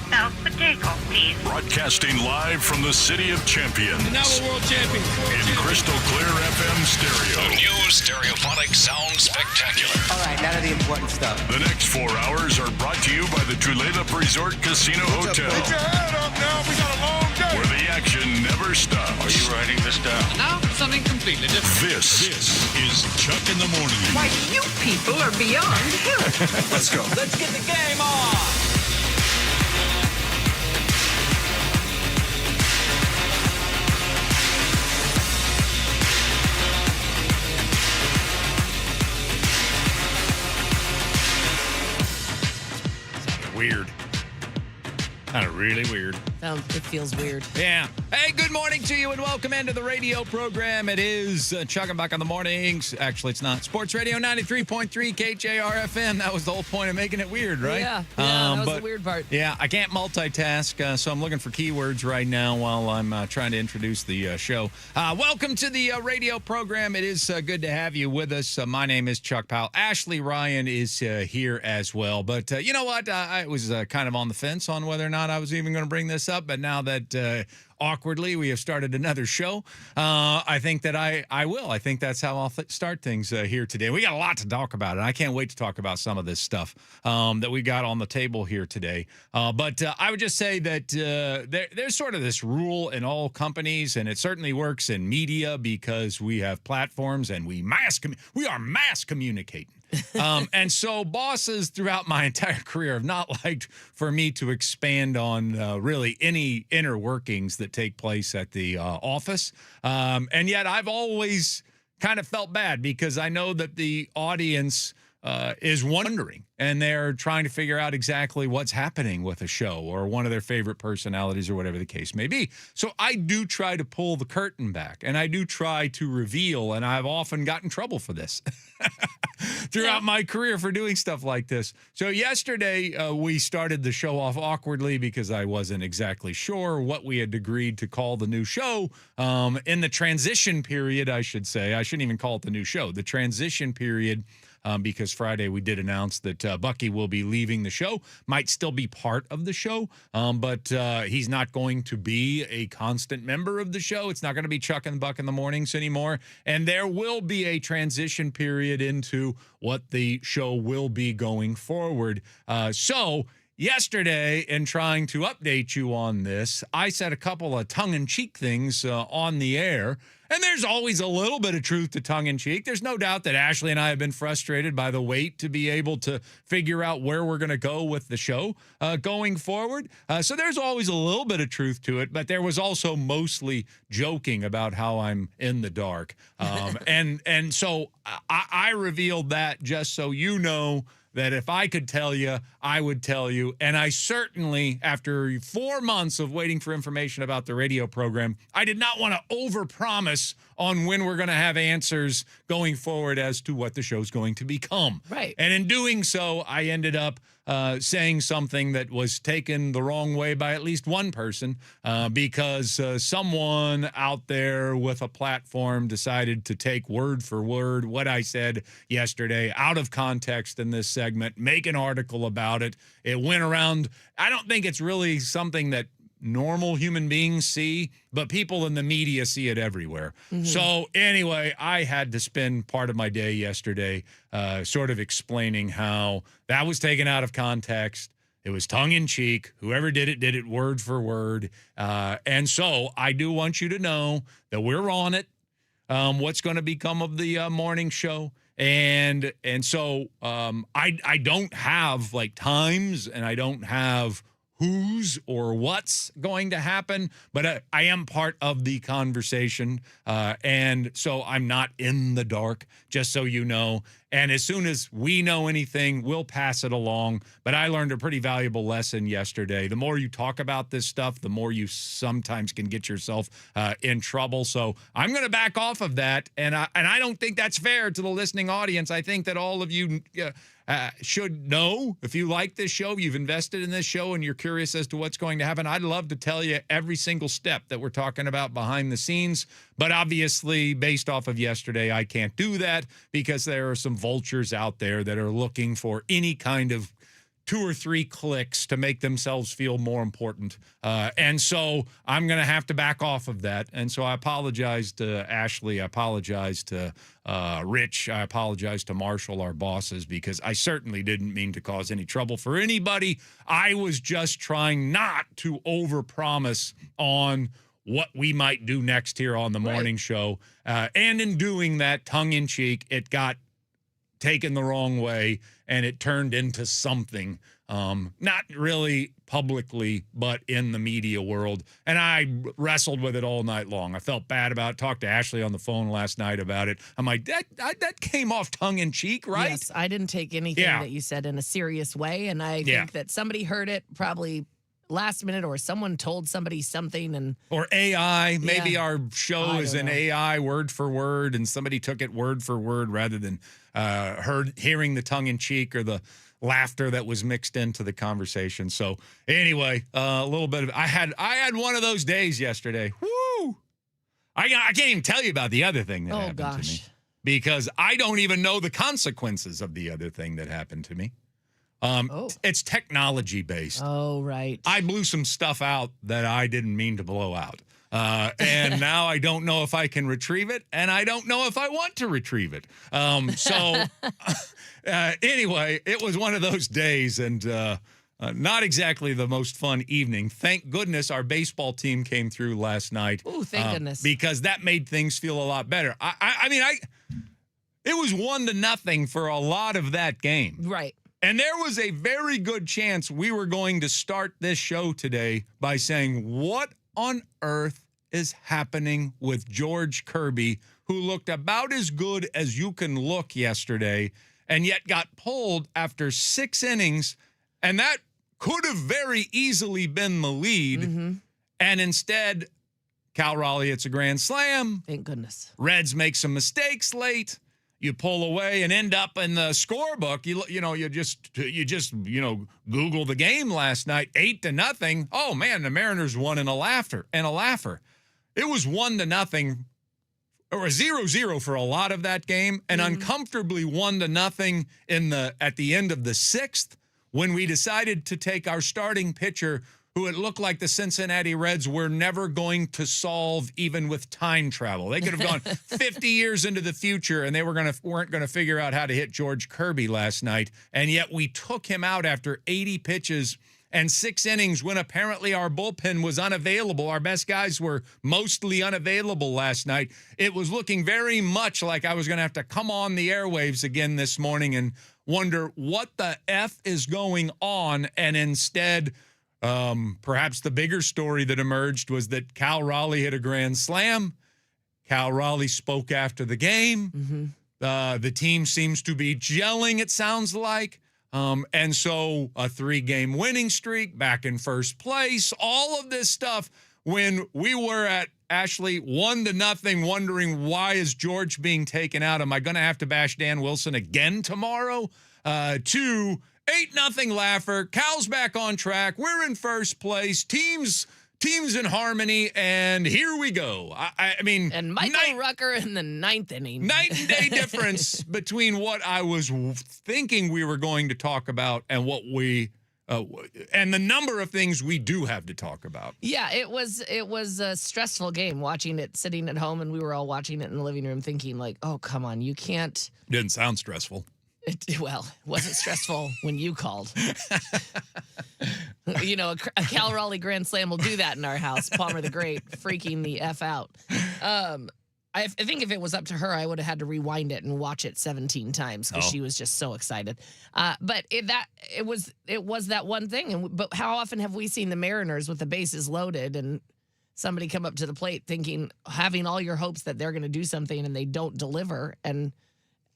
seatbelt for takeoff, please. Broadcasting live from the City of Champions. And now we're world champions. In crystal clear FM stereo. The new stereophonic sound spectacular. All right, now to the important stuff. The next 4 hours are brought to you by the Tulalip Resort Casino Hotel. Put your head up now. We got a long day. Where the action never stops. Are you writing this down? Now, something completely different. This is Chuck in the Morning. Why, you people are beyond help. Let's go. Let's get the game on. Weird. Kind of really weird. It feels weird. Yeah. Hey, good morning to you and welcome into the radio program. It is Chuck and Buck on the mornings. Actually, it's not. Sports Radio 93.3 KJR FM. That was the whole point of making it weird, right? Yeah, that was the weird part. Yeah, I can't multitask, so I'm looking for keywords right now while I'm trying to introduce the show. Welcome to the radio program. It is good to have you with us. My name is Chuck Powell. Ashley Ryan is here as well. But you know what? I was kind of on the fence on whether or not I was even going to bring this up. But now that awkwardly we have started another show, I think that I will. I think that's how I'll start things here today. We got a lot to talk about, and I can't wait to talk about some of this stuff that we got on the table here today. But I would just say that there's sort of this rule in all companies, and it certainly works in media because we have platforms and we are mass communicating. And so bosses throughout my entire career have not liked for me to expand on really any inner workings that take place at the office. And yet I've always kind of felt bad because I know that the audience is wondering and they're trying to figure out exactly what's happening with a show or one of their favorite personalities or whatever the case may be. So I do try to pull the curtain back and I do try to reveal, and I've often gotten in trouble for this throughout my career for doing stuff like this. So yesterday we started the show off awkwardly because I wasn't exactly sure what we had agreed to call the new show. In the transition period, I should say, I shouldn't even call it the new show, the transition period. Because Friday we did announce that Bucky will be leaving the show, might still be part of the show, but he's not going to be a constant member of the show. It's not going to be Chuck and Buck in the mornings anymore. And there will be a transition period into what the show will be going forward. So yesterday, in trying to update you on this, I said a couple of tongue-in-cheek things on the air. And there's always a little bit of truth to tongue-in-cheek. There's no doubt that Ashley and I have been frustrated by the wait to be able to figure out where we're going to go with the show going forward. So there's always a little bit of truth to it, but there was also mostly joking about how I'm in the dark. And so I revealed that just so you know that if I could tell you, I would tell you. And I certainly, after 4 months of waiting for information about the radio program, I did not want to overpromise on when we're going to have answers going forward as to what the show's going to become. Right. And in doing so, I ended up saying something that was taken the wrong way by at least one person because someone out there with a platform decided to take word for word what I said yesterday out of context in this segment, make an article about it. It went around. I don't think it's really something that normal human beings see, but people in the media see it everywhere. Mm-hmm. So anyway, I had to spend part of my day yesterday sort of explaining how that was taken out of context. It was tongue-in-cheek. Whoever did it word for word. And so I do want you to know that we're on it, what's going to become of the morning show. And so I don't have like times and I don't have who's or what's going to happen, but I am part of the conversation, and so I'm not in the dark, just so you know. And as soon as we know anything, we'll pass it along. But I learned a pretty valuable lesson yesterday. The more you talk about this stuff, the more you sometimes can get yourself in trouble. So I'm going to back off of that, and I don't think that's fair to the listening audience. I think that all of you should know, if you like this show, you've invested in this show, and you're curious as to what's going to happen, I'd love to tell you every single step that we're talking about behind the scenes. But obviously, based off of yesterday, I can't do that because there are some vultures out there that are looking for any kind of 2 or 3 clicks to make themselves feel more important. And so I'm going to have to back off of that. And so I apologize to Ashley. I apologize to Rich. I apologize to Marshall, our bosses, because I certainly didn't mean to cause any trouble for anybody. I was just trying not to overpromise on what we might do next here on the morning show. And in doing that, tongue-in-cheek, it got taken the wrong way, and it turned into something, not really publicly, but in the media world. And I wrestled with it all night long. I felt bad about it. Talked to Ashley on the phone last night about it. I'm like, that came off tongue-in-cheek, right? Yes, I didn't take anything that you said in a serious way, and I think that somebody heard it probably last minute, or someone told somebody something, and or AI. Maybe our show is an AI word for word, and somebody took it word for word rather than hearing the tongue in cheek or the laughter that was mixed into the conversation. So anyway, a little bit of I had one of those days yesterday. Woo! I can't even tell you about the other thing that happened to me, because I don't even know the consequences of the other thing that happened to me. It's technology based. Oh, right. I blew some stuff out that I didn't mean to blow out. And now I don't know if I can retrieve it, and I don't know if I want to retrieve it. Anyway, it was one of those days, and not exactly the most fun evening. Thank goodness our baseball team came through last night. Oh, thank goodness. Because that made things feel a lot better. I mean, it was 1-0 for a lot of that game. Right. And there was a very good chance we were going to start this show today by saying, what on earth is happening with George Kirby, who looked about as good as you can look yesterday, and yet got pulled after 6 innings, and that could have very easily been the lead. Mm-hmm. And instead, Cal Raleigh hits a grand slam. Thank goodness. Reds make some mistakes late. You pull away and end up in the scorebook. You just Google the game last night, 8-0. Oh man, the Mariners won in a laugher. It was 1-0 or a 0-0 for a lot of that game, and uncomfortably 1-0 at the end of the 6th, when we decided to take our starting pitcher, who it looked like the Cincinnati Reds were never going to solve even with time travel. They could have gone 50 years into the future, and they weren't going to figure out how to hit George Kirby last night. And yet we took him out after 80 pitches and 6 innings, when apparently our bullpen was unavailable. Our best guys were mostly unavailable last night. It was looking very much like I was going to have to come on the airwaves again this morning and wonder what the F is going on. And instead, perhaps the bigger story that emerged was that Cal Raleigh hit a grand slam. Cal Raleigh spoke after the game. Mm-hmm. The team seems to be gelling, it sounds like. And so a 3-game winning streak, back in first place, all of this stuff, when we were at Ashley 1-0, wondering, why is George being taken out? Am I going to have to bash Dan Wilson again tomorrow? 2 8-0 laugher. Cal's back on track. We're in first place. Teams in harmony, and here we go. I mean, and Michael Rucker in the 9th inning. Night and day difference between what I was thinking we were going to talk about and what and the number of things we do have to talk about. Yeah, it was a stressful game watching it, sitting at home, and we were all watching it in the living room, thinking like, "Oh, come on, you can't." Didn't sound stressful. It wasn't stressful when you called. A Cal Raleigh grand slam will do that in our house. Palmer the Great freaking the F out. I think if it was up to her, I would have had to rewind it and watch it 17 times because she was just so excited. But it was that one thing. But how often have we seen the Mariners with the bases loaded and somebody come up to the plate having all your hopes that they're going to do something and they don't deliver,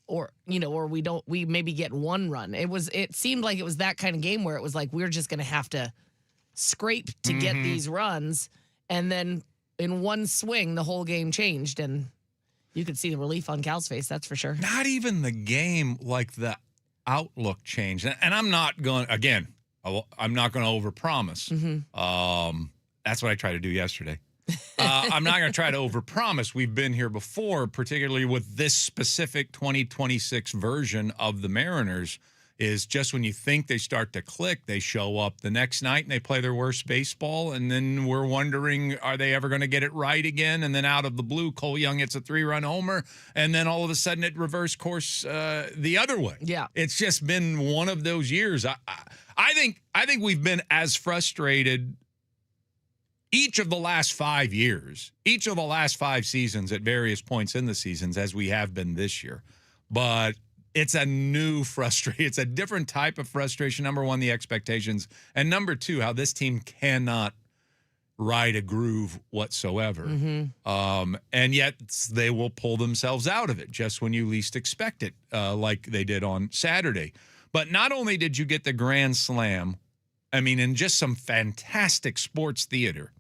or we maybe get one run. It seemed like it was that kind of game where it was like, we're just going to have to scrape to get these runs. And then in one swing, the whole game changed, and you could see the relief on Cal's face. That's for sure. Not even the game, like the outlook changed. And I'm not going, again, I'm not going to overpromise. That's what I tried to do yesterday. I'm not going to try to overpromise. We've been here before, particularly with this specific 2026 version of the Mariners. is just when you think they start to click, they show up the next night and they play their worst baseball. And then we're wondering, are they ever going to get it right again? And then out of the blue, Cole Young hits a 3-run homer. And then all of a sudden it reverse course the other way. Yeah. It's just been one of those years. I think we've been as frustrated each of the last 5 years, each of the last 5 seasons at various points in the seasons as we have been this year. But it's a new frustration. It's a different type of frustration. Number one, the expectations. And number two, how this team cannot ride a groove whatsoever. And yet they will pull themselves out of it just when you least expect it, like they did on Saturday. But not only did you get the grand slam, I mean, in just some fantastic sports theater,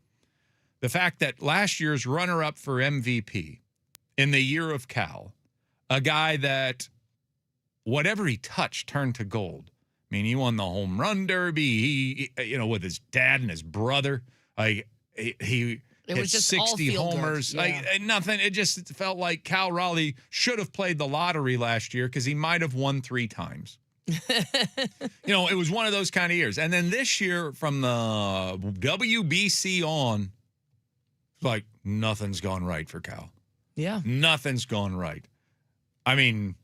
the fact that last year's runner-up for MVP in the year of Cal, a guy that whatever he touched turned to gold. I mean, he won the home run derby. He, with his dad and his brother. He It hit was just all 60 feel good. homers. Yeah. Nothing. It just felt like Cal Raleigh should have played the lottery last year because he might have won 3 times. It was one of those kind of years. And then this year from the WBC on, like nothing's gone right for Cal. Yeah. Nothing's gone right. I mean,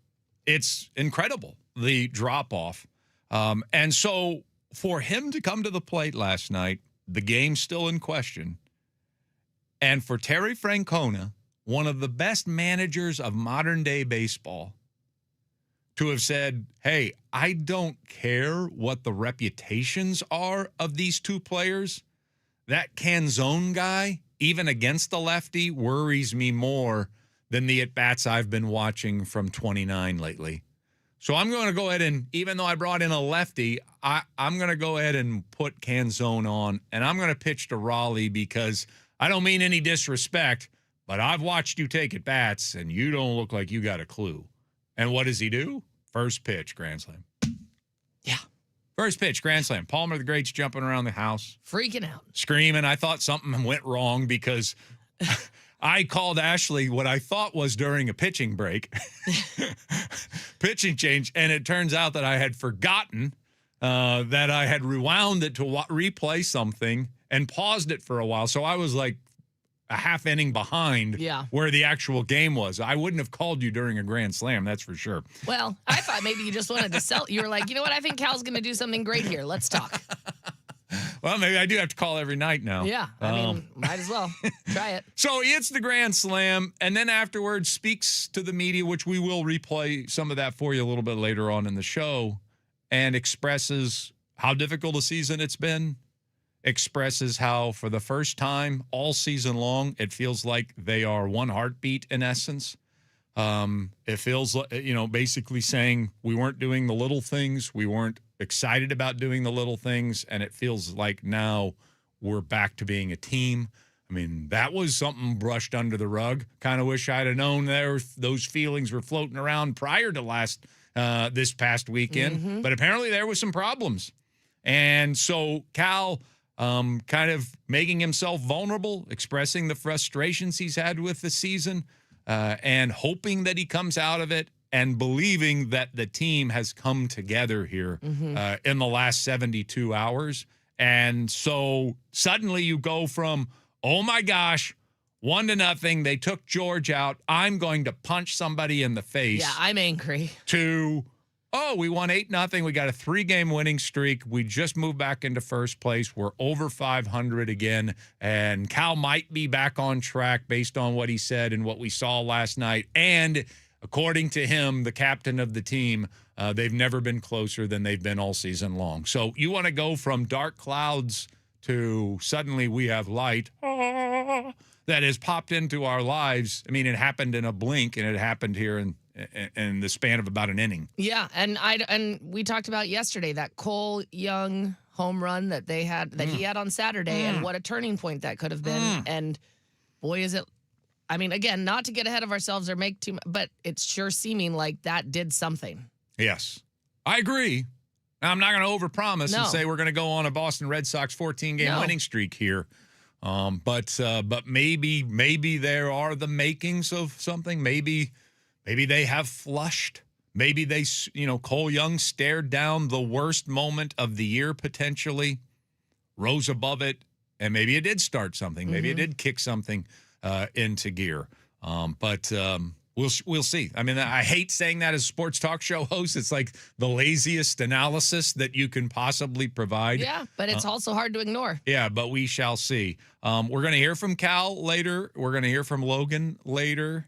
it's incredible, the drop-off. And so for him to come to the plate last night, the game's still in question. And for Terry Francona, one of the best managers of modern-day baseball, to have said, hey, I don't care what the reputations are of these two players. That Canzone guy, even against the lefty, worries me more than the at-bats I've been watching from 29 lately. So I'm going to go ahead and, even though I brought in a lefty, I'm going to go ahead and put Canzone on, and I'm going to pitch to Raleigh because I don't mean any disrespect, but I've watched you take at-bats, and you don't look like you got a clue. And what does he do? First pitch, grand slam. Yeah. First pitch, grand slam. Palmer the Great's jumping around the house. Freaking out. Screaming. I thought something went wrong because I called Ashley what I thought was during a pitching break, pitching change, and it turns out that I had forgotten that I had rewound it to replay something and paused it for a while. So I was like a half inning behind where the actual game was. I wouldn't have called you during a grand slam, that's for sure. Well, I thought maybe you just wanted to sell. You were like, you know what? I think Cal's going to do something great here. Let's talk. Well, maybe I do have to call every night now. Yeah, I mean, might as well. Try it. So he hits the grand slam, and then afterwards speaks to the media, which we will replay some of that for you a little bit later on in the show, and expresses how difficult a season it's been, expresses how for the first time all season long, it feels like they are one heartbeat in essence. It feels like, basically saying we weren't doing the little things. We weren't excited about doing the little things. And it feels like now we're back to being a team. I mean, that was something brushed under the rug. Kind of wish I'd have known those feelings were floating around prior to this past weekend. But apparently there was some problems. And so Cal kind of making himself vulnerable, expressing the frustrations he's had with the season, and hoping that he comes out of it and believing that the team has come together here in the last 72 hours. And so suddenly you go from, oh my gosh, 1-0, they took George out, I'm going to punch somebody in the face. Yeah, I'm angry. To, oh, we won 8-0. We got a 3-game winning streak. We just moved back into first place. We're over 500 again. And Cal might be back on track based on what he said and what we saw last night. And according to him, the captain of the team, they've never been closer than they've been all season long. So you want to go from dark clouds to suddenly we have light that has popped into our lives. I mean, it happened in a blink, and it happened here in the span of about an inning. Yeah, and we talked about yesterday that Cole Young home run that they had he had on Saturday, and what a turning point that could have been. And boy, is it! I mean, again, not to get ahead of ourselves or make too much, but it's sure seeming like that did something. Yes, I agree. Now, I'm not going to overpromise and say we're going to go on a Boston Red Sox 14-game winning streak here. But maybe there are the makings of something. Maybe they have flushed Maybe Cole Young stared down the worst moment of the year potentially, rose above it, and maybe it did start something. Maybe it did kick something into gear. But we'll see. I mean, I hate saying that as a sports talk show host. It's like the laziest analysis that you can possibly provide. Yeah, but it's also hard to ignore. Yeah, but we shall see. We're going to hear from Cal later. We're going to hear from Logan later.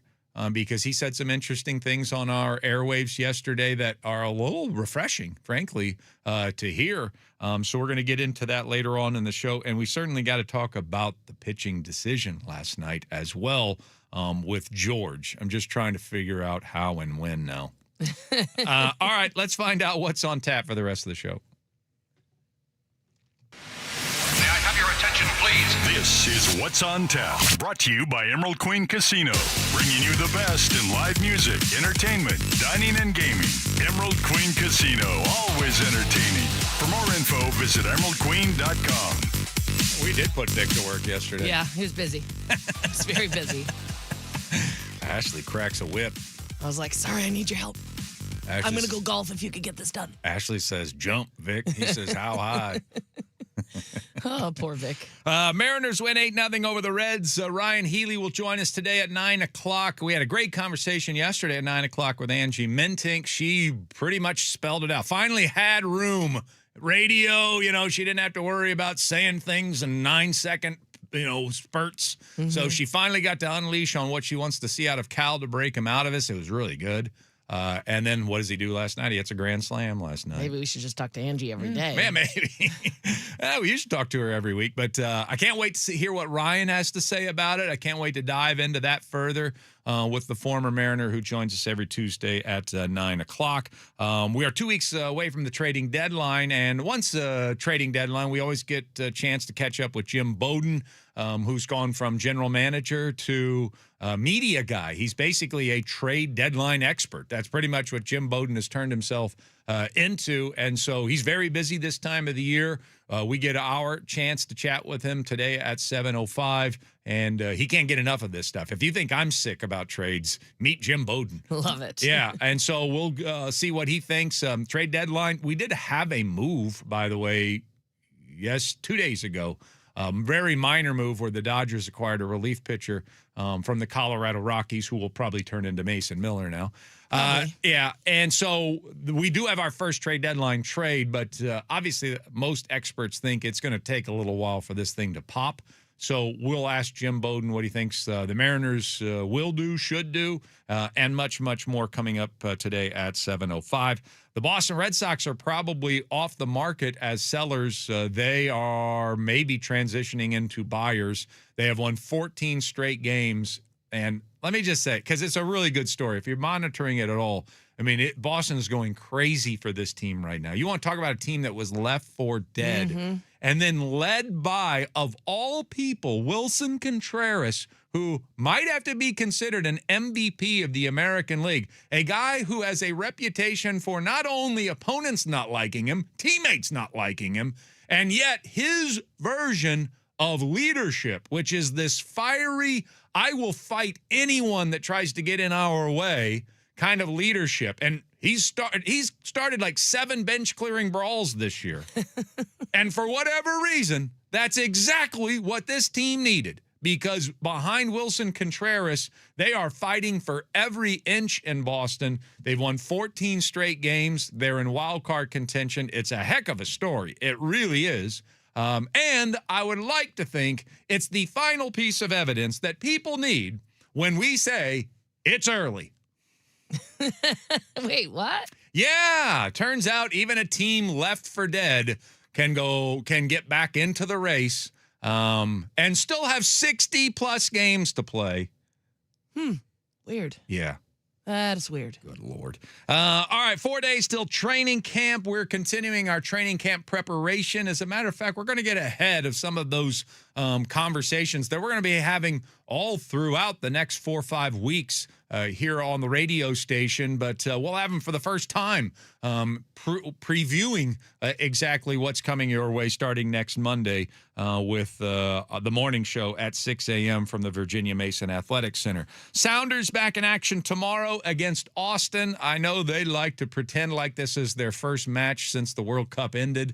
Because he said some interesting things on our airwaves yesterday that are a little refreshing, frankly, to hear. So we're going to get into that later on in the show. And we certainly got to talk about the pitching decision last night as well with George. I'm just trying to figure out how and when now. All right, let's find out what's on tap for the rest of the show. May I have your attention, please? This is What's on Tap, brought to you by Emerald Queen Casino, bringing you the best in live music, entertainment, dining, and gaming. Emerald Queen Casino, always entertaining. For more info, visit emeraldqueen.com. We did put Vic to work yesterday. Yeah, he was busy. He's very busy. Ashley cracks a whip. I was like, sorry, I need your help. I'm going to go golf if you could get this done. Ashley says, jump, Vic. He says, how high? Oh, poor Vic. Mariners win 8-0 over the Reds. Ryan Healy will join us today at 9 o'clock. We had a great conversation yesterday at 9 o'clock with Angie Mentink. She pretty much spelled it out. Finally had room. Radio, she didn't have to worry about saying things in 9-second, spurts. So she finally got to unleash on what she wants to see out of Cal to break him out of us. It was really good. And then what does he do last night? He hits a grand slam last night. Maybe we should just talk to Angie every day. Man, maybe. We should talk to her every week. But I can't wait to hear what Ryan has to say about it. I can't wait to dive into that further with the former Mariner who joins us every Tuesday at 9 o'clock. We are 2 weeks away from the trading deadline. And once trading deadline, we always get a chance to catch up with Jim Bowden, who's gone from general manager to media guy. He's basically a trade deadline expert. That's pretty much what Jim Bowden has turned himself into. And so he's very busy this time of the year. We get our chance to chat with him today at 7:05, and he can't get enough of this stuff. If you think I'm sick about trades, meet Jim Bowden. Love it. Yeah, and so we'll see what he thinks. Trade deadline, we did have a move, by the way, 2 days ago. Very minor move where the Dodgers acquired a relief pitcher from the Colorado Rockies, who will probably turn into Mason Miller now. Yeah, and so we do have our first trade deadline trade, but obviously most experts think it's going to take a little while for this thing to pop. So we'll ask Jim Bowden what he thinks the Mariners will do, should do, and much, much more coming up today at 7:05. The Boston Red Sox are probably off the market as sellers. They are maybe transitioning into buyers. They have won 14 straight games. And let me just say, because it's a really good story. If you're monitoring it at all, I mean, Boston is going crazy for this team right now. You want to talk about a team that was left for dead and then led by, of all people, Wilson Contreras, who might have to be considered an MVP of the American League, a guy who has a reputation for not only opponents not liking him, teammates not liking him, and yet his version of leadership, which is this fiery, I will fight anyone that tries to get in our way kind of leadership. And he's started like 7 bench clearing brawls this year. And for whatever reason, that's exactly what this team needed. Because behind Wilson Contreras, they are fighting for every inch in Boston. They've won 14 straight games. They're in wild card contention. It's a heck of a story. It really is. And I would like to think it's the final piece of evidence that people need when we say it's early. Wait, what? Yeah, turns out even a team left for dead can get back into the race and still have 60-plus games to play. Weird. Yeah. That is weird. Good Lord. All right, 4 days till training camp. We're continuing our training camp preparation. As a matter of fact, we're going to get ahead of some of those conversations that we're going to be having all throughout the next 4 or 5 weeks here on the radio station, but we'll have them for the first time previewing exactly what's coming your way starting next Monday with the morning show at 6 a.m. from the Virginia Mason Athletic Center. Sounders back in action tomorrow against Austin. I know they like to pretend like this is their first match since the World Cup ended.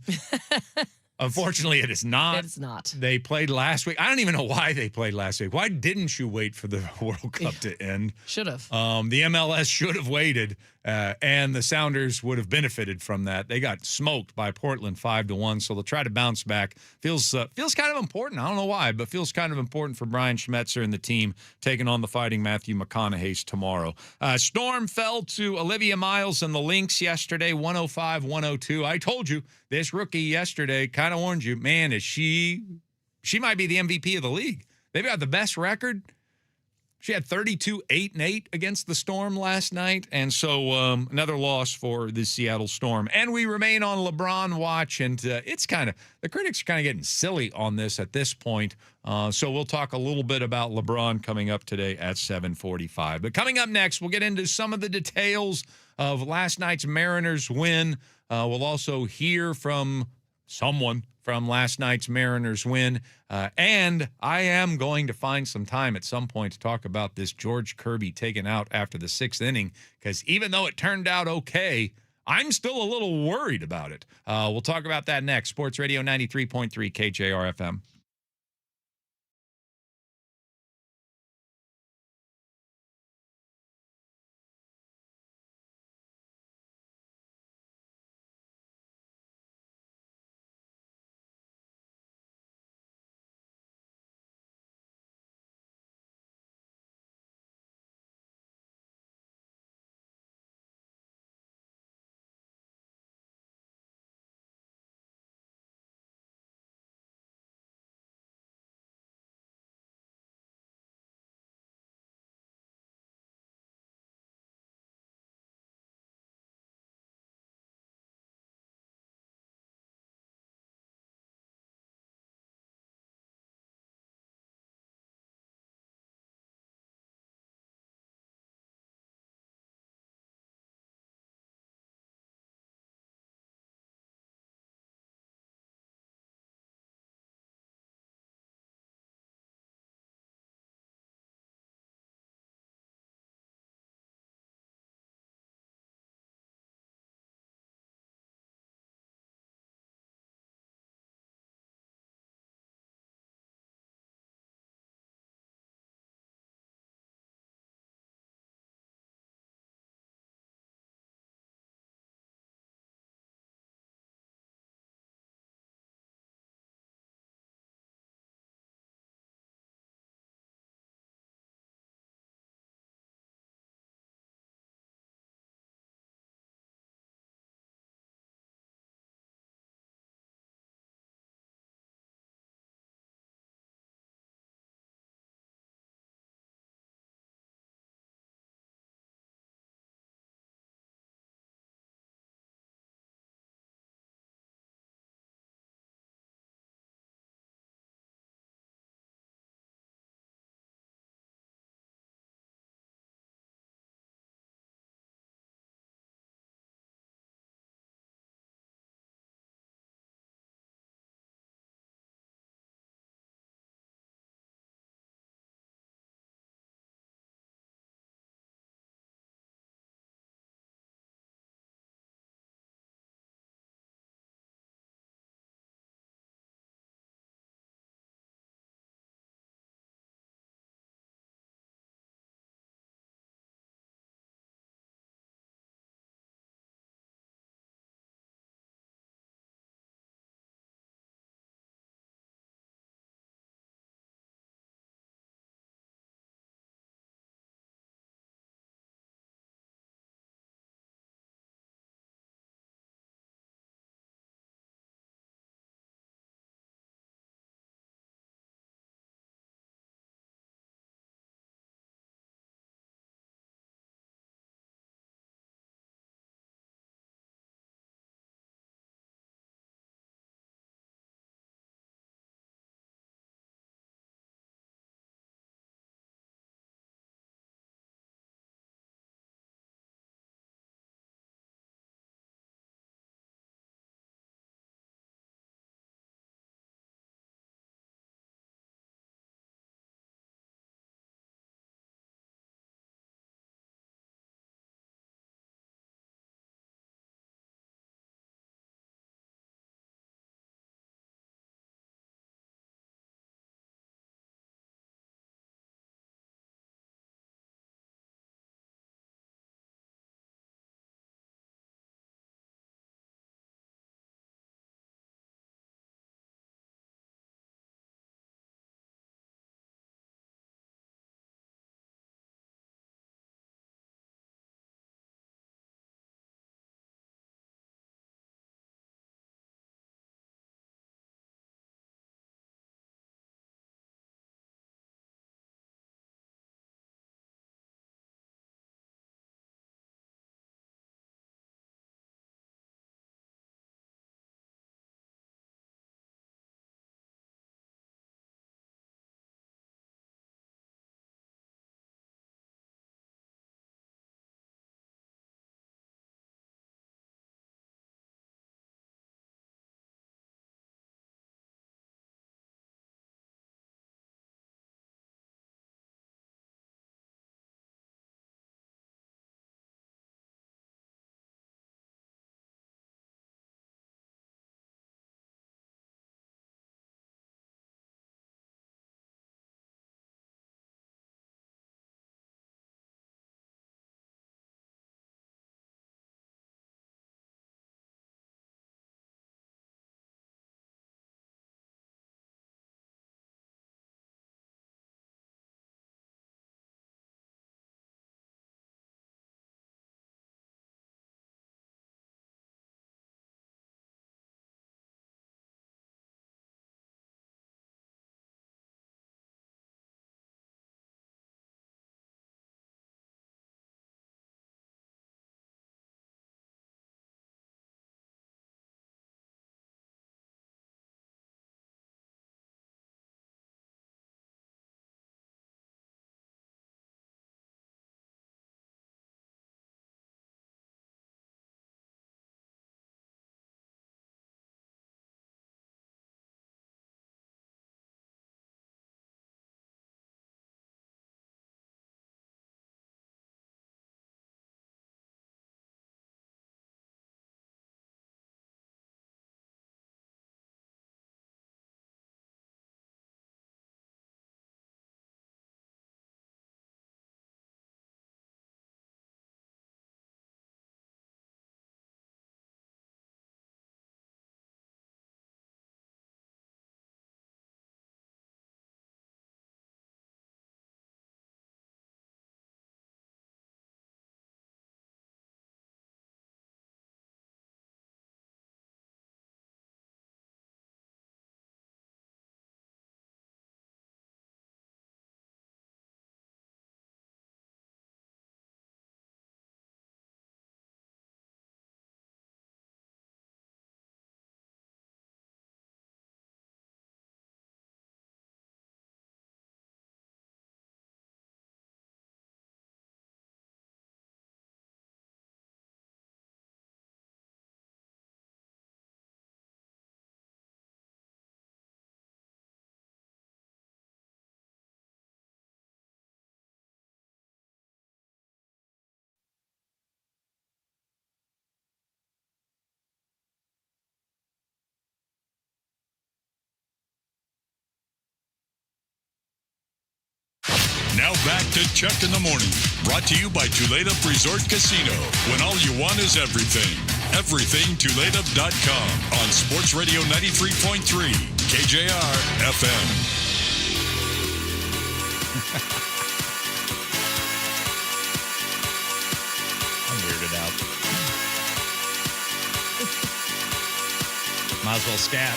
Unfortunately, it is not. It's not. They played last week. I don't even know why they played last week. Why didn't you wait for the World Cup to end? Should have. The MLS should have waited, and the Sounders would have benefited from that. They got smoked by Portland 5-1, so they'll try to bounce back. Feels kind of important. I don't know why, but feels kind of important for Brian Schmetzer and the team taking on the Fighting Matthew McConaughey's tomorrow. Storm fell to Olivia Miles and the Lynx yesterday, 105-102. I told you, this rookie yesterday kind of warned you, man, she might be the MVP of the league. They've got the best record. She had 32, 8-8 against the Storm last night, and so another loss for the Seattle Storm. And we remain on LeBron watch, and the critics are kind of getting silly on this at this point. So we'll talk a little bit about LeBron coming up today at 7:45. But coming up next, we'll get into some of the details of last night's Mariners win. We'll also hear from someone from last night's Mariners win. And I am going to find some time at some point to talk about this George Kirby taken out after the 6th inning, because even though it turned out okay, I'm still a little worried about it. We'll talk about that next. Sports Radio 93.3 KJR FM. Now back to Chuck in the Morning. Brought to you by Tulip Resort Casino. When all you want is everything. Everything Tulip.com on Sports Radio 93.3 KJR FM. I'm weirded out. Might as well scat.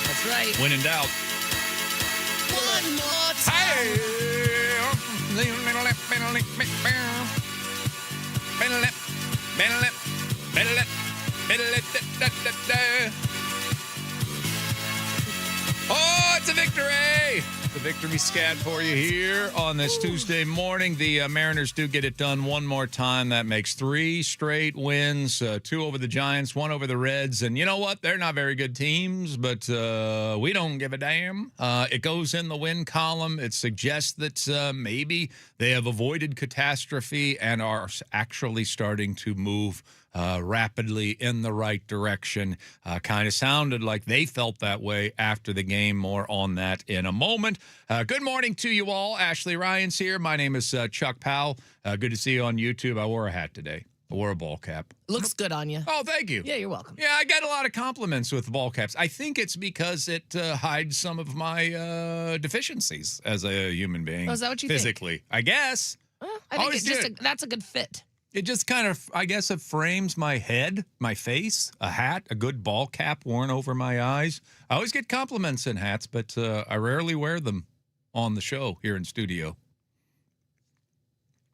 That's right. When in doubt. One more time. Oh, it's a victory! The victory scat for you here on this Tuesday morning. The Mariners do get it done one more time. That makes 3 straight wins, 2 over the Giants, 1 over the Reds. And you know what? They're not very good teams, but we don't give a damn. It goes in the win column. It suggests that maybe they have avoided catastrophe and are actually starting to move rapidly in the right direction. Kind of sounded like they felt that way after the game. More on that in a moment. Good morning to you all. Ashley Ryan's here. My name is Chuck Powell. Good to see you on YouTube. I wore a hat today. I wore a ball cap. Looks good on you. Oh, thank you. Yeah, you're welcome. Yeah, I get a lot of compliments with ball caps. I think it's because it hides some of my deficiencies as a human being. Oh, is that what you physically, think? I guess. Well, I think Always it's just that's a good fit. It just kind of, I guess, it frames my head, my face, a hat, a good ball cap worn over my eyes. I always get compliments in hats, but I rarely wear them on the show here in studio.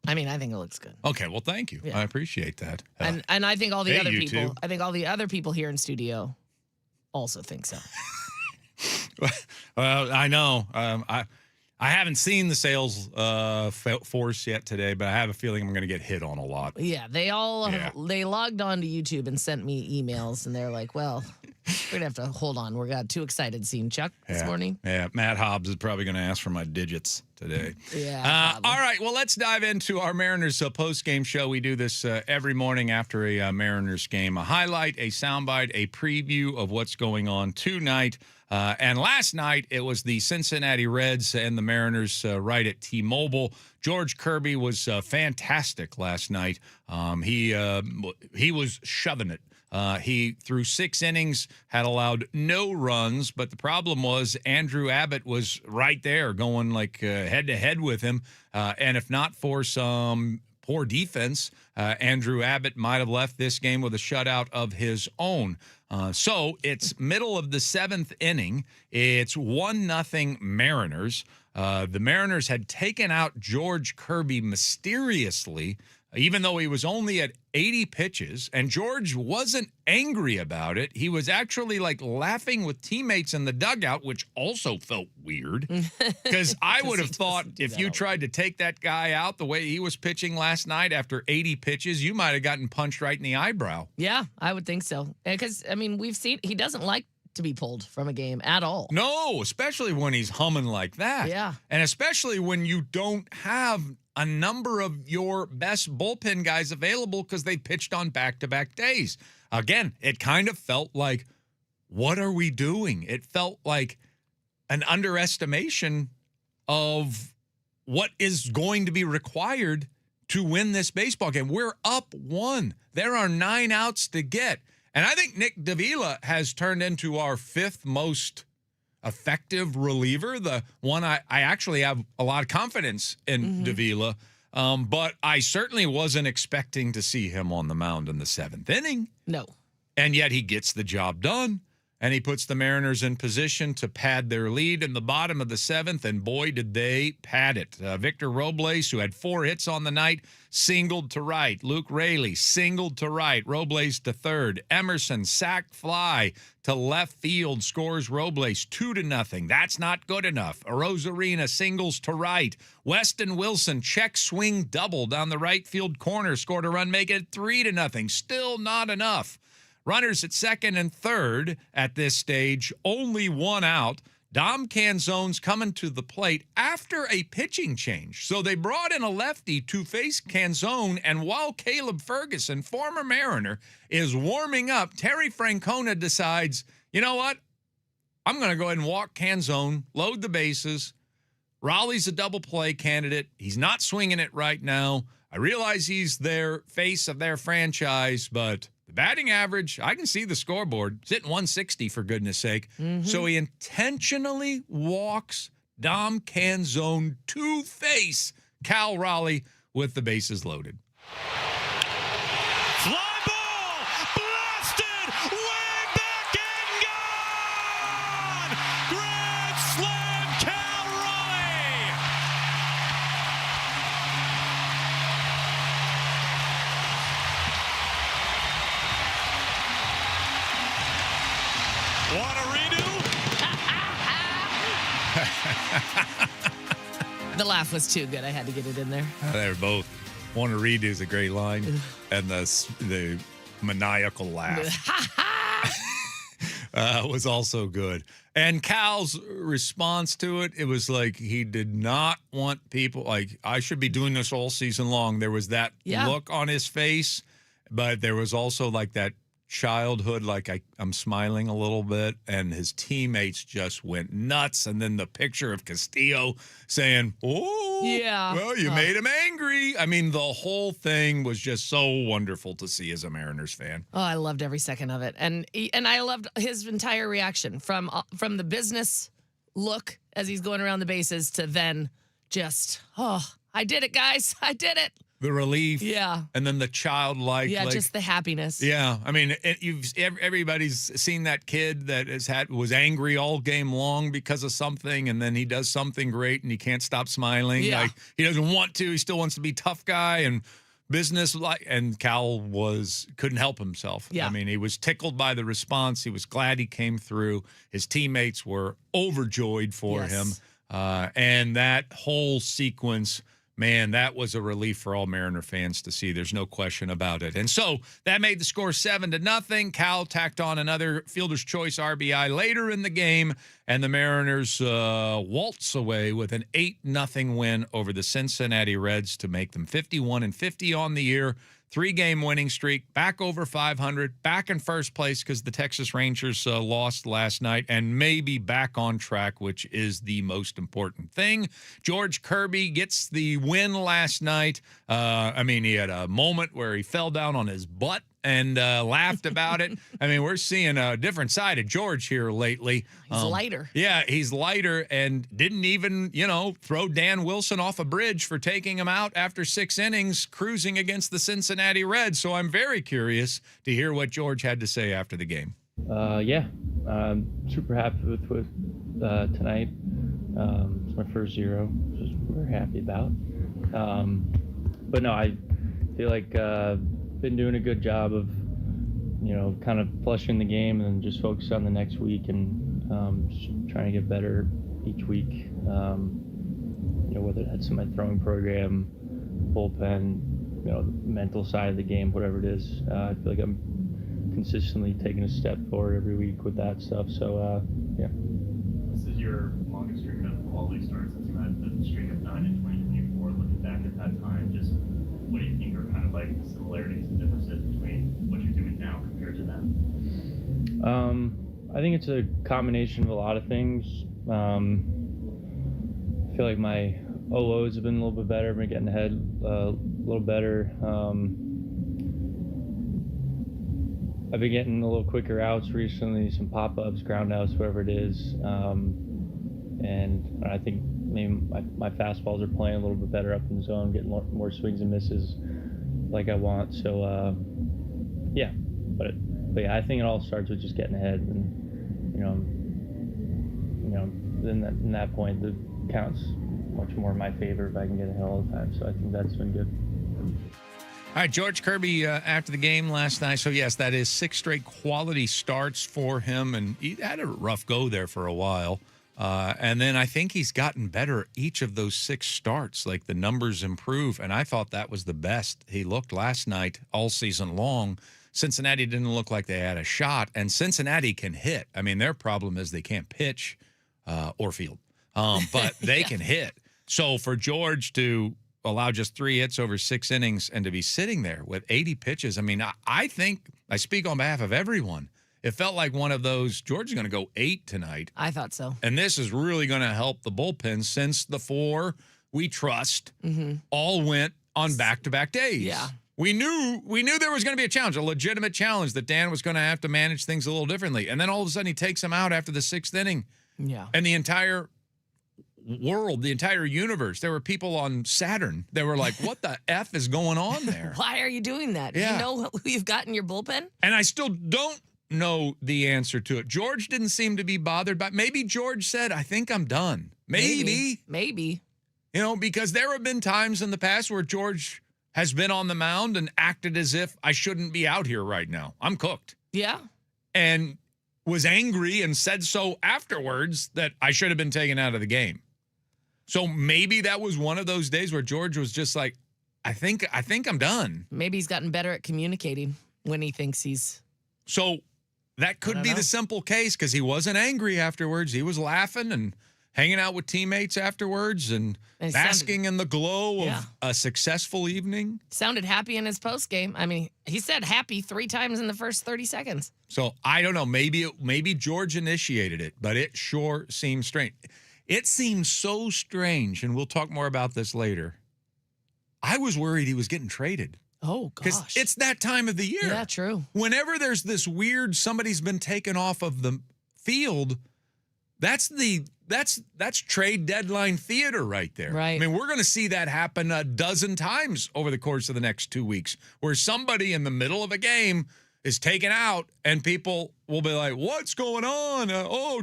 I mean, I think it looks good. Okay, well, thank you. Yeah. I appreciate that. And I think all the hey, other you people, two. I think all the other people here in studio also think so. Well, I know. I haven't seen the sales force yet today, but I have a feeling I'm going to get hit on a lot. Yeah, they all Yeah. they logged on to YouTube and sent me emails, and they're like, "Well, we're gonna have to hold on. We got too excited seeing Chuck this morning." Yeah, Matt Hobbs is probably going to ask for my digits today. Yeah. probably. All right, well, let's dive into our Mariners post-game show. We do this every morning after a Mariners game. A highlight, a soundbite, a preview of what's going on tonight. And last night, it was the Cincinnati Reds and the Mariners right at T-Mobile. George Kirby was fantastic last night. He was shoving it. He, through 6 innings, had allowed no runs, but the problem was Andrew Abbott was right there going like head-to-head with him. And if not for some poor defense, Andrew Abbott might have left this game with a shutout of his own. So it's middle of the 7th inning. It's 1-0 Mariners. The Mariners had taken out George Kirby mysteriously, even though he was only at 80 pitches, and George wasn't angry about it. He was actually like laughing with teammates in the dugout, which also felt weird because I would have thought if you tried to take that guy out the way he was pitching last night after 80 pitches, you might have gotten punched right in the eyebrow. Yeah, I would think so. Because I mean, we've seen he doesn't like to be pulled from a game at all. No, especially when he's humming like that. Yeah. And especially when you don't have a number of your best bullpen guys available because they pitched on back-to-back days. Again, it kind of felt like, what are we doing? It felt like an underestimation of what is going to be required to win this baseball game. We're up 1. There are 9 outs to get. And I think Nick Davila has turned into our 5th most effective reliever, the one I actually have a lot of confidence in Davila, but I certainly wasn't expecting to see him on the mound in the 7th inning. No. And yet he gets the job done, and he puts the Mariners in position to pad their lead in the bottom of the 7th, and boy, did they pad it. Victor Robles, who had 4 hits on the night, singled to right. Luke Raley singled to right. Robles to third. Emerson sack fly to left field, scores Robles 2-0. That's not good enough. Arozarena singles to right. Weston Wilson check swing double down the right field corner, scored a run, make it 3-0. Still not enough. Runners at second and third at this stage, only 1 out. Dom Canzone's coming to the plate after a pitching change. So they brought in a lefty to face Canzone, and while Caleb Ferguson, former Mariner, is warming up, Terry Francona decides, you know what? I'm going to go ahead and walk Canzone, load the bases, Raleigh's a double play candidate. He's not swinging it right now. I realize he's their face of their franchise, but the batting average, I can see the scoreboard. It's hitting 160, for goodness sake. So he intentionally walks Dom Canzone to face Cal Raleigh with the bases loaded. Fly ball, blasted, way back and gone! Grand slam, Cal Raleigh! Want a redo? The laugh was too good. I had to get it in there. They're both. Want to redo is a great line, and the maniacal laugh was also good. And Cal's response to it, it was like he did not want people, like, I should be doing this all season long. There was that look on his face, but there was also like that childhood, like I'm smiling a little bit, and his teammates just went nuts. And then the picture of Castillo saying, "Oh, yeah, well, you made him angry." I mean, the whole thing was just so wonderful to see as a Mariners fan. Oh, I loved every second of it, and I loved his entire reaction from the business look as he's going around the bases to then just, "Oh, I did it, guys, I did it." The relief, yeah, and then the childlike, yeah, just the happiness. Yeah, I mean, everybody's seen that kid that was angry all game long because of something, and then he does something great, and he can't stop smiling. Yeah. Like, he doesn't want to. He still wants to be tough guy and business and Cal couldn't help himself. Yeah. I mean, he was tickled by the response. He was glad he came through. His teammates were overjoyed for him, and that whole sequence. Man, that was a relief for all Mariner fans to see. There's no question about it. And so that made the score 7-0. Cal tacked on another Fielder's Choice RBI later in the game, and the Mariners waltz away with an 8-0 win over the Cincinnati Reds to make them 51-50 on the year. 3-game winning streak, back over 500, back in first place because the Texas Rangers lost last night, and maybe back on track, which is the most important thing. George Kirby gets the win last night. I mean, he had a moment where he fell down on his butt and laughed about it. I mean, we're seeing a different side of George here lately. He's lighter. Yeah, he's lighter and didn't even, throw Dan Wilson off a bridge for taking him out after 6 innings, cruising against the Cincinnati Reds. So I'm very curious to hear what George had to say after the game. I'm super happy with tonight. It's my first 0, which we're happy about. But no, I feel like been doing a good job of, kind of flushing the game and just focus on the next week and just trying to get better each week. Whether that's in my throwing program, bullpen, mental side of the game, whatever it is. I feel like I'm consistently taking a step forward every week with that stuff. So, yeah. This is your longest streak of quality starts since you had the streak of 9 in 2024. Looking back at that time, just what do you think are kind of like the similarities and differences between what you're doing now compared to then? I think it's a combination of a lot of things. I feel like my OOs have been a little bit better. I've been getting ahead a little better. I've been getting a little quicker outs recently, some pop-ups, ground outs, whatever it is. And I think maybe my fastballs are playing a little bit better up in the zone, getting more swings and misses like I want. So, yeah. But yeah, I think it all starts with just getting ahead. And, then in that point, the count's much more in my favor if I can get ahead all the time. So I think that's been good. All right, George Kirby after the game last night. So, yes, that is 6 straight quality starts for him, and he had a rough go there for a while. And then I think he's gotten better each of those 6 starts. Like, the numbers improve, and I thought that was the best he looked last night all season long. Cincinnati didn't look like they had a shot, and Cincinnati can hit. I mean, their problem is they can't pitch or field, but they can hit. So for George to allow just 3 hits over 6 innings and to be sitting there with 80 pitches, I mean, I think I speak on behalf of everyone. it felt like one of those, George is going to go 8 tonight. I thought so. And this is really going to help the bullpen since the 4 we trust all went on back-to-back days. Yeah. We knew there was going to be a challenge, a legitimate challenge that Dan was going to have to manage things a little differently. And then all of a sudden he takes him out after the 6th inning. Yeah. And the entire world, the entire universe, there were people on Saturn that were like, what the F is going on there? Why are you doing that? Yeah. Do you know who you've got in your bullpen? And I still don't know the answer to it. George didn't seem to be bothered by. Maybe George said, I think I'm done. Maybe. You know, because there have been times in the past where George has been on the mound and acted as if I shouldn't be out here right now. I'm cooked. Yeah. And was angry and said so afterwards that I should have been taken out of the game. So maybe that was one of those days where George was just like, I think I'm done. Maybe he's gotten better at communicating when he thinks he's. So that could be the simple case because he wasn't angry afterwards. He was laughing and hanging out with teammates afterwards and basking in the glow of a successful evening. Sounded happy in his post game. I mean, he said happy 3 times in the first 30 seconds. So I don't know. Maybe George initiated it, but it sure seems strange. It seems so strange, and we'll talk more about this later. I was worried he was getting traded. Oh, gosh. Because it's that time of the year. Yeah, true. Whenever there's this weird somebody's been taken off of the field, that's trade deadline theater right there. Right. I mean, we're going to see that happen a dozen times over the course of the next 2 weeks, where somebody in the middle of a game is taken out and people will be like, what's going on?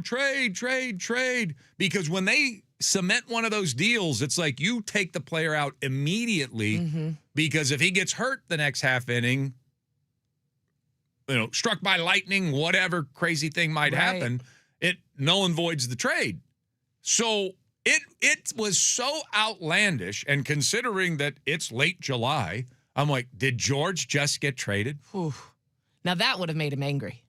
Trade. Because when they cement one of those deals, it's like you take the player out immediately because if he gets hurt the next half inning, struck by lightning, whatever crazy thing might happen, it null and voids the trade. So it was so outlandish, and considering that it's late July, I'm like, did George just get traded? Whew. Now that would have made him angry.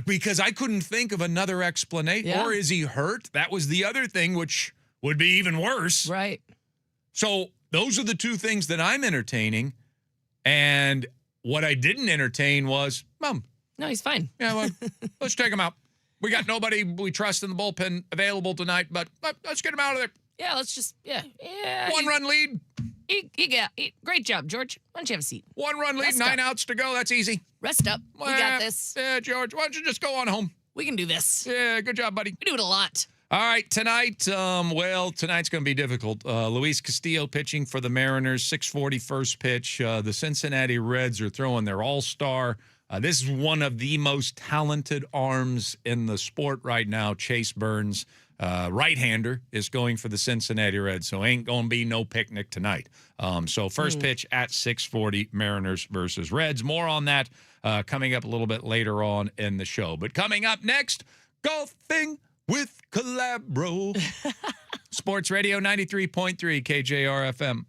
Because I couldn't think of another explanation. Yeah. Or is he hurt? That was the other thing, which would be even worse. Right. So those are the two things that I'm entertaining. And what I didn't entertain was, Mom. No, he's fine. Yeah, well, let's take him out. We got nobody we trust in the bullpen available tonight, but let's get him out of there. Yeah, let's just, yeah. 1-run lead. Great job, George. Why don't you have a seat? 1-run lead, Rest 9 up. outs to go. That's easy. Rest up. We got this. Yeah, George, why don't you just go on home? We can do this. Yeah, good job, buddy. We do it a lot. All right, tonight, tonight's going to be difficult. Luis Castillo pitching for the Mariners, 6:40 first pitch. The Cincinnati Reds are throwing their all-star. This is one of the most talented arms in the sport right now, Chase Burns. Right-hander is going for the Cincinnati Reds, so ain't going to be no picnic tonight. So first pitch at 6:40, Mariners versus Reds. More on that coming up a little bit later on in the show. But coming up next, golfing with Calabro. Sports Radio 93.3 KJR FM.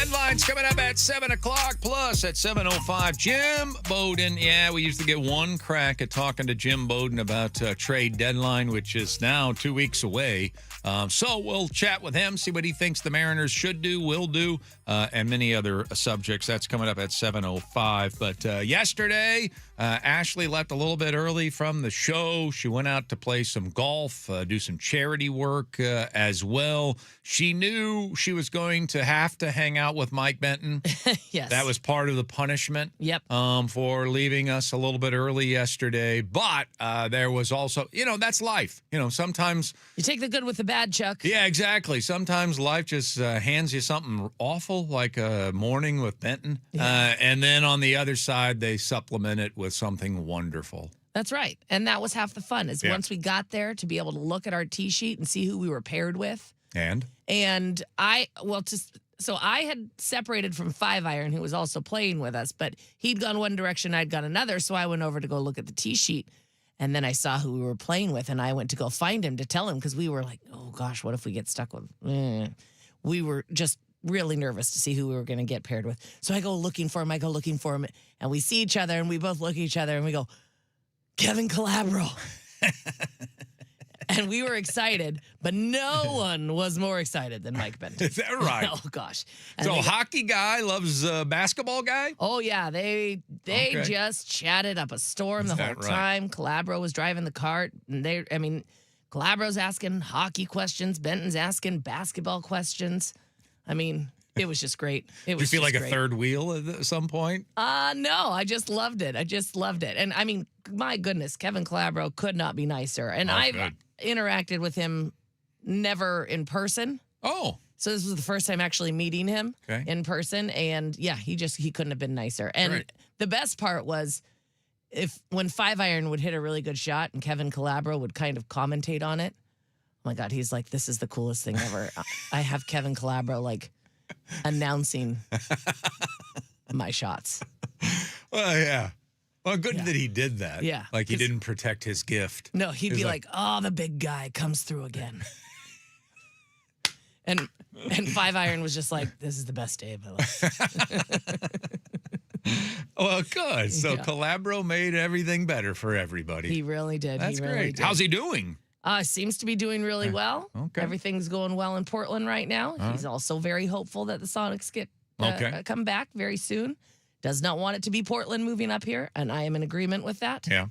Headlines coming up at 7 o'clock, plus at 7:05, Jim Bowden. Yeah, we used to get one crack at talking to Jim Bowden about trade deadline, which is now 2 weeks away. So we'll chat with him, see what he thinks the Mariners should do, will do, and many other subjects. That's coming up at 7:05. But yesterday, Ashley left a little bit early from the show. She went out to play some golf, do some charity work as well. She knew she was going to have to hang out with Mike Benton. Yes. That was part of the punishment. Yep. For leaving us a little bit early yesterday. But there was also, that's life. Sometimes You take the good with the bad, Chuck. yeah, exactly. Sometimes life just hands you something awful, like a morning with Benton. And then on the other side, they supplement it with something wonderful. That's right. And that was half the fun is Yeah. once we got there to be able to look at our tee sheet and see who we were paired with. And? So I had separated from 5-Iron, who was also playing with us, but he'd gone one direction, I'd gone another. So I went over to go look at the tee sheet. And then I saw who we were playing with, and I went to go find him to tell him because we were like, oh gosh, what if we get stuck with? We were just really nervous to see who we were going to get paired with. So I go looking for him, and we see each other, and we both look at each other, and we go, Kevin Calabro. And we were excited, but no one was more excited than Mike Benton. Is that right? Oh gosh. And So they- hockey guy loves basketball guy? Oh yeah, they Okay. just chatted up a storm the Is whole that right? time. Calabro was driving the cart, and Calabro's asking hockey questions, Benton's asking basketball questions. It was just great. It Did was. you feel just like great. a third wheel at some point? No, I just loved it. And my goodness, Kevin Calabro could not be nicer. And I've good. interacted with him never in person. Oh, So this was the first time actually meeting him Okay. in person. And yeah, he couldn't have been nicer. And Great. the best part was when 5-Iron would hit a really good shot and Kevin Calabro would kind of commentate on it. Oh my God, he's like, this is the coolest thing ever. I have Kevin Calabro like announcing my shots. well, yeah. Well, good Yeah. that he did that. Yeah, Like he 'cause- didn't protect his gift. No, he'd He's be like- like, oh, the big guy comes through again. and 5-Iron was just like, this is the best day of my life. Well, good. So Yeah. Calabro made everything better for everybody. He really did. That's he really great. Did. How's he doing? Seems to be doing really well. Okay. Everything's going well in Portland right now. He's also very hopeful that the Sonics get Okay. come back very soon. Does not want it to be Portland moving up here, and I am in agreement with that. Yeah.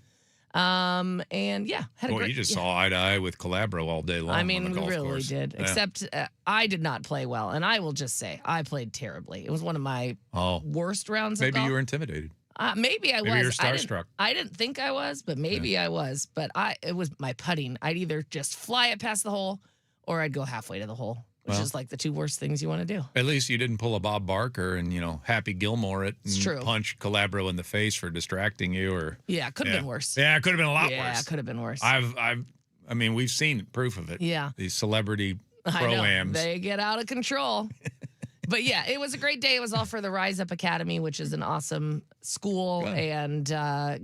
And yeah, had a Well, great. you just yeah. saw eye to eye with Calabro all day long. I on mean, the we golf really course. did. Yeah. Except I did not play well, and I will just say I played terribly. It was one of my Oh, worst rounds. maybe of golf. you were intimidated. Maybe I Maybe was. you're starstruck. I didn't think I was, but maybe I was. But it was my putting. I'd either just fly it past the hole, or I'd go halfway to the hole, which Well. is like the two worst things you want to do. At least you didn't pull a Bob Barker and, Happy Gilmore it and It's true. punch Calabro in the face for distracting you or Yeah, could have yeah. been worse. Yeah, it could have been a lot Yeah, worse. it could have been worse. We've seen proof of it. Yeah. These celebrity I know. pro-ams. They get out of control. But yeah, it was a great day. It was all for the Rise Up Academy, which is an awesome school. Good. And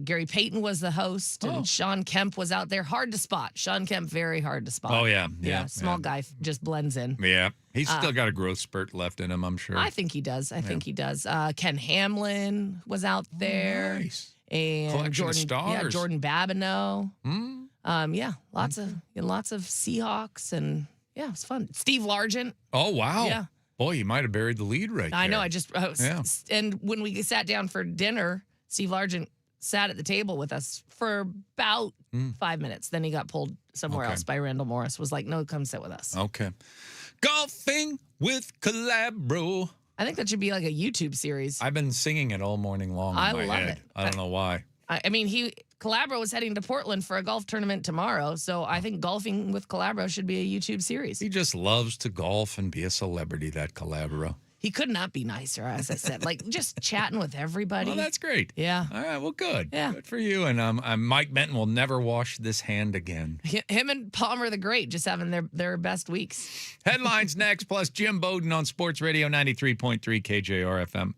Gary Payton was the host, and Sean Kemp was out there. Hard to spot. Sean Kemp, very hard to spot. Oh, yeah. Yeah. Small guy, just blends in. Yeah. He's still got a growth spurt left in him, I'm sure. I think he does. I think he does. Ken Hamlin was out there. Nice. And Collection of Jordan, Yeah, stars. Jordan Babineau. Hmm? Lots of Seahawks, and yeah, it was fun. Steve Largent. Oh, wow. Yeah. Boy, you might have buried the lead right there. I know. I just Yeah. and when we sat down for dinner, Steve Largent sat at the table with us for about 5 minutes. Then he got pulled somewhere Okay. else by Randall Morris. Was like, no, come sit with us. Okay. Golfing with Calabro. I think that should be like a YouTube series. I've been singing it all morning long in I my love head. it. I don't know why. I mean, Calabro was heading to Portland for a golf tournament tomorrow, so I think golfing with Calabro should be a YouTube series. He just loves to golf and be a celebrity, that Calabro. He could not be nicer, as I said. Like, just chatting with everybody. Well, that's great. Yeah. All right, well, good. Yeah. Good for you. And Mike Benton will never wash this hand again. Him and Palmer the Great just having their best weeks. Headlines next, plus Jim Bowden on Sports Radio 93.3 KJR FM.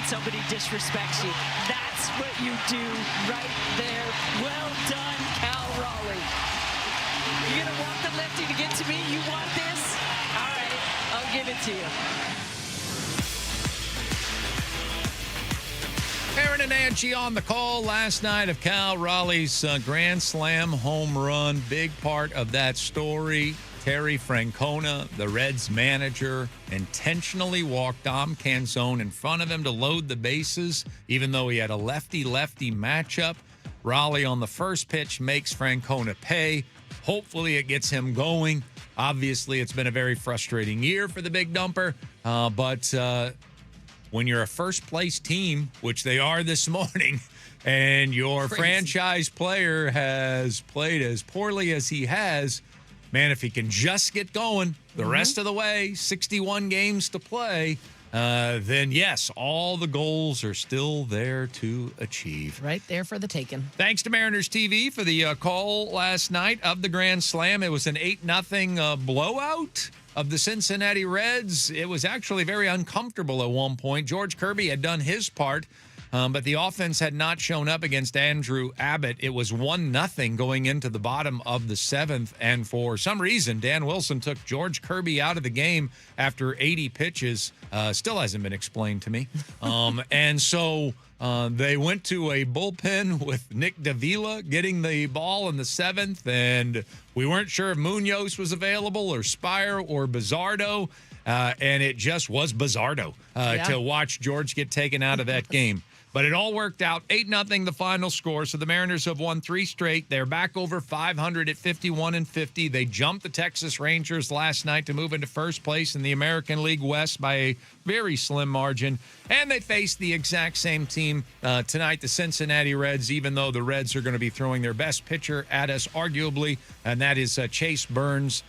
somebody disrespects you. That's what you do right there. Well done, Cal Raleigh. You're going to want the lefty to get to me? You want this? All right, I'll give it to you. Aaron and Angie on the call last night of Cal Raleigh's Grand Slam home run. Big part of that story. Terry Francona, the Reds manager, intentionally walked Dom Canzone in front of him to load the bases, even though he had a lefty-lefty matchup. Raleigh on the first pitch makes Francona pay. Hopefully it gets him going. Obviously, it's been a very frustrating year for the big dumper, but when you're a first-place team, which they are this morning, and your franchise player has played as poorly as he has, man, if he can just get going the rest of the way, 61 games to play, then yes, all the goals are still there to achieve. Right there for the taking. Thanks to Mariners TV for the call last night of the Grand Slam. It was an 8-0 blowout of the Cincinnati Reds. It was actually very uncomfortable at one point. George Kirby had done his part, but the offense had not shown up against Andrew Abbott. It was 1-0 going into the bottom of the seventh, and for some reason, Dan Wilson took George Kirby out of the game after 80 pitches. Still hasn't been explained to me. And so they went to a bullpen with Nick Davila getting the ball in the seventh, and we weren't sure if Munoz was available or Spire or Bizzardo, and it just was Bizzardo to watch George get taken out of that game. But it all worked out. 8-0 the final score. So the Mariners have won 3 straight. They're back over 500 at 51-50. They jumped the Texas Rangers last night to move into first place in the American League West by a very slim margin. And they face the exact same team tonight, the Cincinnati Reds, even though the Reds are going to be throwing their best pitcher at us, arguably, and that is Chase Burns,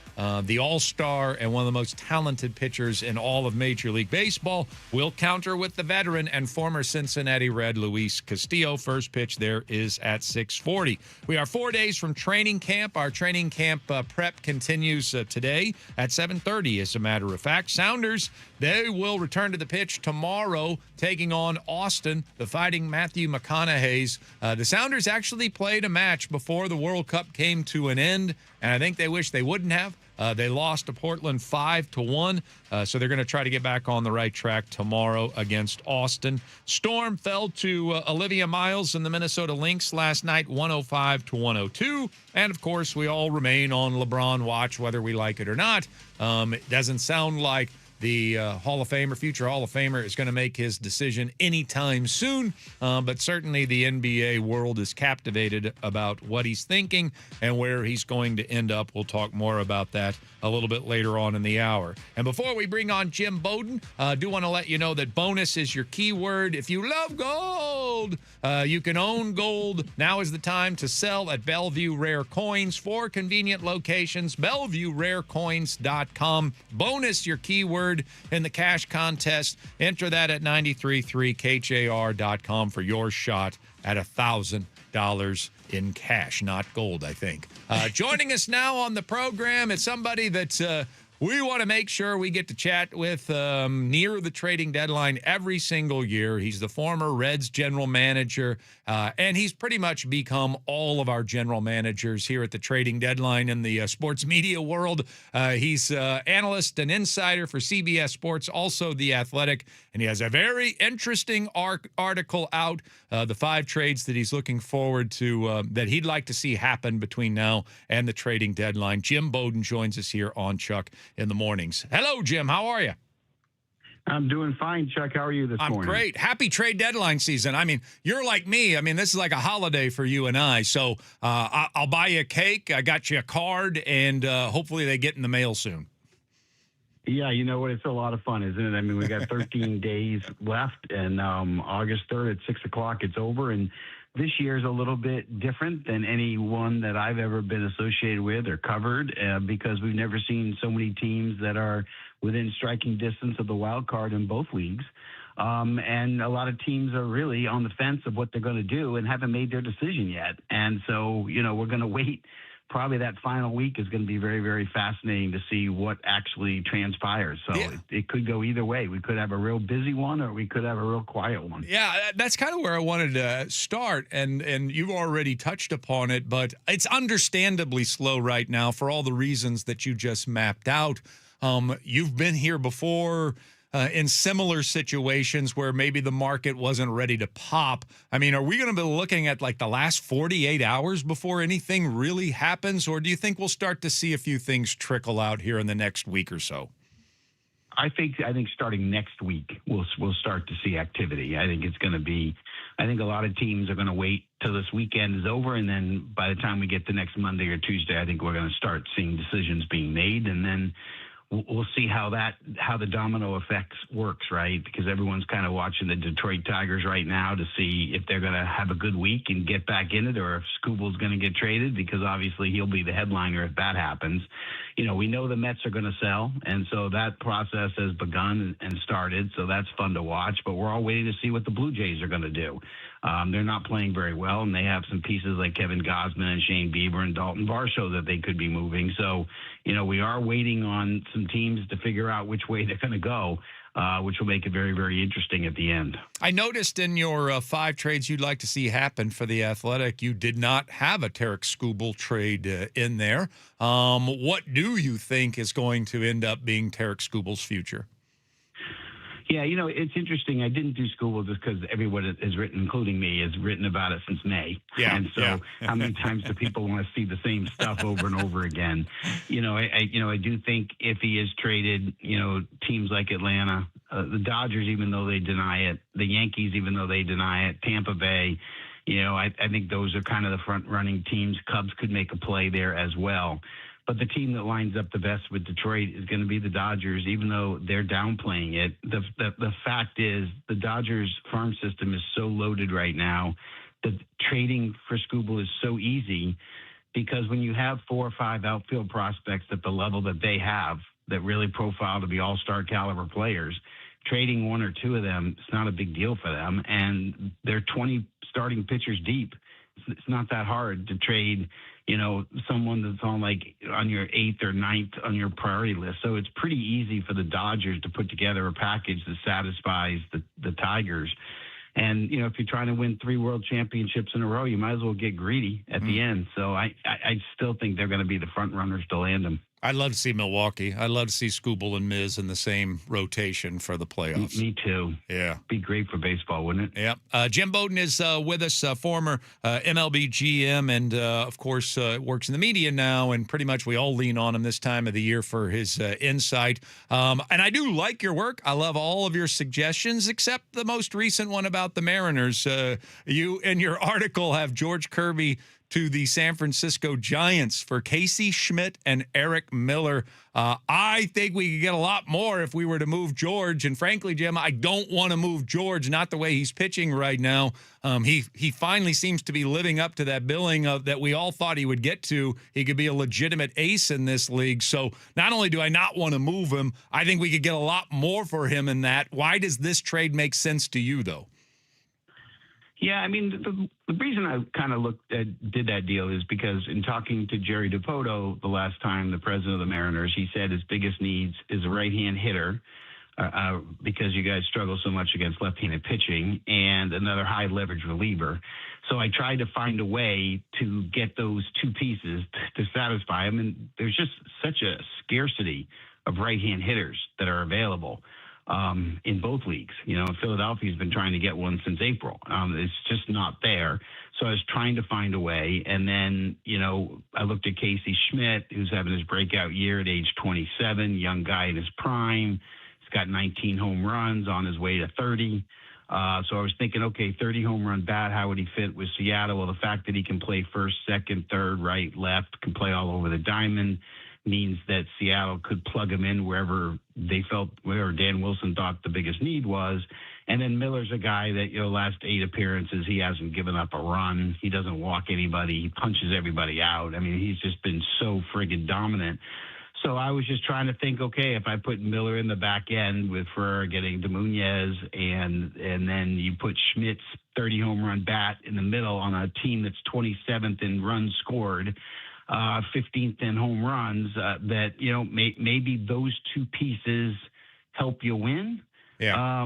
the all-star and one of the most talented pitchers in all of Major League Baseball. Will counter with the veteran and former Cincinnati Red Luis Castillo. First pitch there is at 6:40. We are 4 days from training camp. Our training camp prep continues today at 7:30, as a matter of fact. Sounders, they will return to the pitch tomorrow, taking on Austin, the Fighting Matthew McConaughey's. The Sounders actually played a match before the World Cup came to an end, and I think they wish they wouldn't have. They lost to Portland 5-1, so they're going to try to get back on the right track tomorrow against Austin. Storm fell to Olivia Miles and the Minnesota Lynx last night, 105-102. And, of course, we all remain on LeBron watch, whether we like it or not. It doesn't sound like the Hall of Famer, future Hall of Famer, is going to make his decision anytime soon. But certainly the NBA world is captivated about what he's thinking and where he's going to end up. We'll talk more about that a little bit later on in the hour. And before we bring on Jim Bowden, I do want to let you know that bonus is your keyword. If you love gold, you can own gold. Now is the time to sell at Bellevue Rare Coins. 4 convenient locations, BellevueRareCoins.com. Bonus your keyword in the cash contest. Enter that at 93.3 KJR.com for your shot at $1,000 in cash, not gold, I think. Joining us now on the program is somebody that we want to make sure we get to chat with near the trading deadline every single year. He's the former Reds general manager, and he's pretty much become all of our general managers here at the trading deadline in the sports media world. He's analyst and insider for CBS Sports, also The Athletic, and he has a very interesting article out, the 5 trades that he's looking forward to, that he'd like to see happen between now and the trading deadline. Jim Bowden joins us here on Chuck in the mornings. Hello, Jim. How are you? I'm doing fine, Chuck. How are you this morning? I'm great. Happy trade deadline season. I mean, you're like me. I mean, this is like a holiday for you and I. So I'll buy you a cake. I got you a card, and hopefully they get in the mail soon. Yeah, you know what? It's a lot of fun, isn't it? I mean, we got 13 days left, and August 3rd at 6 o'clock, it's over. And this year is a little bit different than any one that I've ever been associated with or covered because we've never seen so many teams that are within striking distance of the wild card in both leagues. And a lot of teams are really on the fence of what they're going to do and haven't made their decision yet. And so, you know, we're going to wait probably that final week is going to be very, very fascinating to see what actually transpires. So it could go either way. We could have a real busy one, or we could have a real quiet one. Yeah, that's kind of where I wanted to start, and you've already touched upon it, but it's understandably slow right now for all the reasons that you just mapped out. You've been here before in similar situations where maybe the market wasn't ready to pop. I mean, are we going to be looking at like the last 48 hours before anything really happens, or do you think we'll start to see a few things trickle out here in the next week or so? I think starting next week we'll start to see activity. I think it's going to be. I think a lot of teams are going to wait till this weekend is over, and then by the time we get to next Monday or Tuesday, I think we're going to start seeing decisions being made, and then we'll see how the domino effects works, right? Because everyone's kind of watching the Detroit Tigers right now to see if they're going to have a good week and get back in it, or if Skubal's going to get traded, because obviously he'll be the headliner if that happens. You know, we know the Mets are going to sell, and so that process has begun and started, so that's fun to watch. But we're all waiting to see what the Blue Jays are going to do. They're not playing very well, and they have some pieces like Kevin Gausman and Shane Bieber and Dalton Varsho that they could be moving. So, you know, we are waiting on some teams to figure out which way they're going to go, which will make it very, very interesting at the end. I noticed in your 5 trades you'd like to see happen for the Athletic, you did not have a Tarek Skubal trade in there. What do you think is going to end up being Tarek Skubal's future? Yeah, you know, it's interesting. I didn't do Skubal just because everyone has written, including me, has written about it since May. Yeah, and so how many times do people want to see the same stuff over and over again? You know, I do think if he is traded, you know, teams like Atlanta, the Dodgers, even though they deny it, the Yankees, even though they deny it, Tampa Bay, you know, I think those are kind of the front-running teams. Cubs could make a play there as well. But the team that lines up the best with Detroit is going to be the Dodgers, even though they're downplaying it. The fact is the Dodgers farm system is so loaded right now that trading for Skubal is so easy, because when you have 4 or 5 outfield prospects at the level that they have that really profile to be all-star caliber players, trading 1 or 2 of them, it's not a big deal for them. And they're 20 starting pitchers deep. It's not that hard to trade, you know, someone that's on your 8th or 9th on your priority list. So it's pretty easy for the Dodgers to put together a package that satisfies the Tigers. And, you know, if you're trying to win 3 world championships in a row, you might as well get greedy at the end. So I still think they're going to be the front runners to land them. I'd love to see Milwaukee. I'd love to see Skubal and Miz in the same rotation for the playoffs. Me too. Yeah. Be great for baseball, wouldn't it? Yeah. Jim Bowden is with us, former MLB GM, and, of course, works in the media now, and pretty much we all lean on him this time of the year for his insight. And I do like your work. I love all of your suggestions, except the most recent one about the Mariners. You, in your article, have George Kirby to the San Francisco Giants for Casey Schmidt and Eric Miller. I think we could get a lot more if we were to move George. And frankly, Jim, I don't want to move George, not the way he's pitching right now. He finally seems to be living up to that billing that we all thought he would get to. He could be a legitimate ace in this league. So not only do I not want to move him, I think we could get a lot more for him in that. Why does this trade make sense to you, though? Yeah, I mean, the reason I kind of did that deal is because in talking to Jerry DiPoto the last time, the president of the Mariners, he said his biggest needs is a right-hand hitter because you guys struggle so much against left-handed pitching, and another high-leverage reliever. So I tried to find a way to get those 2 pieces to satisfy him, and there's just such a scarcity of right-hand hitters that are available. In both leagues. You know, Philadelphia's been trying to get one since April. It's just not there. So I was trying to find a way. And then, you know, I looked at Casey Schmidt, who's having his breakout year at age 27, young guy in his prime. He's got 19 home runs on his way to 30. So I was thinking, okay, 30 home run bat, how would he fit with Seattle? Well, the fact that he can play first, second, third, right, left, can play all over the diamond, means that Seattle could plug him in wherever they felt, where Dan Wilson thought the biggest need was. And then Miller's a guy that, you know, last 8 appearances, he hasn't given up a run. He doesn't walk anybody. He punches everybody out. I mean, he's just been so friggin' dominant. So I was just trying to think, okay, if I put Miller in the back end with Ferrer getting DeMuñez, and then you put Schmidt's 30 home run bat in the middle on a team that's 27th in runs scored, 15th in home runs, that, maybe those two pieces help you win. Yeah.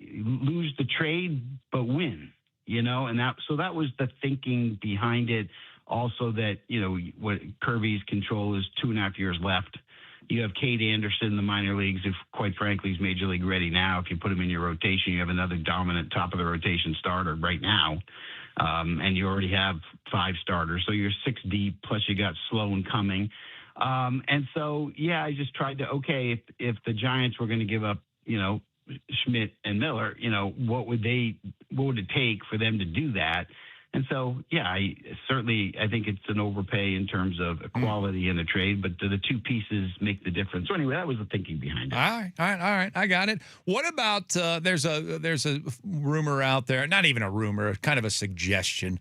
Lose the trade, but win, and that was the thinking behind it. Also that, what Kirby's control is 2.5 years left. You have Cade Anderson in the minor leagues, if quite frankly he's major league ready now. If you put him in your rotation, you have another dominant top of the rotation starter right now. And you already have 5 starters. So you're 6 deep, plus you got Sloan coming. And so, I just tried to, if the Giants were going to give up, Schmidt and Miller, what would it take for them to do that? And so, I think it's an overpay in terms of quality in the trade, but the two pieces make the difference. So anyway, that was the thinking behind it. All right. I got it. What about there's a rumor out there, not even a rumor, kind of a suggestion,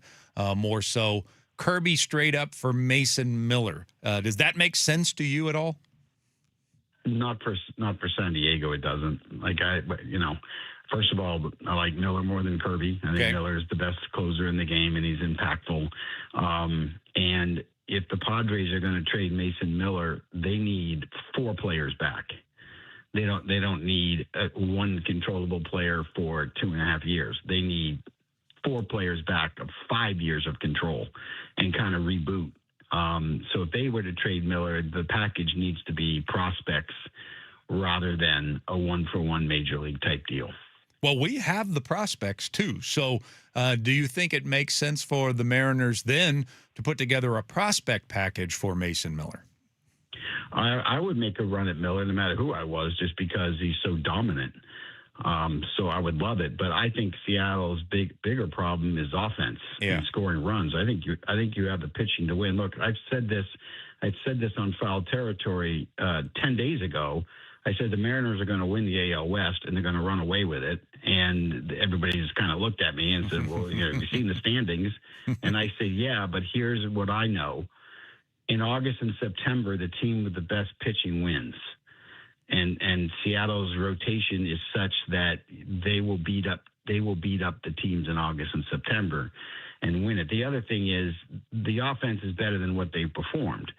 more so, Kirby straight up for Mason Miller. Does that make sense to you at all? Not for San Diego, it doesn't. First of all, I like Miller more than Kirby. I think Miller is the best closer in the game, and he's impactful. And if the Padres are going to trade Mason Miller, they need 4 players back. They don't need one controllable player for 2.5 years. They need 4 players back of 5 years of control and kind of reboot. So if they were to trade Miller, the package needs to be prospects rather than a 1-for-1 major league type deal. Well, we have the prospects too. So do you think it makes sense for the Mariners then to put together a prospect package for Mason Miller? I would make a run at Miller no matter who I was, just because he's so dominant. So I would love it. But I think Seattle's bigger problem is offense and scoring runs. I think you have the pitching to win. Look, I said this on Foul Territory 10 days ago. I said the Mariners are going to win the AL West, and they're going to run away with it. And everybody just kind of looked at me and said, well, have you seen the standings? And I said, yeah, but here's what I know. In August and September, the team with the best pitching wins. And Seattle's rotation is such that they will beat up the teams in August and September and win it. The other thing is the offense is better than what they performed.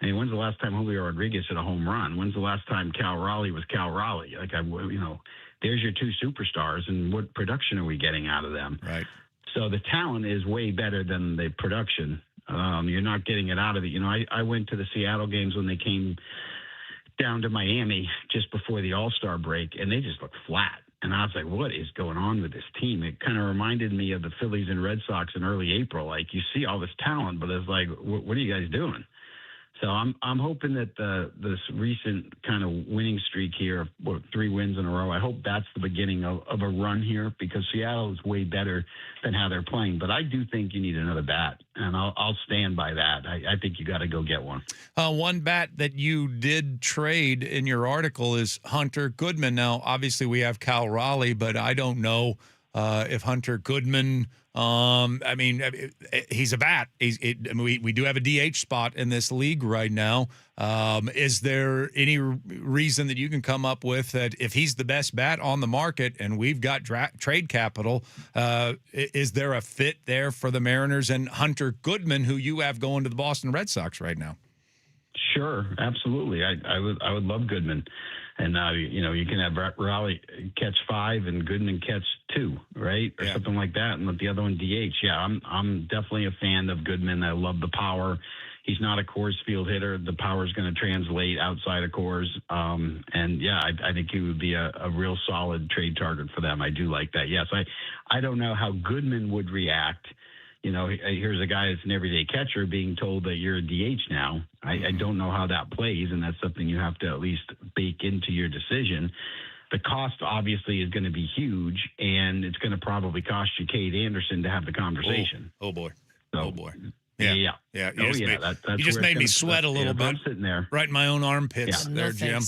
I mean, when's the last time Julio Rodriguez hit a home run? When's the last time Cal Raleigh was Cal Raleigh? There's your 2 superstars, and what production are we getting out of them? Right. So the talent is way better than the production. You're not getting it out of it. I went to the Seattle games when they came down to Miami just before the All-Star break, and they just looked flat. And I was like, what is going on with this team? It kind of reminded me of the Phillies and Red Sox in early April. Like, you see all this talent, but it's like, what are you guys doing? So I'm hoping that this recent kind of winning streak here, 3 wins in a row, I hope that's the beginning of a run here, because Seattle is way better than how they're playing. But I do think you need another bat, and I'll stand by that. I think you got to go get one. One bat that you did trade in your article is Hunter Goodman. Now, obviously, we have Cal Raleigh, but I don't know if Hunter Goodman he's a bat. We do have a DH spot in this league right now. Is there any reason that you can come up with that if he's the best bat on the market and we've got trade capital, is there a fit there for the Mariners and Hunter Goodman, who you have going to the Boston Red Sox right now? Sure, absolutely. I would love Goodman. And you can have Raleigh catch 5 and Goodman catch 2, right? Or something like that, and let the other one DH. Yeah, I'm definitely a fan of Goodman. I love the power. He's not a Coors Field hitter. The power is going to translate outside of Coors. I think he would be a real solid trade target for them. I do like that. Yes, I don't know how Goodman would react. Here's a guy that's an everyday catcher being told that you're a DH now. I don't know how that plays, and that's something you have to at least bake into your decision. The cost obviously is going to be huge, and it's going to probably cost you Cade Anderson to have the conversation. Oh boy. So, oh boy. Yeah. You just made me sweat a little bit. I'm sitting there. Right in my own armpits there, Jim.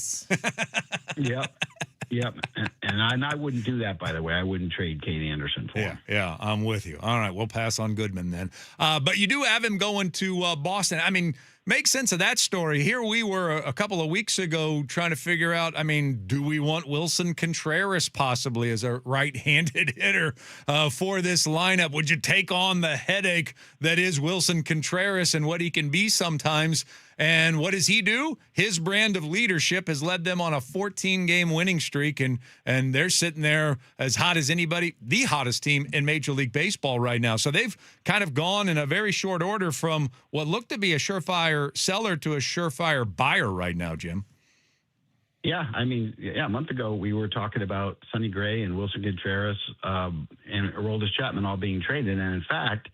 Yep. And I wouldn't do that, by the way. I wouldn't trade Cade Anderson for him. Yeah, I'm with you. All right, we'll pass on Goodman then. But you do have him going to Boston. I mean, make sense of that story. Here we were a couple of weeks ago trying to figure out, I mean, do we want Wilson Contreras possibly as a right-handed hitter for this lineup? Would you take on the headache that is Wilson Contreras and what he can be sometimes? And what does he do? His brand of leadership has led them on a 14-game winning streak, and they're sitting there as hot as anybody, the hottest team in Major League Baseball right now. So they've kind of gone in a very short order from what looked to be a surefire seller to a surefire buyer right now, Jim. Yeah, I mean, a month ago we were talking about Sonny Gray and Wilson Contreras and Aroldis Chapman all being traded, and in fact,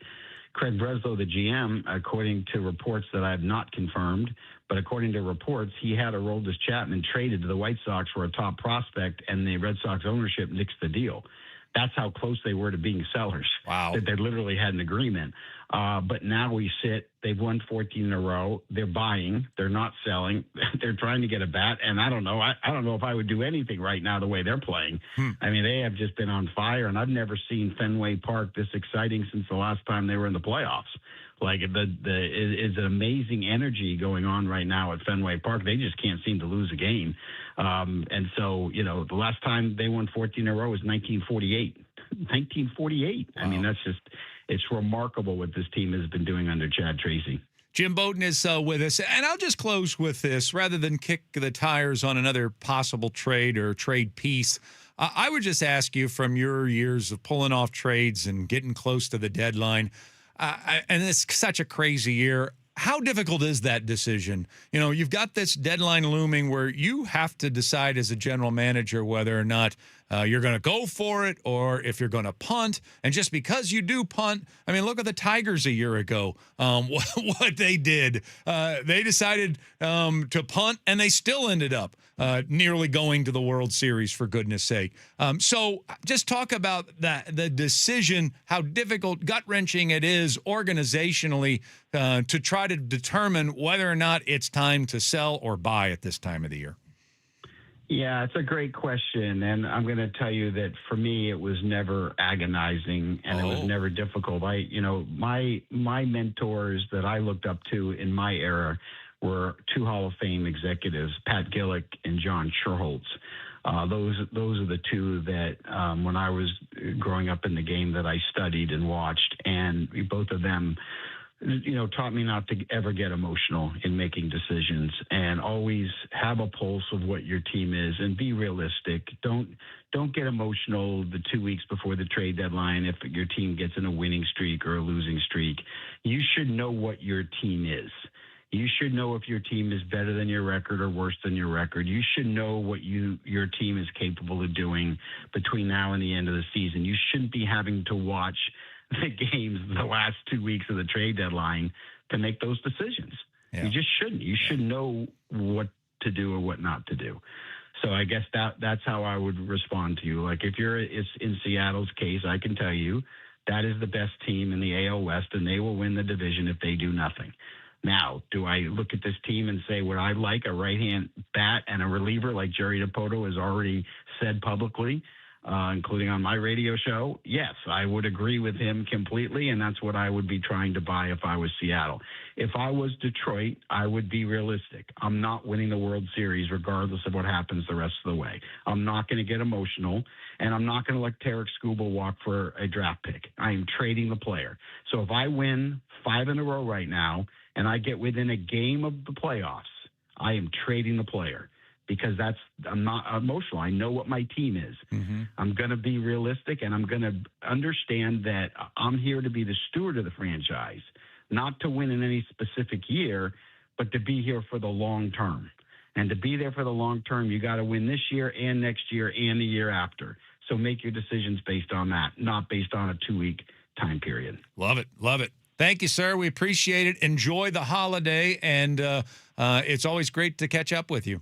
Craig Breslow, the GM, according to reports that I have not confirmed, but according to reports, he had Aroldis Chapman traded to the White Sox for a top prospect, and the Red Sox ownership nixed the deal. That's how close they were to being sellers. Wow. That they literally had an agreement. But now we sit, they've won 14 in a row. They're buying. They're not selling. They're trying to get a bat. And I don't know. I don't know if I would do anything right now the way they're playing. I mean, they have just been on fire. And I've never seen Fenway Park this exciting since the last time they were in the playoffs. Like, it's an amazing energy going on right now at Fenway Park. They just can't seem to lose a game. And so, you know, the last time they won 14 in a row was 1948. 1948. Wow. I mean, that's just, it's remarkable what this team has been doing under Chad Tracy. Jim Bowden is with us, and I'll just close with this. Rather than kick the tires on another possible trade or trade piece, I would just ask you, from your years of pulling off trades and getting close to the deadline, and it's such a crazy year, how difficult is that decision? You know, you've got this deadline looming where you have to decide as a general manager whether or not you're going to go for it or if you're going to punt. And just because you do punt, I mean, look at the Tigers a year ago, what they did. They decided to punt, and they still ended up nearly going to the World Series, for goodness sake. So just talk about the decision, how difficult, gut-wrenching it is organizationally to try to determine whether or not it's time to sell or buy at this time of the year. Yeah, it's a great question, and I'm going to tell you that for me, it was never agonizing, and it was never difficult. My mentors that I looked up to in my era were two Hall of Fame executives, Pat Gillick and John Schuerholz. Those are the two that when I was growing up in the game that I studied and watched, and both of them, taught me not to ever get emotional in making decisions and always have a pulse of what your team is and be realistic. Don't get emotional the 2 weeks before the trade deadline if your team gets in a winning streak or a losing streak. You should know what your team is. You should know if your team is better than your record or worse than your record. You should know what your team is capable of doing between now and the end of the season. You shouldn't be having to watch the games the last 2 weeks of the trade deadline to make those decisions. Yeah. You just shouldn't. You should know what to do or what not to do. So I guess that's how I would respond to you. Like, if it's in Seattle's case, I can tell you that is the best team in the AL West, and they will win the division if they do nothing. Now, do I look at this team and say, would I like a right-hand bat and a reliever like Jerry DiPoto has already said publicly, including on my radio show? Yes, I would agree with him completely, and that's what I would be trying to buy if I was Seattle. If I was Detroit, I would be realistic. I'm not winning the World Series regardless of what happens the rest of the way. I'm not going to get emotional, and I'm not going to let Tarek Skubal walk for a draft pick. I am trading the player. So if I win 5 in a row right now and I get within a game of the playoffs, I am trading the player. Because I'm not emotional. I know what my team is. Mm-hmm. I'm going to be realistic, and I'm going to understand that I'm here to be the steward of the franchise, not to win in any specific year, but to be here for the long term. And to be there for the long term, you got to win this year and next year and the year after. So make your decisions based on that, not based on a 2-week time period. Love it. Love it. Thank you, sir. We appreciate it. Enjoy the holiday, and it's always great to catch up with you.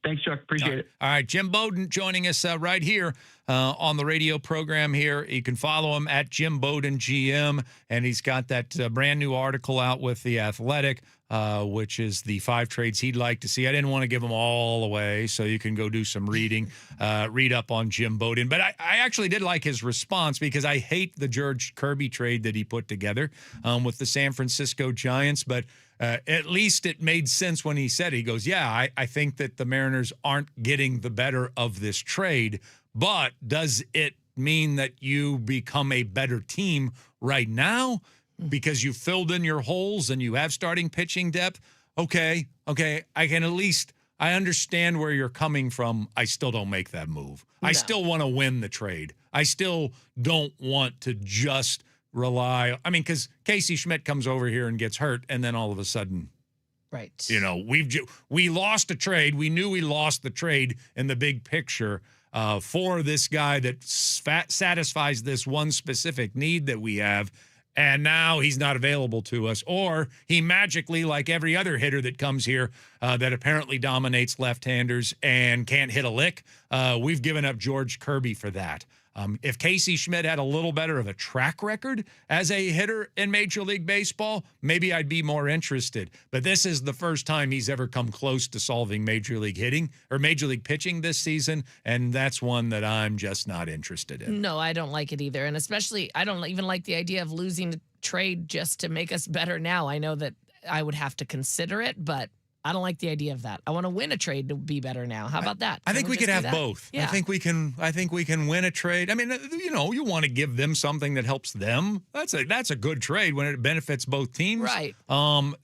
Thanks, Chuck. Appreciate it. All right. Jim Bowden joining us right here on the radio program here. You can follow him at Jim Bowden GM, and he's got that brand new article out with The Athletic, which is the 5 trades he'd like to see. I didn't want to give them all away, so you can go do some reading, read up on Jim Bowden. But I actually did like his response, because I hate the George Kirby trade that he put together with the San Francisco Giants. But at least it made sense when he said it. He goes, yeah, I think that the Mariners aren't getting the better of this trade, but does it mean that you become a better team right now because you filled in your holes and you have starting pitching depth? Okay, I can at least, I understand where you're coming from. I still don't make that move. I still want to win the trade. I still don't want to just rely. I mean, because Casey Schmidt comes over here and gets hurt, and then all of a sudden, Right. you know, we lost a trade. We knew we lost the trade in the big picture for this guy that satisfies this one specific need that we have. And now he's not available to us, or he magically, like every other hitter that comes here that apparently dominates left-handers and can't hit a lick, we've given up George Kirby for that. If Casey Schmidt had a little better of a track record as a hitter in Major League Baseball, maybe I'd be more interested. But this is the first time he's ever come close to solving Major League hitting or Major League pitching this season, and that's one that I'm just not interested in. No, I don't like it either. And especially, I don't even like the idea of losing the trade just to make us better now. I know that I would have to consider it, but I don't like the idea of that. I want to win a trade to be better now. How about that? I think we could have both. Yeah. I think we can win a trade. I mean, you know, you want to give them something that helps them. That's a good trade when it benefits both teams. Right.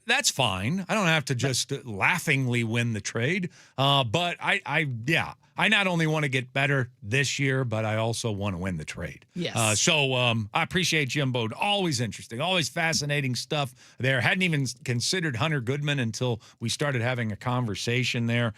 That's fine. I don't have to just laughingly win the trade. But I not only want to get better this year, but I also want to win the trade. Yes. So I appreciate Jimbo. Always interesting, always fascinating stuff there. Hadn't even considered Hunter Goodman until we started having a conversation there.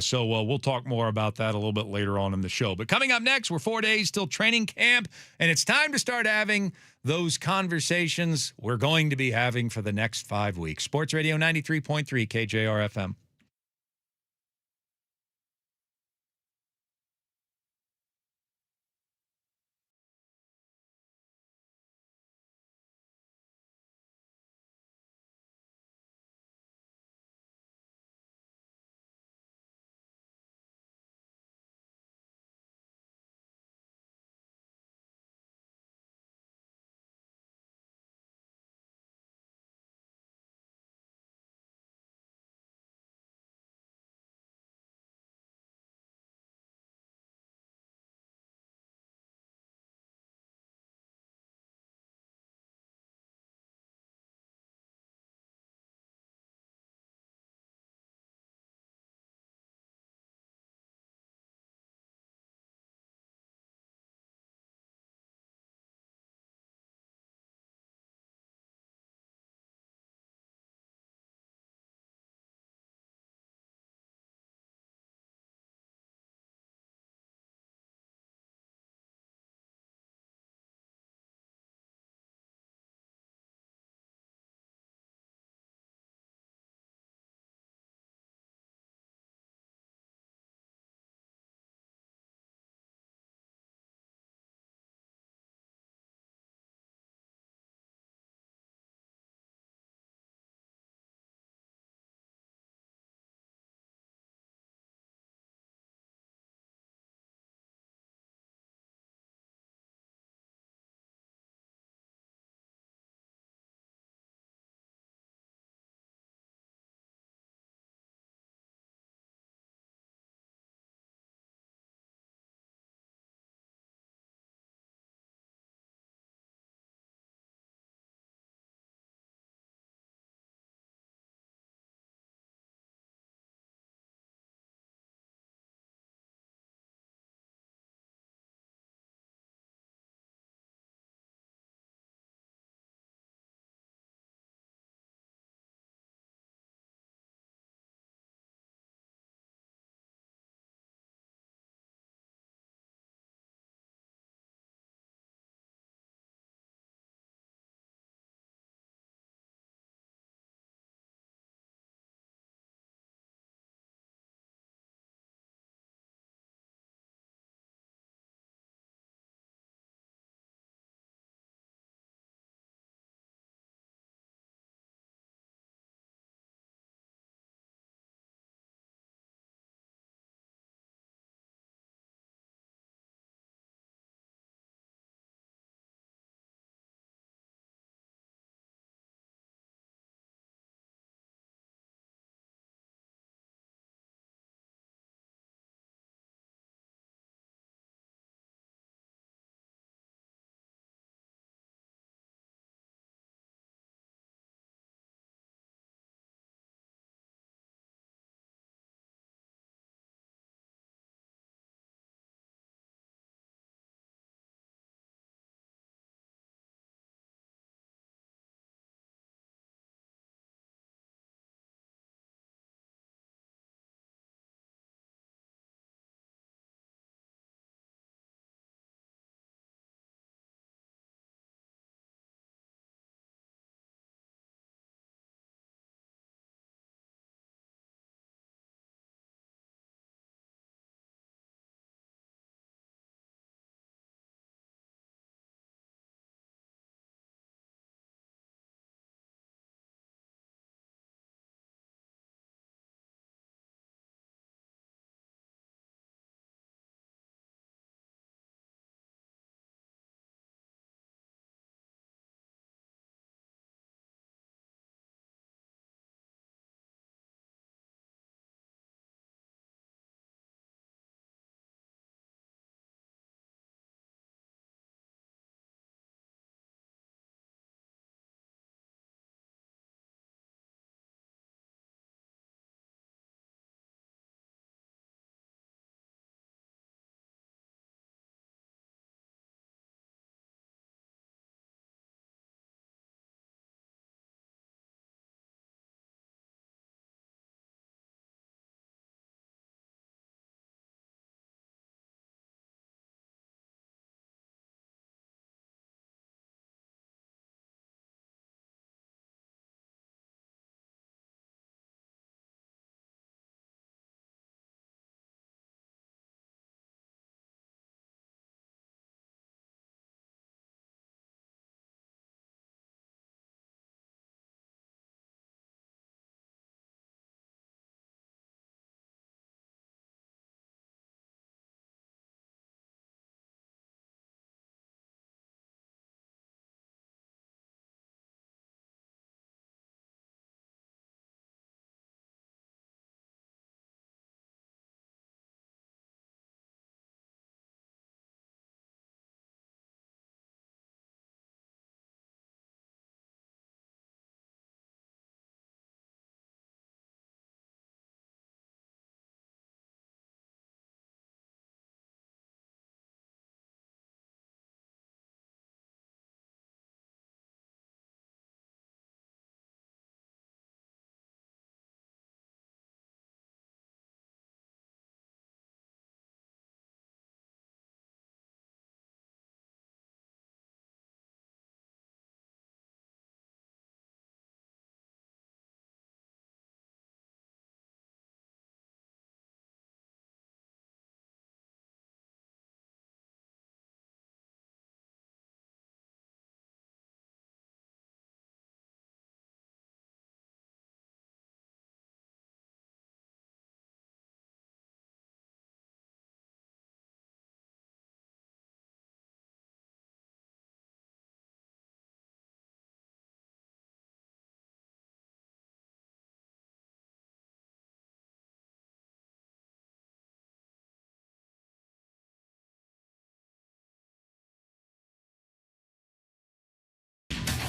So we'll talk more about that a little bit later on in the show. But coming up next, we're 4 days till training camp, and it's time to start having those conversations we're going to be having for the next 5 weeks. Sports Radio 93.3 KJR FM.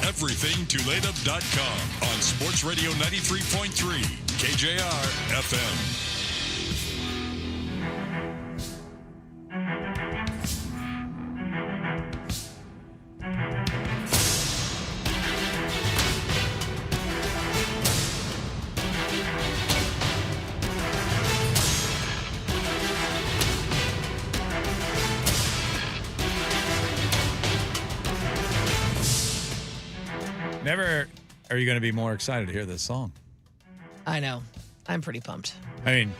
everything Tulane.com on Sports Radio 93.3 KJR FM. Never are you going to be more excited to hear this song. I know. I'm pretty pumped. I mean,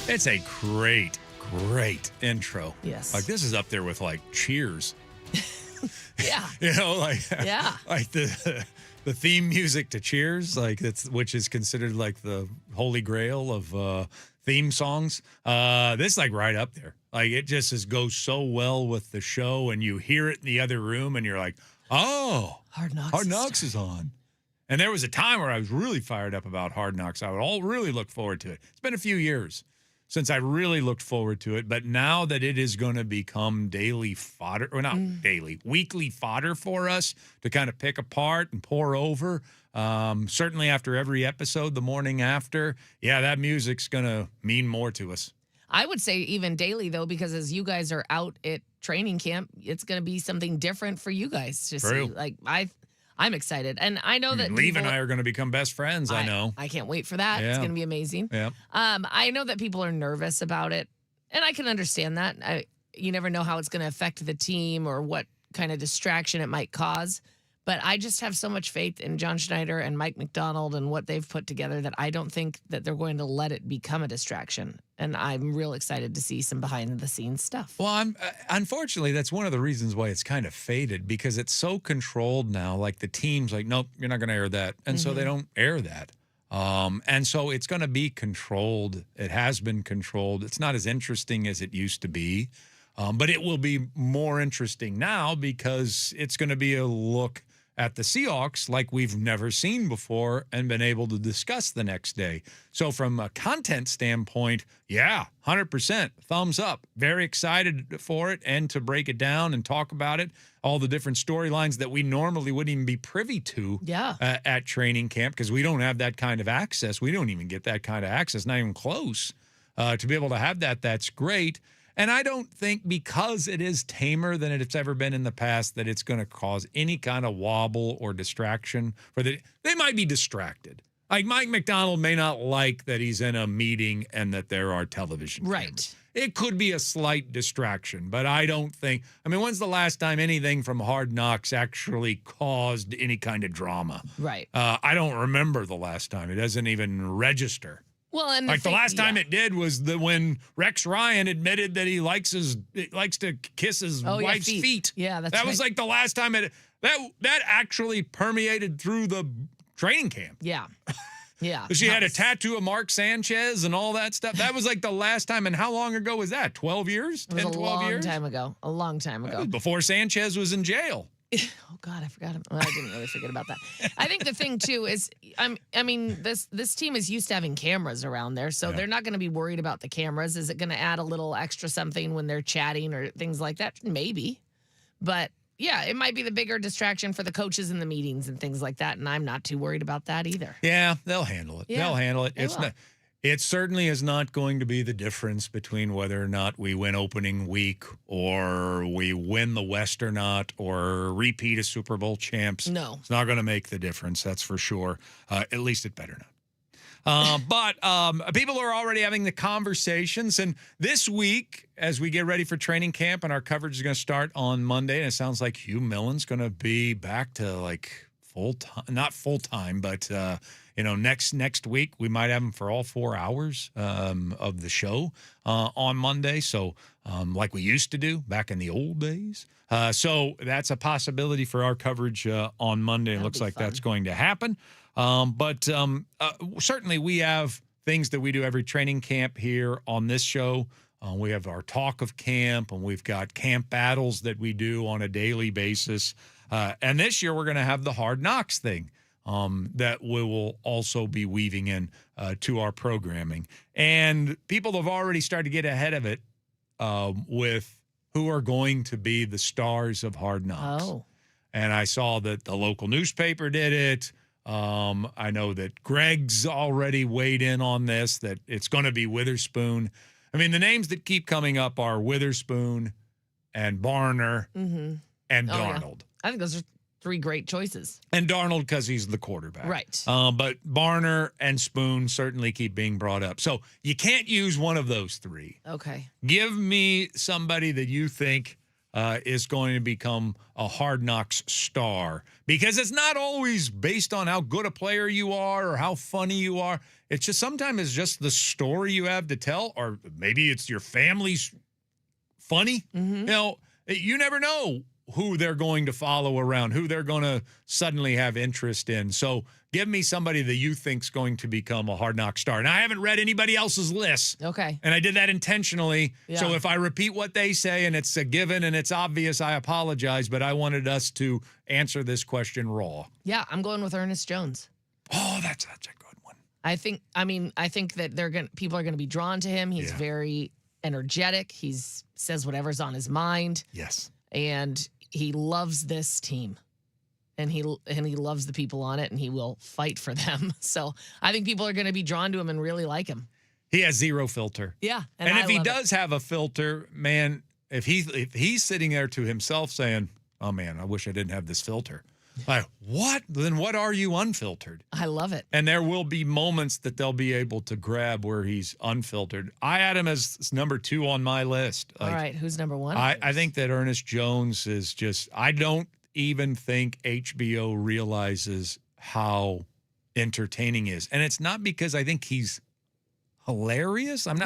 it's a great, great intro. Yes. Like, this is up there with, like, Cheers. Yeah. You know, like, yeah. like the theme music to Cheers, like, which is considered like the holy grail of theme songs. This is like right up there. Like, it just goes so well with the show, and you hear it in the other room, and you're like, oh, Hard Knocks. Hard Knocks is on. And there was a time where I was really fired up about Hard Knocks. I would really look forward to it. It's been a few years since I really looked forward to it, but now that it is going to become daily fodder, or not daily, weekly fodder for us to kind of pick apart and pour over, certainly after every episode, the morning after, yeah, that music's going to mean more to us. I would say even daily, though, because as you guys are out at training camp, it's going to be something different for you guys to True. see. Like, I'm excited. And I know that Leave and I are going to become best friends, I know. I can't wait for that. Yeah. It's going to be amazing. Yeah. I know that people are nervous about it, and I can understand that. You never know how it's going to affect the team or what kind of distraction it might cause. But I just have so much faith in John Schneider and Mike McDonald and what they've put together that I don't think that they're going to let it become a distraction. And I'm real excited to see some behind-the-scenes stuff. Well, unfortunately, that's one of the reasons why it's kind of faded, because it's so controlled now. Like, the team's like, nope, you're not going to air that. And so they don't air that. And so it's going to be controlled. It has been controlled. It's not as interesting as it used to be. But it will be more interesting now because it's going to be a look at the Seahawks like we've never seen before and been able to discuss the next day. So from a content standpoint, yeah, 100%, thumbs up. Very excited for it and to break it down and talk about it, all the different storylines that we normally wouldn't even be privy to at training camp because we don't have that kind of access. We don't even get that kind of access, not even close. To be able to have that, that's great. And I don't think because it is tamer than it's ever been in the past that it's going to cause any kind of wobble or distraction. They might be distracted. Like Mike McDonald may not like that he's in a meeting and that there are television cameras. It could be a slight distraction, but I don't think. I mean, when's the last time anything from Hard Knocks actually caused any kind of drama? Right. I don't remember the last time. It doesn't even register. Well, and like the last time it did was when Rex Ryan admitted that he likes to kiss his wife's feet. Yeah, that was like the last time that actually permeated through the training camp. Yeah. Yeah. She had a tattoo of Mark Sanchez and all that stuff. That was like the last time. And how long ago was that? 12 years? 10, 12 years? A long time ago. Before Sanchez was in jail. Oh God, I forgot him. Well, I didn't really forget about that. I think the thing too is, I mean, this team is used to having cameras around there, so they're not going to be worried about the cameras. Is it going to add a little extra something when they're chatting or things like that? Maybe, but yeah, it might be the bigger distraction for the coaches in the meetings and things like that. And I'm not too worried about that either. Yeah, they'll handle it. Yeah, they'll handle it. It's not. It certainly is not going to be the difference between whether or not we win opening week or we win the West or not or repeat as Super Bowl champs. No. It's not going to make the difference, that's for sure. At least it better not. But people are already having the conversations. And this week, as we get ready for training camp and our coverage is going to start on Monday, and it sounds like Hugh Millen's going to be back to like full-time, not full-time, but next week we might have him for all 4 hours of the show on Monday. So like we used to do back in the old days. So that's a possibility for our coverage on Monday. It looks like that's going to happen. But certainly we have things that we do every training camp here on this show. We have our talk of camp, and we've got camp battles that we do on a daily basis. And this year we're going to have the Hard Knocks thing that we will also be weaving in to our programming. And people have already started to get ahead of it with who are going to be the stars of Hard Knocks. Oh. And I saw that the local newspaper did it. I know that Greg's already weighed in on this, that it's going to be Witherspoon. I mean, the names that keep coming up are Witherspoon and Barner and Darnold. Yeah. I think those are 3 great choices. And Darnold because he's the quarterback. Right. But Barner and Spoon certainly keep being brought up. So you can't use one of those 3. Okay. Give me somebody that you think is going to become a Hard Knocks star, because it's not always based on how good a player you are or how funny you are. It's just sometimes it's just the story you have to tell, or maybe it's your family's funny. You know, you never know who they're going to follow around, who they're going to suddenly have interest in. So give me somebody that you think's going to become a Hard Knock star. Now, I haven't read anybody else's list. Okay. And I did that intentionally. Yeah. So if I repeat what they say and it's a given and it's obvious, I apologize. But I wanted us to answer this question raw. Yeah, I'm going with Ernest Jones. Oh, that's a good one. I think that people are going to be drawn to him. He's very energetic. He's says whatever's on his mind. Yes. And he loves this team. And he loves the people on it, and he will fight for them. So I think people are going to be drawn to him and really like him. He has zero filter. Yeah. And if he does have a filter, man, if he's sitting there to himself saying, oh, man, I wish I didn't have this filter. Like, what? Then what are you unfiltered? I love it. And there will be moments that they'll be able to grab where he's unfiltered. I had him as number 2 on my list. All right. Who's number 1? I think that Ernest Jones is just, I don't even think HBO realizes how entertaining he is. And it's not because I think he's hilarious. I'm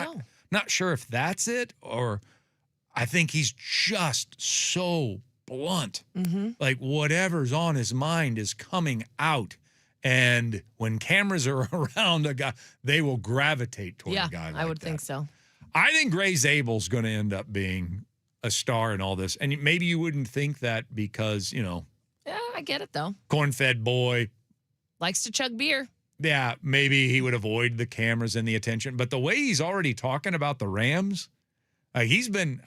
not sure if that's it, or I think he's just so blunt. Like whatever's on his mind is coming out. And when cameras are around a guy, they will gravitate toward a guy like that. I would think so. I think Gray Zabel's going to end up being a star in all this. And maybe you wouldn't think that because, you know. Yeah, I get it, though. Corn-fed boy. Likes to chug beer. Yeah, maybe he would avoid the cameras and the attention. But the way he's already talking about the Rams, he's been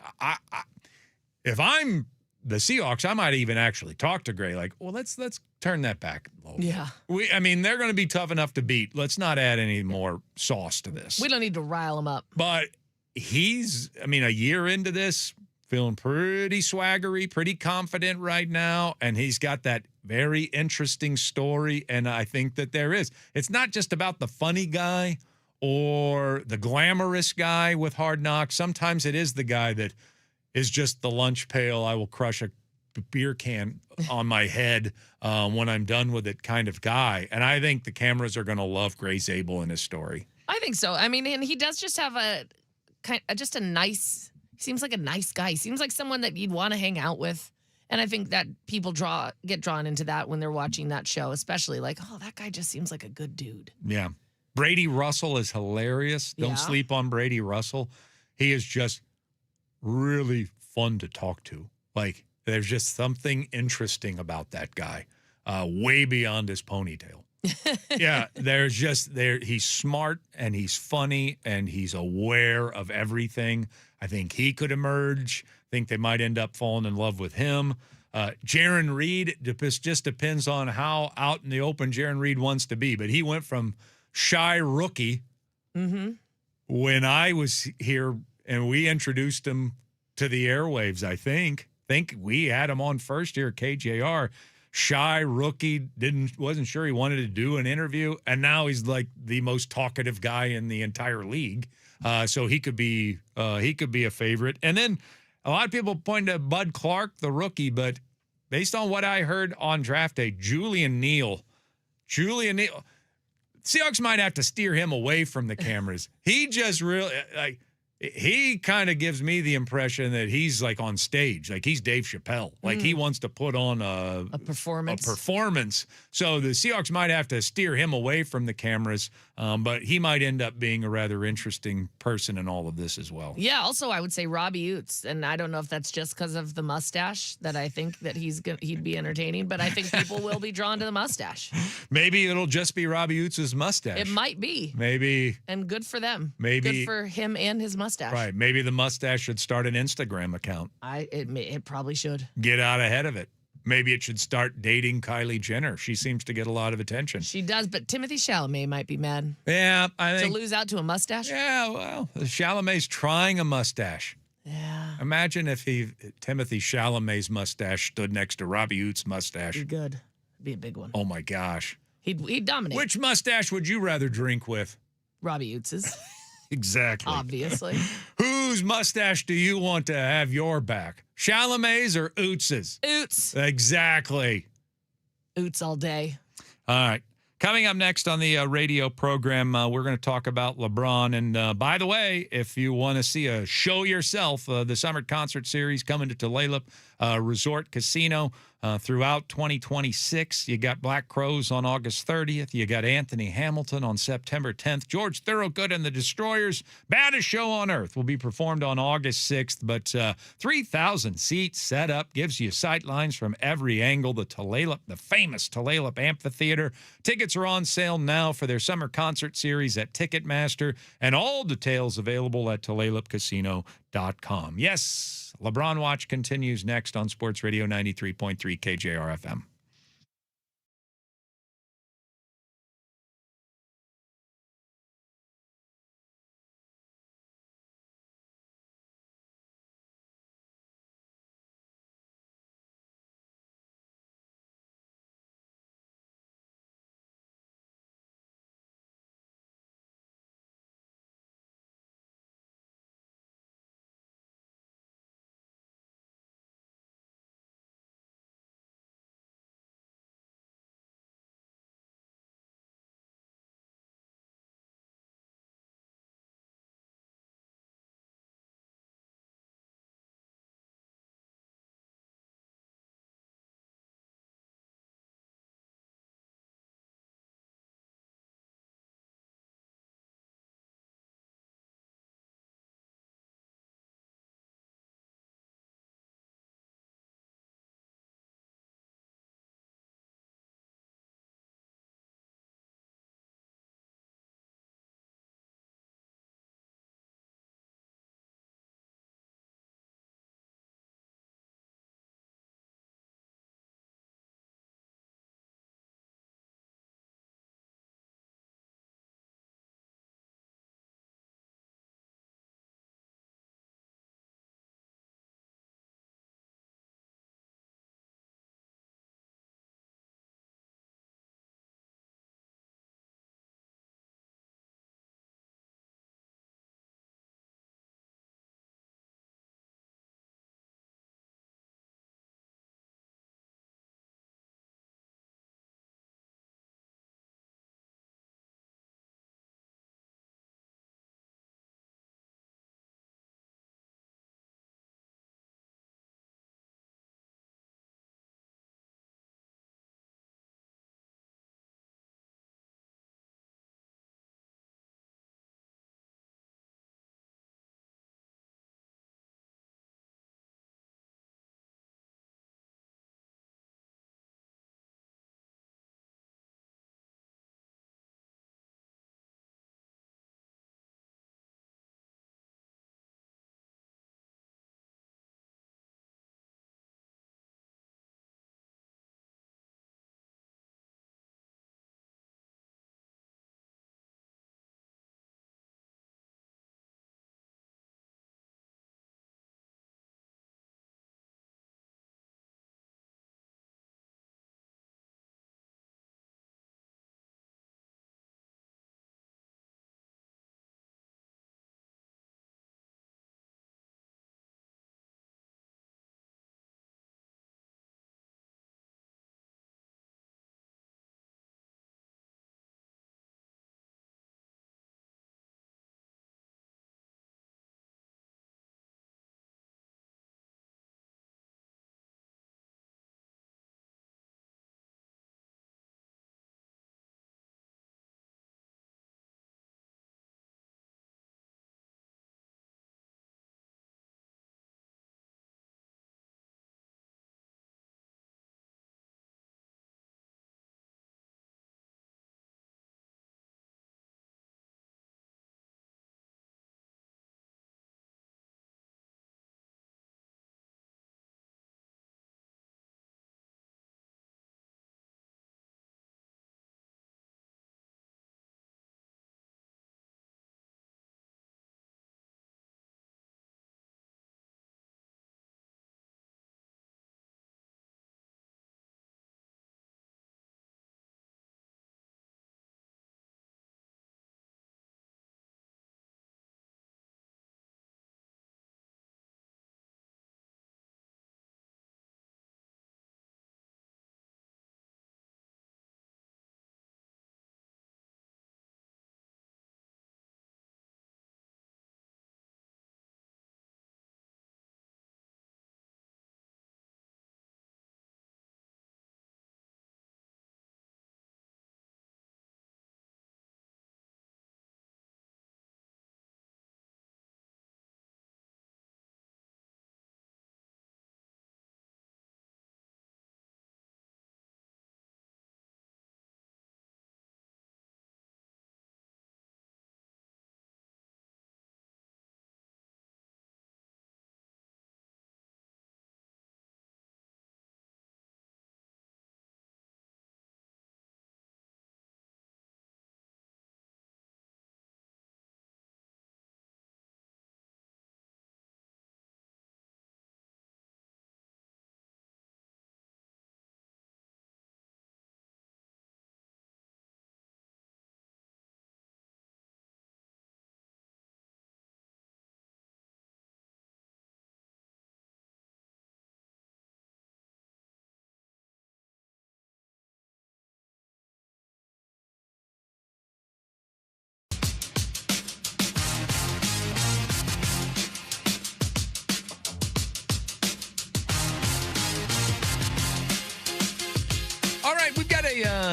if I'm the Seahawks, I might even actually talk to Gray like, well, let's turn that back a little bit. Yeah. They're going to be tough enough to beat. Let's not add any more sauce to this. We don't need to rile him up. But he's, a year into this, feeling pretty swaggery, pretty confident right now, and he's got that very interesting story, and I think that there is. It's not just about the funny guy or the glamorous guy with Hard Knocks. Sometimes it is the guy that is just the lunch pail, I will crush a beer can on my head when I'm done with it kind of guy. And I think the cameras are going to love Gray Zabel and his story. I think so. And he does just have a nice, he seems like a nice guy. He seems like someone that you'd want to hang out with. And I think that people get drawn into that when they're watching that show, especially like, oh, that guy just seems like a good dude. Yeah. Brady Russell is hilarious. Don't sleep on Brady Russell. He is just really fun to talk to. Like, there's just something interesting about that guy, way beyond his ponytail. Yeah, he's smart and he's funny and he's aware of everything. I think he could emerge. I think they might end up falling in love with him. Jaron Reed, just depends on how out in the open Jaron Reed wants to be. But he went from shy rookie when I was here and we introduced him to the airwaves, I think we had him on first here at KJR. Shy rookie, wasn't sure he wanted to do an interview, and now he's like the most talkative guy in the entire league. So he could be a favorite. And then a lot of people point to Bud Clark, the rookie, but based on what I heard on draft day, Julian Neal, Seahawks might have to steer him away from the cameras. He just really he kind of gives me the impression that he's like on stage, like he's Dave Chappelle. Like he wants to put on a performance. So the Seahawks might have to steer him away from the cameras, but he might end up being a rather interesting person in all of this as well. Yeah, also I would say Robbie Utes, and I don't know if that's just because of the mustache that I think that he'd be entertaining, but I think people will be drawn to the mustache. Maybe it'll just be Robbie Utes' mustache. It might be. Maybe. And good for them. Maybe. Good for him and his mustache. Right. Maybe the mustache should start an Instagram account. It probably should. Get out ahead of it. Maybe it should start dating Kylie Jenner. She seems to get a lot of attention. She does, but Timothy Chalamet might be mad. Yeah, I To think. lose out to a mustache? Yeah, well, Chalamet's trying a mustache. Yeah. Imagine if Timothy Chalamet's mustache stood next to Robbie Oots' mustache. Be good. Be a big one. Oh my gosh. He'd dominate. Which mustache would you rather drink with? Robbie Oots's. Exactly. Obviously. Whose mustache do you want to have your back? Chalamet's or Oots's? Oots. Exactly. Oots all day. All right. Coming up next on the radio program, we're going to talk about LeBron. And by the way, if you want to see a show yourself, the Summer Concert Series coming to Tulalip Resort Casino throughout 2026. You got Black Crows on August 30th. You got Anthony Hamilton on September 10th. George Thorogood and the Destroyers, baddest show on earth, will be performed on August 6th. But 3,000 seats set up, gives you sight lines from every angle. The famous Tulalip Amphitheater. Tickets are on sale now for their Summer Concert Series at Ticketmaster, and all details available at TulalipCasino.com. Yes, LeBron Watch continues next on Sports Radio 93.3 KJR FM.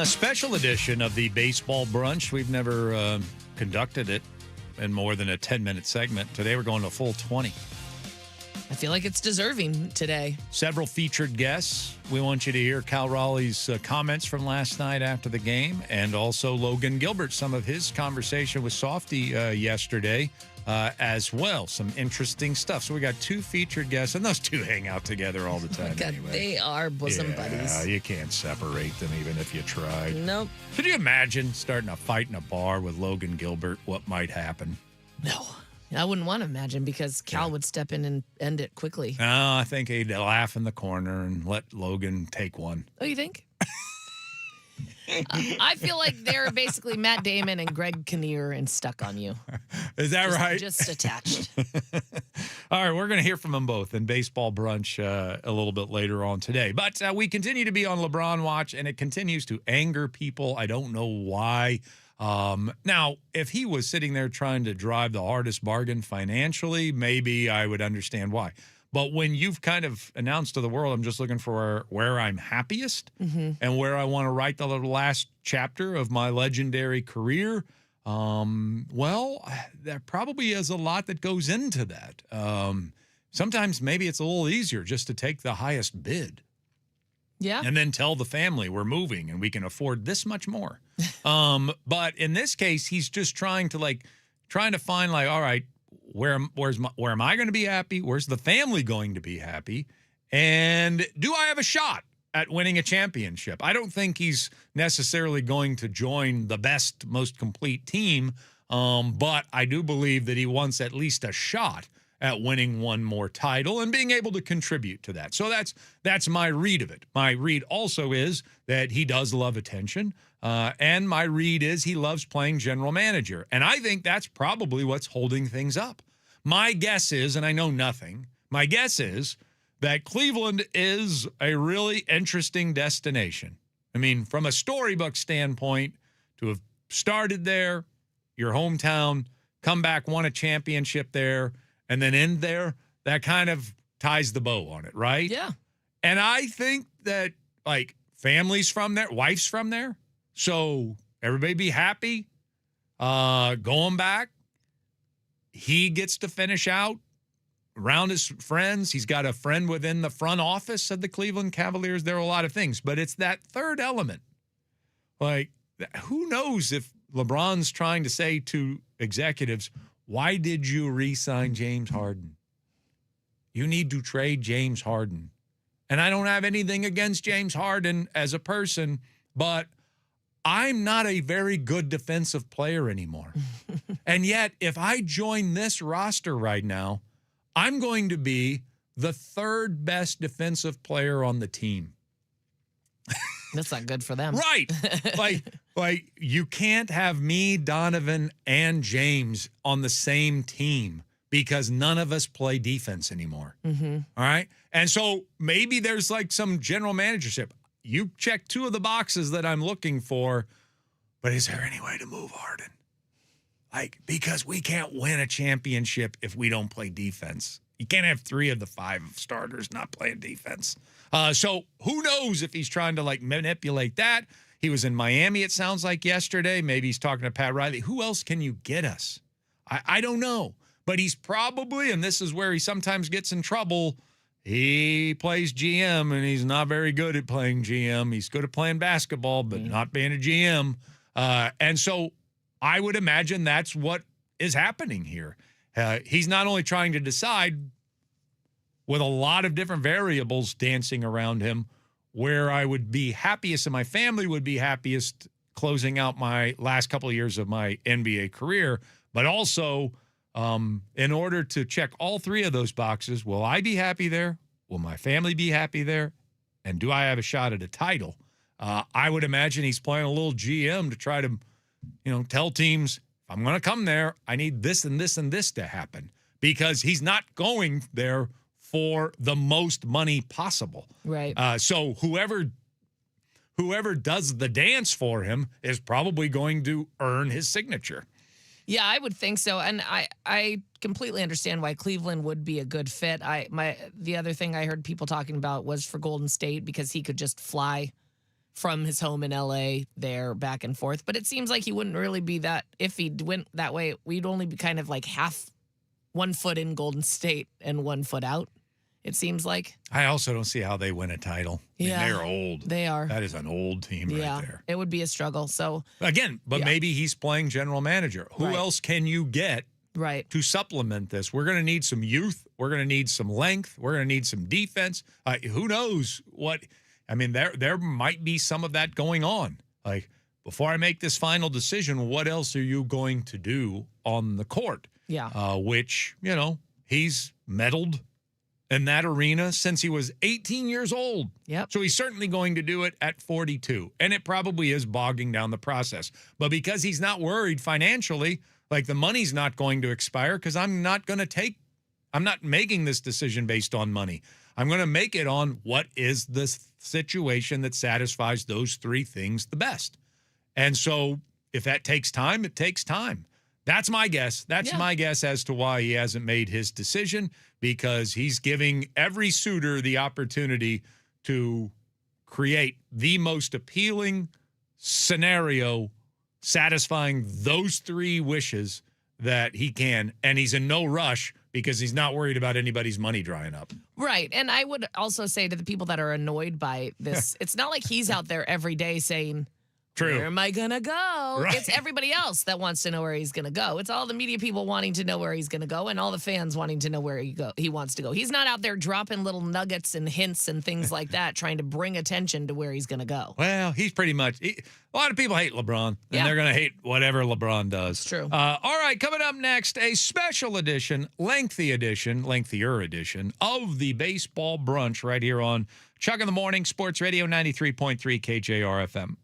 special edition of the baseball brunch. We've never conducted it in more than a 10-minute segment. Today we're going to a full 20. I feel like it's deserving today. Several featured guests. We want you to hear Cal Raleigh's comments from last night after the game, and also Logan Gilbert, some of his conversation with Softy yesterday as well. Some interesting stuff. So we got two featured guests, and those two hang out together all the time. God, anyway. they are bosom buddies. You can't separate them even if you tried. Nope. Could you imagine starting a fight in a bar with Logan Gilbert? What might happen? No. I wouldn't want to imagine because Cal would step in and end it quickly. No, I think he'd laugh in the corner and let Logan take one. Oh, you think? I feel like they're basically Matt Damon and Greg Kinnear and Stuck on You. Is that right? Just attached. All right, we're going to hear from them both in Baseball Brunch a little bit later on today. But we continue to be on LeBron Watch, and it continues to anger people. I don't know why. Now, if he was sitting there trying to drive the hardest bargain financially, maybe I would understand why. But when you've kind of announced to the world, I'm just looking for where I'm happiest and where I want to write the last chapter of my legendary career, well, there probably is a lot that goes into that. Sometimes maybe it's a little easier just to take the highest bid. Yeah. And then tell the family we're moving and we can afford this much more. But in this case, he's just trying to find all right, where am I going to be happy? Where's the family going to be happy? And do I have a shot at winning a championship? I don't think he's necessarily going to join the best, most complete team. But I do believe that he wants at least a shot at winning one more title and being able to contribute to that. So that's my read of it. My read also is that he does love attention. And my read is he loves playing general manager. And I think that's probably what's holding things up. My guess is, and I know nothing, my guess is that Cleveland is a really interesting destination. I mean, from a storybook standpoint, to have started there, your hometown, come back, won a championship there, and then end there, that kind of ties the bow on it, right? Yeah. And I think that, families from there, wives from there, so everybody be happy going back. He gets to finish out around his friends. He's got a friend within the front office of the Cleveland Cavaliers. There are a lot of things, but it's that third element. Who knows if LeBron's trying to say to executives, why did you re-sign James Harden? You need to trade James Harden. And I don't have anything against James Harden as a person, but I'm not a very good defensive player anymore. And yet, if I join this roster right now, I'm going to be the third best defensive player on the team. That's not good for them. Right. Like you can't have me, Donovan, and James on the same team because none of us play defense anymore. Mm-hmm. All right? And so maybe there's some general managership. You check two of the boxes that I'm looking for, but is there any way to move Harden? Because we can't win a championship if we don't play defense. You can't have 3 of the 5 starters not playing defense. So who knows if he's trying to manipulate that. He was in Miami, it sounds like, yesterday. Maybe he's talking to Pat Riley. Who else can you get us? I don't know. But he's probably, and this is where he sometimes gets in trouble, he plays GM, and he's not very good at playing GM. He's good at playing basketball, but not being a GM. And so I would imagine that's what is happening here. He's not only trying to decide with a lot of different variables dancing around him where I would be happiest and my family would be happiest closing out my last couple of years of my NBA career, but also in order to check all 3 of those boxes, will I be happy there? Will my family be happy there? And do I have a shot at a title? I would imagine he's playing a little GM to try to, tell teams, if I'm going to come there, I need this and this and this to happen because he's not going there for the most money possible. Right. So whoever does the dance for him is probably going to earn his signature. Yeah, I would think so. And I completely understand why Cleveland would be a good fit. The other thing I heard people talking about was for Golden State because he could just fly from his home in LA there back and forth. But it seems like he wouldn't really be that, if he went that way, we'd only be kind of like half 1 foot in Golden State and 1 foot out, it seems like. I also don't see how they win a title. I mean, Yeah, they're old. They are. That is an old team right there. It would be a struggle. So again, but maybe he's playing general manager. Who else can you get to supplement this? We're going to need some youth. We're going to need some length. We're going to need some defense. Who knows what? I mean, there might be some of that going on. Like, before I make this final decision, what else are you going to do on the court? Yeah. Which, he's meddled in that arena since he was 18 years old. Yep. So he's certainly going to do it at 42. And it probably is bogging down the process. But because he's not worried financially, like the money's not going to expire, because I'm not making this decision based on money. I'm going to make it on what is the situation that satisfies those three things the best. And so if that takes time, it takes time. That's my guess. That's my guess as to why he hasn't made his decision, because he's giving every suitor the opportunity to create the most appealing scenario satisfying those three wishes that he can. And he's in no rush because he's not worried about anybody's money drying up. Right. And I would also say to the people that are annoyed by this, it's not like he's out there every day saying, True. Where am I going to go? Right. It's everybody else that wants to know where he's going to go. It's all the media people wanting to know where he's going to go, and all the fans wanting to know where he wants to go. He's not out there dropping little nuggets and hints and things like that, trying to bring attention to where he's going to go. Well, he's pretty much a lot of people hate LeBron, and they're going to hate whatever LeBron does. It's true. All right, coming up next, a special edition, lengthier edition of the Baseball Brunch right here on Chuck in the Morning, Sports Radio 93.3 KJR FM.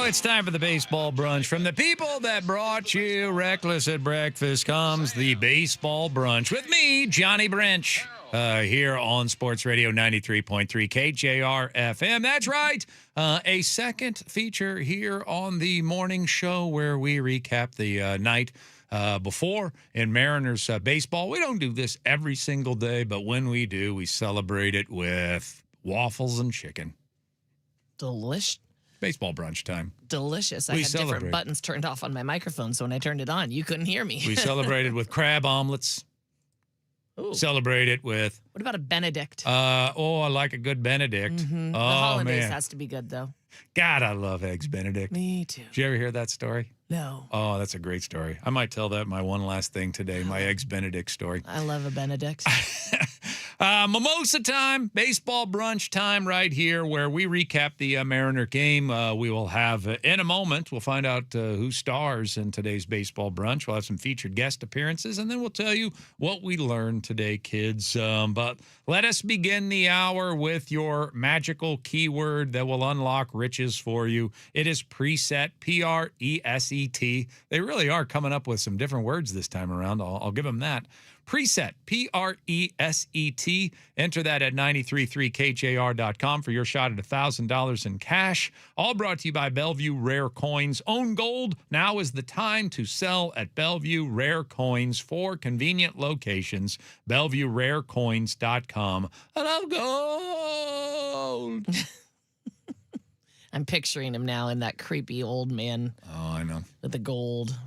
it's time for the baseball brunch. From the people that brought you Reckless at Breakfast comes the baseball brunch with me, Johnny Brench, here on Sports Radio 93.3 KJR FM. That's right. A second feature here on the morning show where we recap the night before in Mariners baseball. We don't do this every single day, but when we do, we celebrate it with waffles and chicken. Delicious. Baseball brunch time. Delicious. I had different buttons turned off on my microphone, so when I turned it on, you couldn't hear me. We celebrated with crab omelets. Ooh. Celebrate it with... What about a Benedict? I like a good Benedict. Mm-hmm. The Oh, hollandaise man. has to be good, though. God, I love Eggs Benedict. Me too. Did you ever hear that story? No. Oh, that's a great story. I might tell that my one last thing today, my Eggs Benedict story. I love a Benedict. Mimosa time, baseball brunch time right here where we recap the Mariner game. We will have, in a moment, we'll find out who stars in today's baseball brunch. We'll have some featured guest appearances, and then we'll tell you what we learned today, kids. But let us begin the hour with your magical keyword that will unlock riches for you. It is preset, P-R-E-S-E-T. They really are coming up with some different words this time around. I'll give them that. Preset, P-R-E-S-E-T. Enter that at 93.3KJR.com for your shot at $1,000 in cash. All brought to you by Bellevue Rare Coins. Own gold. Now is the time to sell at Bellevue Rare Coins. 4 convenient locations. BellevueRareCoins.com. I love gold. I'm picturing him now in that creepy old man. Oh, I know. With the gold.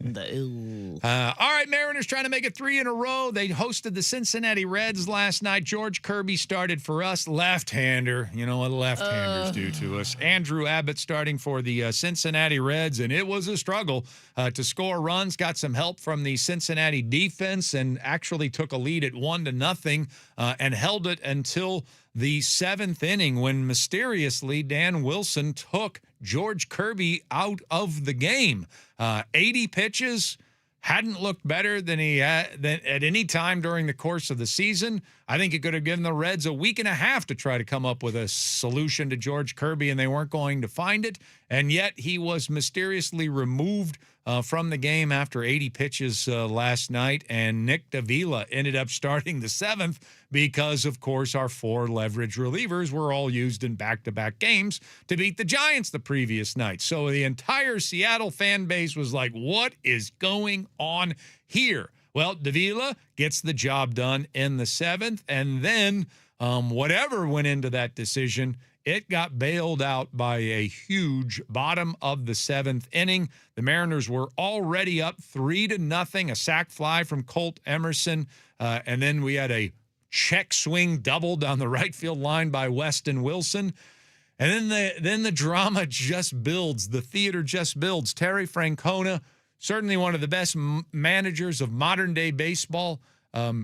All right, Mariners trying to make it 3 in a row. They hosted the Cincinnati Reds last night. George Kirby started for us, left-hander. You know what left-handers do to us. Andrew Abbott starting for the Cincinnati Reds, and it was a struggle to score runs. Got some help from the Cincinnati defense and actually took a lead at 1-0 and held it until the 7th inning when mysteriously Dan Wilson took George Kirby out of the game. 80 pitches, hadn't looked better than he had than at any time during the course of the season. I think it could have given the Reds a week and a half to try to come up with a solution to George Kirby, and they weren't going to find it. And yet he was mysteriously removed from the game after 80 pitches last night, and Nick Davila ended up starting the 7th because, of course, our 4 leverage relievers were all used in back-to-back games to beat the Giants the previous night. So the entire Seattle fan base was like, what is going on here? Well, Davila gets the job done in the 7th, and then whatever went into that decision, it got bailed out by a huge bottom of the 7th inning. The Mariners were already up 3-0, a sac fly from Colt Emerson, and then we had a check swing double down the right field line by Weston Wilson. And then the drama just builds. The theater just builds. Terry Francona, certainly one of the best managers of modern-day baseball,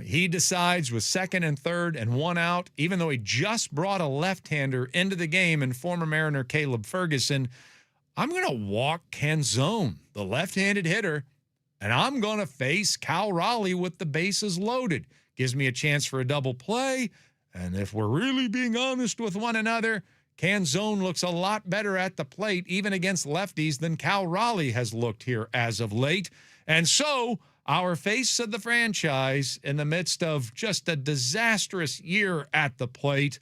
he decides with 2nd and 3rd and 1 out, even though he just brought a left-hander into the game and former Mariner Caleb Ferguson, I'm going to walk Canzone, the left-handed hitter, and I'm going to face Cal Raleigh with the bases loaded. Gives me a chance for a double play, and if we're really being honest with one another, Canzone looks a lot better at the plate, even against lefties, than Cal Raleigh has looked here as of late. And so our face of the franchise, in the midst of just a disastrous year at the plate,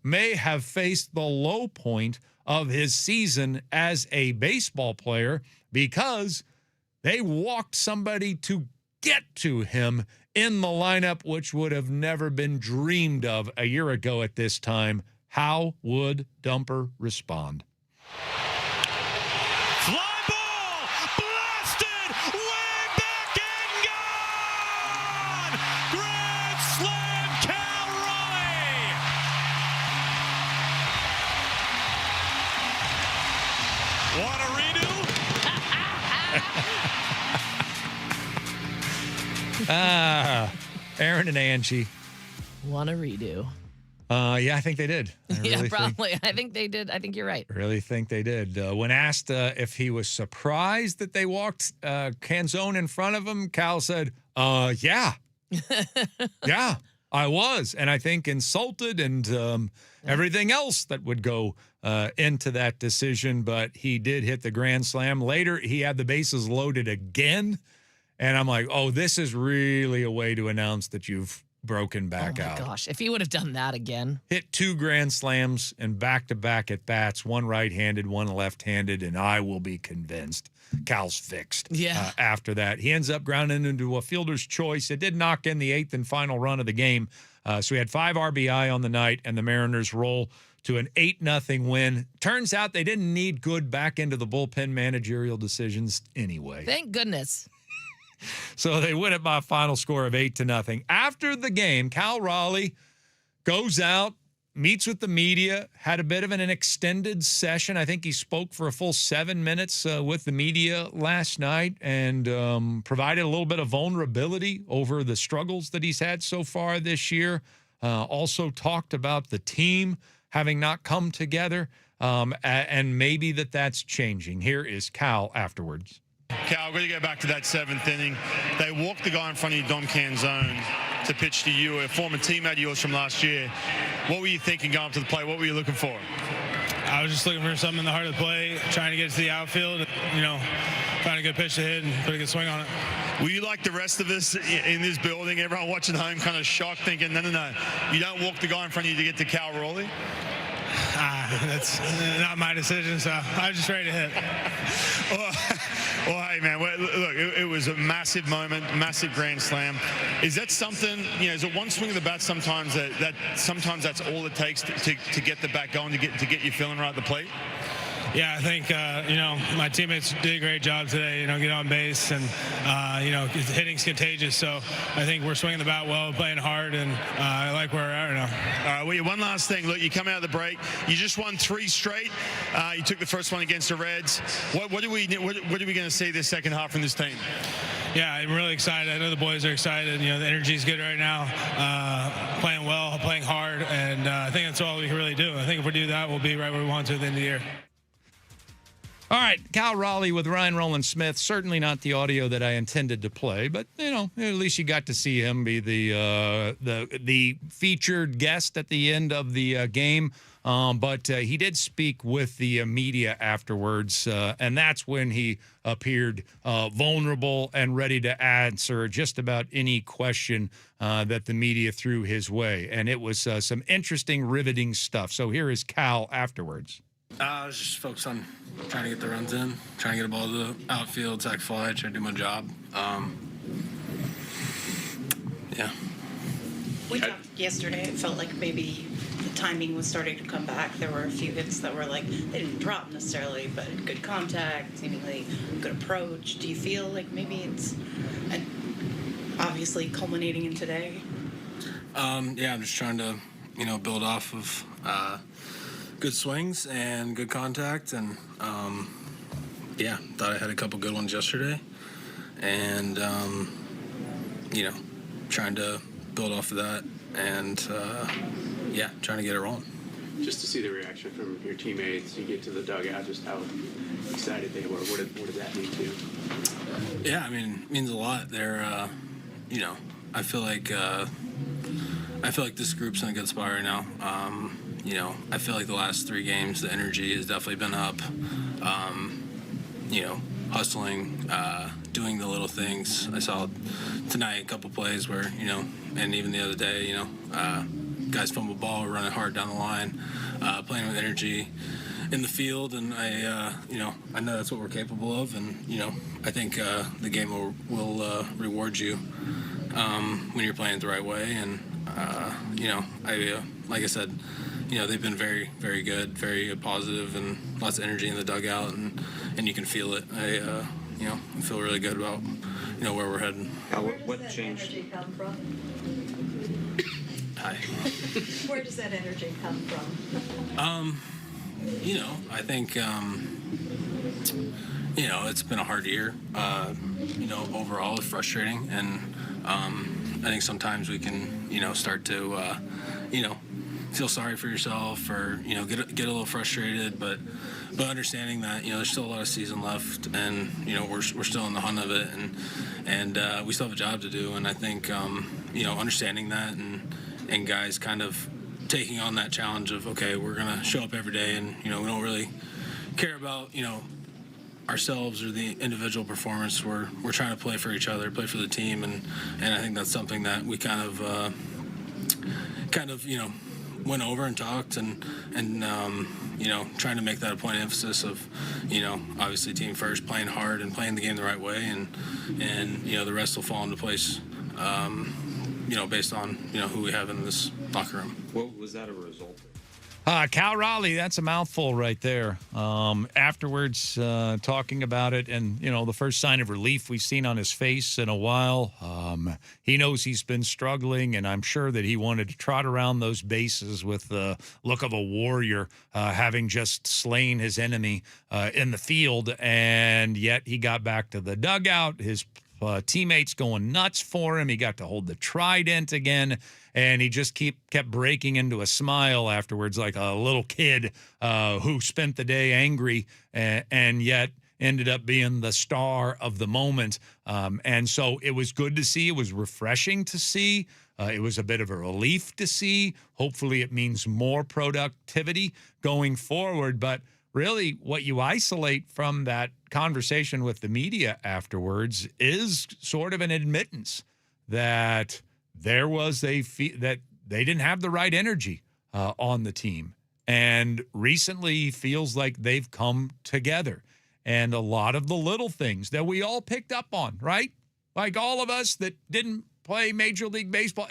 may have faced the low point of his season as a baseball player because they walked somebody to get to him in the lineup, which would have never been dreamed of a year ago at this time. How would Dumper respond? Fly ball, blasted, way back and gone! Grand slam, Cal Raleigh! Want a redo? Aaron and Angie. Want a redo. Yeah, I think they did. Probably. I think they did. I think you're right. Really think they did. When asked if he was surprised that they walked Canzone in front of him, Cal said, yeah. Yeah. I was, and I think insulted and everything else that would go into that decision. But he did hit the grand slam. Later, he had the bases loaded again. And I'm like, oh, this is really a way to announce that you've broken back out. Oh, my gosh. If he would have done that again. Hit 2 grand slams and back-to-back at-bats, one right-handed, one left-handed, and I will be convinced Cal's fixed. Yeah. After that, he ends up grounding into a fielder's choice. It did knock in the 8th and final run of the game. So he had 5 RBI on the night, and the Mariners roll to an 8-0 win. Turns out they didn't need good back into the bullpen managerial decisions anyway. Thank goodness. So they win it by a final score of 8-0. After the game, Cal Raleigh goes out, meets with the media, had a bit of an extended session. I think he spoke for a full 7 minutes with the media last night and provided a little bit of vulnerability over the struggles that he's had so far this year. Also talked about the team having not come together and maybe that's changing. Here is Cal afterwards. Cal, we're going to go back to that 7th inning. They walked the guy in front of you, Dom Canzone, to pitch to you, a former teammate of yours from last year. What were you thinking going up to the plate? What were you looking for? I was just looking for something in the heart of the play, trying to get to the outfield, find a good pitch to hit and put a good swing on it. Were you like the rest of us in this building, everyone watching home, kind of shocked, thinking, no, you don't walk the guy in front of you to get to Cal Raleigh? That's not my decision, so I was just ready to hit. Well, hey, man, look, it was a massive moment, massive grand slam. Is that something, is it one swing of the bat sometimes that sometimes that's all it takes to get the bat going, to get you feeling right at the plate? Yeah, I think, my teammates did a great job today, get on base, and, hitting's contagious. So I think we're swinging the bat well, playing hard, and I like where we're at right now. All right, well, one last thing. Look, you come out of the break. You just won 3 straight. You took the first one against the Reds. What are we going to see this second half from this team? Yeah, I'm really excited. I know the boys are excited. The energy's good right now. Playing well, playing hard, and I think that's all we can really do. I think if we do that, we'll be right where we want to at the end of the year. All right, Cal Raleigh with Ryan Roland Smith. Certainly not the audio that I intended to play, but at least you got to see him be the featured guest at the end of the game. But he did speak with the media afterwards, and that's when he appeared vulnerable and ready to answer just about any question that the media threw his way. And it was some interesting, riveting stuff. So here is Cal afterwards. I was just focused on trying to get the runs in, trying to get a ball to the outfield, sack fly, trying to do my job. Yeah. We talked yesterday. It felt like maybe the timing was starting to come back. There were a few hits that were they didn't drop necessarily, but good contact, seemingly good approach. Do you feel like maybe it's obviously culminating in today? Yeah, I'm just trying to, build off of good swings and good contact, and thought I had a couple good ones yesterday, and trying to build off of that, and trying to get it rolling. Just to see the reaction from your teammates, you get to the dugout, just how excited they were. What did that mean to you? Yeah, it means a lot. They're I feel like this group's in a good spot right now. I feel like the last 3 games, the energy has definitely been up. Hustling, doing the little things. I saw tonight a couple plays where, and even the other day, guys fumble ball, running hard down the line, playing with energy in the field, and I know that's what we're capable of, and I think the game will reward you when you're playing it the right way, and like I said, they've been very, very good, very positive, and lots of energy in the dugout, and you can feel it. I feel really good about where we're heading. What changed? Energy come from? Hi. Where does that energy come from? I think it's been a hard year. Overall, it's frustrating, and I think sometimes we can start to feel sorry for yourself or, get a little frustrated, but understanding that, there's still a lot of season left and, we're still in the hunt of it and we still have a job to do. And I think, understanding that and guys kind of taking on that challenge of, okay, we're going to show up every day and, we don't really care about, ourselves or the individual performance. We're trying to play for each other, play for the team, and I think that's something that we kind of went over and talked and trying to make that a point of emphasis of obviously team first, playing hard and playing the game the right way, and the rest will fall into place based on who we have in this locker room. What was that a result of? Cal Raleigh, that's a mouthful right there. Afterwards, talking about it, and, the first sign of relief we've seen on his face in a while. He knows he's been struggling, and I'm sure that he wanted to trot around those bases with the look of a warrior, having just slain his enemy in the field, and yet he got back to the dugout. His teammates going nuts for him. He got to hold the trident again, and he just kept breaking into a smile afterwards, like a little kid who spent the day angry and yet ended up being the star of the moment. And so it was good to see. It was refreshing to see. It was a bit of a relief to see. Hopefully it means more productivity going forward. But really, what you isolate from that conversation with the media afterwards is sort of an admittance that there was that they didn't have the right energy on the team. And recently feels like they've come together. And a lot of the little things that we all picked up on, right? Like all of us that didn't play Major League Baseball,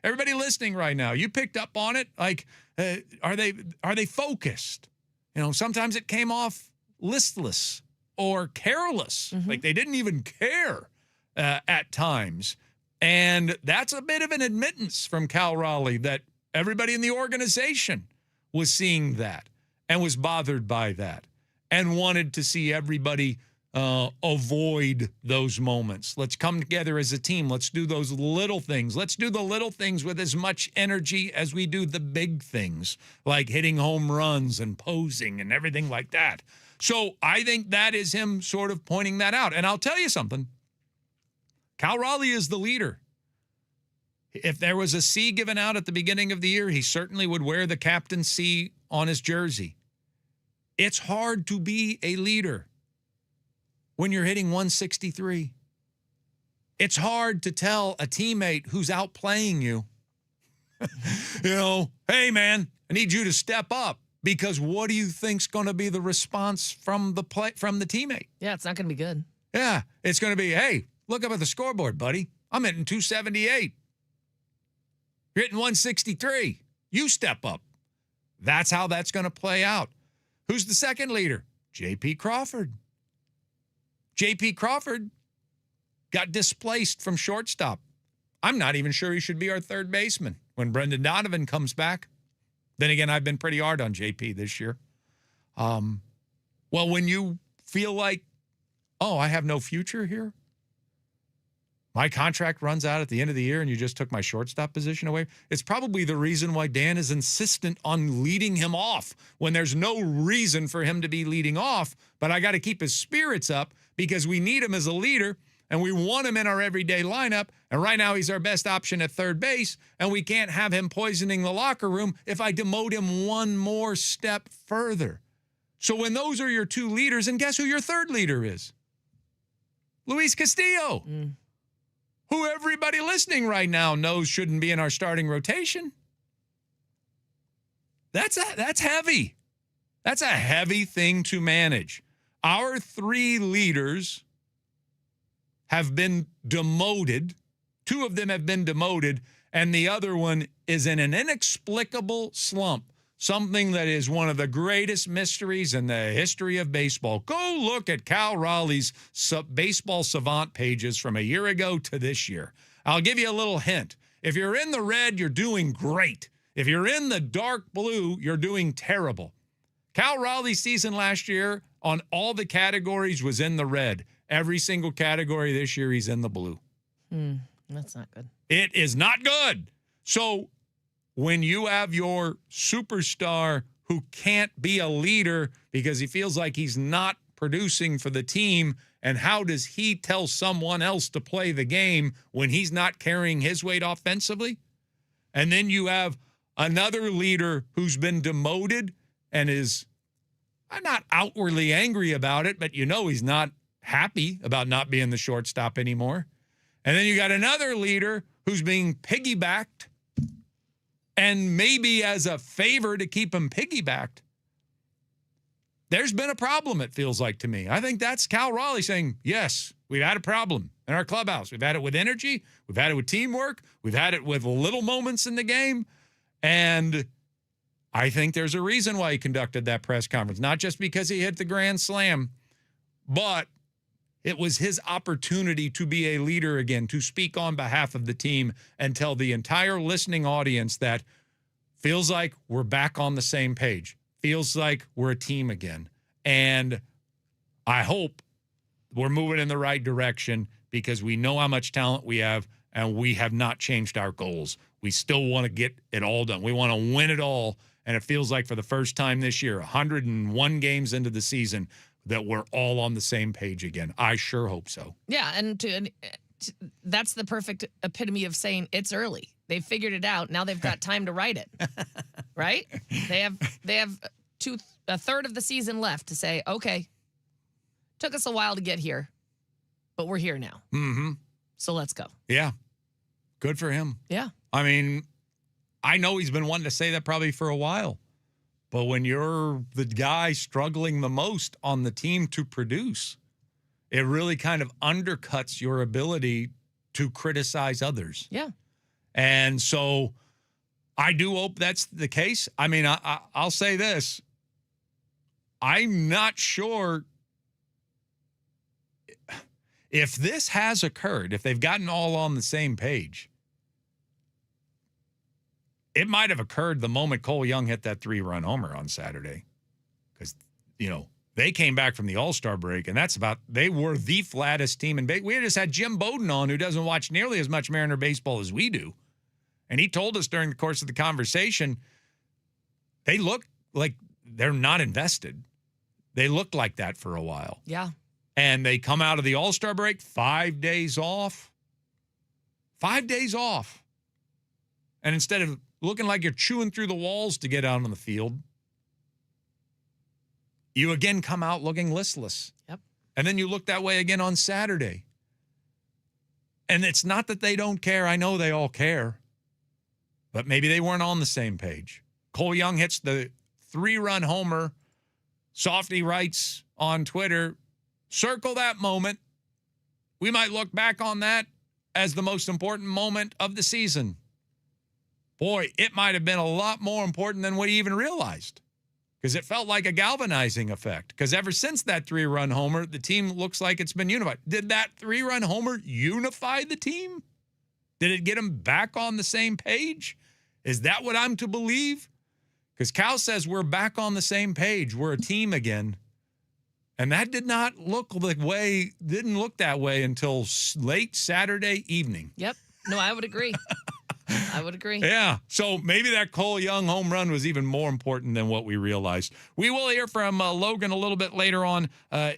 everybody listening right now, you picked up on it. Like, are they focused? Sometimes it came off listless or careless, like they didn't even care at times. And that's a bit of an admittance from Cal Raleigh that everybody in the organization was seeing that and was bothered by that and wanted to see everybody avoid those moments. Let's come together as a team. Let's do those little things. Let's do the little things with as much energy as we do the big things, like hitting home runs and posing and everything like that. So I think that is him sort of pointing that out. And I'll tell you something. Cal Raleigh is the leader. If there was a C given out at the beginning of the year, he certainly would wear the captain C on his jersey. It's hard to be a leader when you're hitting 163. It's hard to tell a teammate who's outplaying you, hey, man, I need you to step up, because what do you think's going to be the response from the teammate? Yeah, it's not going to be good. Yeah, it's going to be, hey, look up at the scoreboard, buddy. I'm hitting 278. You're hitting 163. You step up. That's how that's going to play out. Who's the second leader? J.P. Crawford. J.P. Crawford got displaced from shortstop. I'm not even sure he should be our third baseman when Brendan Donovan comes back. Then again, I've been pretty hard on J.P. this year. Well, when you feel like, I have no future here, my contract runs out at the end of the year and you just took my shortstop position away, it's probably the reason why Dan is insistent on leading him off when there's no reason for him to be leading off, but I got to keep his spirits up because we need him as a leader and we want him in our everyday lineup, and right now he's our best option at third base, and we can't have him poisoning the locker room if I demote him one more step further. So when those are your two leaders, and guess who your third leader is? Luis Castillo. Who everybody listening right now knows shouldn't be in our starting rotation. That's heavy. That's a heavy thing to manage. Our three leaders have been demoted. Two of them have been demoted, and the other one is in an inexplicable slump, something that is one of the greatest mysteries in the history of baseball. Go look at Cal Raleigh's baseball savant pages from a year ago to this year. I'll give you a little hint. If you're in the red, you're doing great. If you're in the dark blue, you're doing terrible. Cal Raleigh's season last year on all the categories was in the red. Every single category this year, he's in the blue. That's not good. It is not good. So when you have your superstar who can't be a leader because he feels like he's not producing for the team, and how does he tell someone else to play the game when he's not carrying his weight offensively? And then you have another leader who's been demoted and is not outwardly angry about it, but he's not happy about not being the shortstop anymore. And then you got another leader who's being piggybacked, and maybe as a favor to keep him piggybacked. There's been a problem, it feels like to me. I think that's Cal Raleigh saying, yes, we've had a problem in our clubhouse. We've had it with energy. We've had it with teamwork. We've had it with little moments in the game. And I think there's a reason why he conducted that press conference, not just because he hit the grand slam, but it was his opportunity to be a leader again, to speak on behalf of the team and tell the entire listening audience that feels like we're back on the same page, feels like we're a team again. And I hope we're moving in the right direction because we know how much talent we have and we have not changed our goals. We still want to get it all done. We want to win it all. And it feels like for the first time this year, 101 games into the season, that we're all on the same page again. I sure hope so. Yeah, and that's the perfect epitome of saying it's early. They figured it out. Now they've got time to write it, right? They have a third of the season left to say, okay, took us a while to get here, but we're here now. Mm-hmm. So let's go. Yeah, good for him. Yeah. I mean, I know he's been wanting to say that probably for a while. But when you're the guy struggling the most on the team to produce, it really kind of undercuts your ability to criticize others. Yeah. And so I do hope that's the case. I mean, I'll say this. I'm not sure if this has occurred, if they've gotten all on the same page. It might have occurred the moment Cole Young hit that 3-run homer on Saturday. Because, they came back from the All-Star break, and they were the flattest team in baseball. We just had Jim Bowden on, who doesn't watch nearly as much Mariner baseball as we do. And he told us during the course of the conversation, they look like they're not invested. They looked like that for a while. Yeah. And they come out of the All-Star break, 5 days off. 5 days off. And instead of looking like you're chewing through the walls to get out on the field, you again come out looking listless. Yep. And then you look that way again on Saturday. And it's not that they don't care. I know they all care. But maybe they weren't on the same page. Cole Young hits the 3-run homer. Softy writes on Twitter, circle that moment. We might look back on that as the most important moment of the season. Boy, it might have been a lot more important than we even realized because it felt like a galvanizing effect. Because ever since that 3-run homer, the team looks like it's been unified. Did that 3-run homer unify the team? Did it get them back on the same page? Is that what I'm to believe? Because Cal says we're back on the same page. We're a team again. And that didn't look that way until late Saturday evening. Yep. No, I would agree. I would agree. Yeah. So maybe that Cole Young home run was even more important than what we realized. We will hear from Logan a little bit later on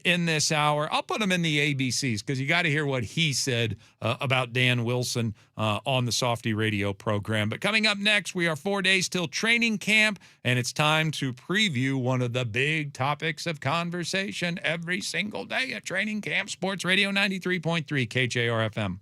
in this hour. I'll put him in the ABCs because you got to hear what he said about Dan Wilson on the Softy Radio program. But coming up next, we are 4 days till training camp, and it's time to preview one of the big topics of conversation every single day at training camp. Sports Radio 93.3 KJR FM.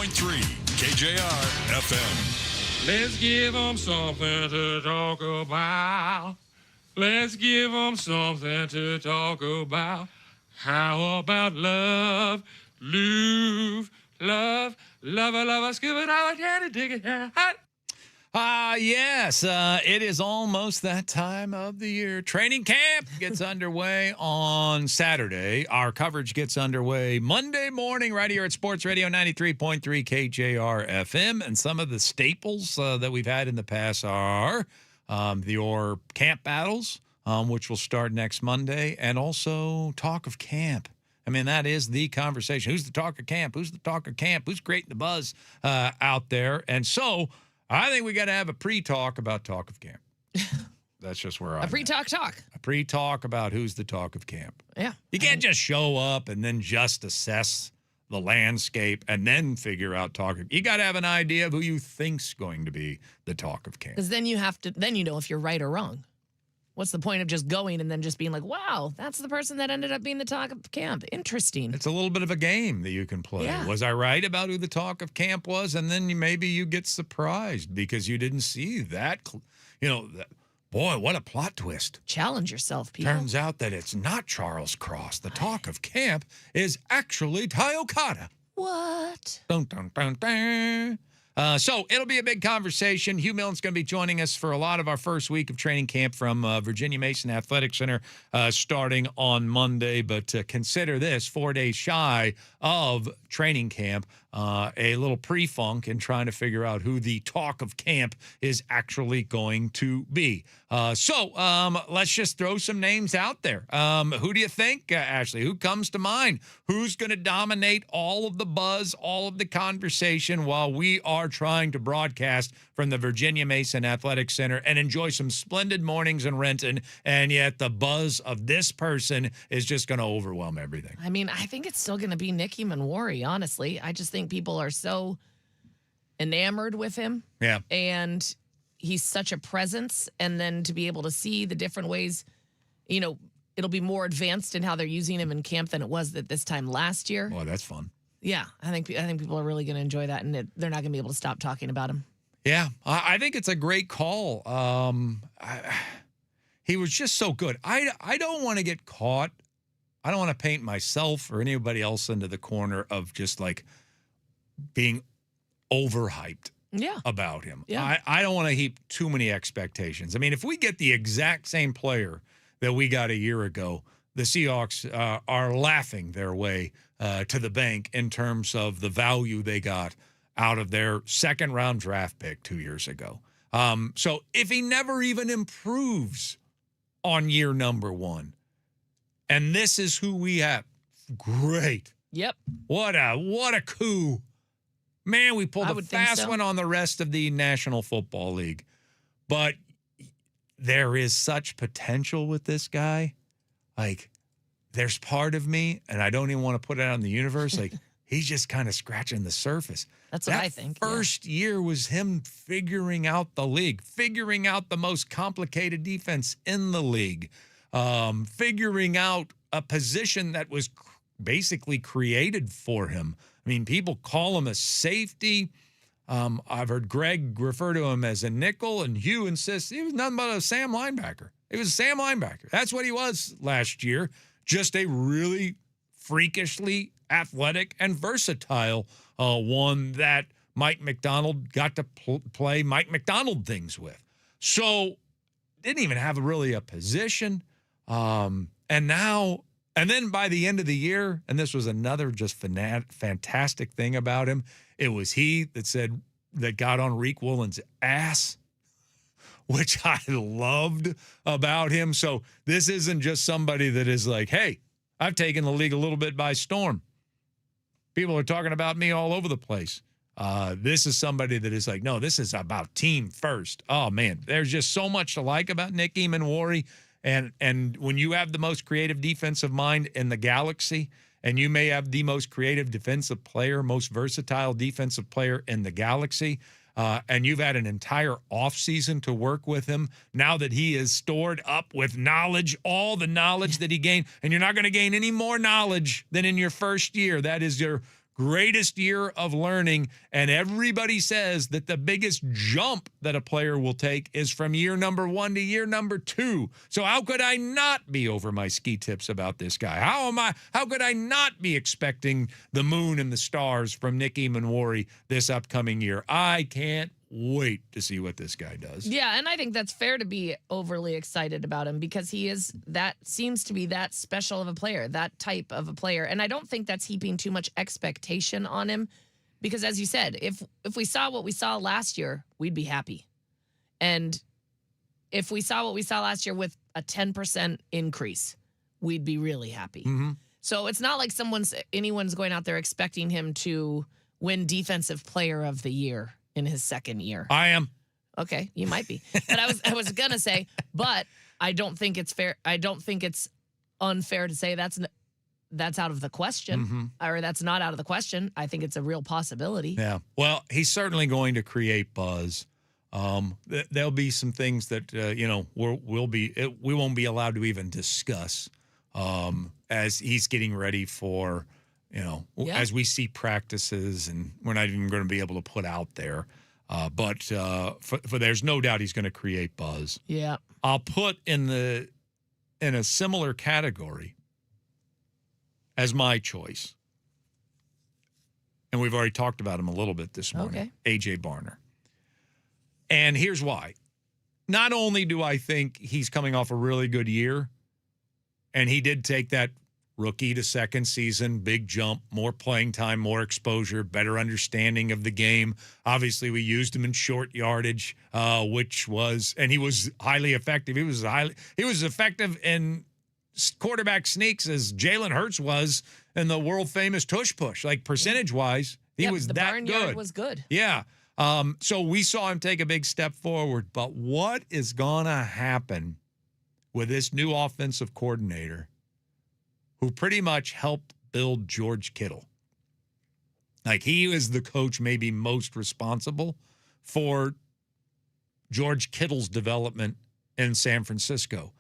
93.3 KJR FM. Let's give them something to talk about. Let's give them something to talk about. How about love, love, scuba dive, candy ticket, hot. Yes, it is almost that time of the year. Training camp gets underway on Saturday. Our coverage gets underway Monday morning right here at Sports Radio 93.3 KJR FM. And some of the staples that we've had in the past are your camp battles, which will start next Monday, and also talk of camp. I mean, that is the conversation. Who's the talk of camp? Who's the talk of camp? Who's creating the buzz out there? And so I think we got to have a pre-talk about talk of camp. That's just where I'm A pre-talk talk. A pre-talk about who's the talk of camp. Yeah. You can't just show up and then just assess the landscape and then figure out talk. You got to have an idea of who you think's going to be the talk of camp. Because then you know if you're right or wrong. What's the point of just going and then just being like, wow, that's the person that ended up being the talk of camp? Interesting. It's a little bit of a game that you can play. Yeah. Was I right about who the talk of camp was? And then maybe you get surprised because you didn't see that. Boy, what a plot twist. Challenge yourself, people. Turns out that it's not Charles Cross. The talk of camp is actually Ty Okada. What? Dun, dun, dun, dun. So it'll be a big conversation. Hugh Milton's going to be joining us for a lot of our first week of training camp from Virginia Mason Athletic Center starting on Monday. But consider this, 4 days shy of training camp, a little pre-funk in trying to figure out who the talk of camp is actually going to be. So let's just throw some names out there. Who do you think, Ashley? Who comes to mind? Who's going to dominate all of the buzz, all of the conversation while we are trying to broadcast from the Virginia Mason Athletic Center and enjoy some splendid mornings in Renton, and yet the buzz of this person is just going to overwhelm everything? I mean, I think it's still going to be Nicky Manwari, honestly. I just think people are so enamored with him. Yeah. And he's such a presence. And then to be able to see the different ways, it'll be more advanced in how they're using him in camp than it was at this time last year. Boy, that's fun. Yeah, I think people are really going to enjoy that, and they're not going to be able to stop talking about him. Yeah, I think it's a great call. He was just so good. I don't want to get caught. I don't want to paint myself or anybody else into the corner of just like being overhyped about him. Yeah. I don't want to heap too many expectations. I mean, if we get the exact same player that we got a year ago, the Seahawks are laughing their way to the bank in terms of the value they got out of their second-round draft pick 2 years ago. So if he never even improves on year number one, and this is who we have, great. Yep. What a coup. Man, we pulled a fast one on the rest of the National Football League. But there is such potential with this guy. Like, there's part of me, and I don't even want to put it out in the universe, like, he's just kind of scratching the surface. That's what I think. First year was him figuring out the league, figuring out the most complicated defense in the league, figuring out a position that was basically created for him. I mean, people call him a safety. I've heard Greg refer to him as a nickel, and Hugh insists he was nothing but a Sam linebacker. He was a Sam linebacker. That's what he was last year. Just a really freakishly athletic and versatile one that Mike McDonald got to play Mike McDonald things with. So didn't even have really a position. And then by the end of the year, and this was another just fantastic thing about him, it was he that got on Reek Woolen's ass, which I loved about him. So this isn't just somebody that is like, hey, I've taken the league a little bit by storm. People are talking about me all over the place. This is somebody that is like, no, this is about team first. Oh, man, there's just so much to like about Nicky Manwari. And when you have the most creative defensive mind in the galaxy, and you may have the most creative defensive player, most versatile defensive player in the galaxy, and you've had an entire offseason to work with him, now that he is stored up with knowledge, all the knowledge that he gained, and you're not going to gain any more knowledge than in your first year. That is your greatest year of learning, and everybody says that the biggest jump that a player will take is from year number 1 to year number 2. So how could I not be over my ski tips about this guy? How could I not be expecting the moon and the stars from Nick Eamon-Wari this upcoming year? I can't wait to see what this guy does. Yeah, and I think that's fair to be overly excited about him because seems to be that special of a player, that type of a player. And I don't think that's heaping too much expectation on him because, as you said, if we saw what we saw last year, we'd be happy. And if we saw what we saw last year with a 10% increase, we'd be really happy. Mm-hmm. So it's not like anyone's going out there expecting him to win Defensive Player of the Year in his second year. I am. Okay, you might be. But I was going to say, but I don't think it's fair. I don't think it's unfair to say that's out of the question or that's not out of the question. I think it's a real possibility. Yeah. Well, he's certainly going to create buzz. There'll be some things that, we won't be allowed to even discuss as he's getting ready for, as we see practices, and we're not even going to be able to put out there. But there's no doubt he's going to create buzz. Yeah. I'll put in a similar category as my choice, and we've already talked about him a little bit this morning, A.J. Barner. And here's why. Not only do I think he's coming off a really good year, and he did take that rookie to second season, big jump, more playing time, more exposure, better understanding of the game. Obviously, we used him in short yardage, and he was highly effective. He was as effective in quarterback sneaks as Jalen Hurts was in the world famous tush push. Like percentage wise, he was that good. The barnyard was good. Yeah. So we saw him take a big step forward. But what is gonna happen with this new offensive coordinator, who pretty much helped build George Kittle? Like, he was the coach maybe most responsible for George Kittle's development in San Francisco.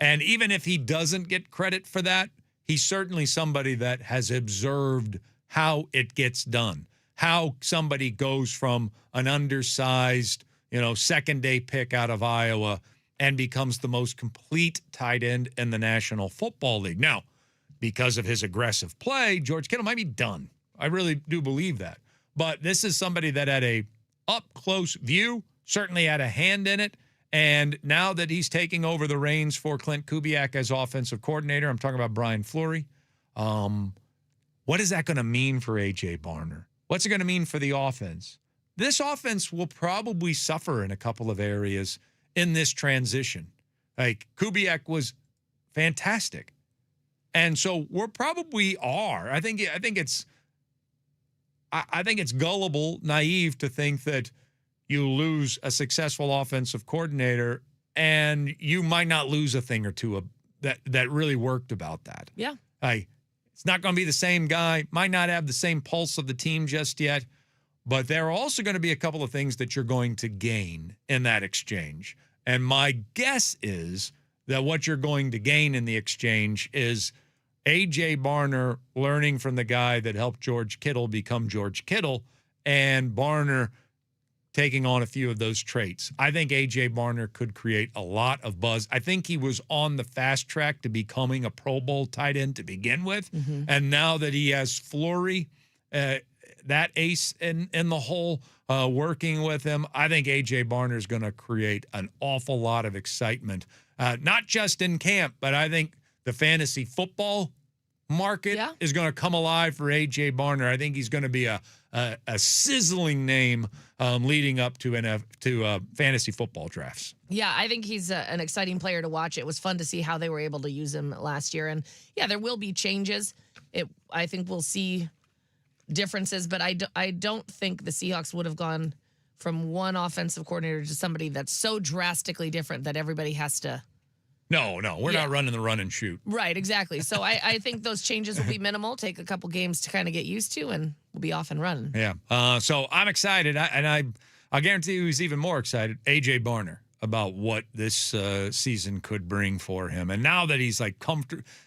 And even if he doesn't get credit for that, he's certainly somebody that has observed how it gets done, how somebody goes from an undersized, second-day pick out of Iowa and becomes the most complete tight end in the National Football League. Now, because of his aggressive play, George Kittle might be done. I really do believe that. But this is somebody that had a up-close view, certainly had a hand in it, and now that he's taking over the reins for Clint Kubiak as offensive coordinator, I'm talking about Brian Fleury, what is that going to mean for A.J. Barner? What's it going to mean for the offense? This offense will probably suffer in a couple of areas in this transition. Like, Kubiak was fantastic. And so we're probably are. I think it's gullible, naive to think that you lose a successful offensive coordinator and you might not lose a thing or two that really worked about that. Yeah. It's not going to be the same guy, might not have the same pulse of the team just yet, but there are also going to be a couple of things that you're going to gain in that exchange. And my guess is that what you're going to gain in the exchange is A.J. Barner learning from the guy that helped George Kittle become George Kittle, and Barner taking on a few of those traits. I think A.J. Barner could create a lot of buzz. I think he was on the fast track to becoming a Pro Bowl tight end to begin with. Mm-hmm. And now that he has Fleury, that ace in the hole, working with him, I think A.J. Barner is going to create an awful lot of excitement, not just in camp, but I think the fantasy football market is going to come alive for A.J. Barner. I think he's going to be a sizzling name leading up to fantasy football drafts. Yeah, I think he's an exciting player to watch. It was fun to see how they were able to use him last year. And, yeah, there will be changes. I think we'll see differences, but I don't think the Seahawks would have gone from one offensive coordinator to somebody that's so drastically different that everybody has to. No, we're not running the run and shoot. Right, exactly. So I think those changes will be minimal, take a couple games to kind of get used to, and we'll be off and running. Yeah. So I'm excited, I guarantee you he's even more excited, A.J. Barner, about what this season could bring for him. And now that he's like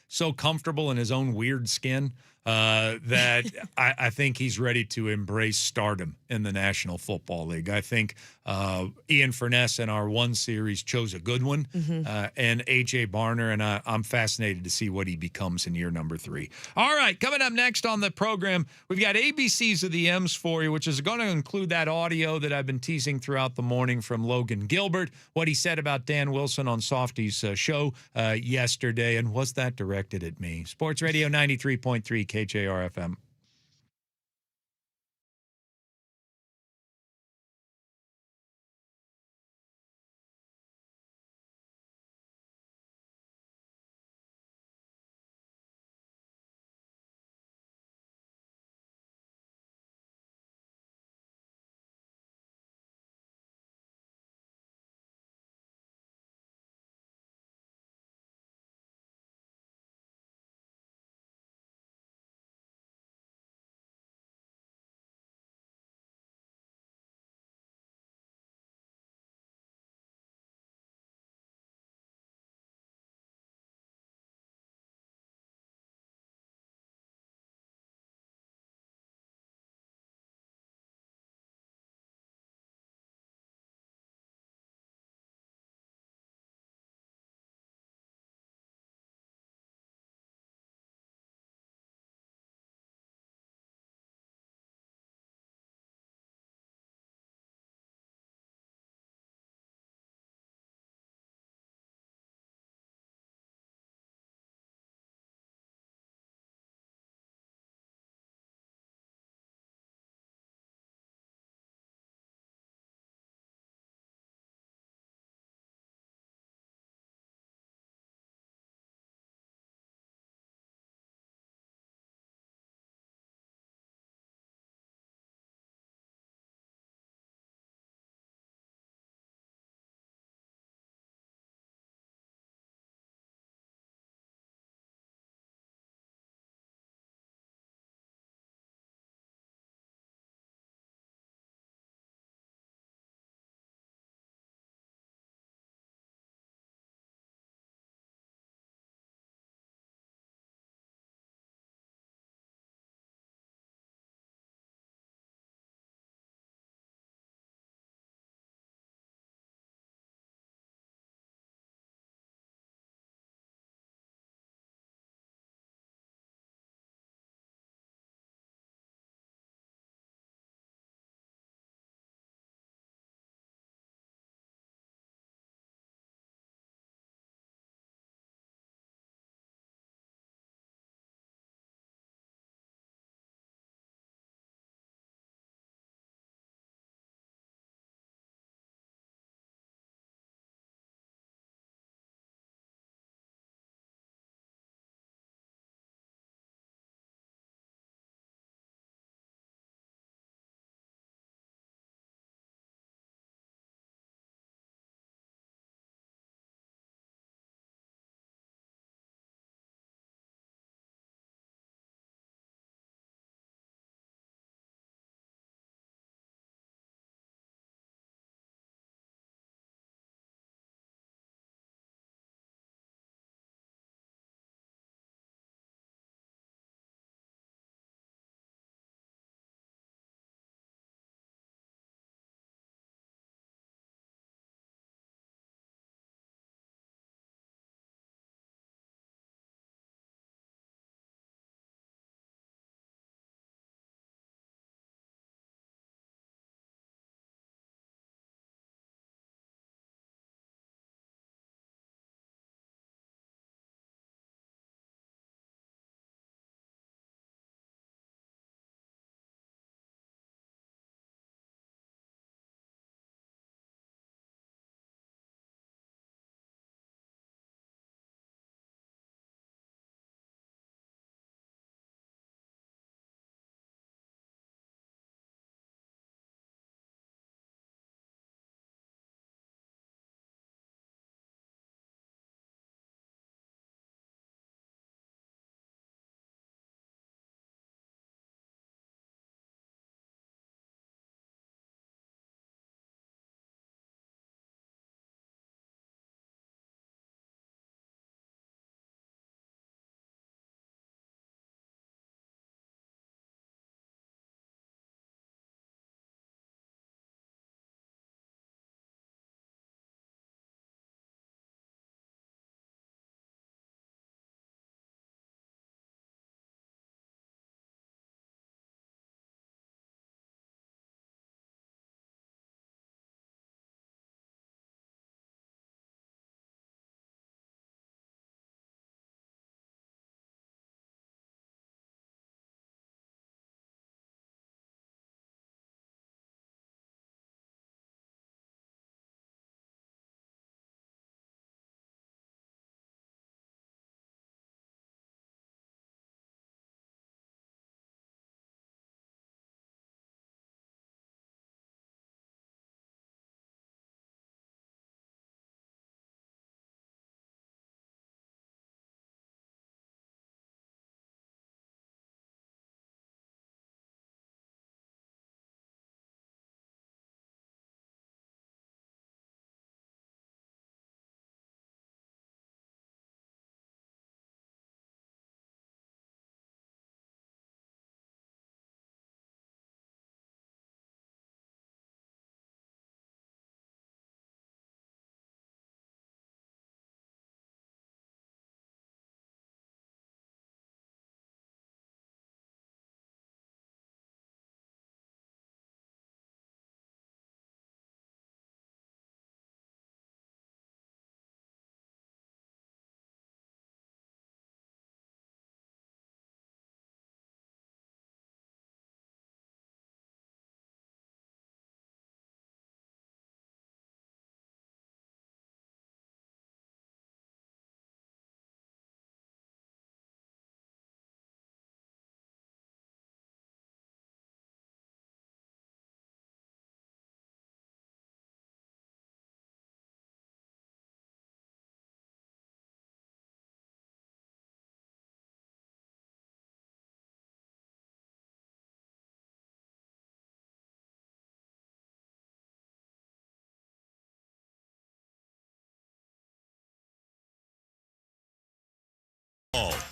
so comfortable in his own weird skin that I think he's ready to embrace stardom in the National Football League. I think Ian Furness in our one series chose a good one, and A.J. Barner, and I'm fascinated to see what he becomes in year number 3. All right, coming up next on the program, we've got ABCs of the M's for you, which is going to include that audio that I've been teasing throughout the morning from Logan Gilbert, what he said about Dan Wilson on Softy's show yesterday, and was that directed at me? Sports Radio 93.3 KJR FM.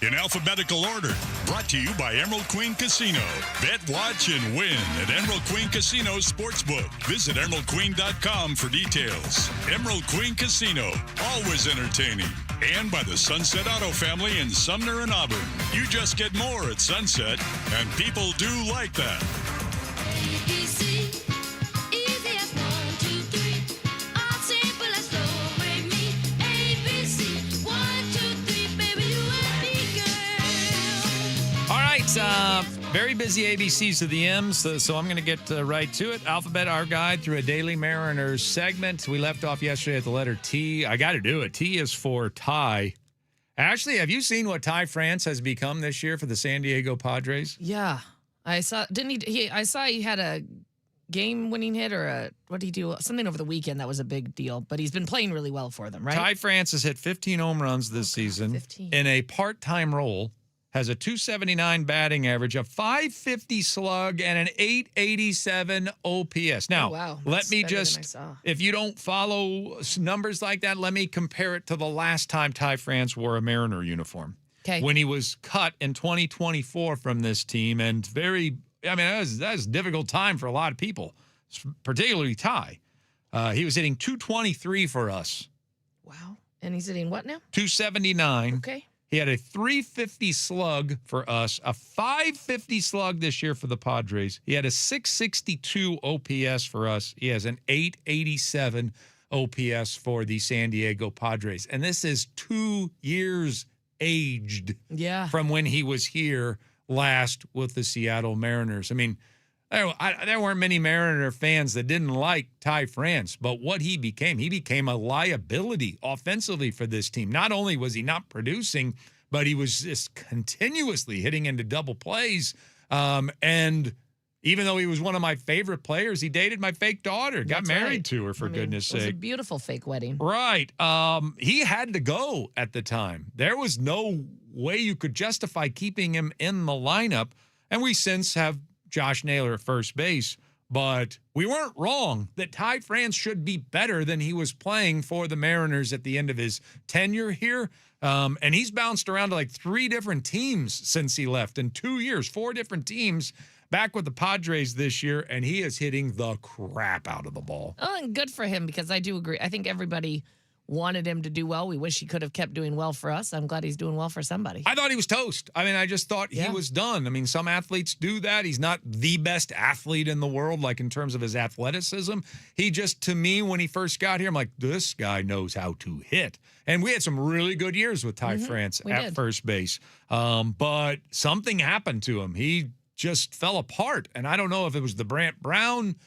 in alphabetical order. Brought to you by Emerald Queen Casino. Bet, watch, and win at Emerald Queen Casino Sportsbook. Visit emeraldqueen.com for details. Emerald Queen Casino, always entertaining. And by the Sunset Auto family in Sumner and Auburn. You just get more at Sunset, and people do like that. Very busy ABCs of the M's, so I'm going to get right to it. Alphabet, our guide through a Daily Mariners segment. We left off yesterday at the letter T. I got to do it. T is for Ty. Ashley, have you seen what Ty France has become this year for the San Diego Padres? Yeah. I saw, I saw he had a game-winning hit or what did he do? Something over the weekend that was a big deal, but he's been playing really well for them, right? Ty France has hit 15 home runs this season 15. In a part-time role. Has a 279 batting average, a 550 slug, and an 887 OPS. Now, wow. let me just, if you don't follow numbers like that, let me compare it to the last time Ty France wore a Mariner uniform. Okay. When he was cut in 2024 from this team, and that was a difficult time for a lot of people, particularly Ty. He was hitting 223 for us. Wow. And he's hitting what now? 279. Okay. He had a 350 slug for us, a 550 slug this year for the Padres. He had a 662 OPS for us. He has an 887 OPS for the San Diego Padres. And this is 2 years aged from when he was here last with the Seattle Mariners. I mean, there weren't many Mariner fans that didn't like Ty France, but what he became a liability offensively for this team. Not only was he not producing, but he was just continuously hitting into double plays. And even though he was one of my favorite players, he dated my fake daughter, got married to her, for goodness sake. It was a beautiful fake wedding. Right. He had to go at the time. There was no way you could justify keeping him in the lineup. And we since have Josh Naylor at first base, but we weren't wrong that Ty France should be better than he was playing for the Mariners at the end of his tenure here. And he's bounced around to like 3 different teams since he left in 2 years, 4 different teams back with the Padres this year, and he is hitting the crap out of the ball. Oh, and good for him, because I do agree. I think everybody wanted him to do well. We wish he could have kept doing well for us. I'm glad he's doing well for somebody. I thought he was toast. I just thought he was done. Some athletes do that. He's not the best athlete in the world, like in terms of his athleticism. He just, to me, when he first got here, I'm like, this guy knows how to hit. And we had some really good years with Ty France at first base. But something happened to him. He just fell apart. And I don't know if it was the Brant Brown,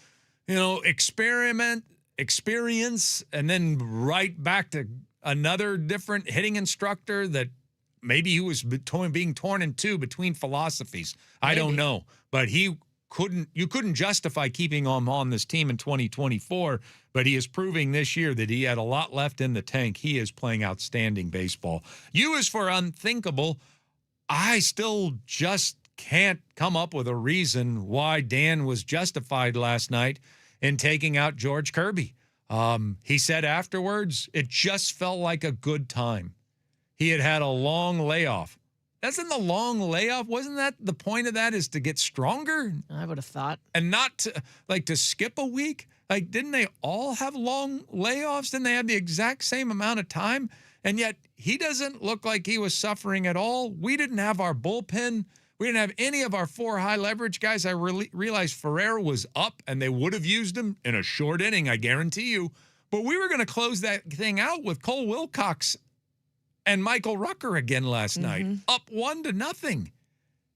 experience, and then right back to another different hitting instructor that maybe he was being torn in two between philosophies. I don't know. But you couldn't justify keeping him on this team in 2024, but he is proving this year that he had a lot left in the tank. He is playing outstanding baseball. U is for unthinkable. I still just can't come up with a reason why Dan was justified last night in taking out George Kirby. He said afterwards, it just felt like a good time. He had a long layoff. Wasn't that the point of that, is to get stronger? I would have thought. And not to skip a week? Didn't they all have long layoffs? Didn't they have the exact same amount of time? And yet he doesn't look like he was suffering at all. We didn't have our bullpen. We didn't have any of our 4 high leverage guys. I realized Ferrer was up, and they would have used him in a short inning, I guarantee you. But we were going to close that thing out with Cole Wilcox and Michael Rucker again last night, up 1-0,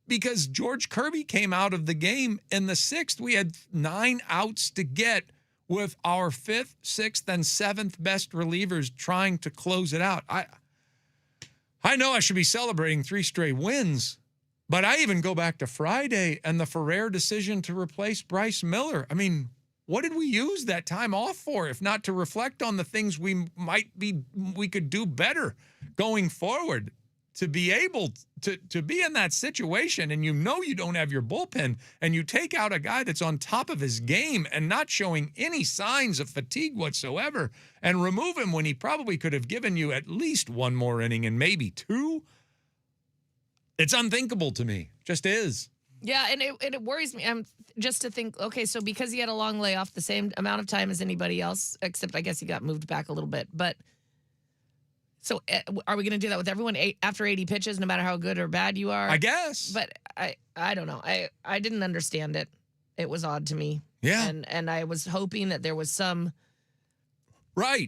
because George Kirby came out of the game in the 6th. We had 9 outs to get with our 5th, 6th, and 7th best relievers trying to close it out. I know I should be celebrating 3 straight wins, but I even go back to Friday and the Ferrer decision to replace Bryce Miller. What did we use that time off for, if not to reflect on the things we could do better going forward? To be able to be in that situation, and you don't have your bullpen, and you take out a guy that's on top of his game and not showing any signs of fatigue whatsoever, and remove him when he probably could have given you at least 1 more inning and maybe 2. It's unthinkable to me. Just is. Yeah, and it worries me. Just to think, okay, so because he had a long layoff, the same amount of time as anybody else, except I guess he got moved back a little bit. But so are we going to do that with everyone after 80 pitches, no matter how good or bad you are? I guess. But I don't know. I didn't understand it. It was odd to me. Yeah. And I was hoping that there was some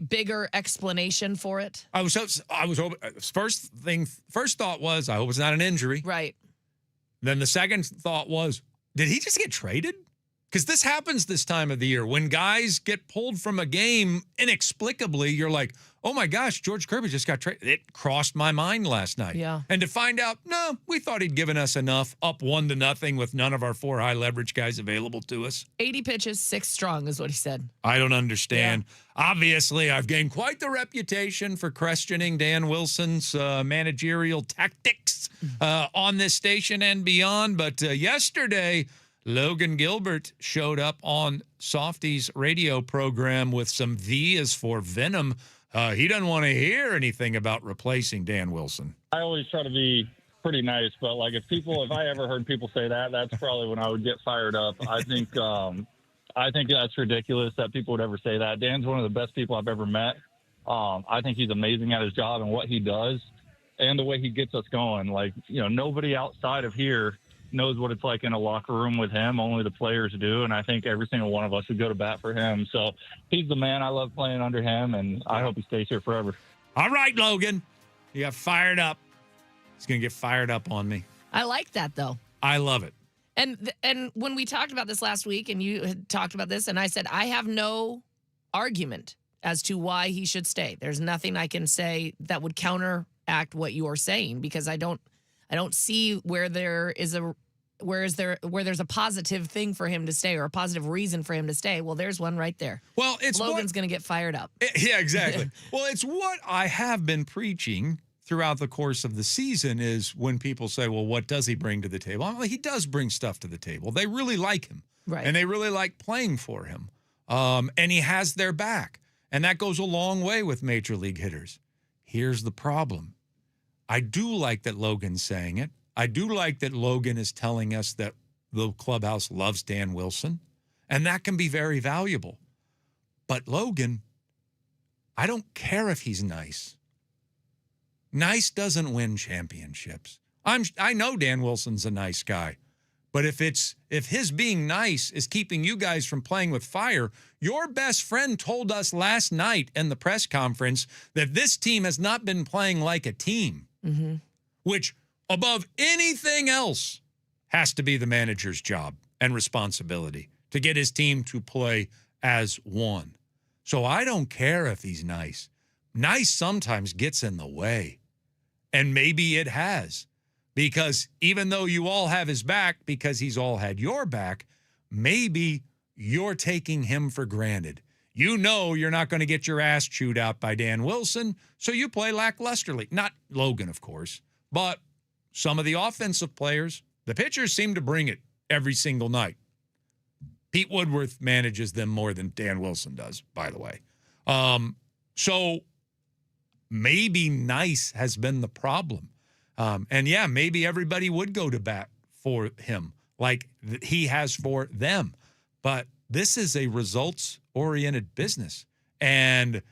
bigger explanation for it. I was hoping. First thought was, I hope it's not an injury. Right. Then the second thought was, did he just get traded? Because this happens this time of the year. When guys get pulled from a game inexplicably, you're like, oh my gosh, George Kirby just got traded. It crossed my mind last night. Yeah. And to find out, no, we thought he'd given us enough, up 1-0 with none of our 4 high leverage guys available to us. 80 pitches, 6 strong is what he said. I don't understand. Yeah. Obviously, I've gained quite the reputation for questioning Dan Wilson's managerial tactics on this station and beyond. But yesterday, Logan Gilbert showed up on Softy's radio program with some V is for Venom. He doesn't want to hear anything about replacing Dan Wilson. I always try to be pretty nice, but like if I ever heard people say that, that's probably when I would get fired up. I think that's ridiculous that people would ever say that. Dan's one of the best people I've ever met. I think he's amazing at his job and what he does and the way he gets us going. Like, nobody outside of here knows what it's like in a locker room with him. Only the players do, and I think every single one of us would go to bat for him. So he's the man. I love playing under him, and I hope he stays here forever. All right, Logan. You got fired up. He's going to get fired up on me. I like that, though. I love it. And when we talked about this last week, and you had talked about this, and I said, I have no argument as to why he should stay. There's nothing I can say that would counteract what you are saying, because I don't see where there's a positive thing for him to stay or a positive reason for him to stay. Well, there's one right there. Well, Logan's going to get fired up. Yeah, exactly. Well, it's what I have been preaching throughout the course of the season is when people say, well, what does he bring to the table? Well, he does bring stuff to the table. They really like him. Right. And they really like playing for him. And he has their back. And that goes a long way with major league hitters. Here's the problem. I do like that Logan's saying it. I do like that Logan is telling us that the clubhouse loves Dan Wilson, and that can be very valuable. But Logan, I don't care if he's nice. Nice doesn't win championships. I know Dan Wilson's a nice guy, but if his being nice is keeping you guys from playing with fire, your best friend told us last night in the press conference that this team has not been playing like a team. Mm-hmm. Which, above anything else, has to be the manager's job and responsibility to get his team to play as one. So I don't care if he's nice. Nice sometimes gets in the way. And maybe it has. Because even though you all have his back, because he's all had your back, maybe you're taking him for granted. You know you're not going to get your ass chewed out by Dan Wilson, so you play lacklusterly. Not Logan, of course, but some of the offensive players, the pitchers seem to bring it every single night. Pete Woodworth manages them more than Dan Wilson does, by the way. So maybe nice has been the problem. And yeah, maybe everybody would go to bat for him like he has for them. But this is a results-oriented business. And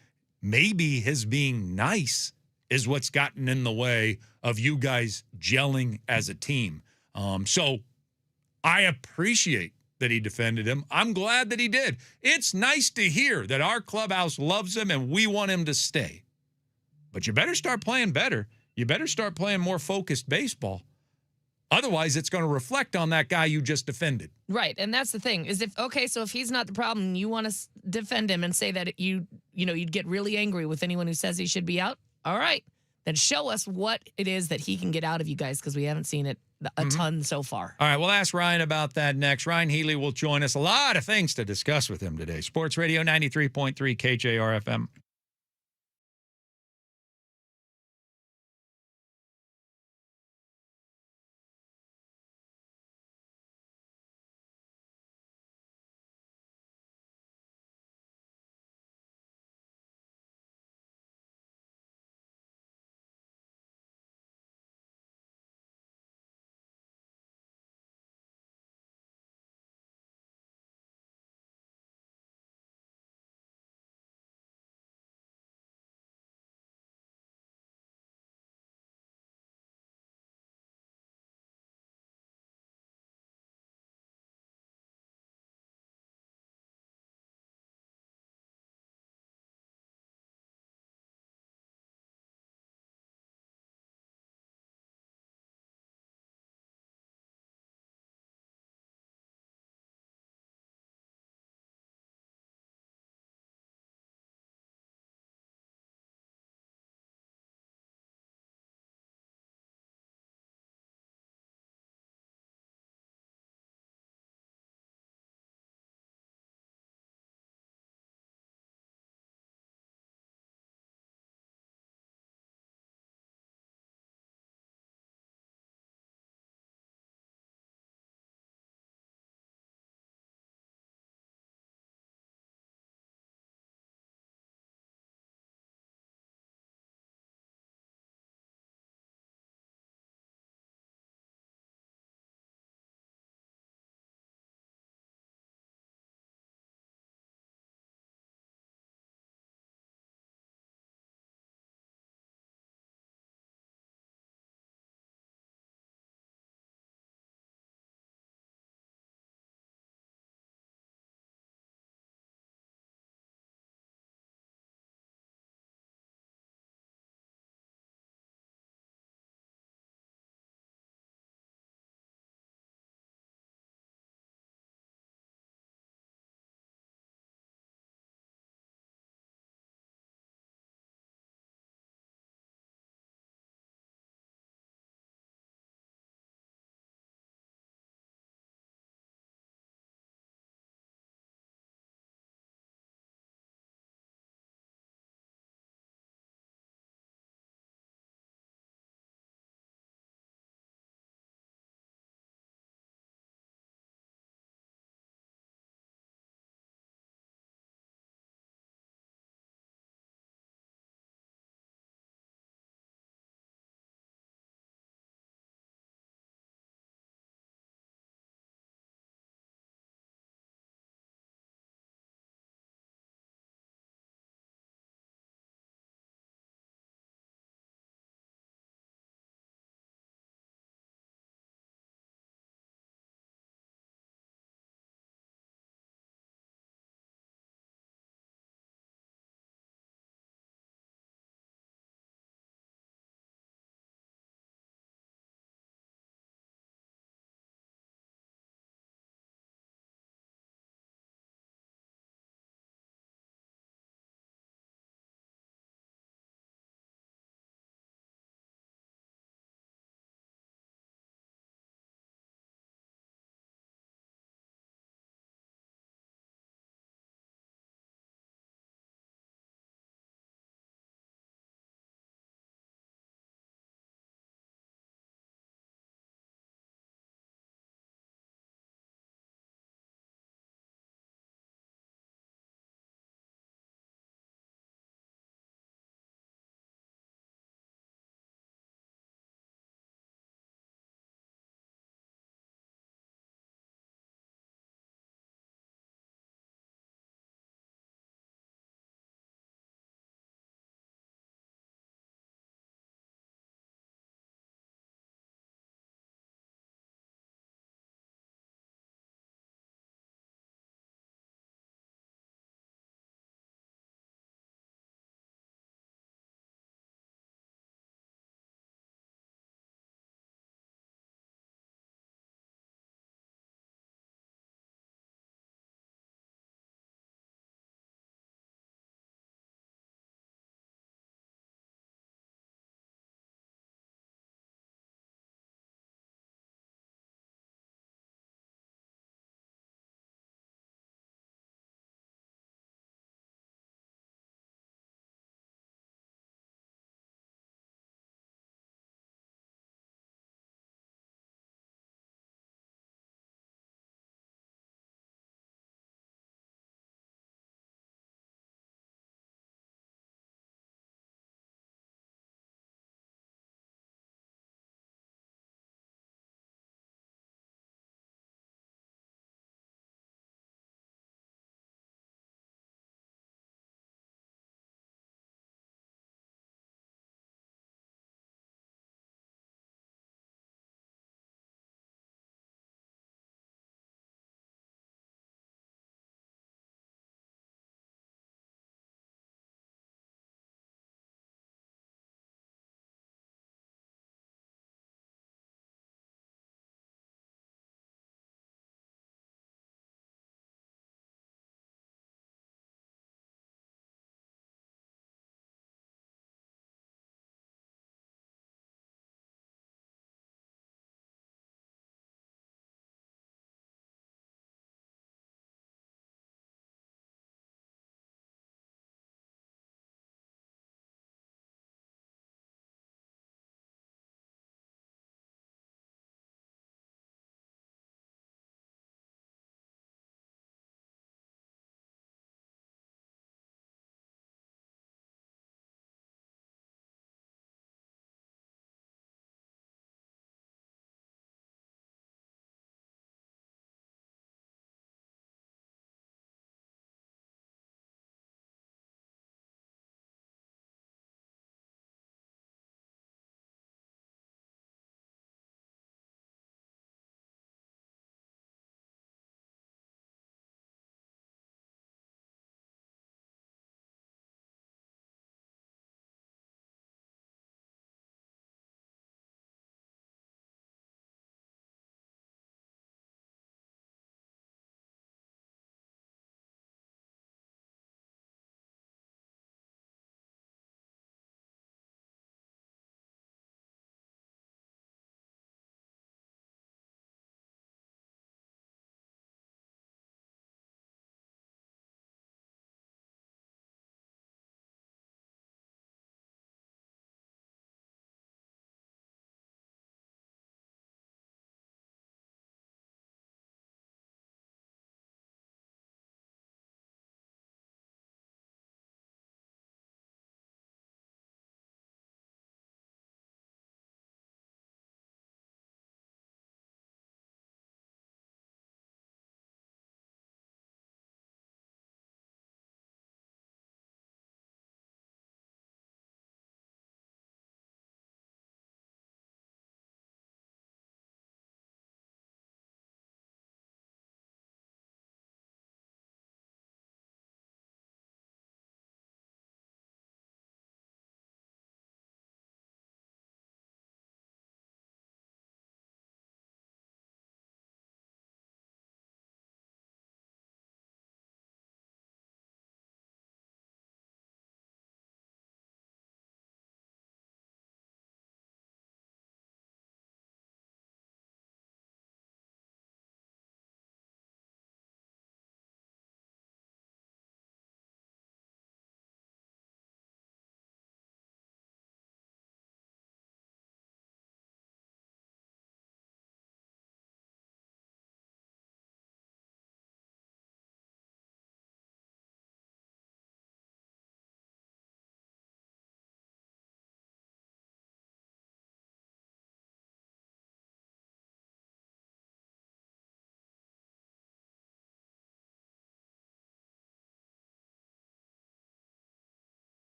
maybe his being nice is what's gotten in the way of you guys gelling as a team. So I appreciate that he defended him. I'm glad that he did. It's nice to hear that our clubhouse loves him and we want him to stay. But you better start playing better. You better start playing more focused baseball. Otherwise, it's going to reflect on that guy you just defended. Right, and that's the thing. Is so if he's not the problem, you want to defend him and say that you'd get really angry with anyone who says he should be out. All right, then show us what it is that he can get out of you guys, because we haven't seen it a ton so far. All right, we'll ask Ryan about that next. Ryan Healy will join us. A lot of things to discuss with him today. Sports Radio 93.3 KJR FM.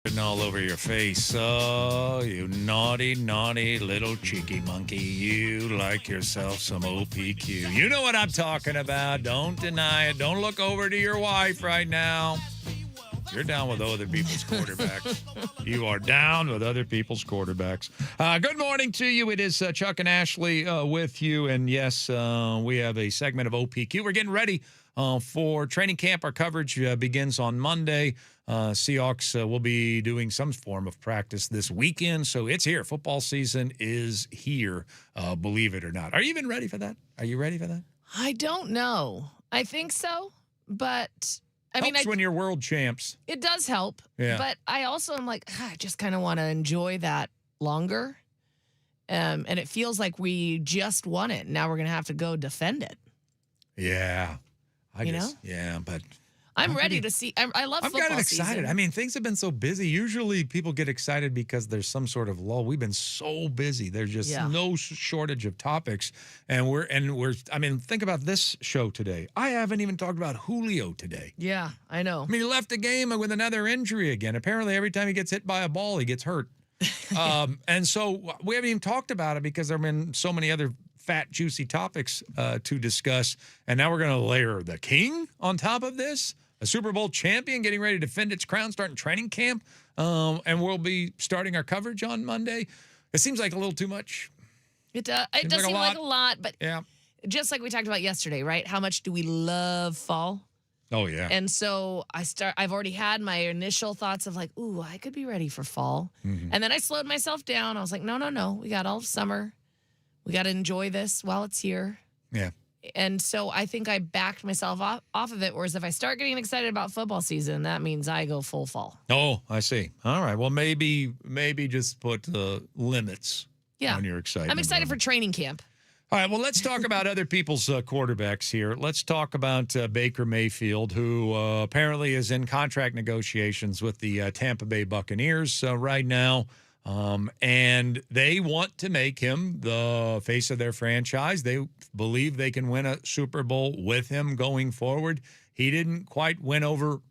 written all over your face. Oh, you naughty, naughty little cheeky monkey. You like yourself some OPQ. You know what I'm talking about. Don't deny it. Don't look over to your wife right now. You're down with other people's quarterbacks. You are down with other people's quarterbacks. Good morning to you. It is Chuck and Ashley with you. And yes, we have a segment of OPQ. We're getting ready for training camp. Our coverage begins on Monday. Seahawks will be doing some form of practice this weekend. So it's here. Football season is here, believe it or not. Are you even ready for that? Are you ready for that? I don't know. I think so, but... Helps when you're world champs. It does help. Yeah. But I also am like, I just kind of want to enjoy that longer. And it feels like we just won it. Now we're going to have to go defend it. Yeah. Yeah, but... I'm ready to see. I love football season. I'm kind of excited. Season. I mean, things have been so busy. Usually people get excited because there's some sort of lull. We've been so busy. There's just no shortage of topics. And we're I mean, think about this show today. I haven't even talked about Julio today. Yeah, I know. I mean, he left the game with another injury again. Apparently every time he gets hit by a ball, he gets hurt. And so we haven't even talked about it because there have been so many other fat, juicy topics to discuss. And now we're going to layer the king on top of this. A Super Bowl champion getting ready to defend its crown, starting training camp. And we'll be starting our coverage on Monday. It seems like a little too much. It does seem like a lot, but yeah. Just like we talked about yesterday, right? How much do we love fall? Oh, yeah. And so I've already had my initial thoughts of like, ooh, I could be ready for fall. Mm-hmm. And then I slowed myself down. I was like, no. We got all of summer. We got to enjoy this while it's here. Yeah. And so I think I backed myself off of it. Whereas if I start getting excited about football season, that means I go full fall. Oh, I see. All right. Well, maybe just put limits on your excitement. I'm excited for training camp. All right. Well, let's talk about other people's quarterbacks here. Let's talk about Baker Mayfield, who apparently is in contract negotiations with the Tampa Bay Buccaneers right now. And they want to make him the face of their franchise. They believe they can win a Super Bowl with him going forward. He didn't quite win over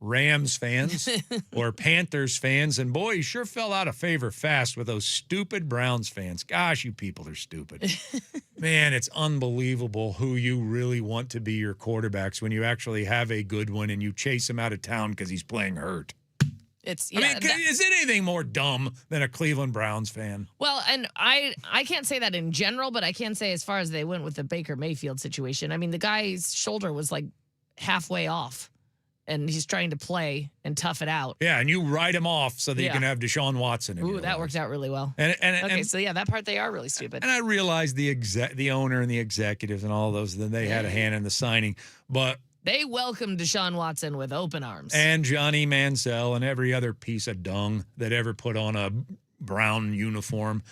Rams fans or Panthers fans. And boy, he sure fell out of favor fast with those stupid Browns fans. Gosh, you people are stupid. Man, it's unbelievable who you really want to be your quarterbacks when you actually have a good one and you chase him out of town because he's playing hurt. Is it anything more dumb than a Cleveland Browns fan? Well, and I can't say that in general, but I can say as far as they went with the Baker Mayfield situation. I mean, the guy's shoulder was like halfway off, and he's trying to play and tough it out. Yeah, and you write him off so that you can have Deshaun Watson. Ooh, that worked out really well. So yeah, that part they are really stupid. And I realize the owner and the executives and all those, then they had a hand in the signing, but. They welcomed Deshaun Watson with open arms. And Johnny Manziel and every other piece of dung that ever put on a brown uniform.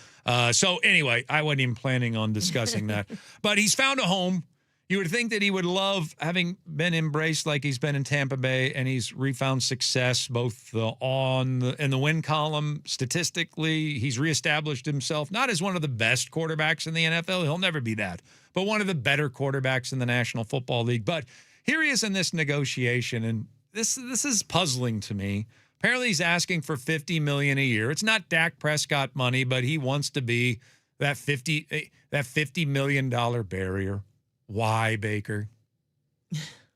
So anyway, I wasn't even planning on discussing that. But he's found a home. You would think that he would love having been embraced like he's been in Tampa Bay, and he's refound success both in the win column statistically. He's reestablished himself, not as one of the best quarterbacks in the NFL. He'll never be that. But one of the better quarterbacks in the National Football League. But here he is in this negotiation, and this is puzzling to me. Apparently, he's asking for $50 million a year. It's not Dak Prescott money, but he wants to be that $50 million barrier. Why, Baker?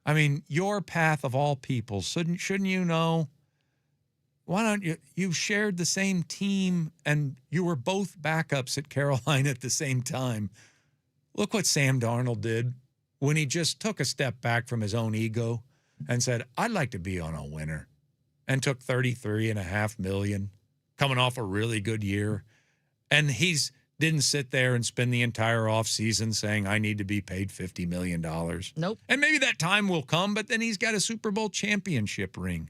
I mean, your path of all people. Shouldn't you know? Why don't you? You shared the same team, and you were both backups at Carolina at the same time. Look what Sam Darnold did when he just took a step back from his own ego and said, I'd like to be on a winner, and took $33.5 million coming off a really good year. And didn't sit there and spend the entire offseason saying, I need to be paid $50 million. Nope. And maybe that time will come, but then he's got a Super Bowl championship ring.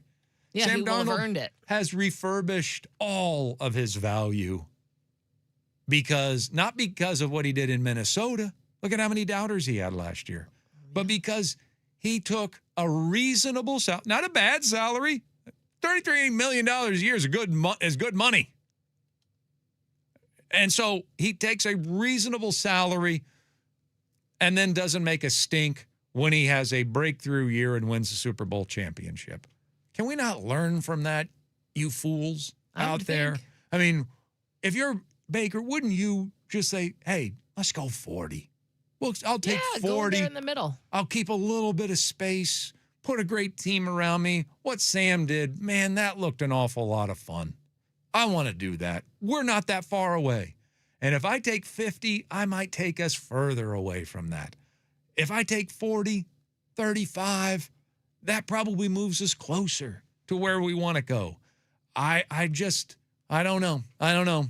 Yeah, Sam he will Darnold have earned it. Has refurbished all of his value not because of what he did in Minnesota. Look at how many doubters he had last year. But because he took a reasonable salary, not a bad salary. $33 million a year is good money. And so he takes a reasonable salary and then doesn't make a stink when he has a breakthrough year and wins the Super Bowl championship. Can we not learn from that? you fools I out would there. think. I mean, if you're Baker, wouldn't you just say, hey, let's go 40? Well, I'll take Yeah, go 40. there in the middle. I'll keep a little bit of space, put a great team around me. What Sam did, man, that looked an awful lot of fun. I want to do that. We're not that far away. And if I take 50, I might take us further away from that. If I take 40, 35, that probably moves us closer to where we want to go. I don't know.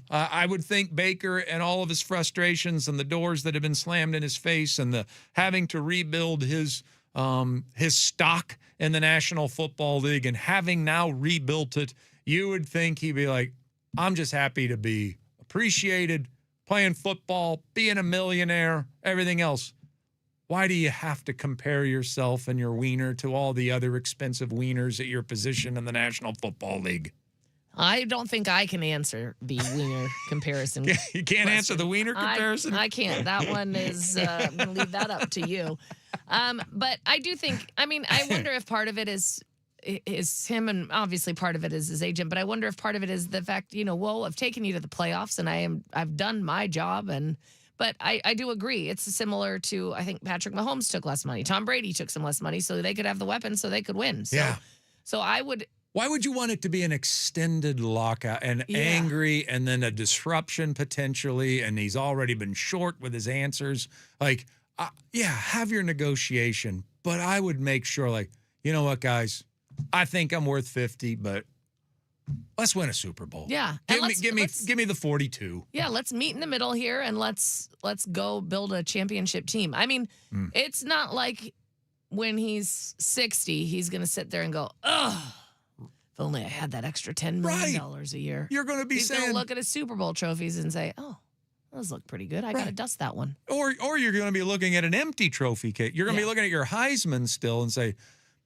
I would think Baker and all of his frustrations and the doors that have been slammed in his face and the having to rebuild his stock in the National Football League and having now rebuilt it, you would think he'd be like, I'm just happy to be appreciated, playing football, being a millionaire, everything else. Why do you have to compare yourself and your wiener to all the other expensive wieners at your position in the National Football League? I don't think I can answer the wiener comparison. You can't answer the wiener comparison? I can't. That one is, I'm going to leave that up to you. But I do think, I mean, I wonder if part of it is him, and obviously part of it is his agent, but I wonder if part of it is the fact, well, I've taken you to the playoffs and I've done my job. But I do agree. It's similar to, I think Patrick Mahomes took less money. Tom Brady took some less money so they could have the weapons so they could win. So, yeah. So I would. Why would you want it to be an extended lockout and angry and then a disruption potentially? And he's already been short with his answers. Like, have your negotiation. But I would make sure, like, you know what, guys? I think I'm worth 50, but let's win a Super Bowl. Yeah. Give me the 42. Yeah, let's meet in the middle here and let's go build a championship team. I mean, it's not like when he's 60, he's going to sit there and go, ugh. If only I had that extra $10 million a year. You're going to be He's saying, going to look at his Super Bowl trophies and say, oh, those look pretty good. I got to dust that one. Or you're going to be looking at an empty trophy case. You're going to be looking at your Heisman still and say,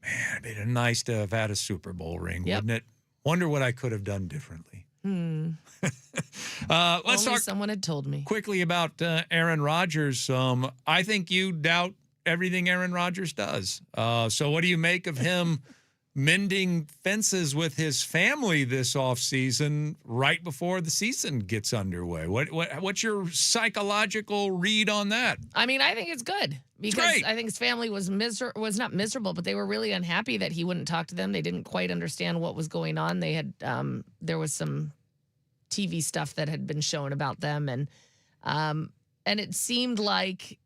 man, it'd be nice to have had a Super Bowl ring, wouldn't it? Wonder what I could have done differently. Let's talk. Someone had told me quickly about Aaron Rodgers. I think you doubt everything Aaron Rodgers does. So what do you make of him mending fences with his family this offseason right before the season gets underway? What's your psychological read on that? I mean, I think it's good because I think his family was not miserable, but they were really unhappy that he wouldn't talk to them. They didn't quite understand what was going on. They had there was some TV stuff that had been shown about them, and it seemed like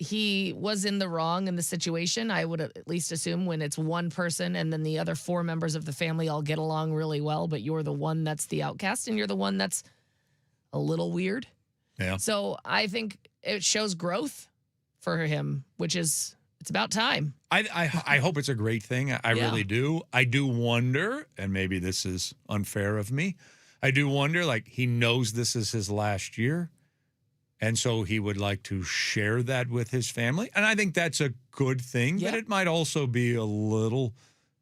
he was in the wrong in the situation. I would at least assume when it's one person and then the other 4 members of the family all get along really well, but you're the one that's the outcast and you're the one that's a little weird. Yeah. So I think it shows growth for him, which is, it's about time. I hope it's a great thing. I really do. I do wonder, and maybe this is unfair of me, I do wonder, like, he knows this is his last year. And so he would like to share that with his family. And I think that's a good thing, but it might also be a little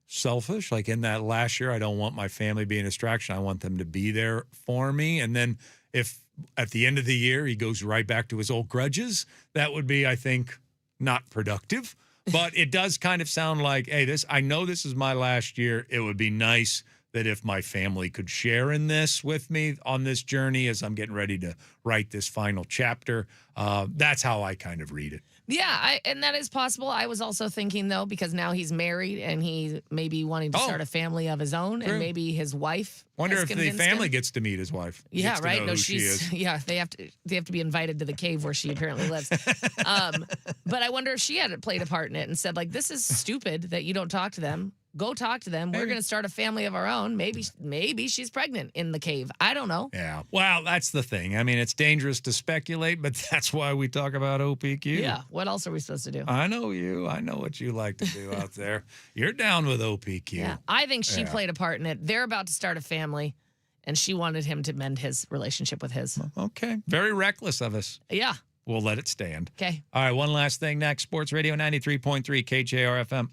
selfish. Like in that last year, I don't want my family being a distraction. I want them to be there for me. And then if at the end of the year he goes right back to his old grudges, that would be, I think, not productive. But it does kind of sound like, hey, I know this is my last year. It would be nice that if my family could share in this with me on this journey as I'm getting ready to write this final chapter. That's how I kind of read it. Yeah, and that is possible. I was also thinking, though, because now he's married and he may be wanting to start a family of his own, and maybe his wife. Wonder if the family gets to meet his wife. Yeah, right. No, she is. Yeah, they have to be invited to the cave where she apparently lives. But I wonder if she had played a part in it and said, like, this is stupid that you don't talk to them. Go talk to them. We're going to start a family of our own. Maybe she's pregnant in the cave. I don't know. Yeah. Well, that's the thing. I mean, it's dangerous to speculate, but that's why we talk about OPQ. Yeah. What else are we supposed to do? I know you. I know what you like to do out there. You're down with OPQ. Yeah. I think she played a part in it. They're about to start a family, and she wanted him to mend his relationship with his. Okay. Very reckless of us. Yeah. We'll let it stand. Okay. All right. One last thing next. Sports Radio 93.3 KJR FM.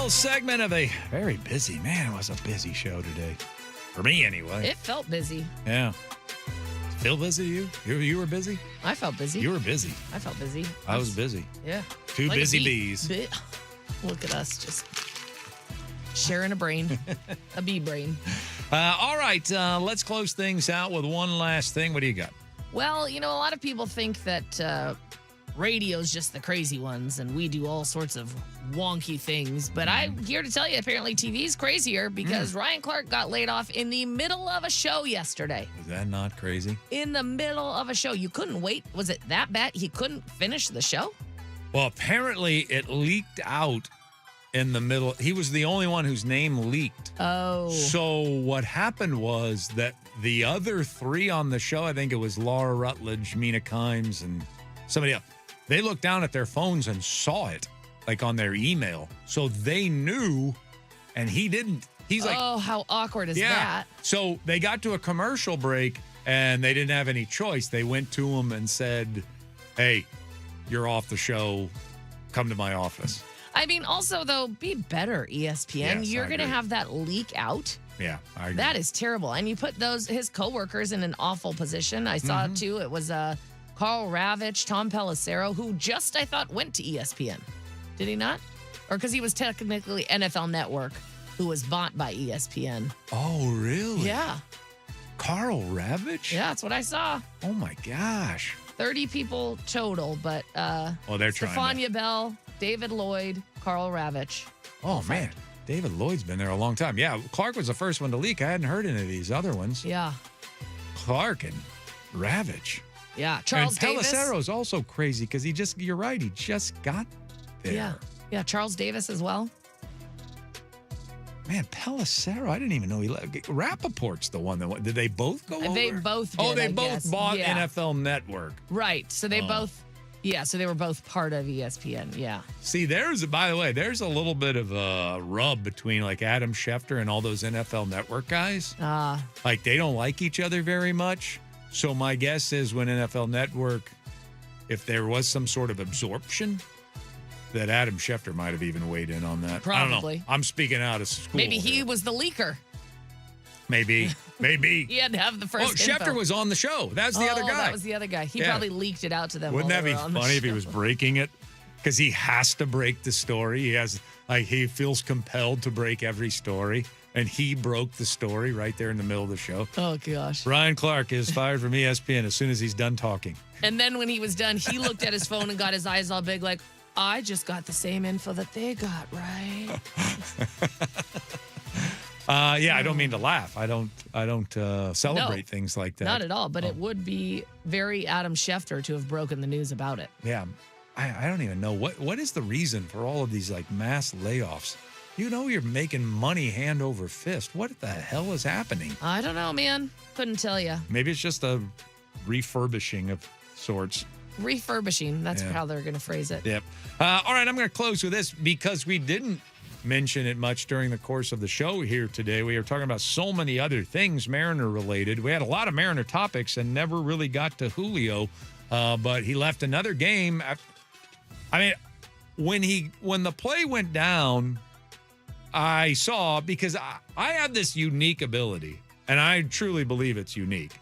final segment of a very busy, man, it was a busy show today. For me, anyway. It felt busy. Yeah. Feel busy, you were busy? I felt busy. You were busy. I felt busy. I was busy. Yeah. Two Like a busy bee. bees. Look at us just sharing a brain, a bee brain. All right, let's close things out with one last thing. What do you got? Well, a lot of people think that radio's just the crazy ones and we do all sorts of wonky things. But I'm here to tell you, apparently TV's crazier because Ryan Clark got laid off in the middle of a show yesterday. Is that not crazy? In the middle of a show. You couldn't wait. Was it that bad? He couldn't finish the show? Well, apparently it leaked out in the middle. He was the only one whose name leaked. Oh. So what happened was that the other three on the show, I think it was Laura Rutledge, Mina Kimes, and somebody else, they looked down at their phones and saw it, like on their email. So they knew, and he didn't. He's like, oh, how awkward is that? So they got to a commercial break, and they didn't have any choice. They went to him and said, hey, you're off the show. Come to my office. I mean, also, though, be better, ESPN. Yes, You're I going to agree. have that leak out. Yeah, I agree. That is terrible. And you put his coworkers in an awful position. I saw it, too. It was Carl Ravitch, Tom Pelissero, who just, I thought, went to ESPN. Did he not? Or because he was technically NFL Network, who was bought by ESPN. Oh, really? Yeah. Carl Ravitch? Yeah, that's what I saw. Oh, my gosh. 30 people total, but they're trying Stephania Bell, David Lloyd, Carl Ravitch. Oh, man. David Lloyd's been there a long time. Yeah, Clark was the first one to leak. I hadn't heard any of these other ones. Yeah. Clark and Ravitch. Yeah. Charles and Davis. Pelissero's also crazy because you're right, he just got there. Yeah. Yeah, Charles Davis as well. Man, Pelissero, I didn't even know he left. Rappaport's the one that went. Did they both go over? They both did, Oh, they I both guess. bought Yeah. NFL Network. Right. So they both, so they were both part of ESPN. Yeah. See, by the way, there's a little bit of a rub between like Adam Schefter and all those NFL Network guys. Like they don't like each other very much. So my guess is when NFL Network, if there was some sort of absorption, that Adam Schefter might have even weighed in on that. I don't Probably. know. I'm speaking out of school. Maybe he was the leaker. Maybe. He had to have the first Schefter info. was on the show. That's the other guy. That was the other guy. He probably leaked it out to them. Wouldn't while that they be were on the funny if he show. was breaking it? Because he has to break the story. He feels compelled to break every story. And he broke the story right there in the middle of the show. Oh, gosh. Ryan Clark is fired from ESPN as soon as he's done talking. And then when he was done, he looked at his phone and got his eyes all big like, I just got the same info that they got, right? I don't mean to laugh. I don't celebrate things like that. Not at all, but it would be very Adam Schefter to have broken the news about it. Yeah. I don't even know. What is the reason for all of these like mass layoffs? You're making money hand over fist. What the hell is happening? I don't know, man. Couldn't tell you. Maybe it's just a refurbishing of sorts. Refurbishing. That's Yeah. how they're going to phrase it. Yep. All right, I'm going to close with this because we didn't mention it much during the course of the show here today. We were talking about so many other things Mariner related. We had a lot of Mariner topics and never really got to Julio, but he left another game. I mean, when the play went down, I saw, because I have this unique ability, and I truly believe it's unique.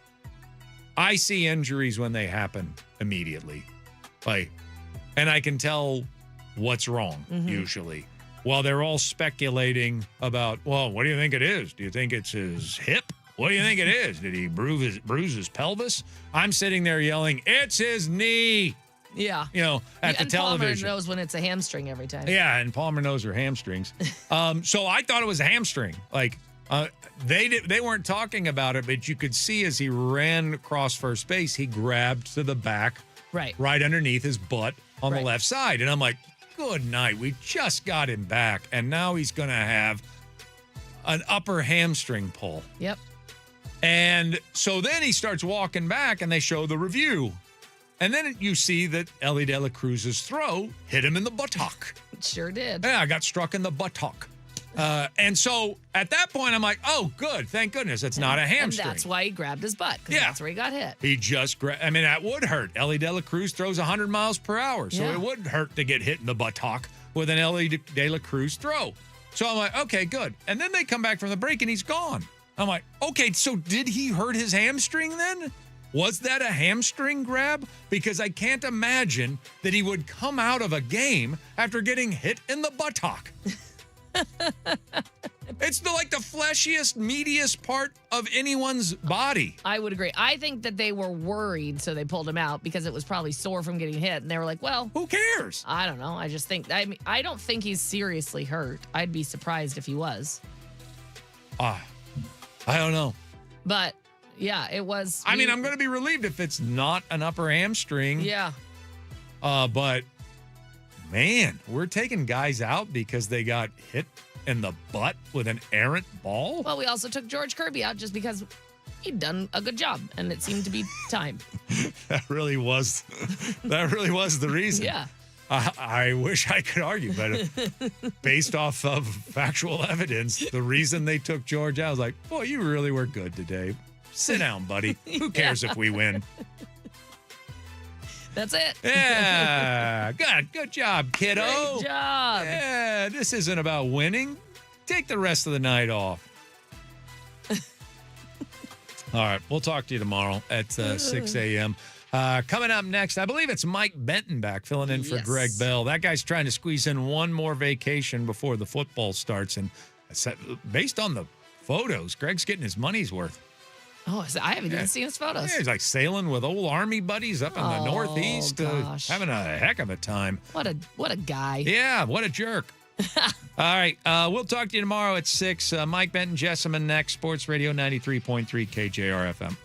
I see injuries when they happen immediately. And I can tell what's wrong, usually. While they're all speculating about, well, what do you think it is? Do you think it's his hip? What do you think it is? Did he bruise his pelvis? I'm sitting there yelling, it's his knee. Yeah. At the and television. Palmer knows when it's a hamstring every time. Yeah, and Palmer knows her hamstrings. So I thought it was a hamstring. They weren't talking about it, but you could see as he ran across first base, he grabbed to the back, right underneath his butt on the left side. And I'm like, good night. We just got him back, and now he's going to have an upper hamstring pull. Yep. And so then he starts walking back, and they show the review. And then you see that Ellie De La Cruz's throw hit him in the buttock. It sure did. Yeah, I got struck in the buttock. And so at that point, I'm like, oh, good. Thank goodness. It's not a hamstring. And that's why he grabbed his butt, because that's where he got hit. He just that would hurt. Ellie De La Cruz throws 100 miles per hour. So it would hurt to get hit in the buttock with an Ellie De La Cruz throw. So I'm like, okay, good. And then they come back from the break and he's gone. I'm like, okay, so did he hurt his hamstring then? Was that a hamstring grab? Because I can't imagine that he would come out of a game after getting hit in the buttock. It's like the fleshiest, meatiest part of anyone's body. I would agree. I think that they were worried, so they pulled him out because it was probably sore from getting hit. And they were like, well, who cares? I don't know. I don't think he's seriously hurt. I'd be surprised if he was. I don't know. But yeah, it was. I mean, I'm going to be relieved if it's not an upper hamstring. Yeah. But man, we're taking guys out because they got hit in the butt with an errant ball. Well, we also took George Kirby out just because he'd done a good job and it seemed to be time. That really was the reason. Yeah. I wish I could argue, but based off of factual evidence, the reason they took George out, I was like, boy, you really were good today. Sit down, buddy. Who cares if we win? That's it. Yeah. Good job, kiddo. Great job. Yeah, this isn't about winning. Take the rest of the night off. All right. We'll talk to you tomorrow at 6 a.m. Coming up next, I believe it's Mike Benton back filling in for Greg Bell. That guy's trying to squeeze in one more vacation before the football starts. And based on the photos, Greg's getting his money's worth. Oh, I haven't even seen his photos. Yeah, he's like sailing with old Army buddies up in the Northeast, having a heck of a time. What a guy. Yeah, what a jerk. All right, we'll talk to you tomorrow at 6. Mike Benton, Jessamine next. Sports Radio 93.3 KJR FM.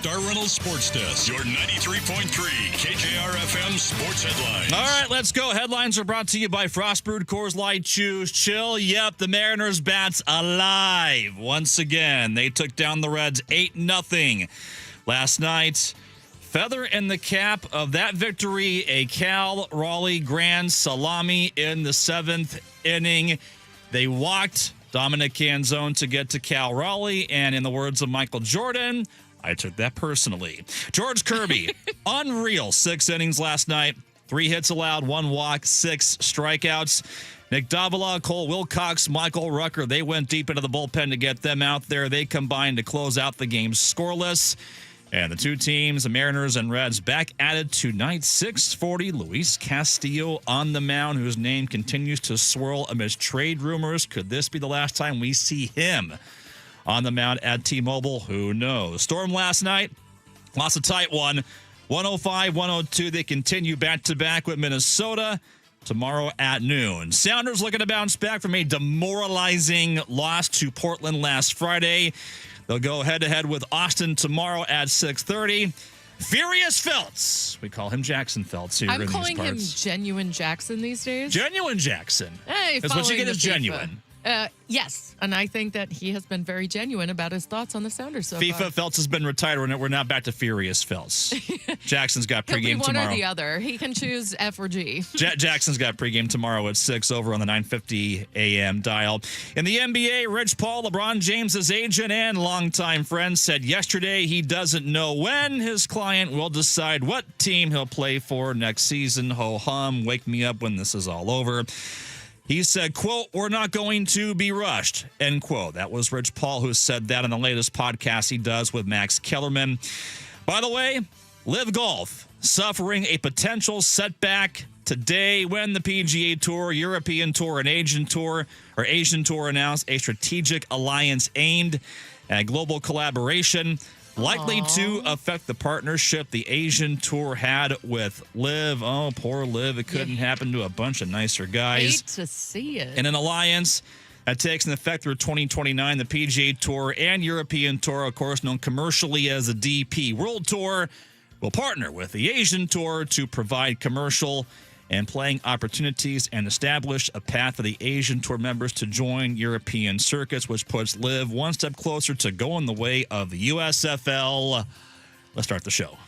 Star Reynolds Sports Desk, your 93.3 KJR FM sports headlines. All right, let's go. Headlines are brought to you by Frostbrewed Coors Light. Choose chill. Yep, the Mariners bats alive. Once again, they took down the Reds 8-0 last night. Feather in the cap of that victory, a Cal Raleigh grand salami in the 7th inning. They walked Dominic Canzone to get to Cal Raleigh, and in the words of Michael Jordan, I took that personally. George Kirby, unreal 6 innings last night. 3 hits allowed, 1 walk, 6 strikeouts. Nick Davila, Cole Wilcox, Michael Rucker, they went deep into the bullpen to get them out there. They combined to close out the game scoreless. And the two teams, the Mariners and Reds, back at it tonight. 6:40, Luis Castillo on the mound, whose name continues to swirl amidst trade rumors. Could this be the last time we see him on the mound at T-Mobile? Who knows? Storm last night, lost a tight one. 105-102. They continue back-to-back with Minnesota tomorrow at noon. Sounders looking to bounce back from a demoralizing loss to Portland last Friday. They'll go head-to-head with Austin tomorrow at 6:30. Furious Feltz. We call him Jackson Feltz here in these parts. I'm calling him Genuine Jackson these days. Genuine Jackson. Hey, that's what you get is FIFA. genuine. Yes, and I think that he has been very genuine about his thoughts on the Sounders so FIFA far. Feltz has been retired. We're now back to Furious Feltz. Jackson's got He'll be pregame one tomorrow. or the other. He can choose F or G. Jackson's got pregame tomorrow at 6 over on the 950 AM dial. In the NBA, Rich Paul, LeBron James' agent and longtime friend, said yesterday he doesn't know when his client will decide what team he'll play for next season. Ho-hum, wake me up when this is all over. He said, quote, "We're not going to be rushed," end quote. That was Rich Paul who said that in the latest podcast he does with Max Kellerman. By the way, Live Golf suffering a potential setback today when the PGA Tour, European Tour, and Asian Tour announced a strategic alliance aimed at global collaboration, likely to affect the partnership the Asian Tour had with Liv. Oh, poor Liv. It couldn't happen to a bunch of nicer guys. Hate to see it. In an alliance that takes an effect through 2029, the PGA Tour and European Tour, of course, known commercially as the DP World Tour, will partner with the Asian Tour to provide commercial and playing opportunities and establish a path for the Asian Tour members to join European circuits, which puts Liv one step closer to going the way of the USFL. Let's start the show.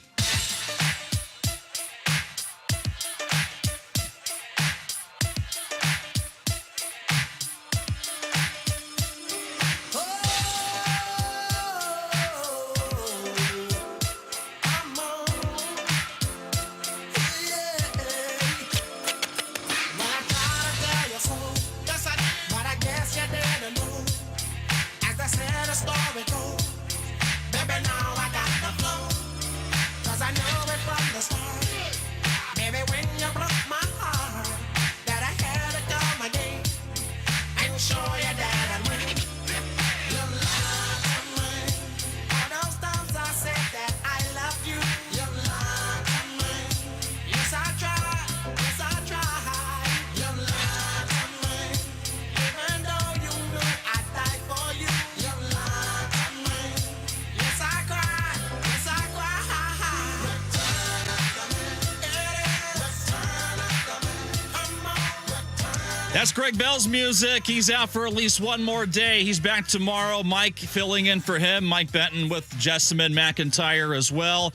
That's Greg Bell's music. He's out for at least one more day. He's back tomorrow. Mike filling in for him. Mike Benton with Jessamine McIntyre as well.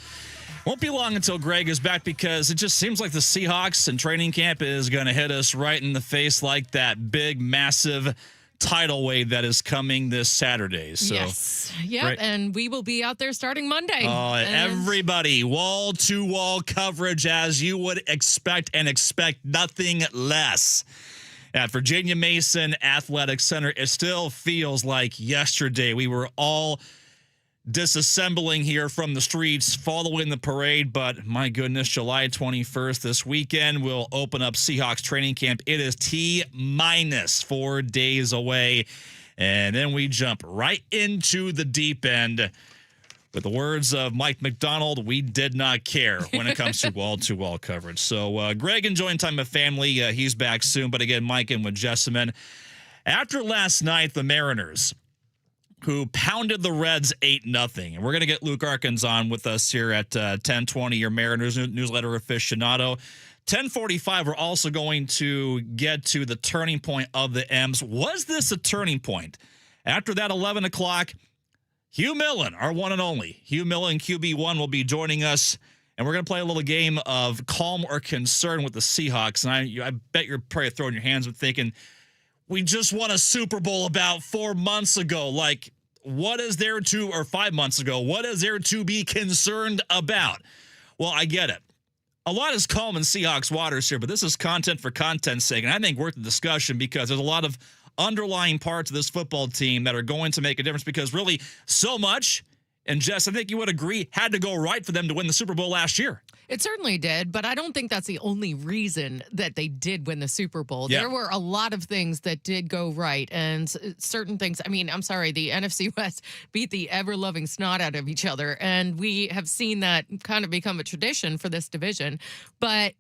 Won't be long until Greg is back because it just seems like the Seahawks and training camp is going to hit us right in the face like that big, massive tidal wave that is coming this Saturday. So, yes. Yep. Right. And we will be out there starting Monday. Everybody, wall-to-wall coverage as you would expect and expect nothing less. At Virginia Mason Athletic Center, it still feels like yesterday. We were all disassembling here from the streets following the parade, but my goodness, July 21st, this weekend, will open up Seahawks training camp. It is T-minus 4 days away, and then we jump right into the deep end. With the words of Mike McDonald, we did not care when it comes to wall-to-wall coverage. So Greg enjoying time with family. He's back soon. But again, Mike in with Jessamine. After last night, the Mariners who pounded the Reds 8-0. And we're going to get Luke Arkins on with us here at 10:20, your Mariners newsletter aficionado. 10:45, we're also going to get to the turning point of the M's. Was this a turning point? After that 11 o'clock, Hugh Millen, our one and only. Hugh Millen, QB1, will be joining us. And we're going to play a little game of calm or concern with the Seahawks. And I bet you're probably throwing your hands up thinking, we just won a Super Bowl about 4 months ago. Like, what is there to, or 5 months ago, what is there to be concerned about? Well, I get it. A lot is calm in Seahawks waters here, but this is content for content's sake. And I think worth the discussion because there's a lot of underlying parts of this football team that are going to make a difference because really so much, and Jess, I think you would agree, had to go right for them to win the Super Bowl last year. It certainly did, but I don't think that's the only reason that they did win the Super Bowl. Yeah. There were a lot of things that did go right, and certain things. I mean, I'm sorry, the NFC West beat the ever-loving snot out of each other, and we have seen that kind of become a tradition for this division. But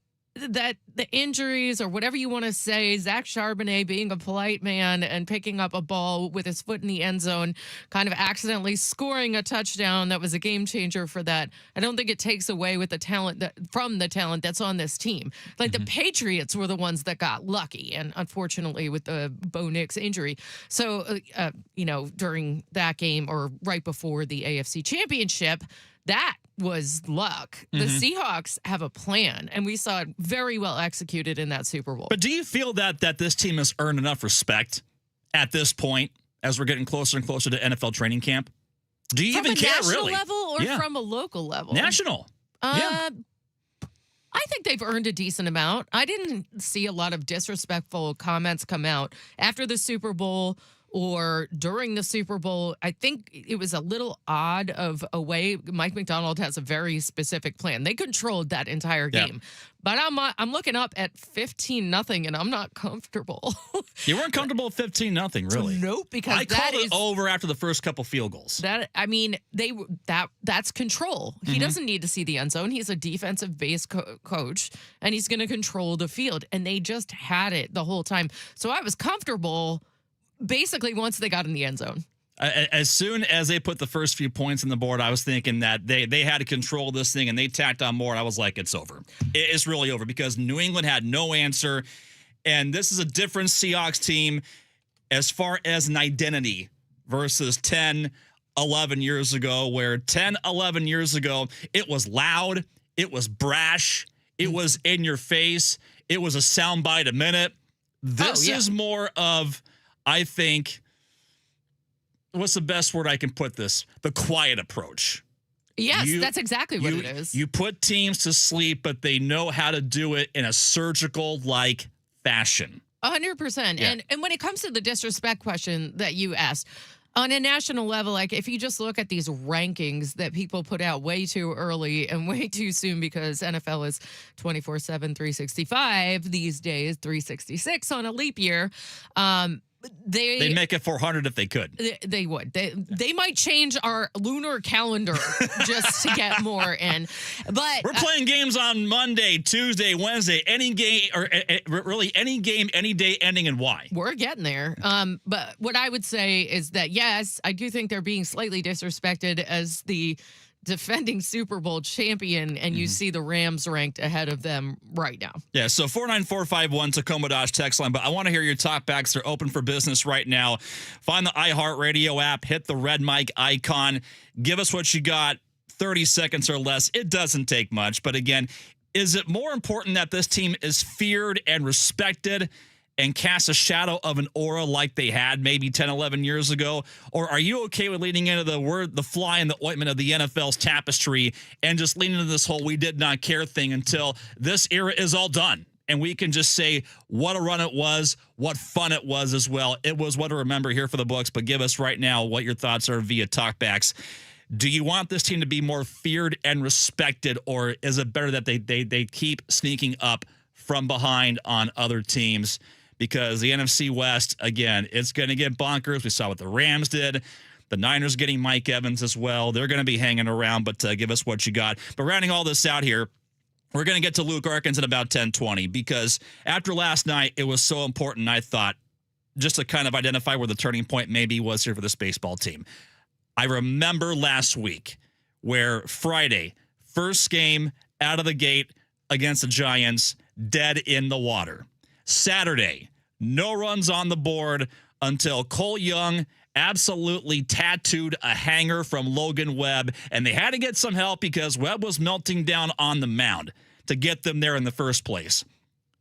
that the injuries or whatever you want to say, Zach Charbonnet being a polite man and picking up a ball with his foot in the end zone, kind of accidentally scoring a touchdown that was a game changer for that. I don't think it takes away with the talent from the talent that's on this team. Like the Patriots were the ones that got lucky, and unfortunately with the Bo Nix injury. So, during that game or right before the AFC Championship, that was luck. The Seahawks have a plan, and we saw it very well executed in that Super Bowl. But do you feel that this team has earned enough respect at this point as we're getting closer and closer to NFL training camp? Do you even care, really? From a national level or from a local level? National. I think they've earned a decent amount. I didn't see a lot of disrespectful comments come out after the Super Bowl or during the Super Bowl. I think it was a little odd of a way. Mike McDonald has a very specific plan. They controlled that entire game. But I'm looking up at 15-0, and I'm not comfortable. You weren't comfortable at 15-0, really? Nope, because I called it over after the first couple field goals. That's control. He doesn't need to see the end zone. He's a defensive-based coach, and he's going to control the field. And they just had it the whole time. So I was comfortable basically once they got in the end zone. As soon as they put the first few points on the board, I was thinking that they had to control this thing, and they tacked on more. I was like, it's over. It's really over because New England had no answer, and this is a different Seahawks team as far as an identity versus 10, 11 years ago, where 10, 11 years ago, it was loud, it was brash, it was in your face, it was a soundbite a minute. This is more of, I think, what's the best word I can put this? The quiet approach. Yes, that's exactly what it is. You put teams to sleep, but they know how to do it in a surgical-like fashion. 100%. Yeah. And when it comes to the disrespect question that you asked, on a national level, like if you just look at these rankings that people put out way too early and way too soon because NFL is 24/7, 365 these days, 366 on a leap year, they'd make it 400 if they could. They would. They might change our lunar calendar just to get more in. But we're playing games on Monday, Tuesday, Wednesday, any game, or really any game, any day ending in Y. We're getting there. But what I would say is that, yes, I do think they're being slightly disrespected as the defending Super Bowl champion, and you see the Rams ranked ahead of them right now. Yeah, so 49451 Tacoma Dodge text line, but I want to hear your talkbacks. They're open for business right now. Find the iHeartRadio app, hit the red mic icon, give us what you got, 30 seconds or less. It doesn't take much, but again, is it more important that this team is feared and respected and cast a shadow of an aura like they had maybe 10, 11 years ago? Or are you okay with leaning into the fly in the ointment of the NFL's tapestry and just leaning into this whole we did not care thing until this era is all done? And we can just say what a run it was, what fun it was as well. It was what to remember here for the books, but give us right now what your thoughts are via talkbacks. Do you want this team to be more feared and respected, or is it better that they keep sneaking up from behind on other teams? Because the NFC West, again, it's going to get bonkers. We saw what the Rams did. The Niners getting Mike Evans as well. They're going to be hanging around, but give us what you got. But rounding all this out here, we're going to get to Luke Arkins in about 10:20 because after last night, it was so important, I thought, just to kind of identify where the turning point maybe was here for this baseball team. I remember last week where Friday, first game out of the gate against the Giants, dead in the water. Saturday, no runs on the board until Cole Young absolutely tattooed a hanger from Logan Webb, and they had to get some help because Webb was melting down on the mound to get them there in the first place.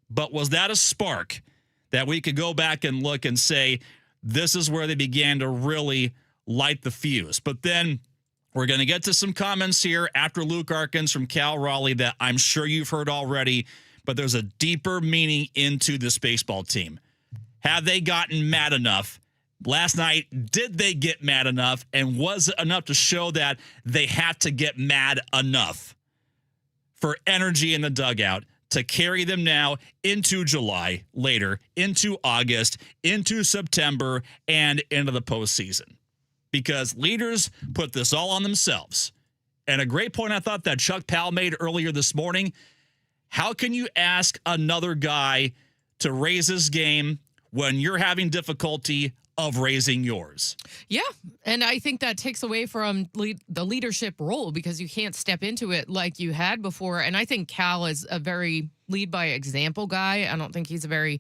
But was that a spark that we could go back and look and say, this is where they began to really light the fuse? But then we're going to get to some comments here after Luke Arkins from Cal Raleigh that I'm sure you've heard already, but there's a deeper meaning into this baseball team. Have they gotten mad enough? Last night, did they get mad enough? And was it enough to show that they had to get mad enough for energy in the dugout to carry them now into July, later, into August, into September, and into the postseason? Because leaders put this all on themselves. And a great point I thought that Chuck Powell made earlier this morning, how can you ask another guy to raise his game when you're having difficulty of raising yours? Yeah, and I think that takes away from the leadership role because you can't step into it like you had before. And I think Cal is a very lead by example guy. I don't think he's a very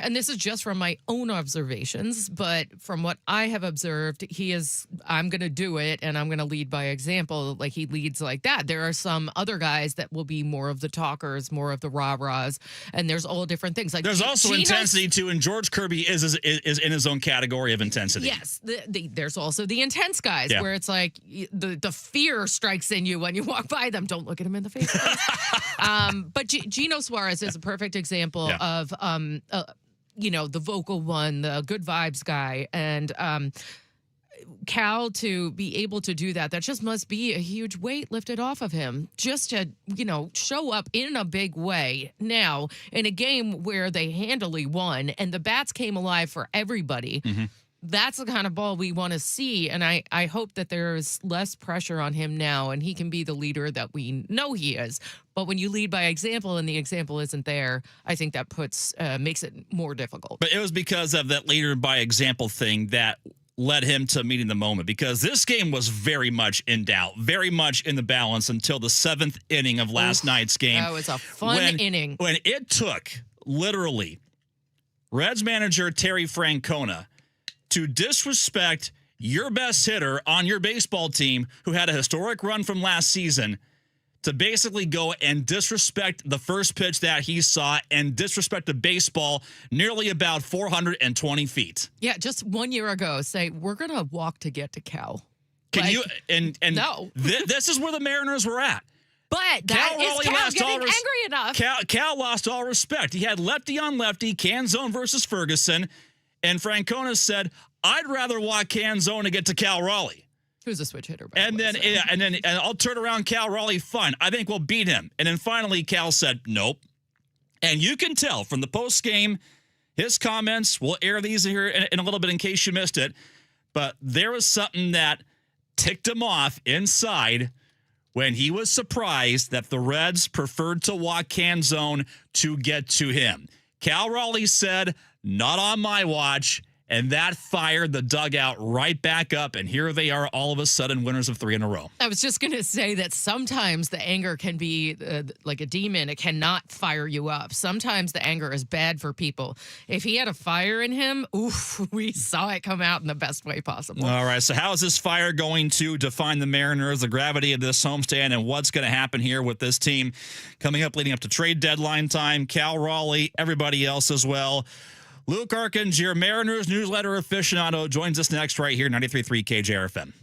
and this is just from my own observations, but from what I have observed, he is, I'm going to do it and I'm going to lead by example. Like he leads like that. There are some other guys that will be more of the talkers, more of the rah-rahs, and there's all different things. Like there's also intensity too, and George Kirby is in his own category of intensity. Yes, there's also the intense guys where it's like the fear strikes in you when you walk by them. Don't look at him in the face. But Gino Suarez is a perfect example of the vocal one, the good vibes guy, and Cal to be able to do that just must be a huge weight lifted off of him just to, show up in a big way now in a game where they handily won and the bats came alive for everybody. Mm-hmm. That's the kind of ball we want to see, and I hope that there's less pressure on him now and he can be the leader that we know he is. But when you lead by example and the example isn't there, I think that makes it more difficult. But it was because of that leader by example thing that led him to meeting the moment, because this game was very much in doubt, very much in the balance until the 7th inning of last night's game. That was a fun inning. When it took, literally, Reds manager Terry Francona to disrespect your best hitter on your baseball team who had a historic run from last season, to basically go and disrespect the first pitch that he saw and disrespect the baseball nearly about 420 feet. Yeah, just 1 year ago, say, we're going to walk to get to Cal. No. This is where the Mariners were at. But that is Cal getting angry enough. Cal lost all respect. He had lefty on lefty, Canzone versus Ferguson, and Francona said, I'd rather walk Canzone to get to Cal Raleigh. Who's a switch hitter? And then I'll turn around Cal Raleigh. Fine. I think we'll beat him. And then finally Cal said, nope. And you can tell from the post game, his comments, we'll air these here in a little bit in case you missed it. But there was something that ticked him off inside when he was surprised that the Reds preferred to walk Canzone to get to him. Cal Raleigh said, not on my watch. And that fired the dugout right back up. And here they are, all of a sudden, winners of 3 in a row. I was just going to say that sometimes the anger can be like a demon. It cannot fire you up. Sometimes the anger is bad for people. If he had a fire in him, we saw it come out in the best way possible. All right, so how is this fire going to define the Mariners, the gravity of this homestand, and what's going to happen here with this team coming up leading up to trade deadline time? Cal Raleigh, everybody else as well. Luke Arkins, your Mariners newsletter aficionado, joins us next right here, 93.3 KJR FM.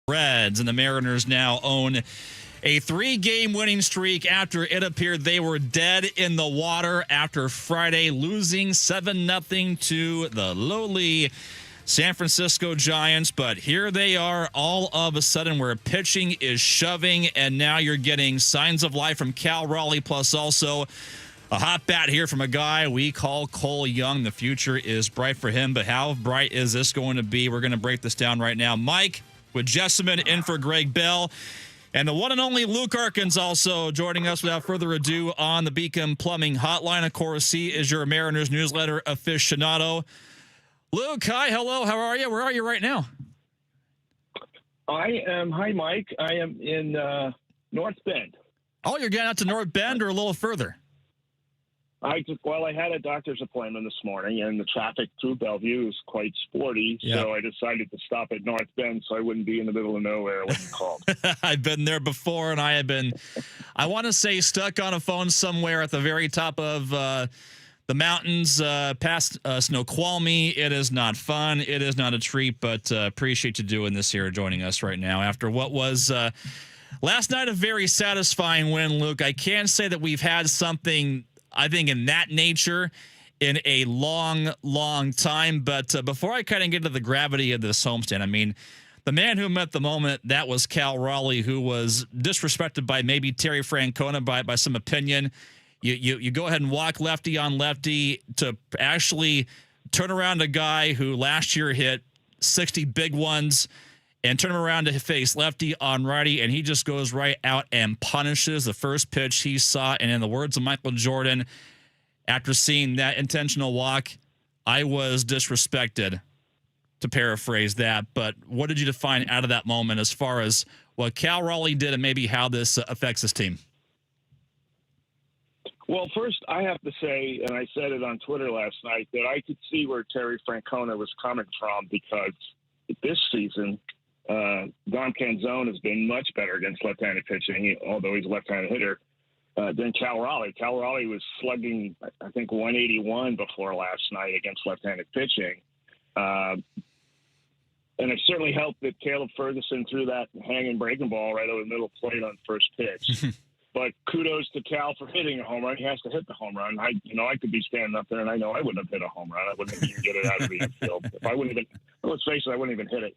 Reds, and the Mariners now own a 3-game winning streak after it appeared they were dead in the water after Friday losing 7-0 to the lowly San Francisco Giants. But here they are all of a sudden where pitching is shoving, and now you're getting signs of life from Cal Raleigh, plus also a hot bat here from a guy we call Cole Young. The future is bright for him, but how bright is this going to be? We're going to break this down right now. Mike with Jessamine in for Greg Bell. And the one and only Luke Arkins also joining us without further ado on the Beacon Plumbing Hotline. Of course, he is your Mariners newsletter aficionado. Luke, hi, hello, how are you? Where are you right now? Hi, Mike. I am in North Bend. Oh, you're getting out to North Bend or a little further? I had a doctor's appointment this morning, and the traffic through Bellevue is quite sporty, so I decided to stop at North Bend so I wouldn't be in the middle of nowhere, what you called. I've been there before, and I have been, I want to say, stuck on a phone somewhere at the very top of the mountains past Snoqualmie. It is not fun. It is not a treat, but appreciate you doing this here, joining us right now after what was last night a very satisfying win, Luke. I can't say that we've had something, I think, in that nature in a long, long time. But before I kind of get to the gravity of this homestand, I mean, the man who met the moment, that was Cal Raleigh, who was disrespected by maybe Terry Francona by some opinion. You go ahead and walk lefty on lefty to actually turn around a guy who last year hit 60 big ones and turn him around to face lefty on righty, and he just goes right out and punishes the first pitch he saw. And in the words of Michael Jordan, after seeing that intentional walk, I was disrespected, to paraphrase that. But what did you define out of that moment as far as what Cal Raleigh did and maybe how this affects his team? Well, first, I have to say, and I said it on Twitter last night, that I could see where Terry Francona was coming from, because this season, Dom Canzone has been much better against left-handed pitching, although he's a left-handed hitter, than Cal Raleigh. Cal Raleigh was slugging, I think, 181 before last night against left-handed pitching. And it certainly helped that Caleb Ferguson threw that hanging breaking ball right over the middle plate on first pitch. But kudos to Cal for hitting a home run. He has to hit the home run. I could be standing up there, and I know I wouldn't have hit a home run. I wouldn't even get it out of the infield. If I wouldn't even, let's face it, I wouldn't even hit it.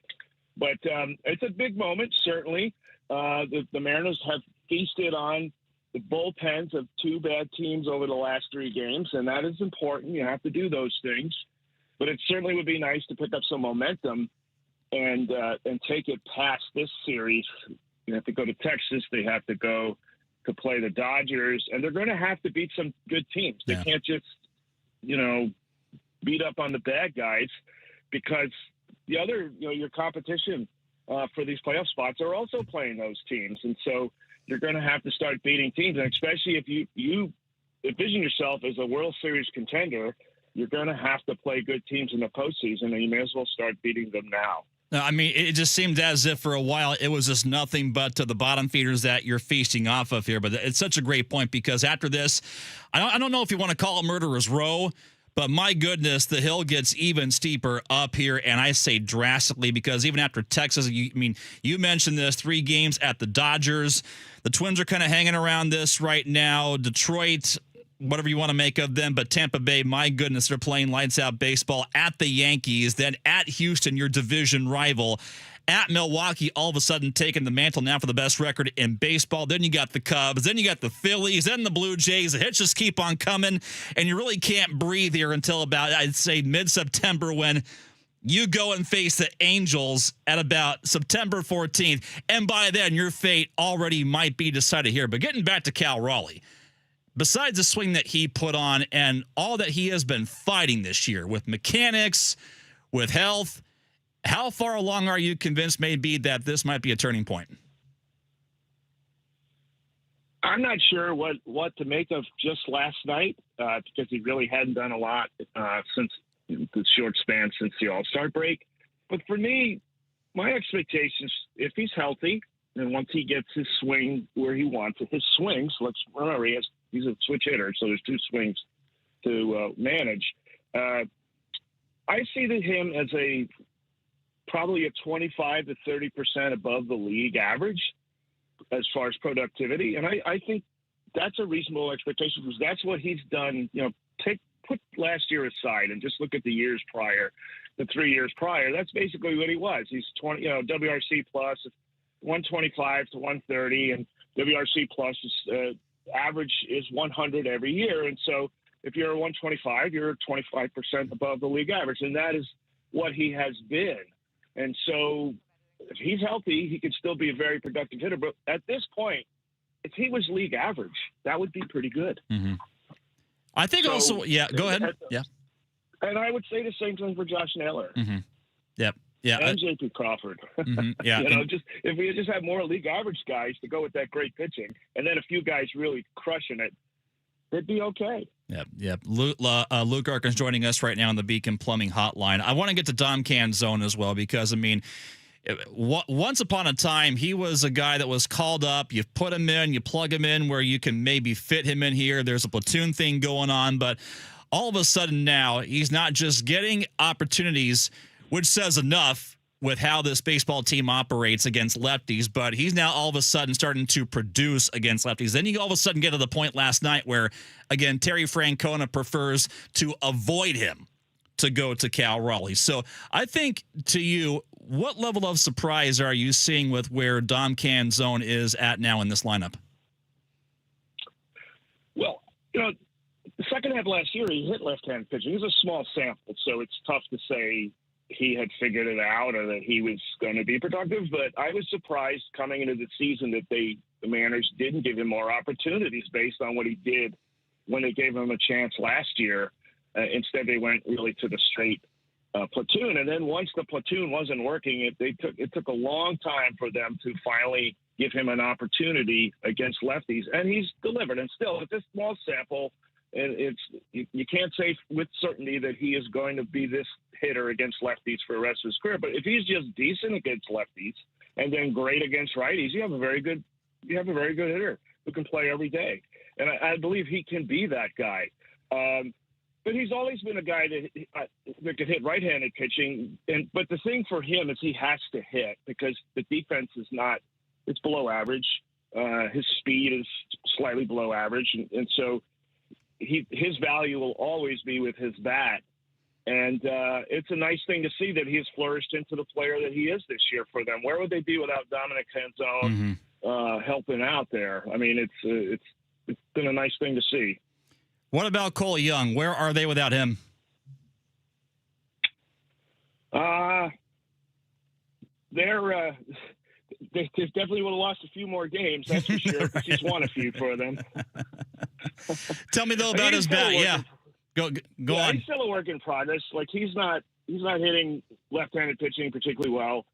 But it's a big moment, certainly. The Mariners have feasted on the bullpens of two bad teams over the last 3 games, and that is important. You have to do those things. But it certainly would be nice to pick up some momentum and take it past this series. You have to go to Texas. They have to go to play the Dodgers, and they're going to have to beat some good teams. They can't just, beat up on the bad guys, because the other, your competition for these playoff spots are also playing those teams. And so you're going to have to start beating teams. And especially if you envision yourself as a World Series contender, you're going to have to play good teams in the postseason, and you may as well start beating them now. No, I mean, it just seemed as if for a while it was just nothing but to the bottom feeders that you're feasting off of here. But it's such a great point, because after this, I don't know if you want to call it Murderer's Row, but my goodness, the hill gets even steeper up here, and I say drastically, because even after Texas, you mentioned this, 3 games at the Dodgers. The Twins are kind of hanging around this right now. Detroit, whatever you want to make of them, but Tampa Bay, my goodness, they're playing lights out baseball. At the Yankees, then at Houston, your division rival. At Milwaukee, all of a sudden taking the mantle now for the best record in baseball. Then you got the Cubs, then you got the Phillies, then the Blue Jays. The hits just keep on coming, and you really can't breathe here until about, I'd say, mid-September, when you go and face the Angels at about September 14th. And by then, your fate already might be decided here. But getting back to Cal Raleigh, besides the swing that he put on and all that he has been fighting this year with mechanics, with health, how far along are you convinced maybe that this might be a turning point? I'm not sure what to make of just last night, because he really hadn't done a lot since the short span since the All-Star break. But for me, my expectations, if he's healthy, and once he gets his swing where he wants it, his swings, let's remember, he's a switch hitter, so there's 2 swings to manage. I see him as a probably a 25 to 30% above the league average as far as productivity. And I think that's a reasonable expectation because that's what he's done. Put last year aside and just look at the years prior, the 3 years prior. That's basically what he was. He's 20, WRC plus 125 to 130, and WRC plus is average is 100 every year. And so if you're a 125, you're 25% above the league average, and that is what he has been. And so if he's healthy, he could still be a very productive hitter. But at this point, if he was league average, that would be pretty good. Mm-hmm. I think So, also, yeah, go ahead. Yeah. And I would say the same thing for Josh Naylor. Mm-hmm. Yep. Yeah. And JP Crawford. Mm-hmm. Yeah. Just if we just have more league average guys to go with that great pitching, and then a few guys really crushing it, it'd be okay. Yep. Luke Arkin's joining us right now on the Beacon Plumbing Hotline. I want to get to Dom Canzone as well because, I mean, once upon a time, he was a guy that was called up. You put him in, you plug him in where you can maybe fit him in here. There's a platoon thing going on, but all of a sudden now he's not just getting opportunities, which says enough with how this baseball team operates against lefties, but he's now all of a sudden starting to produce against lefties. Then you all of a sudden get to the point last night where, again, Terry Francona prefers to avoid him to go to Cal Raleigh. So I think, to you, what level of surprise are you seeing with where Dom Canzone is at now in this lineup? Well, the second half of last year, he hit left-hand pitching. It was a small sample, so it's tough to say he had figured it out or that he was going to be productive. But I was surprised coming into the season that the Mariners didn't give him more opportunities based on what he did when they gave him a chance last year. Instead, they went really to the straight platoon. And then once the platoon wasn't working, it took a long time for them to finally give him an opportunity against lefties. And he's delivered. And still, with this small sample, and you can't say with certainty that he is going to be this hitter against lefties for the rest of his career. But if he's just decent against lefties and then great against righties, you have a very good hitter who can play every day. And I believe he can be that guy. But he's always been a guy that could hit right-handed pitching. But the thing for him is he has to hit because the defense is it's below average. His speed is slightly below average. And so his value will always be with his bat. And it's a nice thing to see that he has flourished into the player that he is this year for them. Where would they be without Dominic Canzone helping out there? I mean, it's been a nice thing to see. What about Cole Young? Where are they without him? They definitely would have lost a few more games, that's for sure, because he's won a few for them. Tell me, though, about his bat. Yeah. Go on. He's still a work in progress. Like, he's not hitting left-handed pitching particularly well.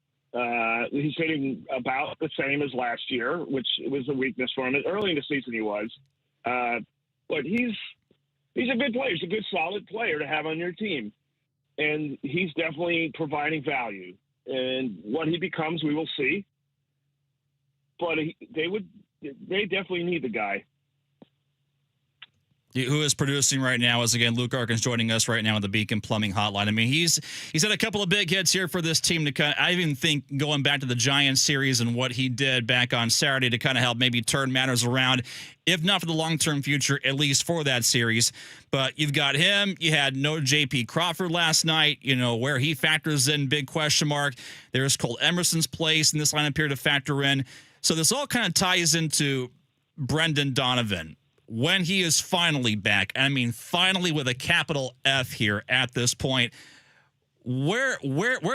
He's hitting about the same as last year, which was a weakness for him. Early in the season he was. But he's a good player. He's a good, solid player to have on your team. And he's definitely providing value. And what he becomes, we will see. But they definitely need the guy. Who is producing right now is, again, Luke Arkin's joining us right now on the Beacon Plumbing Hotline. I mean, he's had a couple of big hits here for this team to kind of, I even think going back to the Giants series and what he did back on Saturday to kind of help maybe turn matters around, if not for the long-term future, at least for that series. But you've got him. You had no JP Crawford last night, where he factors in, big question mark. There's Cole Emerson's place in this lineup here to factor in. So this all kind of ties into Brendan Donovan. When he is finally back, I mean, finally with a capital F here at this point, where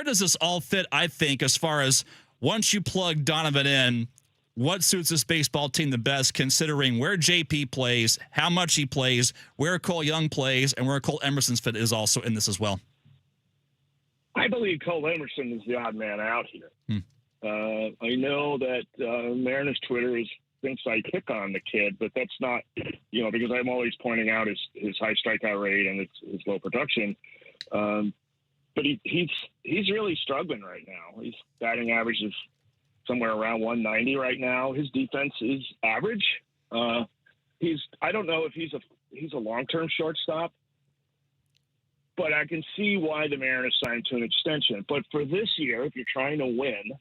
does this all fit, I think, as far as once you plug Donovan in, what suits this baseball team the best, considering where JP plays, how much he plays, where Cole Young plays, and where Cole Emerson's fit is also in this as well? I believe Cole Emerson is the odd man out here. I know that Mariners Twitter thinks I pick on the kid, but that's not, because I'm always pointing out his high strikeout rate and his low production. But he's really struggling right now. His batting average is somewhere around 190 right now. His defense is average. I don't know if he's a long-term shortstop, but I can see why the Mariners signed to an extension. But for this year, if you're trying to win,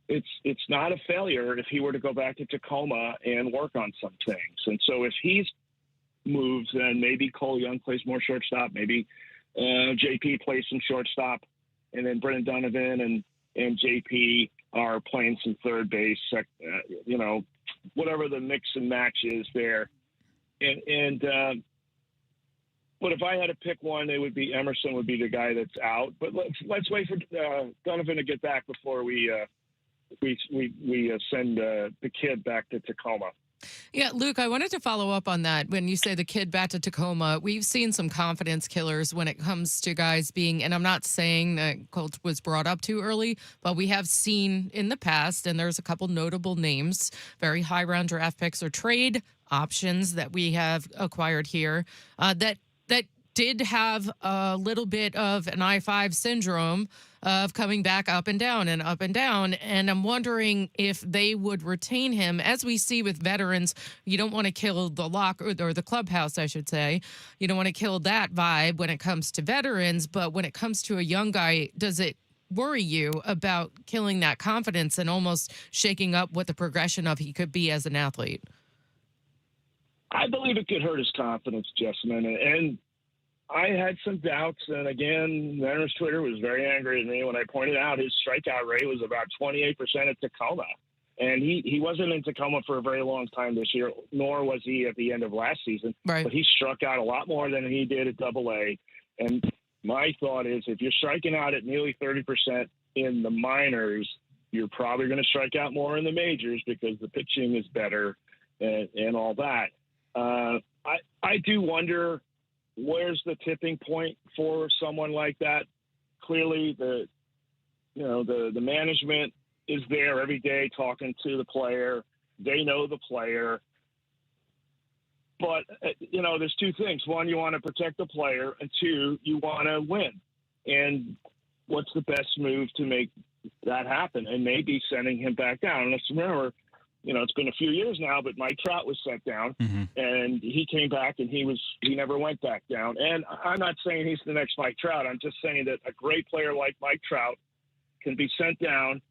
it's not a failure if he were to go back to Tacoma and work on some things. And so if he's moves, then maybe Cole Young plays more shortstop, maybe JP plays some shortstop, and then Brendan Donovan and JP are playing some third base, whatever the mix and match is there. But if I had to pick one, it would be Emerson would be the guy that's out. But let's wait for Donovan to get back before we send the kid back to Tacoma. Yeah, Luke, I wanted to follow up on that. When you say the kid back to Tacoma, we've seen some confidence killers when it comes to guys being, and I'm not saying that Colt was brought up too early, but we have seen in the past, and there's a couple notable names, very high round draft picks or trade options that we have acquired here that did have a little bit of an I-5 syndrome of coming back up and down and up and down. And I'm wondering if they would retain him. As we see with veterans, you don't want to kill the locker or the clubhouse, I should say. You don't want to kill that vibe when it comes to veterans. But when it comes to a young guy, does it worry you about killing that confidence and almost shaking up what the progression of he could be as an athlete? I believe it could hurt his confidence, Jessamine. And I had some doubts, and again, Mariners Twitter was very angry at me when I pointed out his strikeout rate was about 28% at Tacoma. And he wasn't in Tacoma for a very long time this year, nor was he at the end of last season. Right. But he struck out a lot more than he did at Double-A. And my thought is if you're striking out at nearly 30% in the minors, you're probably going to strike out more in the majors because the pitching is better and all that. I do wonder, where's the tipping point for someone like that? Clearly, the management is there every day talking to the player. They know the player. But, there's two things. One, you want to protect the player, and two, you want to win. And what's the best move to make that happen? And maybe sending him back down. And let's remember, it's been a few years now, but Mike Trout was sent down, and he came back, and he never went back down. And I'm not saying he's the next Mike Trout. I'm just saying that a great player like Mike Trout can be sent down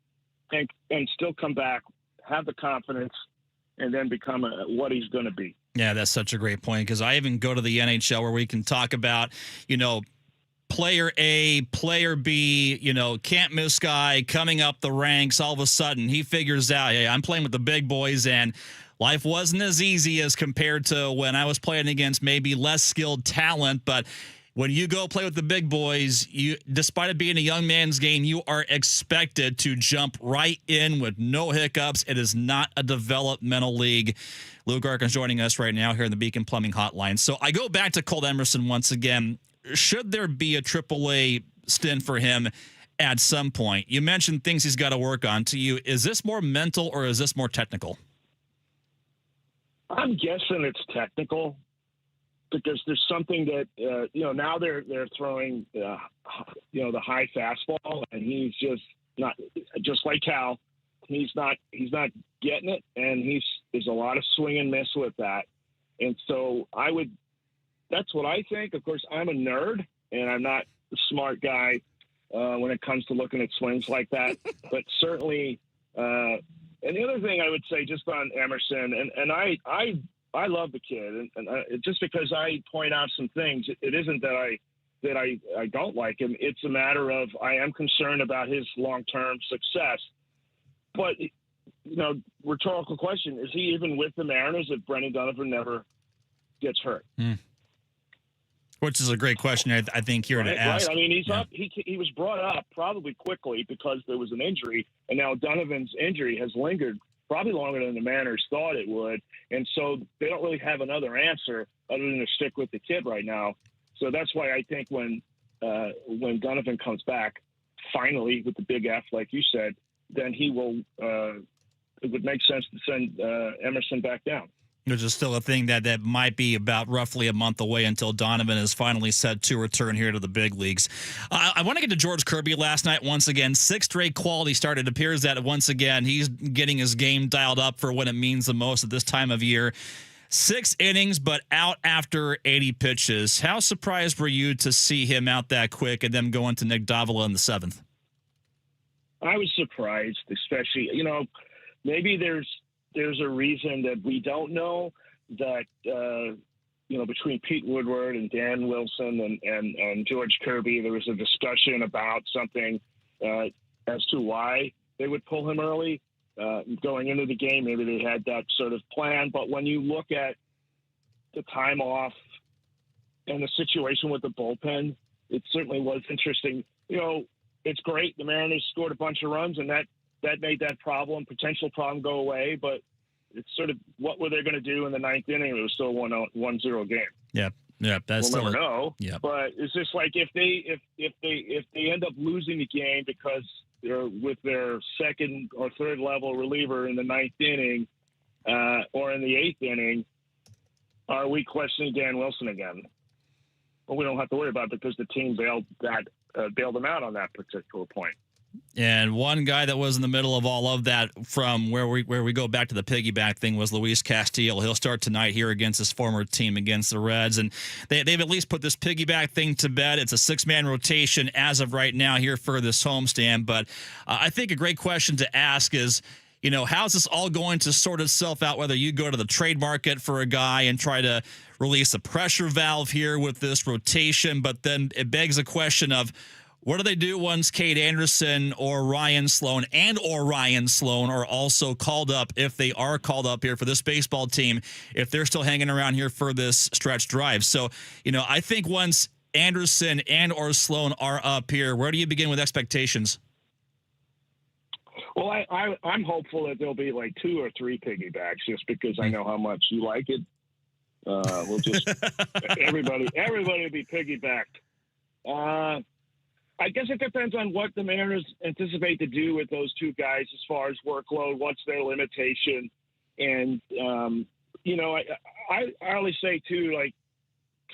and still come back, have the confidence, and then become what he's going to be. Yeah, that's such a great point, because I even go to the NHL where we can talk about, player A, player B, can't miss guy coming up the ranks. All of a sudden, he figures out, hey, I'm playing with the big boys, and life wasn't as easy as compared to when I was playing against maybe less skilled talent. But when you go play with the big boys, despite it being a young man's game, you are expected to jump right in with no hiccups. It is not a developmental league. Luke Garkin's joining us right now here in the Beacon Plumbing Hotline. So I go back to Colt Emerson once again. Should there be a AAA stint for him at some point? You mentioned things he's got to work on. To you, is this more mental or is this more technical? I'm guessing it's technical because there's something that, now they're throwing, the high fastball, and he's just not, just like Cal, he's not getting it, and there's a lot of swing and miss with that. And so that's what I think. Of course, I'm a nerd, and I'm not a smart guy when it comes to looking at swings like that. But certainly, and the other thing I would say just on Emerson, and I love the kid, and just because I point out some things, it isn't that I don't like him. It's a matter of I am concerned about his long-term success. But rhetorical question: is he even with the Mariners if Brendan Donovan never gets hurt? Which is a great question, I think, here to ask. Right. I mean, he's up. He was brought up probably quickly because there was an injury, and now Donovan's injury has lingered probably longer than the Mariners thought it would, and so they don't really have another answer other than to stick with the kid right now. So that's why I think when Donovan comes back, finally with the big F, like you said, then he will. It would make sense to send Emerson back down. There's just still a thing that might be about roughly a month away until Donovan is finally set to return here to the big leagues. I want to get to George Kirby last night once again. 6th straight quality start. It appears that once again he's getting his game dialed up for when it means the most at this time of year. 6 innings, but out after 80 pitches. How surprised were you to see him out that quick and then going to Nick Davila in the 7th? I was surprised, especially, maybe there's a reason that we don't know that, between Pete Woodward and Dan Wilson and George Kirby, there was a discussion about something as to why they would pull him early going into the game. Maybe they had that sort of plan. But when you look at the time off and the situation with the bullpen, it certainly was interesting. It's great. The Mariners scored a bunch of runs, and that made that potential problem go away. But it's sort of what were they going to do in the 9th inning? It was still a 1-0 game. Yeah. That's We'll never still know. Yeah. But it's just like if they end up losing the game because they're with their 2nd or 3rd level reliever in the 9th inning or in the 8th inning, are we questioning Dan Wilson again? Well, we don't have to worry about it because the team bailed them out on that particular point. And one guy that was in the middle of all of that from where we go back to the piggyback thing was Luis Castillo. He'll start tonight here against his former team against the Reds. And they've at least put this piggyback thing to bed. It's a 6-man rotation as of right now here for this homestand. But I think a great question to ask is, how's this all going to sort itself out, whether you go to the trade market for a guy and try to release a pressure valve here with this rotation, but then it begs a question of, what do they do once Cade Anderson or Ryan Sloan are also called up, if they are called up here for this baseball team, if they're still hanging around here for this stretch drive? So, I think once Anderson and or Sloan are up here, where do you begin with expectations? Well, I'm hopeful that there'll be like 2 or 3 piggybacks, just because I know how much you like it. We'll just everybody will be piggybacked. I guess it depends on what the Mariners anticipate to do with those 2 guys as far as workload. What's their limitation? And I always say too, like,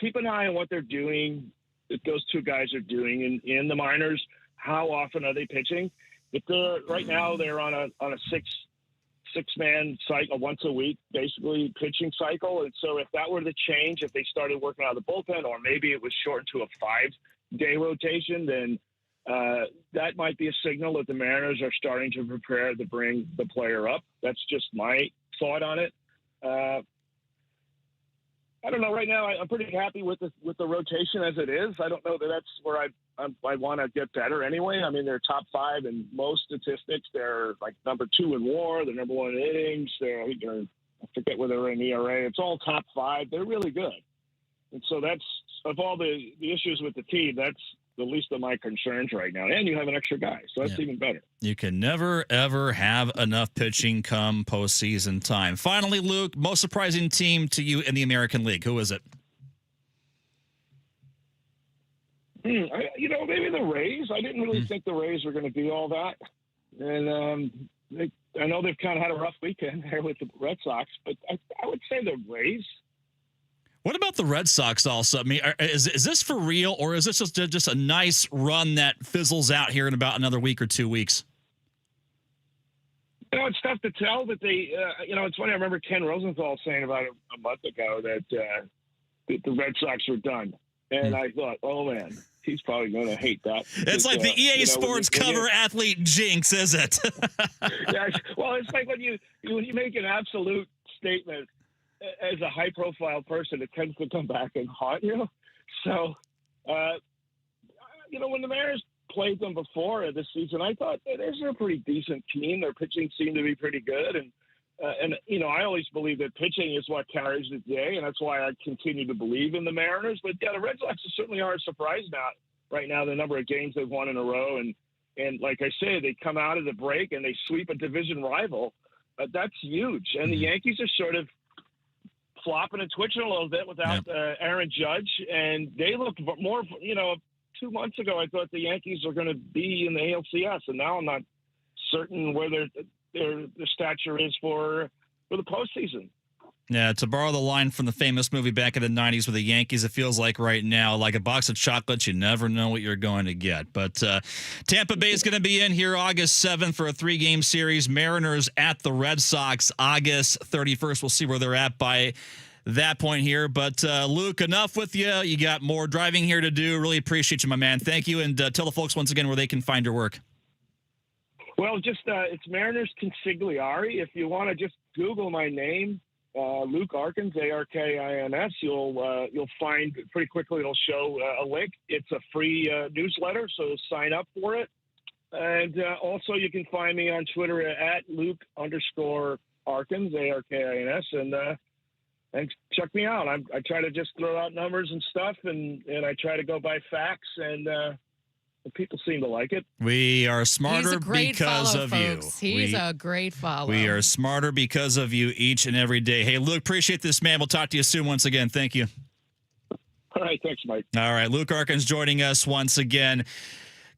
keep an eye on what they're doing. That those 2 guys are doing in the minors. How often are they pitching? If they're right now, they're on a 6-man cycle, once a week, basically pitching cycle. And so if that were to change, if they started working out of the bullpen, or maybe it was shortened to a 5-day rotation, then that might be a signal that the Mariners are starting to prepare to bring the player up. That's just my thought on it. I don't know. Right now, I'm pretty happy with the rotation as it is. I don't know that that's where I want to get better anyway. I mean, they're top 5 in most statistics. They're like number 2 in WAR. They're number 1 in innings. I forget whether they're in ERA. It's all top 5. They're really good. And so that's, of all the issues with the team, that's the least of my concerns right now. And you have an extra guy, so that's even better. You can never, ever have enough pitching come postseason time. Finally, Luke, most surprising team to you in the American League. Who is it? Maybe the Rays. I didn't really think the Rays were going to be all that. And I know they've kind of had a rough weekend there with the Red Sox, but I would say the Rays. What about the Red Sox also? I mean, is this for real, or is this just a nice run that fizzles out here in about another week or 2 weeks? It's tough to tell that they, it's funny. I remember Ken Rosenthal saying about a month ago that the Red Sox were done. And I thought, oh, man, he's probably going to hate that. It's like the EA Sports cover athlete jinx, is it? Yeah, well, it's like when you make an absolute statement as a high-profile person, it tends to come back and haunt you. So, when the Mariners played them before this season, I thought they're a pretty decent team. Their pitching seemed to be pretty good. And I always believe that pitching is what carries the day, and that's why I continue to believe in the Mariners. But, yeah, the Red Sox certainly are surprised now. Right now, the number of games they've won in a row. And like I say, they come out of the break and they sweep a division rival. That's huge. And the Yankees are sort of flopping and twitching a little bit without Aaron Judge. And they look more, 2 months ago, I thought the Yankees are going to be in the ALCS. And now I'm not certain where their stature is for the postseason. Yeah, to borrow the line from the famous movie back in the 90s with the Yankees, it feels like right now, like a box of chocolates, you never know what you're going to get. But Tampa Bay is going to be in here August 7th for a 3-game series. Mariners at the Red Sox August 31st. We'll see where they're at by that point here. But Luke, enough with you. You got more driving here to do. Really appreciate you, my man. Thank you. And tell the folks once again where they can find your work. Well, just it's Mariners Consigliere. If you want to just Google my name, Luke Arkins, Arkins, you'll find pretty quickly. It'll show a link. It's a free newsletter, so sign up for it. And also, you can find me on Twitter at Luke_Arkins, Arkins, and check me out. I try to just throw out numbers and stuff, and I try to go by facts, and people seem to like it. We are smarter because follow, of folks. you. He's a great follow. We are smarter because of you each and every day. Hey, Luke, appreciate this, man. We'll talk to you soon once again. Thank you. All right. Thanks, Mike. All right. Luke Arkins joining us once again.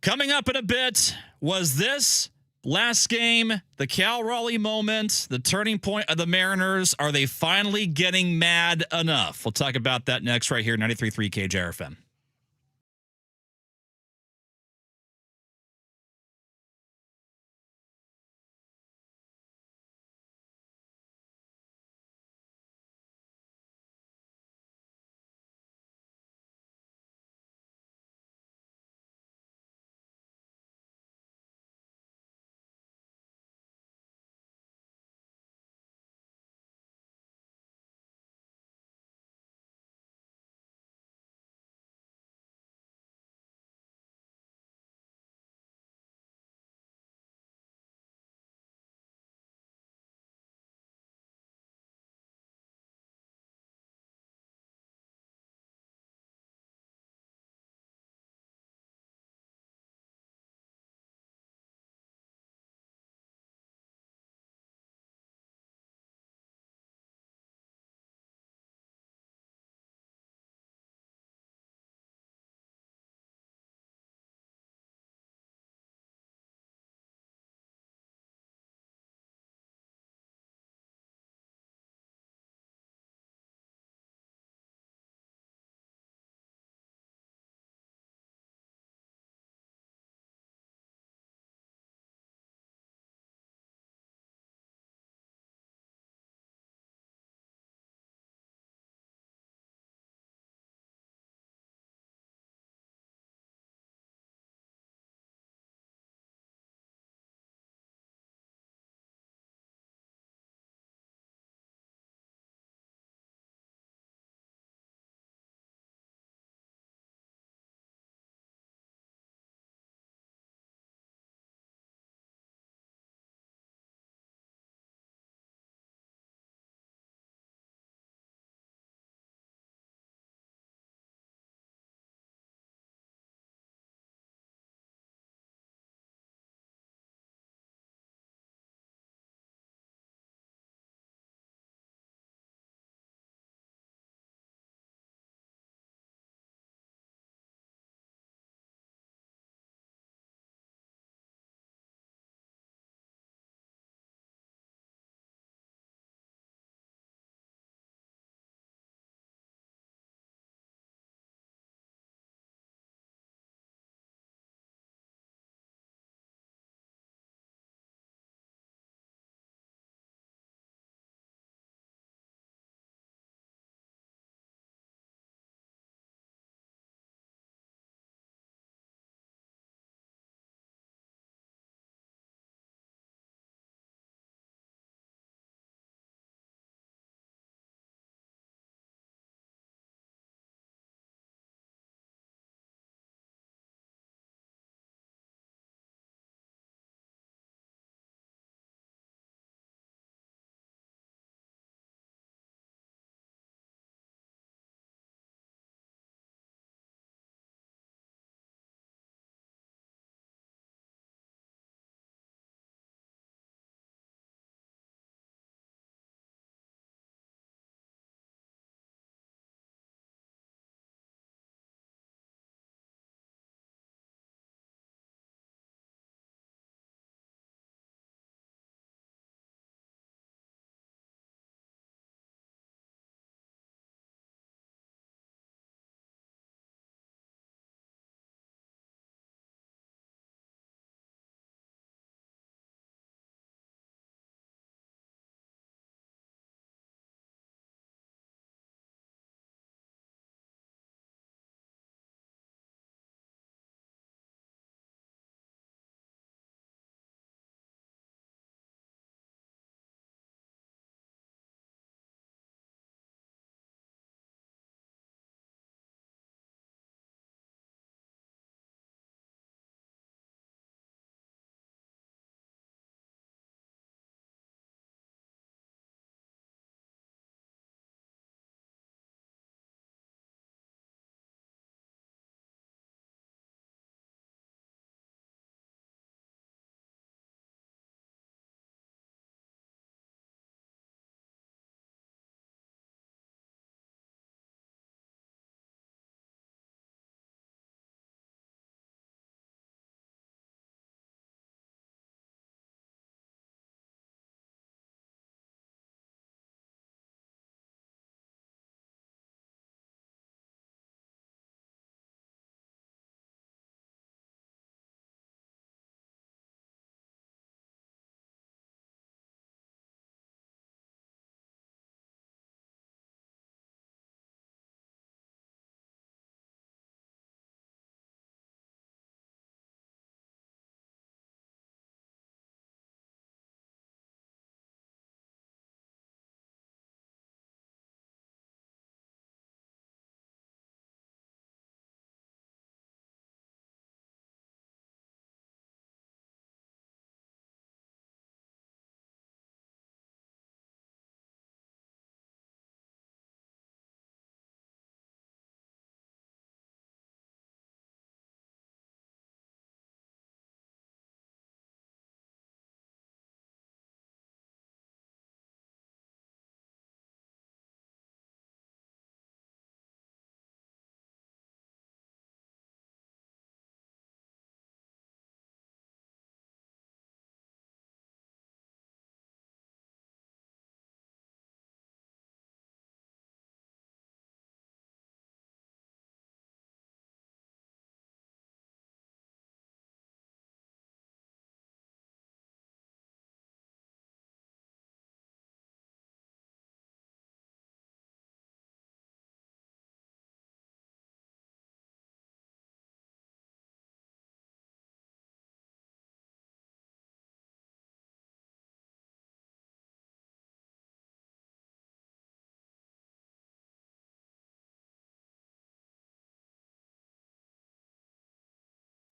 Coming up in a bit, was this last game the Cal Raleigh moment, the turning point of the Mariners? Are they finally getting mad enough? We'll talk about that next right here, 93.3 KJR FM.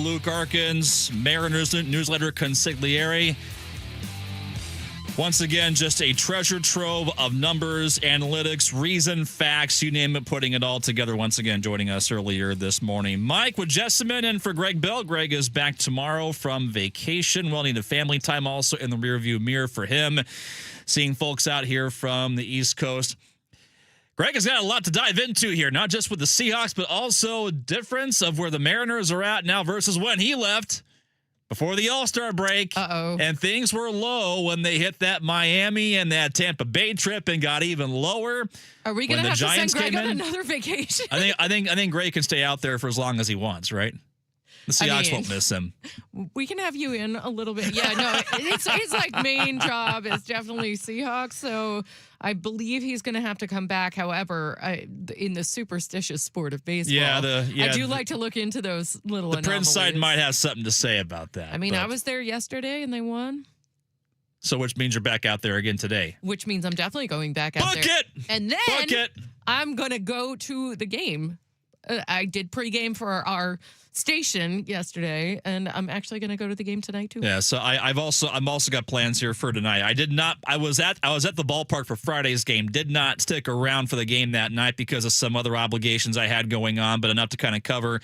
Luke Arkins, Mariners newsletter consigliere. Once again, just a treasure trove of numbers, analytics, reason, facts, you name it, putting it all together. Once again, joining us earlier this morning. Mike with Jessamine and for Greg Bell. Greg is back tomorrow from vacation. Well, need a family time also in the rearview mirror for him. Seeing folks out here from the East Coast. Greg has got a lot to dive into here, not just with the Seahawks, but also a difference of where the Mariners are at now versus when he left. Before the All-Star break, and things were low when they hit that Miami and that Tampa Bay trip and got even lower. Are we going to have to send Greg on another vacation? I think Greg can stay out there for as long as he wants, right? The Seahawks won't miss him. We can have you in a little bit. Yeah, no, it's like main job is definitely Seahawks. So I believe he's going to have to come back. However, in the superstitious sport of baseball, I do like to look into those little anomalies. The Prince side might have something to say about that. I mean, I was there yesterday and they won. So which means you're back out there again today. Which means I'm definitely going back out there. And then I'm going to go to the game. I did pregame for our station yesterday, and I'm actually going to go to the game tonight too. Yeah, so I'm also got plans here for tonight. I was at the ballpark for Friday's game. Did not stick around for the game that night because of some other obligations I had going on, but enough to kind of cover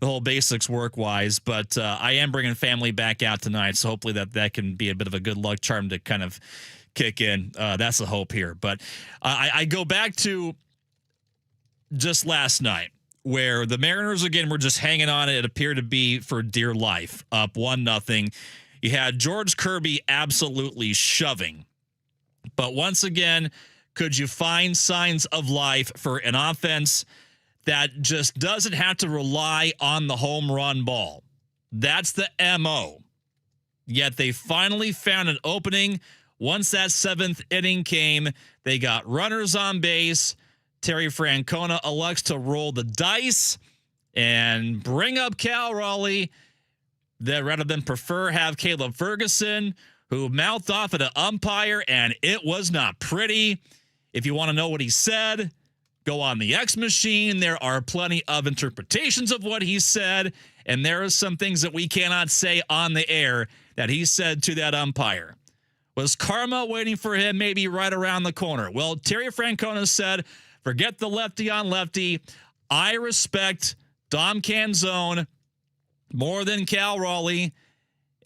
the whole basics work-wise. But I am bringing family back out tonight, so hopefully that can be a bit of a good luck charm to kind of kick in. That's the hope here. But I go back to just last night, where the Mariners, again, were just hanging on. It appeared to be for dear life, up 1-0. You had George Kirby absolutely shoving. But once again, could you find signs of life for an offense that just doesn't have to rely on the home run ball? That's the MO. Yet they finally found an opening. Once that seventh inning came, they got runners on base. Terry Francona elects to roll the dice and bring up Cal Raleigh, that rather than prefer have Caleb Ferguson, who mouthed off at an umpire, and it was not pretty. If you want to know what he said, go on the X machine. There are plenty of interpretations of what he said, and there are some things that we cannot say on the air that he said to that umpire. Was karma waiting for him maybe right around the corner? Well, Terry Francona said, forget the lefty on lefty. I respect Dom Canzone more than Cal Raleigh.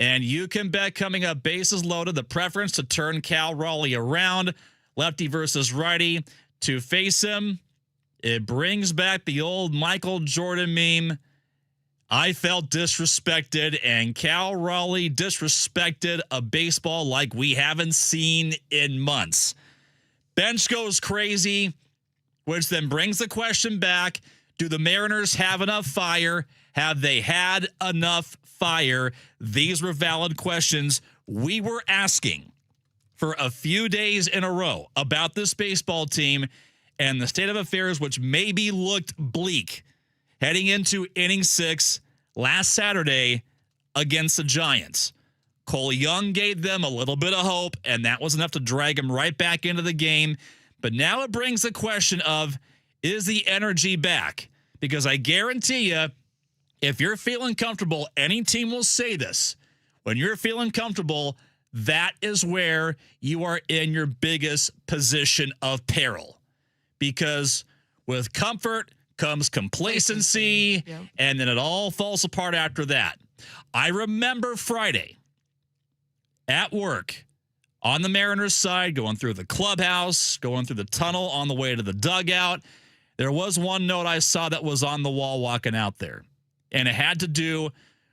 And you can bet coming up bases loaded, the preference to turn Cal Raleigh around, lefty versus righty, to face him. It brings back the old Michael Jordan meme. I felt disrespected, and Cal Raleigh disrespected a baseball like we haven't seen in months. Bench goes crazy, which then brings the question back, do the Mariners have enough fire? Have they had enough fire? These were valid questions we were asking for a few days in a row about this baseball team and the state of affairs, which maybe looked bleak heading into inning 6 last Saturday against the Giants. Cole Young gave them a little bit of hope, and that was enough to drag them right back into the game. But now it brings the question of, is the energy back? Because I guarantee you, if you're feeling comfortable, any team will say this. When you're feeling comfortable, that is where you are in your biggest position of peril. Because with comfort comes complacency, and then it all falls apart after that. I remember Friday at work, on the Mariners side, going through the clubhouse, going through the tunnel on the way to the dugout, there was one note I saw that was on the wall walking out there. And it had to do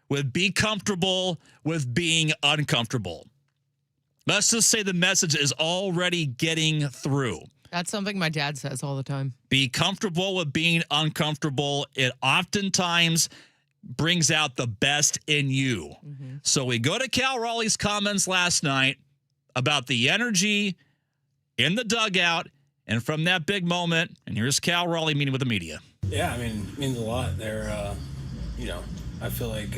with be comfortable with being uncomfortable. Let's just say the message is already getting through. That's something my dad says all the time. Be comfortable with being uncomfortable. It oftentimes brings out the best in you. Mm-hmm. So we go to Cal Raleigh's comments last night about the energy in the dugout, and from that big moment, and here's Cal Raleigh meeting with the media. Yeah, I mean, it means a lot. They're, I feel like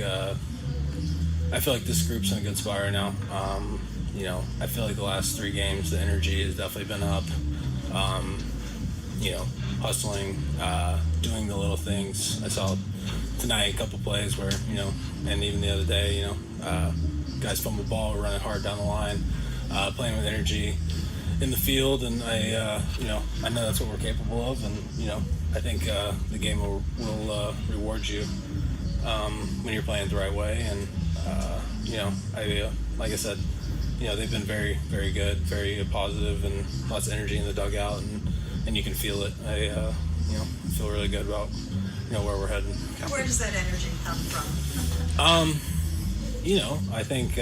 this group's in a good spot right now. I feel like the last 3 games, the energy has definitely been up. Hustling, doing the little things. I saw tonight a couple plays where, and even the other day, guys fumble the ball, running hard down the line, playing with energy in the field, and I know that's what we're capable of, and I think the game will reward you when you're playing it the right way, and like I said, they've been very, very good, very positive, and lots of energy in the dugout, and you can feel it. I feel really good about where we're heading. Where does that energy come from? I think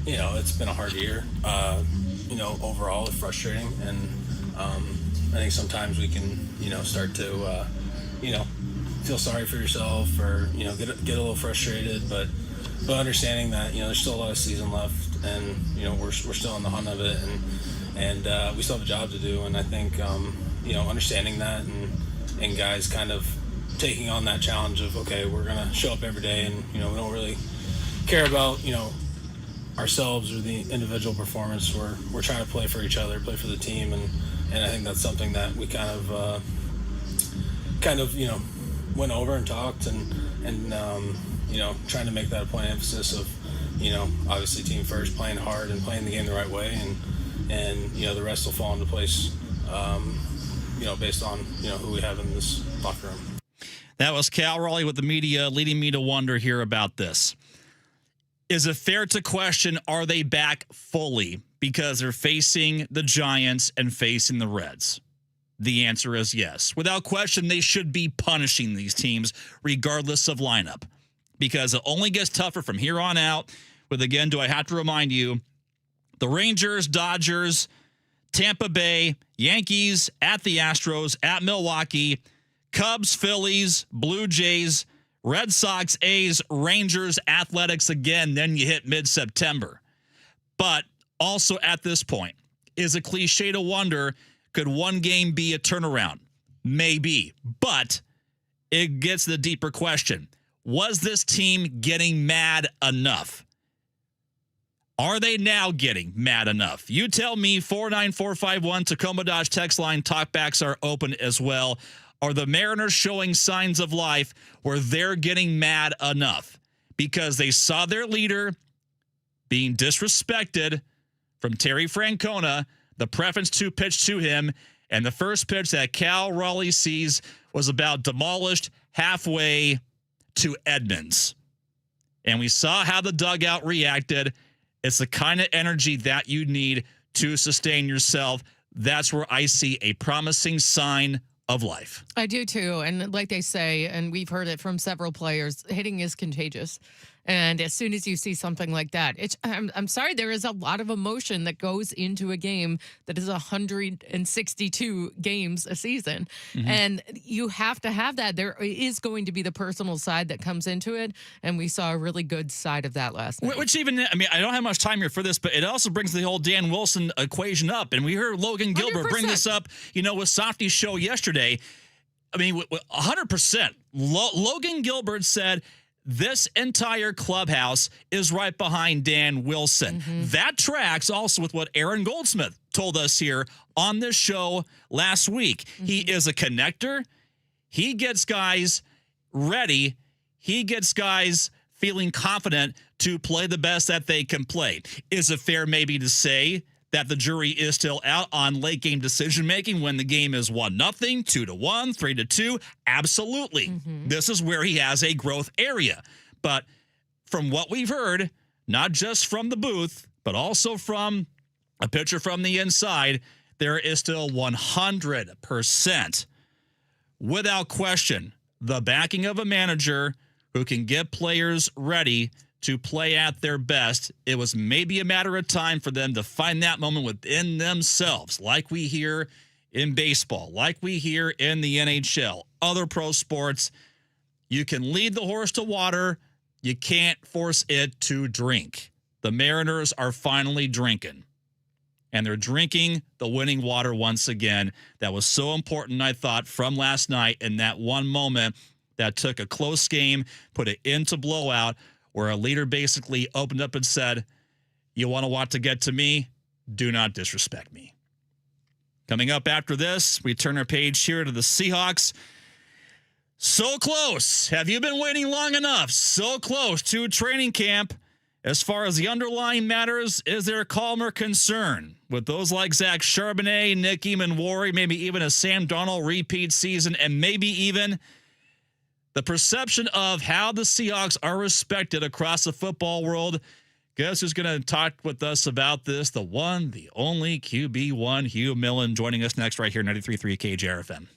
it's been a hard year. Overall, it's frustrating, and I think sometimes we can start to feel sorry for yourself, or get a little frustrated, but understanding that there's still a lot of season left, and we're still in the hunt of it, and we still have a job to do, and I think understanding that, and guys kind of taking on that challenge of, okay, we're gonna show up every day, and we don't really care about ourselves or the individual performance. We're trying to play for each other, play for the team, and I think that's something that we kind of went over and talked, and trying to make that a point of emphasis of obviously team first, playing hard and playing the game the right way, and the rest will fall into place based on who we have in this locker room. That was Cal Raleigh with the media, leading me to wonder here about this. Is it fair to question, are they back fully because they're facing the Giants and facing the Reds? The answer is yes. Without question, they should be punishing these teams regardless of lineup, because it only gets tougher from here on out. With, again, do I have to remind you, the Rangers, Dodgers, Tampa Bay, Yankees, at the Astros, at Milwaukee, Cubs, Phillies, Blue Jays, Red Sox, A's, Rangers, Athletics again, then you hit mid-September. But also at this point, is a cliche to wonder, could one game be a turnaround? Maybe. But it gets the deeper question. Was this team getting mad enough? Are they now getting mad enough? You tell me. 49451 Tacoma Dodge text line talkbacks are open as well. Are the Mariners showing signs of life where they're getting mad enough because they saw their leader being disrespected from Terry Francona, the preference to pitch to him, and the first pitch that Cal Raleigh sees was about demolished halfway to Edmonds. And we saw how the dugout reacted. It's the kind of energy that you need to sustain yourself. That's where I see a promising sign of life. I do too. And like they say, and we've heard it from several players, hitting is contagious. And as soon as you see something like that, I'm sorry, there is a lot of emotion that goes into a game that is 162 games a season. Mm-hmm. And you have to have that. There is going to be the personal side that comes into it. And we saw a really good side of that last night. Which even, I don't have much time here for this, but it also brings the whole Dan Wilson equation up. And we heard Logan Gilbert 100%. Bring this up, with Softy's show yesterday. 100%. Logan Gilbert said, this entire clubhouse is right behind Dan Wilson. Mm-hmm. That tracks also with what Aaron Goldsmith told us here on this show last week. Mm-hmm. He is a connector. He gets guys ready. He gets guys feeling confident to play the best that they can play. Is it fair maybe to say that the jury is still out on late game decision making when the game is 1-0, 2-1, 3-2? Absolutely. Mm-hmm. This is where he has a growth area. But from what we've heard, not just from the booth, but also from a pitcher from the inside, there is still 100%, without question, the backing of a manager who can get players ready to play at their best. It was maybe a matter of time for them to find that moment within themselves, like we hear in baseball, like we hear in the NHL, other pro sports. You can lead the horse to water. You can't force it to drink. The Mariners are finally drinking. And they're drinking the winning water once again. That was so important, I thought, from last night in that one moment that took a close game, put it into blowout, where a leader basically opened up and said, you want to get to me? Do not disrespect me. Coming up after this, we turn our page here to the Seahawks. So close. Have you been waiting long enough? So close to training camp. As far as the underlying matters, is there calmer concern with those like Zach Charbonnet, Nick Eamon-Wari, maybe even a Sam Darnold repeat season, and maybe even the perception of how the Seahawks are respected across the football world? Guess who's going to talk with us about this? The one, the only QB1, Hugh Millen, joining us next right here, 93.3 KJR FM.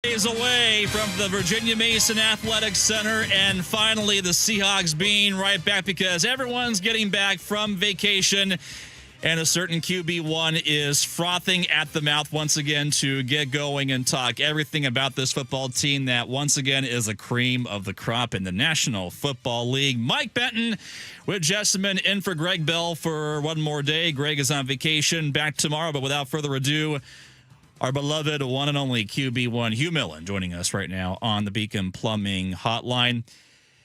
Days away from the Virginia Mason Athletic Center, and finally the Seahawks being right back because everyone's getting back from vacation, and a certain QB1 is frothing at the mouth once again to get going and talk everything about this football team that once again is a cream of the crop in the National Football League. Mike Benton with Jessamine in for Greg Bell for one more day. Greg is on vacation, back tomorrow, but without further ado, our beloved one and only QB1, Hugh Millen, joining us right now on the Beacon Plumbing Hotline.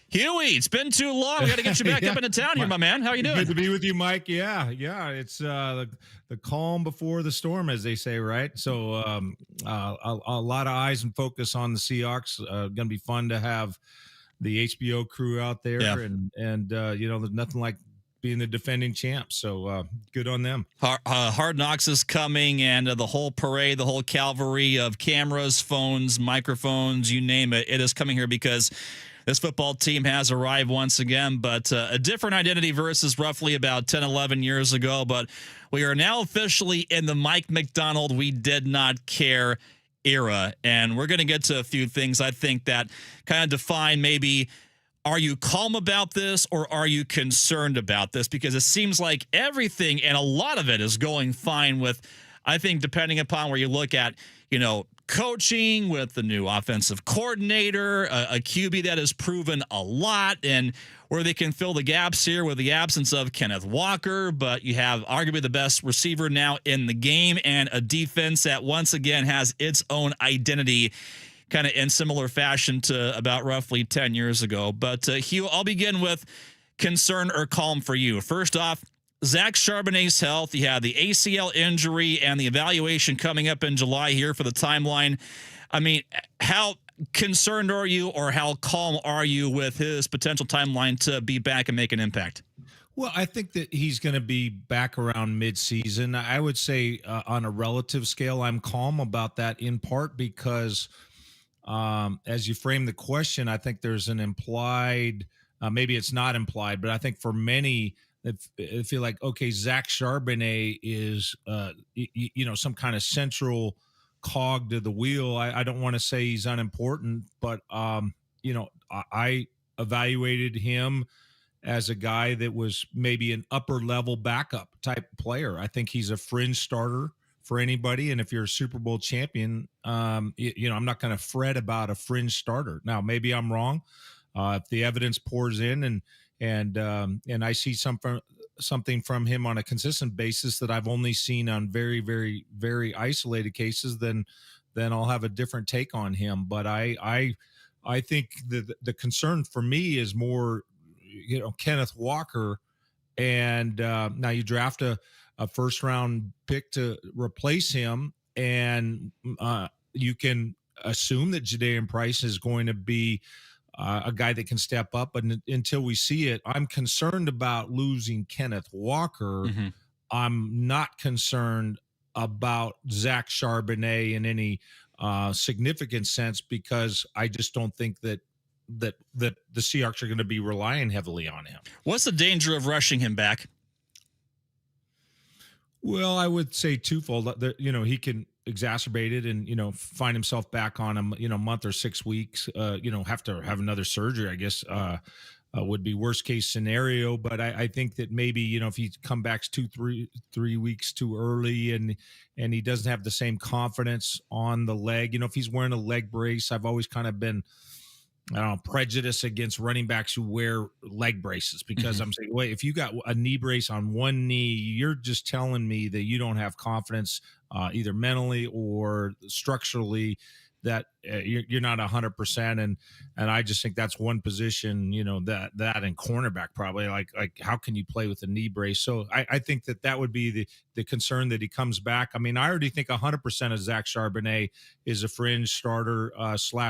Huey, it's been too long. We got to get you back up into town here, my man. How you doing? Good to be with you, Mike. Yeah. It's the calm before the storm, as they say, right? So a lot of eyes and focus on the Seahawks. Going to be fun to have the HBO crew out there, and there's nothing like being the defending champs. So good on them. Hard Knocks is coming, and the whole parade, the whole cavalry of cameras, phones, microphones, you name it, it is coming here because this football team has arrived once again, but a different identity versus roughly about 10, 11 years ago. But we are now officially in the Mike McDonald we did not care era, and we're going to get to a few things I think that kind of define maybe, are you calm about this or are you concerned about this? Because it seems like everything and a lot of it is going fine with, I think, depending upon where you look at, coaching with the new offensive coordinator, a QB that has proven a lot, and where they can fill the gaps here with the absence of Kenneth Walker, but you have arguably the best receiver now in the game and a defense that once again has its own identity, kind of in similar fashion to about roughly 10 years ago. But Hugh, I'll begin with concern or calm for you. First off, Zach Charbonnet's health. You have the ACL injury and the evaluation coming up in July here for the timeline. I mean, how concerned are you or how calm are you with his potential timeline to be back and make an impact? Well, I think that he's going to be back around midseason. I would say on a relative scale, I'm calm about that, in part because as you frame the question, I think there's an implied, maybe it's not implied, but I think for many, I feel like, okay, Zach Charbonnet is, some kind of central cog to the wheel. I don't want to say he's unimportant, but, I evaluated him as a guy that was maybe an upper level backup type player. I think he's a fringe starter for anybody. And if you're a Super Bowl champion, I'm not going to fret about a fringe starter. Now, maybe I'm wrong. If the evidence pours in and I see something from him on a consistent basis that I've only seen on very, very, very isolated cases, then I'll have a different take on him. But I think the concern for me is more, Kenneth Walker, and now you draft a first round pick to replace him, and you can assume that Jadean Price is going to be a guy that can step up. But until we see it, I'm concerned about losing Kenneth Walker. Mm-hmm. I'm not concerned about Zach Charbonnet in any significant sense, because I just don't think that the Seahawks are going to be relying heavily on him. What's the danger of rushing him back? Well, I would say twofold. He can exacerbate it and, find himself back on a month or 6 weeks, have to have another surgery, I guess, would be worst case scenario. But I think that maybe, if he come back 3 weeks too early and he doesn't have the same confidence on the leg, if he's wearing a leg brace, I've always kind of been, prejudice against running backs who wear leg braces, because I'm saying, wait, if you got a knee brace on one knee, you're just telling me that you don't have confidence either mentally or structurally, that you're not 100%. And I just think that's one position, that and cornerback probably, like how can you play with a knee brace? So I think that would be the concern, that he comes back. I mean, I already think 100% of Zach Charbonnet is a fringe starter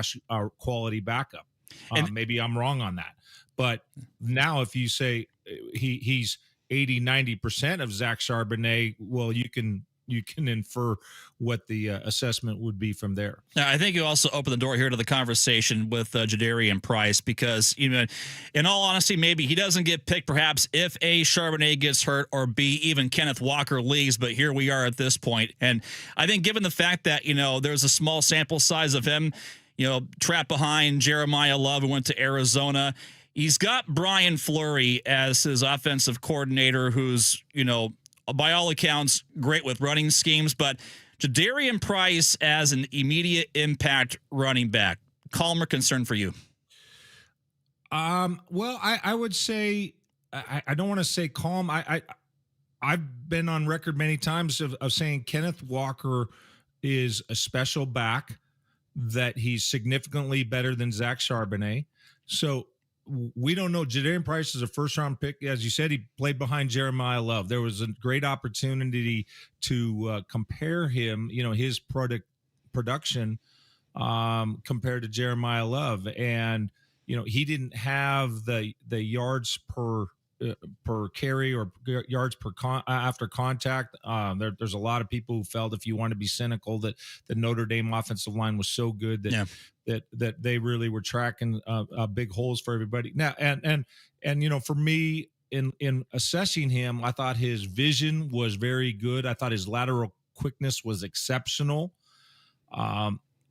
/ quality backup. Maybe I'm wrong on that. But now if you say he's 80, 90% of Zach Charbonnet, well, you can can infer what the assessment would be from there. Now, I think you also open the door here to the conversation with Jadarian Price, because, in all honesty, maybe he doesn't get picked perhaps if A, Charbonnet gets hurt, or B, even Kenneth Walker leaves, but here we are at this point. And I think given the fact that, there's a small sample size of him, trapped behind Jeremiah Love, who went to Arizona, he's got Brian Fleury as his offensive coordinator, who's, by all accounts, great with running schemes, but Jadarian Price as an immediate impact running back, calm or concern for you? Well, I would say, I don't want to say calm. I've been on record many times of saying Kenneth Walker is a special back, that he's significantly better than Zach Charbonnet. So we don't know. Jadarian Price is a first-round pick. As you said, he played behind Jeremiah Love. There was a great opportunity to compare him, his production compared to Jeremiah Love. And, he didn't have the yards per carry or yards per after contact. There's a lot of people who felt, if you want to be cynical, that the Notre Dame offensive line was so good that they really were tracking big holes for everybody. Now, and for me, in assessing him, I thought his vision was very good. I thought his lateral quickness was exceptional.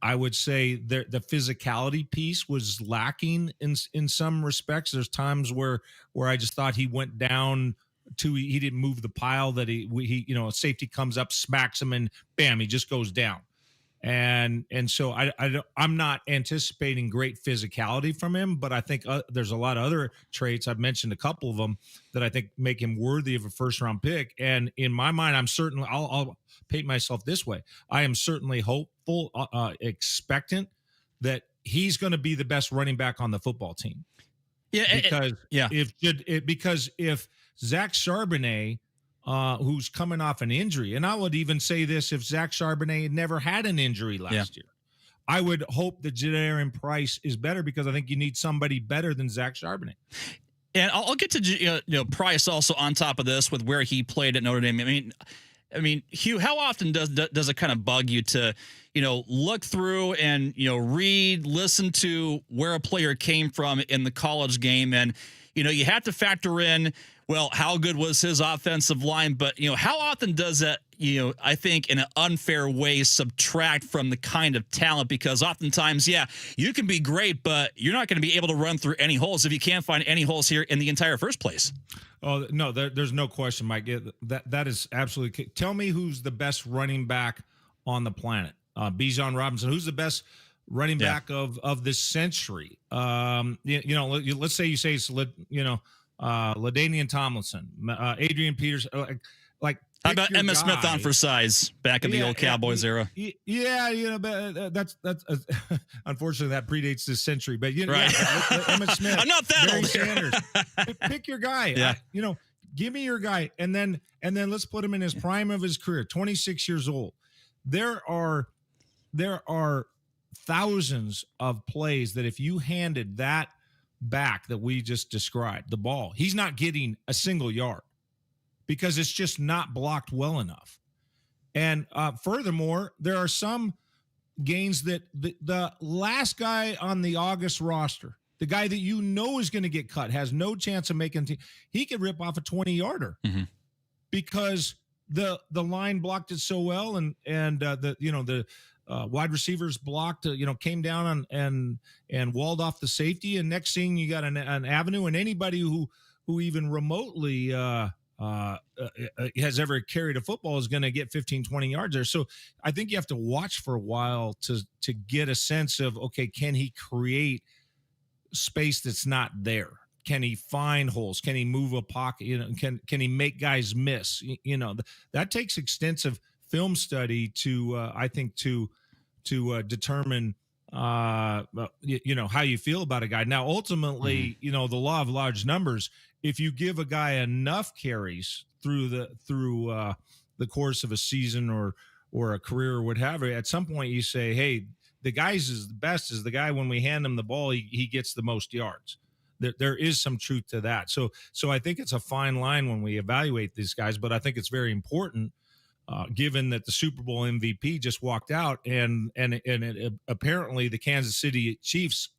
I would say the physicality piece was lacking in some respects. There's times where I just thought he went down he didn't move the pile, that he a safety comes up, smacks him, and bam, he just goes down. And so I'm not anticipating great physicality from him, but I think there's a lot of other traits. I've mentioned a couple of them that I think make him worthy of a first-round pick. And in my mind, I'll paint myself this way. I am certainly hopeful, expectant that he's going to be the best running back on the football team. Yeah, because if Zach Charbonnet, who's coming off an injury, and I would even say this, if Zach Charbonnet had never had an injury last year, I would hope that Jadarian Price is better, because I think you need somebody better than Zach Charbonnet. And I'll get to Price also on top of this with where he played at Notre Dame. I mean, Hugh, how often does it kind of bug you to, look through and, read, listen to where a player came from in the college game? And, you have to factor in, well, how good was his offensive line? But, how often does that, I think in an unfair way subtract from the kind of talent? Because oftentimes, you can be great, but you're not going to be able to run through any holes if you can't find any holes here in the entire first place. Oh, no, there's no question, Mike. That is absolutely. Tell me who's the best running back on the planet. Bijan Robinson. Who's the best running back of this century? Let's say it's LaDainian Tomlinson, Adrian Peters. How about Emmitt Smith on for size back in the old Cowboys era? Yeah, but that's unfortunately that predates this century. But right. Emmitt Smith. I'm not that Barry old. Sanders. Pick your guy. Yeah. Give me your guy, and then let's put him in his prime of his career. 26 years old. There are thousands of plays that if you handed that back that we just described the ball, he's not getting a single yard, because it's just not blocked well enough. And furthermore, there are some gains that the last guy on the August roster, the guy that is going to get cut, has no chance of making he could rip off a 20-yarder because the line blocked it so well, and the wide receivers blocked, came down and walled off the safety, and next thing you got an avenue, and anybody who even remotely has ever carried a football is going to get 15, 20 yards there. So I think you have to watch for a while to get a sense of, okay, can he create space that's not there? Can he find holes? Can he move a pocket? Can he make guys miss? That takes extensive film study to I think to determine how you feel about a guy. Now, ultimately, the law of large numbers. If you give a guy enough carries through the course of a season or a career or what have you, at some point you say, hey, the guy's is the best is the guy when we hand him the ball, he gets the most yards. There is some truth to that. So I think it's a fine line when we evaluate these guys, but I think it's very important given that the Super Bowl MVP just walked out, and apparently the Kansas City Chiefs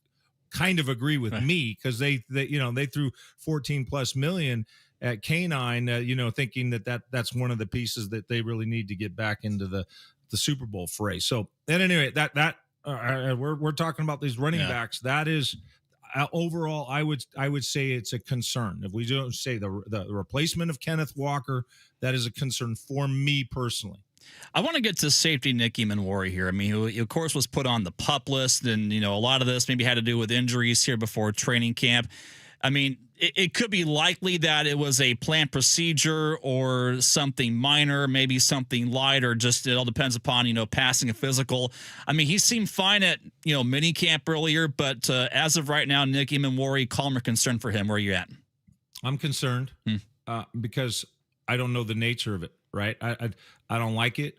kind of agree with me, because they threw 14 plus million at K9, thinking that's one of the pieces that they really need to get back into the Super Bowl fray. So at any rate, we're talking about these running backs. That is overall, I would say it's a concern. If we don't say the replacement of Kenneth Walker, that is a concern for me personally. I want to get to safety Nick Eamon-Warry here. I mean, who, of course, was put on the PUP list, and, a lot of this maybe had to do with injuries here before training camp. I mean, it could be likely that it was a planned procedure or something minor, maybe something light, or just it all depends upon, passing a physical. I mean, he seemed fine at, mini camp earlier, but as of right now, Nick Eamon-Warry, calm or concerned for him? Where are you at? I'm concerned because I don't know the nature of it, right? I don't like it.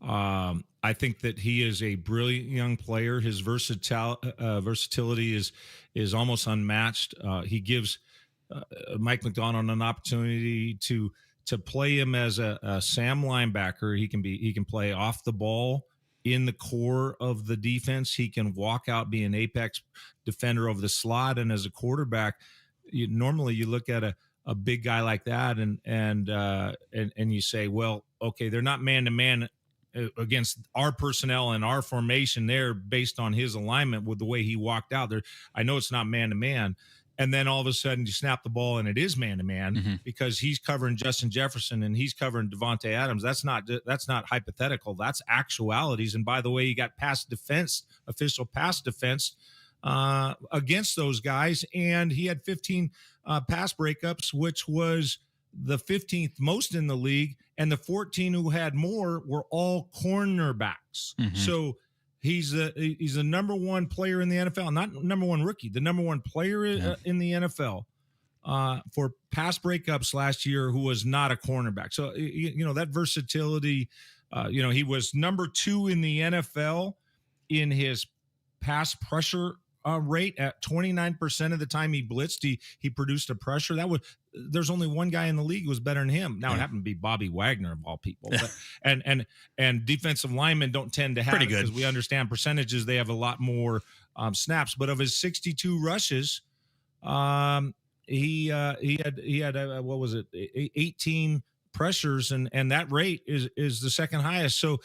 I think that he is a brilliant young player. His versatility is almost unmatched. He gives Mike McDonald an opportunity to play him as a Sam linebacker. He can play off the ball in the core of the defense. He can walk out, be an apex defender over the slot, and as a quarterback, normally you look at a big guy like that and you say, well, okay, they're not man to man against our personnel and our formation there based on his alignment with the way he walked out there. I know it's not man to man. And then all of a sudden you snap the ball and it is man to man because he's covering Justin Jefferson and he's covering Devontae Adams. That's not hypothetical. That's actualities. And by the way, you got official pass defense against those guys. And he had 15 pass breakups, which was the 15th most in the league. And the 14 who had more were all cornerbacks. So he's a number one player in the NFL, not number one rookie, the number one player in the NFL for pass breakups last year, who was not a cornerback. So, that versatility, he was number 2 in the NFL in his pass pressure rate at 29% of the time he blitzed. He produced a pressure there's only one guy in the league who was better than him. Now it happened to be Bobby Wagner of all people, but, and defensive linemen don't tend to have pretty it good because we understand percentages. They have a lot more snaps, but of his 62 rushes, he had what was it? 18 pressures, and that rate is the second highest. So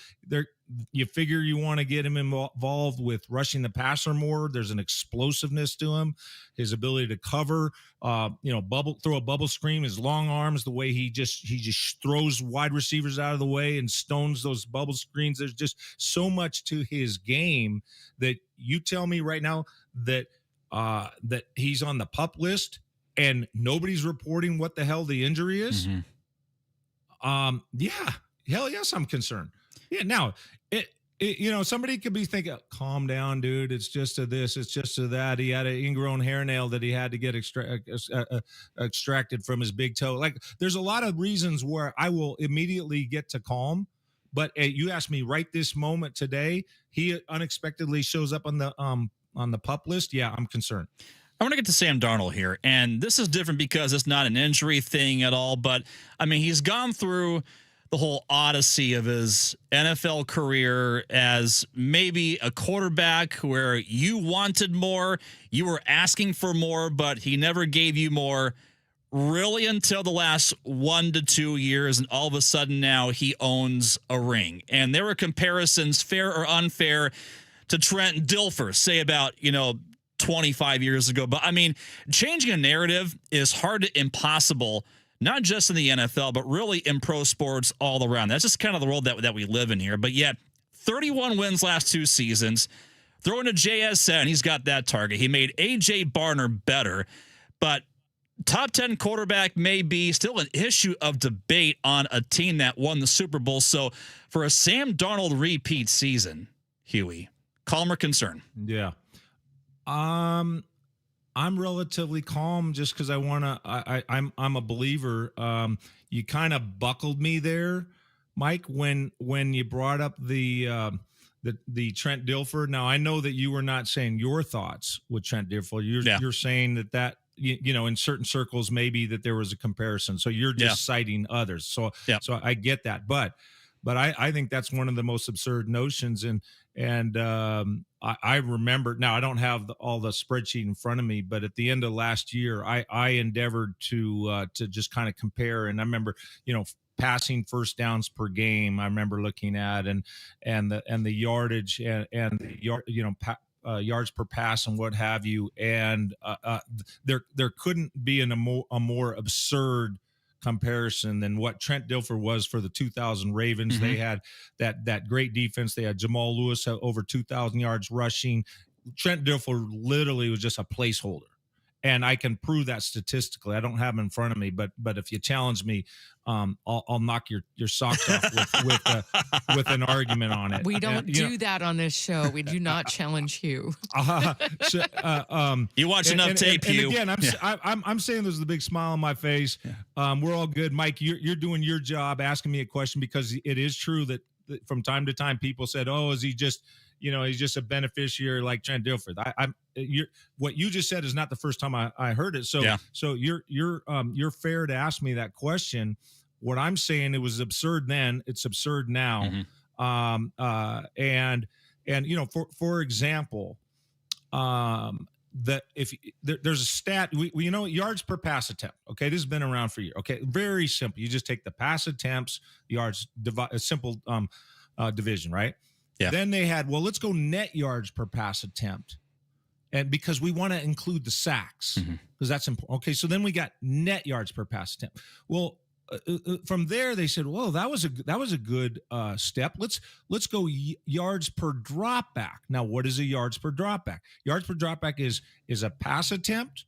you figure you want to get him involved with rushing the passer more. There's an explosiveness to him, his ability to cover, throw a bubble screen, his long arms, the way he just throws wide receivers out of the way and stones those bubble screens. There's just so much to his game that you tell me right now that he's on the PUP list and nobody's reporting what the hell the injury is. Yeah, hell yes, I'm concerned. Yeah, now somebody could be thinking, calm down, dude. It's just a this, it's just a that. He had an ingrown hairnail that he had to get extracted from his big toe. Like, there's a lot of reasons where I will immediately get to calm. But you asked me right this moment today, he unexpectedly shows up on the PUP list. Yeah, I'm concerned. I want to get to Sam Darnold here, and this is different because it's not an injury thing at all, but, I mean, he's gone through the whole odyssey of his NFL career as maybe a quarterback where you wanted more, you were asking for more, but he never gave you more, really until the last 1 to 2 years, and all of a sudden now he owns a ring. And there were comparisons, fair or unfair, to Trent Dilfer, say about, 25 years ago. But I mean, changing a narrative is hard to impossible, not just in the NFL, but really in pro sports all around. That's just kind of the world that we live in here. But yet, 31 wins last 2 seasons. Throwing to JSN, he's got that target. He made A.J. Barner better, but top 10 quarterback may be still an issue of debate on a team that won the Super Bowl. So for a Sam Darnold repeat season, Huey, calm or concern? Yeah. I'm relatively calm just because I'm a believer. You kind of buckled me there, Mike, when you brought up the Trent Dilfer. Now I know that you were not saying your thoughts with Trent Dilfer. You're saying that in certain circles maybe that there was a comparison. So you're just citing others. So I get that, but But I think that's one of the most absurd notions. And I remember, now I don't have all the spreadsheet in front of me, but at the end of last year, I endeavored to just kind of compare. And I remember, passing first downs per game. I remember looking at and the yardage and the yard, yards per pass and what have you. And there couldn't be a more absurd comparison than what Trent Dilfer was for the 2000 Ravens. They had that great defense. They had Jamal Lewis over 2,000 yards rushing. Trent Dilfer literally was just a placeholder. And I can prove that statistically. I don't have them in front of me, but if you challenge me, I'll knock your socks off with an argument on it. We don't do that on this show. We do not challenge you. You watch enough tape, and you. again, I'm saying there's a big smile on my face. We're all good, Mike. You're doing your job, asking me a question, because it is true that from time to time people said, "Oh, is he just?" he's just a beneficiary like Trent Dilfer. What you just said is not the first time I heard it. So you're fair to ask me that question. What I'm saying, it was absurd then, it's absurd now. And for example, that if there's a stat, we yards per pass attempt. Okay, this has been around for years. Okay, very simple. You just take the pass attempts, yards, a simple division, right? Yeah. Then they had, let's go net yards per pass attempt. And because we want to include the sacks, because that's important. Okay, so then we got net yards per pass attempt. Well, from there they said, that was a good step. Let's go yards per drop back. Now, what is a yards per drop back? Yards per drop back is a pass attempt,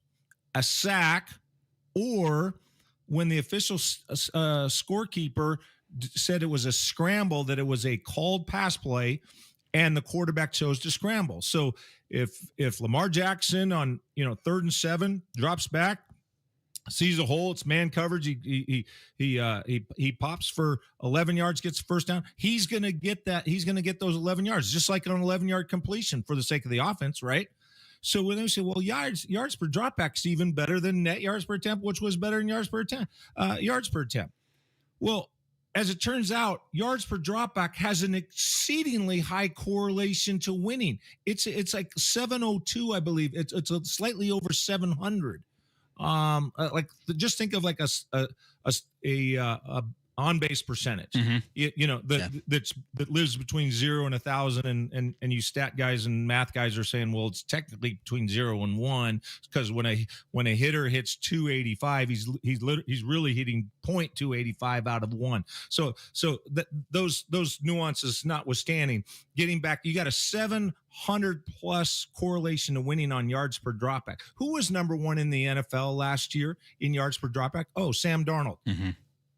a sack, or when the official scorekeeper said it was a scramble, that it was a called pass play and the quarterback chose to scramble. So if Lamar Jackson on 3rd and 7 drops back, sees a hole, it's man coverage, he pops for 11 yards, gets first down, he's going to get those 11 yards, just like an 11-yard completion for the sake of the offense, right? So when they say, yards per dropback is even better than net yards per attempt, which was better than yards per attempt. Well, as it turns out, yards per dropback has an exceedingly high correlation to winning. It's like 702, I believe. It's slightly over 700. Just think of like a on-base percentage. That lives between 0 and 1,000, and you stat guys and math guys are saying, it's technically between 0 and 1, because when a hitter hits 285, he's really hitting 0.285 out of 1. So those nuances notwithstanding, getting back, you got a 700 plus correlation to winning on yards per dropback. Who was number 1 in the NFL last year in yards per dropback? Oh, Sam Darnold.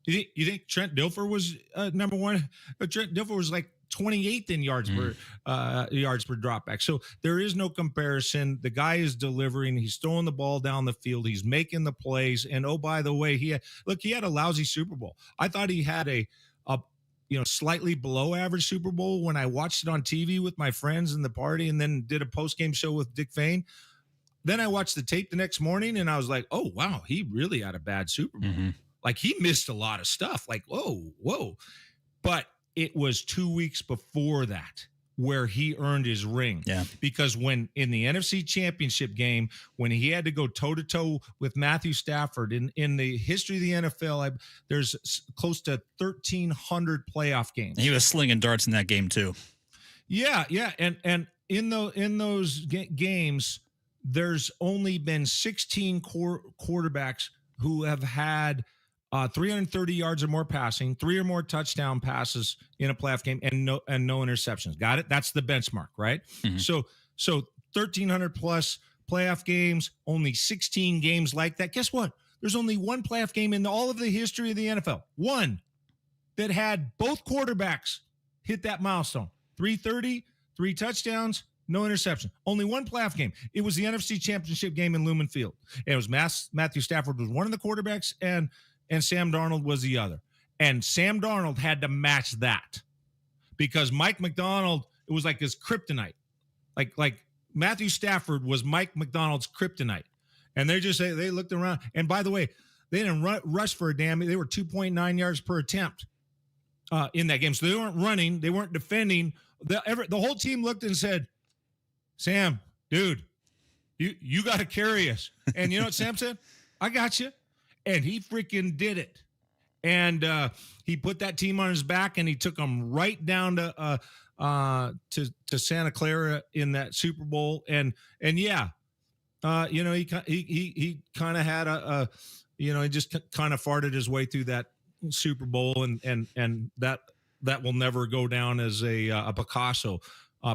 You think Trent Dilfer was number 1? Trent Dilfer was like 28th in yards per dropback. So there is no comparison. The guy is delivering. He's throwing the ball down the field. He's making the plays. And oh, by the way, he had a lousy Super Bowl. I thought he had a slightly below average Super Bowl when I watched it on TV with my friends in the party, and then did a post game show with Dick Fane. Then I watched the tape the next morning, and I was like, oh wow, he really had a bad Super Bowl. Like, he missed a lot of stuff. Like, whoa. But it was 2 weeks before that where he earned his ring. Yeah. Because when in the NFC Championship game, when he had to go toe-to-toe with Matthew Stafford, in the history of the NFL, there's close to 1,300 playoff games. He was slinging darts in that game too. Yeah. And in those games, there's only been 16 quarterbacks who have had 330 yards or more passing, 3 or more touchdown passes in a playoff game, and no interceptions. Got it? That's the benchmark, right? So 1,300 plus playoff games, only 16 games like that. Guess what? There's only one playoff game in all of the history of the NFL, one, that had both quarterbacks hit that milestone. 330, 3 touchdowns, no interception. Only one playoff game. It was the NFC Championship game in Lumen Field. And it was Matthew Stafford was one of the quarterbacks, and Sam Darnold was the other. And Sam Darnold had to match that, because Mike McDonald, it was like his kryptonite. Like Matthew Stafford was Mike McDonald's kryptonite. And they looked around. And by the way, they didn't rush for a damn. They were 2.9 yards per attempt. in that game. So they weren't running, they weren't defending. The whole team looked and said, Sam, dude, you got to carry us. And you know what Sam said? I got you. And he freaking did it. And he put that team on his back, and he took them right down to Santa Clara in that Super Bowl. And yeah, he kind of had he just kind of farted his way through that Super Bowl, and that will never go down as a Picasso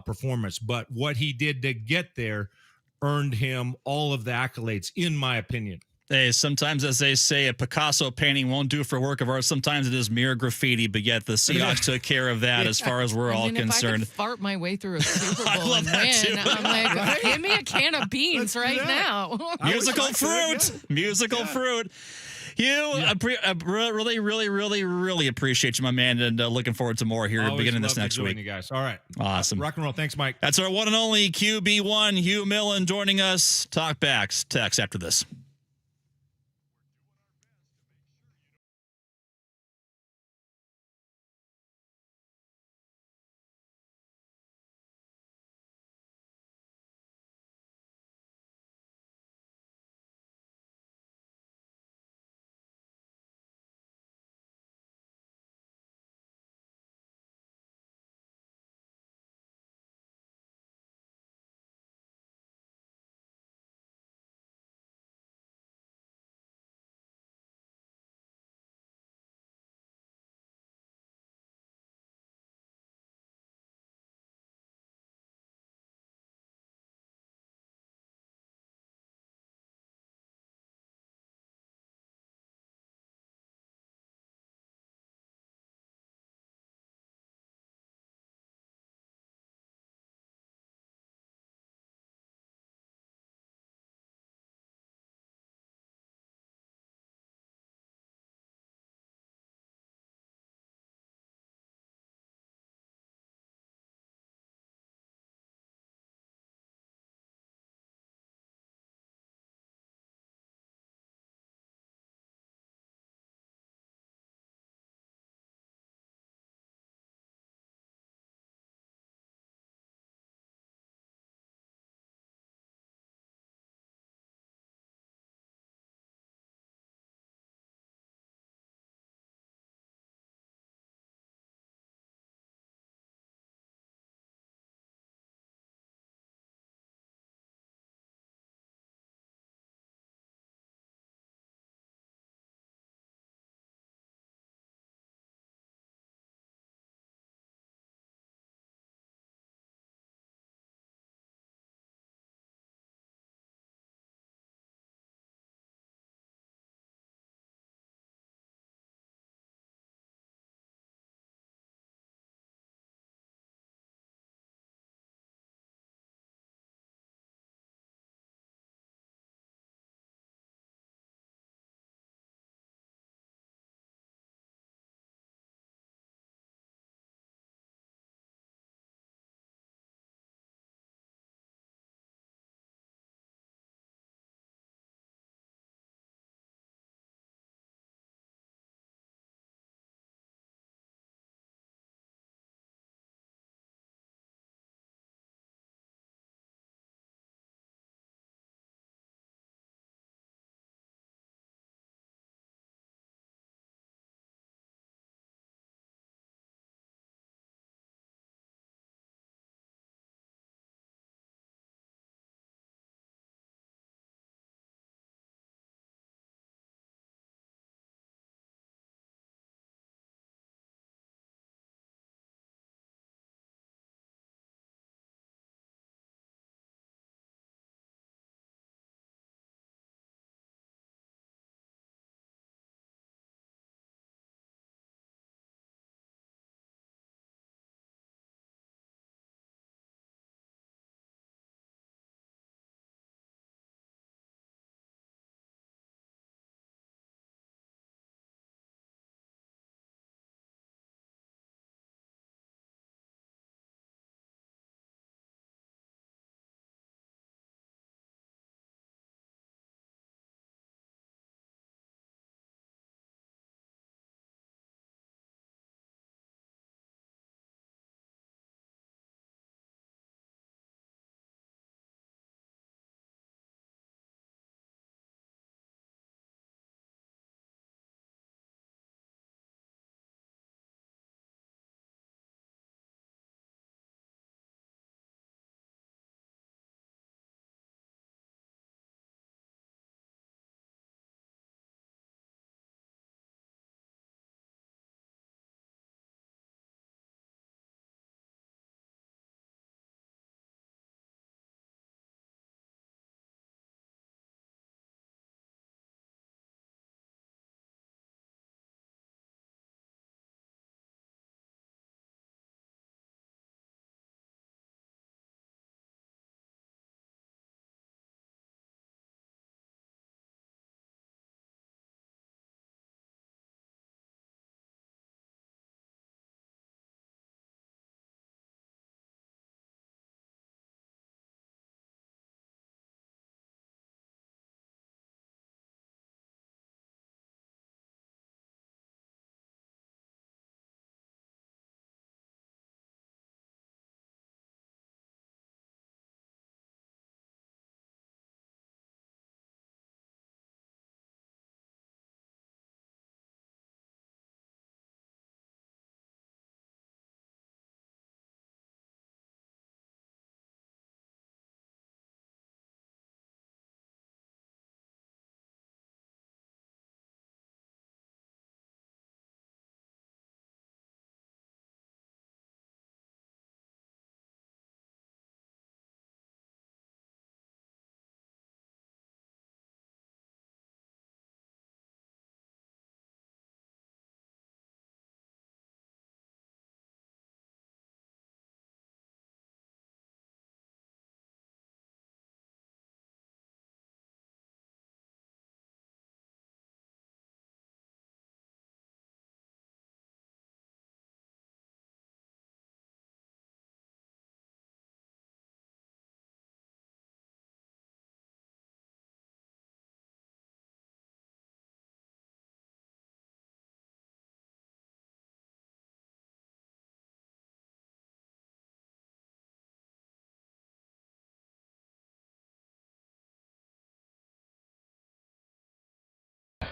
performance. But what he did to get there earned him all of the accolades, in my opinion. Hey, sometimes, as they say, a Picasso painting won't do for work of art. Sometimes it is mere graffiti, but yet the Seahawks took care of that as far as we're all concerned. If I could fart my way through a Super I Bowl love and that win, too. I'm like, give me a can of beans right now. Musical fruit. Musical fruit. Really, really, really, really appreciate you, my man, and looking forward to more here beginning this next week. You guys. All right. Awesome. Rock and roll. Thanks, Mike. That's our one and only QB1, Hugh Millen, joining us. Talkbacks text after this.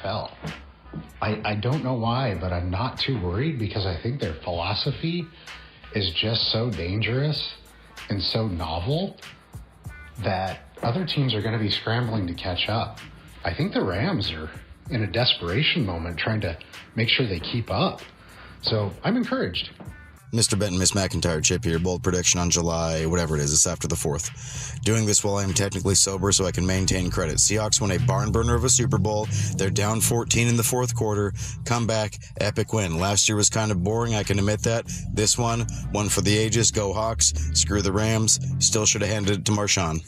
NFL. I don't know why, but I'm not too worried because I think their philosophy is just so dangerous and so novel that other teams are going to be scrambling to catch up. I think the Rams are in a desperation moment trying to make sure they keep up. So I'm encouraged. Mr. Benton, Miss McIntyre, Chip here. Bold prediction on July, whatever it is. It's after the 4th. Doing this while I am technically sober so I can maintain credit. Seahawks win a barn burner of a Super Bowl. They're down 14 in the fourth quarter. Comeback, epic win. Last year was kind of boring. I can admit that. This one for the ages. Go Hawks. Screw the Rams. Still should have handed it to Marshawn.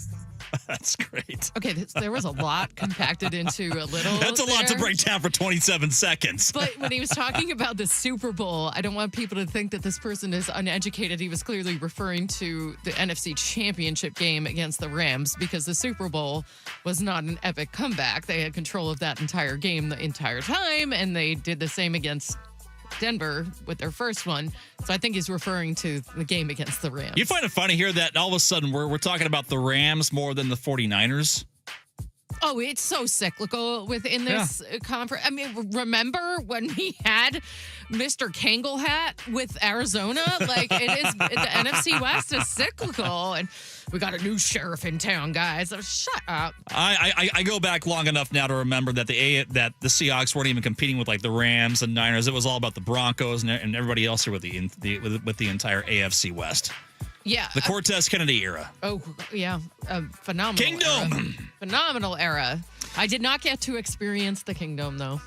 That's great. Okay, there was a lot compacted into a little. That's a lot to there. break down for 27 seconds. But when he was talking about the Super Bowl, I don't want people to think that this person is uneducated. He was clearly referring to the NFC Championship game against the Rams because the Super Bowl was not an epic comeback. They had control of that entire game the entire time, and they did the same against Denver with their first one. So I think he's referring to the game against the Rams. You find it funny here that all of a sudden we're talking about the Rams more than the 49ers? Oh, it's so cyclical within this conference. I mean, remember when we had Mr. Kangle hat with Arizona? Like, it is, the NFC West is cyclical, and we got a new sheriff in town, guys. So shut up. I go back long enough now to remember that the Seahawks weren't even competing with like the Rams and Niners. It was all about the Broncos and everybody else here with the entire AFC West. Yeah. The Cortez Kennedy era. Oh, yeah. Phenomenal. Kingdom. Era. Phenomenal era. I did not get to experience the Kingdom, though.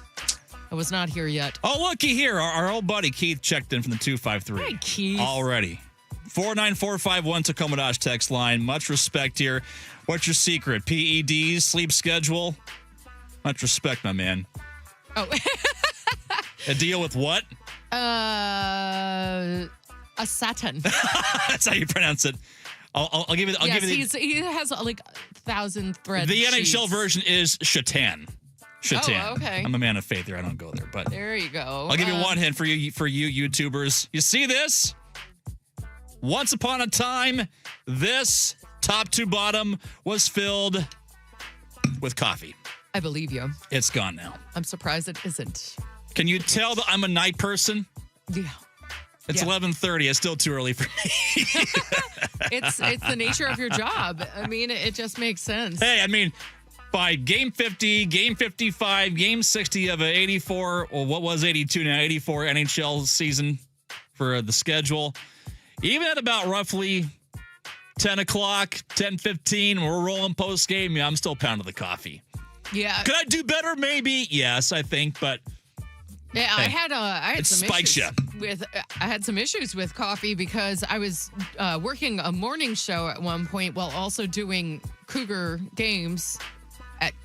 I was not here yet. Oh, looky here. Our old buddy Keith checked in from the 253. Hey, Keith. Already. 49451 Tacoma Dodge text line. Much respect here. What's your secret? PEDs, sleep schedule? Much respect, my man. Oh. A deal with what? A Saturn. That's how you pronounce it. I'll give you. He has like 1,000 threads. The NHL version is Shatan. Oh, okay. I'm a man of faith here. I don't go there, but there you go. I'll give you one hint for you YouTubers. You see this? Once upon a time, this top to bottom was filled with coffee. I believe you. It's gone now. I'm surprised it isn't. Can you tell that I'm a night person? Yeah. It's 11:30. It's still too early for me. It's the nature of your job. I mean, it just makes sense. Hey, I mean, by game 50, game 55, game 60 of a 84, or what was 82 now, 84 NHL season for the schedule, even at about roughly 10 o'clock, 10:15, we're rolling post game. Yeah, I'm still pounding the coffee. Yeah. Could I do better? Maybe. Yes, I think, but. Yeah, Hey, I had some spikes issues I had some issues with coffee because I was working a morning show at one point while also doing Cougar games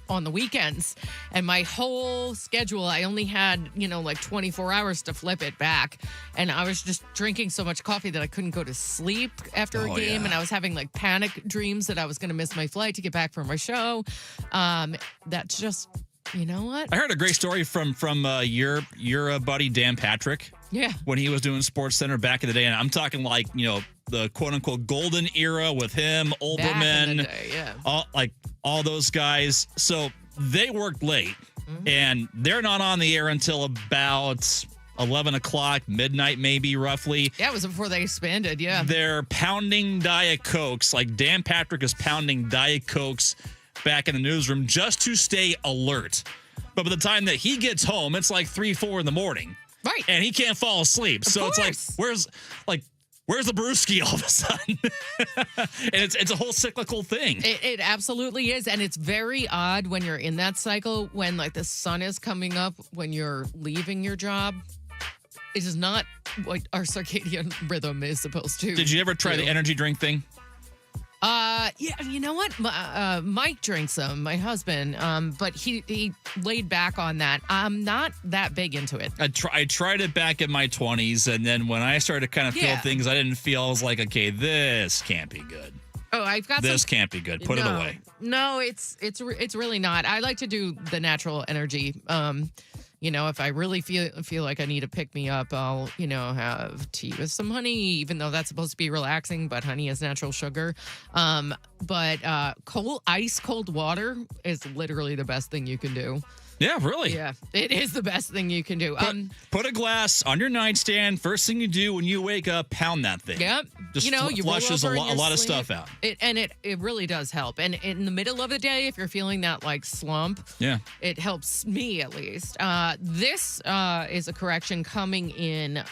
on the weekends, and my whole schedule, I only had like 24 hours to flip it back, and I was just drinking so much coffee that I couldn't go to sleep after a game, and I was having like panic dreams that I was going to miss my flight to get back from my show. That's just. You know what? I heard a great story from your buddy Dan Patrick. Yeah. When he was doing Sports Center back in the day, and I'm talking like the quote unquote golden era with him, Olbermann, all those guys. So they worked late, and they're not on the air until about 11 o'clock, midnight, maybe roughly. Yeah, it was before they expanded. Yeah. They're pounding Diet Cokes. Like Dan Patrick is pounding Diet Cokes back in the newsroom just to stay alert. But by the time that he gets home, it's like 3-4 in the morning. Right. And he can't fall asleep. So it's like, where's the brewski all of a sudden? And it's a whole cyclical thing. It absolutely is. And it's very odd when you're in that cycle, when like the sun is coming up, when you're leaving your job. It is not what our circadian rhythm is supposed to. Did you ever try the energy drink thing? Yeah, you know what? Mike drinks them, my husband, but he laid back on that. I'm not that big into it. I tried it back in my 20s, and then when I started to kind of feel things I didn't feel, I was like, okay, this can't be good. Oh, I've got this can't be good. Put it away. No, it's really not. I like to do the natural energy. If I really feel like I need to pick me up, I'll, have tea with some honey, even though that's supposed to be relaxing, but honey is natural sugar. But cold water is literally the best thing you can do. Yeah, really. Yeah, it is the best thing you can do. Put a glass on your nightstand. First thing you do when you wake up, pound that thing. Yep. Just you roll flushes a over in your lot of sleep. stuff out. It really does help. And in the middle of the day, if you're feeling that like slump, Yeah. it helps me at least. This is a correction coming in.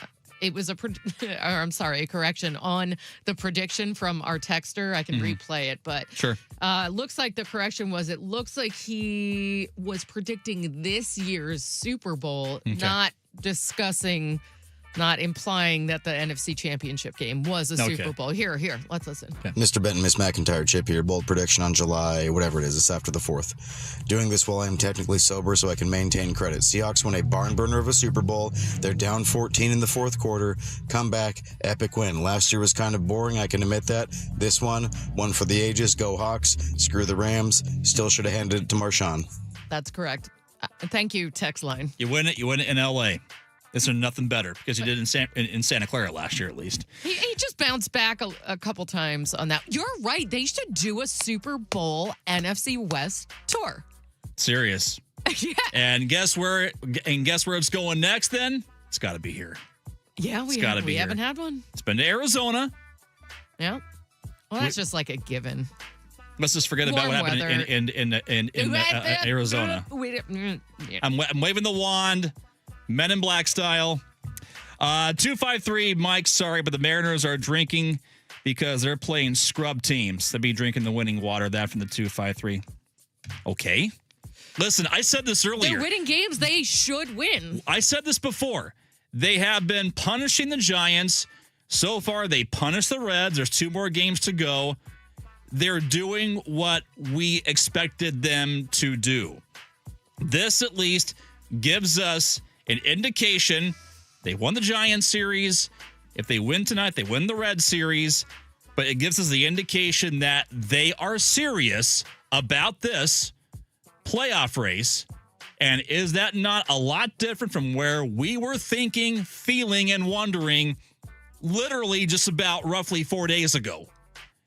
It was a correction on the prediction from our texter. I can replay it, but Sure. looks like the correction was, it looks like he was predicting this year's Super Bowl, not implying that the NFC Championship game was a Super Bowl. Here, let's listen. Mr. Benton, Miss McIntyre, Chip here. Bold prediction on July, whatever it is. It's after the 4th. Doing this while I'm technically sober so I can maintain credit. Seahawks win a barn burner of a Super Bowl. They're down 14 in the fourth quarter. Come back, epic win. Last year was kind of boring, I can admit that. This one for the ages. Go Hawks. Screw the Rams. Still should have handed it to Marshawn. That's correct. Thank you, text line. You win it in L.A. Is there nothing better? Because you did in Santa Clara last year, at least. He just bounced back a couple times on that. You're right. They should do a Super Bowl NFC West tour. Serious. Yeah. And guess where it's going next then? It's got to be here. Yeah, we haven't had one. It's been to Arizona. Yeah. Well, that's just like a given. Let's just forget about what happened in Arizona. I'm waving the wand. Men in Black style. 253, Mike, sorry, but the Mariners are drinking because they're playing scrub teams. They'll be drinking the winning water. That from the 253. Okay. Listen, I said this earlier. They're winning games they should win. I said this before. They have been punishing the Giants. So far, they punished the Reds. There's 2 more games to go. They're doing what we expected them to do. This, at least, gives us an indication they won the Giants series. If they win tonight, they win the Red series. But it gives us the indication that they are serious about this playoff race. And is that not a lot different from where we were thinking, feeling, and wondering literally just about roughly 4 days ago?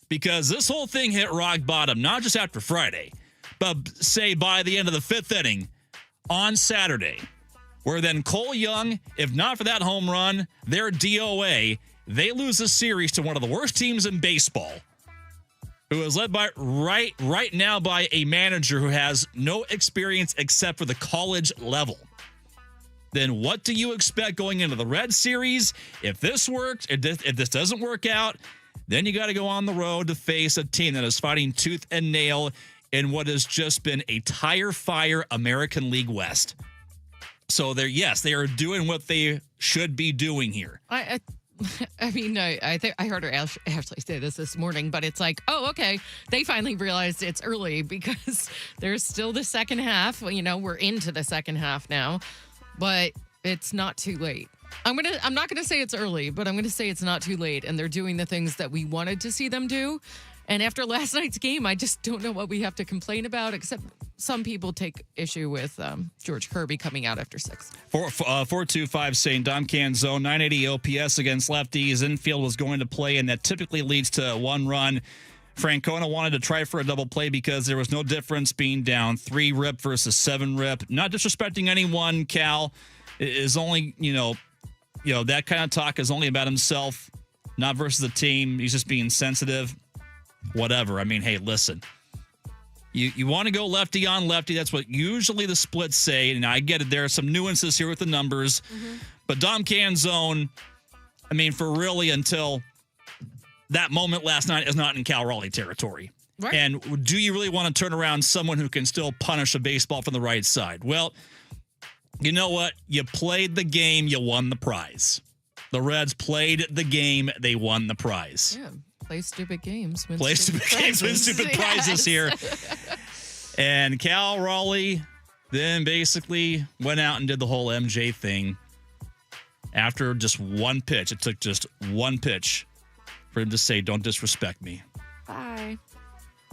Because this whole thing hit rock bottom, not just after Friday, but say by the end of the 5th inning on Saturday, where then Cole Young, if not for that home run, their DOA, they lose a series to one of the worst teams in baseball, who is led by right now by a manager who has no experience except for the college level. Then what do you expect going into the Red series? If this works, if this doesn't work out, then you got to go on the road to face a team that is fighting tooth and nail in what has just been a tire fire American League West. So they are doing what they should be doing here. I mean, I think I heard her actually say this morning, but it's like, oh, okay. They finally realized it's early because there's still the second half. We're into the second half now, but it's not too late. I'm not gonna say it's early, but I'm gonna say it's not too late, and they're doing the things that we wanted to see them do. And after last night's game, I just don't know what we have to complain about, except some people take issue with George Kirby coming out after 6. 425 saying Dom Canzone, 980 OPS against lefties. Infield was going to play, and that typically leads to 1 run. Francona wanted to try for a double play because there was no difference being down 3 rip versus 7 rip. Not disrespecting anyone, Cal. It is only, that kind of talk is only about himself, not versus the team. He's just being sensitive. Whatever. I mean, hey, listen. You want to go lefty on lefty. That's what usually the splits say. And I get it. There are some nuances here with the numbers. Mm-hmm. But Dom Canzone, I mean, for really until that moment last night is not in Cal Raleigh territory. Right. And do you really want to turn around someone who can still punish a baseball from the right side? Well, you know what? You played the game. You won the prize. The Reds played the game. They won the prize. Yeah. Play stupid games. Play stupid games, win stupid prizes here. And Cal Raleigh then basically went out and did the whole MJ thing after just one pitch. It took just one pitch for him to say, "Don't disrespect me." Bye.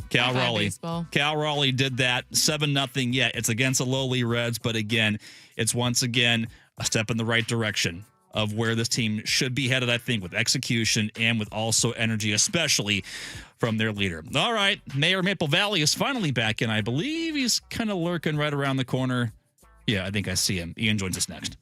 Cal Bye, Raleigh. baseball. Cal Raleigh did that 7-0. Yeah, it's against the lowly Reds, but again, it's once again a step in the right direction of where this team should be headed, I think, with execution and with also energy, especially from their leader. All right, Mayor Maple Valley is finally back in. I believe he's kind of lurking right around the corner Yeah, I think I see him. Ian joins us next.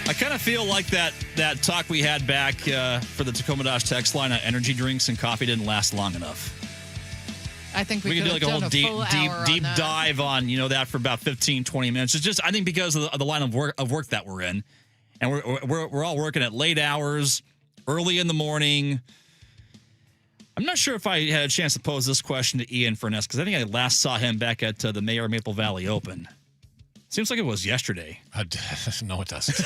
I kind of feel like that talk we had back for the Tacoma Dodge text line on energy drinks and coffee didn't last long enough. I think we could do like a whole deep dive on that for about 15, 20 minutes. It's just I think because of the line of work that we're in, and we're all working at late hours, early in the morning. I'm not sure if I had a chance to pose this question to Ian Furness because I think I last saw him back at the Mayor Maple Valley Open. Seems like it was yesterday. No, it doesn't.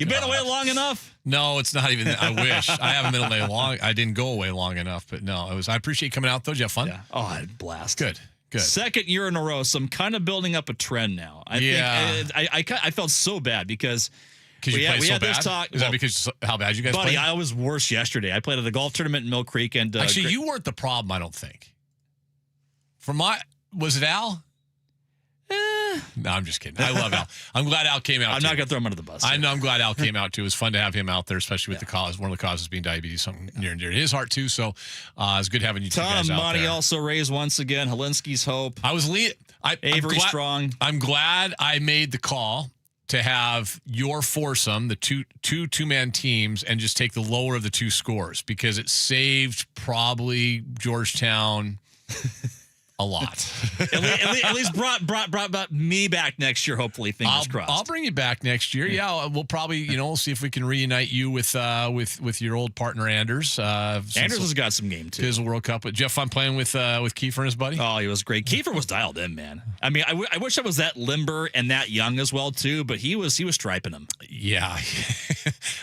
You been away long enough? No, it's not even. I wish I haven't been away long. I didn't go away long enough, but no, it was. I appreciate you coming out though. Did you have fun? Yeah. Oh, I had a blast. Good. Second year in a row, so I'm kind of building up a trend now. I felt so bad because you played so bad. This talk. Is that because how bad you guys played? Buddy, I was worse yesterday. I played at the golf tournament in Mill Creek, and actually, you weren't the problem. I don't think. Was it Al? No, I'm just kidding. I love Al. I'm glad Al came out. I'm not going to throw him under the bus. I know. I'm glad Al came out too. It was fun to have him out there, especially with the cause. One of the causes being diabetes, something near and dear to his heart too. So it's good having you two guys out money there. Also raised once again. Helinski's hope. Avery Strong. I'm glad I made the call to have your foursome, the two-man teams, and just take the lower of the two scores because it saved probably Georgetown. A lot. at least brought me back next year. Hopefully, fingers crossed. I'll bring you back next year. Yeah, we'll probably see if we can reunite you with your old partner Anders. Anders has got some game too. His World Cup. Did you have fun playing with Kiefer and his buddy? Oh, he was great. Kiefer was dialed in, man. I mean, I wish I was that limber and that young as well too, but he was striping them. Yeah.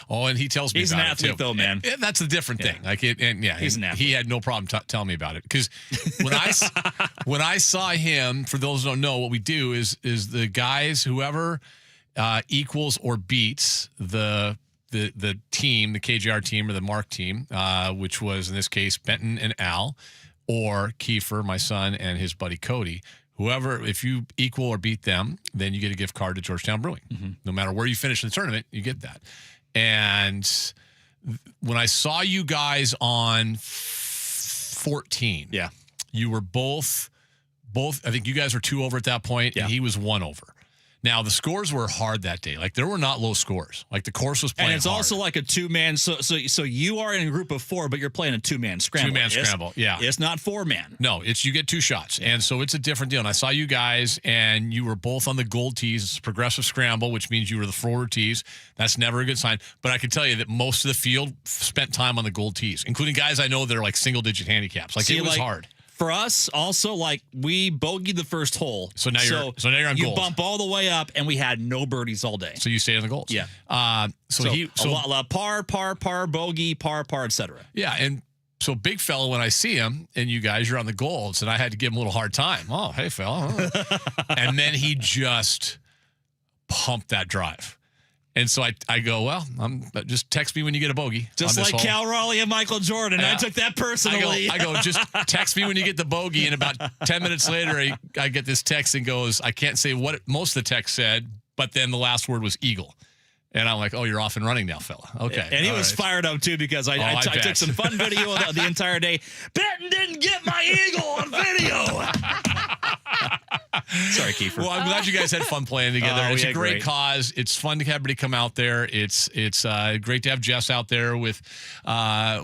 And he tells me he's about an athlete it too. though, man. That's a different thing. Like he's an athlete. He had no problem telling me about it because when I saw him, for those who don't know, what we do is the guys, whoever equals or beats the team, the KJR team or the Mark team, which was in this case Benton and Al, or Kiefer, my son, and his buddy Cody. Whoever, if you equal or beat them, then you get a gift card to Georgetown Brewing. Mm-hmm. No matter where you finish in the tournament, you get that. And when I saw you guys on 14, you were both. I think you guys were 2 over at that point, and he was 1 over. Now, the scores were hard that day. Like, there were not low scores. Like, the course was playing And it's hard. also like a 2-man. So you are in a group of 4, but you're playing a 2-man scramble. 2-man scramble, yeah. It's not 4-man. No, you get 2 shots. Yeah. And so it's a different deal. And I saw you guys, and you were both on the gold tees. It's a progressive scramble, which means you were the forward tees. That's never a good sign. But I can tell you that most of the field spent time on the gold tees, including guys I know that are like single-digit handicaps. Like, it was hard. For us, also, like, we bogeyed the first hole. So now you're on you gold. Bump all the way up, and we had no birdies all day. So you stayed on the golds. Yeah. Par, bogey, par, etc. Yeah, and so big fella, when I see him, and you guys, you're on the golds, and I had to give him a little hard time. Oh, hey, fella. And then he just pumped that drive. And so I go, well, just text me when you get a bogey. Just like Cal Raleigh and Michael Jordan. I took that personally. I go, just text me when you get the bogey. And about 10 minutes later, I get this text and goes, I can't say what most of the text said, but then the last word was eagle. And I'm like, oh, you're off and running now, fella. Okay. And he was fired up, too, because I took some fun video the entire day. Benton didn't get my eagle on video. Sorry, Kiefer. Well, I'm glad you guys had fun playing together. It's a great cause. It's fun to have everybody come out there. It's great to have Jess out there with Rylan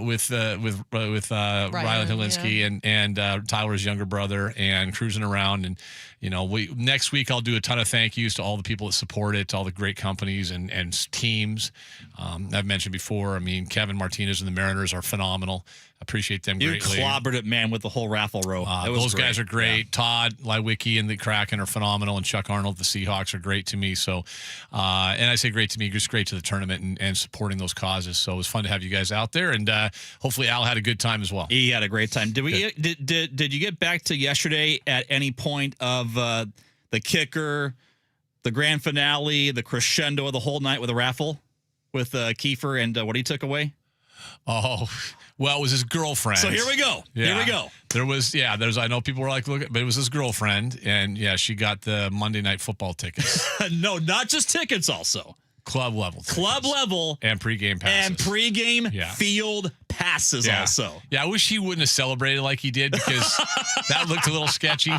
Helinski and Tyler's younger brother and cruising around. And next week I'll do a ton of thank yous to all the people that support it, to all the great companies and teams. I've mentioned before. I mean, Kevin Martinez and the Mariners are phenomenal. Appreciate them greatly. You clobbered it, man, with the whole raffle row. Those guys are great. Yeah. Todd Lywicki and the Kraken are phenomenal, and Chuck Arnold, the Seahawks, are great to me. So, and I say great to me, just great to the tournament and supporting those causes. So it was fun to have you guys out there, and hopefully Al had a good time as well. He had a great time. Did you get back to yesterday at any point of the kicker, the grand finale, the crescendo of the whole night with a raffle with Kiefer and what he took away? Oh, well, it was his girlfriend. So here we go. Yeah. Here we go. I know people were like, look, but it was his girlfriend. And yeah, she got the Monday Night Football tickets. No, not just tickets also. Club level. Club level. And pregame passes. And pregame Yeah. field passes also. Yeah, I wish he wouldn't have celebrated like he did because that looked a little sketchy.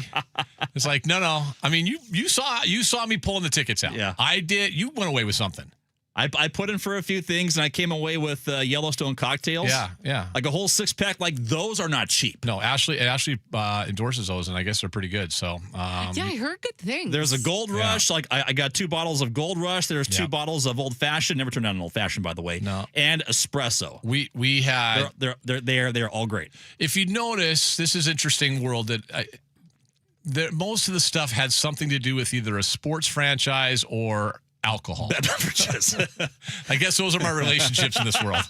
It's like, no. I mean, you saw me pulling the tickets out. Yeah. I did. You went away with something. I put in for a few things, and I came away with Yellowstone cocktails. Yeah. Like a whole 6-pack. Like, those are not cheap. No, Ashley endorses those, and I guess they're pretty good. So Yeah, I heard good things. There's a Gold Rush. Like, I got 2 bottles of Gold Rush. There's 2 bottles of Old Fashioned. Never turned down an Old Fashioned, by the way. No. And espresso. We had. They're all great. If you notice, this is interesting world that most of the stuff had something to do with either a sports franchise or alcohol. Beverages. I guess those are my relationships in this world.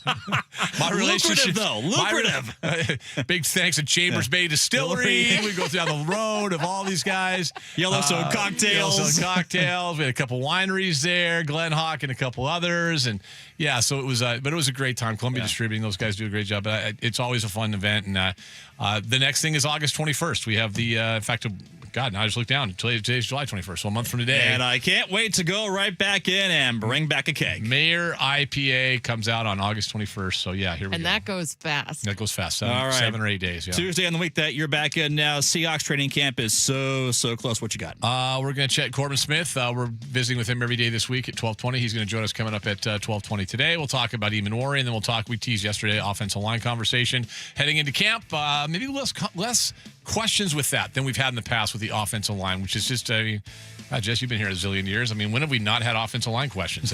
My relationship, Lucrative. Big thanks to Chambers Bay Distillery. We go down the road of all these guys. Yellowstone cocktails. Yellowstone cocktails. We had a couple wineries there, Glen Hawk and a couple others, and yeah. So it was, but it was a great time. Columbia Distributing; those guys do a great job. But it's always a fun event. And the next thing is August 21st. We have the, in fact. God, now I just looked down. Today's July 21st, so a month from today. And I can't wait to go right back in and bring back a keg. Mayor IPA comes out on August 21st, so yeah, here we go. And that goes fast. That goes fast. All right. 7 or 8 days, yeah. Tuesday in the week that you're back in now. Seahawks training camp is so close. What you got? We're going to chat Corbin Smith. We're visiting with him every day this week at 12:20. He's going to join us coming up at 12:20 today. We'll talk about Eamon Warren, and then we teased yesterday, offensive line conversation. Heading into camp, maybe less questions with that than we've had in the past with the offensive line, which is just, Jess, you've been here a zillion years. I mean, when have we not had offensive line questions?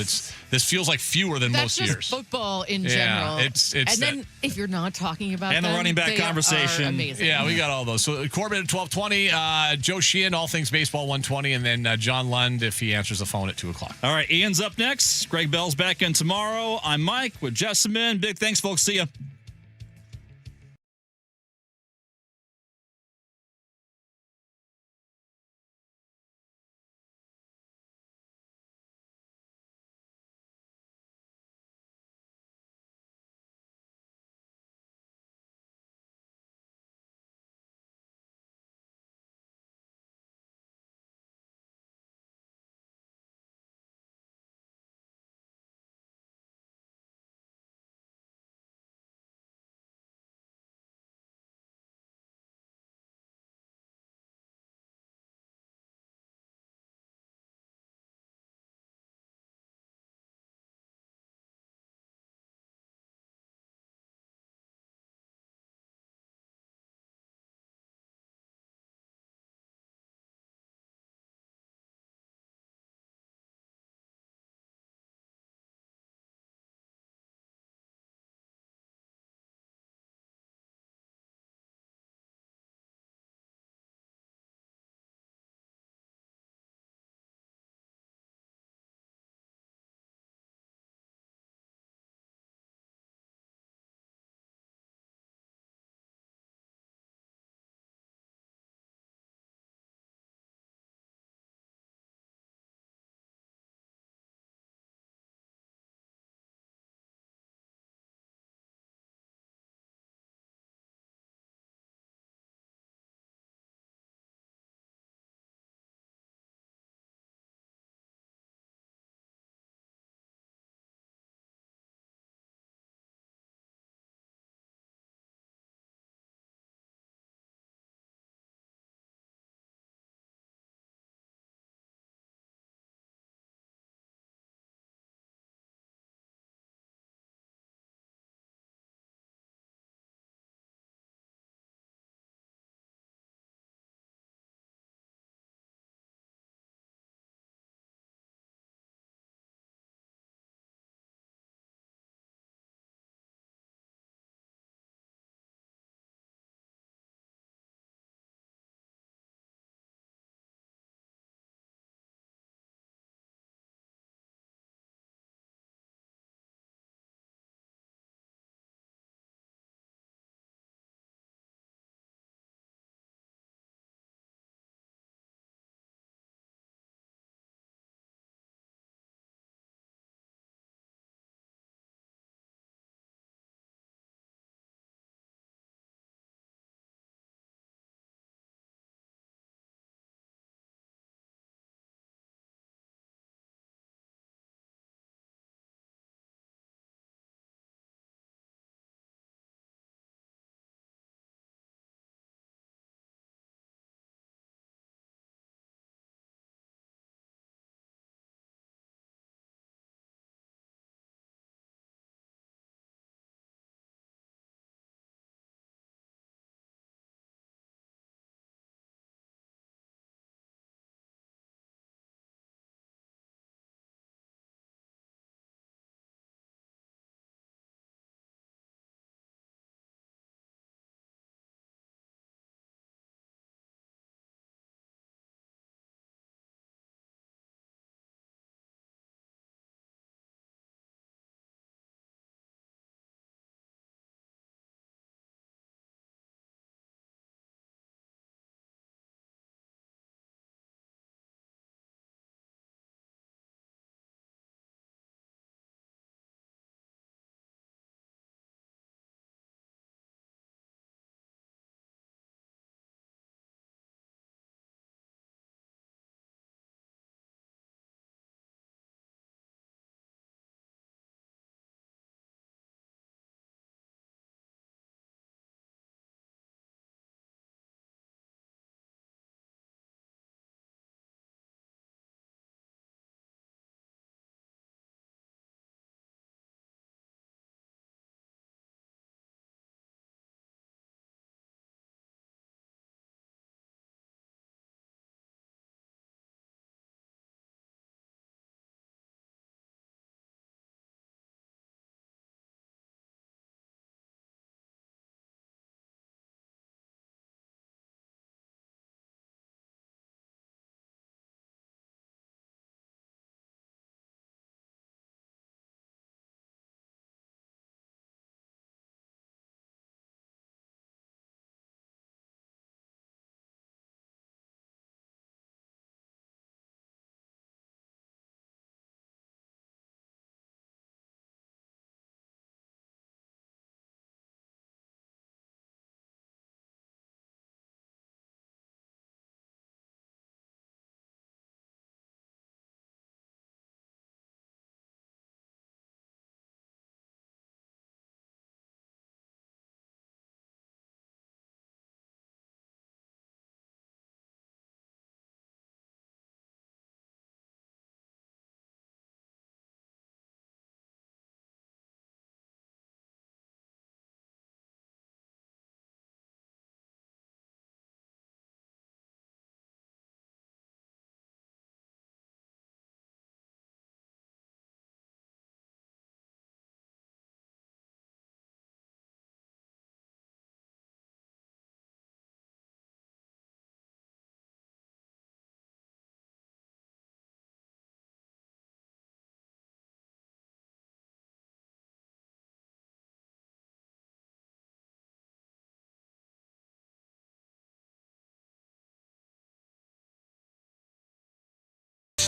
This feels like fewer than most That's years. just football in general. It's and then if you're not talking about and the them, running back they conversation. are amazing. Yeah, we got all those. So Corbin at 12:20, Joe Sheehan, all things baseball 120, and then John Lund if he answers the phone at 2:00. All right, Ian's up next. Greg Bell's back in tomorrow. I'm Mike with Jessamine. Big thanks, folks. See ya.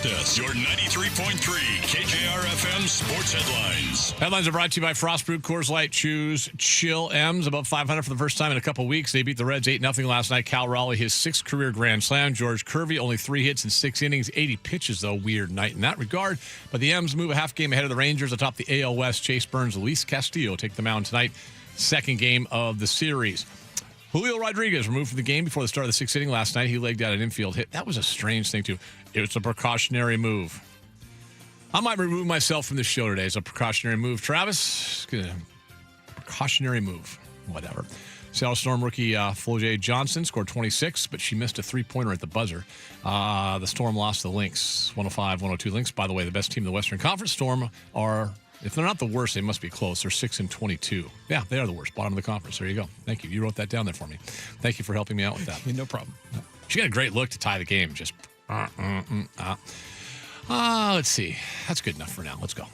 Desk, your 93.3 KJR FM sports headlines. Headlines are brought to you by Frost Brewed Coors Light. Choose Chill M's. Above 500 for the first time in a couple weeks. They beat the Reds 8-0 last night. Cal Raleigh, his 6th career grand slam. George Kirby, only 3 hits in 6 innings, 80 pitches, though. Weird night in that regard. But the M's move a half game ahead of the Rangers atop the AL West. Chase Burns, Luis Castillo take the mound tonight. Second game of the series. Julio Rodriguez removed from the game before the start of the 6th inning last night. He legged out an infield hit. That was a strange thing, too. It was a precautionary move. I might remove myself from the show today as a precautionary move. Travis, precautionary move. Whatever. Seattle Storm rookie Floje Johnson scored 26, but she missed a 3-pointer at the buzzer. The Storm lost to the Lynx, 105-102 Lynx. By the way, the best team in the Western Conference. Storm are, if they're not the worst, they must be close. They're 6-22. Yeah, they are the worst. Bottom of the conference. There you go. Thank you. You wrote that down there for me. Thank you for helping me out with that. No problem. She got a great look to tie the game. Just, let's see. That's good enough for now. Let's go.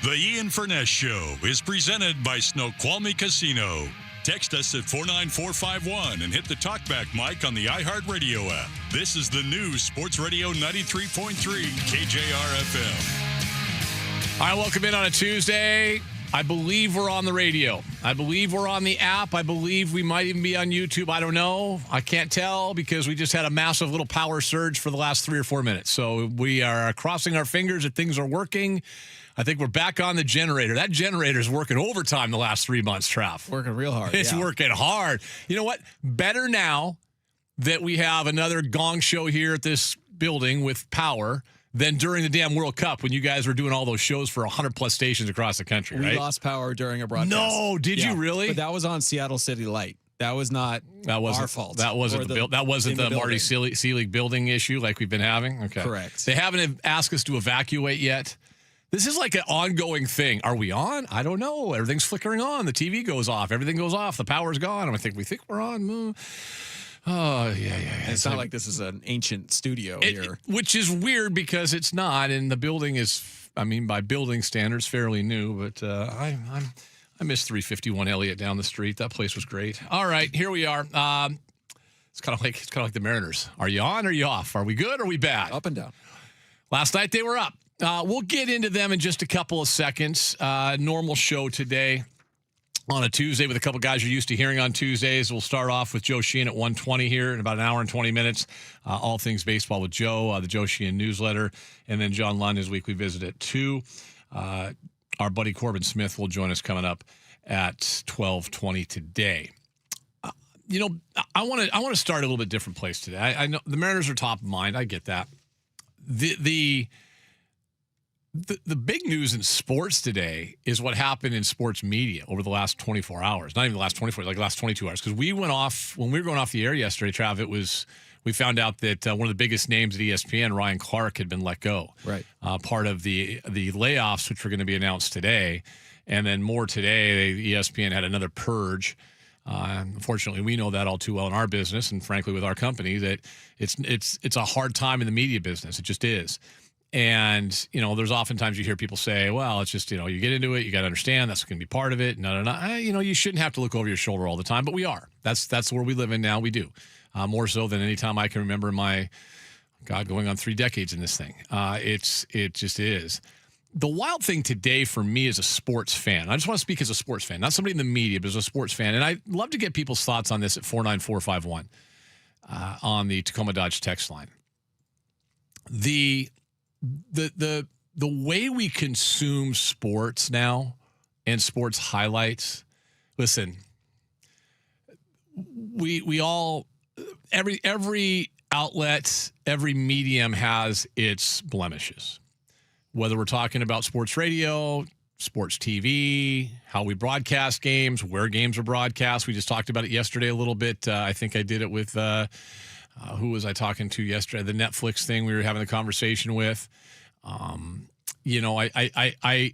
The Ian Furness Show is presented by Snoqualmie Casino. Text us at 49451 and hit the talkback mic on the iHeartRadio app. This is the new Sports Radio 93.3 KJR FM. All right, welcome in on a Tuesday. I believe we're on the radio. I believe we're on the app. I believe we might even be on YouTube. I don't know. I can't tell because we just had a massive little power surge for the last 3 or 4 minutes. So we are crossing our fingers that things are working. I think we're back on the generator. That generator's working overtime the last 3 months, Trav. Working real hard. It's working hard. You know what? Better now that we have another gong show here at this building with power than during the damn World Cup when you guys were doing all those shows for 100-plus stations across the country, right? We lost power during a broadcast. No, did you really? But that was on Seattle City Light. That was not our fault. That wasn't the Marty Seelig building issue like we've been having? Okay. Correct. They haven't asked us to evacuate yet. This is like an ongoing thing. Are we on? I don't know. Everything's flickering on. The TV goes off. Everything goes off. The power's gone. We think we're on. Oh, yeah. It's not like this is an ancient studio here. Which is weird because it's not, and the building is, by building standards, fairly new, but I miss 351 Elliott down the street. That place was great. All right, here we are. It's kind of like the Mariners. Are you on or are you off? Are we good or are we bad? Up and down. Last night they were up. We'll get into them in just a couple of seconds. Normal show today on a Tuesday with a couple guys you're used to hearing on Tuesdays. We'll start off with Joe Sheehan at 1:20 here in about an hour and 20 minutes. All things baseball with Joe, the Joe Sheehan newsletter, and then John Lund, his weekly visit at 2. Our buddy Corbin Smith will join us coming up at 12:20 today. I want to start a little bit different place today. I know the Mariners are top of mind. I get that. The big news in sports today is what happened in sports media over the last 24 hours. Not even the last 24, like the last 22 hours. Because when we were going off the air yesterday, Trav, we found out that one of the biggest names at ESPN, Ryan Clark, had been let go. Right. Part of the layoffs, which were going to be announced today. And then more today, ESPN had another purge. Unfortunately, we know that all too well in our business, and frankly, with our company, that it's a hard time in the media business. It just is. And, there's oftentimes you hear people say, well, it's just, you get into it, you got to understand that's going to be part of it. No. You shouldn't have to look over your shoulder all the time, but we are. That's where we live in now. We do. More so than any time I can remember in my, going on 3 decades in this thing. It just is. The wild thing today for me as a sports fan, I just want to speak as a sports fan, not somebody in the media, but as a sports fan. And I'd love to get people's thoughts on this at 49451 on the Tacoma Dodge text line. The way we consume sports now and sports highlights, listen, we all, every outlet, every medium has its blemishes. Whether we're talking about sports radio, sports TV, how we broadcast games, where games are broadcast. We just talked about it yesterday a little bit. I think I did it with, who was I talking to yesterday? The Netflix thing we were having a conversation with.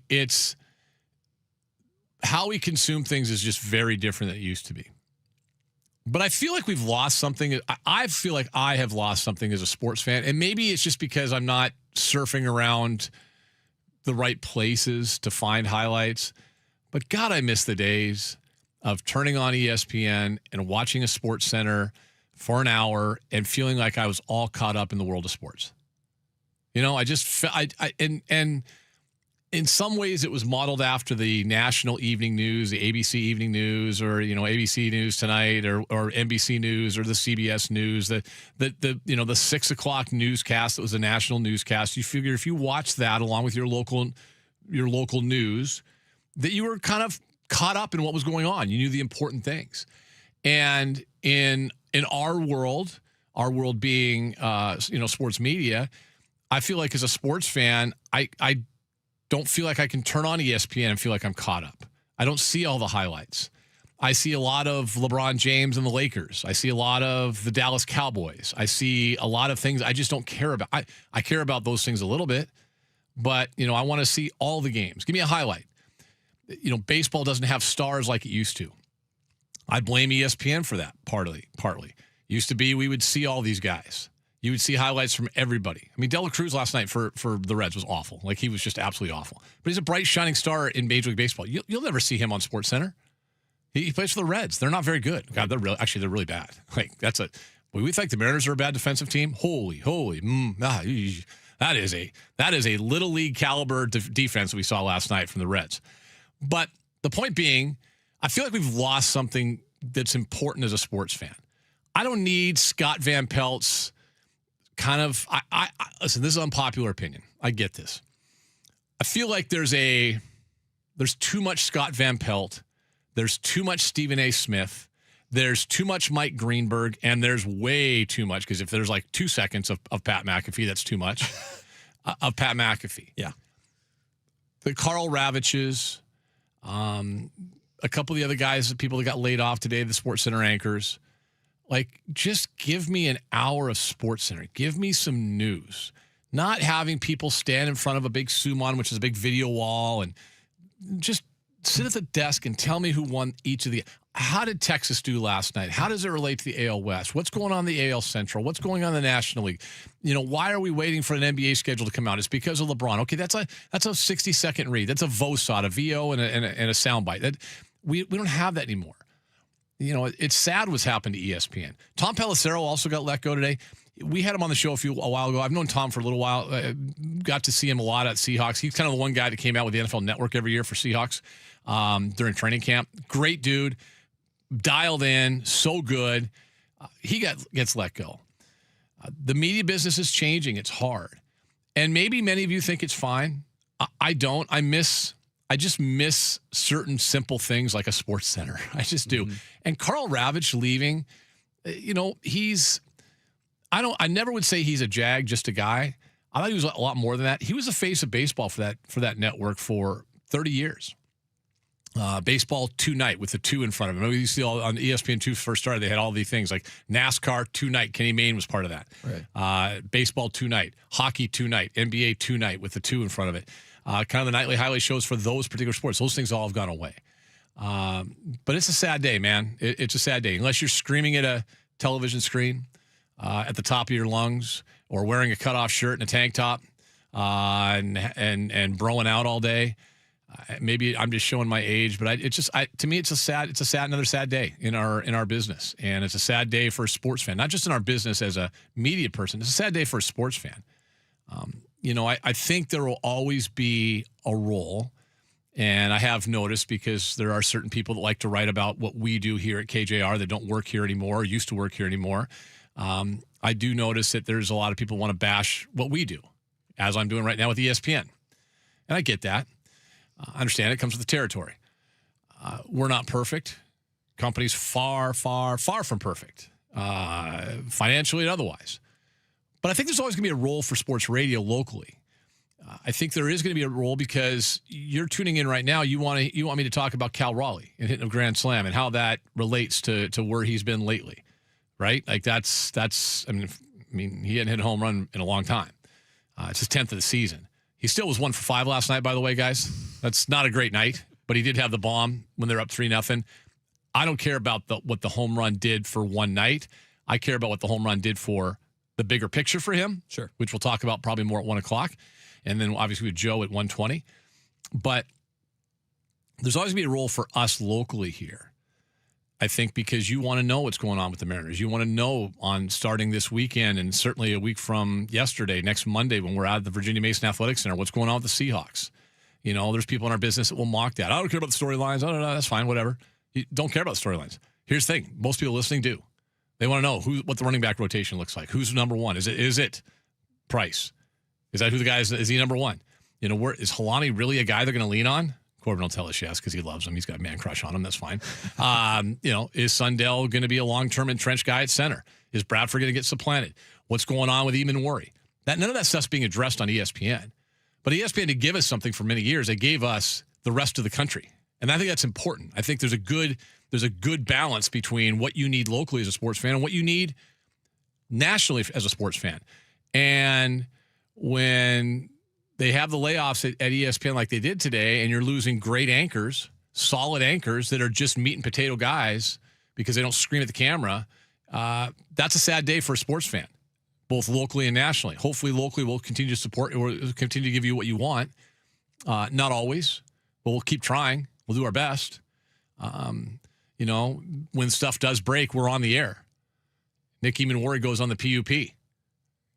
It's how we consume things is just very different than it used to be. But I feel like we've lost something. I feel like I have lost something as a sports fan. And maybe it's just because I'm not surfing around the right places to find highlights. But God, I miss the days of turning on ESPN and watching a Sports Center for an hour and feeling like I was all caught up in the world of sports. You know, and in some ways it was modeled after the national evening news, the ABC evening news, or, you know, ABC News Tonight, or NBC News, or the CBS News, the 6 o'clock newscast that was a national newscast. You figure if you watch that along with your local news, that you were kind of caught up in what was going on. You knew the important things. And in our world being sports media, I feel like as a sports fan, I don't feel like I can turn on ESPN and feel like I'm caught up. I don't see all the highlights. I see a lot of LeBron James and the Lakers. I see a lot of the Dallas Cowboys. I see a lot of things I just don't care about. I care about those things a little bit, but, you know, I want to see all the games. Give me a highlight. You know, baseball doesn't have stars like it used to. I blame ESPN for that, partly. Used to be we would see all these guys. You would see highlights from everybody. I mean, De La Cruz last night for the Reds was awful. Like, he was just absolutely awful. But he's a bright, shining star in Major League Baseball. You'll never see him on SportsCenter. He plays for the Reds. They're not very good. God, they're really bad. Like, we think the Mariners are a bad defensive team. Holy. That is a little league caliber defense that we saw last night from the Reds. But the point being, I feel like we've lost something that's important as a sports fan. I don't need Scott Van Pelt's kind of, listen, this is an unpopular opinion. I get this. I feel like there's too much Scott Van Pelt. There's too much Stephen A. Smith. There's too much Mike Greenberg. And there's way too much, because if there's like 2 seconds of Pat McAfee, that's too much, of Pat McAfee. Yeah. The Carl Ravaches, a couple of the other guys, the people that got laid off today, the SportsCenter anchors. Like, just give me an hour of SportsCenter. Give me some news. Not having people stand in front of a big Summon, which is a big video wall, and just sit at the desk and tell me who won each of the. How did Texas do last night? How does it relate to the AL West? What's going on in the AL Central? What's going on in the National League? You know, why are we waiting for an NBA schedule to come out? It's because of LeBron. Okay, that's a 60-second read. That's a VOSOT, a VO, and a soundbite. That we don't have that anymore. You know, it's sad what's happened to ESPN. Tom Pelissero also got let go today. We had him on the show a while ago. I've known Tom for a little while. Got to see him a lot at Seahawks. He's kind of the one guy that came out with the NFL Network every year for Seahawks during training camp. Great dude. Dialed in. So good. He gets let go. The media business is changing. It's hard. And maybe many of you think it's fine. I don't. I just miss certain simple things like a SportsCenter. I just do. Mm-hmm. And Carl Ravitch leaving, you know, I never would say he's a Jag, just a guy. I thought he was a lot more than that. He was the face of baseball for that network for 30 years. Baseball Tonight with the 2 in front of him. Maybe you see on ESPN2 first started, they had all these things like NASCAR Tonight. Kenny Mayne was part of that. Right. Baseball Tonight, Hockey Tonight, NBA Tonight with the 2 in front of it. Kind of the nightly highlight shows for those particular sports. Those things all have gone away. But it's a sad day, man. It's a sad day. Unless you're screaming at a television screen at the top of your lungs, or wearing a cutoff shirt and a tank top and broing out all day. Maybe I'm just showing my age, but to me, it's another sad day in our business. And it's a sad day for a sports fan, not just in our business as a media person. It's a sad day for a sports fan. You know, I think there will always be a role, and I have noticed, because there are certain people that like to write about what we do here at KJR that don't work here anymore, or used to work here anymore. I do notice that there's a lot of people who want to bash what we do, as I'm doing right now with ESPN. And I get that. I understand it comes with the territory. We're not perfect. Company's far, far, far from perfect, financially and otherwise. But I think there's always going to be a role for sports radio locally. I think there is going to be a role, because you're tuning in right now. You want me to talk about Cal Raleigh and hitting a grand slam and how that relates to where he's been lately, right? Like that's. I mean, he hadn't hit a home run in a long time. It's his 10th of the season. He still was 1 for 5 last night, by the way, guys. That's not a great night, but he did have the bomb when they're up 3-0. I don't care about what the home run did for one night. I care about what the home run did for the bigger picture for him, sure, which we'll talk about probably more at 1 o'clock. And then obviously with Joe at 1:20. But there's always going to be a role for us locally here. I think because you want to know what's going on with the Mariners. You want to know on starting this weekend and certainly a week from yesterday, next Monday, when we're at the Virginia Mason Athletic Center, what's going on with the Seahawks. You know, there's people in our business that will mock that. I don't care about the storylines. I don't know. That's fine. Whatever. You don't care about the storylines. Here's the thing. Most people listening do. They want to know what the running back rotation looks like. Who's number one? Is it Price? Is that who the guy is? Is he number one? You know, is Helani really a guy they're going to lean on? Corbin will tell us yes because he loves him. He's got a man crush on him. That's fine. You know, is Sundell going to be a long-term entrenched guy at center? Is Bradford going to get supplanted? What's going on with Eamon Worry? None of that stuff's being addressed on ESPN. But ESPN did give us something for many years. They gave us the rest of the country. And I think that's important. I think there's a good balance between what you need locally as a sports fan and what you need nationally as a sports fan. And when they have the layoffs at ESPN like they did today, and you're losing great anchors, solid anchors that are just meat and potato guys because they don't scream at the camera, that's a sad day for a sports fan, both locally and nationally. Hopefully locally we'll continue to support or continue to give you what you want. Not always, but we'll keep trying. We'll do our best. You know, when stuff does break, we're on the air. Nick Eamon goes on the PUP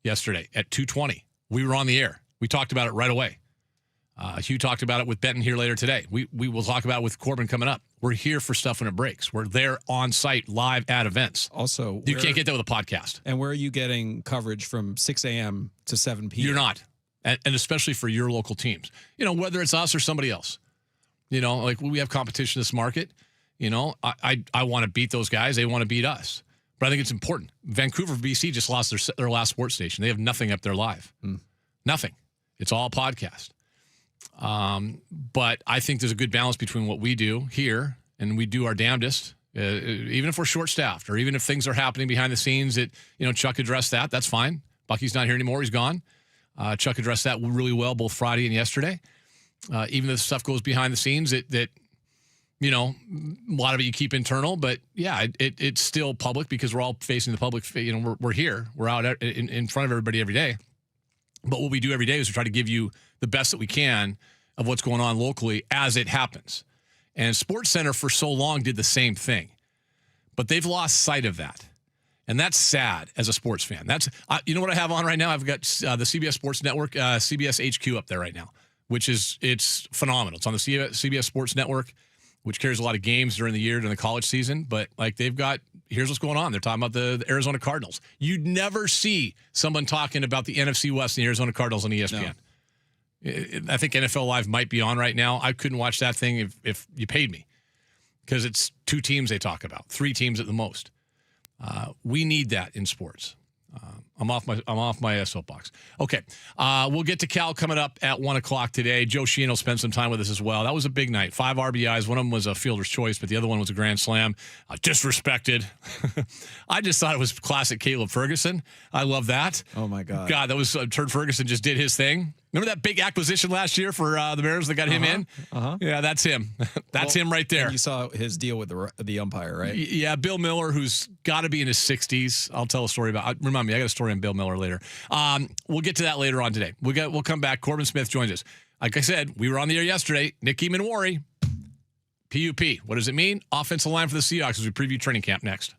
yesterday at 2:20. We were on the air. We talked about it right away. Hugh talked about it with Benton here later today. We will talk about it with Corbin coming up. We're here for stuff when it breaks. We're there on site, live at events. Also, you can't get that with a podcast. And where are you getting coverage from 6 a.m. to 7 p.m.? You're not. And especially for your local teams. You know, whether it's us or somebody else. You know, like we have competition in this market. You know, I want to beat those guys. They want to beat us. But I think it's important. Vancouver, BC just lost their last sports station. They have nothing up there live. Nothing. It's all podcast. But I think there's a good balance between what we do here and we do our damnedest, even if we're short-staffed or even if things are happening behind the scenes that, you know, Chuck addressed that. That's fine. Bucky's not here anymore. He's gone. Chuck addressed that really well both Friday and yesterday. Even if stuff goes behind the scenes that you know, a lot of it you keep internal, but yeah, it's still public because we're all facing the public. You know, we're here. We're out in front of everybody every day. But what we do every day is we try to give you the best that we can of what's going on locally as it happens. And SportsCenter for so long did the same thing. But they've lost sight of that. And that's sad as a sports fan. That's you know what I have on right now? I've got the CBS Sports Network, CBS HQ up there right now, which it's phenomenal. It's on the CBS Sports Network, which carries a lot of games during the year, during the college season. But like they've got, here's what's going on. They're talking about the Arizona Cardinals. You'd never see someone talking about the NFC West and the Arizona Cardinals on ESPN. No. I think NFL Live might be on right now. I couldn't watch that thing if you paid me because it's 2 teams they talk about, 3 teams at the most. We need that in sports. I'm off my soapbox. Okay, we'll get to Cal coming up at 1 o'clock today. Joe Sheehan will spend some time with us as well. That was a big night. 5 RBIs. One of them was a fielder's choice, but the other one was a grand slam. Disrespected. I just thought it was classic Caleb Ferguson. I love that. Oh my God. God, that was Turd Ferguson just did his thing. Remember that big acquisition last year for the Mariners that got him in? Yeah, that's him. That's him right there. You saw his deal with the umpire, right? Yeah, Bill Miller, who's got to be in his 60s. I'll tell a story about. Remind me, I got a story on Bill Miller later. We'll get to that later on today. We'll come back. Corbin Smith joins us. Like I said, we were on the air yesterday. Nick Eamon PUP. What does it mean? Offensive line for the Seahawks as we preview training camp next.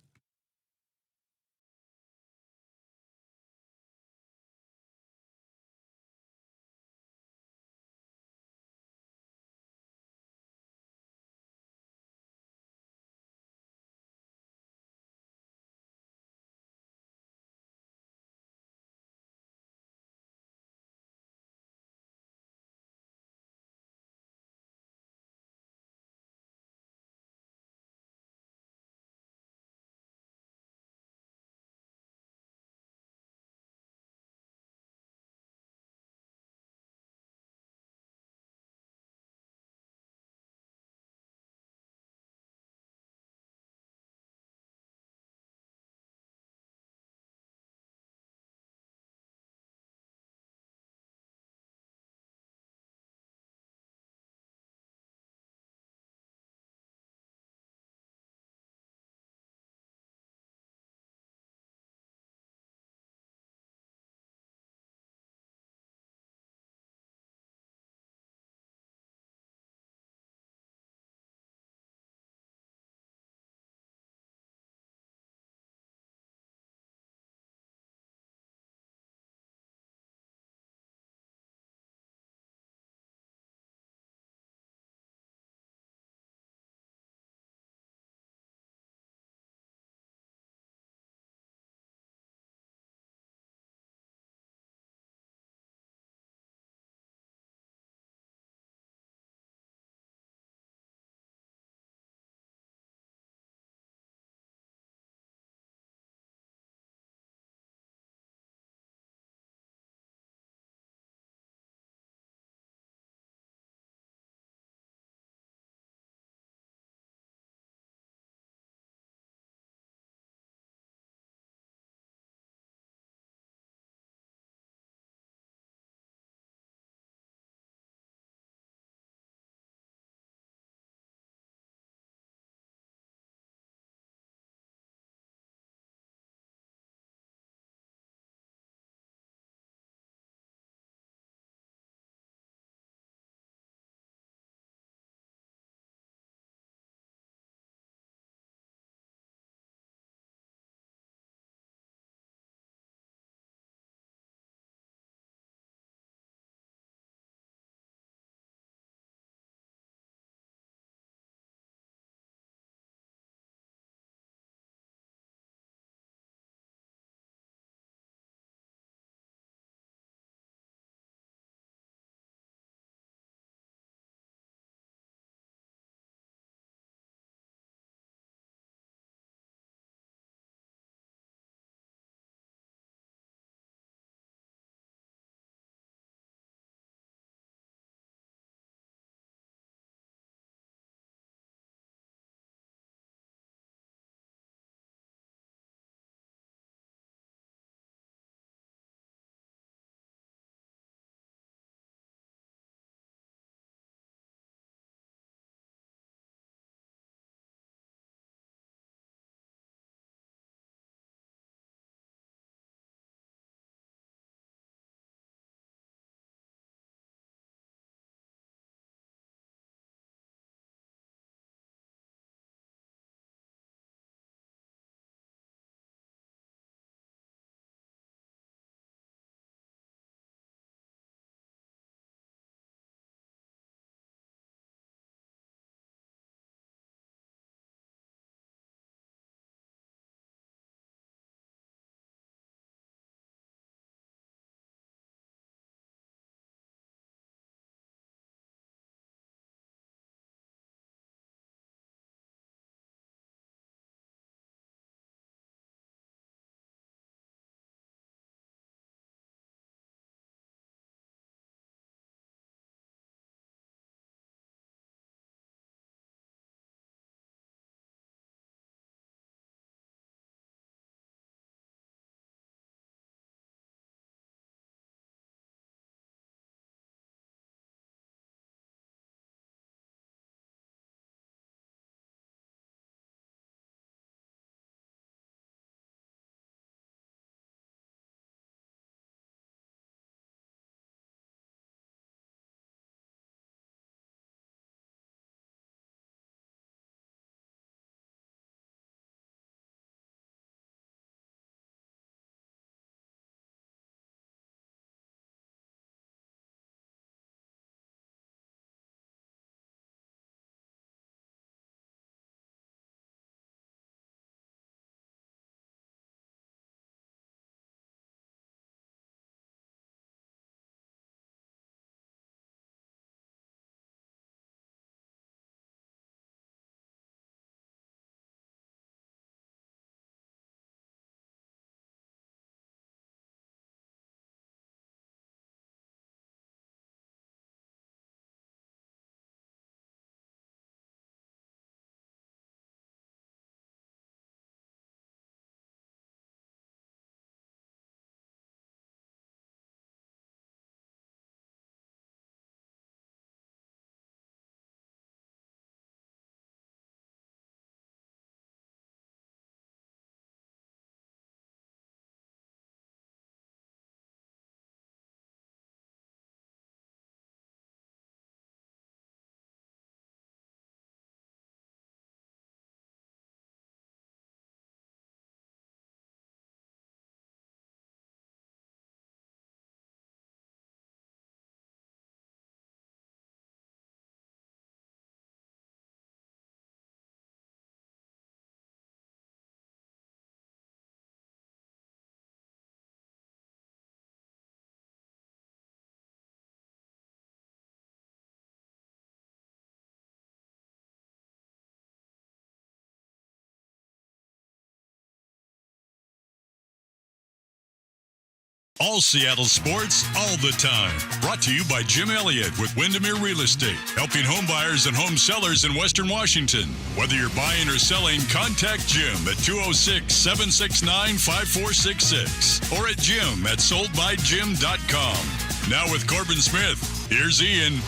All Seattle sports, all the time. Brought to you by Jim Elliott with Windermere Real Estate, helping home buyers and home sellers in Western Washington. Whether you're buying or selling, contact Jim at 206-769-5466 or at jim@soldbyjim.com. Now with Corbin Smith, here's Ian.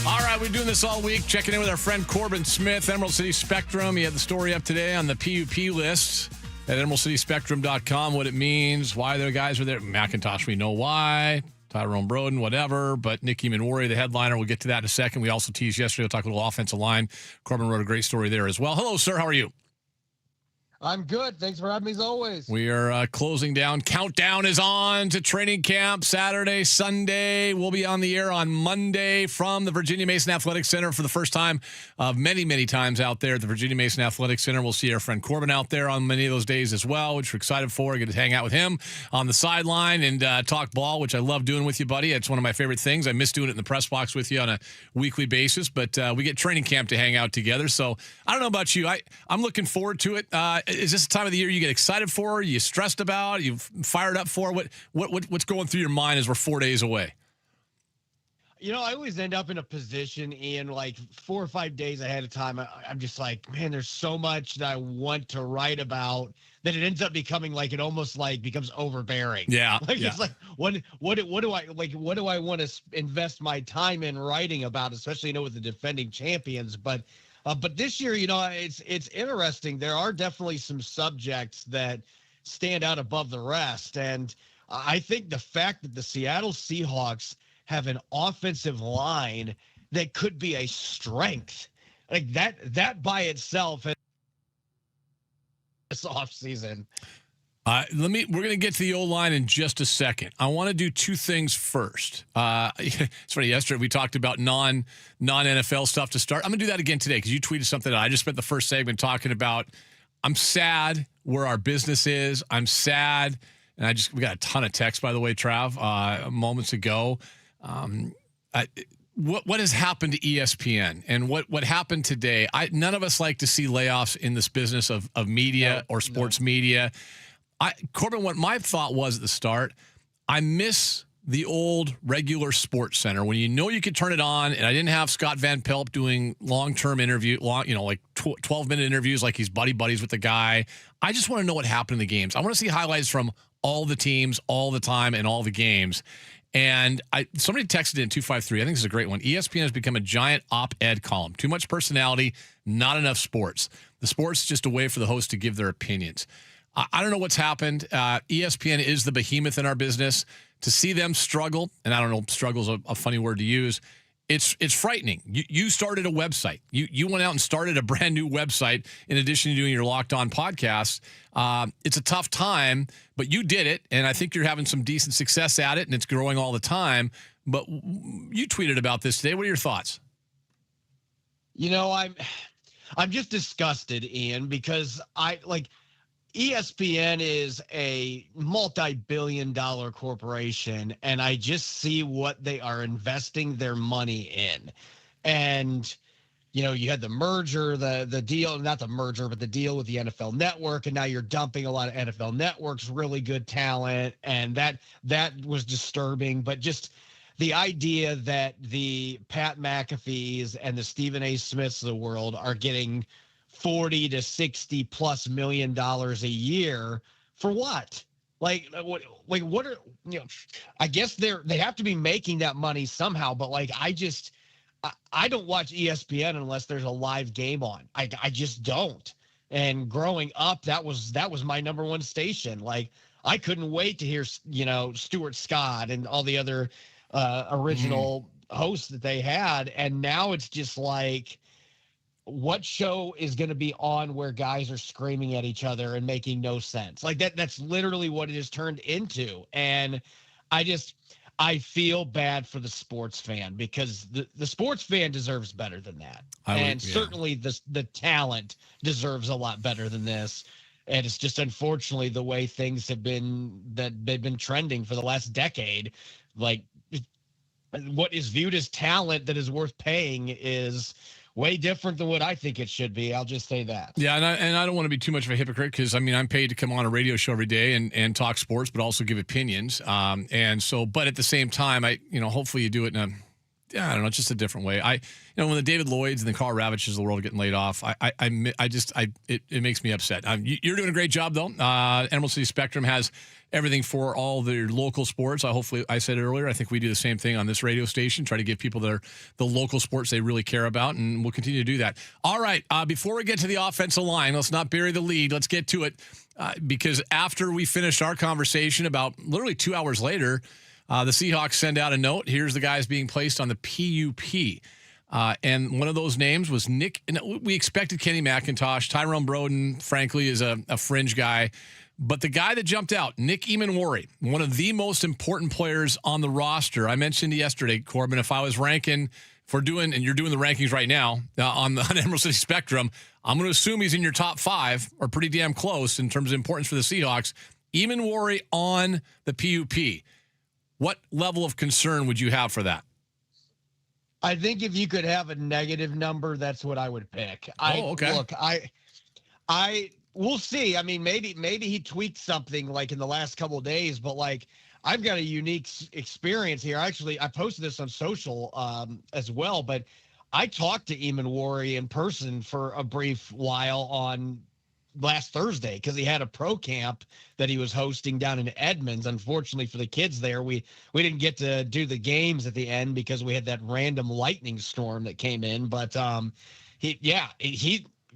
All right, we're doing this all week, checking in with our friend Corbin Smith, Emerald City Spectrum. He had the story up today on the PUP list at emeraldcityspectrum.com, what it means, why the guys were there. McIntosh, we know why. Tyrone Broden, whatever. But Nicky Manwari, the headliner, we'll get to that in a second. We also teased yesterday, we'll talk a little offensive line. Corbin wrote a great story there as well. Hello, sir. How are you? I'm good. Thanks for having me as always. We are closing down. Countdown is on to training camp Saturday, Sunday. We'll be on the air on Monday from the Virginia Mason Athletic Center for the first time of many, many times out there at the Virginia Mason Athletic Center. We'll see our friend Corbin out there on many of those days as well, which we're excited for. Get to hang out with him on the sideline and talk ball, which I love doing with you, buddy. It's one of my favorite things. I miss doing it in the press box with you on a weekly basis, but we get training camp to hang out together. So I don't know about you. I'm looking forward to it. Is this the time of the year you get excited for? Are you stressed about? Are you fired up for? What's going through your mind as we're 4 days away? You know, I always end up in a position, Ian, like 4 or 5 days ahead of time. I'm just like, man, there's so much that I want to write about that it ends up becoming like it almost like becomes overbearing. Yeah. Like it's like what do I want to invest my time in writing about, especially with the defending champions, but this year, it's interesting. There are definitely some subjects that stand out above the rest. And I think the fact that the Seattle Seahawks have an offensive line that could be a strength, like that by itself this offseason. We're going to get to the O-line in just a second. I want to do two things first. It's funny, yesterday we talked about non-NFL stuff to start. I'm going to do that again today because you tweeted something that I just spent the first segment talking about. I'm sad where our business is. I'm sad. And we got a ton of texts, by the way, Trav, moments ago. What has happened to ESPN and what happened today? None of us like to see layoffs in this business of media or sports media. Corbin, what my thought was at the start, I miss the old regular Sports Center when you could turn it on, and I didn't have Scott Van Pelt doing long-term interview, like 12-minute interviews like he's buddies with the guy. I just want to know what happened in the games. I want to see highlights from all the teams, all the time, and all the games. And somebody texted in 253. I think this is a great one. ESPN has become a giant op-ed column. Too much personality, not enough sports. The sports is just a way for the host to give their opinions. I don't know what's happened. ESPN is the behemoth in our business. To see them struggle, and I don't know, struggle is a funny word to use, it's frightening. You started a website. You went out and started a brand new website in addition to doing your Locked On podcast. It's a tough time, but you did it, and I think you're having some decent success at it, and it's growing all the time. But you tweeted about this today. What are your thoughts? I'm just disgusted, Ian, because ESPN is a multi-billion-dollar corporation, and I just see what they are investing their money in. And, you had the merger, the deal, not the merger, but the deal with the NFL Network, and now you're dumping a lot of NFL Network's really good talent, and that was disturbing. But just the idea that the Pat McAfees and the Stephen A. Smiths of the world are getting $40 to $60+ million a year for what? What are, I guess they have to be making that money somehow, but I don't watch ESPN unless there's a live game on. I just don't. And growing up, that was my number one station. I couldn't wait to hear, Stuart Scott and all the other original hosts that they had. And now it's just what show is going to be on where guys are screaming at each other and making no sense? That's literally what it has turned into. And I feel bad for the sports fan because the sports fan deserves better than that. Certainly the talent deserves a lot better than this. And it's just unfortunately the way things have been, that they've been trending for the last decade. What is viewed as talent that is worth paying is way different than what I think it should be. I'll just say that. Yeah, and I don't want to be too much of a hypocrite because, I mean, I'm paid to come on a radio show every day and talk sports, but also give opinions. And so, but at the same time, hopefully you do it in a, I don't know, just a different way. When the David Lloyds and the Carl Ravages of the world are getting laid off, it makes me upset. You're doing a great job though. Emerald City Spectrum has everything for all their local sports. Hopefully, I said it earlier, I think we do the same thing on this radio station, try to give people the local sports they really care about, and we'll continue to do that. All right, before we get to the offensive line, let's not bury the lead. Let's get to it because after we finished our conversation about literally 2 hours later, the Seahawks send out a note. Here's the guys being placed on the PUP. And one of those names was Nick. We expected Kenny McIntosh. Tyrone Broden, frankly, is a fringe guy. But the guy that jumped out, Nick Emanwari, one of the most important players on the roster. I mentioned yesterday, Corbin, if I was ranking for doing, and you're doing the rankings right now on Emerald City Spectrum, I'm going to assume he's in your top 5 or pretty damn close in terms of importance for the Seahawks. Emanwari on the PUP. What level of concern would you have for that? I think if you could have a negative number, that's what I would pick. Okay. Look, we'll see. I mean, maybe he tweaked something like in the last couple of days, but like I've got a unique experience here. Actually, I posted this on social as well, but I talked to Emanwari in person for a brief while on last Thursday because he had a pro camp that he was hosting down in Edmonds. Unfortunately for the kids there, we didn't get to do the games at the end because we had that random lightning storm that came in. But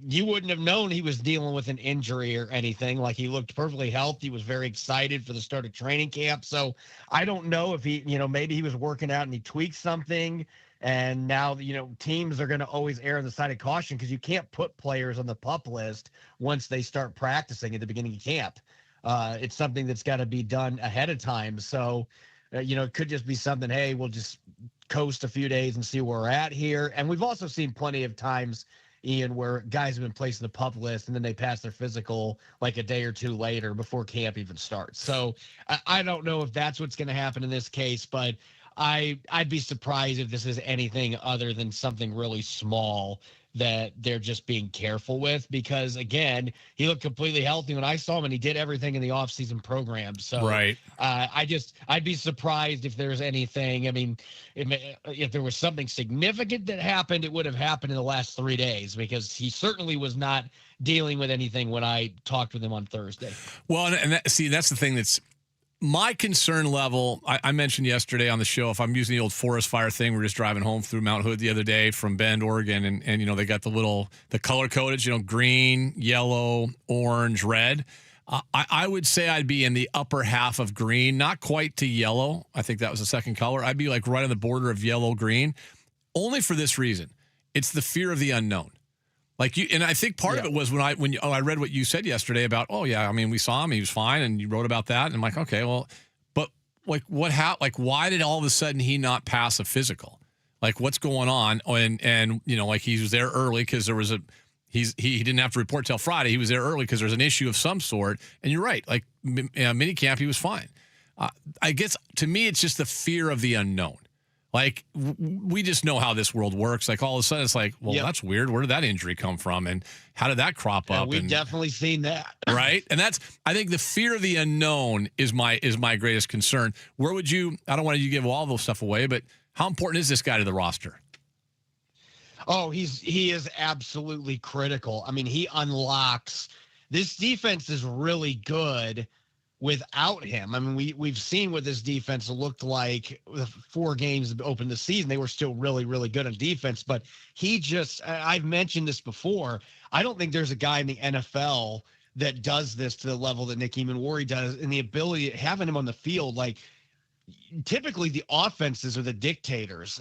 you wouldn't have known he was dealing with an injury or anything. Like he looked perfectly healthy. He was very excited for the start of training camp. So I don't know if he, maybe he was working out and he tweaked something. And now, teams are going to always err on the side of caution because you can't put players on the PUP list once they start practicing at the beginning of camp. It's something that's got to be done ahead of time. So, it could just be something, hey, we'll just coast a few days and see where we're at here. And we've also seen plenty of times, Ian, where guys have been placed in the PUP list and then they pass their physical like a day or two later before camp even starts. So I don't know if that's what's going to happen in this case, but I'd be surprised if this is anything other than something really small that they're just being careful with because, again, he looked completely healthy when I saw him and he did everything in the offseason program. So right. I'd be surprised if there's anything. I mean, if there was something significant that happened, it would have happened in the last 3 days because he certainly was not dealing with anything when I talked with him on Thursday. Well, and that's the thing that's my concern level. I mentioned yesterday on the show, if I'm using the old forest fire thing, we're just driving home through Mount Hood the other day from Bend, Oregon, and they got the color codage, green, yellow, orange, red. I would say I'd be in the upper half of green, not quite to yellow. I think that was the second color. I'd be like right on the border of yellow, green, only for this reason. It's the fear of the unknown. Like you, and I think part of it was when I read what you said yesterday about, we saw him, he was fine, and you wrote about that, and I'm like, okay, well, but like why did all of a sudden he not pass a physical? Like what's going on? And like he was there early because there was he didn't have to report till Friday. He was there early because there's an issue of some sort. And you're right, like mini camp, he was fine. I guess to me, it's just the fear of the unknown. Like, we just know how this world works. Like, all of a sudden, it's like, well, that's weird. Where did that injury come from? And how did that crop up? We've definitely seen that. Right? And I think the fear of the unknown is my greatest concern. Where would you, I don't want you to give all those stuff away, but how important is this guy to the roster? Oh, he is absolutely critical. I mean, he unlocks. This defense is really good without him. I mean, we've seen what this defense looked like the 4 games that opened the season. They were still really, really good on defense, but I've mentioned this before. I don't think there's a guy in the NFL that does this to the level that Nick Emanwari does, and the ability having him on the field. Like, typically the offenses are the dictators.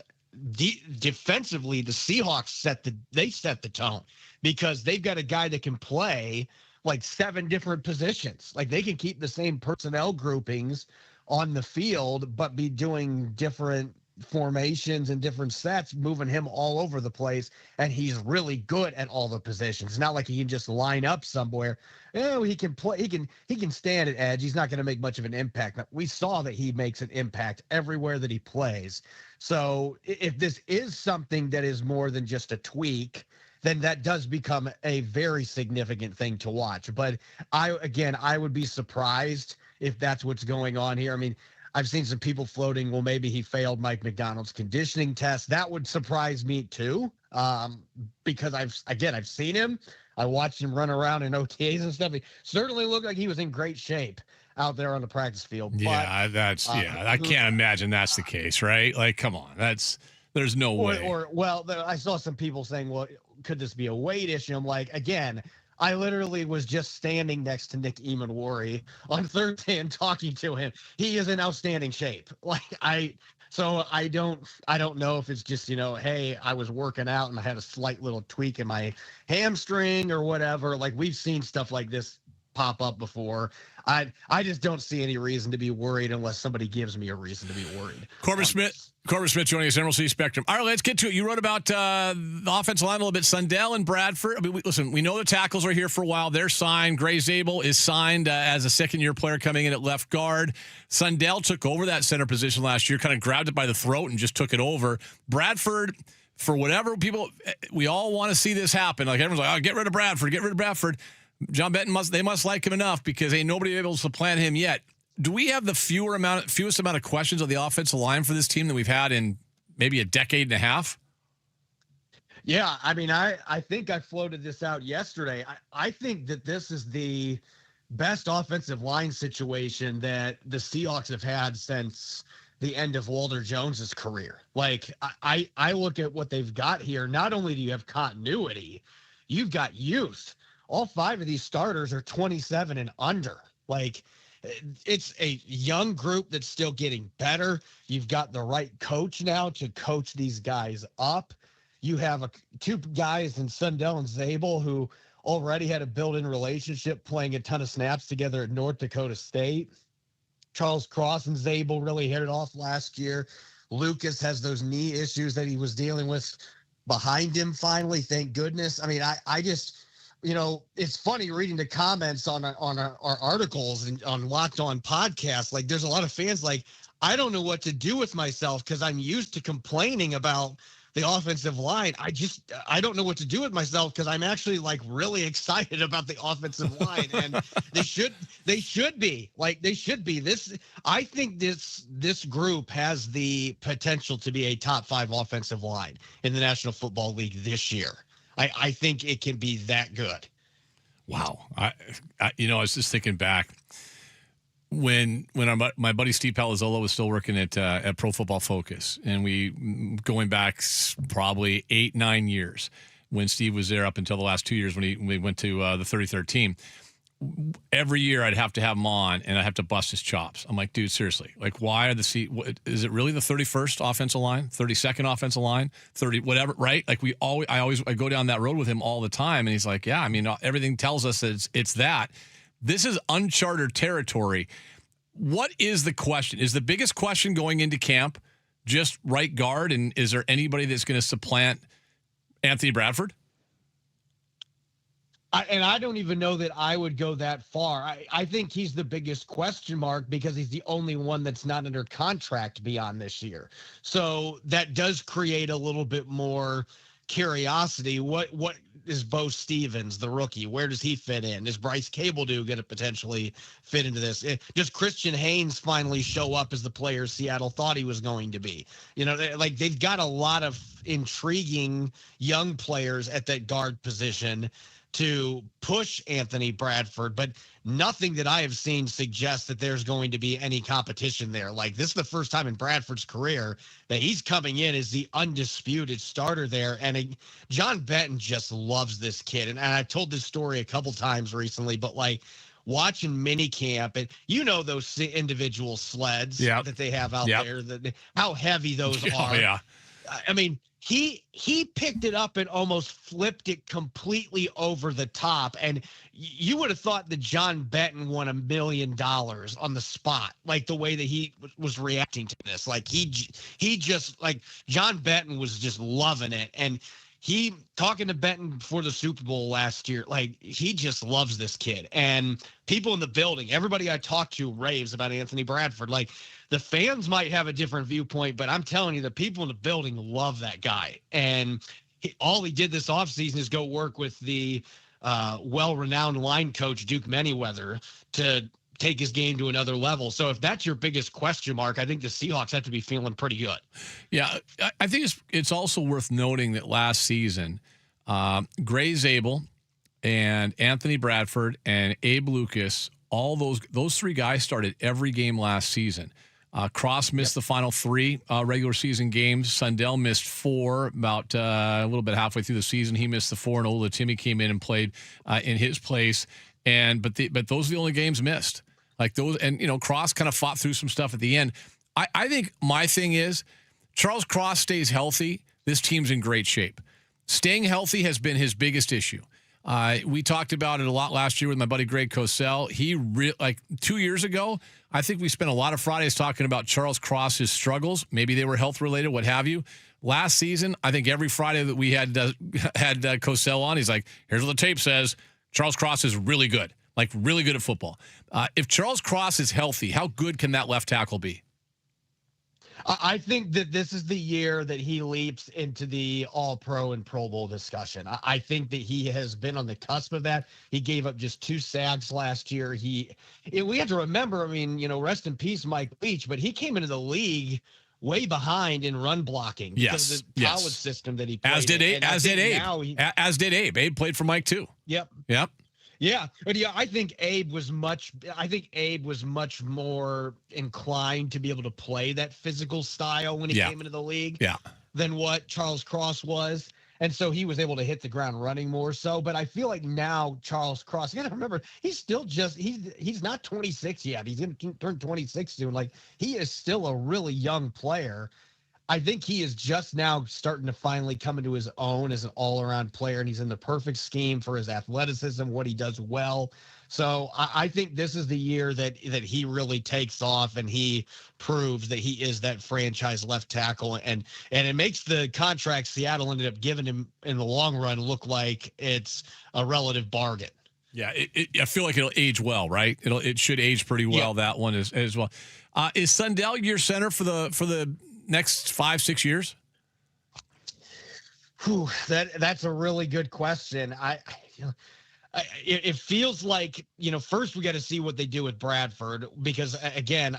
Defensively, the Seahawks set the tone because they've got a guy that can play like 7 different positions. Like, they can keep the same personnel groupings on the field, but be doing different formations and different sets, moving him all over the place, and he's really good at all the positions. It's not like he can just line up somewhere. He can play. He can stand at edge. He's not going to make much of an impact. We saw that he makes an impact everywhere that he plays. So if this is something that is more than just a tweak, then that does become a very significant thing to watch. But I would be surprised if that's what's going on here. I mean, I've seen some people floating, well, maybe he failed Mike McDonald's conditioning test. That would surprise me too, because I've seen him. I watched him run around in OTAs and stuff. He certainly looked like he was in great shape out there on the practice field. Yeah, but, I can't imagine that's the case, right? Like, come on, there's no way. I saw some people saying, well, could this be a weight issue? I'm like, again, I literally was just standing next to Nick Eamon-Worry on Thursday and talking to him. He is in outstanding shape. So I don't know if it's just, hey, I was working out and I had a slight little tweak in my hamstring or whatever. Like, we've seen stuff like this pop up before. I just don't see any reason to be worried unless somebody gives me a reason to be worried. Corbin Smith joining us, Emerald City Spectrum. All right, let's get to it. You wrote about the offensive line a little bit. Sundell and Bradford. I mean, listen, we know the tackles are here for a while. They're signed. Gray Zabel is signed as a second-year player coming in at left guard. Sundell took over that center position last year, kind of grabbed it by the throat and just took it over. Bradford, for whatever we all want to see this happen. Like, everyone's like, oh, get rid of Bradford. John Benton must like him enough because ain't nobody able to supplant him yet. Do we have the fewest amount of questions on the offensive line for this team that we've had in maybe a decade and a half? Yeah, I mean, I think I floated this out yesterday. I think that this is the best offensive line situation that the Seahawks have had since the end of Walter Jones's career. Like, I look at what they've got here. Not only do you have continuity, you've got youth. All 5 of these starters are 27 and under. Like, it's a young group that's still getting better. You've got the right coach now to coach these guys up. You have 2 guys in Sundell and Zabel who already had a built-in relationship playing a ton of snaps together at North Dakota State. Charles Cross and Zabel really hit it off last year. Lucas has those knee issues that he was dealing with behind him finally, thank goodness. I mean, I just – it's funny reading the comments on our articles and on Locked On podcasts. Like, there's a lot of fans like, I don't know what to do with myself because I'm used to complaining about the offensive line. I don't know what to do with myself because I'm actually like really excited about the offensive line, and they should be. I think this group has the potential to be a top 5 offensive line in the National Football League this year. I think it can be that good. Wow. I was just thinking back when my buddy Steve Palazzolo was still working at Pro Football Focus, and we going back probably 8-9 years when Steve was there up until the last 2 years when we went to the 33rd team. Every year I'd have to have him on and I'd have to bust his chops. I'm like, dude, seriously, like, why are is it really the 31st offensive line, 32nd offensive line, 30, whatever, right? Like, I go down that road with him all the time. And he's like, yeah, I mean, everything tells us that it's that. This is uncharted territory. What is the question? Is the biggest question going into camp just right guard? And is there anybody that's going to supplant Anthony Bradford? I don't even know that I would go that far. I think he's the biggest question mark because he's the only one that's not under contract beyond this year. So that does create a little bit more curiosity. What is Bo Stevens, the rookie? Where does he fit in? Is Bryce Cabledew going to potentially fit into this? Does Christian Haynes finally show up as the player Seattle thought he was going to be? They've got a lot of intriguing young players at that guard position to push Anthony Bradford, but nothing that I have seen suggests that there's going to be any competition there. Like, this is the first time in Bradford's career that he's coming in as the undisputed starter there. And John Benton just loves this kid. And I've told this story a couple times recently, but like watching minicamp and those individual sleds that they have out there, how heavy those are. Yeah. I mean, he picked it up and almost flipped it completely over the top. And you would have thought that John Benton won $1 million on the spot, like the way that he was reacting to this. Like he just like John Benton was just loving it. And he talking to Benton before the Super Bowl last year, like he just loves this kid. And people in the building, everybody I talked to raves about Anthony Bradford. Like the fans might have a different viewpoint, but I'm telling you, the people in the building love that guy. And all he did this offseason is go work with the well-renowned line coach, Duke Manyweather, to take his game to another level. So if that's your biggest question mark, I think the Seahawks have to be feeling pretty good. Yeah, I think it's also worth noting that last season, Gray Zabel and Anthony Bradford and Abe Lucas, all those three guys started every game last season. Cross missed the final 3 regular season games. Sundell missed 4 about a little bit halfway through the season. He missed the 4, and Ola Timmy came in and played in his place. But those are the only games missed. Like those, and Cross kind of fought through some stuff at the end. I think my thing is Charles Cross stays healthy. This team's in great shape. Staying healthy has been his biggest issue. We talked about it a lot last year with my buddy Greg Cosell. Like 2 years ago, I think we spent a lot of Fridays talking about Charles Cross's struggles. Maybe they were health related, what have you. Last season, I think every Friday that we had Cosell on, he's like, here's what the tape says. Charles Cross is really good, like really good at football. If Charles Cross is healthy, how good can that left tackle be? I think that this is the year that he leaps into the All-Pro and Pro Bowl discussion. I think that he has been on the cusp of that. He gave up just 2 sacks last year. We have to remember, I mean, rest in peace, Mike Leach, but he came into the league way behind in run blocking because of the college system that he played As did Abe. As did Abe. Abe played for Mike too. Yep. Yeah, but I think Abe was much more inclined to be able to play that physical style when he came into the league than what Charles Cross was. And so he was able to hit the ground running more so. But I feel like now Charles Cross, you got to remember, he's still he's not 26 yet. He's going to turn 26 soon. Like he is still a really young player. I think he is just now starting to finally come into his own as an all-around player, and he's in the perfect scheme for his athleticism, what he does well. So I think this is the year that he really takes off and he proves that he is that franchise left tackle. And it makes the contract Seattle ended up giving him in the long run look like it's a relative bargain. Yeah, I feel like it'll age well, right? It should age pretty well. That one as well. Is Sundell your center for the next 5-6 years? That's a really good question. It feels like, first we got to see what they do with Bradford, because again,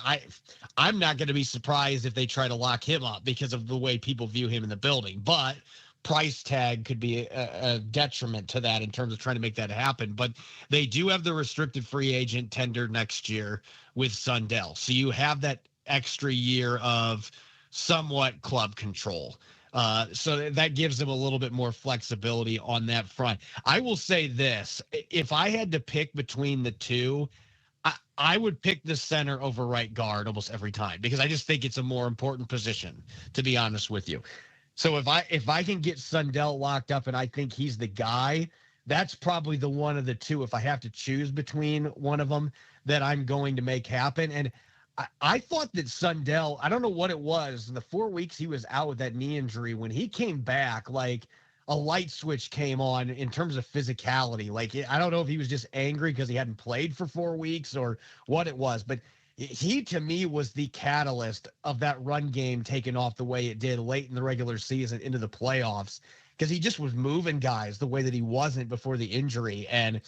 I'm not going to be surprised if they try to lock him up because of the way people view him in the building, but price tag could be a detriment to that in terms of trying to make that happen. But they do have the restricted free agent tender next year with Sundell. So you have that extra year of somewhat club control. So that gives them a little bit more flexibility on that front. I will say this, if I had to pick between the two, I would pick the center over right guard almost every time, because I just think it's a more important position, to be honest with you. So if I can get Sundell locked up and I think he's the guy, that's probably the one of the two, if I have to choose between one of them, that I'm going to make happen. And I thought that Sundell, I don't know what it was, in the 4 weeks he was out with that knee injury, when he came back, like a light switch came on in terms of physicality. Like, I don't know if he was just angry because he hadn't played for 4 weeks or what it was, but he, to me, was the catalyst of that run game taking off the way it did late in the regular season into the playoffs, because he just was moving guys the way that he wasn't before the injury. And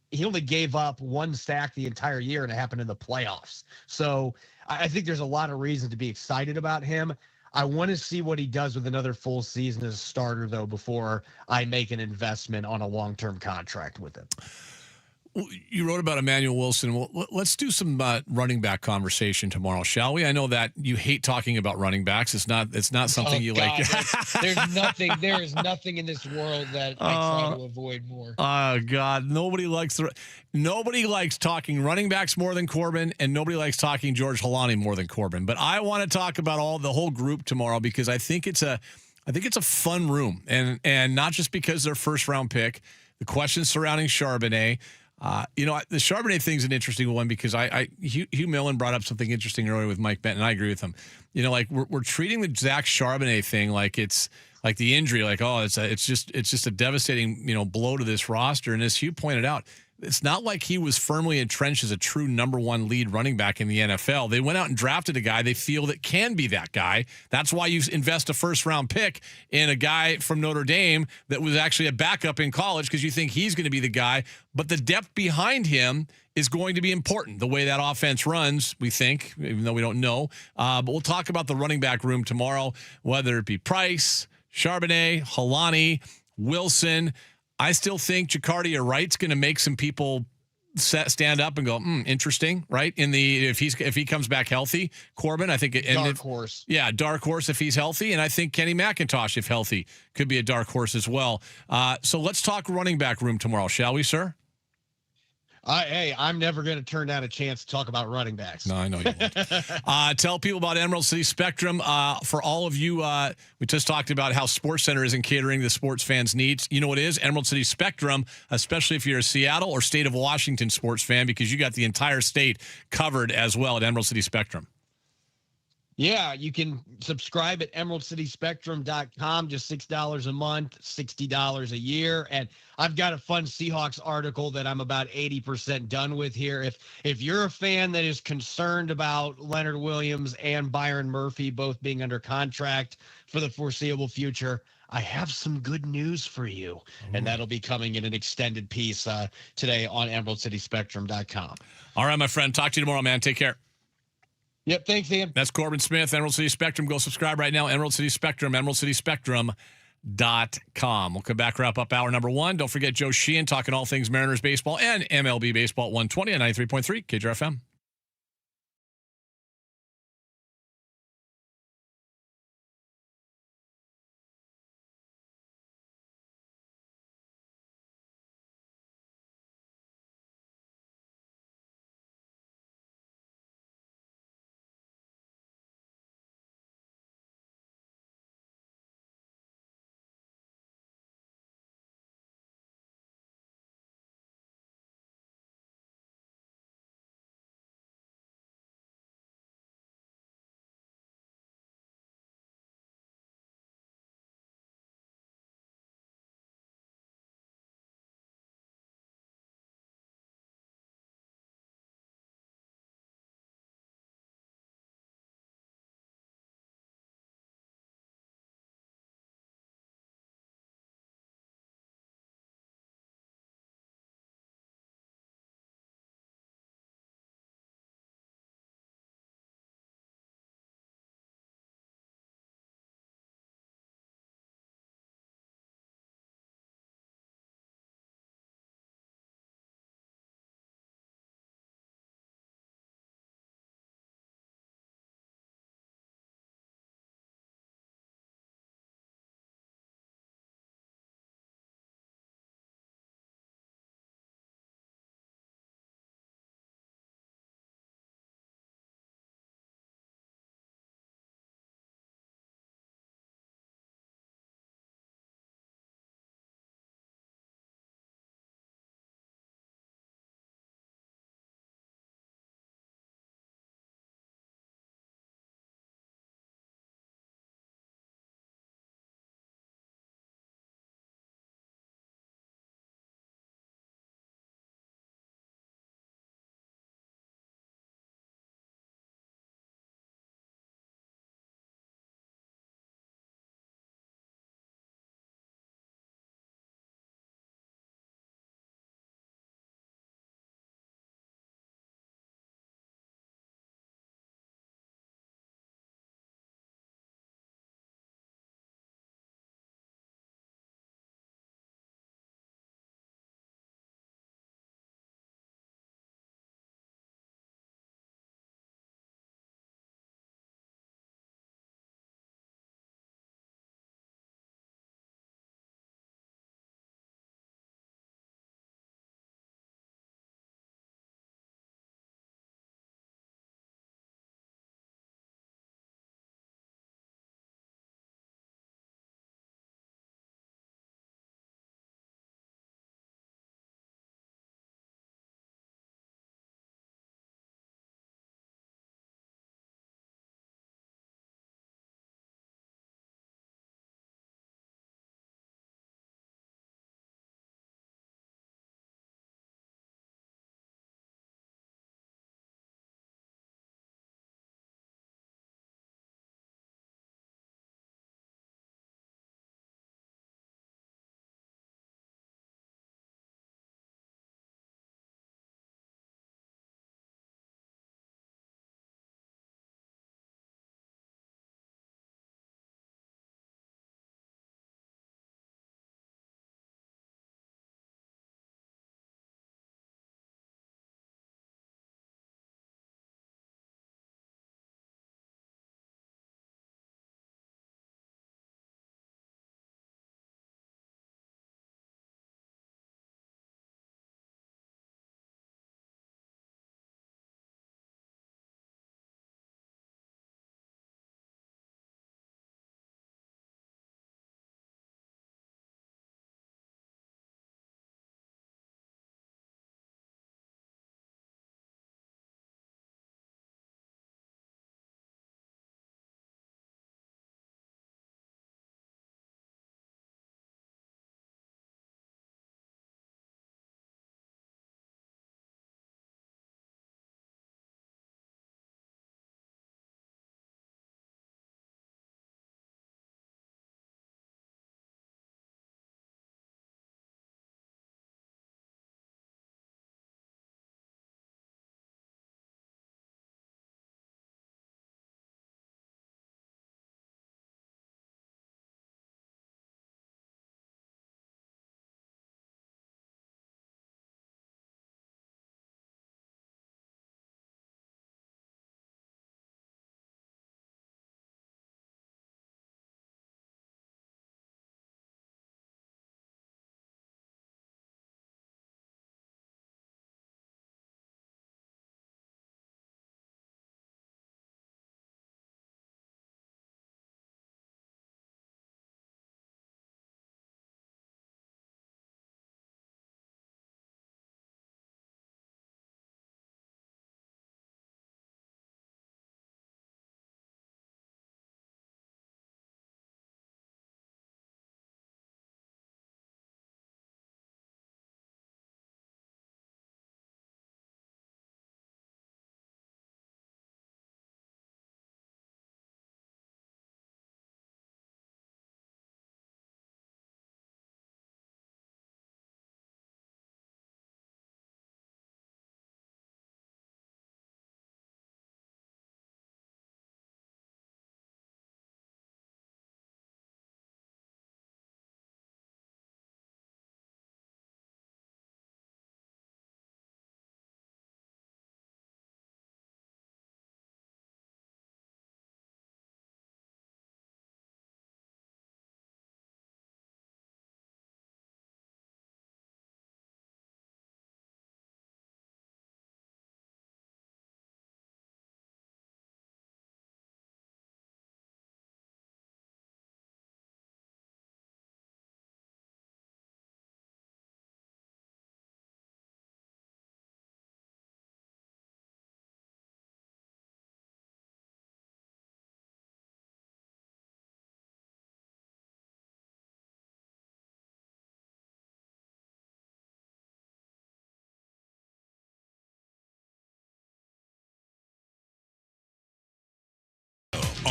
he only gave up 1 sack the entire year, and it happened in the playoffs. So I think there's a lot of reason to be excited about him. I want to see what he does with another full season as a starter, though, before I make an investment on a long-term contract with him. You wrote about Emmanuel Wilson. Well, let's do some running back conversation tomorrow, shall we? I know that you hate talking about running backs. It's not something you like. There is nothing in this world that I try to avoid more. Oh God, nobody likes talking running backs more than Corbin, and nobody likes talking George Halani more than Corbin. But I want to talk about the whole group tomorrow because I think it's a fun room, and not just because they're first round pick. The questions surrounding Charbonnet. The Charbonnet thing's an interesting one because Hugh Millen brought up something interesting earlier with Mike Benton, and I agree with him. We're treating the Zach Charbonnet thing like it's like the injury, like it's just a devastating blow to this roster. And as Hugh pointed out, it's not like he was firmly entrenched as a true number one lead running back in the NFL. They went out and drafted a guy they feel that can be that guy. That's why you invest a first-round pick in a guy from Notre Dame that was actually a backup in college because you think he's going to be the guy. But the depth behind him is going to be important, the way that offense runs, we think, even though we don't know. But we'll talk about the running back room tomorrow, whether it be Price, Charbonnet, Halani, Wilson. I still think Jacardi Wright's going to make some people stand up and go, interesting, right? If he comes back healthy, Corbin, I think dark horse. Yeah, dark horse if he's healthy, and I think Kenny McIntosh, if healthy, could be a dark horse as well. So let's talk running back room tomorrow, shall we, sir? Hey, I'm never going to turn down a chance to talk about running backs. No, I know you won't. Tell people about Emerald City Spectrum. For all of you, we just talked about how SportsCenter isn't catering the sports fans' needs. You know what it is? Emerald City Spectrum, especially if you're a Seattle or state of Washington sports fan, because you got the entire state covered as well at Emerald City Spectrum. Yeah, you can subscribe at emeraldcityspectrum.com, just $6 a month, $60 a year. And I've got a fun Seahawks article that I'm about 80% done with here. If you're a fan that is concerned about Leonard Williams and Byron Murphy both being under contract for the foreseeable future, I have some good news for you. And that'll be coming in an extended piece today on emeraldcityspectrum.com. All right, my friend. Talk to you tomorrow, man. Take care. Yep, thanks, Ian. That's Corbin Smith, Emerald City Spectrum. Go subscribe right now, Emerald City Spectrum, emeraldcityspectrum.com. We'll come back, wrap up hour number one. Don't forget Joe Sheehan talking all things Mariners baseball and MLB baseball at 120 on 93.3 KJR FM.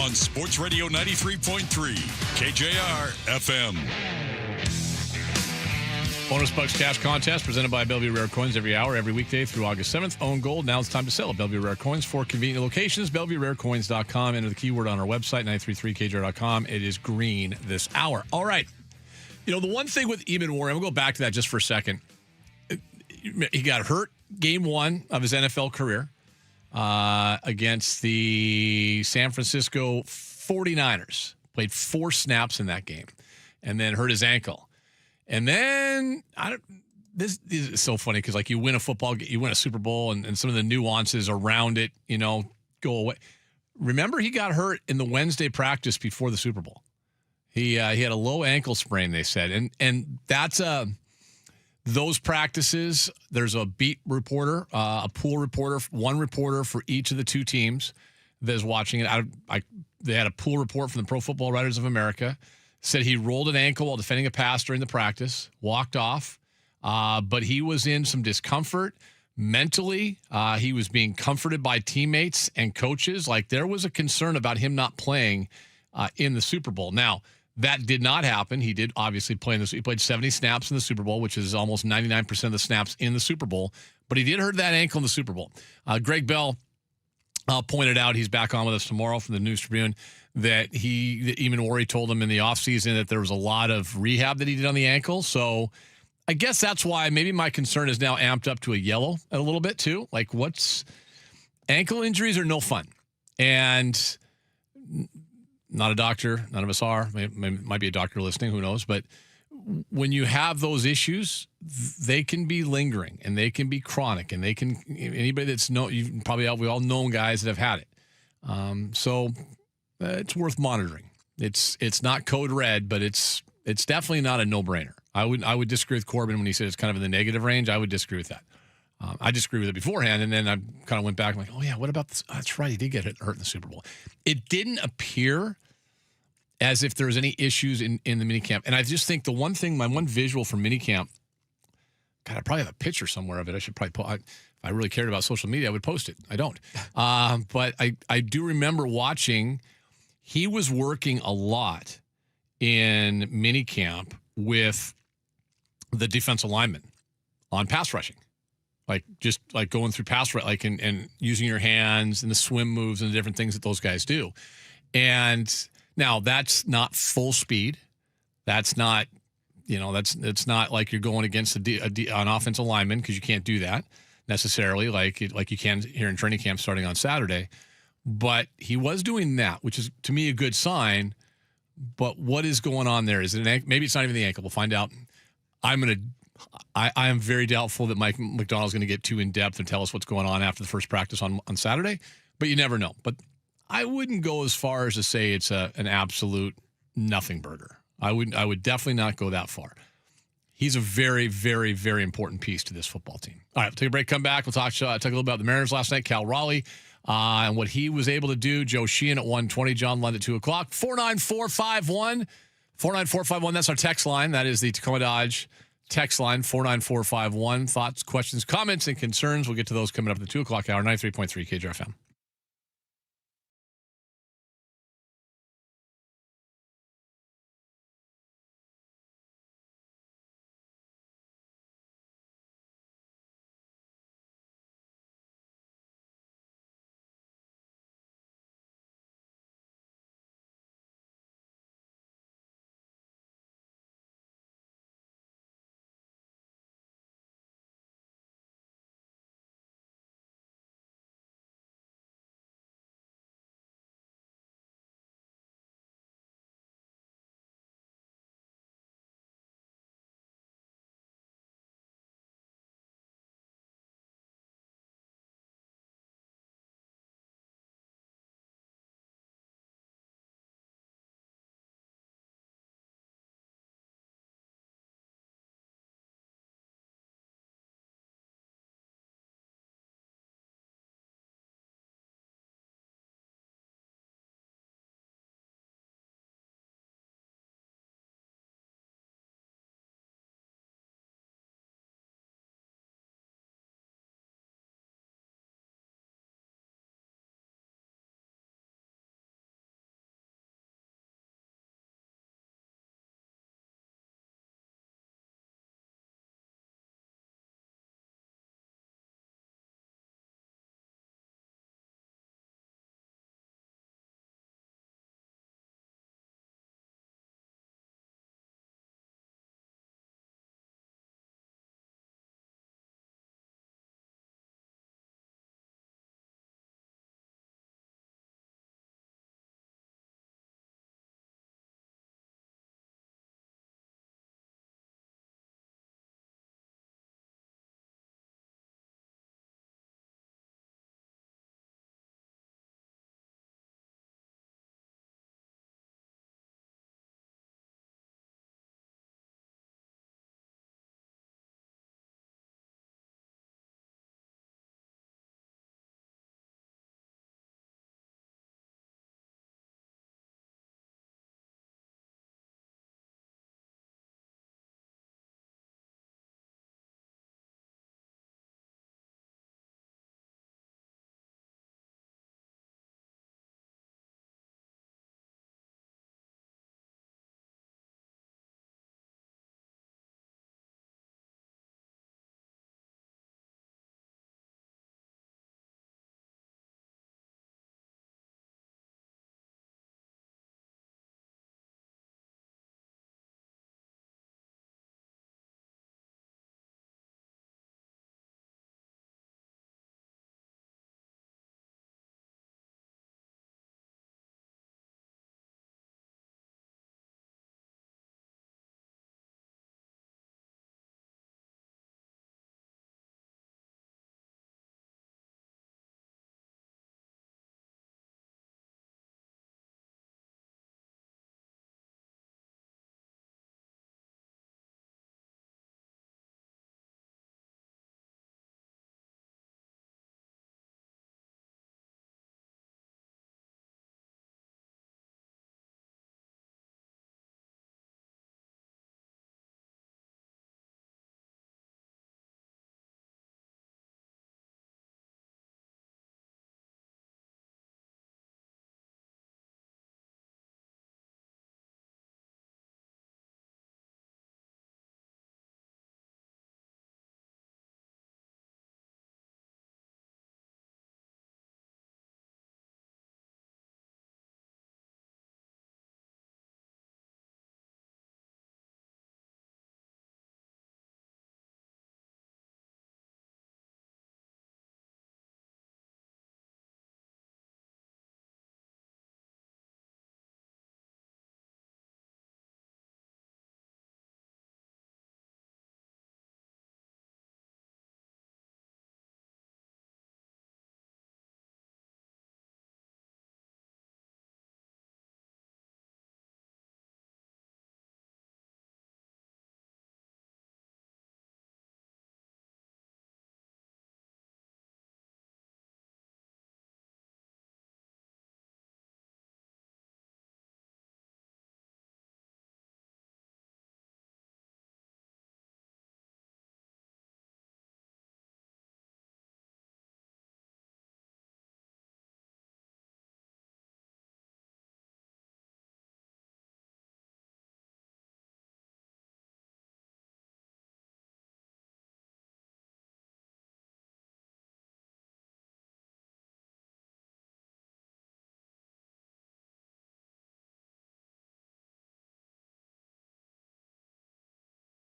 on Sports Radio 93.3 KJR FM. Bonus Bucks Cash Contest presented by Bellevue Rare Coins every hour, every weekday through August 7th. Own gold. Now it's time to sell at Bellevue Rare Coins. 4 convenient locations. BellevueRareCoins.com. Enter the keyword on our website, 93.3KJR.com. It is green this hour. All right. You know, the one thing with Eamon Warren, I'm going to go back to that just for a second. He got hurt game 1 of his NFL career against the San Francisco 49ers. Played 4 snaps in that game and then hurt his ankle. And then this is so funny because like you win a Super Bowl and some of the nuances around it, you know, go away. Remember, he got hurt in the Wednesday practice before the Super Bowl. He had a low ankle sprain, they said, and that's those practices. There's a beat reporter, a pool reporter, one reporter for each of the 2 teams that is watching it. They had a pool report from the Pro Football Writers of America. Said he rolled an ankle while defending a pass during the practice, walked off, but he was in some discomfort mentally. He was being comforted by teammates and coaches. Like there was a concern about him not playing in the Super Bowl. Now, that did not happen. He did obviously play he played 70 snaps in the Super Bowl, which is almost 99% of the snaps in the Super Bowl, but he did hurt that ankle in the Super Bowl. Greg Bell pointed out, he's back on with us tomorrow from the News Tribune, that Eamon Warren told him in the offseason that there was a lot of rehab that he did on the ankle. So I guess that's why maybe my concern is now amped up to a yellow a little bit too. Like ankle injuries are no fun. And not a doctor, none of us are. Might be a doctor listening, who knows. But when you have those issues, they can be lingering and they can be chronic, and anybody that's we all know guys that have had it. So it's worth monitoring. It's not code red, but it's definitely not a no-brainer. I would disagree with Corbin when he said it's kind of in the negative range. I would disagree with that. I disagree with it beforehand, and then I kind of went back and like, oh yeah, what about this? Oh, that's right, he did get hurt in the Super Bowl. It didn't appear as if there was any issues in the minicamp. And I just think my one visual from minicamp, God, I probably have a picture somewhere of it. I should probably if I really cared about social media, I would post it. I don't. But I do remember watching. He was working a lot in minicamp with the defensive linemen on pass rushing, like just like going through pass rush, like and using your hands and the swim moves and the different things that those guys do. And now that's not full speed. That's not, it's not like you're going against an offensive lineman, because you can't do that necessarily like you can here in training camp starting on Saturday. But he was doing that, which is to me a good sign. But what is going on there? Is it maybe it's not even the ankle? We'll find out. I am very doubtful that Mike McDonald's going to get too in depth and tell us what's going on after the first practice on Saturday. But you never know. But I wouldn't go as far as to say it's an absolute nothing burger. I would definitely not go that far. He's a very, very, very important piece to this football team. All right, we'll take a break, come back. We'll talk a little about the Mariners last night, Cal Raleigh, and what he was able to do. Joe Sheehan at 1:20, John Lund at 2 o'clock. 49451. 49451, that's our text line. That is the Tacoma Dodge text line, 49451. Thoughts, questions, comments, and concerns. We'll get to those coming up at the 2 o'clock hour, 93.3 KJR FM.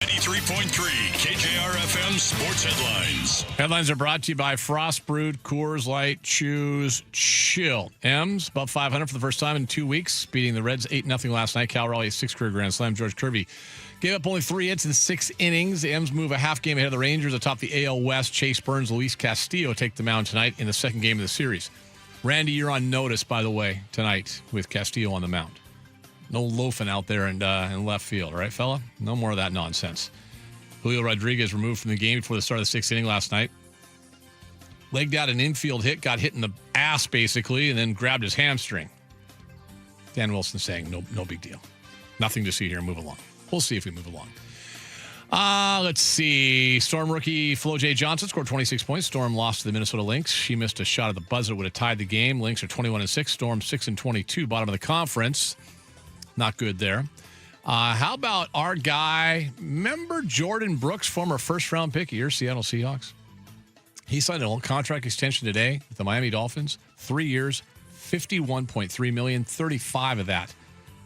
93.3 KJR FM Sports Headlines. Headlines are brought to you by Frost Brewed Coors Light. Choose chill. M's above 500 for the first time in 2 weeks, beating the Reds 8-0 last night. Cal Raleigh, 6 career grand slam. George Kirby gave up only 3 hits in 6 innings. The M's move a half game ahead of the Rangers atop the AL West. Chase Burns, Luis Castillo take the mound tonight in the second game of the series. Randy, you're on notice, by the way, tonight with Castillo on the mound. No loafing out there in left field, all right, fella? No more of that nonsense. Julio Rodriguez removed from the game before the start of the 6th inning last night. Legged out an infield hit, got hit in the ass, basically, and then grabbed his hamstring. Dan Wilson saying, no big deal. Nothing to see here. Move along. We'll see if we move along. Let's see. Storm rookie Flo J. Johnson scored 26 points. Storm lost to the Minnesota Lynx. She missed a shot at the buzzer that would have tied the game. Lynx are 21-6. Storm 6-22. Bottom of the conference. Not good there. How about our guy? Remember Jordan Brooks, former first-round pick of your Seattle Seahawks? He signed a contract extension today with the Miami Dolphins. 3 years, $51.3 million. 35 of that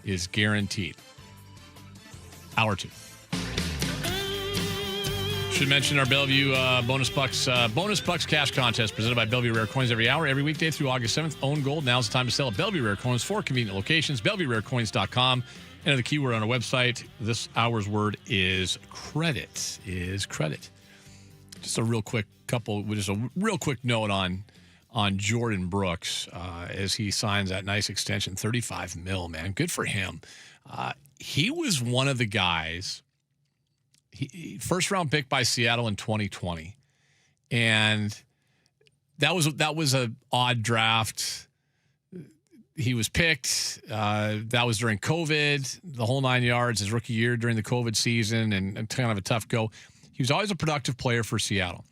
is guaranteed. Hour 2. Should mention our Bellevue Bonus Bucks cash contest presented by Bellevue Rare Coins every hour, every weekday through August 7th. Own gold. Now's the time to sell at Bellevue Rare Coins, 4 convenient locations. BellevueRareCoins.com. Enter the keyword on our website. This hour's word is credit. Just a real quick note on Jordan Brooks as he signs that nice extension, $35 million, man. Good for him. He was one of the guys. First round pick by Seattle in 2020, and that was an odd draft. He was picked. That was during COVID, the whole 9 yards. His rookie year during the COVID season, and kind of a tough go. He was always a productive player for Seattle.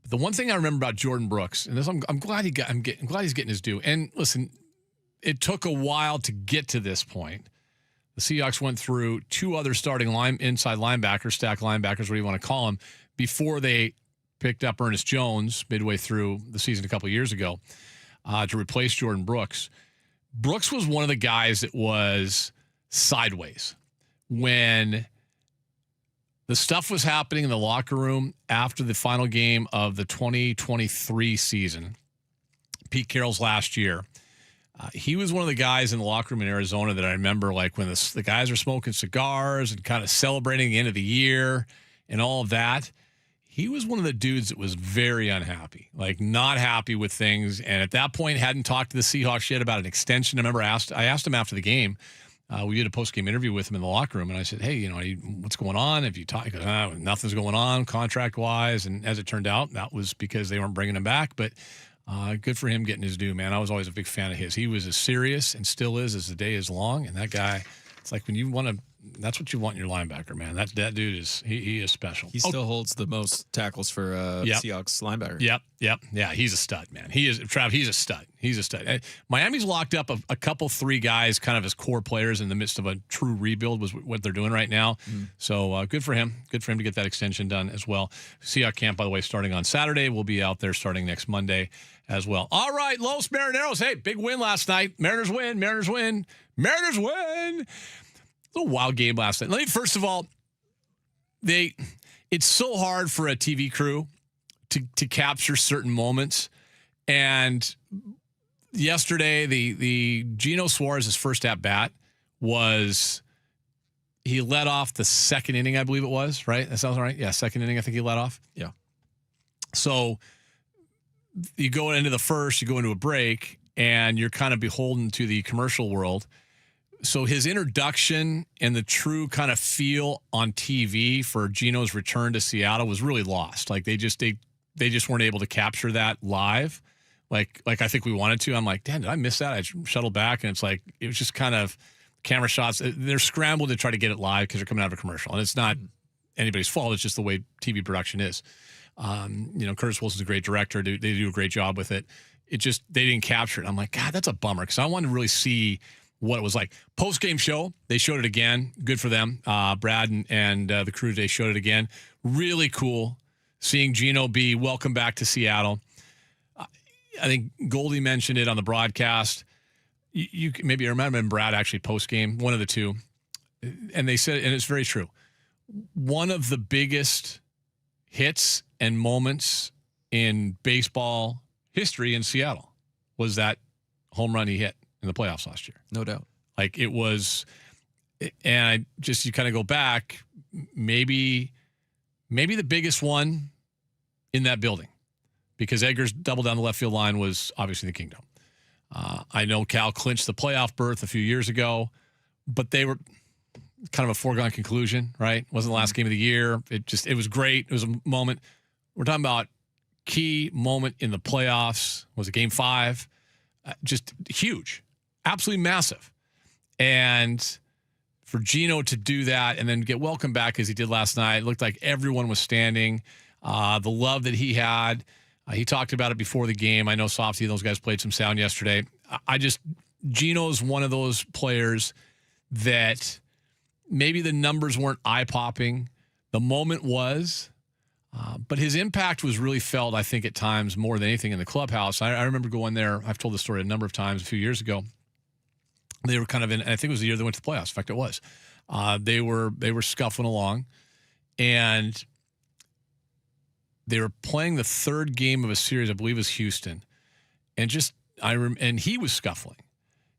But the one thing I remember about Jordan Brooks, and this, I'm glad he's getting his due. And listen, it took a while to get to this point. The Seahawks went through 2 other starting inside linebackers, stack linebackers, whatever you want to call them, before they picked up Ernest Jones midway through the season a couple of years ago to replace Jordan Brooks. Brooks was one of the guys that was sideways when the stuff was happening in the locker room after the final game of the 2023 season, Pete Carroll's last year. He was one of the guys in the locker room in Arizona that I remember, like when the guys are smoking cigars and kind of celebrating the end of the year and all of that. He was one of the dudes that was very unhappy, like not happy with things. And at that point, hadn't talked to the Seahawks yet about an extension. I remember I asked him after the game. We did a post-game interview with him in the locker room, and I said, hey, what's going on? Have you talked? He goes, nothing's going on contract-wise. And as it turned out, that was because they weren't bringing him back. But good for him getting his due, man. I was always a big fan of his. He was as serious and still is as the day is long. And that guy, it's like when you want to, that's what you want in your linebacker, man. That dude is, he is special. He still holds the most tackles for Seahawks linebacker. Yep. Yeah, he's a stud, man. He's a stud. Miami's locked up a couple, 3 guys kind of as core players in the midst of a true rebuild was what they're doing right now. So good for him. Good for him to get that extension done as well. Seahawks camp, by the way, starting on Saturday. We'll be out there starting next Monday as well. All right, Los Marineros. Hey, big win last night. Mariners win. A little wild game last night. First of all, it's so hard for a TV crew to capture certain moments. And yesterday, the Geno Suarez's first at bat was he led off the second inning, I believe it was, right? That sounds right. Yeah, second inning, I think he led off. Yeah. So you go into the first, you go into a break, and you're kind of beholden to the commercial world. So his introduction and the true kind of feel on TV for Geno's return to Seattle was really lost. Like they just weren't able to capture that live, like I think we wanted to. I'm like, damn, did I miss that? I shuttled back, and it's like it was just kind of camera shots. They're scrambled to try to get it live because they're coming out of a commercial, and it's not anybody's fault. It's just the way TV production is. Curtis Wilson's a great director. They do a great job with it. It just they didn't capture it. I'm like, God, that's a bummer because I wanted to really see what it was like. Post-game show, they showed it again. Good for them. Brad and the crew, they showed it again. Really cool seeing Geno be welcome back to Seattle. I think Goldie mentioned it on the broadcast. You maybe remember Brad actually post-game, one of the two. And they said, and it's very true. one of the biggest hits and moments in baseball history in Seattle was that home run he hit in the playoffs last year. No doubt. Like it was, and you kind of go back, maybe the biggest one in that building, because Edgar's double down the left field line was obviously the Kingdom. I know Cal clinched the playoff berth a few years ago, but they were kind of a foregone conclusion, right? Wasn't the last game of the year. It was great. It was a moment. We're talking about key moment in the playoffs. Was it game 5? Just huge, absolutely massive. And for Gino to do that and then get welcomed back as he did last night, it looked like everyone was standing. The love that he had, he talked about it before the game. I know Softy and those guys played some sound yesterday. Gino's one of those players that maybe the numbers weren't eye-popping. The moment was, but his impact was really felt, I think, at times more than anything in the clubhouse. I remember going there. I've told this story a number of times a few years ago. They were kind of in, I think it was the year they went to the playoffs. In fact, it was. They were scuffling along, and they were playing the third game of a series, I believe it was Houston, and he was scuffling.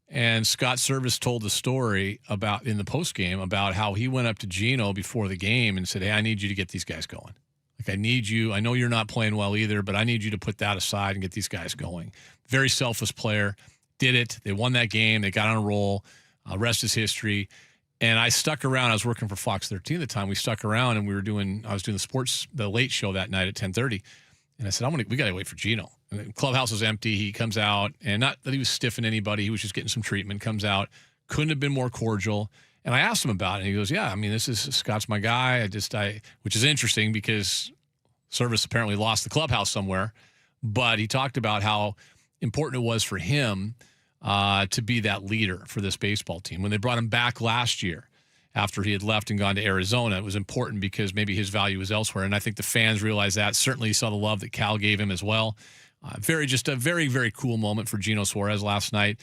And Scott Service told the story about in the postgame about how he went up to Gino before the game and said, "Hey, I need you to get these guys going. Like, I need you. I know you're not playing well either, but I need you to put that aside and get these guys going." Very selfless player. Did it. They won that game. They got on a roll. Rest is history. And I stuck around. I was working for Fox 13 at the time. We stuck around, and I was doing the late show that night at 10:30. And I said, we got to wait for Gino. And the clubhouse was empty. He comes out, and not that he was stiffing anybody. He was just getting some treatment. Comes out. Couldn't have been more cordial. And I asked him about it, and he goes, "Yeah, I mean, Scott's my guy. Which is interesting because Service apparently lost the clubhouse somewhere. But he talked about how important it was for him to be that leader for this baseball team. When they brought him back last year after he had left and gone to Arizona, it was important because maybe his value was elsewhere. And I think the fans realized that. Certainly saw the love that Cal gave him as well. Just a very, very cool moment for Gino Suarez last night.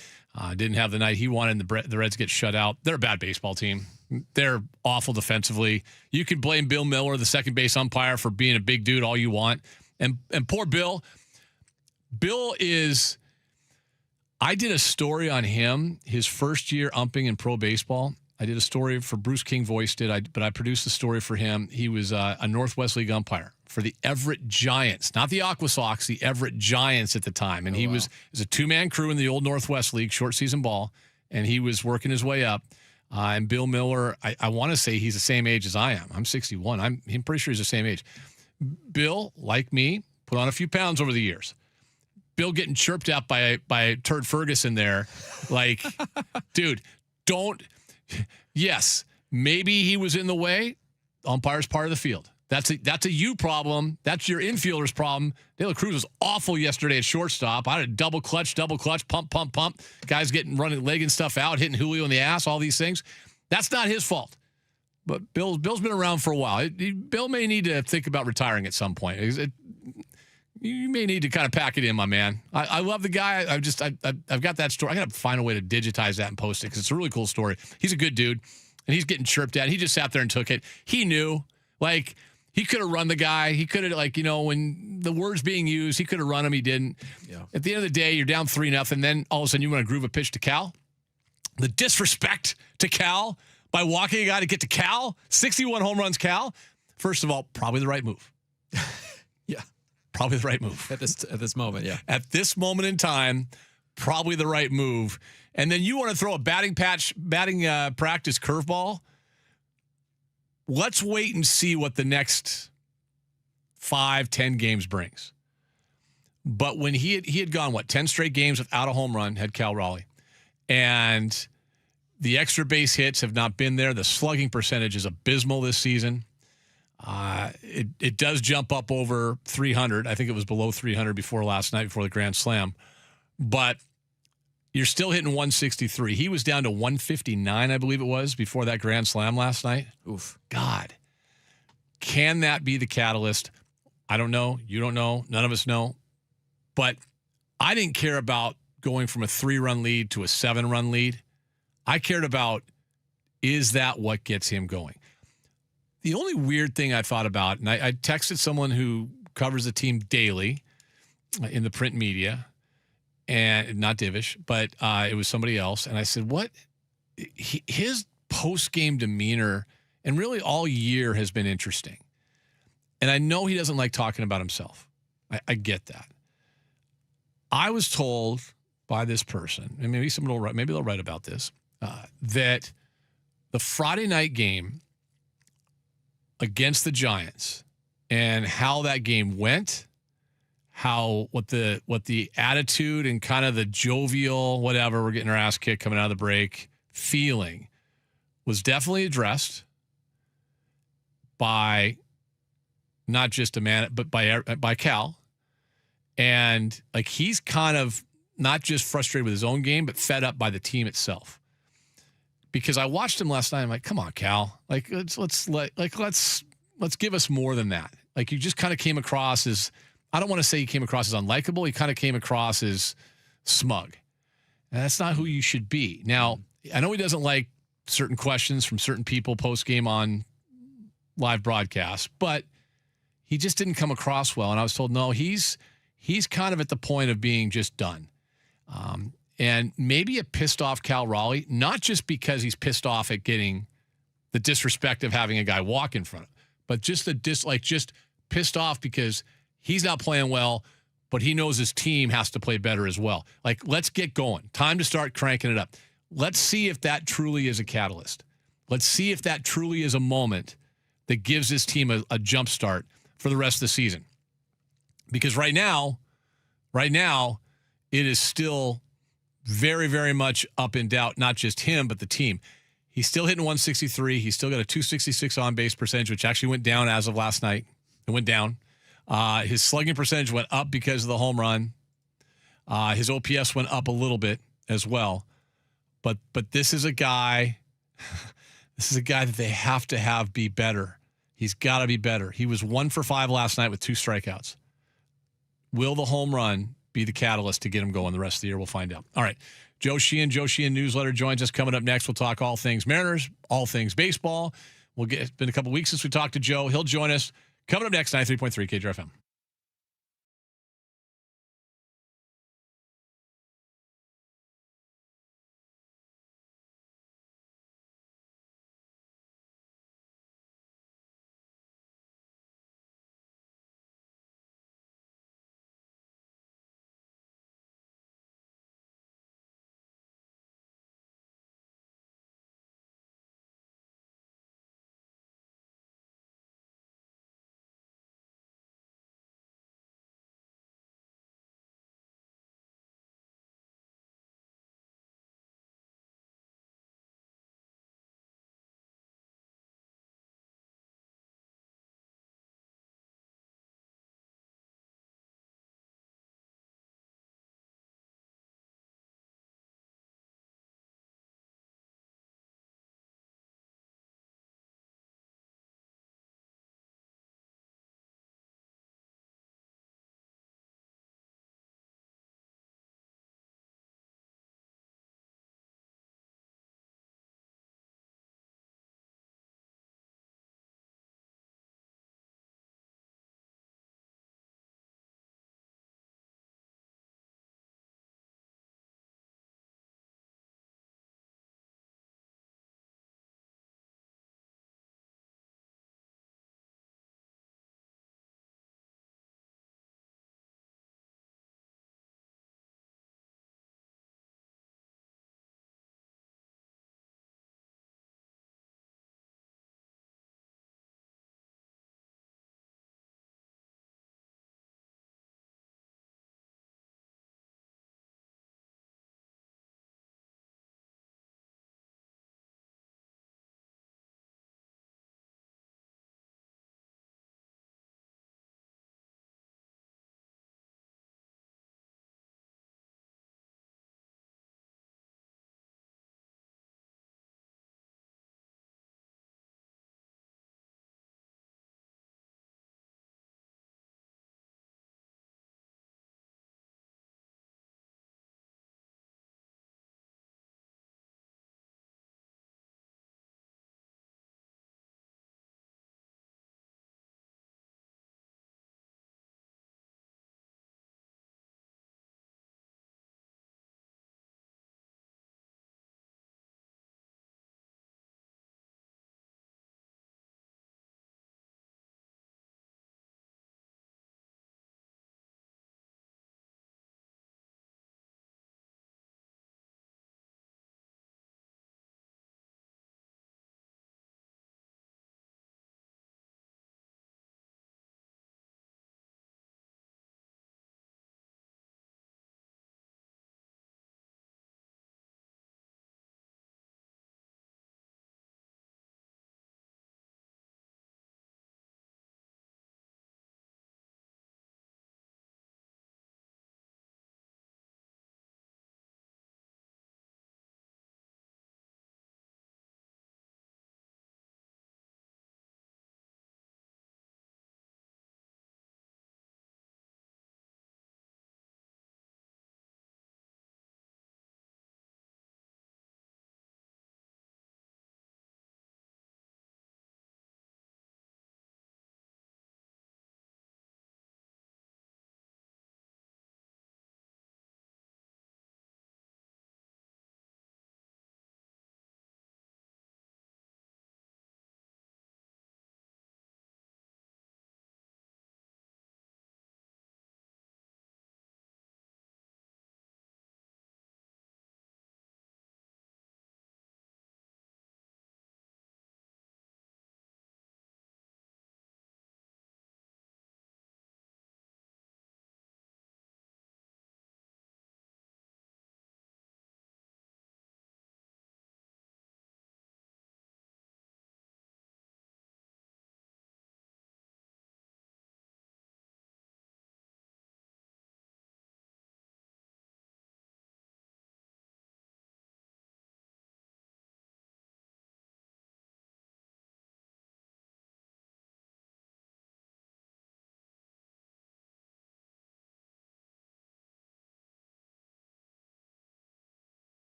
Didn't have the night he wanted, and the Reds get shut out. They're a bad baseball team. They're awful defensively. You could blame Bill Miller, the second base umpire, for being a big dude all you want. And poor Bill. Bill is... I did a story on him, his first year umping in pro baseball. I did a story for Bruce King voiced it, but I produced the story for him. He was a Northwest League umpire for the Everett Giants, not the Aqua Sox, the Everett Giants at the time. And he was a two-man crew in the old Northwest League, short season ball, and he was working his way up. And Bill Miller, I want to say he's the same age as I am. I'm 61. I'm pretty sure he's the same age. Bill, like me, put on a few pounds over the years. Bill getting chirped at by Turd Ferguson there. Like, dude, don't. Yes, maybe he was in the way. Umpire's part of the field. That's a you problem. That's your infielder's problem. De La Cruz was awful yesterday at shortstop. I had a double clutch, pump. Guys running, legging stuff out, hitting Julio in the ass, all these things. That's not his fault. But Bill's been around for a while. Bill may need to think about retiring at some point. You may need to kind of pack it in, my man. I love the guy. I've got that story. I got to find a way to digitize that and post it because it's a really cool story. He's a good dude, and he's getting chirped at. He just sat there and took it. He knew, like, he could have run the guy. He could have, when the word's being used, he could have run him. He didn't. Yeah. At the end of the day, you're down 3-0. Then all of a sudden you want to groove a pitch to Cal. The disrespect to Cal by walking a guy to get to Cal. 61 home runs, Cal. First of all, probably the right move. Yeah. Probably the right move. At this moment, yeah. At this moment in time, probably the right move. And then you want to throw a batting practice curveball. Let's wait and see what the next 5-10 games brings. But when he had gone, 10 straight games without a home run, had Cal Raleigh. And the extra base hits have not been there. The slugging percentage is abysmal this season. It does jump up over 300. I think it was below 300 before last night, before the Grand Slam. But you're still hitting 163. He was down to 159, I believe it was, before that Grand Slam last night. Oof. God. Can that be the catalyst? I don't know. You don't know. None of us know. But I didn't care about going from a 3-run lead to a 7-run lead. I cared about, is that what gets him going? The only weird thing I thought about, and I texted someone who covers the team daily in the print media, and not Divish, but it was somebody else. And I said, what? His post-game demeanor, and really all year, has been interesting. And I know he doesn't like talking about himself. I get that. I was told by this person, and maybe someone will write, maybe they'll write about this, that the Friday night game against the Giants and how that game went, what the attitude and kind of the jovial, whatever, we're getting our ass kicked coming out of the break feeling was definitely addressed by not just a man, but by Cal. And like, he's kind of not just frustrated with his own game, but fed up by the team itself. Because I watched him last night. I'm like, come on, Cal. Like, let's give us more than that. Like, you just kind of came across as, I don't want to say he came across as unlikable. He kind of came across as smug. And that's not who you should be. Now, I know he doesn't like certain questions from certain people post-game on live broadcasts, but he just didn't come across well. And I was told, no, he's kind of at the point of being just done. And maybe it pissed off Cal Raleigh, not just because he's pissed off at getting the disrespect of having a guy walk in front of him, but just just pissed off because he's not playing well, but he knows his team has to play better as well. Like, let's get going. Time to start cranking it up. Let's see if that truly is a catalyst. Let's see if that truly is a moment that gives this team a jump start for the rest of the season. Because right now, it is still very, very much up in doubt, not just him, but the team. He's still hitting 163. He's still got a 266 on-base percentage, which actually went down as of last night. It went down. His slugging percentage went up because of the home run. His OPS went up a little bit as well. But this is a guy, that they have to have be better. He's got to be better. He was 1 for 5 last night with 2 strikeouts. Will the home run be the catalyst to get him going the rest of the year? We'll find out. All right. Joe Sheehan Newsletter joins us. Coming up next, we'll talk all things Mariners, all things baseball. It's been a couple weeks since we talked to Joe. He'll join us. Coming up next, 93.3 KJR FM.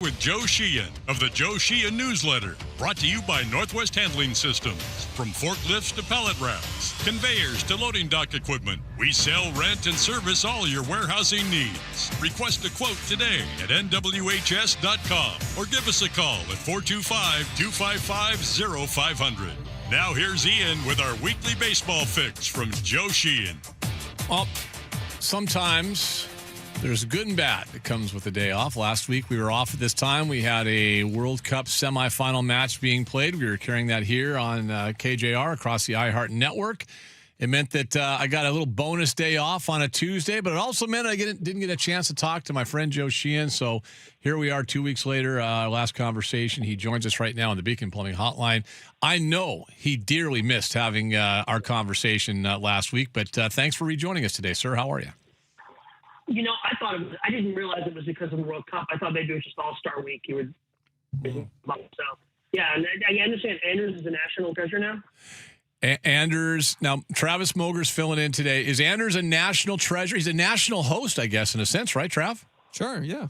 With Joe Sheehan of the Joe Sheehan Newsletter, brought to you by Northwest Handling Systems. From forklifts to pallet racks, conveyors to loading dock equipment, we sell, rent, and service all your warehousing needs. Request a quote today at nwhs.com or give us a call at 425-255-0500. Now here's Ian with our weekly baseball fix from Joe Sheehan. Well, sometimes there's good and bad that comes with a day off. Last week we were off at this time. We had a World Cup semifinal match being played. We were carrying that here on KJR across the iHeart network. It meant that I got a little bonus day off on a Tuesday, but it also meant I didn't get a chance to talk to my friend Joe Sheehan. So here we are 2 weeks later, last conversation. He joins us right now on the Beacon Plumbing Hotline. I know he dearly missed having our conversation last week, but thanks for rejoining us today, sir. How are you? You know, I didn't realize it was because of the World Cup. I thought maybe it was just All-Star Week. You were so, yeah, and I understand Anders is a national treasure now. Anders, now Travis Moger's filling in today. Is Anders a national treasure? He's a national host, I guess, in a sense, right, Trav? Sure, yeah.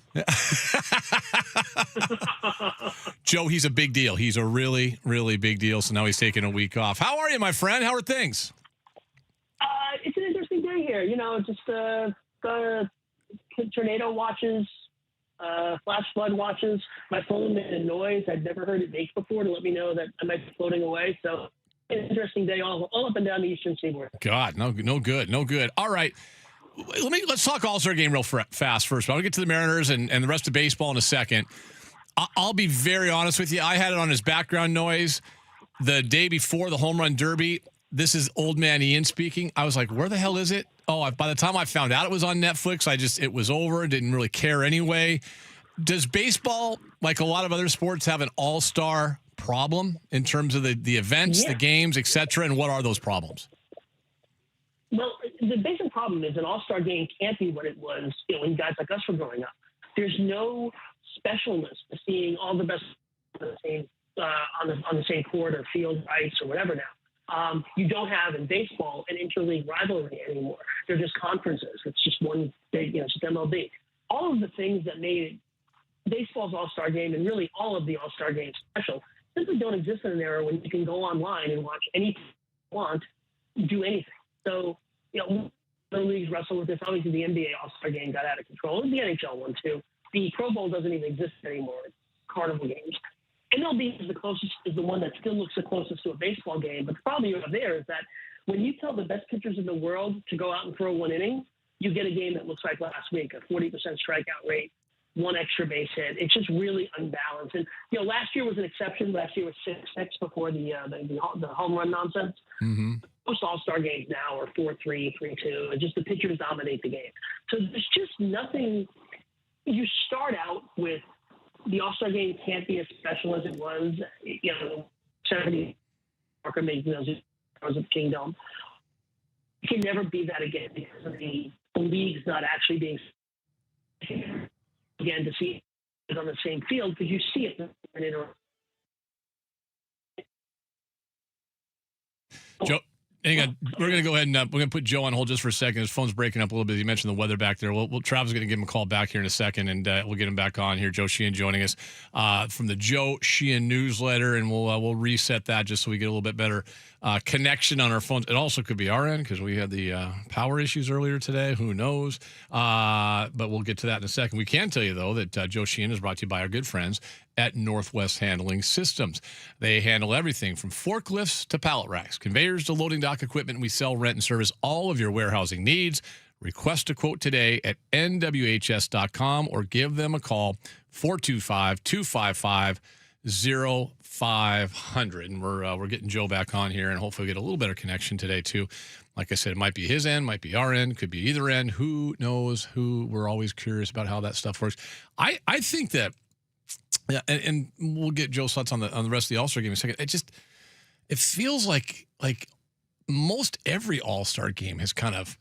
Joe, he's a big deal. He's a really, really big deal. So now he's taking a week off. How are you, my friend? How are things? It's an interesting day here. You know, just tornado watches, flash flood watches. My phone made a noise I'd never heard it make before to let me know that I might be floating away. So interesting day all up and down the Eastern Seaboard. God, no good. All right. Let's talk All-Star game real fast first. But I'll get to the Mariners and the rest of baseball in a second. I'll be very honest with you. I had it on as background noise the day before the home run derby. This is old man Ian speaking. I was like, where the hell is it? Oh, by the time I found out it was on Netflix, it was over. Didn't really care anyway. Does baseball, like a lot of other sports, have an all-star problem in terms of the events, the games, et cetera? And what are those problems? Well, the basic problem is an all-star game can't be what it was, when guys like us were growing up. There's no specialness to seeing all the best on the same court or field ice or whatever now. You don't have in baseball an interleague rivalry anymore. They're just conferences. It's just one big, it's just MLB. All of the things that made baseball's all-star game and really all of the all-star games special simply don't exist in an era when you can go online and watch anything you want, do anything. So, the leagues wrestle with this. Obviously, the NBA all-star game got out of control, and the NHL one too. The Pro Bowl doesn't even exist anymore. It's carnival games. MLB is the one that still looks the closest to a baseball game. But the problem you have there is that when you tell the best pitchers in the world to go out and throw one inning, you get a game that looks like last week, a 40% strikeout rate, one extra base hit. It's just really unbalanced. And, last year was an exception. Last year was 6-6 before the home run nonsense. Mm-hmm. Most all-star games now are 4-3, 3-2, and just the pitchers dominate the game. So there's just nothing. You start out with the All-Star game can't be as special as it was, 70 Parker made those of the Kingdom. It can never be that again because of the league's not actually being again to see it on the same field because you see it in it. Joe, hang on. We're going to go ahead and we're going to put Joe on hold just for a second. His phone's breaking up a little bit. You mentioned the weather back there. Travis is going to give him a call back here in a second, and we'll get him back on here. Joe Sheehan joining us from the Joe Sheehan Newsletter, and we'll reset that just so we get a little bit better connection on our phones. It also could be our end because we had the power issues earlier today. Who knows? But we'll get to that in a second. We can tell you, though, that Joe Sheehan is brought to you by our good friends at Northwest Handling Systems. They handle everything from forklifts to pallet racks, conveyors to loading dock equipment. We sell, rent, and service all of your warehousing needs. Request a quote today at nwhs.com or give them a call, 425-255-0500. And we're getting Joe back on here, and hopefully we get a little better connection today, too. Like I said, it might be his end, might be our end, could be either end. Who knows? We're always curious about how that stuff works. I think that, yeah, and we'll get Joe's thoughts on the rest of the All-Star game in a second. It feels like most every All-Star game has kind of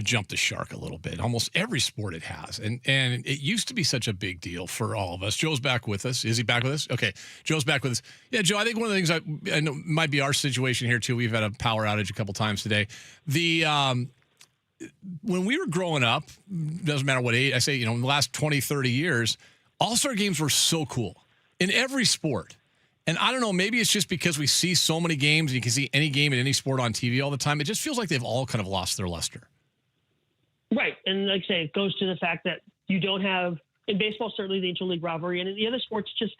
jumped the shark a little bit. Almost every sport it has. And it used to be such a big deal for all of us. Joe's back with us. Is he back with us? Okay. Joe's back with us. Yeah, Joe, I think one of the things I know might be our situation here too. We've had a power outage a couple times today. When we were growing up, doesn't matter what age, I say, in the last 20, 30 years, All-Star games were so cool in every sport. And I don't know, maybe it's just because we see so many games and you can see any game in any sport on TV all the time. It just feels like they've all kind of lost their luster. Right. And like I say, it goes to the fact that you don't have, in baseball, certainly the interleague rivalry, and in the other sports, just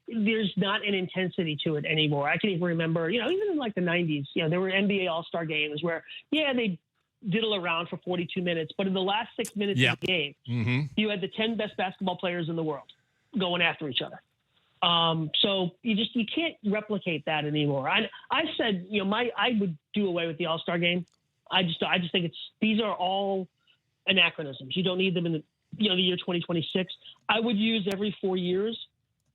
there's not an intensity to it anymore. I can even remember, even in like the 90s, there were NBA All-Star games where, they diddle around for 42 minutes, but in the last 6 minutes of the game, you had the 10 best basketball players in the world going after each other. So you can't replicate that anymore. I said, I would do away with the All-Star game. I just think these are all anachronisms. You don't need them in the year 2026. I would use every 4 years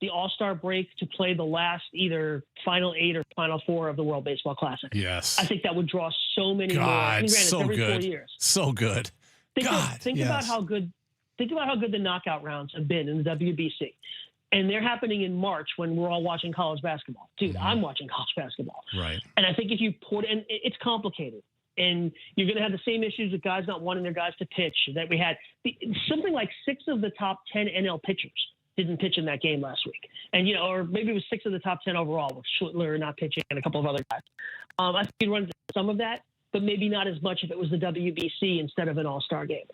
the All-Star break to play the last either Final 8 or Final 4 of the World Baseball Classic. Yes. I think that would draw so many more. God, so every good. 4 years. So good. Think about how good the knockout rounds have been in the WBC. And they're happening in March when we're all watching college basketball. Dude, I'm watching college basketball. Right. And I think if you and it's complicated. And you're going to have the same issues with guys not wanting their guys to pitch that we had. Something like 6 of the top 10 NL pitchers didn't pitch in that game last week. And, or maybe it was 6 of the top 10 overall with Schlittler not pitching and a couple of other guys. I think you'd run into some of that, but maybe not as much if it was the WBC instead of an all-star game.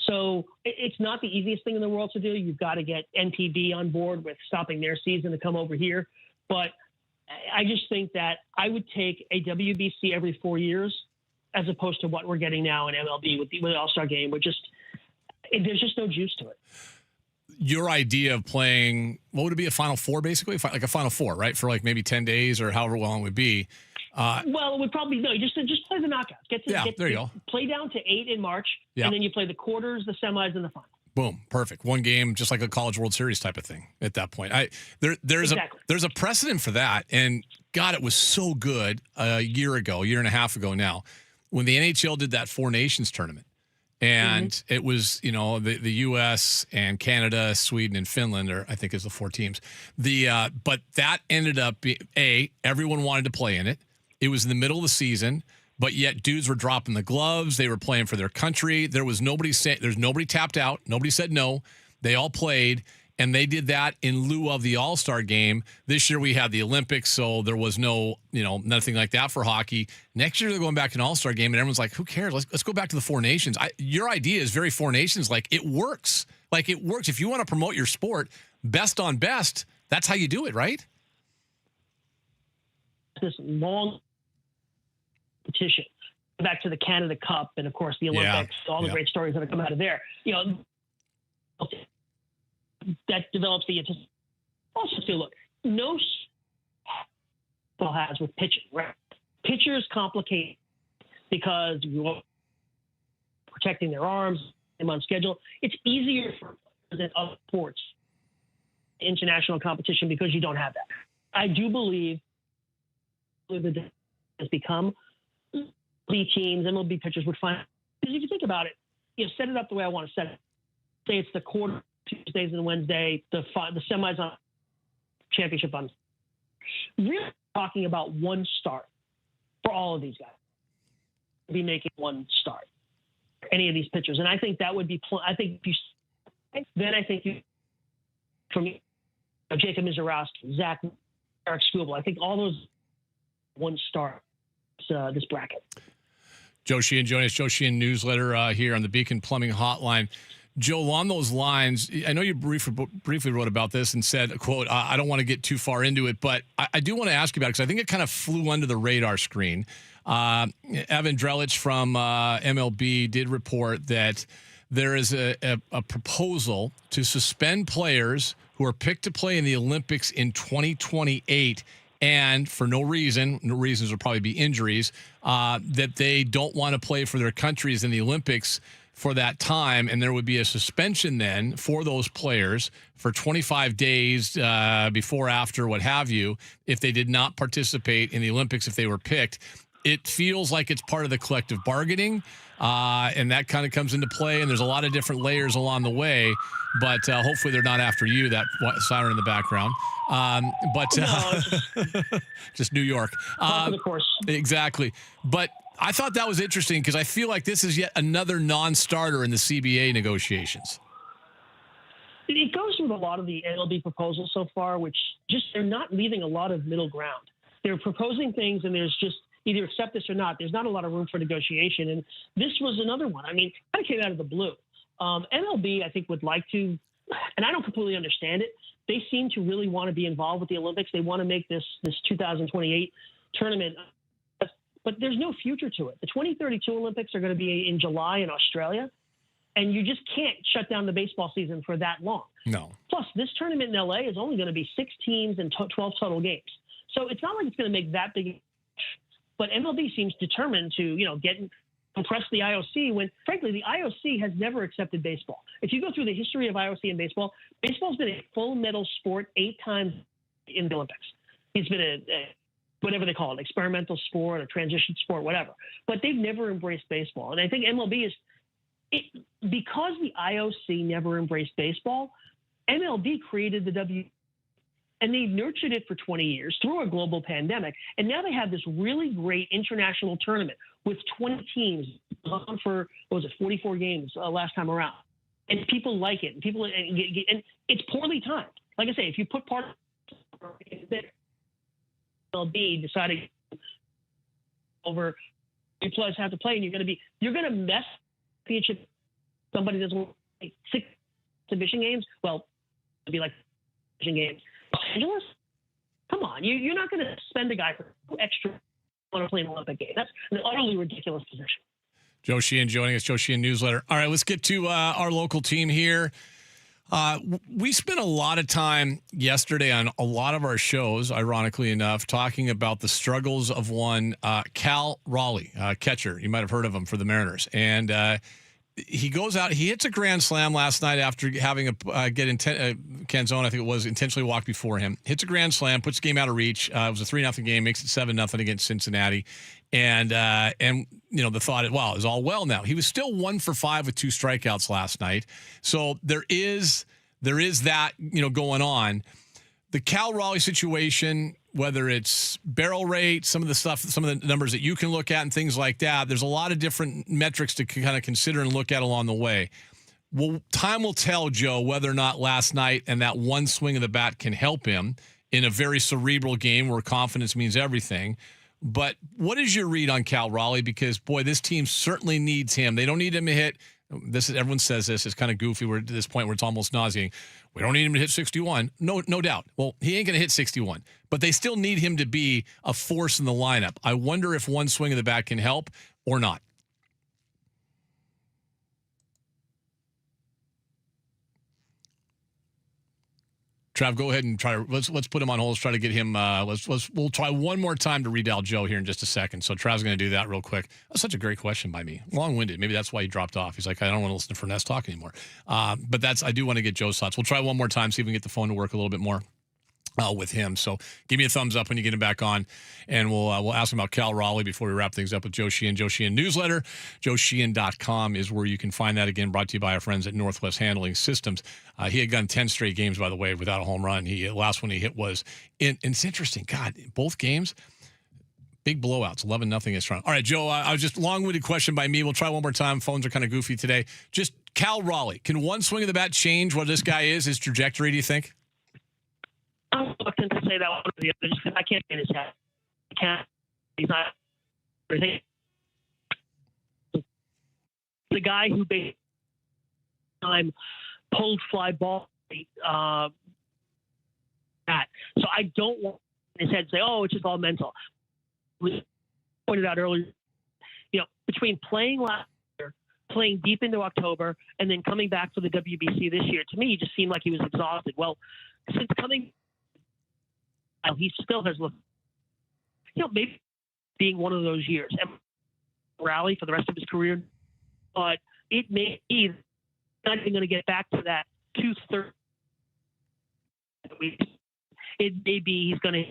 So it's not the easiest thing in the world to do. You've got to get NPB on board with stopping their season to come over here. But I just think that I would take a WBC every 4 years as opposed to what we're getting now in MLB with the All-Star game. There's just no juice to it. Your idea of playing, what would it be, a Final Four, basically? Like a Final Four, right? For like maybe 10 days or however long it would be. Well, it would probably, no, just play the knockouts. There you go. Play down to 8 in March, and then you play the quarters, the semis, and the final. Boom, perfect. One game, just like a College World Series type of thing at that point. There's a precedent for that, and God, it was so good a year and a half ago now, when the NHL did that Four Nations tournament. And it was, the U.S. and Canada, Sweden, and Finland, I think is the 4 teams. But that ended up being, everyone wanted to play in it. It was in the middle of the season, but yet dudes were dropping the gloves. They were playing for their country. There's nobody tapped out. Nobody said no. They all played. And they did that in lieu of the All-Star game. This year we had the Olympics, so there was nothing like that for hockey. Next year they're going back to an All-Star game, and everyone's like, who cares? Let's go back to the Four Nations. Your idea is very Four Nations. Like, it works. If you want to promote your sport, best on best, that's how you do it, right? This long competition. Back to the Canada Cup and, of course, the Olympics, all the great stories that have come out of there. That develops the anticipation. Also, too, look, no ball has with pitching, right? Pitchers complicate because you're protecting their arms, them on schedule. It's easier for than other sports, international competition, because you don't have that. I do believe that has become the teams, MLB pitchers would find, because if you think about it, set it up the way I want to set it. Say it's the quarter, Tuesdays and Wednesday, the semis on championship on. Really talking about one start for all of these guys. Be making one start. Any of these pitchers, and I think that would be. I think you. For me, Jacob Mizorowski, Zach, Eric Skubal. I think all those one start. This bracket. Joe Sheehan joining us. Joe Sheehan newsletter here on the Beacon Plumbing Hotline. Joe, along those lines, I know you briefly wrote about this and said, quote, I don't want to get too far into it, but I do want to ask you about it because I think it kind of flew under the radar screen. Evan Drellich from MLB did report that there is a proposal to suspend players who are picked to play in the Olympics in 2028 and for no reasons would probably be injuries, that they don't want to play for their countries in the Olympics for that time, and there would be a suspension then for those players for 25 days before, after, what have you, if they did not participate in the Olympics if they were picked. It feels like it's part of the collective bargaining, and that kind of comes into play, and there's a lot of different layers along the way, but hopefully they're not after you, that siren in the background. Just New York. Of course. Exactly. But I thought that was interesting because I feel like this is yet another non-starter in the CBA negotiations. it goes with a lot of the MLB proposals so far, which just they're not leaving a lot of middle ground. They're proposing things, and there's just either accept this or not. There's not a lot of room for negotiation, and this was another one. I mean, kind of came out of the blue. MLB, I think, would like to, and I don't completely understand it. They seem to really want to be involved with the Olympics. They want to make this 2028 tournament, but there's no future to it. The 2032 Olympics are going to be in July in Australia, and you just can't shut down the baseball season for that long. No. Plus, this tournament in LA is only going to be 6 teams and 12 total games. So it's not like it's going to make that big. But MLB seems determined to, compress the IOC when, frankly, the IOC has never accepted baseball. If you go through the history of IOC and baseball's been a full medal sport 8 times in the Olympics. It's been a whatever they call it, experimental sport, a transition sport, whatever. But they've never embraced baseball. And I think MLB because the IOC never embraced baseball, MLB created the and they nurtured it for 20 years through a global pandemic. And now they have this really great international tournament with 20 teams on for, 44 games last time around. And people like it. And it's poorly timed. Like I say, if you put part of MLB deciding over you players have to play, and you're going to mess championship. Somebody doesn't want 6 exhibition games. Well, it'd be like exhibition games. Los Angeles? Come on, you're not going to spend a guy for extra on a play an Olympic game. That's an utterly ridiculous position. Joe Sheehan joining us, Joe Sheehan Newsletter. All right, let's get to our local team here. We spent a lot of time yesterday on a lot of our shows, ironically enough, talking about the struggles of one Cal Raleigh, catcher. You might have heard of him for the Mariners. And he goes out, he hits a grand slam last night after having Canzone, I think it was, intentionally walked before him. Hits a grand slam, puts the game out of reach. It was a 3-0 game, makes it 7-0 against Cincinnati. And the thought, it was all well now. He was still 1 for 5 with 2 strikeouts last night. So there is that, going on. The Cal Raleigh situation, whether it's barrel rate, some of the numbers that you can look at and things like that, there's a lot of different metrics to kind of consider and look at along the way. Well, time will tell, Joe, whether or not last night and that one swing of the bat can help him in a very cerebral game where confidence means everything. But what is your read on Cal Raleigh? Because, boy, this team certainly needs him. They don't need him to hit. Everyone says this. It's kind of goofy. We're at this point where it's almost nauseating. We don't need him to hit 61. No doubt. Well, he ain't going to hit 61. But they still need him to be a force in the lineup. I wonder if one swing of the bat can help or not. Trav, go ahead and let's put him on hold. Let's try to get him. We'll try one more time to redial Joe here in just a second. So Trav's going to do that real quick. That's such a great question by me. Long-winded. Maybe that's why he dropped off. He's like, I don't want to listen to Furness talk anymore. But I do want to get Joe's thoughts. We'll try one more time, see if we can get the phone to work a little bit more with him. So give me a thumbs up when you get him back on, and we'll ask him about Cal Raleigh before we wrap things up with Joe Sheehan. Joe Sheehan Newsletter. JoeSheehan.com is where you can find that. Again, brought to you by our friends at Northwest Handling Systems. He had gone 10 straight games, by the way, without a home run. The last one he hit was, it's interesting. God, both games, big blowouts, 11-0 is strong. All right, Joe, I was just long-winded question by me. We'll try one more time. Phones are kind of goofy today. Just Cal Raleigh. Can one swing of the bat change what this guy is, his trajectory, do you think? I'm reluctant to say that one or the other just because I can't get his head. I can't. He's not. The guy who basically pulled fly ball that. So I don't want his head to say, "Oh, it's just all mental." We pointed out earlier, between playing last year, playing deep into October, and then coming back for the WBC this year, to me, he just seemed like he was exhausted. Well, since coming. He still has looked, maybe being one of those years. And rally for the rest of his career, but it may be not even going to get back to that 2/3. It may be he's going to.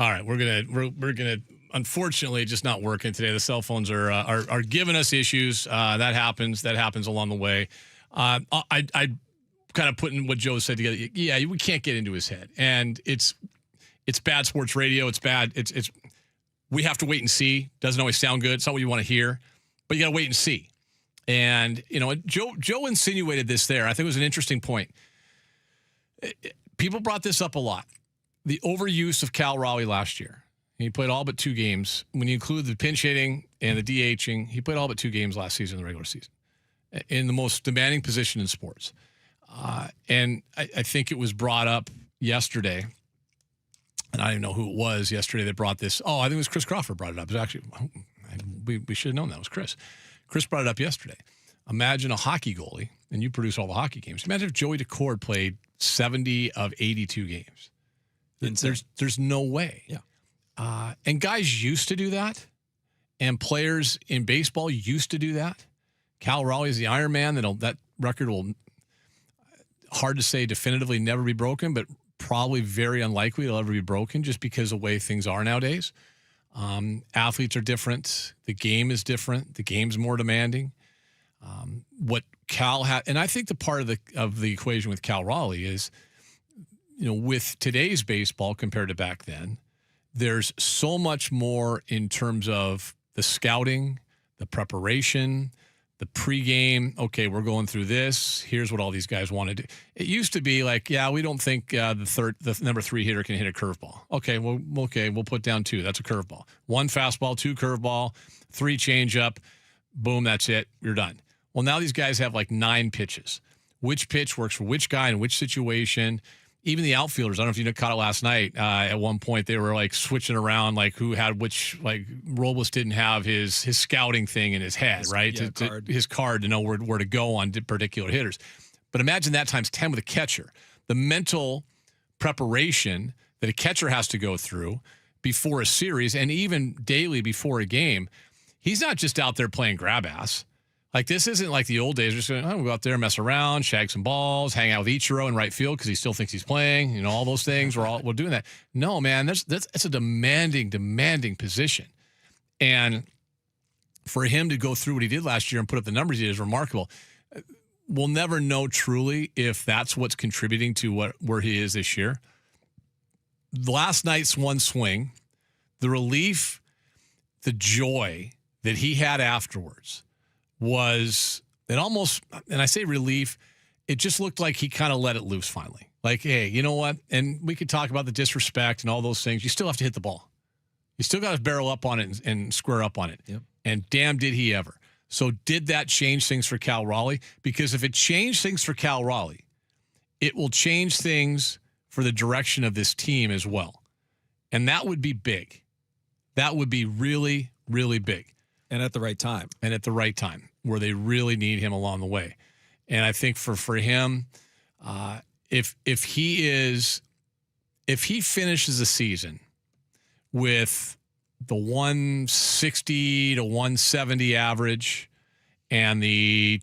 All right, we're gonna unfortunately just not working today. The cell phones are giving us issues. That happens along the way. I kind of putting what Joe said together. Yeah, we can't get into his head, and it's bad sports radio. It's bad. It's we have to wait and see. Doesn't always sound good. It's not what you want to hear, but you got to wait and see. And, Joe insinuated this there. I think it was an interesting point. People brought this up a lot. The overuse of Cal Raleigh last year. He played all but 2 games. When you include the pinch hitting and the DHing, he played all but 2 games last season in the regular season in the most demanding position in sports. And I think it was brought up yesterday, and I don't even know who it was yesterday that brought this. Oh, I think it was Chris Crawford brought it up. It was actually, we should have known that was Chris. Chris brought it up yesterday. Imagine a hockey goalie, and you produce all the hockey games. Imagine if Joey Decord played 70 of 82 games. There's no way. Yeah. And guys used to do that, and players in baseball used to do that. Cal Raleigh is the Iron Man. That record will, hard to say definitively, never be broken, but probably very unlikely it'll ever be broken just because of the way things are nowadays. Athletes are different. The game is different. The game's more demanding. What Cal had, and I think the part of the equation with Cal Raleigh is, with today's baseball compared to back then, there's so much more in terms of the scouting, the preparation, the pregame. Okay, we're going through this. Here's what all these guys want to do. It used to be like, yeah, we don't think the number 3 hitter can hit a curveball. Okay, we'll put down 2. That's a curveball. 1 fastball, 2 curveball, 3 changeup. Boom, that's it. You're done. Well, now these guys have like 9 pitches. Which pitch works for which guy in which situation? Even the outfielders, I don't know if you caught it last night. At one point, they were like switching around, like who had which. Like Robles didn't have his scouting thing in his head, right? His card to know where to go on particular hitters. But imagine that times 10 with a catcher. The mental preparation that a catcher has to go through before a series and even daily before a game. He's not just out there playing grab ass. Like, this isn't like the old days. Just going, we'll go out there, mess around, shag some balls, hang out with Ichiro in right field because he still thinks he's playing. All those things. We're doing that. No, man, it's a demanding position. And for him to go through what he did last year and put up the numbers he did is remarkable. We'll never know truly if that's what's contributing to where he is this year. Last night's one swing, the relief, the joy that he had afterwards was it almost, and I say relief, it just looked like he kind of let it loose finally. Like, hey, you know what? And we could talk about the disrespect and all those things. You still have to hit the ball. You still got to barrel up on it and square up on it. Yep. And damn, did he ever. So did that change things for Cal Raleigh? Because if it changed things for Cal Raleigh, it will change things for the direction of this team as well. And that would be big. That would be really, really big. And at the right time. And at the right time, where they really need him along the way. And I think for him, if he finishes the season with the 160 to 170 average and the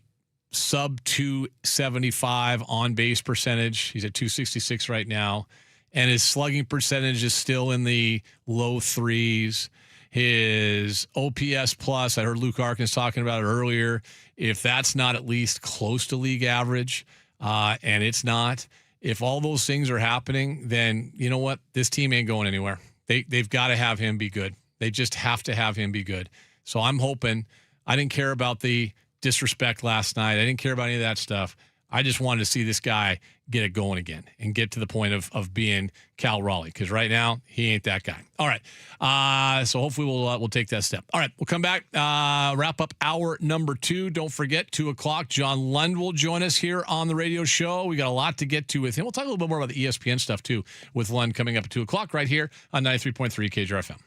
sub 275 on base percentage, he's at 266 right now, and his slugging percentage is still in the low 3s. His OPS plus, I heard Luke Arkins talking about it earlier. If that's not at least close to league average, and it's not, if all those things are happening, then you know what? This team ain't going anywhere. They've got to have him be good. They just have to have him be good. So I'm hoping. I didn't care about the disrespect last night. I didn't care about any of that stuff. I just wanted to see this guy get it going again and get to the point of being Cal Raleigh, because right now he ain't that guy. All right, so hopefully we'll take that step. All right, we'll come back, wrap up hour number 2. Don't forget, 2:00, John Lund will join us here on the radio show. We got a lot to get to with him. We'll talk a little bit more about the ESPN stuff too with Lund coming up at 2:00 right here on 93.3 KJR FM.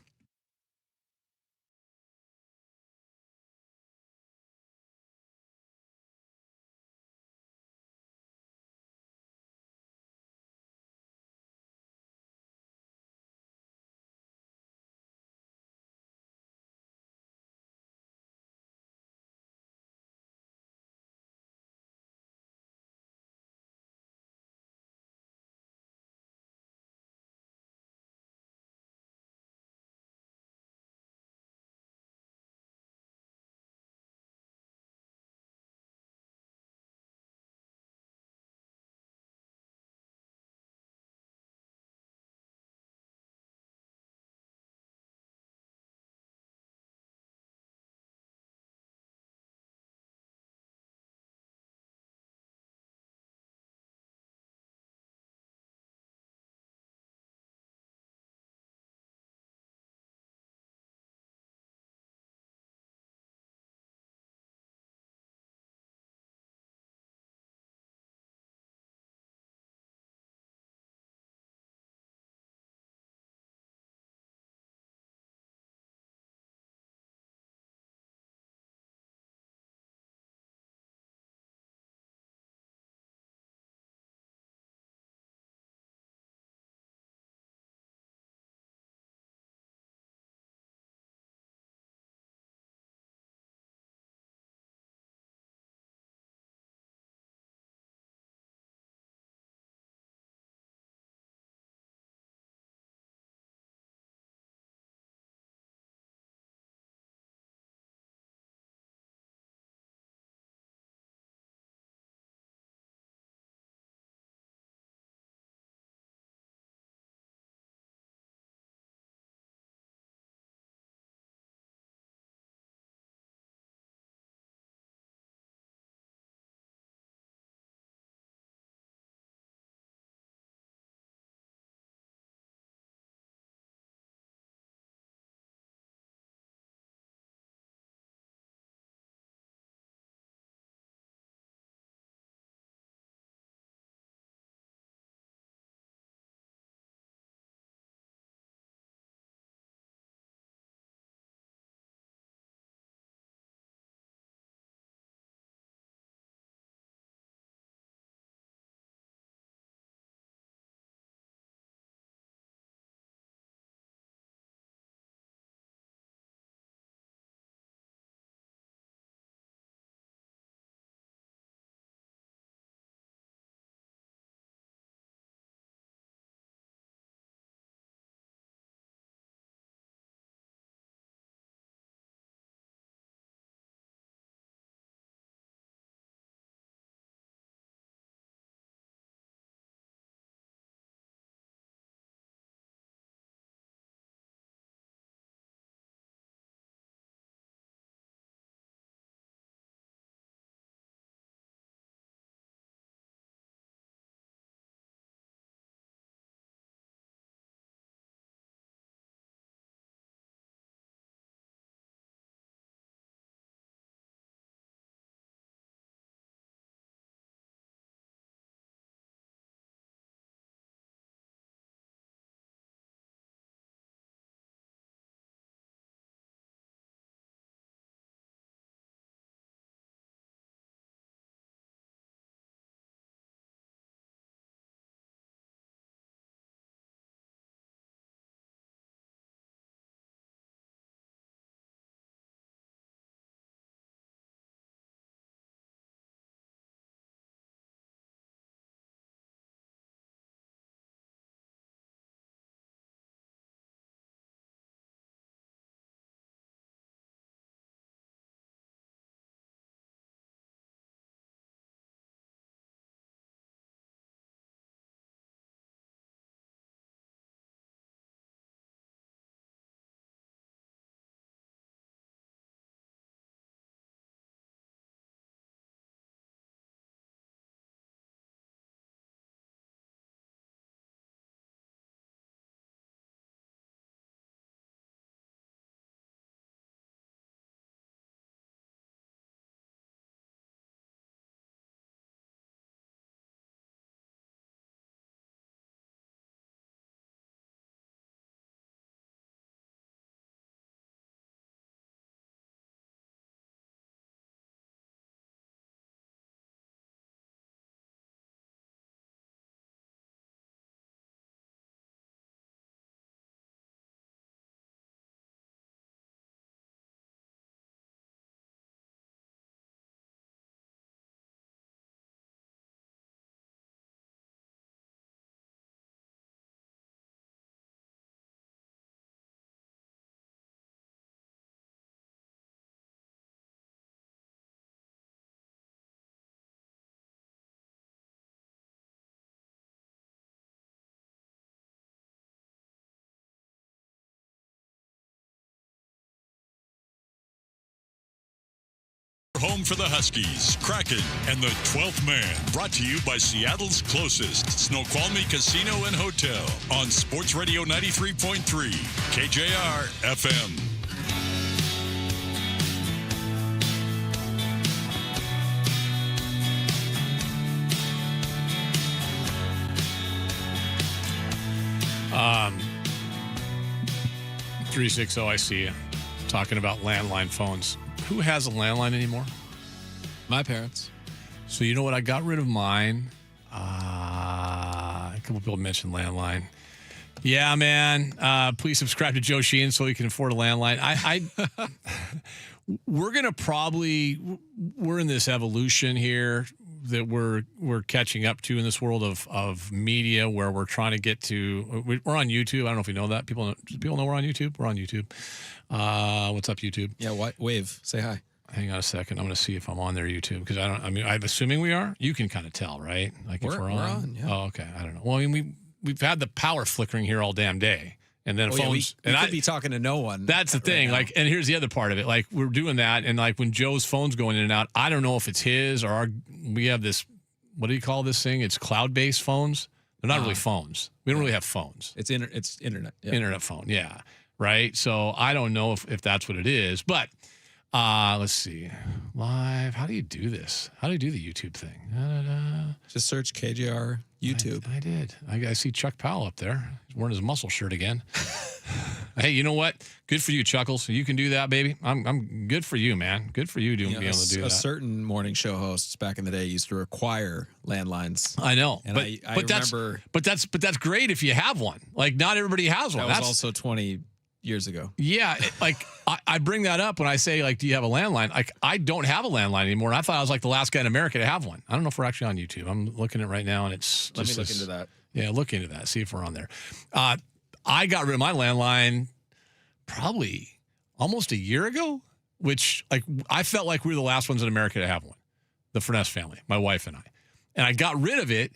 Home for the Huskies, Kraken, and the 12th Man. Brought to you by Seattle's closest Snoqualmie Casino and Hotel on Sports Radio 93.3 KJR FM. Um, 360, I see you talking about landline phones. Who has a landline anymore? My parents. So you know what? I got rid of mine. A couple people mentioned landline. Yeah, man. Please subscribe to Joe Sheehan so you can afford a landline. We're gonna we're in this evolution here that we're catching up to in this world of media where we're trying to get to. We're on YouTube. I don't know if you know that. People know we're on YouTube. We're on YouTube. What's up, YouTube? Yeah, what? Wave. Say hi. Hang on a second. I'm going to see if I'm on their YouTube because I'm assuming we are. You can kind of tell, right? Like if we're on. Yeah. Oh, okay. I don't know. Well, I mean, we've had the power flickering here all damn day. And then phones. We could be talking to no one. That's the thing. Like, and here's the other part of it. Like, we're doing that, and like when Joe's phone's going in and out, I don't know if it's his or our. We have this. What do you call this thing? It's cloud-based phones. They're not really phones. We don't really have phones. It's internet. Yeah. Internet phone. Yeah. Right. So I don't know if that's what it is, but let's see. Live. How do you do this? How do you do the YouTube thing? Just search KJR YouTube. I did. I see Chuck Powell up there. He's wearing his muscle shirt again. Hey, you know what? Good for you, Chuckles. You can do that, baby. I'm good for you, man. Good for you being able to do that. A certain morning show hosts back in the day used to require landlines. I know, and but I remember. But that's great if you have one. Like not everybody has one. That was also 20 years ago. Yeah, I bring that up when I say like, do you have a landline? Like I don't have a landline anymore. And I thought I was like the last guy in America to have one. I don't know if we're actually on YouTube. I'm looking at it right now, and it's. Let me look into that. Yeah, look into that. See if we're on there. I got rid of my landline probably almost a year ago, which like I felt like we were the last ones in America to have one. The Furness family, my wife and I. And I got rid of it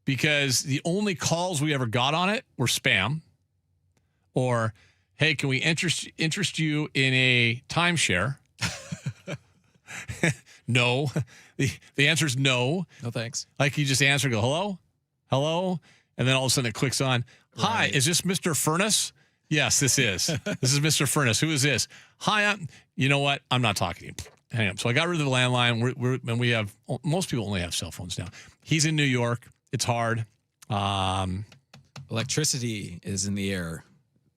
because the only calls we ever got on it were spam or, hey, can we interest you in a timeshare? No. The answer is no. No, thanks. Like you just answer, go, hello? Hello? And then all of a sudden it clicks on, hi, is this Mr. Furness? Yes, this is. This is Mr. Furness. Who is this? Hi, you know what? I'm not talking to you. Hang on. So I got rid of the landline. And we have, most people only have cell phones now. He's in New York. It's hard. Electricity is in the air.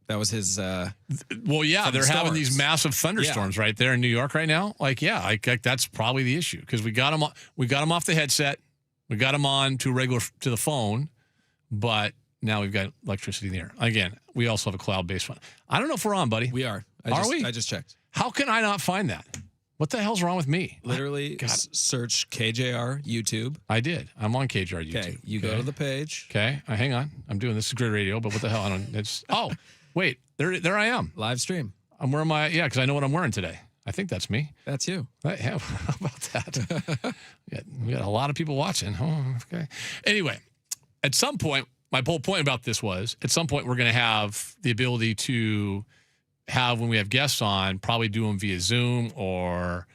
That was his. Well, yeah, they're having these massive thunderstorms right there in New York right now. Like, yeah, like that's probably the issue because we got him off the headset, we got him on to the phone, but now we've got electricity in the air. Again, we also have a cloud-based one. I don't know if we're on, buddy. We are. We? I just checked. How can I not find that? What the hell's wrong with me? Literally, search KJR YouTube. I did. I'm on KJR YouTube. Okay, you go to the page. Okay, hang on. I'm doing this is great radio, but what the hell? I don't. It's wait. There I am. Live stream. I'm wearing my because I know what I'm wearing today. I think that's me. That's you. Yeah, how about that? we got a lot of people watching. Oh, okay. Anyway, at some point, my whole point about this was at some point we're going to have the ability to have when we have guests on, probably do them via Zoom or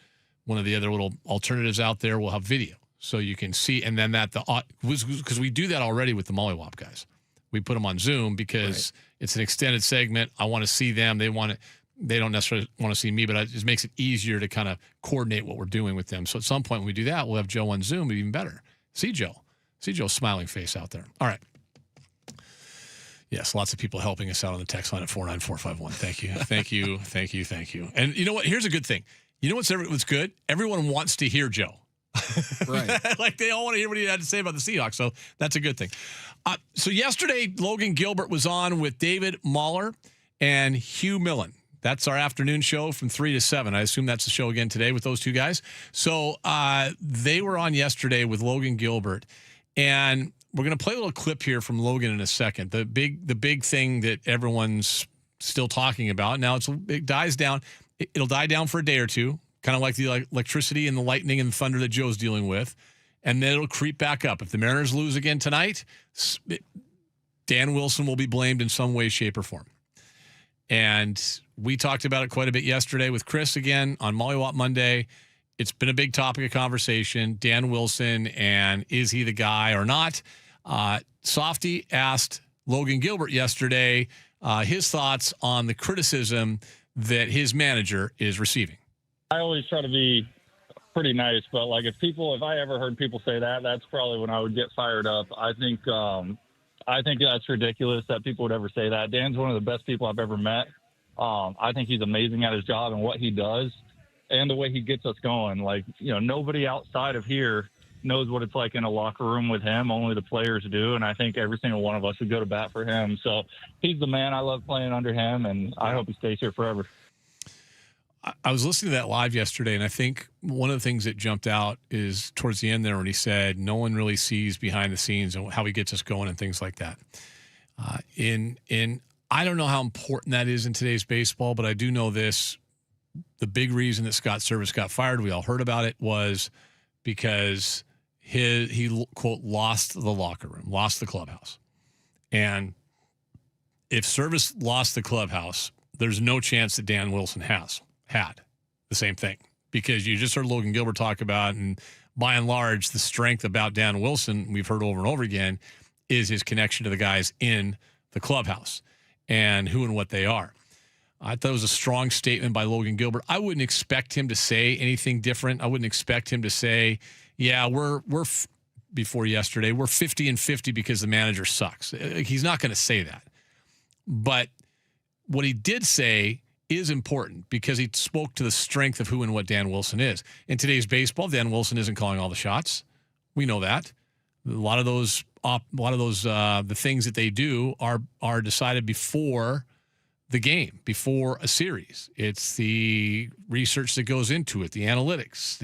one of the other little alternatives out there. We'll have video so you can see, and then because we do that already with the Mollywop guys. We put them on Zoom because it's an extended segment. I want to see them. They don't necessarily want to see me, but it just makes it easier to kind of coordinate what we're doing with them. So at some point when we do that, we'll have Joe on Zoom, even better. See Joe's smiling face out there. All right. Yes, lots of people helping us out on the text line at 49451. Thank you. Thank you. Thank you. Thank you. And you know what? Here's a good thing. You know what's good? Everyone wants to hear Joe. Right. Like they all want to hear what he had to say about the Seahawks. So that's a good thing. So yesterday, Logan Gilbert was on with David Mahler and Hugh Millen. That's our afternoon show from 3 to 7. I assume that's the show again today with those two guys. So they were on yesterday with Logan Gilbert. And we're going to play a little clip here from Logan in a second. The big thing that everyone's still talking about. Now it dies down. It'll die down for a day or two, kind of like the electricity and the lightning and the thunder that Joe's dealing with. And then it'll creep back up. If the Mariners lose again tonight, Dan Wilson will be blamed in some way, shape, or form. And we talked about it quite a bit yesterday with Chris again on Mollywop Monday. it's been a big topic of conversation. Dan Wilson, and is he the guy or not? Softy asked Logan Gilbert yesterday his thoughts on the criticism that his manager is receiving. I always try to be pretty nice, but like if I ever heard people say that, that's probably when I would get fired up. I think that's ridiculous that people would ever say that. Dan's one of the best people I've ever met. I think he's amazing at his job and what he does and the way he gets us going. Like, nobody outside of here knows what it's like in a locker room with him. Only the players do. And I think every single one of us would go to bat for him. So he's the man. I love playing under him, and I hope he stays here forever. I was listening to that live yesterday, and I think one of the things that jumped out is towards the end there when he said no one really sees behind the scenes and how he gets us going and things like that. I don't know how important that is in today's baseball, but I do know this. The big reason that Scott Service got fired, we all heard about it, was because he quote, lost the locker room, lost the clubhouse. And if Service lost the clubhouse, there's no chance that Dan Wilson had the same thing, because you just heard Logan Gilbert talk about, and by and large, the strength about Dan Wilson, we've heard over and over again, is his connection to the guys in the clubhouse and who and what they are. I thought it was a strong statement by Logan Gilbert. I wouldn't expect him to say anything different. I wouldn't expect him to say, yeah, before yesterday, we're 50-50 because the manager sucks. He's not going to say that. But what he did say is important because he spoke to the strength of who and what Dan Wilson is. In today's baseball, Dan Wilson isn't calling all the shots. We know that. A lot of those the things that they do are decided before the game, before a series. It's the research that goes into it, the analytics,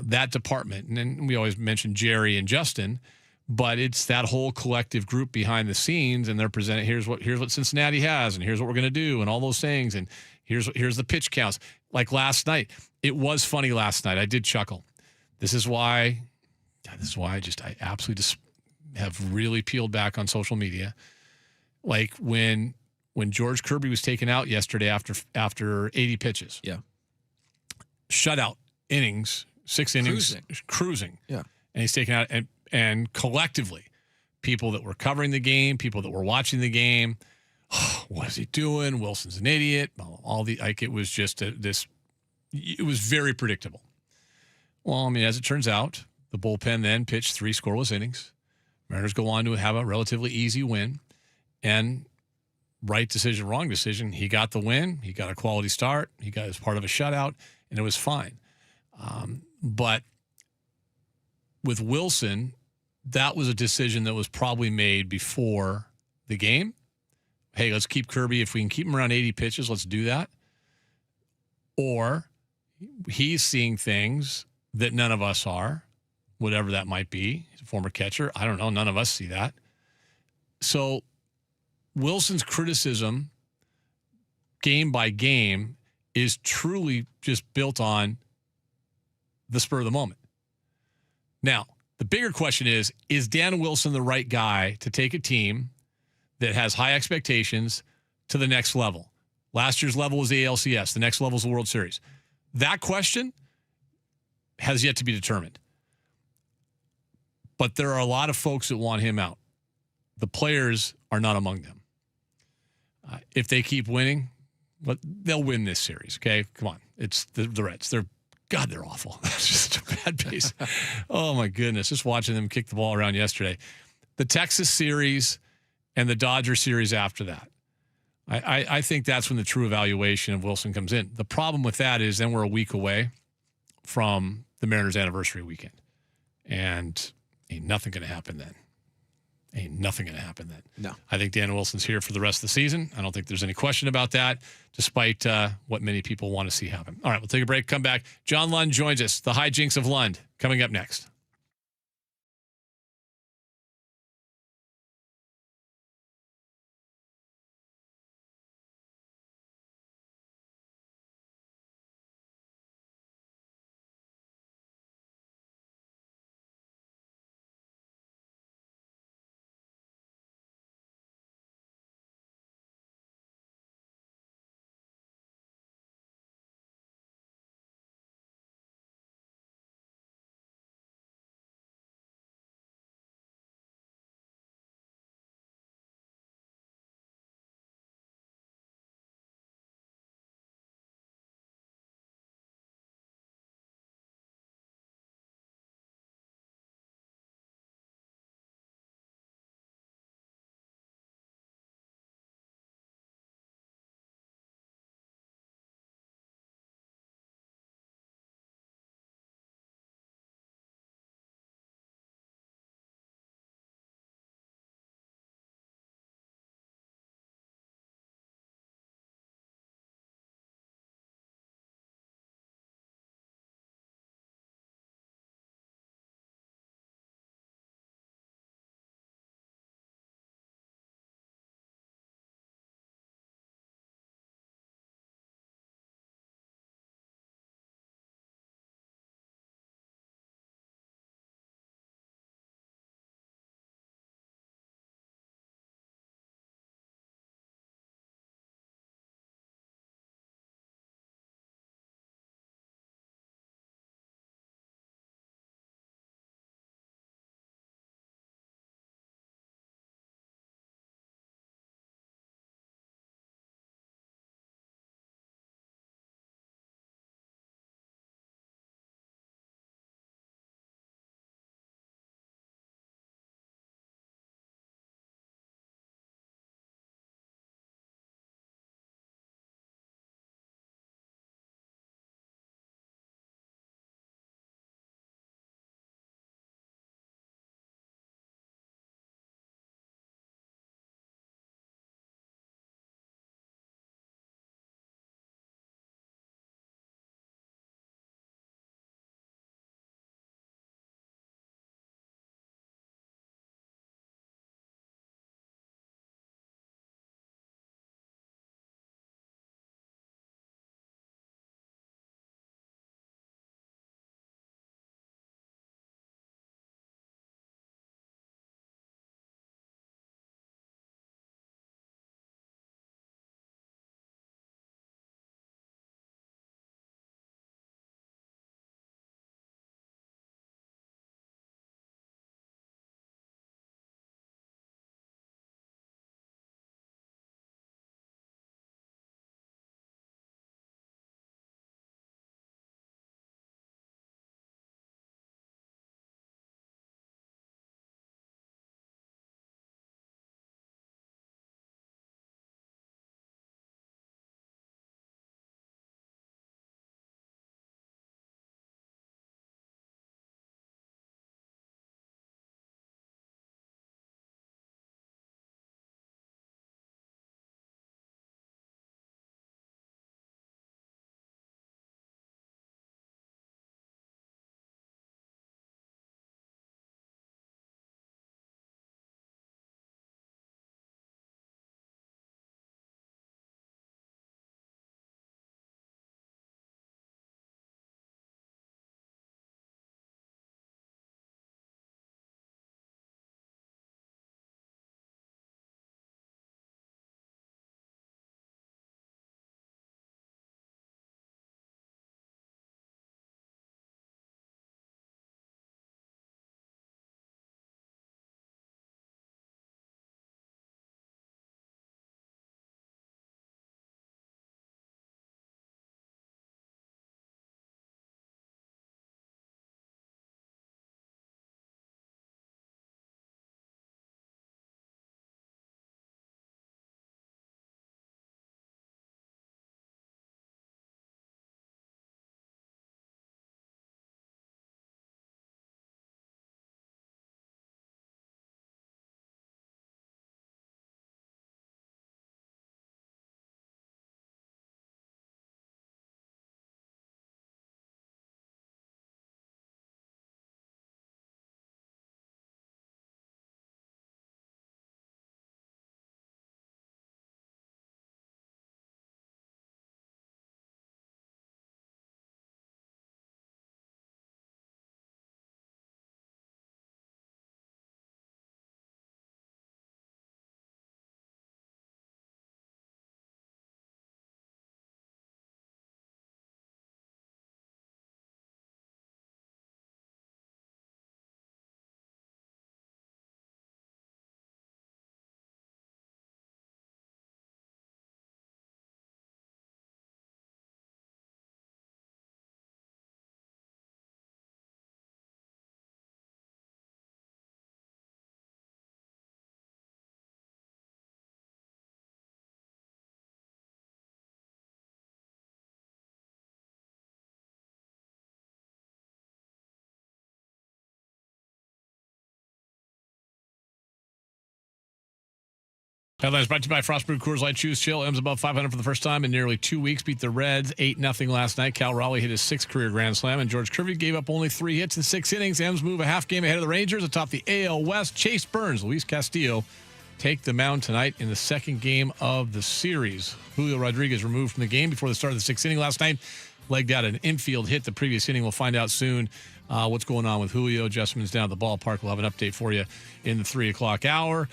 that department. And then we always mention Jerry and Justin, but it's that whole collective group behind the scenes, and they're presenting, here's what Cincinnati has, and here's what we're going to do, and all those things, and here's the pitch counts. Like last night, it was funny last night. I did chuckle. This is why I absolutely just have really peeled back on social media. Like when George Kirby was taken out yesterday after 80 pitches. Yeah. Shutout innings, 6 innings, cruising. Yeah. And he's taken out, and collectively, people that were covering the game, people that were watching the game, what is he doing? Wilson's an idiot. It was just it was very predictable. Well, I mean, as it turns out, the bullpen then pitched 3 scoreless innings. Mariners go on to have a relatively easy win, and right decision, wrong decision. He got the win. He got a quality start. He got as part of a shutout, and it was fine. But with Wilson, that was a decision that was probably made before the game. Hey, let's keep Kirby. If we can keep him around 80 pitches, let's do that. Or he's seeing things that none of us are, whatever that might be. He's a former catcher. I don't know. None of us see that. So Wilson's criticism, game by game, is truly just built on the spur of the moment. Now, the bigger question is Dan Wilson the right guy to take a team that has high expectations to the next level? Last year's level was the ALCS. The next level is the World Series. That question has yet to be determined. But there are a lot of folks that want him out. The players are not among them. If they keep winning, they'll win this series, okay? Come on. It's the Reds. They're awful. It's just a bad base. Oh, my goodness. Just watching them kick the ball around yesterday. The Texas series and the Dodger series after that. I think that's when the true evaluation of Wilson comes in. The problem with that is then we're a week away from the Mariners' anniversary weekend. And ain't nothing going to happen then. No. I think Dan Wilson's here for the rest of the season. I don't think there's any question about that, despite what many people want to see happen. All right, we'll take a break, come back. John Lund joins us. The hijinks of Lund coming up next. Headlines brought to you by Frostbrewed Coors Light. Choose chill. M's above 500 for the first time in nearly 2 weeks. Beat the Reds 8-0 last night. Cal Raleigh hit his 6th career grand slam, and George Kirby gave up only 3 hits in 6 innings. M's move a half game ahead of the Rangers atop the AL West. Chase Burns, Luis Castillo take the mound tonight in the second game of the series. Julio Rodriguez removed from the game before the start of the 6th inning last night. Legged out an infield hit the previous inning. We'll find out soon what's going on with Julio. Adjustments down at the ballpark. We'll have an update for you in the 3 o'clock hour.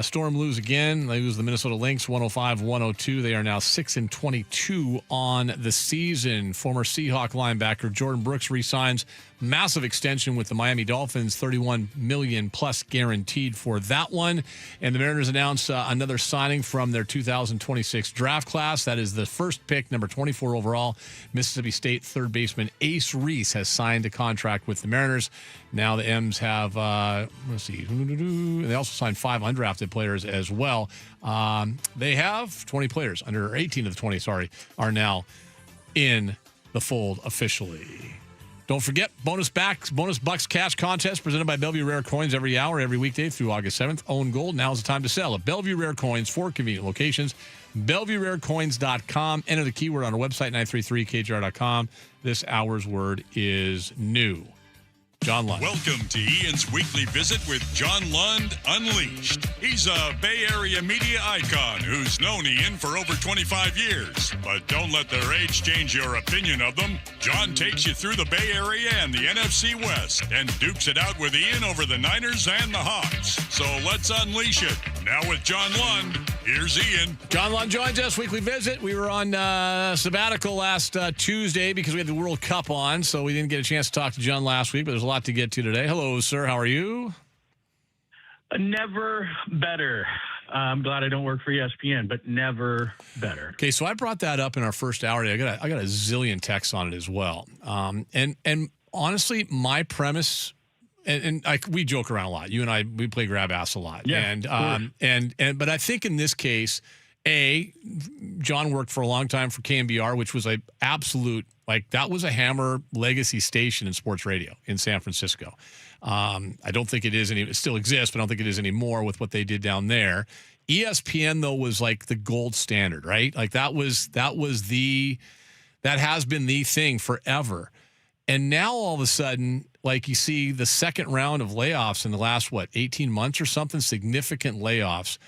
Storm lose again. They lose the Minnesota Lynx 105-102. They are now 6-22 on the season. Former Seahawk linebacker Jordan Brooks re-signs massive extension with the Miami Dolphins, $31 million plus guaranteed for that one. And the Mariners announce another signing from their 2026 draft class. That is the first pick, number 24 overall. Mississippi State third baseman Ace Reese has signed a contract with the Mariners. Now the M's have, let's see, they also signed 5 undrafted players as well. They have 20 players, under 18 of the 20, are now in the fold officially. Don't forget, bonus bucks cash contest presented by Bellevue Rare Coins every hour, every weekday through August 7th. Own gold. Now's the time to sell at Bellevue Rare Coins, 4 convenient locations. BellevueRareCoins.com. Enter the keyword on our website, 93.3KJR.com. This hour's word is new. John Lund. Welcome to Ian's Weekly Visit with John Lund Unleashed. He's a Bay Area media icon who's known Ian for over 25 years. But don't let their age change your opinion of them. John takes you through the Bay Area and the NFC West and dukes it out with Ian over the Niners and the Hawks. So let's unleash it. Now with John Lund, here's Ian. John Lund joins us, Weekly Visit. We were on sabbatical last Tuesday because we had the World Cup on, so we didn't get a chance to talk to John last week, but there's a lot to get to today. Hello, sir. How are you? Never better. I'm glad I don't work for ESPN, but never better. Okay, so I brought that up in our first hour today. I got a zillion texts on it as well. And honestly, my premise, and we joke around a lot. You and I, we play grab ass a lot. Yeah, but I think in this case, John worked for a long time for KMBR, which was a absolute, that was a Hammer legacy station in sports radio in San Francisco. I don't think it is it still exists, but I don't think it is anymore with what they did down there. ESPN though was like the gold standard, right? That has been the thing forever. And now all of a sudden, you see the second round of layoffs in the last 18 months or something, significant layoffs.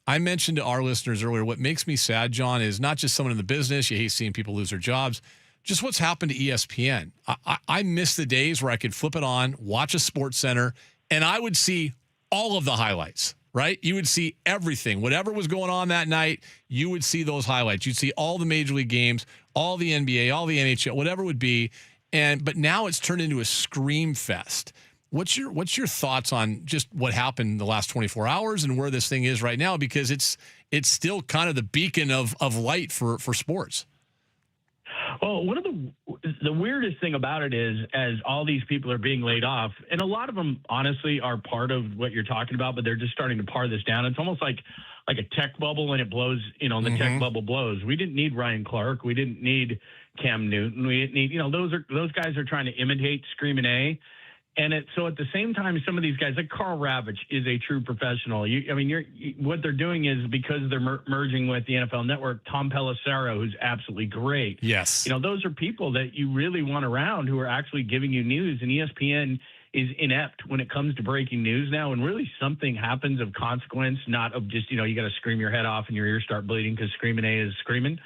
I mentioned to our listeners earlier, what makes me sad, John, is not just someone in the business. You hate seeing people lose their jobs. Just what's happened to ESPN. I miss the days where I could flip it on, watch a Sports Center, and I would see all of the highlights, right? You would see everything. Whatever was going on that night, you would see those highlights. You'd see all the Major League games, all the NBA, all the NHL, whatever it would be. But now it's turned into a scream fest. What's your thoughts on just what happened in the last 24 hours and where this thing is right now? Because it's still kind of the beacon of light for sports. Well, one of the weirdest thing about it is, as all these people are being laid off, and a lot of them honestly are part of what you're talking about, but they're just starting to par this down. It's almost like a tech bubble when it blows, and the tech bubble blows. We didn't need Ryan Clark. We didn't need Cam Newton. We didn't need, those guys are trying to imitate Screaming A. And so at the same time, some of these guys, like Carl Ravitch, is a true professional. What they're doing is, because they're merging with the NFL Network, Tom Pelissero, who's absolutely great. Yes. Those are people that you really want around who are actually giving you news. And ESPN is inept when it comes to breaking news now. And really something happens of consequence, not of just, you got to scream your head off and your ears start bleeding because Screaming A is screaming.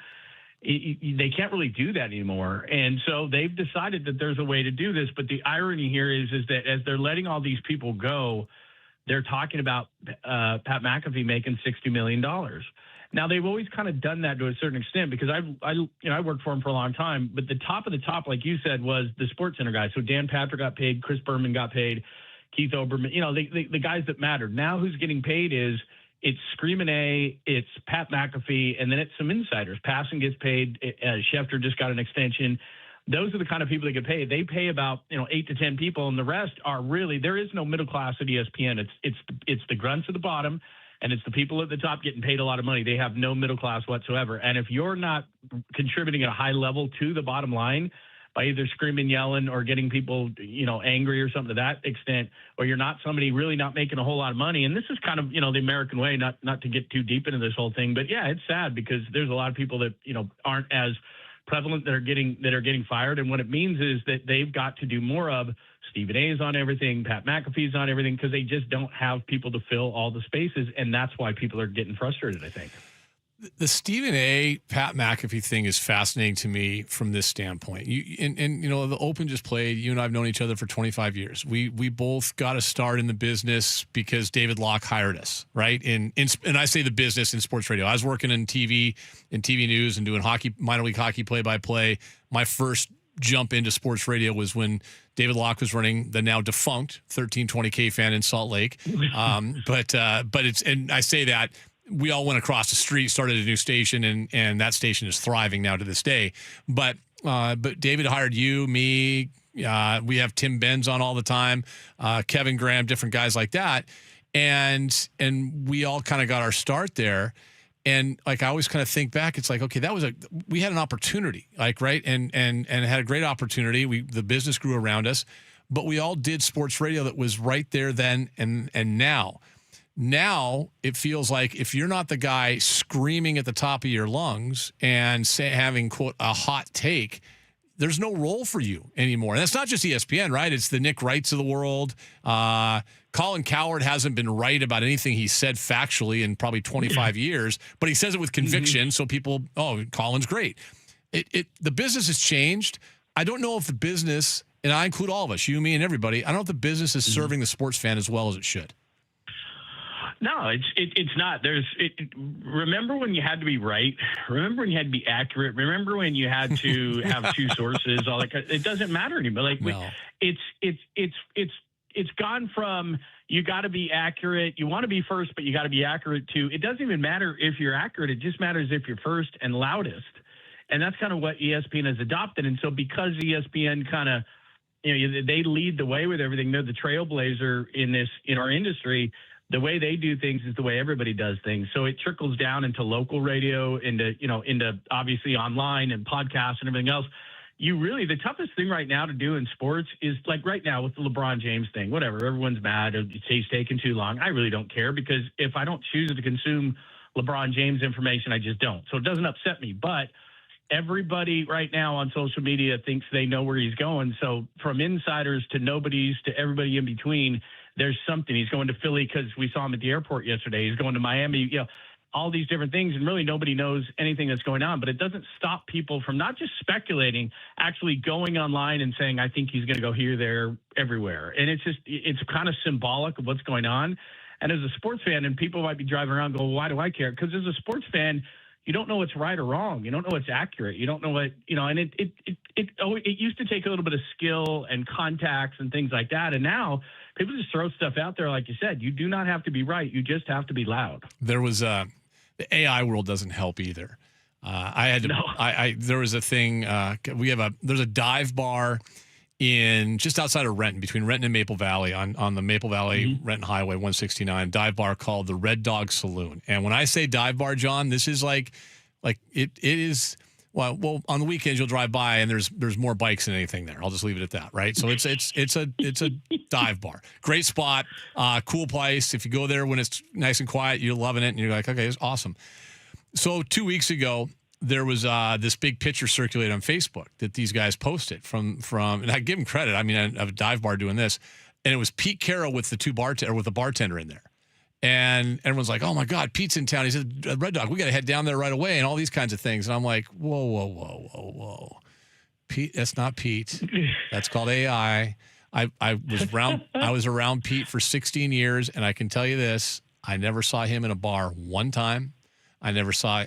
They can't really do that anymore. And so they've decided that there's a way to do this. But the irony here is that as they're letting all these people go, they're talking about Pat McAfee making $60 million. Now, they've always kind of done that to a certain extent, because I worked for him for a long time. But the top of the top, like you said, was the Sports Center guys. So Dan Patrick got paid, Chris Berman got paid, Keith Olbermann, the guys that mattered. Now who's getting paid it's Screaming A, it's Pat McAfee, and then it's some insiders. Passon gets paid. Schefter just got an extension. Those are the kind of people that get paid. They pay about 8 to 10 people, and the rest are really, there is no middle class at ESPN. It's the grunts at the bottom, and it's the people at the top getting paid a lot of money. They have no middle class whatsoever. And if you're not contributing at a high level to the bottom line, by either screaming, yelling, or getting people, angry or something to that extent, or you're not somebody really not making a whole lot of money. And this is kind of, the American way, not to get too deep into this whole thing, but yeah, it's sad because there's a lot of people that, aren't as prevalent that are getting fired. And what it means is that they've got to do more of Stephen A's on everything, Pat McAfee's on everything, because they just don't have people to fill all the spaces. And that's why people are getting frustrated, I think. The Stephen A. Pat McAfee thing is fascinating to me from this standpoint. The Open just played. You and I have known each other for 25 years. We both got a start in the business because David Locke hired us, right? And I say the business in sports radio. I was working in TV news and doing minor league hockey play-by-play. My first jump into sports radio was when David Locke was running the now defunct 1320 KFan in Salt Lake. But I say that. We all went across the street, started a new station, and that station is thriving now to this day. But David hired you, me. We have Tim Benz on all the time, Kevin Graham, different guys like that, and we all kind of got our start there. And like I always kind of think back, it's like, okay, we had an opportunity, like right, and had a great opportunity. The business grew around us, but we all did sports radio that was right there then and now. Now it feels like if you're not the guy screaming at the top of your lungs and having, quote, a hot take, there's no role for you anymore. And that's not just ESPN, right? It's the Nick Wrights of the world. Colin Cowherd hasn't been right about anything he said factually in probably 25 years, but he says it with conviction. So people, Colin's great. The business has changed. I don't know if the business, and I include all of us, you, me, and everybody, I don't know if the business is serving the sports fan as well as it should. No, it's not. Remember when you had to be right? Remember when you had to be accurate? Remember when you had to have two sources? All that. It doesn't matter anymore. Like it's gone from you got to be accurate. You want to be first, but you got to be accurate too. It doesn't even matter if you're accurate. It just matters if you're first and loudest. And that's kind of what ESPN has adopted. And so because ESPN kind of, they lead the way with everything. They're the trailblazer in our industry. The way they do things is the way everybody does things. So it trickles down into local radio, into obviously online and podcasts and everything else. The toughest thing right now to do in sports is like right now with the LeBron James thing, whatever, everyone's mad. He's taking too long. I really don't care because if I don't choose to consume LeBron James information, I just don't. So it doesn't upset me. But everybody right now on social media thinks they know where he's going. So from insiders to nobodies to everybody in between, there's something. He's going to Philly because we saw him at the airport yesterday. He's going to Miami, all these different things. And really nobody knows anything that's going on. But it doesn't stop people from not just speculating, actually going online and saying, I think he's going to go here, there, everywhere. And it's kind of symbolic of what's going on. And as a sports fan, and people might be driving around going, why do I care? Because as a sports fan, you don't know what's right or wrong. You don't know what's accurate. You don't know what, and it used to take a little bit of skill and contacts and things like that. And now people just throw stuff out there. Like you said, you do not have to be right. You just have to be loud. There was the AI world doesn't help either. There was a thing, there's a dive bar in just outside of Renton, between Renton and Maple Valley on the Maple Valley Renton Highway 169, dive bar called the Red Dog Saloon. And when I say dive bar, John, this is like it is. Well, on the weekends you'll drive by and there's more bikes than anything there. I'll just leave it at that, right? So it's a dive bar, great spot, cool place. If you go there when it's nice and quiet, you're loving it, and you're like, okay, it's awesome. So 2 weeks ago, there was this big picture circulated on Facebook that these guys posted from, and I give them credit. I mean, of a dive bar doing this, and it was Pete Carroll with the bartender in there, and everyone's like, "Oh my God, Pete's in town." He said, "Red Dog, we got to head down there right away," and all these kinds of things. And I'm like, "Whoa, Pete, that's not Pete. That's called AI." I was around Pete for 16 years, and I can tell you this: I never saw him in a bar one time. I never saw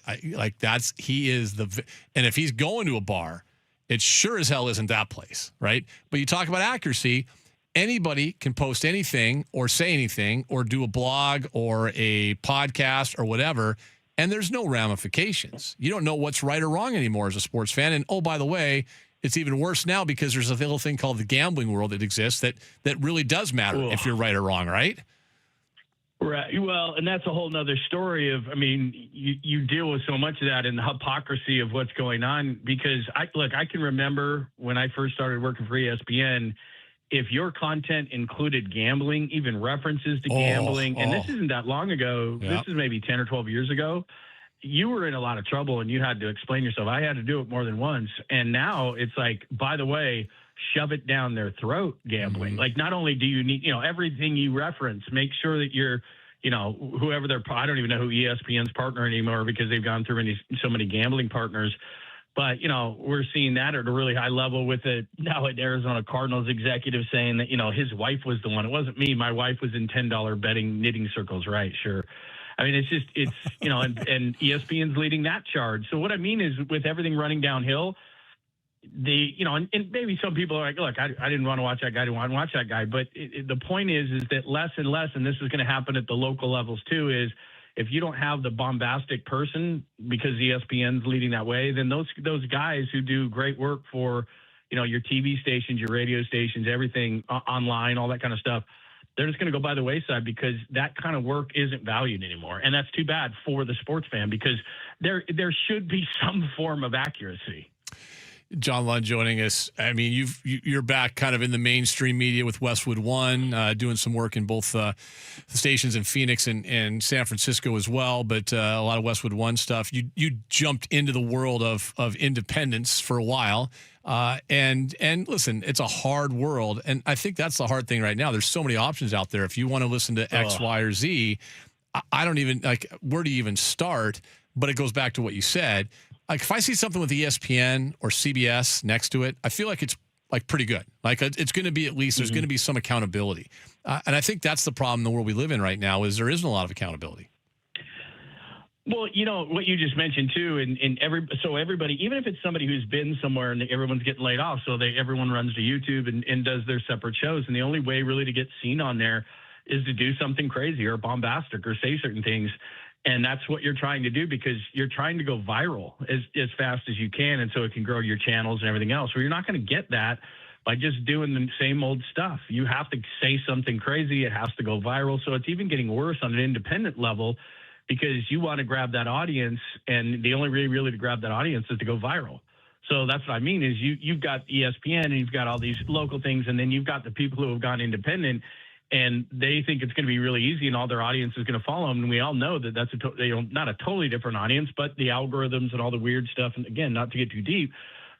he is and if he's going to a bar, it sure as hell isn't that place, right? But you talk about accuracy, anybody can post anything or say anything or do a blog or a podcast or whatever, and there's no ramifications. You don't know what's right or wrong anymore as a sports fan. And oh, by the way, it's even worse now because there's a little thing called the gambling world that exists that really does matter if you're right or wrong, right? Right. Well, and that's a whole nother story of, I mean, you deal with so much of that and the hypocrisy of what's going on because I can remember when I first started working for ESPN, if your content included gambling, even references to gambling, and this isn't that long ago, this is maybe 10 or 12 years ago, you were in a lot of trouble and you had to explain yourself. I had to do it more than once. And now it's like, by the way, shove it down their throat, gambling. Like, not only do you need, everything you reference, make sure that you're, whoever I don't even know who ESPN's partner anymore because they've gone through so many gambling partners. But, we're seeing that at a really high level with it now at Arizona Cardinals executive saying that, his wife was the one. It wasn't me. My wife was in $10 betting knitting circles. Right. Sure. I mean, and ESPN's leading that charge. So what I mean is with everything running downhill, and maybe some people are like, look, I didn't want to watch that guy. I didn't want to watch that guy. But the point is that less and less, and this is going to happen at the local levels too, is if you don't have the bombastic person because ESPN's leading that way, then those guys who do great work for, your TV stations, your radio stations, everything online, all that kind of stuff, they're just going to go by the wayside because that kind of work isn't valued anymore. And that's too bad for the sports fan because there should be some form of accuracy. John Lund joining us. I mean, you're back kind of in the mainstream media with Westwood One, doing some work in both stations in Phoenix and San Francisco as well, but a lot of Westwood One stuff. You jumped into the world of independence for a while. And listen, it's a hard world. And I think that's the hard thing right now. There's so many options out there. If you want to listen to X, Y, or Z, I don't even where do you even start? But it goes back to what you said. Like if I see something with ESPN or CBS next to it, I feel like it's like pretty good. Like it's going to be at least there's going to be some accountability. And I think that's the problem in the world we live in right now is there isn't a lot of accountability. Well, what you just mentioned too, so everybody, even if it's somebody who's been somewhere and everyone's getting laid off, so everyone runs to YouTube and does their separate shows, and the only way really to get seen on there is to do something crazy or bombastic or say certain things, and that's what you're trying to do because you're trying to go viral as fast as you can, and so it can grow your channels and everything else. Well, you're not going to get that by just doing the same old stuff. You have to say something crazy. It has to go viral. So it's even getting worse on an independent level because you want to grab that audience, and the only way really to grab that audience is to go viral. So that's what I mean is you've got ESPN and you've got all these local things, and then you've got the people who have gone independent, and they think it's going to be really easy and all their audience is going to follow them. And we all know that that's not a totally different audience, but the algorithms and all the weird stuff. And again, not to get too deep,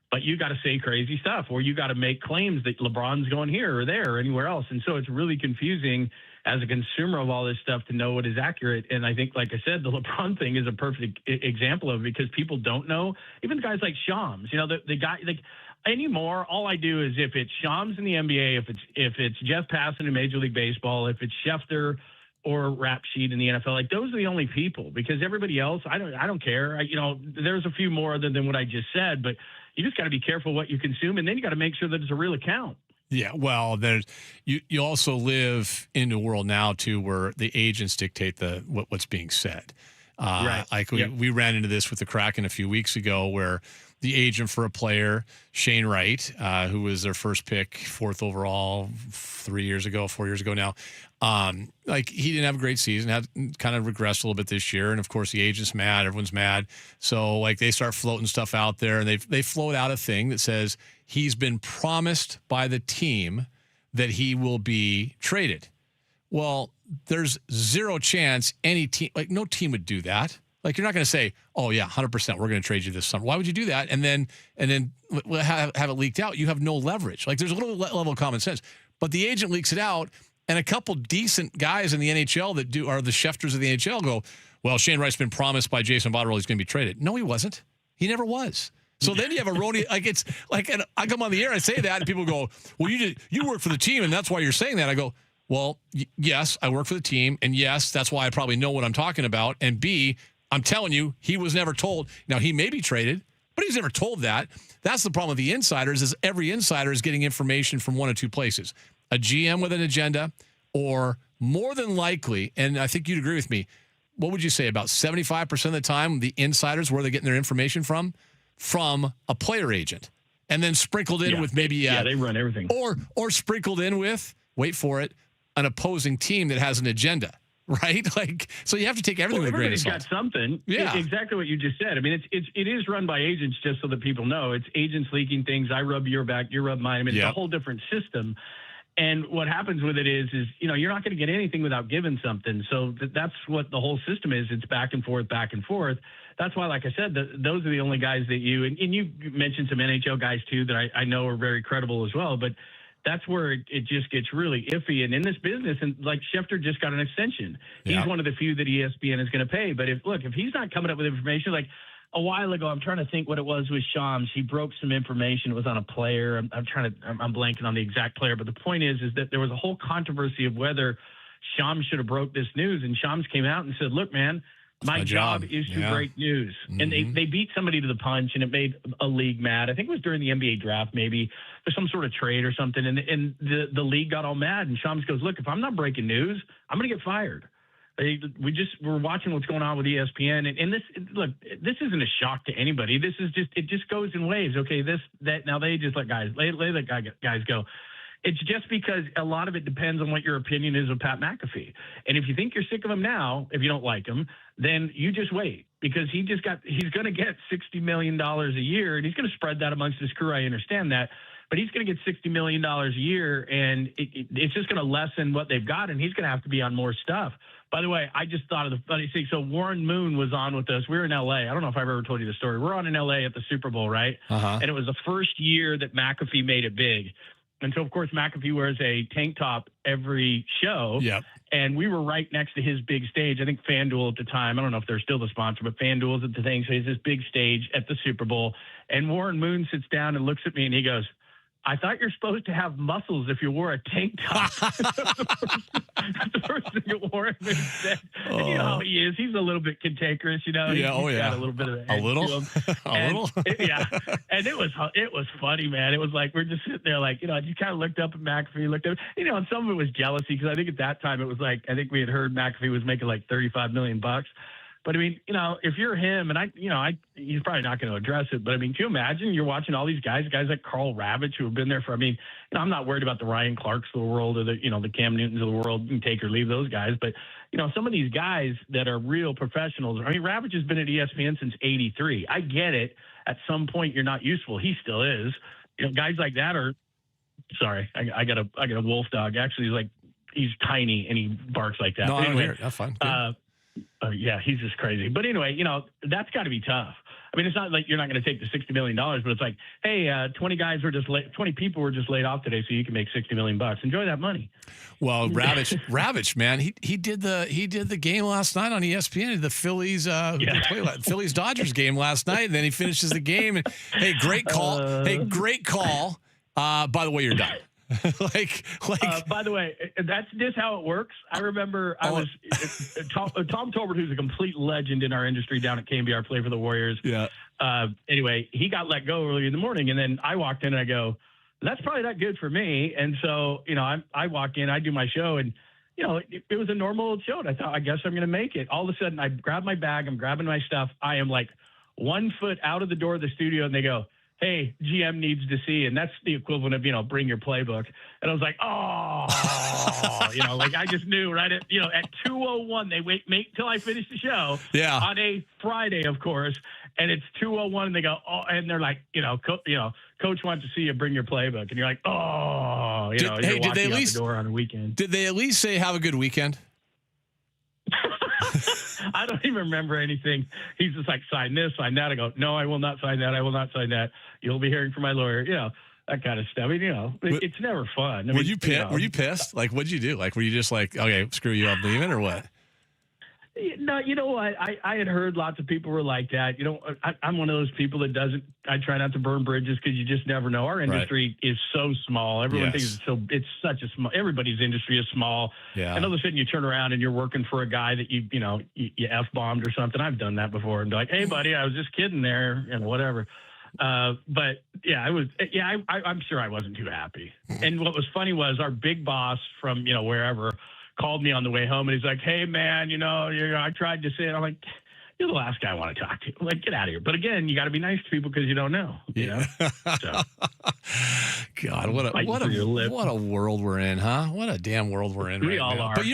but you got to say crazy stuff or you got to make claims that LeBron's going here or there or anywhere else. And so it's really confusing as a consumer of all this stuff to know what is accurate. And I think, like I said, the LeBron thing is a perfect example of it because people don't know. Even guys like Shams, the guy, like, anymore, all I do is if it's Shams in the NBA, if it's Jeff Passan in Major League Baseball, if it's Schefter or Rap Sheet in the NFL, like those are the only people because everybody else, I don't care. There's a few more than what I just said, but you just got to be careful what you consume, and then you got to make sure that it's a real account. Yeah, well, you also live in a world now too where the agents dictate what's being said. Right. Like we ran into this with the Kraken a few weeks ago where the agent for a player, Shane Wright, who was their first pick, 4th overall 4 years ago now. Like he didn't have a great season, had kind of regressed a little bit this year. And of course the agent's mad, everyone's mad. So like they start floating stuff out there and they float out a thing that says he's been promised by the team that he will be traded. Well, there's zero chance any team, like no team would do that. Like you're not going to say, "Oh yeah, 100%, we're going to trade you this summer." Why would you do that? And then have it leaked out? You have no leverage. Like there's a little level of common sense. But the agent leaks it out, and a couple decent guys in the NHL that are the Schefters of the NHL go, "Well, Shane Wright's been promised by Jason Botterill he's going to be traded." No, he wasn't. He never was. So then you have a roadie, like it's like, and I come on the air, I say that, and people go, "Well, you work for the team, and that's why you're saying that." I go, "Well, yes, I work for the team, and yes, that's why I probably know what I'm talking about, and B, I'm telling you, he was never told. Now, he may be traded, but he's never told that." That's the problem with the insiders is every insider is getting information from one of two places. A GM with an agenda or more than likely, and I think you'd agree with me, what would you say, about 75% of the time, the insiders, where they're getting their information from? From a player agent. And then sprinkled in with maybe... they run everything. Or sprinkled in with, wait for it, an opposing team that has an agenda. right? Like, so you have to take everything with a grain of salt. Everybody's got something. Yeah. Exactly what you just said. I mean, it is run by agents, just so that people know. It's agents leaking things. I rub your back, you rub mine. I mean, it's a whole different system. And what happens with it is you're not going to get anything without giving something. So that's what the whole system is. It's back and forth, back and forth. That's why, like I said, those are the only guys that and you mentioned some NHL guys too that I know are very credible as well. But that's where it just gets really iffy. And in this business, and like Schefter just got an extension. He's one of the few that ESPN is going to pay. But if he's not coming up with information, like a while ago, I'm trying to think what it was with Shams. He broke some information. It was on a player. I'm blanking on the exact player. But the point is that there was a whole controversy of whether Shams should have broke this news. And Shams came out and said, look, man, my job is to break news. And they beat somebody to the punch, and it made a league mad. I think it was during the NBA draft, maybe, for some sort of trade or something. And the league got all mad. And Shams goes, look, if I'm not breaking news, I'm going to get fired. We're watching what's going on with ESPN. And this isn't a shock to anybody. It just goes in waves. Okay, now they just let guys go. It's just because a lot of it depends on what your opinion is of Pat McAfee. And if you think you're sick of him now, if you don't like him, then you just wait, because he's going to get $60 million a year, and he's going to spread that amongst his crew. I understand that. But he's going to get $60 million a year, and it's just going to lessen what they've got, and he's going to have to be on more stuff. By the way, I just thought of the funny thing. So Warren Moon was on with us. We were in L.A. I don't know if I've ever told you the story. We're on in L.A. at the Super Bowl, right? And it was the first year that McAfee made it big. And so, of course, McAfee wears a tank top every show. Yep. And we were right next to his big stage. I think FanDuel at the time, I don't know if they're still the sponsor, but FanDuel's at the thing. So he's this big stage at the Super Bowl. And Warren Moon sits down and looks at me and he goes, I thought you're supposed to have muscles if you wore a tank top. That's the first thing that Warren Moon said. And you know how he is. He's a little bit cantankerous, you know. Yeah, he's got a little bit of a little. Yeah. And it was funny, man. It was like we're just sitting there, like, you know, I just kind of looked up at McAfee, looked at, you know, and some of it was jealousy, because I think at that time it was like, I think we had heard McAfee was making like $35 million. But I mean, you know, if you're him, and he's probably not going to address it, but I mean, can you imagine you're watching all these guys like Carl Ravitch, who have been there for, I mean, you know, I'm not worried about the Ryan Clarks of the world, or the Cam Newtons of the world. You can take or leave those guys. But, you know, some of these guys that are real professionals, I mean, Ravitch has been at ESPN since '83. I get it. At some point, you're not useful. He still is. You know, guys like that are, sorry, I got a wolf dog. Actually, he's tiny and he barks like that. No, anyway, I don't hear it. That's fine. Yeah, he's just crazy. But anyway, you know, that's got to be tough. I mean, it's not like you're not going to take the $60 million, but it's like, hey, 20 people were just laid off today, so you can make $60 million. Enjoy that money. Well, Ravitch, man, he did the game last night on ESPN, the Phillies Dodgers game last night, and then he finishes the game. And hey, great call. By the way, you're done. By the way, that's just how it works. I remember Tom Tolbert, who's a complete legend in our industry down at KBR, played for the Warriors. Yeah. Anyway, he got let go early in the morning, and then I walked in and I go, that's probably not good for me. And so, you know, I walk in, I do my show, and, you know, it was a normal show. And I thought, I guess I'm going to make it. All of a sudden, I grab my bag, I'm grabbing my stuff. I am like 1 foot out of the door of the studio, and they go, hey, GM needs to see. And that's the equivalent of, you know, bring your playbook. And I was like, oh, you know, like I just knew right at 2:01, they wait till I finish the show. Yeah. On a Friday, of course. And it's 2:01 and they go, oh, and they're like, coach wants to see you, bring your playbook. And you're like, oh, you're walking out the door on a weekend. Did they at least say have a good weekend? I don't even remember anything. He's just like, sign this, sign that. I go, no, I will not sign that. I will not sign that. You'll be hearing from my lawyer. You know, that kind of stuff. I mean, you know, it's never fun. Were you pissed? Were you pissed? Like, what'd you do? Like, were you just like, okay, screw you, I'm leaving, or what? No, you know what? I had heard lots of people were like that. You know, I'm one of those people that doesn't. I try not to burn bridges, because you just never know. Our industry is so small. Everyone thinks it's such a small. Everybody's industry is small. Yeah. And all of a sudden you turn around and you're working for a guy that you F-bombed or something. I've done that before, and be like, hey, buddy, I was just kidding there, and whatever. But yeah, I'm sure I wasn't too happy. And what was funny was our big boss from wherever called me on the way home, and he's like, hey man, I tried to say it. I'm like, you're the last guy I want to talk to. Like, get out of here. But again, you got to be nice to people because you don't know. You know? So, God, what a world we're in, huh? What a damn world we're in. We right all now. are. But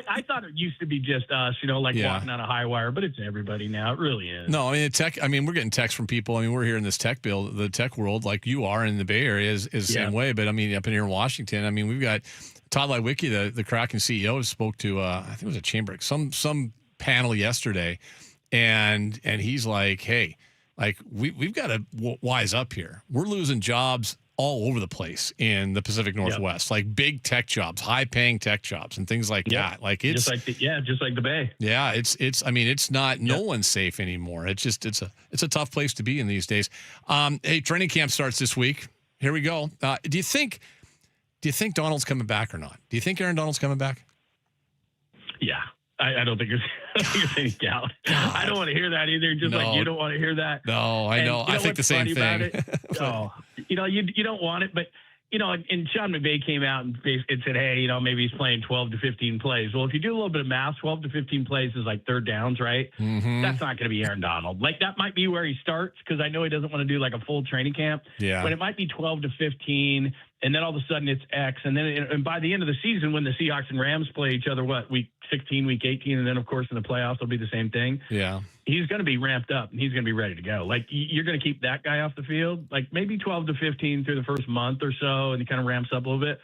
I thought it used to be just us, walking on a high wire, but it's everybody now. It really is. No, we're getting texts from people. I mean, we're here in this the tech world, like you are in the Bay Area is the same way. But I mean, up in here in Washington, I mean, we've got Todd Lewicki, the Kraken CEO, spoke to I think it was a chamber, some panel yesterday, and he's like, hey, like we've got to wise up here. We're losing jobs all over the place in the Pacific Northwest, like big tech jobs, high-paying tech jobs, and things like that. Like it's just like the Bay. Yeah, it's. I mean, it's not. No one's safe anymore. It's just it's a tough place to be in these days. Hey, training camp starts this week. Here we go. Do you think Donald's coming back or not? Do you think Aaron Donald's coming back? Yeah. I don't think there's any doubt. I don't want to hear that either. Just like you don't want to hear that. No, I know. I think the same thing. You don't want it, but and Sean McVay came out and said, hey, maybe he's playing 12 to 15 plays. Well, if you do a little bit of math, 12 to 15 plays is like third downs, right? Mm-hmm. That's not going to be Aaron Donald. Like that might be where he starts because I know he doesn't want to do like a full training camp. Yeah. But it might be 12 to 15. And then all of a sudden it's X. And then and by the end of the season, when the Seahawks and Rams play each other, week 16, week 18, and then of course in the playoffs it'll be the same thing. Yeah. He's going to be ramped up and he's going to be ready to go. Like you're going to keep that guy off the field, like maybe 12 to 15 through the first month or so, and he kind of ramps up a little bit.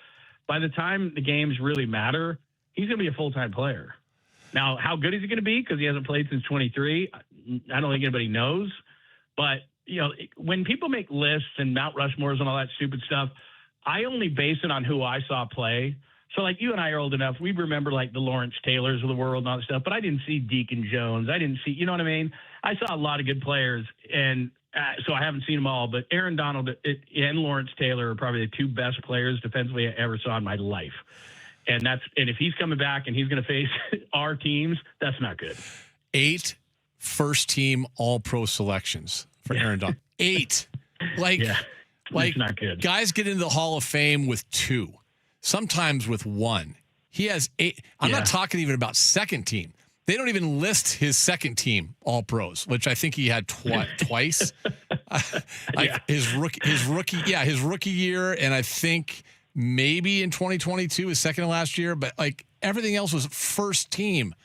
By the time the games really matter, he's going to be a full-time player. Now, how good is he going to be? Because he hasn't played since 23. I don't think anybody knows. But when people make lists and Mount Rushmores and all that stupid stuff, I only base it on who I saw play. So, like, you and I are old enough. We remember, like, the Lawrence Taylors of the world and all that stuff. But I didn't see Deacon Jones. I didn't see – you know what I mean? I saw a lot of good players, and so I haven't seen them all. But Aaron Donald and Lawrence Taylor are probably the two best players defensively I ever saw in my life. And if he's coming back and he's going to face our teams, that's not good. 8 first-team All-Pro selections for Aaron Donald. 8. Like not good. Guys get into the Hall of Fame with 2. Sometimes with 1. He has 8. I'm not talking even about second team. They don't even list his second team All Pros, which I think he had twice. His rookie year, and I think maybe in 2022 his second to last year, but like everything else was first team.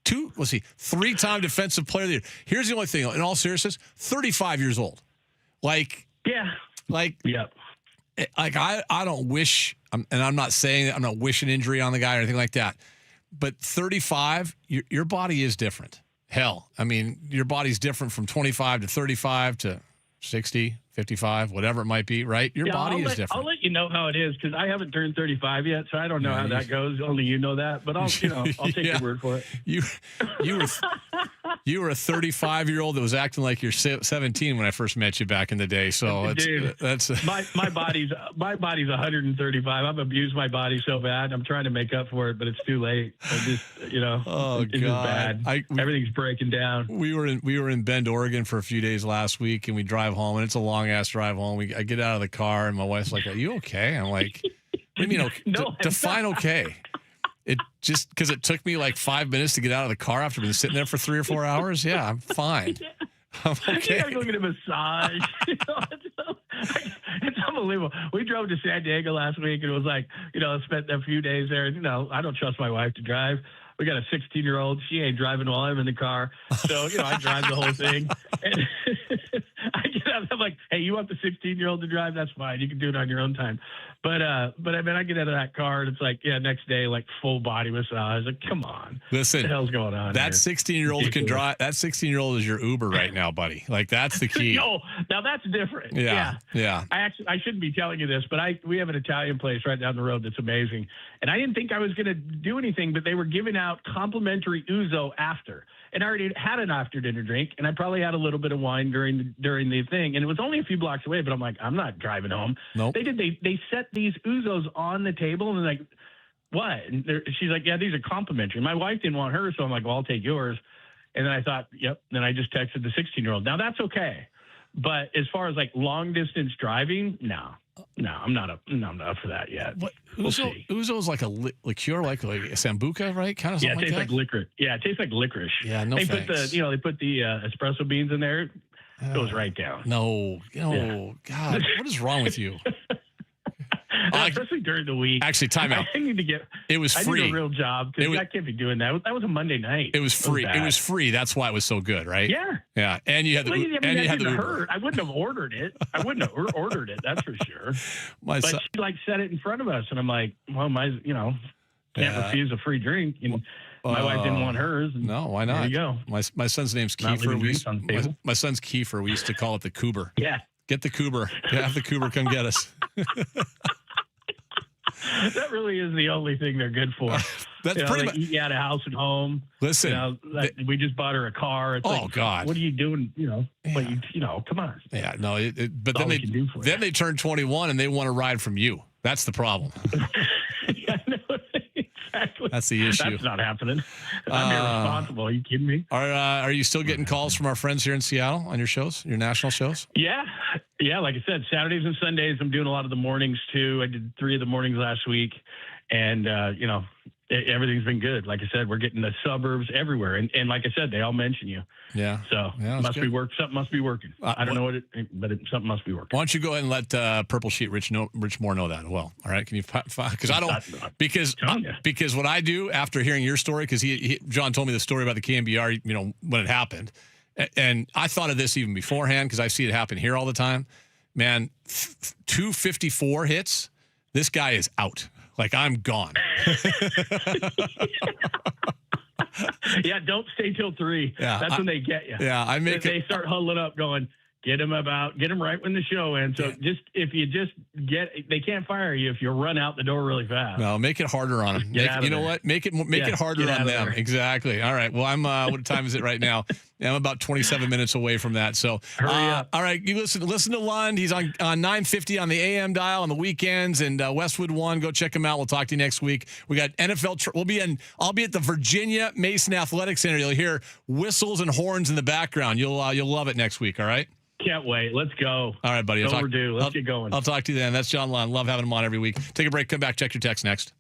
3-time defensive player of the year. Here's the only thing, in all seriousness, 35 years old. I don't wish, and I'm not saying that I'm not wishing injury on the guy or anything like that, but 35, your body is different. Hell, I mean, your body's different from 25 to 35 to 60, 55, whatever it might be, right? Your body is different. I'll let you know how it is because I haven't turned 35 yet, so I don't know how that goes. Only you know that, but I'll take your word for it. You were a 35-year-old that was acting like you're 17 when I first met you back in the day. So that's my body's 135. I've abused my body so bad. I'm trying to make up for it, but it's too late. It's just bad. Everything's breaking down. We were in Bend, Oregon for a few days last week, and we drive home, and it's a long ass drive home. I get out of the car, and my wife's like, "Are you okay?" I'm like, "What do you mean okay? Define okay." It just because it took me like 5 minutes to get out of the car after being sitting there for 3 or 4 hours. Yeah, I'm fine. I'm okay. You gotta go get a massage. It's unbelievable. We drove to San Diego last week, and it was like, spent a few days there. And, I don't trust my wife to drive. We got a 16-year-old. She ain't driving while I'm in the car. So, I drive the whole thing. And I get out. I'm like, hey, you want the 16-year-old to drive? That's fine. You can do it on your own time. But I mean, I get out of that car, and it's like, next day, like full body massage. Like, come on. Listen, what the hell's going on? That 16-year-old can drive. That 16-year-old is your Uber right now, buddy. Like, that's the key. No, now that's different. Yeah. I shouldn't be telling you this, but we have an Italian place right down the road that's amazing. And I didn't think I was going to do anything, but they were giving out complimentary ouzo after. And I already had an after dinner drink, and I probably had a little bit of wine during the thing. And it was only a few blocks away, but I'm like, I'm not driving home. Nope. They set these ouzos on the table, and like, what? And she's like, yeah, these are complimentary. My wife didn't want hers, so I'm like, well, I'll take yours. And then I thought, yep. Then I just texted the 16-year-old. Now that's okay. But as far as like long distance driving, no, I'm not up for that yet. What We'll see. Uzo's like a liqueur, like a sambuca, right? Kind of Yeah, something it tastes like like licorice. Yeah, it tastes like licorice. Yeah, no they thanks. put the espresso beans in there. It goes right down. No, Yeah. God, what is wrong with you? Especially during the week. Actually, time out. I need to get. It was I free. need a real job because I can't be doing that. That was a Monday night. It was free. It bad. was free. That's why it was so good, right? Yeah. Yeah, and you had the Well, I mean, and you that had the didn't Uber. hurt. I wouldn't have ordered it. I wouldn't have ordered it. That's for sure. My but son- she like set it in front of us, and I'm like, well, can't Yeah. refuse a free drink. And my wife didn't want hers. And No, why not? There you go. My son's name's Not Kiefer. leaving drinks on the table. My son's Kiefer. We used to call it the Coober. Yeah. Get the Coober. Have the Coober come get us. That really is the only thing they're good for. That's they pretty much. eat you out of house and home. Listen, we just bought her a car. It's like, God. what are you doing? But come on. Yeah, no. But That's all then we can do for they turn 21 and they want to ride from you. That's the problem. Exactly. That's the issue. That's not happening. I'm irresponsible. Are you kidding me? Are you still getting calls from our friends here in Seattle on your shows, your national shows? Yeah. Like I said, Saturdays and Sundays, I'm doing a lot of the mornings too. I did 3 of the mornings last week, and everything's been good. Like I said, we're getting the suburbs everywhere, and like I said, they all mention you. Yeah. So must be work. Something must be working. I don't know what something must be working. Why don't you go ahead and let Purple Sheet Rich Moore know that as well? All right, can you? Because I don't. Because what I do after hearing your story, because John told me the story about the KMBR, when it happened, and I thought of this even beforehand because I see it happen here all the time. Man, 254 hits. This guy is out. Like, I'm gone. Yeah, don't stay till 3. Yeah, that's when they get you. Yeah, they start huddling up, going, get him right when the show ends. So they can't fire you if you run out the door really fast. No, make it harder on them. What? Make it harder on them. Exactly. All right. Well, I'm. What time is it right now? I'm about 27 minutes away from that. So, hurry up. All right, you listen to Lund. He's on 950 on the AM dial on the weekends, and Westwood One. Go check him out. We'll talk to you next week. We got NFL. I'll be at the Virginia Mason Athletic Center. You'll hear whistles and horns in the background. You'll love it next week. All right. Can't wait. Let's go. All right, buddy. Overdue. Let's get going. I'll talk to you then. That's John Lund. Love having him on every week. Take a break. Come back. Check your text next.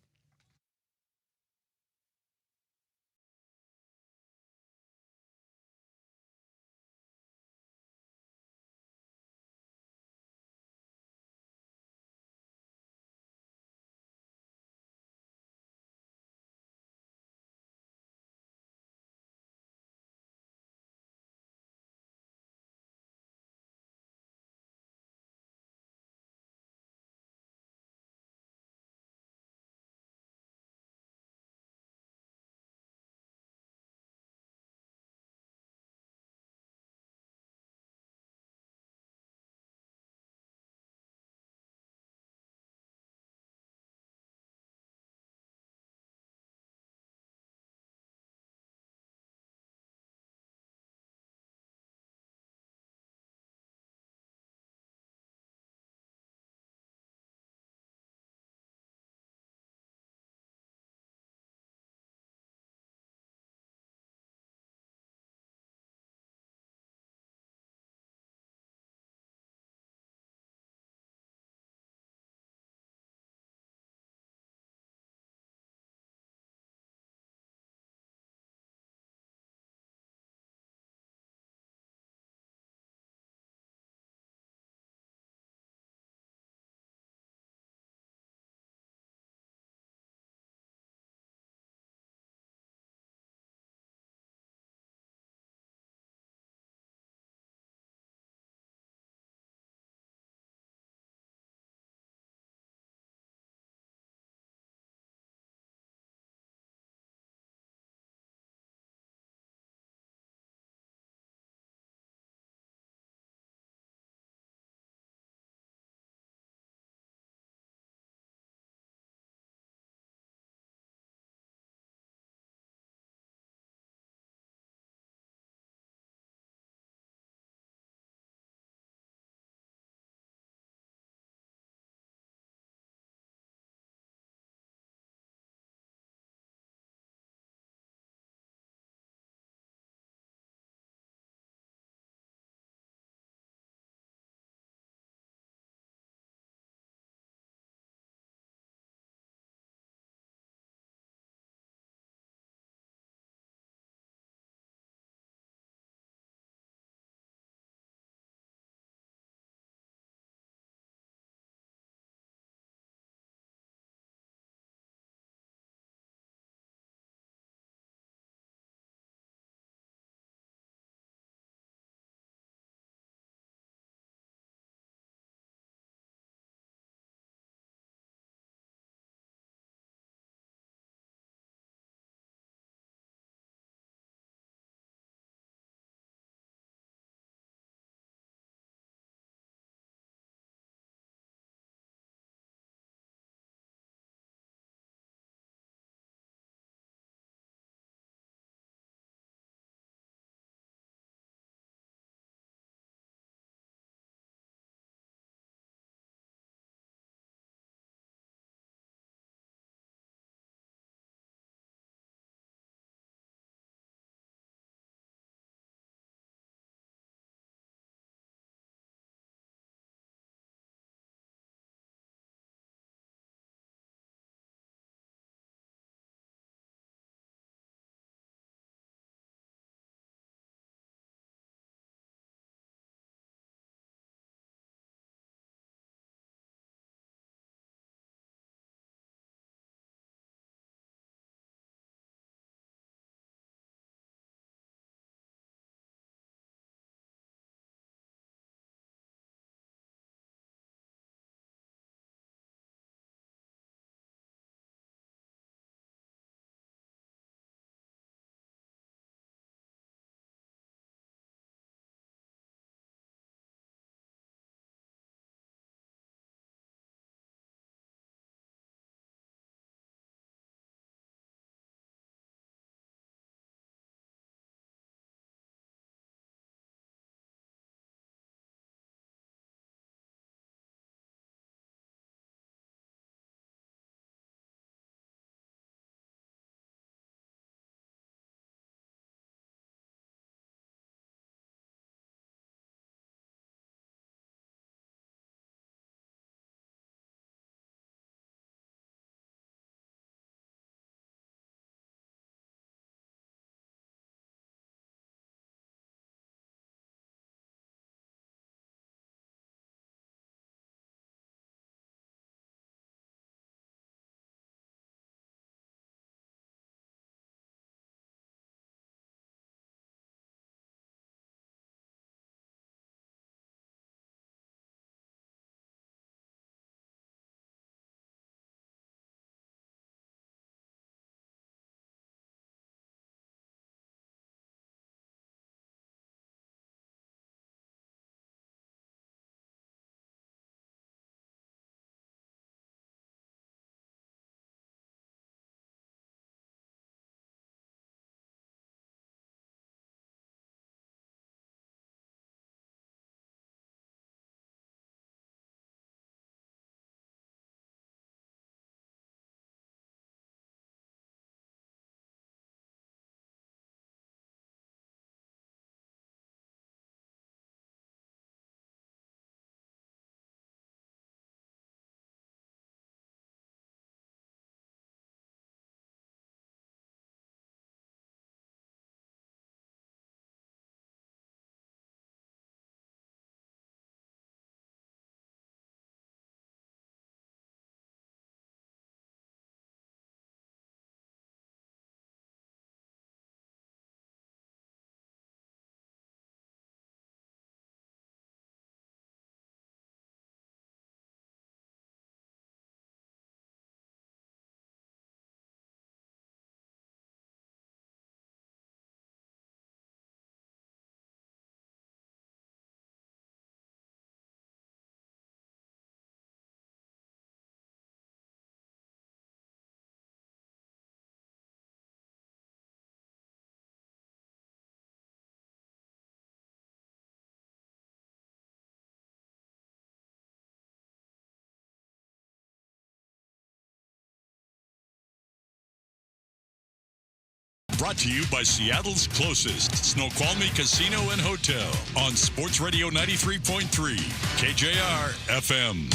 Brought to you by Seattle's closest Snoqualmie Casino and Hotel on Sports Radio 93.3 KJR FM.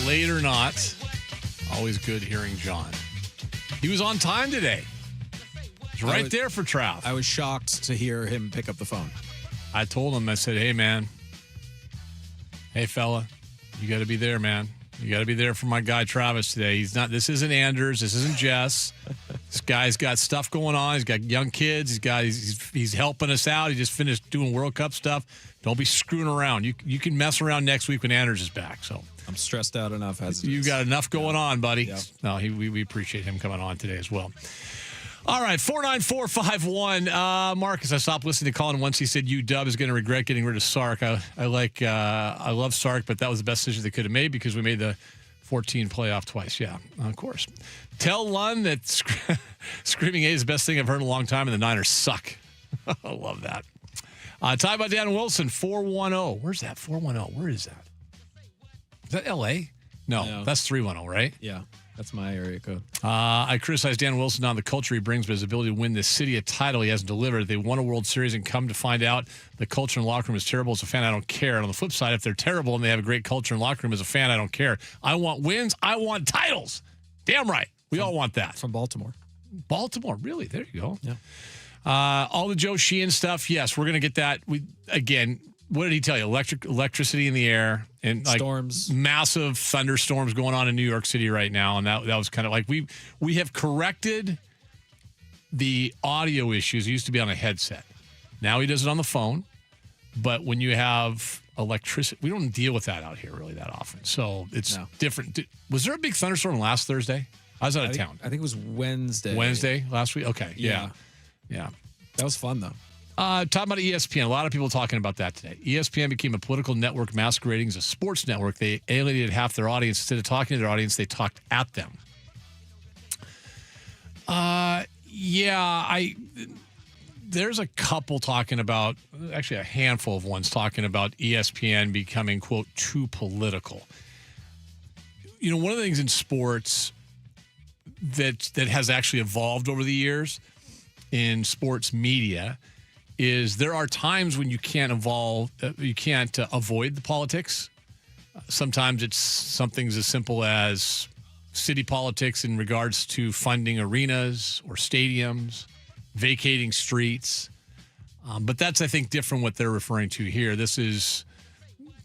Late or not, always good hearing John. He was on time today. He's right there for Trav. I was shocked to hear him pick up the phone. I told him, I said, hey, man. Hey, fella, you got to be there, man. You got to be there for my guy Travis today. This isn't Anders. This isn't Jess. This guy's got stuff going on. He's got young kids. He's helping us out. He just finished doing World Cup stuff. Don't be screwing around. You can mess around next week when Anders is back. So I'm stressed out enough as it you is. got enough going on, buddy. Yep. No, we appreciate him coming on today as well. All right, 49451. Marcus, I stopped listening to Colin once he said UW is going to regret getting rid of Sark. I love Sark, but that was the best decision they could have made because we made the 14 playoff twice. Yeah, of course. Tell Lund that Screaming A is the best thing I've heard in a long time, and the Niners suck. I love that. Talk about Dan Wilson, 410. Where's that? 410. Where is that? Is that L.A.? No, that's 310, right? Yeah, that's my area code. I criticize Dan Wilson on the culture he brings, but his ability to win the city a title he hasn't delivered. They won a World Series and come to find out the culture in the locker room is terrible. As a fan, I don't care. And on the flip side, if they're terrible and they have a great culture in the locker room, as a fan, I don't care. I want wins. I want titles. Damn right. We all want that. From Baltimore. Baltimore, really? There you go. Yeah. All the Joe Sheehan stuff, yes, we're going to get that. Again, what did he tell you? Electricity in the air and like storms, massive thunderstorms going on in New York City right now, and that was kind of like we have corrected the audio issues. It used to be on a headset. Now he does it on the phone. But when you have electricity, we don't deal with that out here really that often. So it's different. Was there a big thunderstorm last Thursday? I was out of town. I think it was Wednesday. Wednesday last week? Okay. Yeah. That was fun, though. Talking about ESPN, a lot of people talking about that today. ESPN became a political network masquerading as a sports network. They alienated half their audience. Instead of talking to their audience, they talked at them. There's a couple talking about, actually a handful of ones talking about ESPN becoming, quote, too political. You know, one of the things in sports that has actually evolved over the years in sports media is there are times when you can't avoid the politics. Sometimes it's something as simple as city politics in regards to funding arenas or stadiums, vacating streets. But that's, I think, different what they're referring to here. This is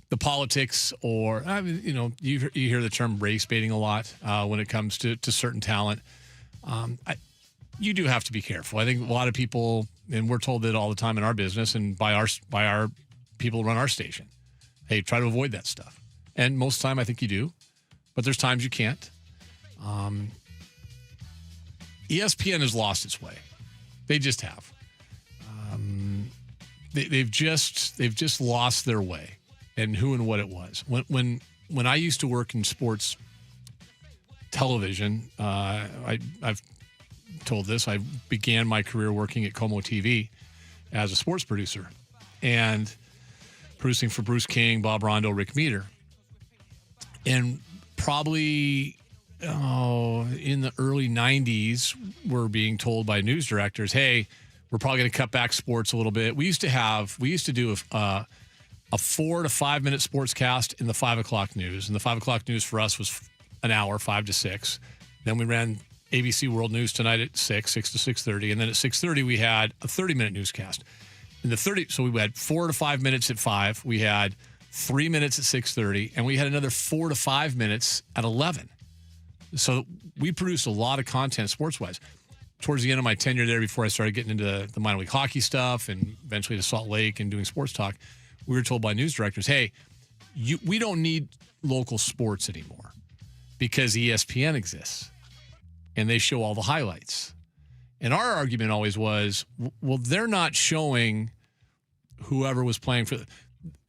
the politics, or you hear the term race baiting a lot when it comes to certain talent. You do have to be careful. I think a lot of people, and we're told that all the time in our business and by our people who run our station, hey, try to avoid that stuff. And most of the time, I think you do, but there's times you can't. ESPN has lost its way. They just have. They've just lost their way, and who and what it was. When I used to work in sports television, I've told this. I began my career working at Como TV as a sports producer and producing for Bruce King, Bob Rondo, Rick Meter. And probably in the early 90s, we're being told by news directors, hey, we're probably going to cut back sports a little bit. We used to do a 4 to 5 minute sports cast in the 5 o'clock news. And the 5 o'clock news for us was an hour, 5 to 6. Then we ran ABC World News Tonight at 6 to 6:30. And then at 6:30, we had a 30-minute newscast. So we had 4 to 5 minutes at 5. We had 3 minutes at 6:30. And we had another 4 to 5 minutes at 11. So we produced a lot of content sports-wise. Towards the end of my tenure there, before I started getting into the minor league hockey stuff and eventually to Salt Lake and doing sports talk, we were told by news directors, hey, we don't need local sports anymore because ESPN exists. And they show all the highlights. And our argument always was, well, they're not showing whoever was playing for.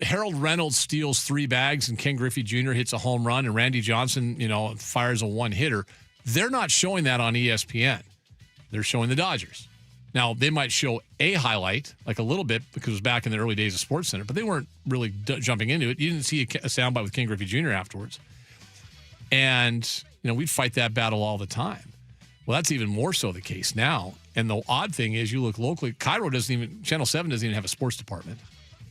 Harold Reynolds steals 3 bags and Ken Griffey Jr. hits a home run and Randy Johnson, fires a one-hitter. They're not showing that on ESPN. They're showing the Dodgers. Now, they might show a highlight, like a little bit, because it was back in the early days of SportsCenter, but they weren't really jumping into it. You didn't see a soundbite with King Griffey Jr. afterwards. And, we'd fight that battle all the time. Well, that's even more so the case now. And the odd thing is, you look locally, Channel 7 doesn't even have a sports department.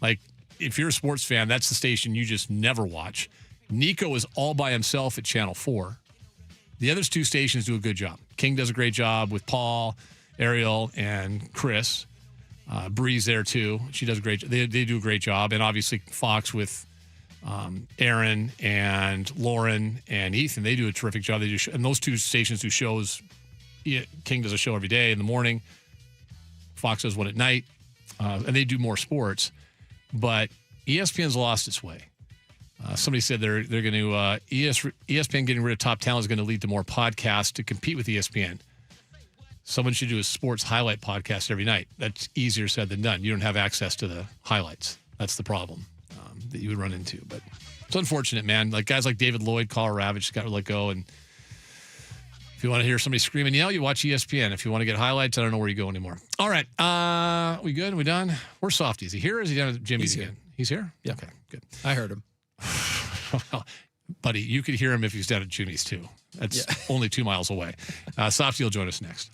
Like, if you're a sports fan, that's the station you just never watch. Nico is all by himself at Channel 4. The other two stations do a good job. King does a great job with Paul, Ariel, and Chris. Bree's there too. She does a great. They do a great job, and obviously Fox with Aaron and Lauren and Ethan. They do a terrific job. They do, and those two stations do shows. King does a show every day in the morning. Fox does one at night, and they do more sports. But ESPN's lost its way. Somebody said they're going to ESPN getting rid of top talent is going to lead to more podcasts to compete with ESPN. Someone should do a sports highlight podcast every night. That's easier said than done. You don't have access to the highlights. That's the problem that you would run into. But it's unfortunate, man. Like guys like David Lloyd, Carl Ravitch got to let go. And if you want to hear somebody scream and yell, you watch ESPN. If you want to get highlights, I don't know where you go anymore. All right. We good? We done? Where's Softy? Is he here or is he down at Jimmy's again? He's here? Yeah. Okay, good. I heard him. Well, buddy, you could hear him if he's down at Jimmy's too. That's only 2 miles away. Softy will join us next.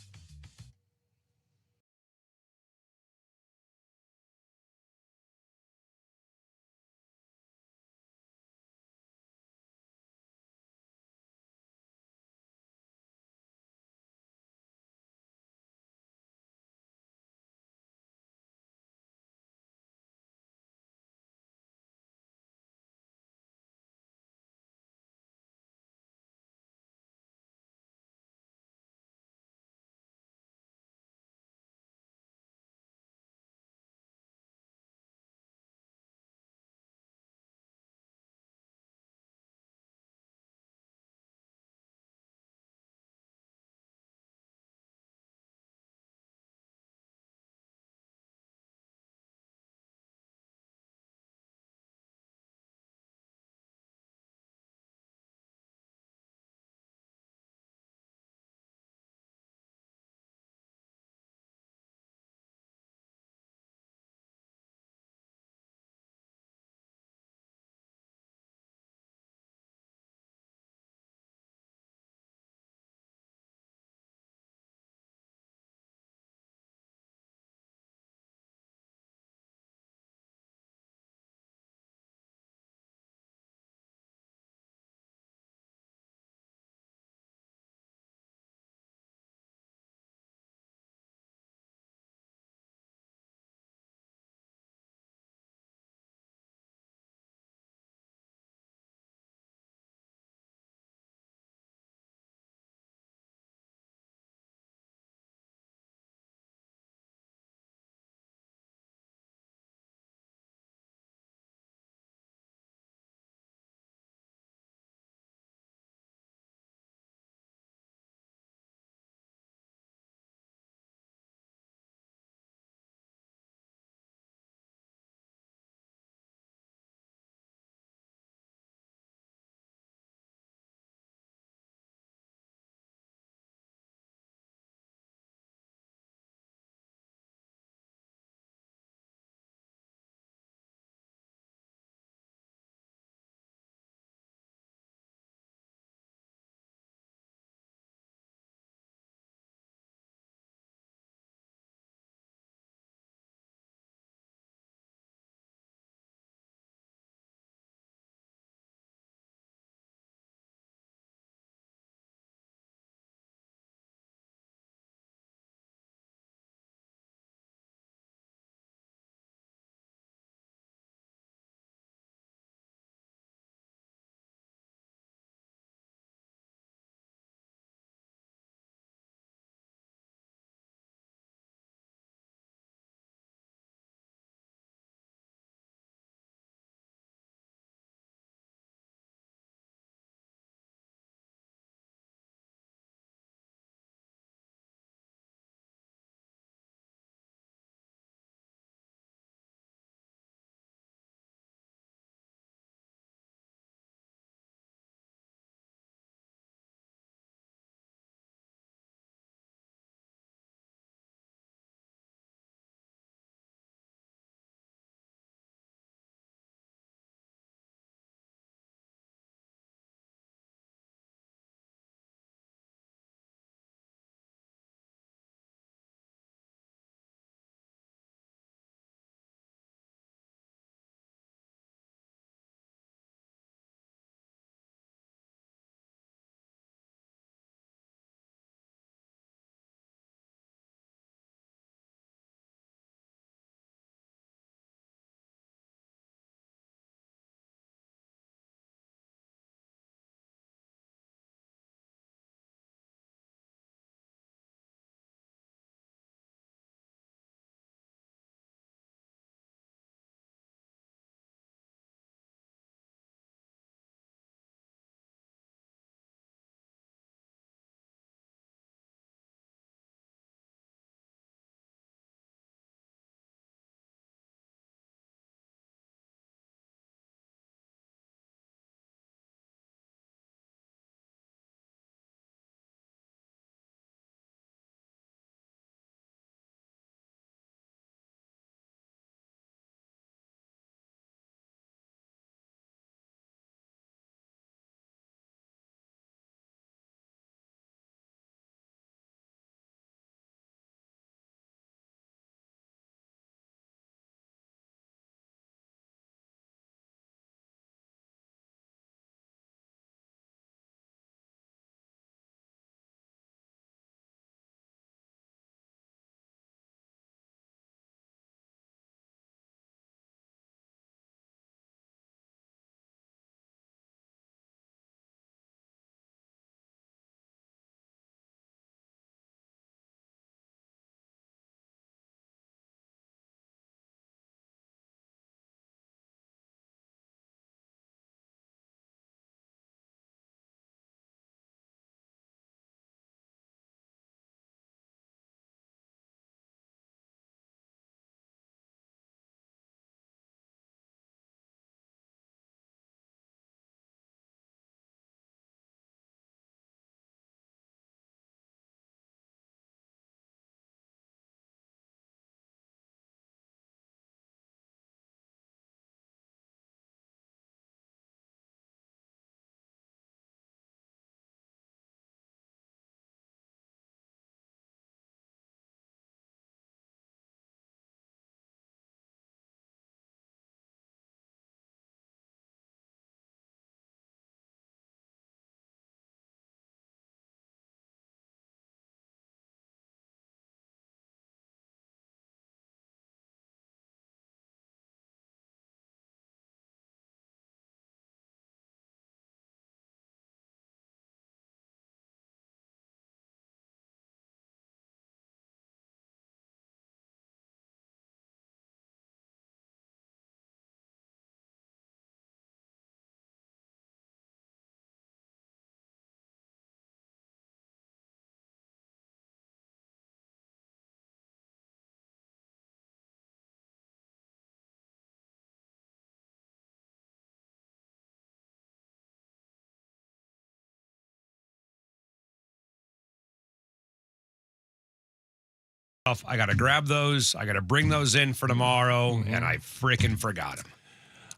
I got to grab those. I got to bring those in for tomorrow, and I freaking forgot them.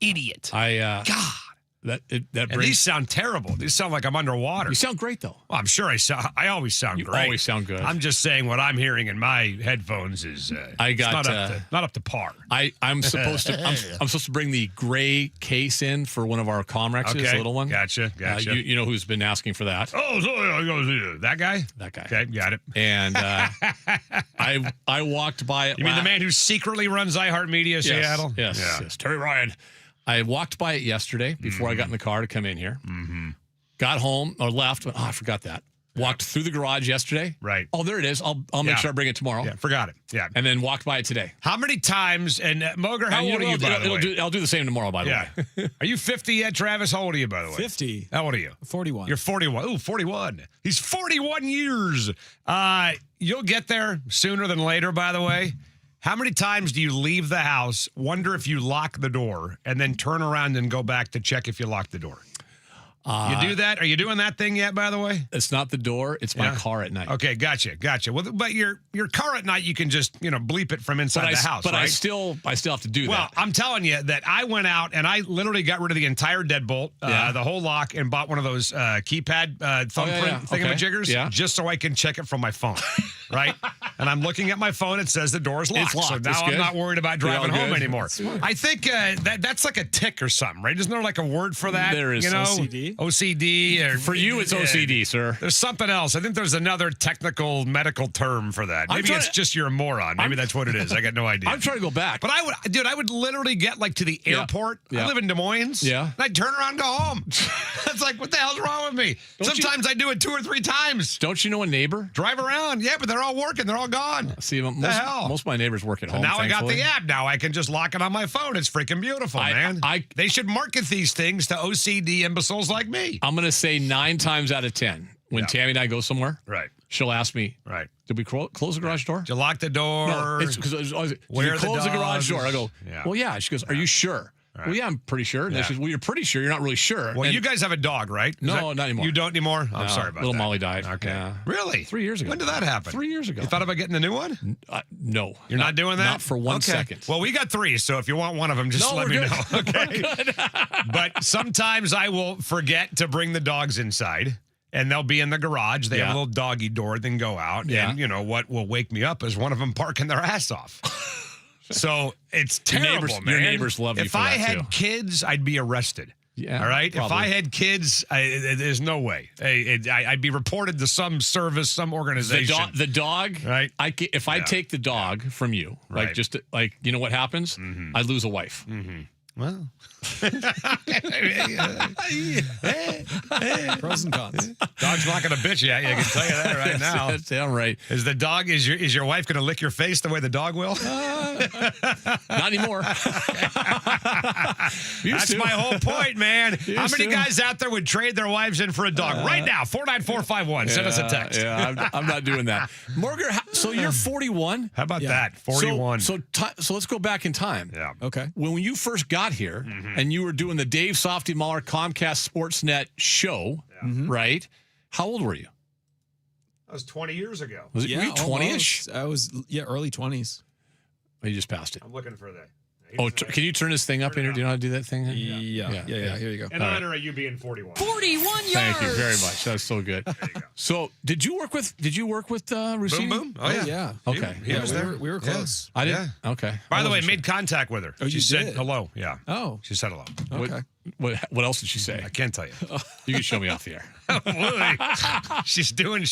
Idiot. God. That And brings, these sound terrible. These sound like I'm underwater. you sound great, though. Well, I'm sure I always sound You great. always sound good. I'm just saying what I'm hearing in my headphones is it's not up to par. I'm supposed to I'm supposed to bring the gray case in for one of our Comrexes, the little one. Gotcha. You know who's been asking for that. Oh, that guy? That guy. Okay, got it. And I walked by it. You mean the man who secretly runs iHeartMedia Seattle? Yes, Terry Ryan. I walked by it yesterday before I got in the car to come in here. Mm-hmm. Got home or left. Oh, I forgot that. Walked through the garage yesterday. Right. Oh, there it is. I'll make sure I bring it tomorrow. Yeah, forgot it. Yeah. And then walked by it today. How many times, and Moger, how old are you, by the way? I'll do the same tomorrow, by the way. Are you 50 yet, Travis? How old are you, by the way? 50. How old are you? 41. You're 41. Ooh, 41. He's 41 years. You'll get there sooner than later, by the way. How many times do you leave the house, wonder if you lock the door, and then turn around and go back to check if you locked the door? You do that? Are you doing that thing yet, by the way? It's not the door. It's my car at night. Okay, gotcha. Well, but your car at night, you can just, bleep it from inside the house, but right? I still have to do that. Well, I'm telling you that I went out and I literally got rid of the entire deadbolt, the whole lock, and bought one of those keypad thumbprint thingamajiggers just so I can check it from my phone, right? And I'm looking at my phone. It says the door's locked. It's locked. So now It's I'm good. not worried about driving You're all home good. anymore. I think that's like a tick or something, right? Isn't there like a word for that? There is OCD. OCD. Or, For you, it's OCD, sir. There's something else. I think there's another technical medical term for that. Maybe it's just you're a moron. Maybe that's what it is. I got no idea. I'm trying to go back. But I would literally get like to the airport. I live in Des Moines. Yeah. And I'd turn around and go home. It's like, what the hell's wrong with me? Sometimes I do it 2 or 3 times. Don't you know a neighbor? Drive around. Yeah, but they're all working. They're all gone. See, most of my neighbors work at home. Now I got thankfully. the app. Now I can just lock it on my phone. It's freaking beautiful, man. They should market these things to OCD imbeciles like me. I'm going to say 9 times out of 10, when Tammy and I go somewhere, she'll ask me, did we close the garage door? Did you lock the door? No, it's because did you close the garage door? I go, well, yeah. She goes, are you sure? Right. Well, yeah, I'm pretty sure. And she goes, well, you're pretty sure. You're not really sure. Well, you guys have a dog, right? Not anymore. You don't anymore? I'm sorry about little that. Molly died. Okay. Yeah. Really? 3 years ago. When did that happen? 3 years ago. You thought about getting a new one? No. You're not doing that? Not for 1 second. Well, we got 3, so if you want one of them, just let me know. Okay. But sometimes I will forget to bring the dogs inside. And they'll be in the garage. They have a little doggy door, then go out. Yeah. And you know what will wake me up is one of them parking their ass off. So it's terrible, man. Your neighbors love you if for I that, had too. kids, I'd be arrested. Yeah. All right. Probably. If I had kids, there's no way. I'd be reported to some service, some organization. The dog. Right. If I take the dog from you, like just like you know what happens, I lose a wife. Mm-hmm. Well, pros and cons. Dog's not going to bitch you. I can tell you that right now. That's damn right. Is your wife going to lick your face the way the dog will? Not anymore. That's my whole point, man. How many guys out there would trade their wives in for a dog right now? 49451. Send us a text. Yeah, I'm not doing that. Morgan, so you're 41? How about that? 41. So let's go back in time. Yeah. Okay. When you first got here and you were doing the Dave Softy Mahler Comcast Sportsnet show, right? How old were you? That was 20 years ago. Was it were you 20-ish? I was early 20s. Oh, you just passed it. I'm looking for that. Oh, can you turn this thing up in here? Do you know how to do that thing? Yeah. Here you go. In honor of you being 41. 41 yards. Thank you very much. That's so good. There you go. So, did you work with Rossini? Boom. Oh, yeah. Okay. He was there. We were close. I didn't. Okay. By the way, made contact with her. Oh, she you said did? hello. Yeah. Oh. She said hello. Okay. What else did she say? I can't tell you. You can show me off the air. She's doing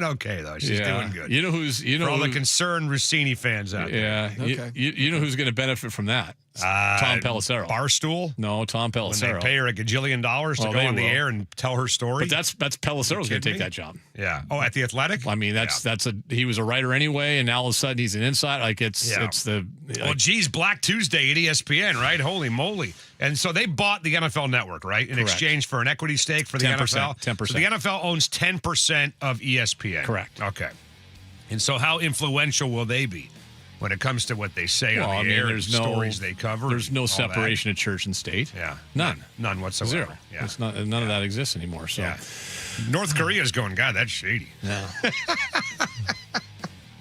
okay though. She's doing good. You know who's for all the concerned Rossini fans out there. Yeah. Okay. You know who's going to benefit from that? Tom Pelissero. Barstool? No, Tom When Pelissero. they pay her $1 gajillion to go they on the will. air and tell her story. But that's Pelissero's going to kidding take me? that job. Yeah. Oh, at the Athletic? I mean, he was a writer anyway, and now all of a sudden he's an inside. Like it's the. Well, geez, Black Tuesday at ESPN, right? Holy moly. And so they bought the NFL Network, right? In exchange for an equity stake for the 10%, NFL? 10%. So the NFL owns 10% of ESPN. Correct. Okay. And so how influential will they be when it comes to what they say on the air and stories they cover? There's no all separation of church and state. Yeah. None. None whatsoever. Zero. Yeah. It's not, none of that exists anymore. So. Yeah. North Korea's going, God, that's shady. Yeah.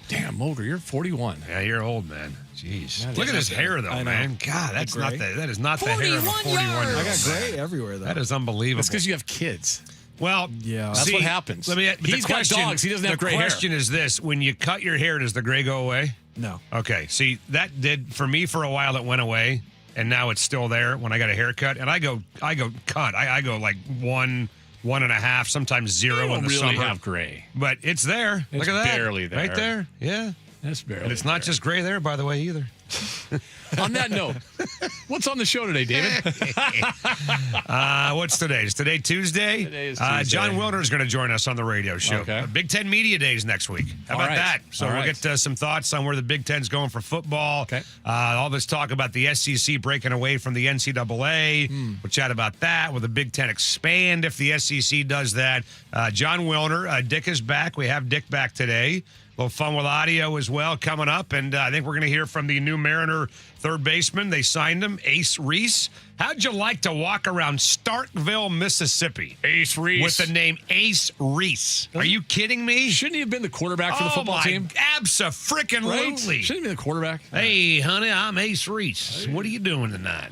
Damn, motor. You're 41. Yeah, you're old, man. Jeez. That Look is at his something. hair, though, I know. man. God, that's not gray. that is not the hair of a 41-year-old. I got gray everywhere, though. That is unbelievable. That's because you have kids. Well, yeah, That's see, what happens. He's got dogs. He doesn't have gray hair. The question is this: when you cut your hair, does the gray go away? No. Okay. See, that did for me for a while. It went away, and now it's still there when I got a haircut. And I go cut. I go like 1.5, sometimes 0 You in don't the really summer. have gray. But it's there. It's Look at that. barely there. Right there. Yeah. That's barely. And it's not just gray there, by the way, either. On that note, what's on the show today, David? What's today? Is today Tuesday? Today is Tuesday. John Wilner is going to join us on the radio show. Okay. Big Ten Media Days next week. How All about right. that? So All we'll right. get some thoughts on where the Big Ten's going for football. Okay. All this talk about the SEC breaking away from the NCAA. We'll chat about that. Will the Big Ten expand if the SEC does that? John Wilner, Dick is back. We have Dick back today. A little fun with audio as well coming up. And I think we're going to hear from the new Mariner third baseman. They signed him, Ace Reese. How'd you like to walk around Starkville, Mississippi? Ace Reese. With the name Ace Reese. Are you kidding me? Shouldn't he have been the quarterback for the football team? Abso-freaking-lutely. Right? Shouldn't he be the quarterback? Hey, honey, I'm Ace Reese. What are you doing tonight?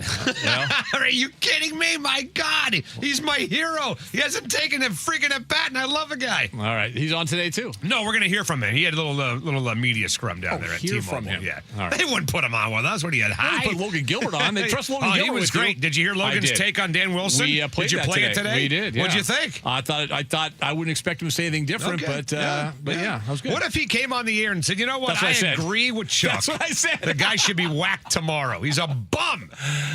Are you kidding me? My God, he's my hero. He hasn't taken a freaking at bat, and I love the guy. All right. He's on today, too. No, we're going to hear from him. He had a little media scrum down there at hear T-Mobile. from him. Yeah. All right. They wouldn't put him on with us. What do you had? They put Logan Gilbert on. They trust Logan Gilbert. He was with you. great. Did you hear Logan's I did. take on Dan Wilson? We played did you that play it today? We did. Yeah. What'd you think? I thought I wouldn't expect him to say anything different, Okay. but yeah, that was good. What if he came on the air and said, "You know what? That's what I said. agree with Chuck. That's what I said. The guy should be whacked tomorrow. He's a bum.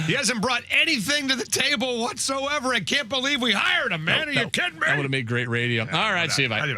He hasn't brought anything to the table whatsoever. I can't believe we hired him, man. Are you kidding me? That would have made great radio. All right, see you, bye.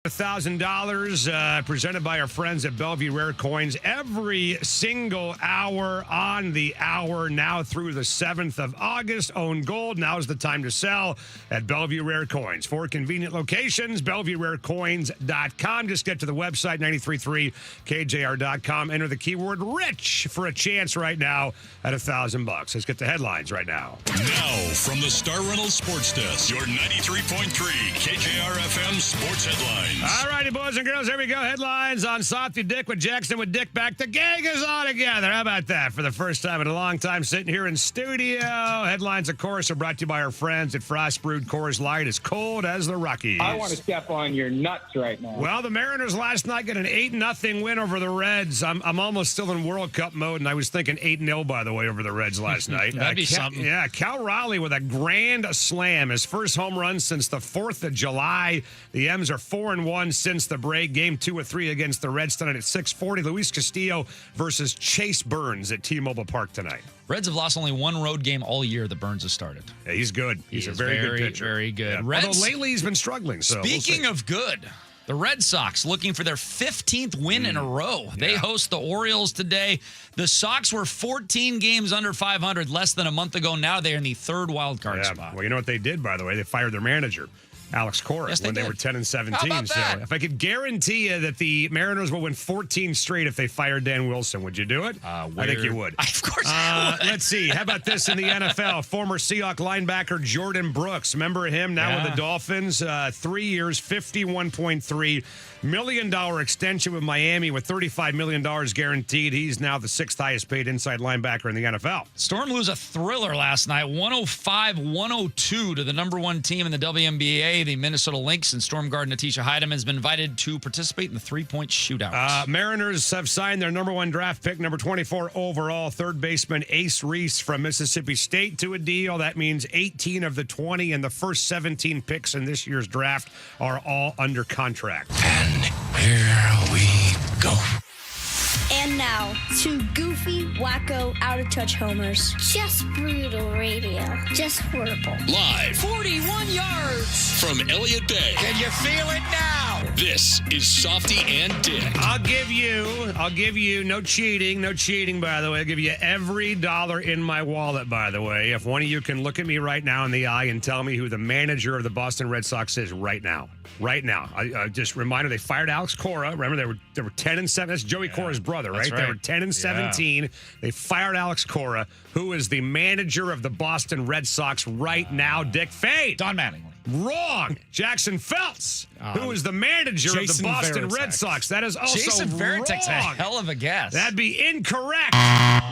$1,000 presented by our friends at Bellevue Rare Coins every single hour on the hour now through the 7th of August. Own gold. Now is the time to sell at Bellevue Rare Coins. 4 convenient locations, BellevueRareCoins.com. Just get to the website, 93.3 KJR.com. Enter the keyword RICH for a chance right now at $1,000. Let's get the headlines right now. Now, from the Star Reynolds Sports Desk, your 93.3 KJR FM Sports Headlines. All righty, boys and girls, here we go. Headlines on Softy Dick with Jackson with Dick back. The gang is all together. How about that? For the first time in a long time sitting here in studio. Headlines, of course, are brought to you by our friends at Frost Brewed Coors Light, as cold as the Rockies. I want to step on your nuts right now. Well, the Mariners last night got an 8-0 win over the Reds. I'm almost still in World Cup mode, and I was thinking 8-0, by the way, over the Reds last night. That'd be something. Yeah, Cal Raleigh with a grand slam. His first home run since the 4th of July. The M's are 4-1 since the break. Game 2 of 3 against the Reds tonight at 6:40. Luis Castillo versus Chase Burns at T-Mobile Park tonight. Reds have lost only one road game all year that Burns has started. Yeah, he's good. He's a very good pitcher. Very good. Yeah. Reds, although lately he's been struggling. So speaking of good, the Red Sox looking for their 15th win in a row. They host the Orioles today. The Sox were 14 games under 500 less than a month ago. Now they're in the third wild card spot. Well, you know what they did, by the way? They fired their manager, Alex Cora, when they were 10-17. How about that? So if I could guarantee you that the Mariners will win 14 straight if they fire Dan Wilson, would you do it? I think you would. Of course I would. Let's see. How about this in the NFL? Former Seahawks linebacker Jordan Brooks. Remember him now with the Dolphins? 3 years, $51.3 million extension with Miami with $35 million guaranteed. He's now the 6th highest paid inside linebacker in the NFL. Storm lose a thriller last night, 105-102 to the number 1 team in the WNBA. The Minnesota Lynx and Storm guard Natisha Heidemann has been invited to participate in the 3-point shootout. Mariners have signed their number 1 draft pick, number 24 overall, third baseman Ace Reese from Mississippi State to a deal. That means 18 of the 20 and the first 17 picks in this year's draft are all under contract. And here we go. And now, two goofy, wacko, out-of-touch homers. Just brutal radio. Just horrible. Live 41 yards. from Elliott Bay. Can you feel it now? This is Softy and Dick. I'll give you, no cheating, by the way. I'll give you every dollar in my wallet, by the way. If one of you can look at me right now in the eye and tell me who the manager of the Boston Red Sox is right now. Right now. I just reminder, they fired Alex Cora. Remember, they were 10-7. That's Joey Cora's brother, right? They were 10-17. Yeah. They fired Alex Cora, who is the manager of the Boston Red Sox right now. Dick Fade. Don Mattingly. Wrong. Jackson Feltz, who is the manager of the Boston Red Sox. That is also Jason Varitek's a hell of a guess. That'd be incorrect.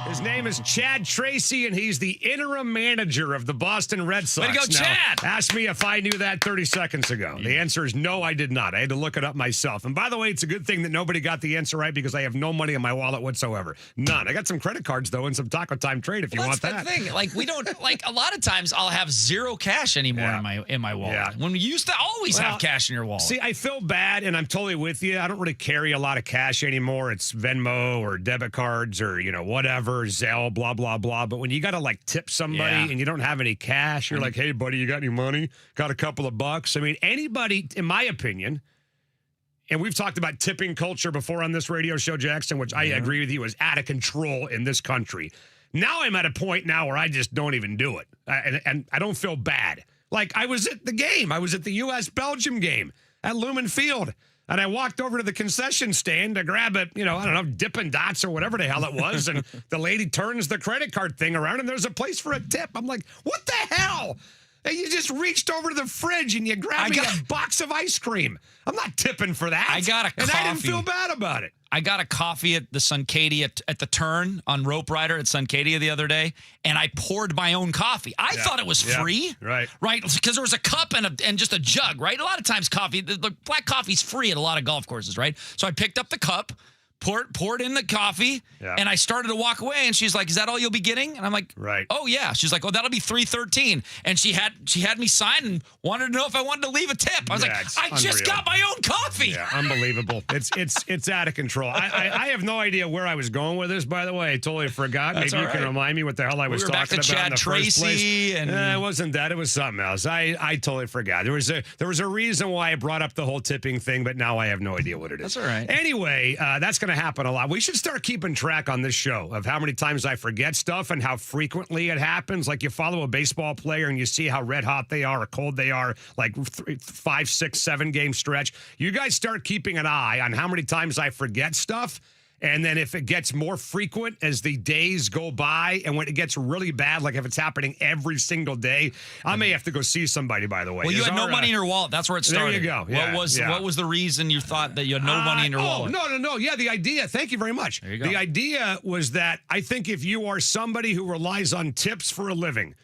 His name is Chad Tracy, and he's the interim manager of the Boston Red Sox. Way to go, Chad! Ask me if I knew that 30 seconds ago. The answer is no, I did not. I had to look it up myself. And by the way, it's a good thing that nobody got the answer right because I have no money in my wallet whatsoever. None. I got some credit cards, though, and some Taco Time trade if you want that. That's the thing. Like, we don't, like, a lot of times I'll have zero cash anymore in my wallet. Yeah. When we used to always have cash in your wallet. See, I feel bad, and I'm totally with you. I don't really carry a lot of cash anymore. It's Venmo or debit cards or, whatever, Zelle, blah, blah, blah. But when you got to, like, tip somebody and you don't have any cash, you're like, hey, buddy, you got any money? Got a couple of bucks? I mean, anybody, in my opinion, and we've talked about tipping culture before on this radio show, Jackson, which I agree with you is out of control in this country. Now I'm at a point now where I just don't even do it. And I don't feel bad. Like, I was at the game. I was at the U.S.-Belgium game at Lumen Field. And I walked over to the concession stand to grab it, Dippin' Dots or whatever the hell it was. And the lady turns the credit card thing around, and there's a place for a tip. I'm like, what the hell? And you just reached over to the fridge and you grabbed a box of ice cream. I'm not tipping for that. I got a coffee. And I didn't feel bad about it. I got a coffee at the Suncadia at the turn on Rope Rider at Suncadia the other day, and I poured my own coffee. I thought it was free. Right. Because there was a cup and just a jug, right? A lot of times the black coffee's free at a lot of golf courses, right? So I picked up the cup, poured in the coffee, and I started to walk away, and she's like, "Is that all you'll be getting?" And I'm like, "Right." "Oh yeah." She's like, "Oh, that'll be $3.13." And she had me sign and wanted to know if I wanted to leave a tip. I was like, "I just got my own coffee." Yeah, unbelievable. It's out of control. I have no idea where I was going with this. By the way, I totally forgot. That's Maybe you all can right. remind me what the hell I was We were back talking to about Chad in the Tracy first place. and- It wasn't that. It was something else. I totally forgot. There was a reason why I brought up the whole tipping thing, but now I have no idea what it is. That's all right. Anyway, that's going to happen a lot. We should start keeping track on this show of how many times I forget stuff and how frequently it happens. Like you follow a baseball player and you see how red hot they are or cold they are, like 5, 6, 7 game stretch. You guys start keeping an eye on how many times I forget stuff. And then if it gets more frequent as the days go by, and when it gets really bad, like if it's happening every single day, I may have to go see somebody, by the way. Well, you had no money in your wallet. That's where it started. There you go. Yeah, What was the reason you thought that you had no money in your wallet? No. Yeah, the idea, thank you very much. There you go. The idea was that I think if you are somebody who relies on tips for a living,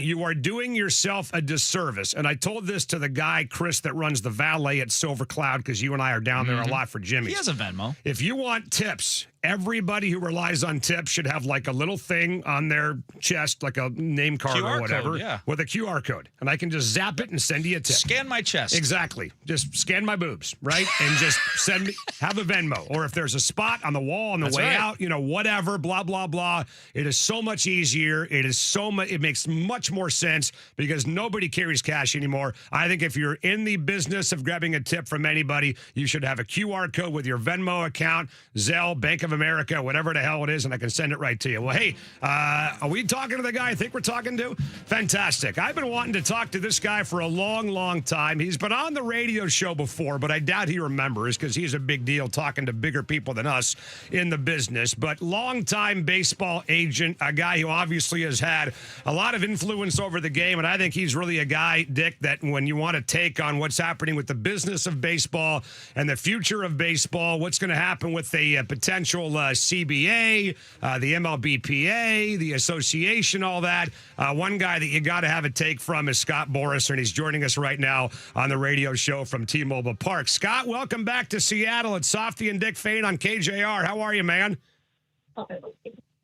you are doing yourself a disservice. And I told this to the guy, Chris, that runs the valet at Silver Cloud, because you and I are down there a lot for Jimmy's. He has a Venmo. If you want tips, everybody who relies on tips should have like a little thing on their chest, like a name card QR or whatever, code, yeah. with a QR code. And I can just zap it and send you a tip. Scan my chest. Exactly. Just scan my boobs, right? And just send me, have a Venmo. Or if there's a spot on the wall on the way out, whatever, blah, blah, blah. It is so much easier. It makes much more sense because nobody carries cash anymore. I think if you're in the business of grabbing a tip from anybody, you should have a QR code with your Venmo account, Zelle, Bank of America, whatever the hell it is, and I can send it right to you. Well, hey, are we talking to the guy I think we're talking to? Fantastic. I've been wanting to talk to this guy for a long, long time. He's been on the radio show before, but I doubt he remembers because he's a big deal talking to bigger people than us in the business. But longtime baseball agent, a guy who obviously has had a lot of influence over the game, and I think he's really a guy, Dick, that when you want to take on what's happening with the business of baseball and the future of baseball, what's going to happen with the potential CBA, the MLBPA, the association, all that. One guy that you got to have a take from is Scott Boras, and he's joining us right now on the radio show from T-Mobile Park. Scott, welcome back to Seattle. It's Softy and Dick Fain on KJR. How are you, man?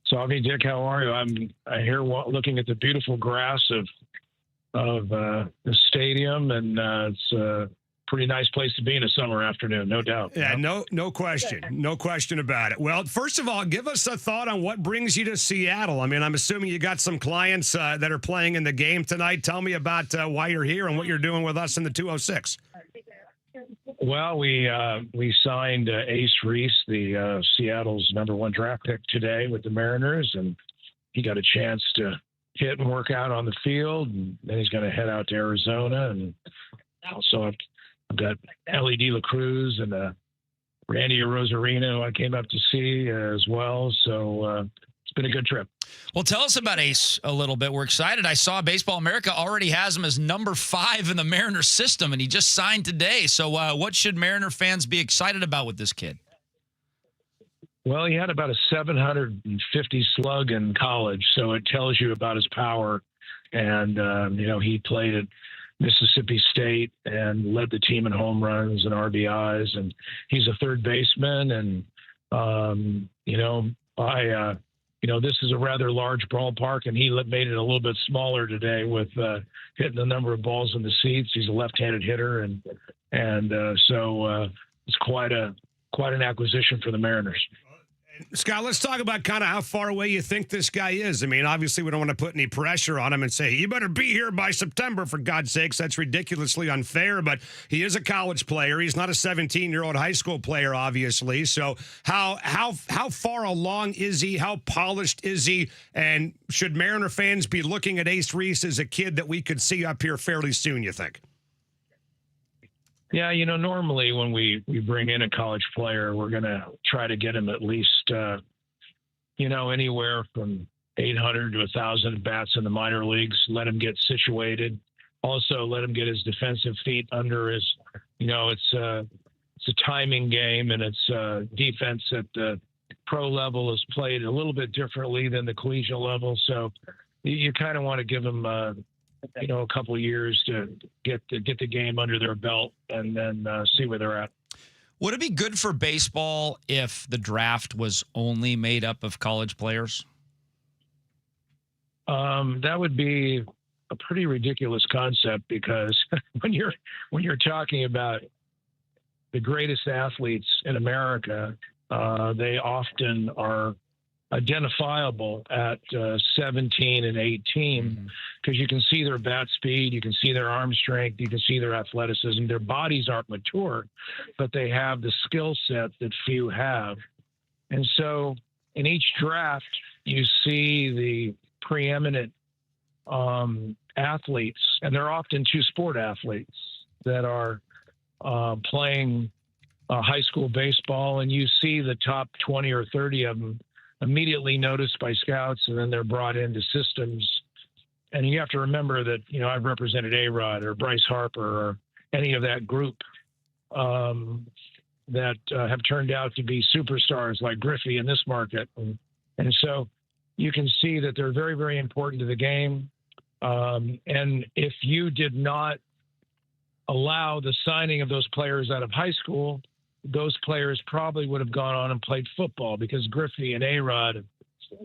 Softy, Dick, how are you? I'm here looking at the beautiful grass of the stadium, and it's a pretty nice place to be in a summer afternoon, no doubt. Yeah, no question. No question about it. Well, first of all, give us a thought on what brings you to Seattle. I mean, I'm assuming you got some clients that are playing in the game tonight. Tell me about why you're here and what you're doing with us in the 206. Well, we signed Ace Reese, the Seattle's #1 draft pick today with the Mariners, and he got a chance to hit and work out on the field, and then he's going to head out to Arizona. And also I've got LED La Cruz and Randy Rosarino who I came up to see as well. So it's been a good trip. Well, tell us about Ace a little bit. We're excited. I saw Baseball America already has him as #5 in the Mariners system, and he just signed today. So what should Mariner fans be excited about with this kid? Well, he had about a 750 slug in college, so it tells you about his power. And, he played at Mississippi State and led the team in home runs and RBIs. And he's a third baseman. And, this is a rather large ballpark, and he made it a little bit smaller today with hitting a number of balls in the seats. He's a left-handed hitter, and so it's quite an acquisition for the Mariners. Scott, let's talk about kind of how far away you think this guy is. I mean, obviously, we don't want to put any pressure on him and say, you better be here by September, for God's sakes. That's ridiculously unfair, but he is a college player. He's not a 17-year-old high school player, obviously. So how far along is he? How polished is he? And should Mariner fans be looking at Ace Reese as a kid that we could see up here fairly soon, you think? Yeah, normally when we bring in a college player, we're going to try to get him at least, anywhere from 800 to 1,000 bats in the minor leagues. Let him get situated. Also, let him get his defensive feet under his, it's a timing game, and it's defense at the pro level is played a little bit differently than the collegiate level. So you kind of want to give him a couple of years to get the game under their belt and then see where they're at. Would it be good for baseball if the draft was only made up of college players? That would be a pretty ridiculous concept, because when you're talking about the greatest athletes in America, they often are identifiable at 17 and 18, because you can see their bat speed, you can see their arm strength, you can see their athleticism. Their bodies aren't mature, but they have the skill set that few have. And so in each draft, you see the preeminent athletes, and they're often two-sport athletes that are playing high school baseball, and you see the top 20 or 30 of them immediately noticed by scouts, and then they're brought into systems. And you have to remember that, I've represented A-Rod or Bryce Harper or any of that group that have turned out to be superstars like Griffey in this market. And so you can see that they're very, very important to the game. And if you did not allow the signing of those players out of high school, those players probably would have gone on and played football, because Griffey and A-Rod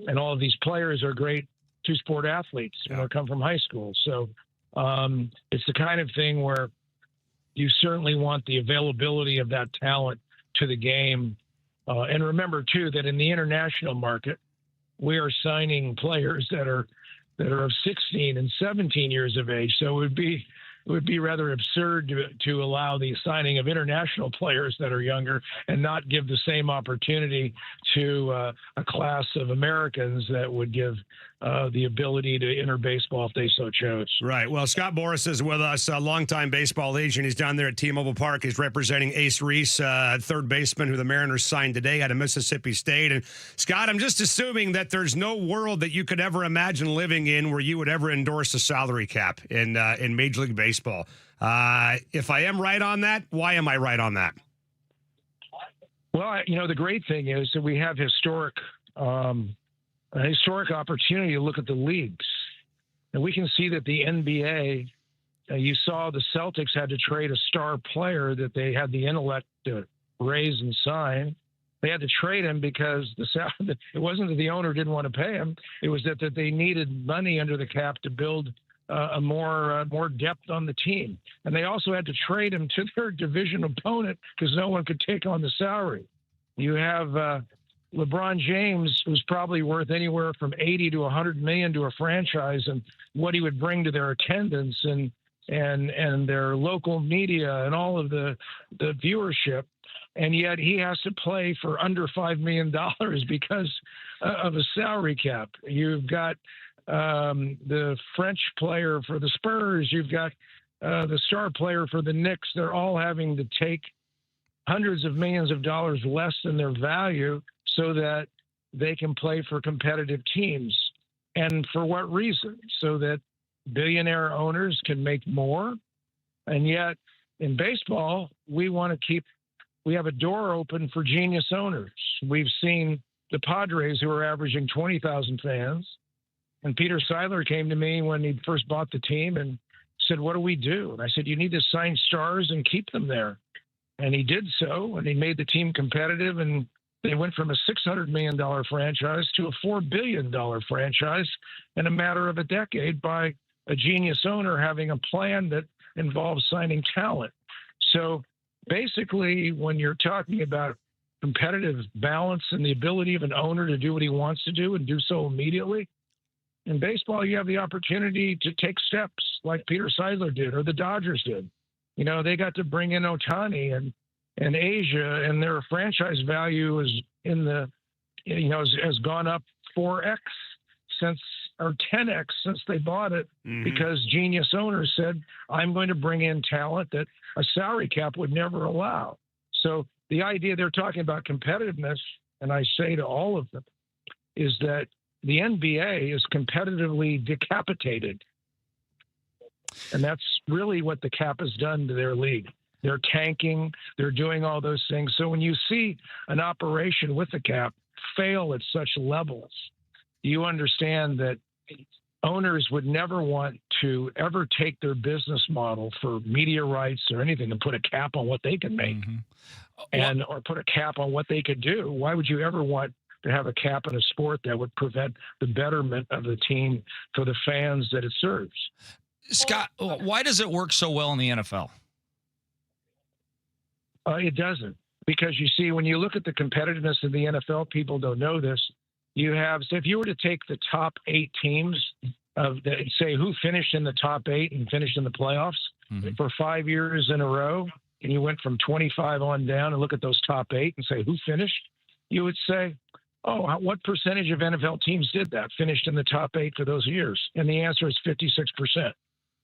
and all of these players are great two-sport athletes come from high school. So it's the kind of thing where you certainly want the availability of that talent to the game. And remember, too, that in the international market, we are signing players that are of 16 and 17 years of age. So it would be rather absurd to allow the signing of international players that are younger and not give the same opportunity to a class of Americans that would give the ability to enter baseball if they so chose. Right. Well, Scott Boras is with us, a longtime baseball agent. He's down there at T-Mobile Park. He's representing Ace Reese, third baseman who the Mariners signed today out of Mississippi State. And Scott, I'm just assuming that there's no world that you could ever imagine living in where you would ever endorse a salary cap in Major League Baseball. If I am right on that, why am I right on that? Well, the great thing is that we have a historic opportunity to look at the leagues. And we can see that the NBA, you saw the Celtics had to trade a star player that they had the intellect to raise and sign. They had to trade him because it wasn't that the owner didn't want to pay him. It was that they needed money under the cap to build a more depth on the team. And they also had to trade him to their division opponent because no one could take on the salary. You have LeBron James, who's probably worth anywhere from 80 to 100 million to a franchise, and what he would bring to their attendance and their local media and all of the viewership. And yet he has to play for under $5 million because of a salary cap. You've got the French player for the Spurs. You've got the star player for the Knicks. They're all having to take hundreds of millions of dollars less than their value so that they can play for competitive teams. And for what reason? So that billionaire owners can make more. And yet in baseball, we have a door open for genius owners. We've seen the Padres, who are averaging 20,000 fans. And Peter Seidler came to me when he first bought the team and said, "What do we do?" And I said, "You need to sign stars and keep them there." And he did so, and he made the team competitive, and they went from a $600 million franchise to a $4 billion franchise in a matter of a decade by a genius owner having a plan that involves signing talent. So basically, when you're talking about competitive balance and the ability of an owner to do what he wants to do and do so immediately, in baseball, you have the opportunity to take steps like Peter Seidler did or the Dodgers did. They got to bring in Ohtani and Asia, and their franchise value is has gone up 4x or 10x since they bought it, because genius owners said, "I'm going to bring in talent that a salary cap would never allow." So the idea they're talking about competitiveness, and I say to all of them, is that the NBA is competitively decapitated. And that's really what the cap has done to their league. They're tanking. They're doing all those things. So when you see an operation with the cap fail at such levels, you understand that owners would never want to ever take their business model for media rights or anything and put a cap on what they can make or put a cap on what they could do. Why would you ever want to have a cap in a sport that would prevent the betterment of the team for the fans that it serves? Scott, why does it work so well in the NFL? It doesn't. Because you see, when you look at the competitiveness of the NFL, people don't know this. You have, so if you were to take the top 8 teams say who finished in the top 8 and finished in the playoffs for 5 years in a row, and you went from 25 on down and look at those top 8 and say who finished, you would say, oh, what percentage of NFL teams did that, finished in the top 8 for those years? And the answer is 56%.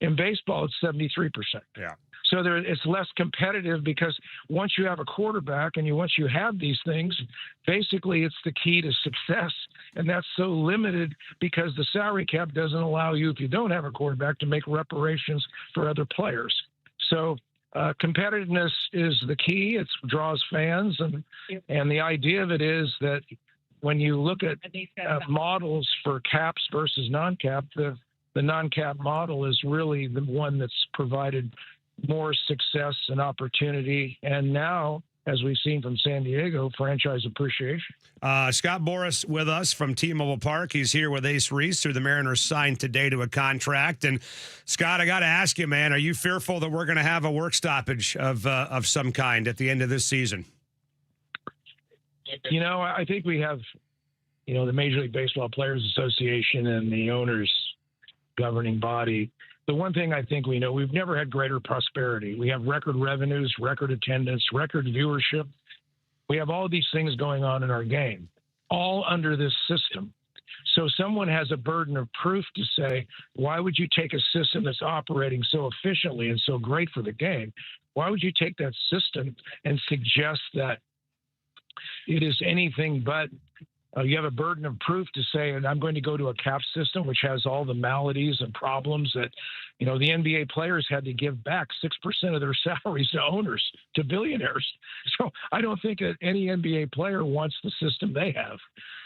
In baseball, it's 73%. Yeah. So it's less competitive because once you have a quarterback and once you have these things, basically it's the key to success. And that's so limited because the salary cap doesn't allow you, if you don't have a quarterback, to make reparations for other players. So competitiveness is the key. It draws fans. And the idea of it is that when you look at models for caps versus non-cap, the non-cap model is really the one that's provided more success and opportunity. And now, as we've seen from San Diego, franchise appreciation. Scott Boras with us from T-Mobile Park. He's here with Ace Reese, who the Mariners signed today to a contract. And Scott, I got to ask you, man, are you fearful that we're going to have a work stoppage of some kind at the end of this season? You know, I think we have, the Major League Baseball Players Association and the owners governing body. The one thing I think we know, we've never had greater prosperity. We have record revenues, record attendance, record viewership. We have all these things going on in our game, all under this system. So someone has a burden of proof to say, why would you take a system that's operating so efficiently and so great for the game? Why would you take that system and suggest that it is anything but you have a burden of proof to say, and I'm going to go to a cap system, which has all the maladies and problems that, the NBA players had to give back 6% of their salaries to owners, to billionaires. So I don't think that any NBA player wants the system they have.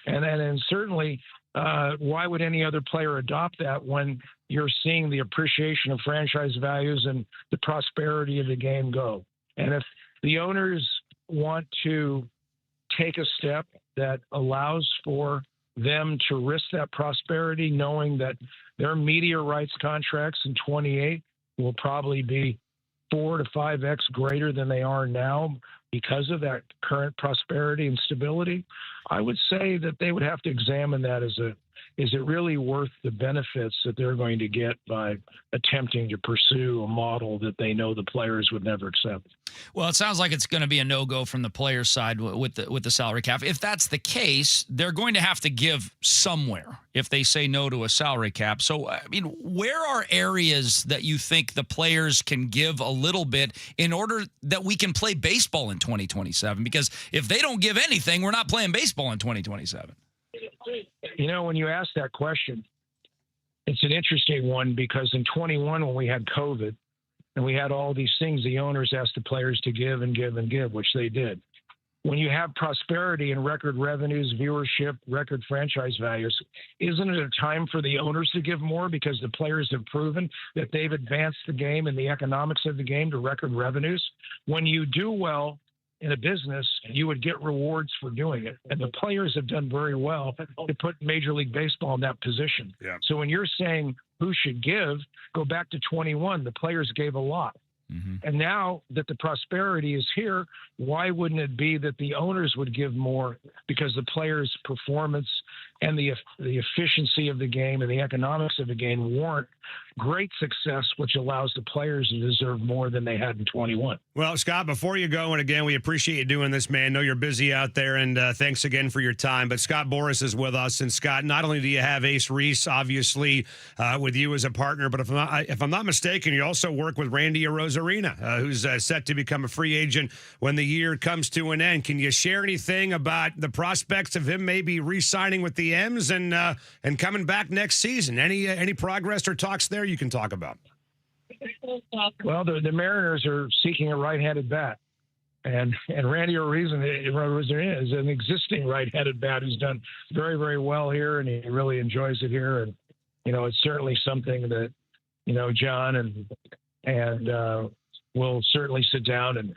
And certainly, why would any other player adopt that when you're seeing the appreciation of franchise values and the prosperity of the game go? And if the owners want to take a step that allows for them to risk that prosperity, knowing that their media rights contracts in 28 will probably be 4 to 5x greater than they are now because of that current prosperity and stability, I would say that they would have to examine that is it really worth the benefits that they're going to get by attempting to pursue a model that they know the players would never accept? Well, it sounds like it's going to be a no-go from the players' side with the salary cap. If that's the case, they're going to have to give somewhere if they say no to a salary cap. So, I mean, where are areas that you think the players can give a little bit in order that we can play baseball in 2027? Because if they don't give anything, we're not playing baseball in 2027. When you ask that question, it's an interesting one because in 21, when we had COVID and we had all these things, the owners asked the players to give and give and give, which they did. When you have prosperity and record revenues, viewership, record franchise values, isn't it a time for the owners to give more because the players have proven that they've advanced the game and the economics of the game to record revenues? When you do well in a business, you would get rewards for doing it. And the players have done very well to put Major League Baseball in that position. Yeah. So when you're saying who should give, go back to 21. The players gave a lot. Mm-hmm. And now that the prosperity is here, why wouldn't it be that the owners would give more because the players' performance and the efficiency of the game and the economics of the game warrant great success, which allows the players to deserve more than they had in 21. Well, Scott, before you go, and again, we appreciate you doing this, man. Know you're busy out there, and thanks again for your time. But Scott Boras is with us. And Scott, not only do you have Ace Reese, obviously, with you as a partner, but if I'm not mistaken, you also work with Randy Arozarena, who's set to become a free agent when the year comes to an end. Can you share anything about the prospects of him maybe re-signing with the M's and coming back next season? Any progress or talks there you can talk about? Well, the Mariners are seeking a right-handed bat, and Randy Arozarena is an existing right-handed bat who's done very, very well here, and he really enjoys it here. And it's certainly something that John, and we'll certainly sit down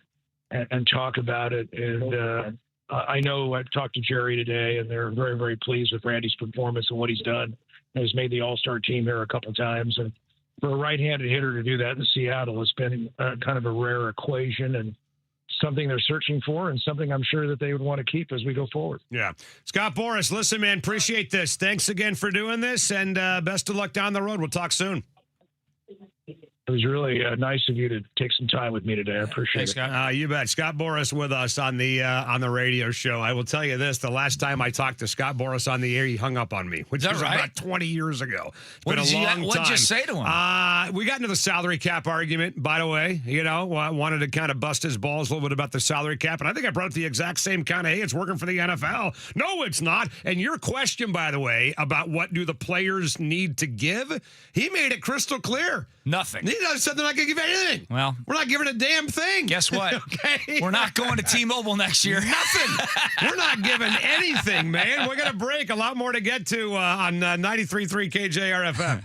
and talk about it. And I know I've talked to Jerry today, and they're very, very pleased with Randy's performance and what he's done. He's made the All-Star team here a couple of times, and for a right-handed hitter to do that in Seattle has been kind of a rare equation and something they're searching for, and something I'm sure that they would want to keep as we go forward. Yeah. Scott Boras, listen, man, appreciate this. Thanks again for doing this, and best of luck down the road. We'll talk soon. It was really nice of you to take some time with me today. I appreciate it. You bet. Scott Boras with us on the radio show. I will tell you this: the last time I talked to Scott Boras on the air, he hung up on me, which was about 20 years ago. It's been a long time. What did you say to him? We got into the salary cap argument. By the way, I wanted to kind of bust his balls a little bit about the salary cap, and I think I brought up the exact same kind of, hey, it's working for the NFL. No, it's not. And your question, by the way, about what do the players need to give, he made it crystal clear. Nothing. He said they're not going to give anything. Well, we're not giving a damn thing. Guess what? Okay. We're not going to T-Mobile next year. Nothing. We're not giving anything, man. We're going to break. A lot more to get to on 93.3 KJR FM.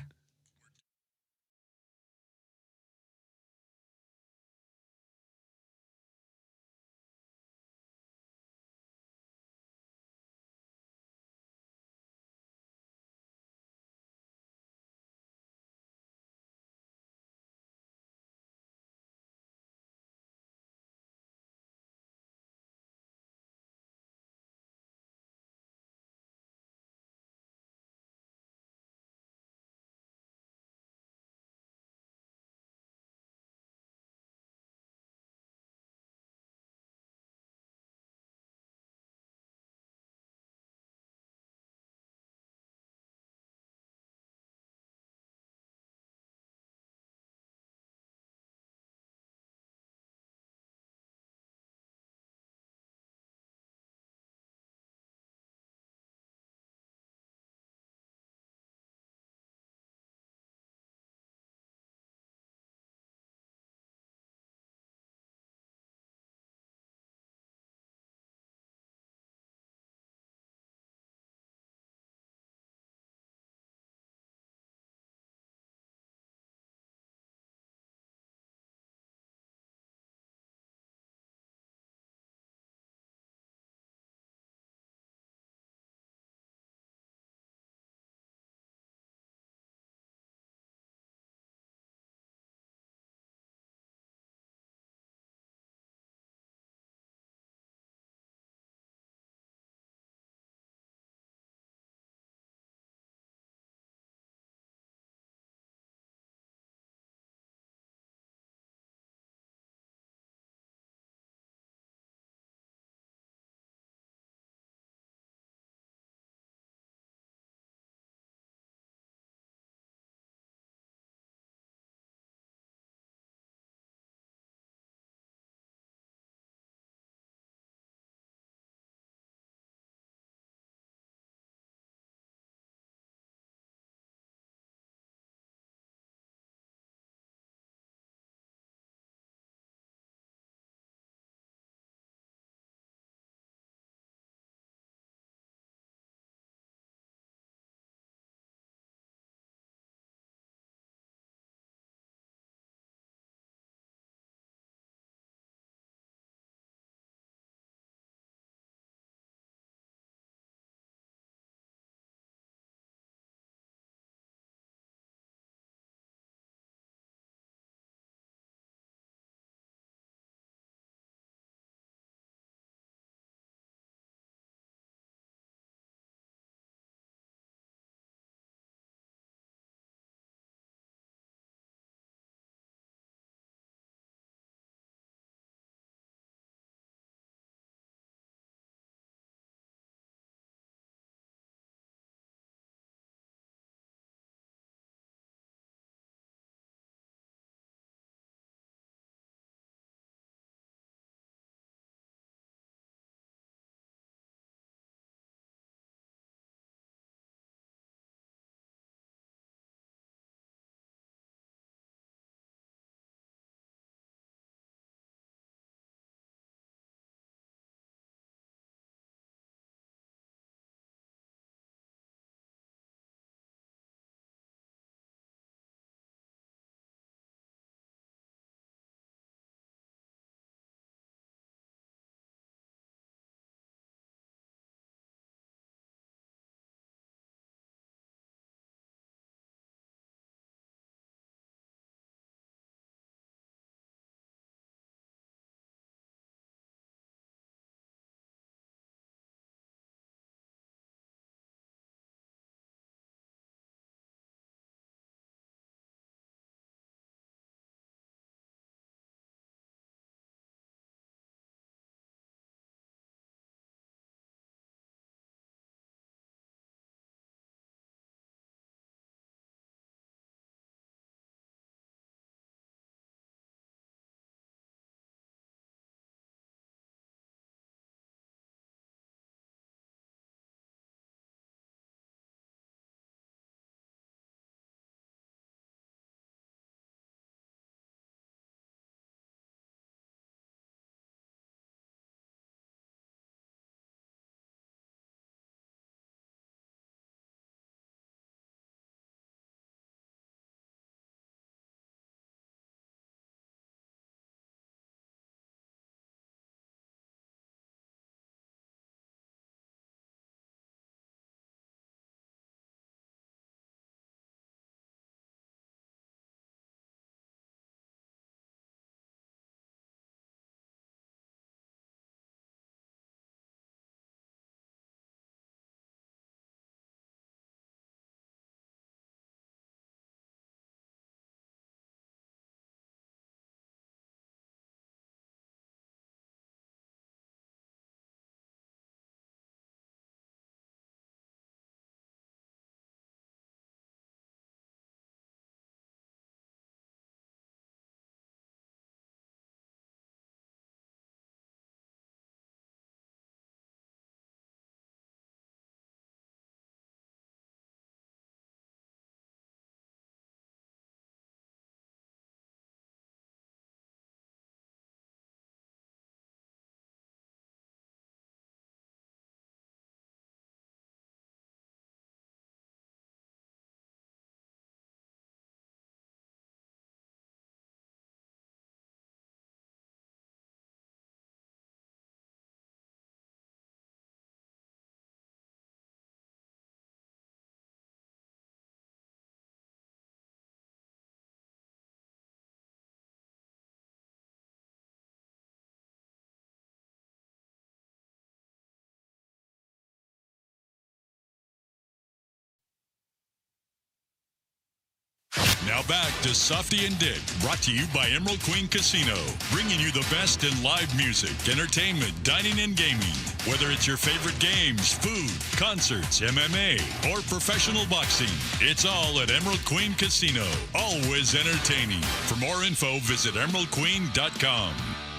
Now back to Softy and Dick, brought to you by Emerald Queen Casino, bringing you the best in live music, entertainment, dining, and gaming. Whether it's your favorite games, food, concerts, MMA, or professional boxing, it's all at Emerald Queen Casino. Always entertaining. For more info, visit emeraldqueen.com.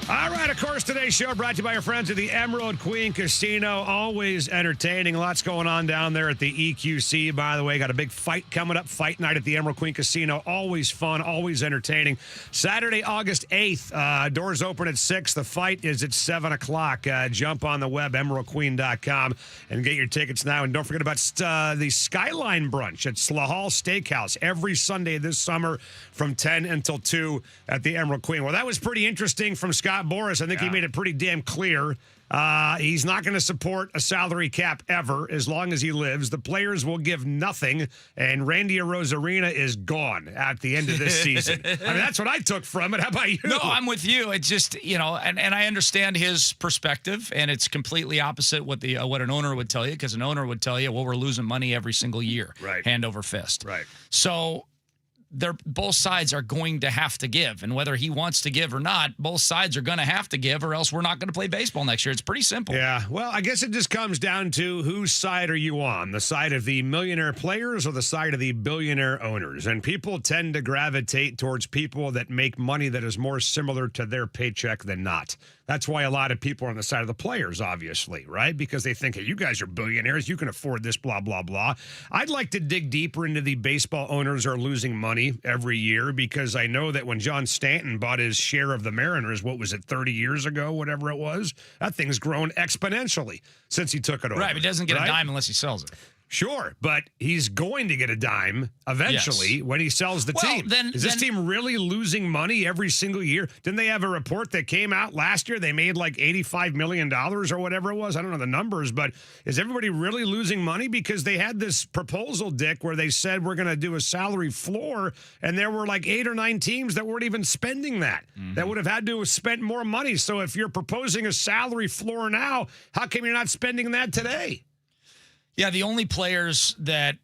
All right, of course, today's show brought to you by our friends at the Emerald Queen Casino. Always entertaining. Lots going on down there at the EQC, by the way. Got a big fight coming up, fight night at the Emerald Queen Casino. Always fun, always entertaining. Saturday, August 8th, doors open at 6. The fight is at 7 o'clock. Jump on the web, emeraldqueen.com, and get your tickets now. And don't forget about the Skyline Brunch at Slahal Steakhouse every Sunday this summer from 10 until 2 at the Emerald Queen. Well, that was pretty interesting from Scott Boras. I think he made it pretty damn clear. He's not going to support a salary cap ever as long as he lives. The players will give nothing, and Randy Arozarena is gone at the end of this season. I mean, that's what I took from it. How about you? No, I'm with you. It's just, and I understand his perspective, and it's completely opposite what an owner would tell you, because an owner would tell you, well, we're losing money every single year, right, hand over fist. Right. So both sides are going to have to give, and whether he wants to give or not, both sides are going to have to give, or else we're not going to play baseball next year. It's pretty simple. Yeah, well, I guess it just comes down to whose side are you on, the side of the millionaire players or the side of the billionaire owners? And people tend to gravitate towards people that make money that is more similar to their paycheck than not. That's why a lot of people are on the side of the players, obviously, right? Because they think, hey, you guys are billionaires. You can afford this, blah, blah, blah. I'd like to dig deeper into the baseball owners are losing money every year, because I know that when John Stanton bought his share of the Mariners, what was it, 30 years ago, whatever it was, that thing's grown exponentially since he took it over. Right, but he doesn't get a dime unless he sells it. Sure, but he's going to get a dime eventually when he sells the team. Is this team really losing money every single year? Didn't they have a report that came out last year? They made like $85 million or whatever it was. I don't know the numbers, but is everybody really losing money? Because they had this proposal, Dick, where they said we're going to do a salary floor, and there were like 8 or 9 teams that weren't even spending that, that would have had to have spent more money. So if you're proposing a salary floor now, how come you're not spending that today? Yeah, the only players that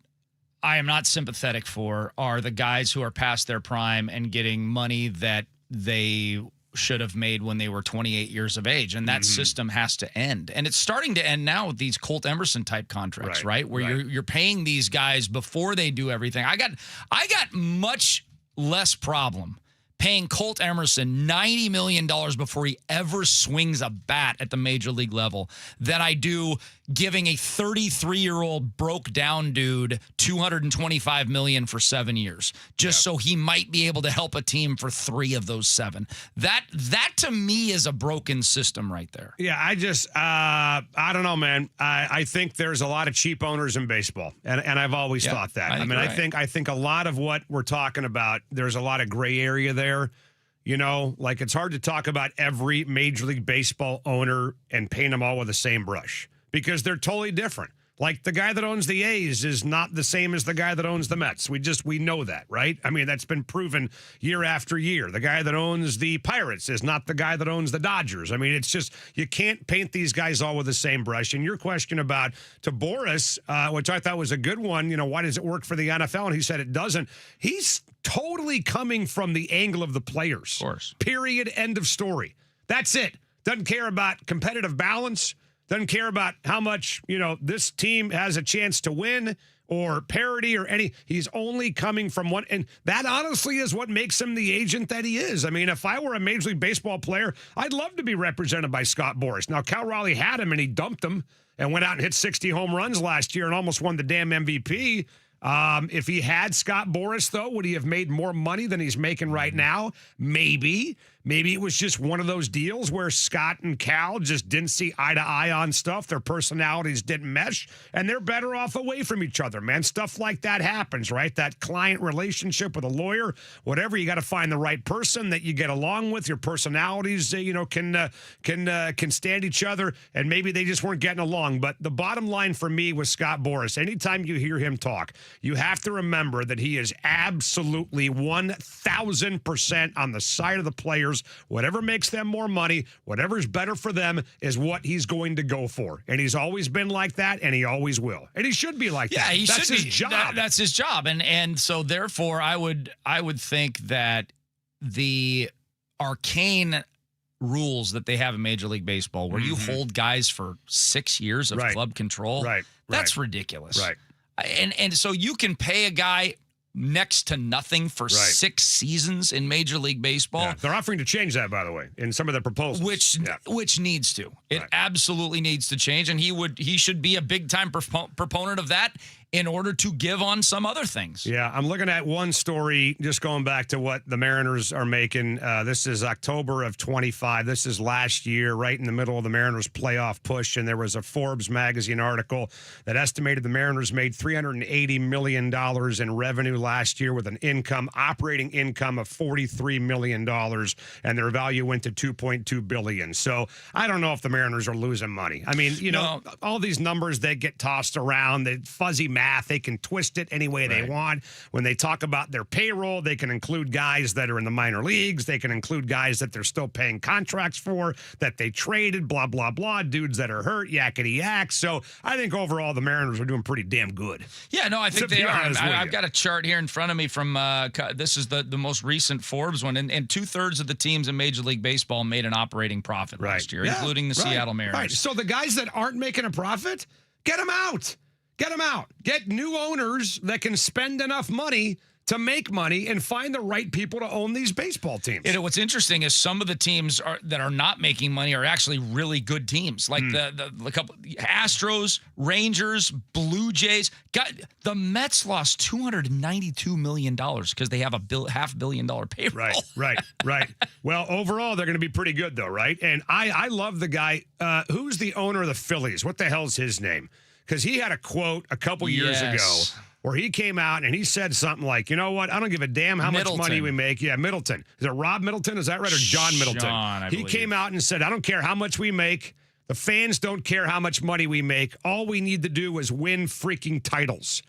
I am not sympathetic for are the guys who are past their prime and getting money that they should have made when they were 28 years of age. And that system has to end. And it's starting to end now with these Colt Emerson type contracts, right? Where you're paying these guys before they do everything. I got much less problem paying Colt Emerson $90 million before he ever swings a bat at the major league level than I do giving a 33-year-old broke down dude $225 million for 7 years, just so he might be able to help a team for 3 of those 7. That to me is a broken system right there. Yeah, I don't know, man. I think there's a lot of cheap owners in baseball, and I've always thought that. I think a lot of what we're talking about, there's a lot of gray area there. Like it's hard to talk about every Major League Baseball owner and paint them all with the same brush, because they're totally different. Like the guy that owns the A's is not the same as the guy that owns the Mets. We know that, right? I mean, that's been proven year after year. The guy that owns the Pirates is not the guy that owns the Dodgers. I mean, it's just, you can't paint these guys all with the same brush. And your question about to Boras, which I thought was a good one, why does it work for the NFL? And he said it doesn't. He's totally coming from the angle of the players. Of course. Period. End of story. That's it. Doesn't care about competitive balance. Doesn't care about how much, this team has a chance to win or parity or any. He's only coming from one. And that honestly is what makes him the agent that he is. I mean, if I were a Major League Baseball player, I'd love to be represented by Scott Boras. Now, Cal Raleigh had him and he dumped him and went out and hit 60 home runs last year and almost won the damn MVP. If he had Scott Boras, though, would he have made more money than he's making right now? Maybe. Maybe it was just one of those deals where Scott and Cal just didn't see eye to eye on stuff. Their personalities didn't mesh, and they're better off away from each other, man. Stuff like that happens, right? That client relationship with a lawyer, whatever, you got to find the right person that you get along with. Your personalities, can stand each other, and maybe they just weren't getting along. But the bottom line for me was Scott Boras. Anytime you hear him talk, you have to remember that he is absolutely 1,000% on the side of the players. Whatever makes them more money, whatever's better for them is what he's going to go for. And he's always been like that, and he always will. And he should be like that. He That's should his be. job. That's his job. And so therefore I would think that the arcane rules that they have in Major League Baseball, where you hold guys for 6 years of club control, that's ridiculous. Right. And so you can pay a guy next to nothing for 6 seasons in Major League Baseball. Yeah. They're offering to change that, by the way, in some of the proposals. Which needs to. It absolutely needs to change, and he should be a big time proponent of that in order to give on some other things. Yeah, I'm looking at one story, just going back to what the Mariners are making. This is October of 25. This is last year, right in the middle of the Mariners playoff push, and there was a Forbes magazine article that estimated the Mariners made $380 million in revenue last year with an operating income of $43 million, and their value went to $2.2 billion. So I don't know if the Mariners are losing money. I mean, all these numbers that get tossed around, the fuzzy math, they can twist it any way they want. When they talk about their payroll, they can include guys that are in the minor leagues. They can include guys that they're still paying contracts for, that they traded, blah, blah, blah, dudes that are hurt, yakety yak. So I think overall the Mariners are doing pretty damn good. Yeah, no, I think they are. I've got a chart here in front of me from, this is the most recent Forbes one, and 2/3 of the teams in Major League Baseball made an operating profit last year, including the Seattle Mariners. Right. So the guys that aren't making a profit, get them out. Get them out. Get new owners that can spend enough money to make money and find the right people to own these baseball teams. What's interesting is some of the teams that are not making money are actually really good teams, like the couple Astros, Rangers, Blue Jays. The Mets lost $292 million because they have a $500 million payroll. Right. Well, overall, they're going to be pretty good, though, right? And I love the guy. Who's the owner of the Phillies? What the hell's his name? Because he had a quote a couple years ago where he came out and he said something like, you know what, I don't give a damn how much money we make. Yeah, Middleton. Is it Rob Middleton? Is that right? Or John Middleton? He came out and said, I don't care how much we make. The fans don't care how much money we make. All we need to do is win freaking titles.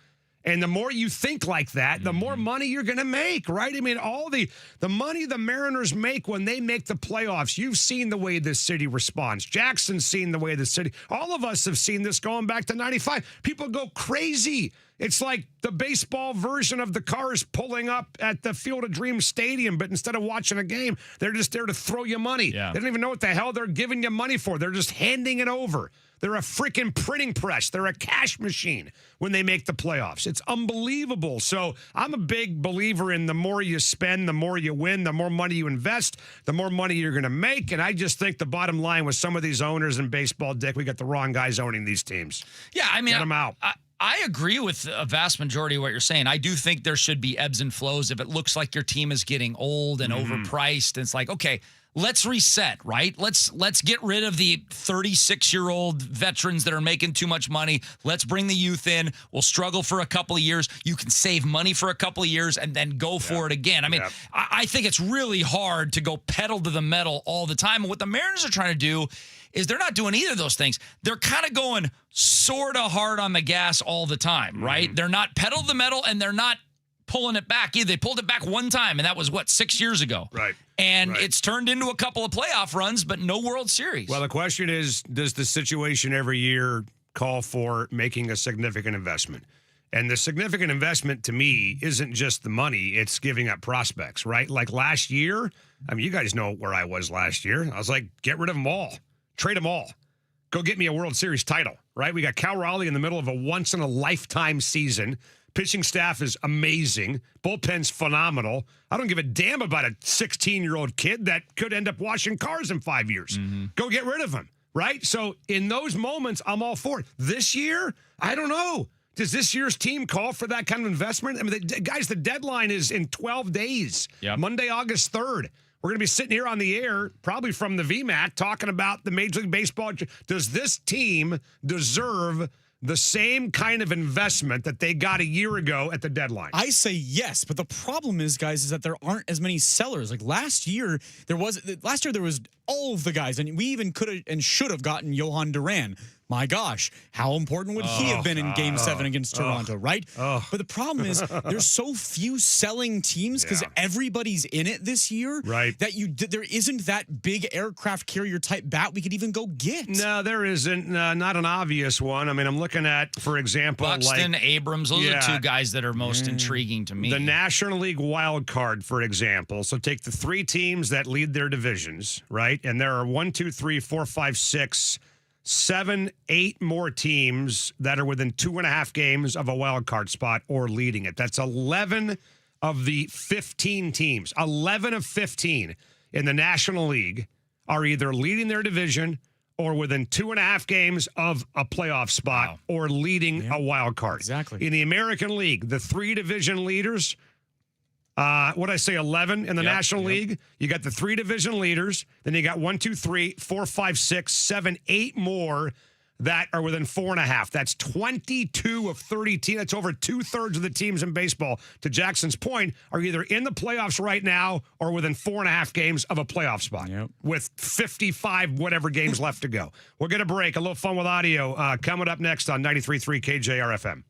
And the more you think like that, the more money you're going to make, right? I mean, all the money the Mariners make when they make the playoffs, you've seen the way this city responds. Jackson's seen the way the city, all of us have seen this going back to 95. People go crazy. It's like the baseball version of the Cars pulling up at the Field of Dreams Stadium, but instead of watching a game, they're just there to throw you money. Yeah. They don't even know what the hell they're giving you money for. They're just handing it over. They're a freaking printing press. They're a cash machine when they make the playoffs. It's unbelievable. So I'm a big believer in the more you spend, the more you win, the more money you invest, the more money you're going to make. And I just think the bottom line with some of these owners in baseball, Dick, we got the wrong guys owning these teams. Yeah, I mean, get them out. I agree with a vast majority of what you're saying. I do think there should be ebbs and flows. If it looks like your team is getting old and overpriced, it's like, okay, let's reset, right? Let's get rid of the 36-year-old veterans that are making too much money. Let's bring the youth in. We'll struggle for a couple of years. You can save money for a couple of years and then go for it again. I mean, I think it's really hard to go pedal to the metal all the time. And what the Mariners are trying to do is they're not doing either of those things. They're kind of going sort of hard on the gas all the time, right? They're not pedal to the metal and they're not pulling it back either. They pulled it back one time, and that was, 6 years ago? Right. And it's turned into a couple of playoff runs, but no World Series. Well, the question is, does the situation every year call for making a significant investment? And the significant investment to me isn't just the money, it's giving up prospects, right? Like last year, I mean, you guys know where I was last year. I was like, get rid of them all. Trade them all. Go get me a World Series title, right? We got Cal Raleigh in the middle of a once-in-a-lifetime season. Pitching staff is amazing. Bullpen's phenomenal. I don't give a damn about a 16-year-old kid that could end up washing cars in 5 years. Go get rid of him, right? So in those moments, I'm all for it. This year, I don't know. Does this year's team call for that kind of investment? I mean, guys, the deadline is in 12 days. Monday, August 3rd. We're going to be sitting here on the air, probably from the VMAC, talking about the Major League Baseball. Does this team deserve the same kind of investment that they got a year ago at the deadline? I say yes, but the problem is, guys, is that there aren't as many sellers. Like last year, there was all of the guys, and we even could have and should have gotten Johan Duran. My gosh, how important would he have been in Game 7 against Toronto, right? But the problem is there's so few selling teams because everybody's in it this year that there isn't that big aircraft carrier type bat we could even go get. No, there isn't. Not an obvious one. I mean, I'm looking at, for example, Buxton, Abrams. Those are two guys that are most intriguing to me. The National League wild card, for example. So take the 3 teams that lead their divisions, right? And there are 1, 2, 3, 4, 5, 6, 7, 8 more teams that are within 2.5 games of a wild card spot or leading it. That's 11 of the 15 teams. 11 of 15 in the National League are either leading their division or within 2.5 games of a playoff spot or leading a wild card. Exactly. In the American League, the 3 division leaders, what I say, 11 in the National League. You got the 3 division leaders. Then you got 1, 2, 3, 4, 5, 6, 7, 8 more that are within 4.5. That's 22 of 30 teams. That's over 2/3 of the teams in baseball, to Jackson's point, are either in the playoffs right now or within 4.5 games of a playoff spot with 55 whatever games left to go. We'll get a break. A little fun with audio coming up next on 93.3 KJR FM.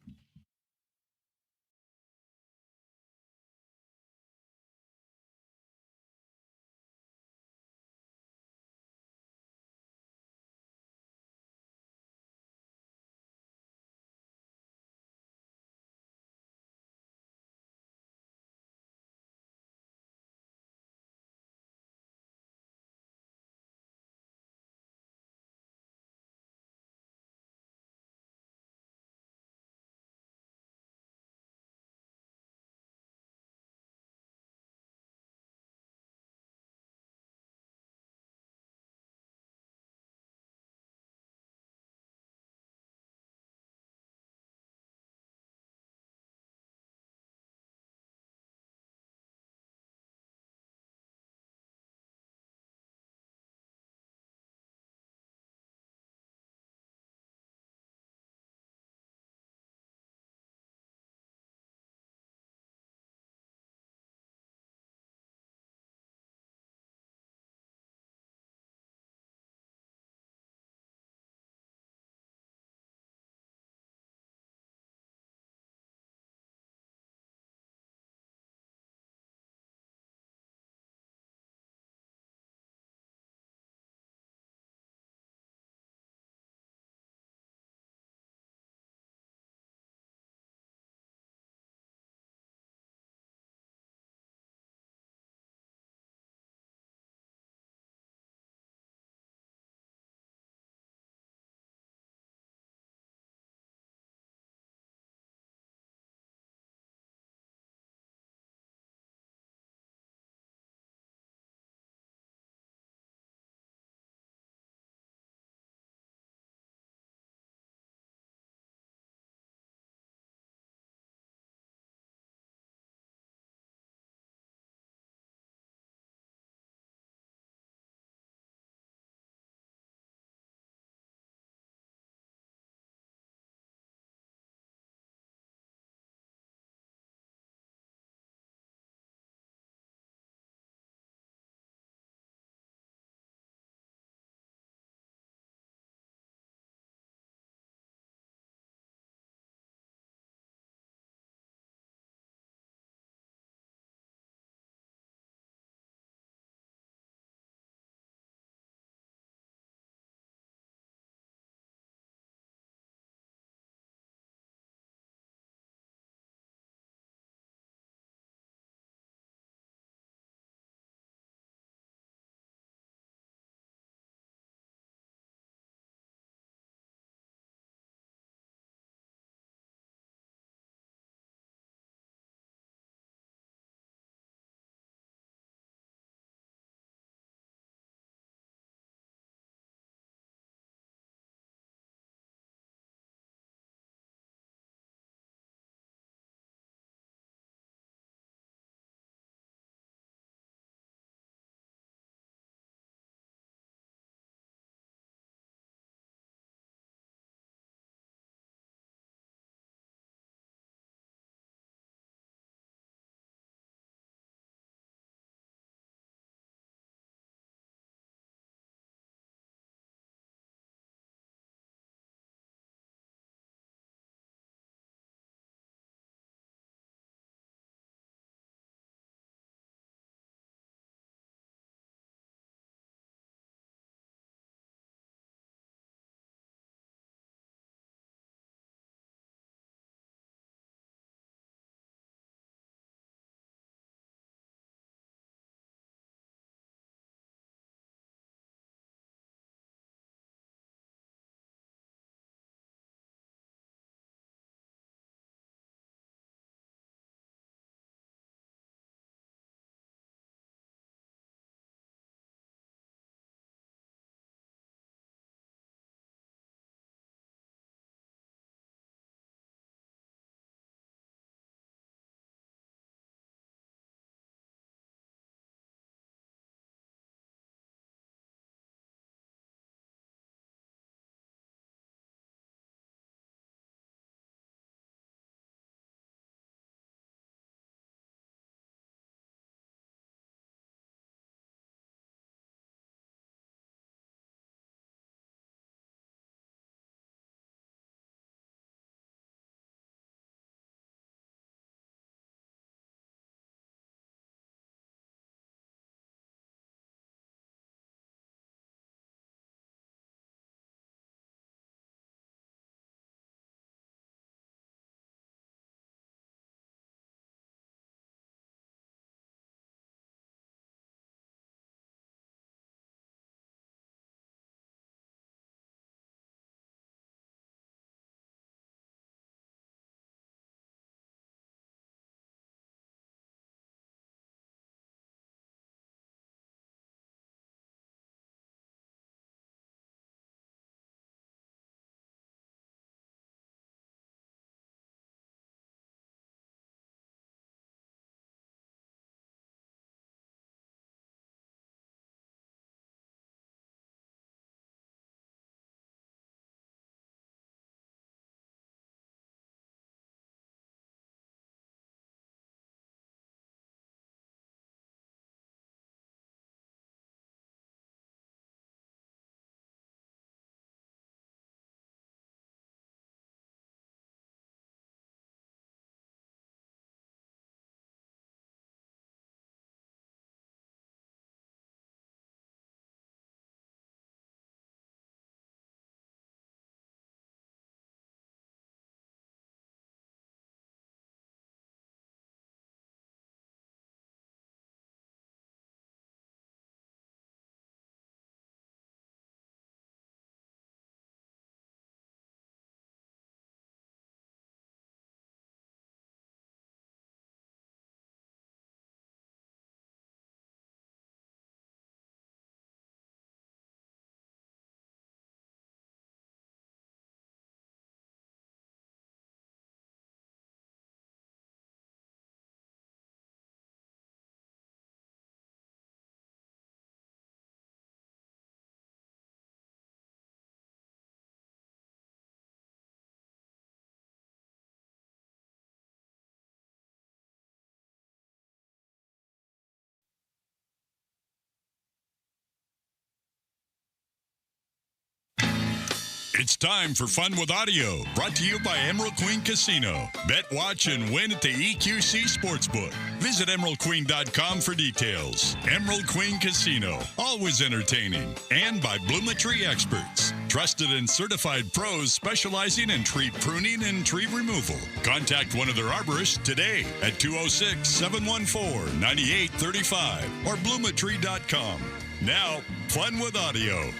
It's time for Fun with Audio, brought to you by Emerald Queen Casino. Bet, watch, and win at the EQC Sportsbook. Visit emeraldqueen.com for details. Emerald Queen Casino, always entertaining. And by Bloometry Experts, trusted and certified pros specializing in tree pruning and tree removal. Contact one of their arborists today at 206-714-9835 or bloometry.com. Now, Fun with Audio.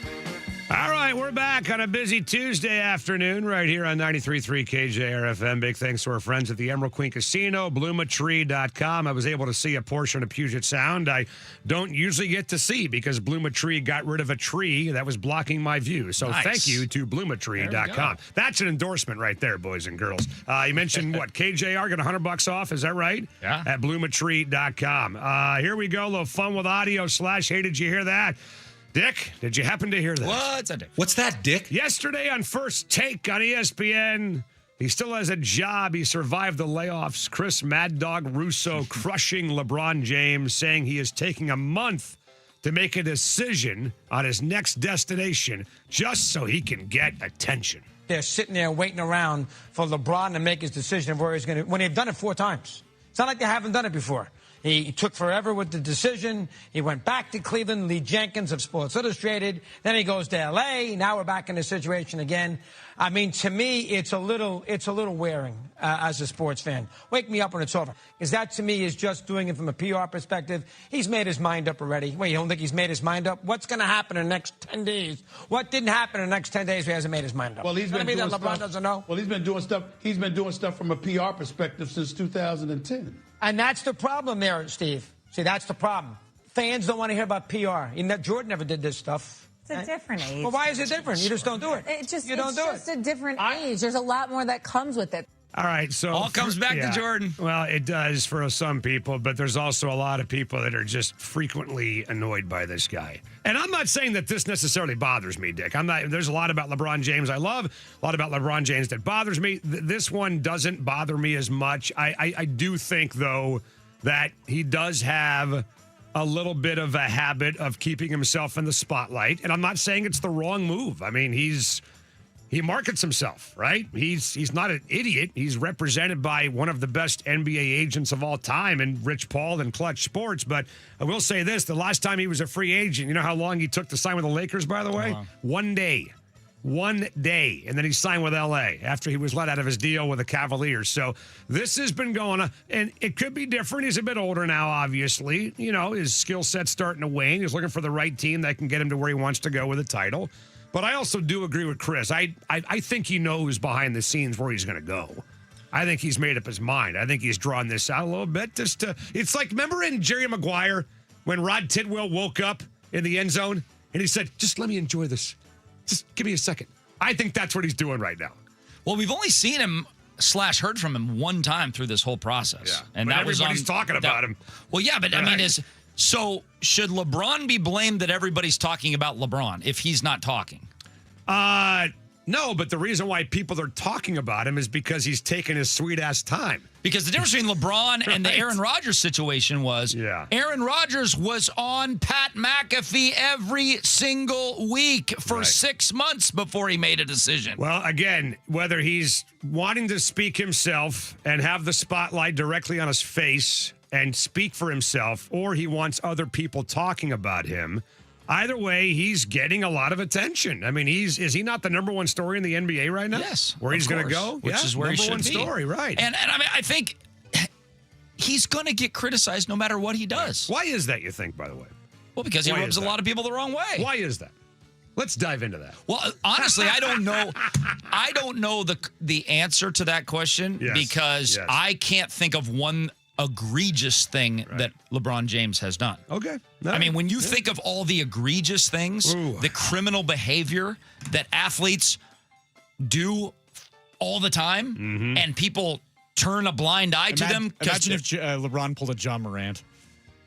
All right, we're back on a busy Tuesday afternoon right here on 93.3 KJR FM. Big thanks to our friends at the Emerald Queen Casino, bloometry.com. I was able to see a portion of Puget Sound I don't usually get to see because Bloometry got rid of a tree that was blocking my view. So Thank you to bloometry.com. That's an endorsement right there, boys and girls. You mentioned, what, KJR got $100 off, is that right? Yeah. At bloometry.com. Here we go, a little fun with audio / hey, did you hear that? Dick, did you happen to hear that? What's that, Dick? What's that, Dick? Yesterday on First Take on ESPN, he still has a job. He survived the layoffs. Chris Mad Dog Russo crushing LeBron James, saying he is taking a month to make a decision on his next destination just so he can get attention. They're sitting there waiting around for LeBron to make his decision of where he's going to, when they've done it 4 times. It's not like they haven't done it before. He took forever with the decision. He went back to Cleveland, Lee Jenkins of Sports Illustrated. Then he goes to L.A. Now we're back in the situation again. I mean, to me, it's a little wearing as a sports fan. Wake me up when it's over. Because that, to me, is just doing it from a PR perspective. He's made his mind up already. Wait, you don't think he's made his mind up? What's going to happen in the next 10 days? What didn't happen in the next 10 days? He hasn't made his mind up. Well, he's been doing that LeBron stuff. doesn't know. Well, he's been doing stuff. He's been doing stuff from a PR perspective since 2010. And that's the problem there, Steve. See, that's the problem. Fans don't want to hear about PR. Jordan never did this stuff. It's a different age. Well, why is it different? You just don't do it. It's just a different age. There's a lot more that comes with it. All right, so all comes back to Jordan. Well, it does for some people, but there's also a lot of people that are just frequently annoyed by this guy. And I'm not saying that this necessarily bothers me, Dick. There's a lot about LeBron James I love, a lot about LeBron James that bothers me. This one doesn't bother me as much. I do think, though, that he does have a little bit of a habit of keeping himself in the spotlight. And I'm not saying it's the wrong move. I mean, he markets himself, right? He's not an idiot. He's represented by one of the best NBA agents of all time in Rich Paul and Clutch Sports. But I will say this, the last time he was a free agent, you know how long he took to sign with the Lakers, by the way? 1 day. 1 day. And then he signed with L.A. after he was let out of his deal with the Cavaliers. So this has been going on, and it could be different. He's a bit older now, obviously. You know, his skill set's starting to wane. He's looking for the right team that can get him to where he wants to go with a title. But I also do agree with Chris. I think he knows behind the scenes where he's going to go. I think he's made up his mind. I think he's drawn this out a little bit. It's like, remember in Jerry Maguire when Rod Tidwell woke up in the end zone and he said, just let me enjoy this. Just give me a second. I think that's what he's doing right now. Well, we've only seen him / heard from him one time through this whole process. Yeah, and but that everybody's was talking about him. Well, yeah, but I mean, so should LeBron be blamed that everybody's talking about LeBron if he's not talking? No, but the reason why people are talking about him is because he's taking his sweet-ass time. Because the difference between LeBron and the Aaron Rodgers situation was Aaron Rodgers was on Pat McAfee every single week for 6 months before he made a decision. Well, again, whether he's wanting to speak himself and have the spotlight directly on his face and speak for himself, or he wants other people talking about him, either way, he's getting a lot of attention. I mean, is he not the number one story in the NBA right now? Yes. Where he's going to go? Which is where he should be. Number one story, right. And I mean, I think he's going to get criticized no matter what he does. Why is that, you think, by the way? Well, because he rubs a lot of people the wrong way. Why is that? Let's dive into that. Well, honestly, I don't know. I don't know the answer to that question because I can't think of one egregious thing that LeBron James has done. Okay. I mean, when you think of all the egregious things, the criminal behavior that athletes do all the time, and people turn a blind eye to them. Imagine if LeBron pulled a John Morant.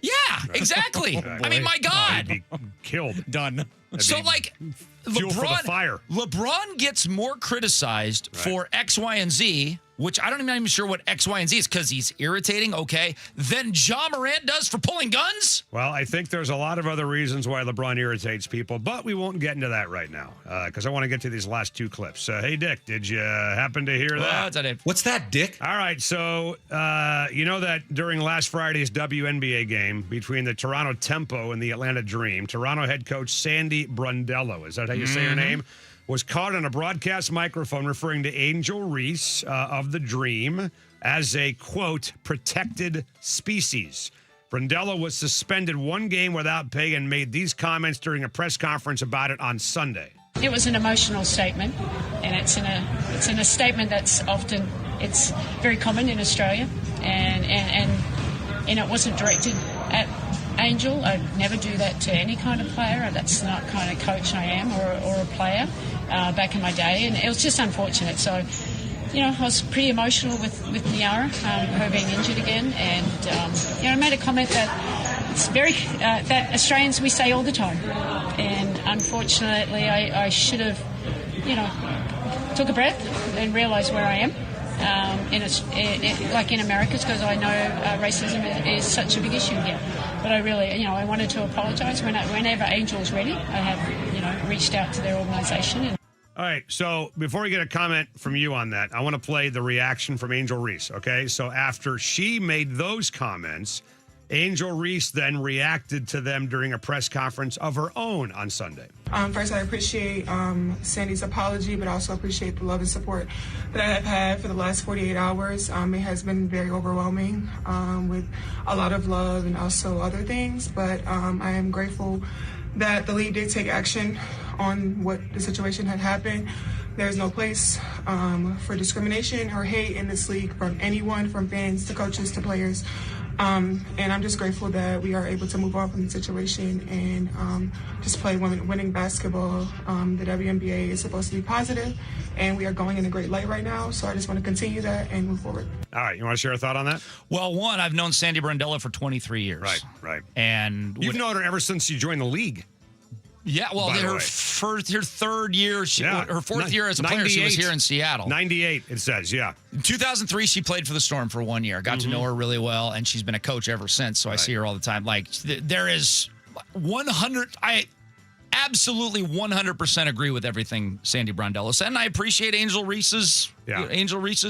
Yeah, exactly. I mean, my God. He'd be killed. Done. So, like, fuel for the fire. LeBron gets more criticized for X, Y, and Z which I'm not even sure what X, Y, and Z is, because he's irritating, okay, than Ja Morant does for pulling guns? Well, I think there's a lot of other reasons why LeBron irritates people, but we won't get into that right now because I want to get to these last two clips. Hey, Dick, did you happen to hear that? What's that, Dick? All right, so you know that during last Friday's WNBA game between the Toronto Tempo and the Atlanta Dream, Toronto head coach Sandy Brundello, is that how you say her name? Was caught on a broadcast microphone referring to Angel Reese of the Dream as a, quote, protected species. Brundello was suspended 1 game without pay and made these comments during a press conference about it on Sunday. It was an emotional statement, and it's in a statement that's it's very common in Australia, and it wasn't directed at Angel. I'd never do that to any kind of player. That's not the kind of coach I am or a player back in my day. And it was just unfortunate. So, I was pretty emotional with Niara, her being injured again. And, I made a comment that it's very, that Australians, we say all the time. And unfortunately, I should have, took a breath and realised where I am. Like in America, because I know racism is such a big issue here. But I really, I wanted to apologise whenever Angel's ready. I have, reached out to their organisation. All right, so before we get a comment from you on that, I want to play the reaction from Angel Reese, okay? So after she made those comments, Angel Reese then reacted to them during a press conference of her own on Sunday. First, I appreciate Sandy's apology, but I also appreciate the love and support that I have had for the last 48 hours. It has been very overwhelming with a lot of love and also other things, but I am grateful that the league did take action on what the situation had happened. There's no place for discrimination or hate in this league from anyone, from fans to coaches to players. And I'm just grateful that we are able to move on from the situation and just play winning basketball. The WNBA is supposed to be positive, and we are going in a great light right now. So I just want to continue that and move forward. All right. You want to share a thought on that? Well, one, I've known Sandy Brundello for 23 years. Right. And you've known her ever since you joined the league. Yeah, well, her third year, her fourth year as a player, she was here in Seattle. 98, it says, yeah. In 2003, she played for the Storm for 1 year. Got to know her really well, and she's been a coach ever since, so I see her all the time. Like, there is 100, I absolutely 100% agree with everything Sandy Brundello said, and I appreciate Angel Reese's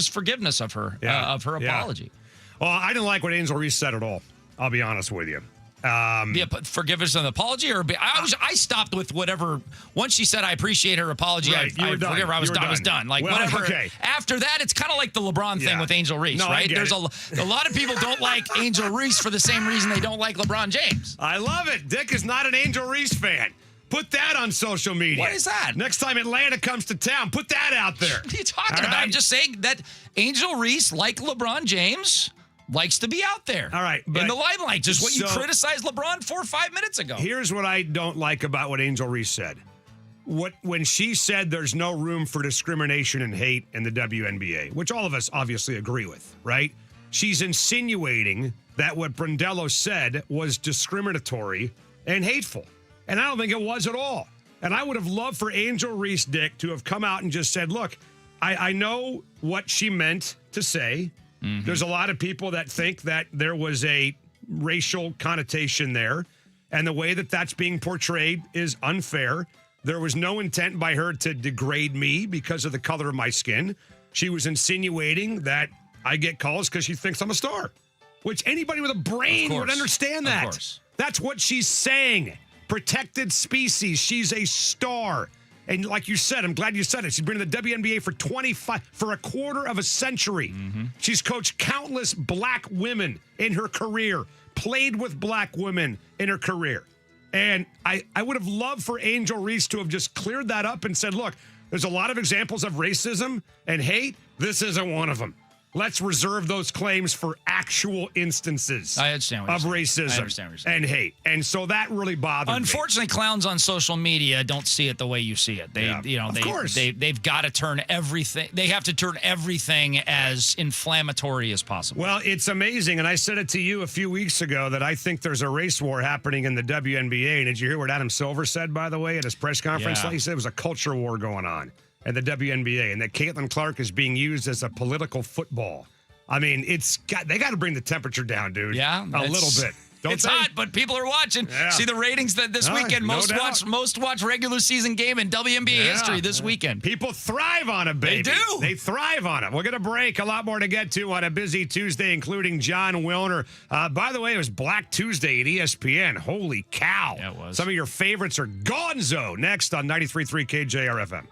forgiveness of her, apology. Well, I didn't like what Angel Reese said at all, I'll be honest with you. But forgiveness and apology, or I stopped with whatever. Once she said I appreciate her apology, I was done. Like, well, whatever. Okay. After that, it's kind of like the LeBron thing with Angel Reese, right? There's a lot of people don't like Angel Reese for the same reason they don't like LeBron James. I love it. Dick is not an Angel Reese fan. Put that on social media. What is that? Next time Atlanta comes to town, put that out there. What are you talking about? I'm just saying that Angel Reese, like LeBron James, likes to be out there. All right. In the limelight, just what you criticized LeBron 4 or 5 minutes ago. Here's what I don't like about what Angel Reese said. When she said there's no room for discrimination and hate in the WNBA, which all of us obviously agree with, right? She's insinuating that what Brundello said was discriminatory and hateful. And I don't think it was at all. And I would have loved for Angel Reese, Dick, to have come out and just said, look, I know what she meant to say. Mm-hmm. There's a lot of people that think that there was a racial connotation there, and the way that that's being portrayed is unfair. There was no intent by her to degrade me because of the color of my skin. She was insinuating that I get calls because she thinks I'm a star, which anybody with a brain would understand that. Of course. That's what she's saying. Protected species. She's a star. And like you said, I'm glad you said it. She's been in the WNBA for a quarter of a century. Mm-hmm. She's coached countless black women in her career, played with black women in her career. And I would have loved for Angel Reese to have just cleared that up and said, look, there's a lot of examples of racism and hate. This isn't one of them. Let's reserve those claims for actual instances of racism and hate. And so that really bothered me. Unfortunately, clowns on social media don't see it the way you see it. They've got to turn everything. They have to turn everything as inflammatory as possible. Well, it's amazing. And I said it to you a few weeks ago that I think there's a race war happening in the WNBA. And did you hear what Adam Silver said, by the way, at his press conference? Yeah. He said it was a culture war going on. and the WNBA, and that Caitlin Clark is being used as a political football. I mean, they got to bring the temperature down, dude. Yeah, a little bit. It's hot, but people are watching. Yeah. See the ratings that this weekend. Most watched regular season game in WNBA history this weekend. People thrive on it, baby. They do. They thrive on it. We're going to break. A lot more to get to on a busy Tuesday, including John Wilner. By the way, it was Black Tuesday at ESPN. Holy cow. Yeah, it was. Some of your favorites are gonzo. Next on 93.3 KJR FM.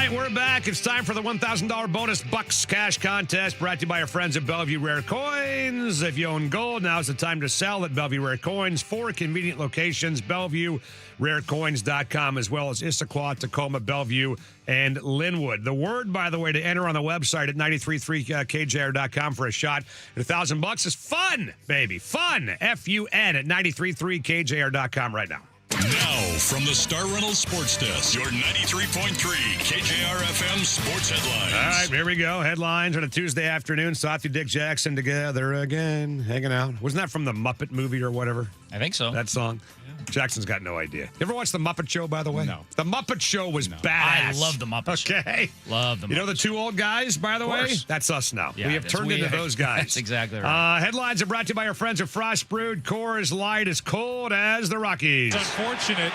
right, we're back. It's time for the $1,000 bonus Bucks cash contest brought to you by our friends at Bellevue Rare Coins. If you own gold, now's the time to sell at Bellevue Rare Coins. 4 convenient locations, BellevueRareCoins.com, as well as Issaquah, Tacoma, Bellevue, and Linwood. The word, by the way, to enter on the website at 93.3 KJR.com for a shot at $1,000 is fun, baby. Fun. F-U-N at 93.3 KJR.com right now. Now, from the Star Reynolds Sports Desk, your 93.3 KJR FM Sports Headlines. All right, here we go. Headlines on a Tuesday afternoon. Softy Dick Jackson together again, hanging out. Wasn't that from the Muppet movie or whatever? I think so. That song? Yeah. Jackson's got no idea. You ever watch The Muppet Show, by the way? No. The Muppet Show was badass. I love The Muppet Show. Okay. Love The Muppet You know the two old guys, by the way? That's us now. Yeah, we have turned into those guys. That's exactly right. Headlines are brought to you by our friends at Frost Brewed. Coors Light, as cold as the Rockies. It's unfortunate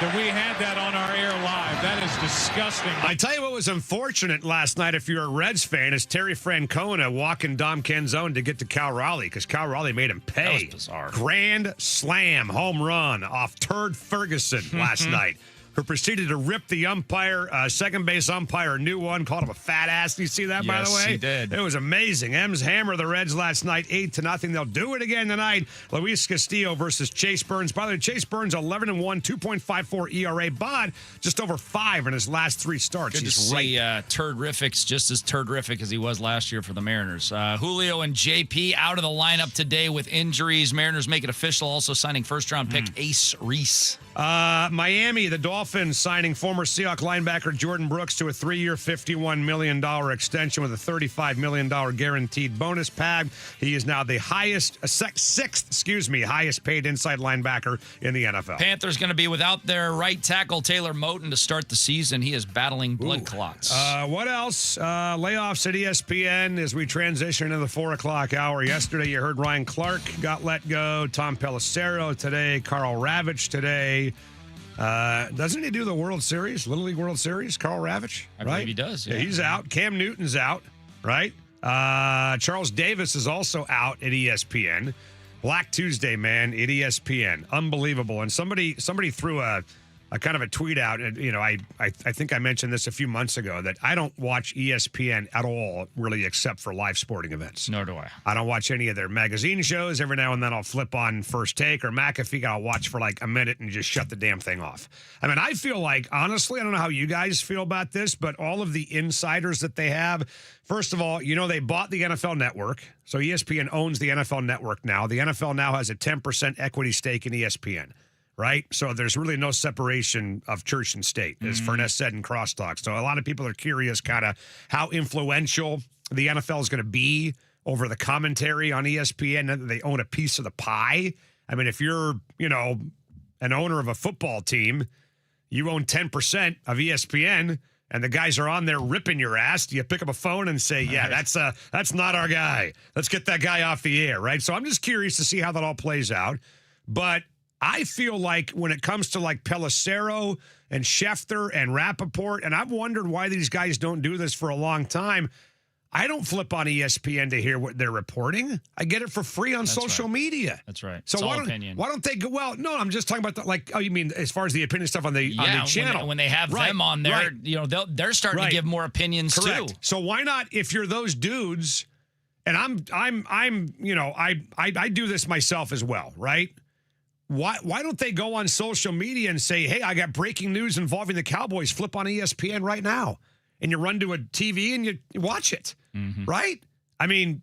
that we had that on our air live. That is disgusting. I tell you what was unfortunate last night, if you're a Reds fan, is Terry Francona walking Dom Canzone to get to Cal Raleigh because Cal Raleigh made him pay. That was bizarre. Grand slam home run off Turd Ferguson last night, who proceeded to rip the umpire, second base umpire, a new one, called him a fat ass. Do you see that, by the way? Yes, he did. It was amazing. M's hammer the Reds last night, 8-0. They'll do it again tonight. Luis Castillo versus Chase Burns. By the way, Chase Burns, 11-1, 2.54 ERA, but just over 5 in his last 3 starts. Good to see Turdrific's just as Turdrific as he was last year for the Mariners. Julio and JP out of the lineup today with injuries. Mariners make it official, also signing first-round pick Ace Reese. Miami, the Dolphins signing former Seahawks linebacker Jordan Brooks to a 3-year, $51 million extension with a $35 million guaranteed bonus pad. He is now the sixth highest paid inside linebacker in the NFL. Panthers going to be without their right tackle Taylor Moton to start the season. He is battling blood clots. What else? Layoffs at ESPN as we transition into the 4 o'clock hour. Yesterday, you heard Ryan Clark got let go. Tom Pelissero today. Carl Ravitch today. Doesn't he do the World Series, Little League World Series, Carl Ravitch? I believe he does. Yeah, he's out. Cam Newton's out, right? Charles Davis is also out at ESPN. Black Tuesday, man, at ESPN. Unbelievable. And somebody threw a kind of a tweet out, and I think I mentioned this a few months ago, that I don't watch ESPN at all, really, except for live sporting events. Nor do I. I don't watch any of their magazine shows. Every now and then I'll flip on First Take or McAfee. I'll watch for like a minute and just shut the damn thing off. I mean, I feel like, honestly, I don't know how you guys feel about this, but all of the insiders that they have, first of all, they bought the NFL Network. So ESPN owns the NFL Network now. The NFL now has a 10% equity stake in ESPN. Right? So there's really no separation of church and state, as Furness said in Crosstalk. So a lot of people are curious kind of how influential the NFL is going to be over the commentary on ESPN, that they own a piece of the pie. I mean, if you're, an owner of a football team, you own 10% of ESPN, and the guys are on there ripping your ass. Do you pick up a phone and say, yeah, that's not our guy. Let's get that guy off the air, right? So I'm just curious to see how that all plays out. But I feel like when it comes to like Pelissero and Schefter and Rappaport, and I've wondered why these guys don't do this for a long time, I don't flip on ESPN to hear what they're reporting. I get it for free on social media. That's right. So why don't they go, well, no, I'm just talking about you mean as far as the opinion stuff on the channel. When they have them on there, they're starting to give more opinions too. So why not, if you're those dudes, and I do this myself as well, right? Why don't they go on social media and say, hey, I got breaking news involving the Cowboys, flip on ESPN right now. And you run to a TV and you watch it, right? I mean,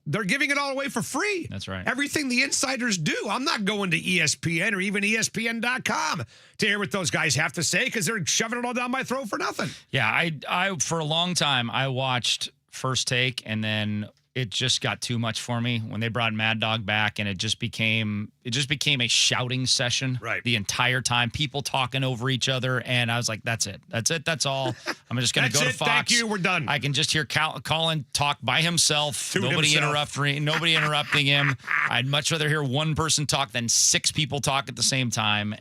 they're giving it all away for free. That's right. Everything the insiders do. I'm not going to ESPN or even ESPN.com to hear what those guys have to say because they're shoving it all down my throat for nothing. Yeah, I for a long time, I watched First Take, and then it just got too much for me when they brought Mad Dog back, and it just became a shouting session the entire time, people talking over each other, and I was like, that's it, that's all. I'm just going to go to Fox. Thank you, we're done. I can just hear Colin talk by himself, nobody interrupting him. I'd much rather hear one person talk than 6 people talk at the same time,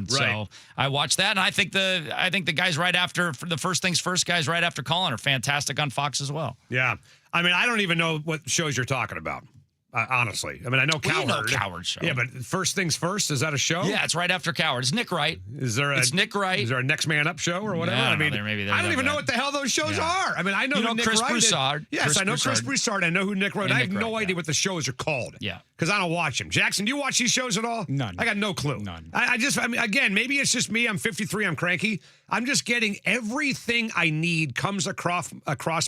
so I watched that, and I think the guys right after, for the First Things First guys right after Colin are fantastic on Fox as well. Yeah. I mean, I don't even know what shows you're talking about. Honestly, I mean, I know Well, Cowherd. you know Cowherd show. Yeah, but first things first. Is that a show? Yeah, it's right after Cowherd. It's Nick Wright. It's Nick Wright. Is there a Next Man Up show or whatever? Yeah, I mean, I don't even know what the hell those shows are. I mean, I know You who know Nick Chris Wright is. Broussard. Yes, I know Chris Broussard. I know who Nick Wright. And I have Nick no Wright, idea what the shows are called. Yeah. Because I don't watch them. Jackson, do you watch these shows at all? None. I got no clue. None. I mean, again, maybe it's just me. I'm 53. I'm cranky. I'm just getting everything I need comes across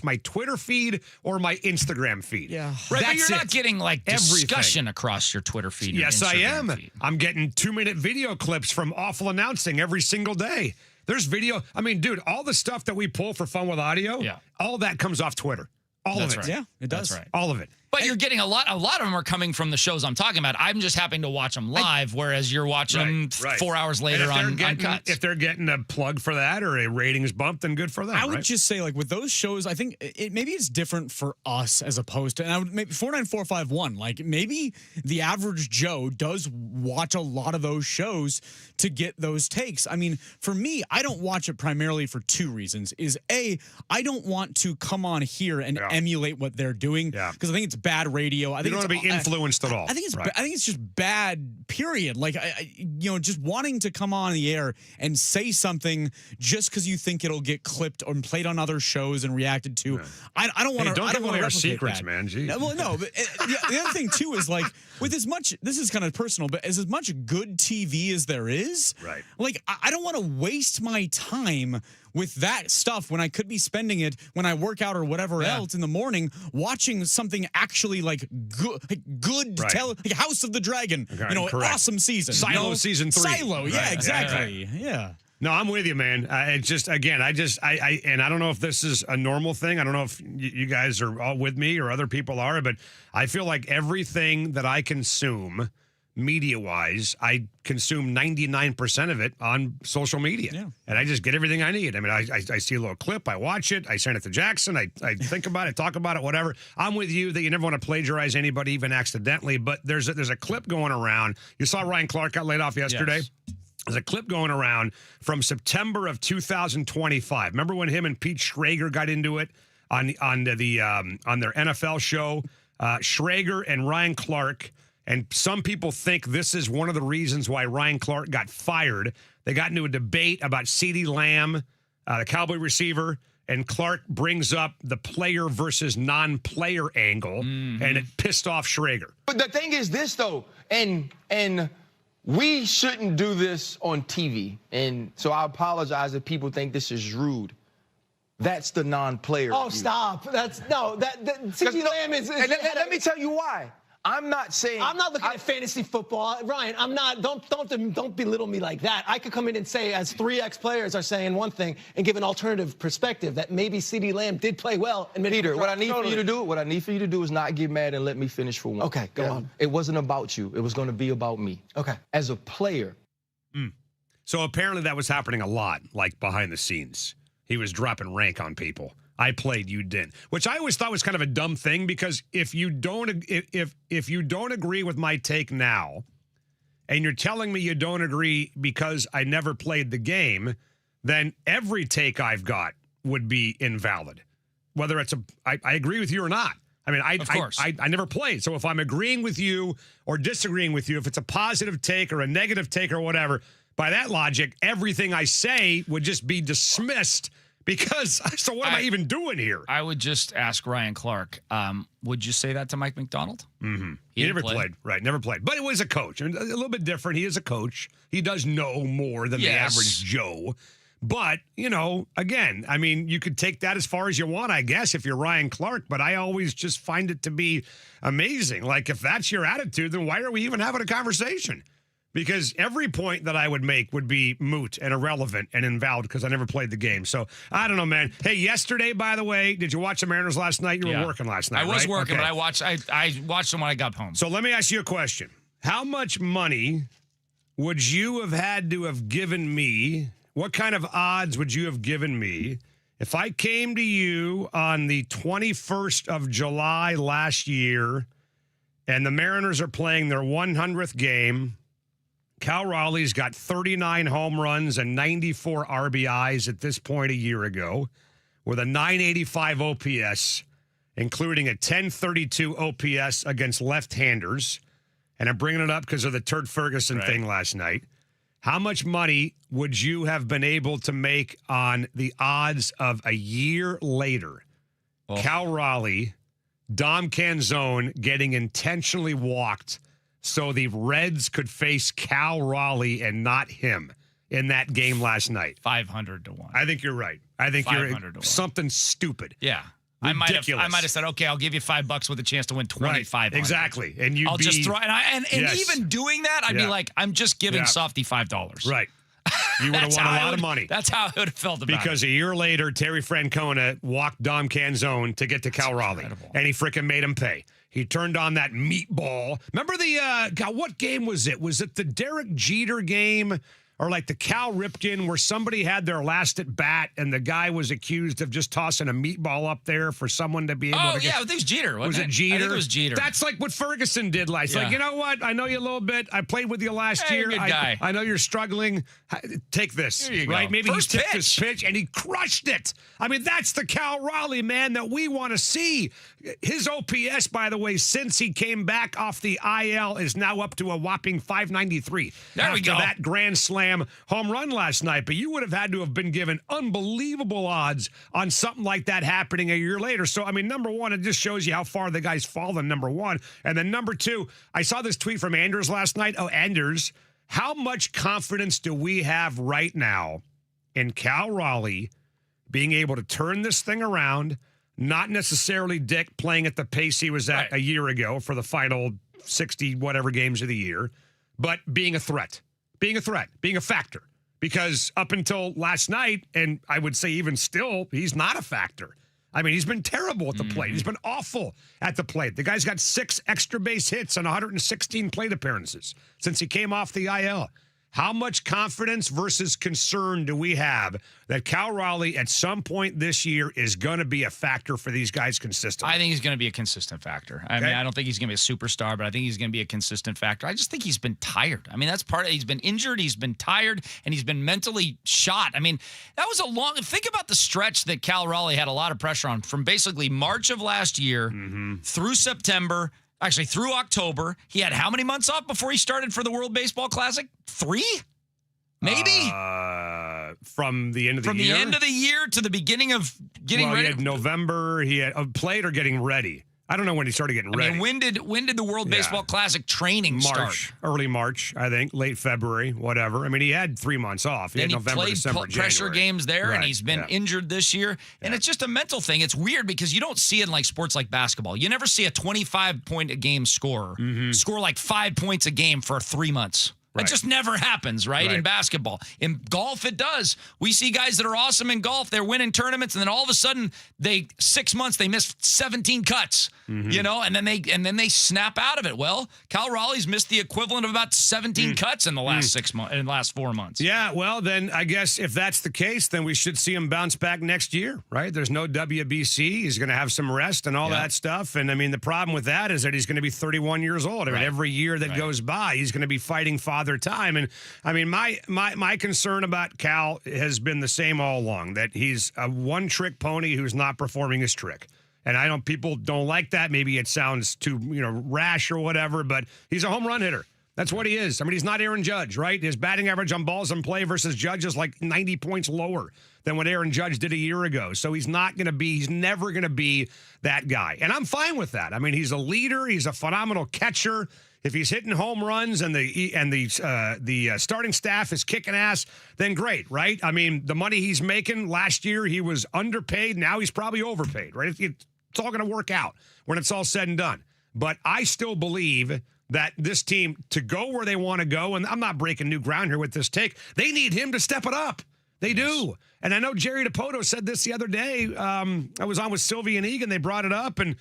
my Twitter feed or my Instagram feed. Yeah. Right, but That's you're not it. getting like Everything. discussion across your Twitter feed. or Yes, I Instagram am. feed. I'm getting 2-minute video clips from Awful Announcing every single day. There's video. I mean, dude, all the stuff that we pull for Fun with Audio, all that comes off Twitter. All That's of it. right. Yeah, it does. That's right. All of it. But you're getting a lot of them are coming from the shows I'm talking about. I'm just happening to watch them live, whereas you're watching them 4 hours later on cuts. If they're getting a plug for that or a ratings bump, then good for them. I would right? just say, like, with those shows, I think maybe it's different for us as opposed to, and I would maybe 49451, like, maybe the average Joe does watch a lot of those shows to get those takes. I mean, for me, I don't watch it primarily for two reasons. Is A, I don't want to come on here and emulate what they're doing because I think it's bad radio. I think you don't want to be influenced at all. I think it's right. I think it's just bad, period. Like, just wanting to come on the air and say something just because you think it'll get clipped or played on other shows and reacted to. Yeah. I don't want to. Don't give away our replicate secrets, that. man. Jeez. Well, no, but the other thing too is, like, with as much, this is kind of personal, but as much good TV as there is, right? Like, I don't want to waste my time with that stuff when I could be spending it when I work out or whatever else in the morning, watching something actually like good like House of the Dragon, Correct. awesome season. Silo season 3. Silo, yeah, exactly. Yeah. No, I'm with you, man. It's just, again, I don't know if this is a normal thing. I don't know if you guys are all with me or other people are, but I feel like everything that I consume media-wise, I consume 99% of it on social media. Yeah. And I just get everything I need. I mean, I see a little clip, I watch it, I send it to Jackson, I think about it, talk about it, whatever. I'm with you that you never want to plagiarize anybody, even accidentally, but there's a clip going around. You saw Ryan Clark got laid off yesterday? Yes. There's a clip going around from September of 2025. Remember when him and Pete Schrager got into it on their NFL show? Schrager and Ryan Clark. And some people think this is one of the reasons why Ryan Clark got fired. They got into a debate about CeeDee Lamb, the Cowboy receiver, and Clark brings up the player versus non-player angle, and it pissed off Schrager. But the thing is this, though, and we shouldn't do this on TV. And so I apologize if people think this is rude. That's the non-player. Oh, stop. That's no. That CeeDee Lamb is. Let me tell you why. I'm not saying. I'm not looking at fantasy football, Ryan. I'm not. Don't belittle me like that. I could come in and say, as 3 ex-players are saying one thing, and give an alternative perspective that maybe CeeDee Lamb did play well. And Peter, what I need for you to do is not get mad and let me finish for one. Okay, go on. It wasn't about you. It was going to be about me. Okay. As a player. So apparently that was happening a lot, like behind the scenes. He was dropping rank on people. I played, you didn't, which I always thought was kind of a dumb thing, because if you don't agree with my take now, and you're telling me you don't agree because I never played the game, then every take I've got would be invalid, whether it's I agree with you or not. I mean, Of course. I never played, so if I'm agreeing with you or disagreeing with you, if it's a positive take or a negative take or whatever, by that logic, everything I say would just be dismissed. Because, so what am I even doing here? I would just ask Ryan Clark, would you say that to Mike McDonald? Mm-hmm. He never played. Right, never played. But it was a coach. I mean, a little bit different. He is a coach. He does know more than the average Joe. But, again, I mean, you could take that as far as you want, I guess, if you're Ryan Clark. But I always just find it to be amazing. Like, if that's your attitude, then why are we even having a conversation? Because every point that I would make would be moot and irrelevant and invalid because I never played the game. So, I don't know, man. Hey, yesterday, by the way, did you watch the Mariners last night? You were working last night, I was right? working, Okay. but I watched them when I got home. So let me ask you a question. How much money would you have had to have given me? What kind of odds would you have given me if I came to you on the 21st of July last year and the Mariners are playing their 100th game? Cal Raleigh's got 39 home runs and 94 RBIs at this point a year ago with a 985 OPS. including a 1032 OPS against left-handers. And I'm bringing it up because of the Turd Ferguson thing last night. How much money would you have been able to make on the odds of a year later, Cal Raleigh, Dom Canzone getting intentionally walked so the Reds could face Cal Raleigh and not him in that game last night? 500 to 1. I think you're right. I think you're something stupid. Yeah. Ridiculous. I might have said, okay, I'll give you $5 with a chance to win 2,500. Exactly. And you'd I'll just throw and even doing that, I'd be like, I'm just giving Softy $5. Right. You would have won a lot of money. That's how I would have felt about it. Because a year later, Terry Francona walked Dom Canzone to get to Cal Raleigh. And he freaking made him pay. He turned on that meatball. Remember God, what game was it? Was it the Derek Jeter game? Or like the Cal Ripken where somebody had their last at bat and the guy was accused of just tossing a meatball up there for someone to be able to I think it was Jeter. Was it Jeter? I think it was Jeter. That's like what Ferguson did last. Like, you know what? I know you a little bit. I played with you last year. Good guy. I know you're struggling. Take this. There you right? go. Maybe First he took his pitch and he crushed it. I mean, that's the Cal Raleigh, man, that we want to see. His OPS, by the way, since he came back off the IL, is now up to a whopping 593. There we go. After that grand slam home run last night, but you would have had to have been given unbelievable odds on something like that happening a year later. So, I mean, number one, it just shows you how far the guy's fallen, number one. And then number two, I saw this tweet from Anders last night. Oh, Anders, how much confidence do we have right now in Cal Raleigh being able to turn this thing around? Not necessarily Dick playing at the pace he was at a year ago for the final 60 whatever games of the year, but being a threat, being a factor. Because up until last night, and I would say even still, he's not a factor. I mean, he's been terrible at the plate. He's been awful at the plate. The guy's got 6 extra base hits on 116 plate appearances since he came off the IL. How much confidence versus concern do we have that Cal Raleigh at some point this year is going to be a factor for these guys consistently? I think he's going to be a consistent factor. I mean, I don't think he's going to be a superstar, but I think he's going to be a consistent factor. I just think he's been tired. I mean, that's part of it. He's been injured, he's been tired, and he's been mentally shot. I mean, that was a long – think about the stretch that Cal Raleigh had a lot of pressure on from basically March of last year through September – actually, through October. He had how many months off before he started for the World Baseball Classic? 3? Maybe? From the end of the year? From the end of the year to the beginning of getting ready? He had November. He had played or getting ready. I don't know when he started getting ready. I mean, when did the World Baseball Classic training start? Early March, I think, late February, whatever. I mean, he had 3 months off. He had November, played December, pressure January. games there, and he's been injured this year. And it's just a mental thing. It's weird because you don't see it in like sports like basketball. You never see a 25-point-a-game scorer score like 5 points a game for 3 months. It just never happens, right? In basketball. In golf, it does. We see guys that are awesome in golf. They're winning tournaments, and then all of a sudden, 6 months, they miss 17 cuts, you know, and then they snap out of it. Well, Cal Raleigh's missed the equivalent of about 17 cuts in the last 6 months, in the last 4 months. Yeah, well, then I guess if that's the case, then we should see him bounce back next year, right? There's no WBC. He's going to have some rest and all that stuff. And I mean, the problem with that is that he's going to be 31 years old. I mean, every year that goes by, he's going to be fighting father time. And I mean, my concern about Cal has been the same all along, that he's a one-trick pony who's not performing his trick. And people don't like that. Maybe it sounds too, rash or whatever, but he's a home run hitter. That's what he is. I mean, he's not Aaron Judge, right? His batting average on balls in play versus Judge is like 90 points lower than what Aaron Judge did a year ago. So he's never going to be that guy. And I'm fine with that. I mean, he's a leader. He's a phenomenal catcher. If he's hitting home runs and the starting staff is kicking ass, then great, right? I mean, the money he's making last year, he was underpaid. Now he's probably overpaid, right? It's all going to work out when it's all said and done. But I still believe that this team, to go where they want to go, and I'm not breaking new ground here with this take, they need him to step it up. They do. And I know Jerry DiPoto said this the other day. I was on with Sylvie and Egan. They brought it up, and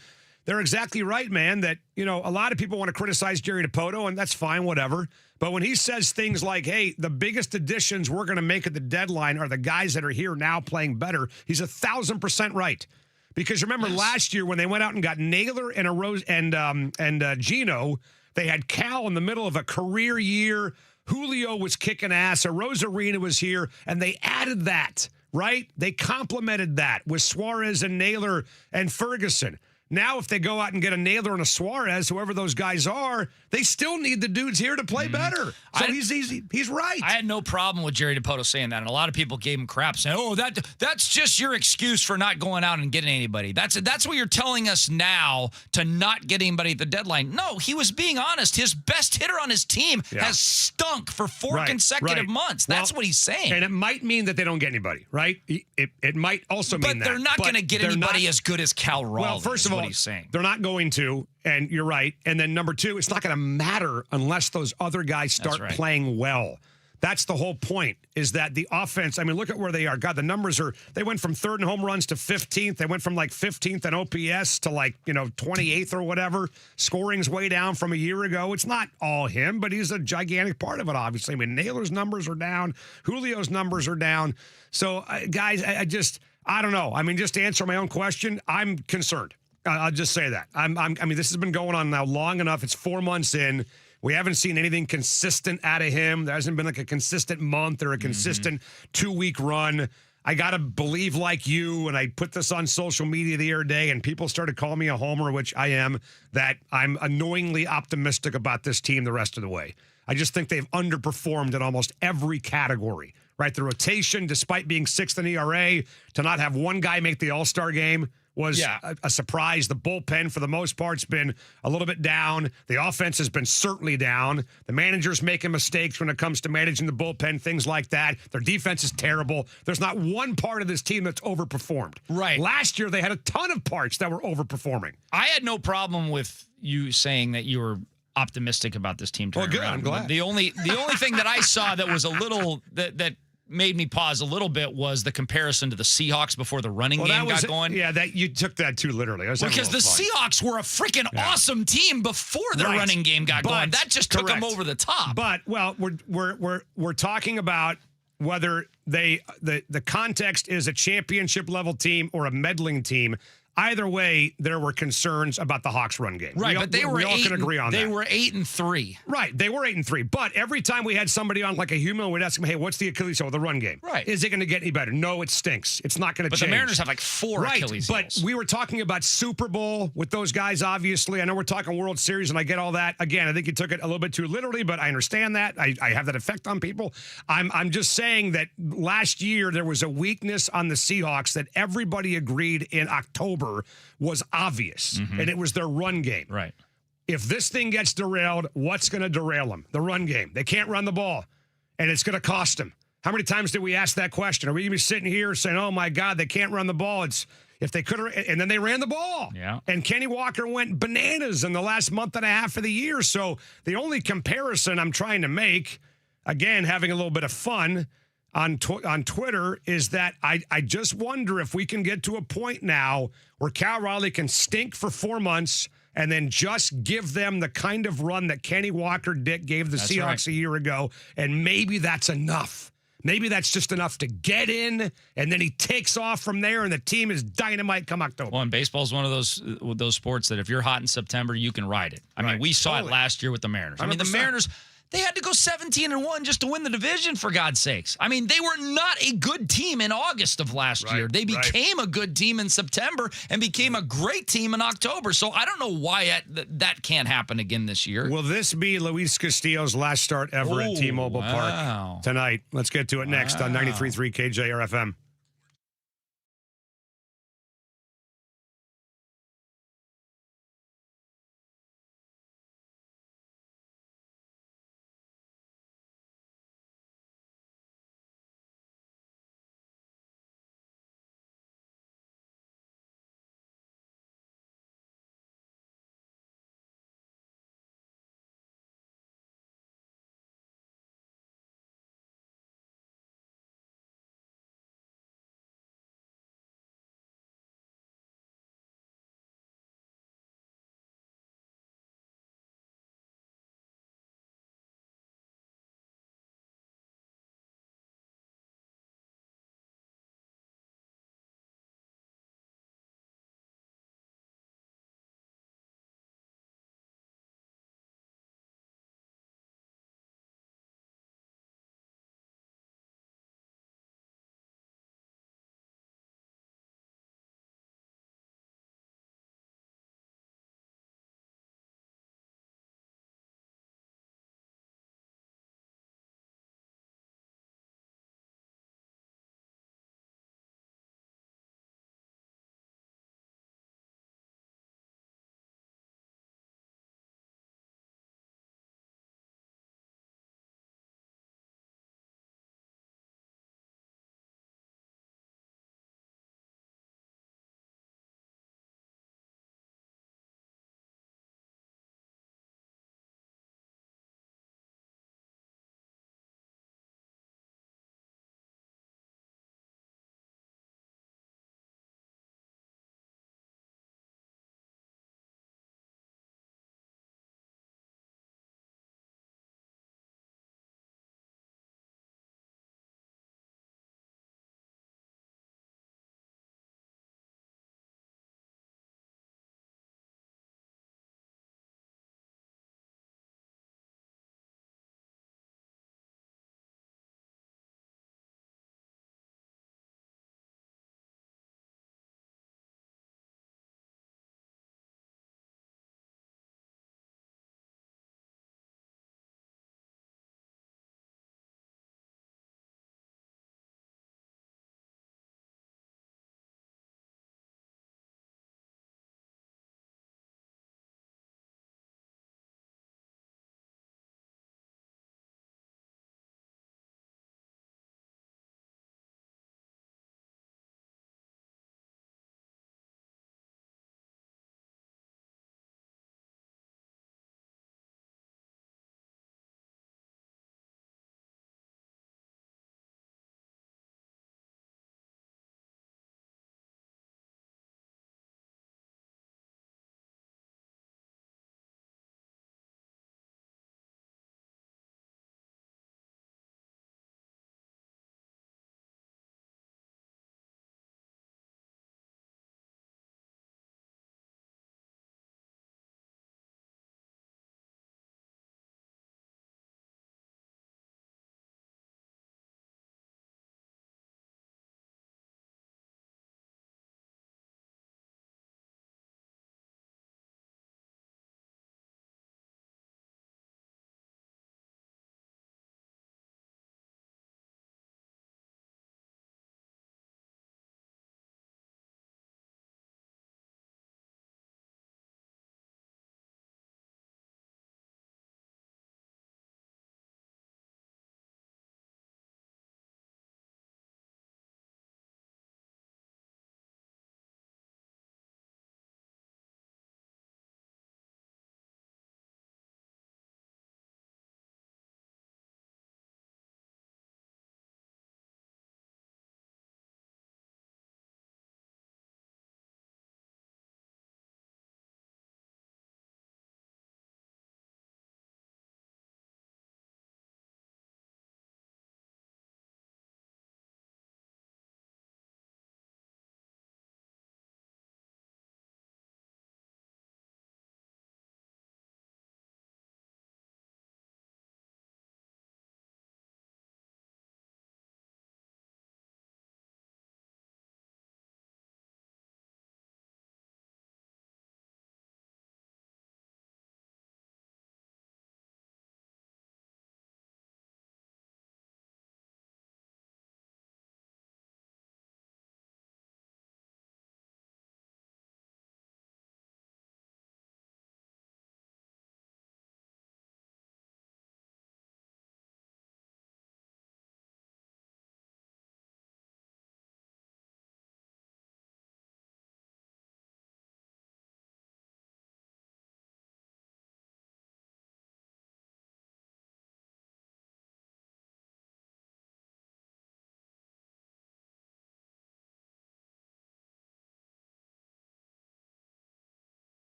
they're exactly right, man, that, a lot of people want to criticize Jerry DiPoto, and that's fine, whatever. But when he says things like, hey, the biggest additions we're going to make at the deadline are the guys that are here now playing better, he's 1,000% right. Because remember last year when they went out and got Naylor and Gino, they had Cal in the middle of a career year. Julio was kicking ass. Rosarina was here, and they added that, right? They complemented that with Suarez and Naylor and Ferguson. Now, if they go out and get a Naylor and a Suarez, whoever those guys are, they still need the dudes here to play better. So he's right. I had no problem with Jerry DiPoto saying that, and a lot of people gave him crap, saying, "Oh, that's just your excuse for not going out and getting anybody. That's what you're telling us now to not get anybody at the deadline." No, he was being honest. His best hitter on his team has stunk for 4 consecutive months. That's what he's saying. And it might mean that they don't get anybody, right? It might also mean that. But they're not going to get anybody as good as Cal Raleigh. Well, first of all, he's saying. They're not going to, and you're right. And then number two, it's not going to matter unless those other guys start playing well. That's the whole point, is that the offense, I mean, look at where they are. God, the numbers they went from 3rd in home runs to 15th. They went from like 15th in OPS to 28th or whatever. Scoring's way down from a year ago. It's not all him, but he's a gigantic part of it, obviously. I mean, Naylor's numbers are down. Julio's numbers are down. So, guys, I don't know. I mean, just to answer my own question, I'm concerned. I'll just say that. I mean, this has been going on now long enough. It's 4 months in. We haven't seen anything consistent out of him. There hasn't been like a consistent month or a consistent 2-week run. I got to believe like you, and I put this on social media the other day, and people started calling me a homer, which I am, that I'm annoyingly optimistic about this team the rest of the way. I just think they've underperformed in almost every category, right? The rotation, despite being 6th in ERA, to not have one guy make the All-Star game was a surprise. The bullpen, for the most part, has been a little bit down. The offense has been certainly down. The manager's making mistakes when it comes to managing the bullpen, things like that. Their defense is terrible. There's not one part of this team that's overperformed. Right. Last year, they had a ton of parts that were overperforming. I had no problem with you saying that you were optimistic about this team turning good. around. I'm glad. The only thing that I saw that was a little that made me pause a little bit was the comparison to the Seahawks before the running game got going. Yeah, that you took that too literally. Because the Seahawks were a freaking awesome team before the running game got going. That just took them over the top. But we're talking about whether the context is a championship level team or a meddling team. Either way, there were concerns about the Hawks run game. Right, but we all can agree on that. They were 8-3. Right, they were 8-3. But every time we had somebody on like a human, we'd ask them, hey, what's the Achilles heel of the run game? Right. Is it going to get any better? No, it stinks. It's not going to change. But the Mariners have like 4 Achilles heels. But we were talking about Super Bowl with those guys, obviously. I know we're talking World Series, and I get all that. Again, I think you took it a little bit too literally, but I understand that. I have that effect on people. I'm just saying that last year there was a weakness on the Seahawks that everybody agreed in October was obvious, and it was their run game. Right. If this thing gets derailed, what's going to derail them? The run game. They can't run the ball, and it's going to cost them. How many times did we ask that question? Are we going to be sitting here saying, oh, my God, they can't run the ball? It's if they could have, and then they ran the ball. Yeah. And Kenny Walker went bananas in the last month and a half of the year. So the only comparison I'm trying to make, again, having a little bit of fun on Twitter, is that I just wonder if we can get to a point now where Cal Raleigh can stink for 4 months and then just give them the kind of run that Kenny Walker gave the Seahawks a year ago, and maybe that's enough. Maybe that's just enough to get in, and then he takes off from there, and the team is dynamite come October. Well, and baseball is one of those sports that if you're hot in September, you can ride it. I mean, we saw it last year with the Mariners. 100%. I mean, the Mariners, they had to go 17-1 just to win the division, for God's sakes. I mean, they were not a good team in August of last year. They became a good team in September and became a great team in October. So I don't know why that can't happen again this year. Will this be Luis Castillo's last start ever at T-Mobile Park tonight? Let's get to it next on 93.3 KJR FM.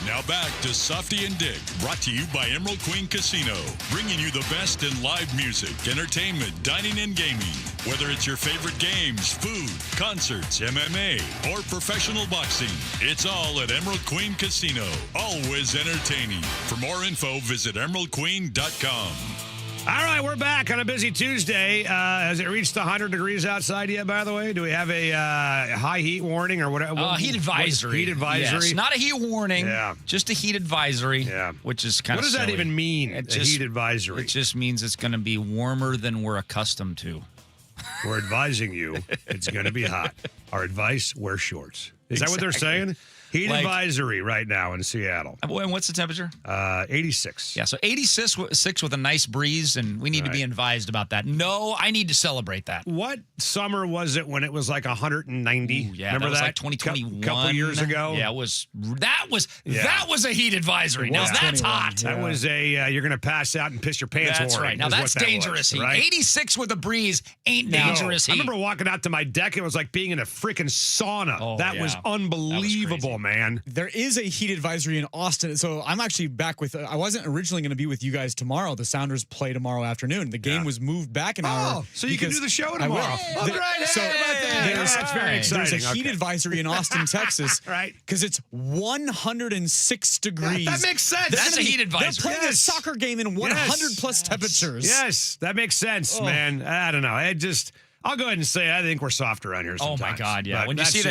Now back to Softy and Dick, brought to you by Emerald Queen Casino, bringing you the best in live music, entertainment, dining, and gaming. Whether it's your favorite games, food, concerts, MMA, or professional boxing, it's all at Emerald Queen Casino. Always entertaining. For more info, visit emeraldqueen.com. All right, we're back on a busy Tuesday. Has it reached 100 degrees outside yet, by the way? Do we have a high heat warning or whatever? Heat advisory. Heat advisory? Yes, not a heat warning. Yeah. Just a heat advisory. Yeah. Which is kind of What does that even mean, a heat advisory? It just means it's going to be warmer than we're accustomed to. We're advising you it's going to be hot. Our advice, wear shorts. Is that what they're saying? Heat advisory right now in Seattle. And what's the temperature? 86. Yeah, so 86 with a nice breeze, and we need to be advised about that. No, I need to celebrate that. What summer was it when it was like 190? Yeah, remember that was that? like 2021. Couple years ago. Yeah, that was a heat advisory. Now that's hot. That was a you're going to pass out and piss your pants. That's warning, right. Now that's dangerous heat. right? 86 with a breeze ain't dangerous heat. I remember walking out to my deck. It was like being in a freaking sauna. That was unbelievable, man. There is a heat advisory in Austin. So I'm actually back with, I wasn't originally going to be with you guys tomorrow. The Sounders play tomorrow afternoon. The game was moved back an hour. So you can do the show tomorrow. That's very exciting. There's a heat advisory in Austin, Texas. Right. Because it's 106 degrees. That makes sense. That's a heat advisory. They're playing a soccer game in 100 plus temperatures. Yes, that makes sense, man. I don't know. I'll go ahead and say I think we're soft around here sometimes. Oh, my God, yeah. But When you see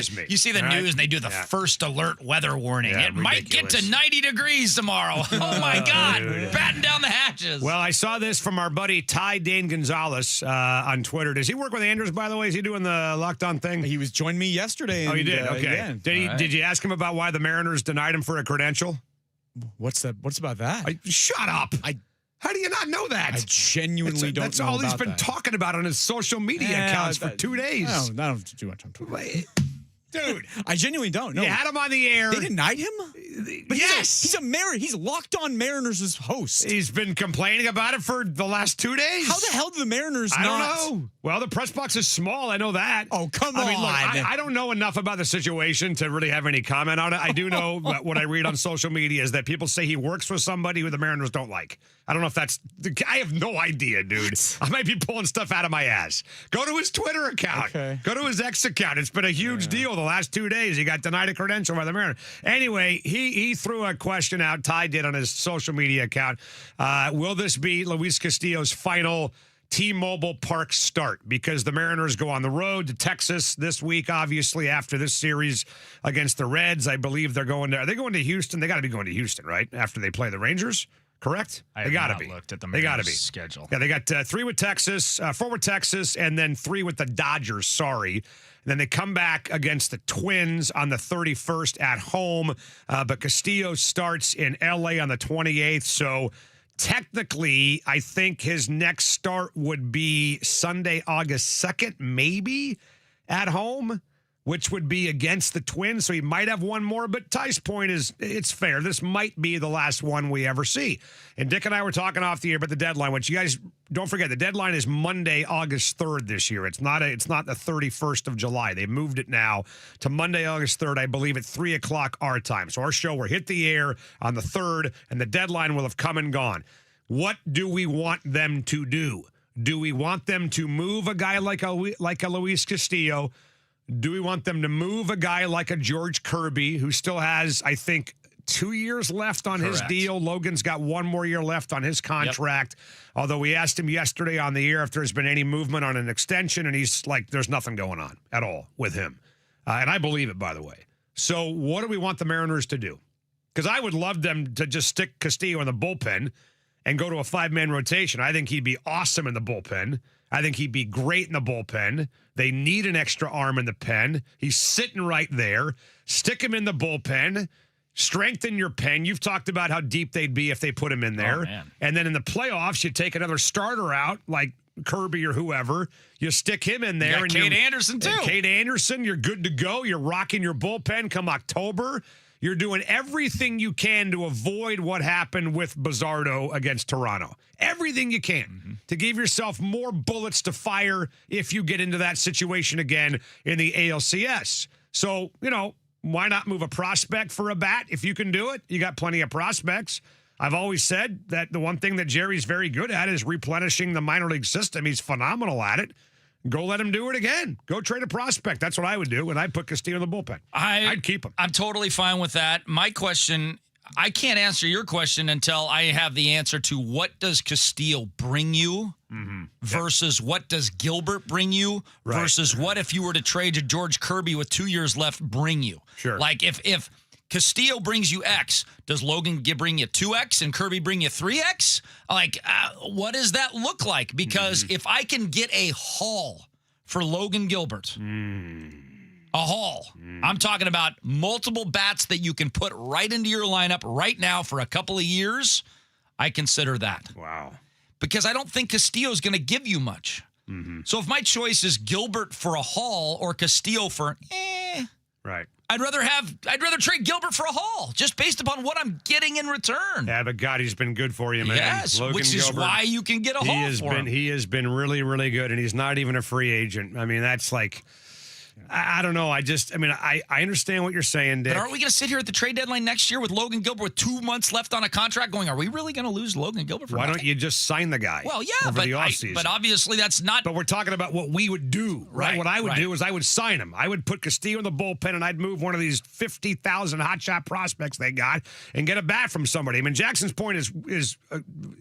the news and they do the first alert weather warning, it might get to 90 degrees tomorrow. Oh, my God. Batten down the hatches. Well, I saw this from our buddy Ty Dane Gonzalez on Twitter. Does he work with Andrews, by the way? Is he doing the Locked On thing? He was joined me yesterday. Oh, you did? Okay. Yeah. Did you ask him about why the Mariners denied him for a credential? What's about that? Shut up. How do you not know that? I genuinely don't know. That's all he's been that. talking about on his social media accounts for 2 days. I don't do much on Twitter. Dude, I genuinely don't know. You had him on the air. They denied him? But yes. He's Locked On Mariners' host. He's been complaining about it for the last 2 days. How the hell do the Mariners I don't know. Well, the press box is small. I know that. Oh, come on. I mean, look, I don't know enough about the situation to really have any comment on it. I do know what I read on social media is that people say he works with somebody who the Mariners don't like. I don't know if that's... I have no idea, dude. I might be pulling stuff out of my ass. Go to his Twitter account. Okay. Go to his X account. It's been a huge deal the last 2 days. He got denied a credential by the Mariners. Anyway, he threw a question out. Ty did on his social media account. Will this be Luis Castillo's final T-Mobile Park start? Because the Mariners go on the road to Texas this week, obviously, after this series against the Reds. I believe they're going to... Are they going to Houston? They got to be going to Houston, right? After they play the Rangers? Correct? They got to be. Looked at the Mariners schedule. Yeah, they got 3 with Texas, 4 with Texas, and then 3 with the Dodgers. Sorry. And then they come back against the Twins on the 31st at home. But Castillo starts in L.A. on the 28th. So technically, I think his next start would be Sunday, August 2nd, maybe at home, which would be against the Twins. So he might have one more. But Ty's point is, it's fair. This might be the last one we ever see. And Dick and I were talking off the air about the deadline, which you guys don't forget. The deadline is Monday, August 3rd this year. It's not the 31st of July. They moved it now to Monday, August 3rd, I believe, at 3 o'clock our time. So our show will hit the air on the 3rd, and the deadline will have come and gone. What do we want them to do? Do we want them to move a guy like a Luis Castillo? Do we want them to move a guy like a George Kirby, who still has, I think, 2 years left on his deal? Logan's got 1 more year left on his contract. Although we asked him yesterday on the air if there's been any movement on an extension, and he's like, there's nothing going on at all with him. And I believe it, by the way. So what do we want the Mariners to do? Because I would love them to just stick Castillo in the bullpen and go to a 5-man rotation. I think he'd be awesome in the bullpen. I think he'd be great in the bullpen. They need an extra arm in the pen. He's sitting right there. Stick him in the bullpen. Strengthen your pen. You've talked about how deep they'd be if they put him in there. And then in the playoffs, you take another starter out, like Kirby or whoever. You stick him in there. And Cade Anderson, too. Cade Anderson, you're good to go. You're rocking your bullpen come October. You're doing everything you can to avoid what happened with Bizzardo against Toronto. Everything you can to give yourself more bullets to fire if you get into that situation again in the ALCS. So, why not move a prospect for a bat if you can do it? You got plenty of prospects. I've always said that the one thing that Jerry's very good at is replenishing the minor league system. He's phenomenal at it. Go let him do it again. Go trade a prospect. That's what I would do, and I'd put Castillo in the bullpen. I'd keep him. I'm totally fine with that. My question, I can't answer your question until I have the answer to what does Castillo bring you versus what does Gilbert bring you versus what if you were to trade to George Kirby with 2 years left bring you. Sure. Like if Castillo brings you X, does Logan bring you 2X and Kirby bring you 3X? Like, what does that look like? Because if I can get a haul for Logan Gilbert, a haul, I'm talking about multiple bats that you can put right into your lineup right now for a couple of years, I consider that. Wow. Because I don't think Castillo is going to give you much. So if my choice is Gilbert for a haul or Castillo for right. I'd rather trade Gilbert for a haul, just based upon what I'm getting in return. Yeah, but God, he's been good for you, man. Yes, Logan which is Gilbert, why you can get a haul for him. He has been really, really good, and he's not even a free agent. I mean, that's like, I don't know. I understand what you're saying, Dick. But aren't we going to sit here at the trade deadline next year with Logan Gilbert with 2 months left on a contract going, are we really going to lose Logan Gilbert for Why nothing? don't you just sign the guy? Well, yeah, over the offseason? but obviously that's not. But we're talking about what we would do, right? What I would do is I would sign him. I would put Castillo in the bullpen, and I'd move one of these 50,000 hotshot prospects they got and get a bat from somebody. I mean, Jackson's point is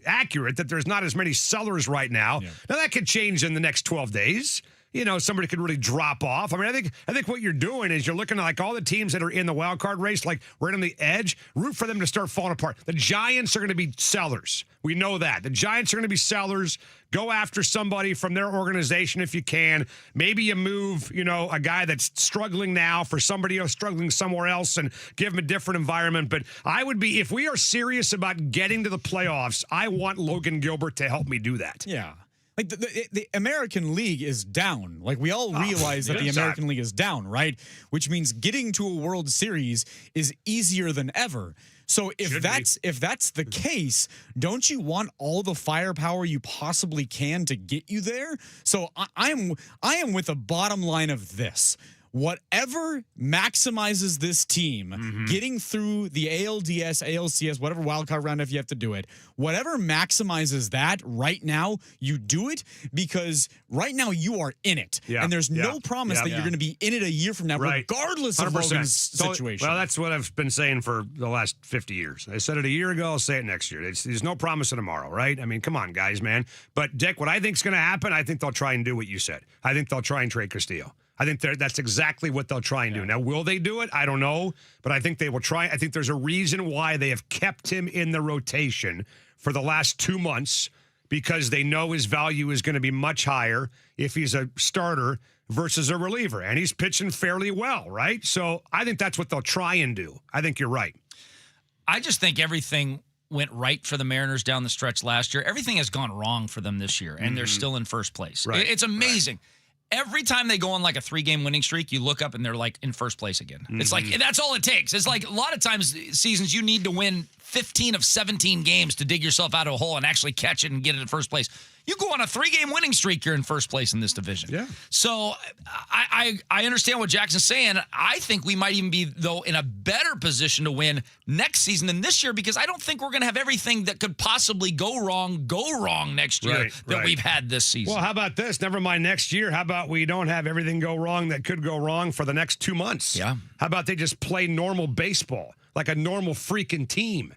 accurate that there's not as many sellers right now. Yeah. Now, that could change in the next 12 days. You know, somebody could really drop off. I mean, I think what you're doing is you're looking at like all the teams that are in the wild card race, like right on the edge, root for them to start falling apart. The Giants are going to be sellers. We know that. The Giants are going to be sellers. Go after somebody from their organization if you can. Maybe you move, a guy that's struggling now for somebody else struggling somewhere else and give him a different environment. But if we are serious about getting to the playoffs, I want Logan Gilbert to help me do that. Yeah. Like the American League is down. Like we all realize that the American League is down, right? Which means getting to a World Series is easier than ever. So if that's the case, don't you want all the firepower you possibly can to get you there? So I am with a bottom line of this. Whatever maximizes this team getting through the ALDS, ALCS, whatever wildcard round if you have to do it, whatever maximizes that right now, you do it because right now you are in it. Yeah. And there's no promise that you're going to be in it a year from now, regardless of Logan's situation. Well, that's what I've been saying for the last 50 years. I said it a year ago. I'll say it next year. There's no promise of tomorrow, right? I mean, come on, guys, man. But, Dick, what I think is going to happen, I think they'll try and do what you said. I think they'll try and trade Castillo. I think that's exactly what they'll try and do. Now, will they do it? I don't know, but I think they will try. I think there's a reason why they have kept him in the rotation for the last 2 months because they know his value is going to be much higher if he's a starter versus a reliever, and he's pitching fairly well, right? So I think that's what they'll try and do. I think you're right. I just think everything went right for the Mariners down the stretch last year. Everything has gone wrong for them this year, and they're still in first place. Right. It's amazing. Right. Every time they go on like a 3-game winning streak, you look up and they're like in first place again. It's like, that's all it takes. It's like a lot of times seasons you need to win 15 of 17 games to dig yourself out of a hole and actually catch it and get it in first place. You go on a 3-game winning streak, you're in first place in this division. Yeah. So I understand what Jackson's saying. I think we might even be, though, in a better position to win next season than this year because I don't think we're going to have everything that could possibly go wrong next year that we've had this season. Well, how about this? Never mind next year. How about we don't have everything go wrong that could go wrong for the next 2 months? Yeah. How about they just play normal baseball like a normal freaking team?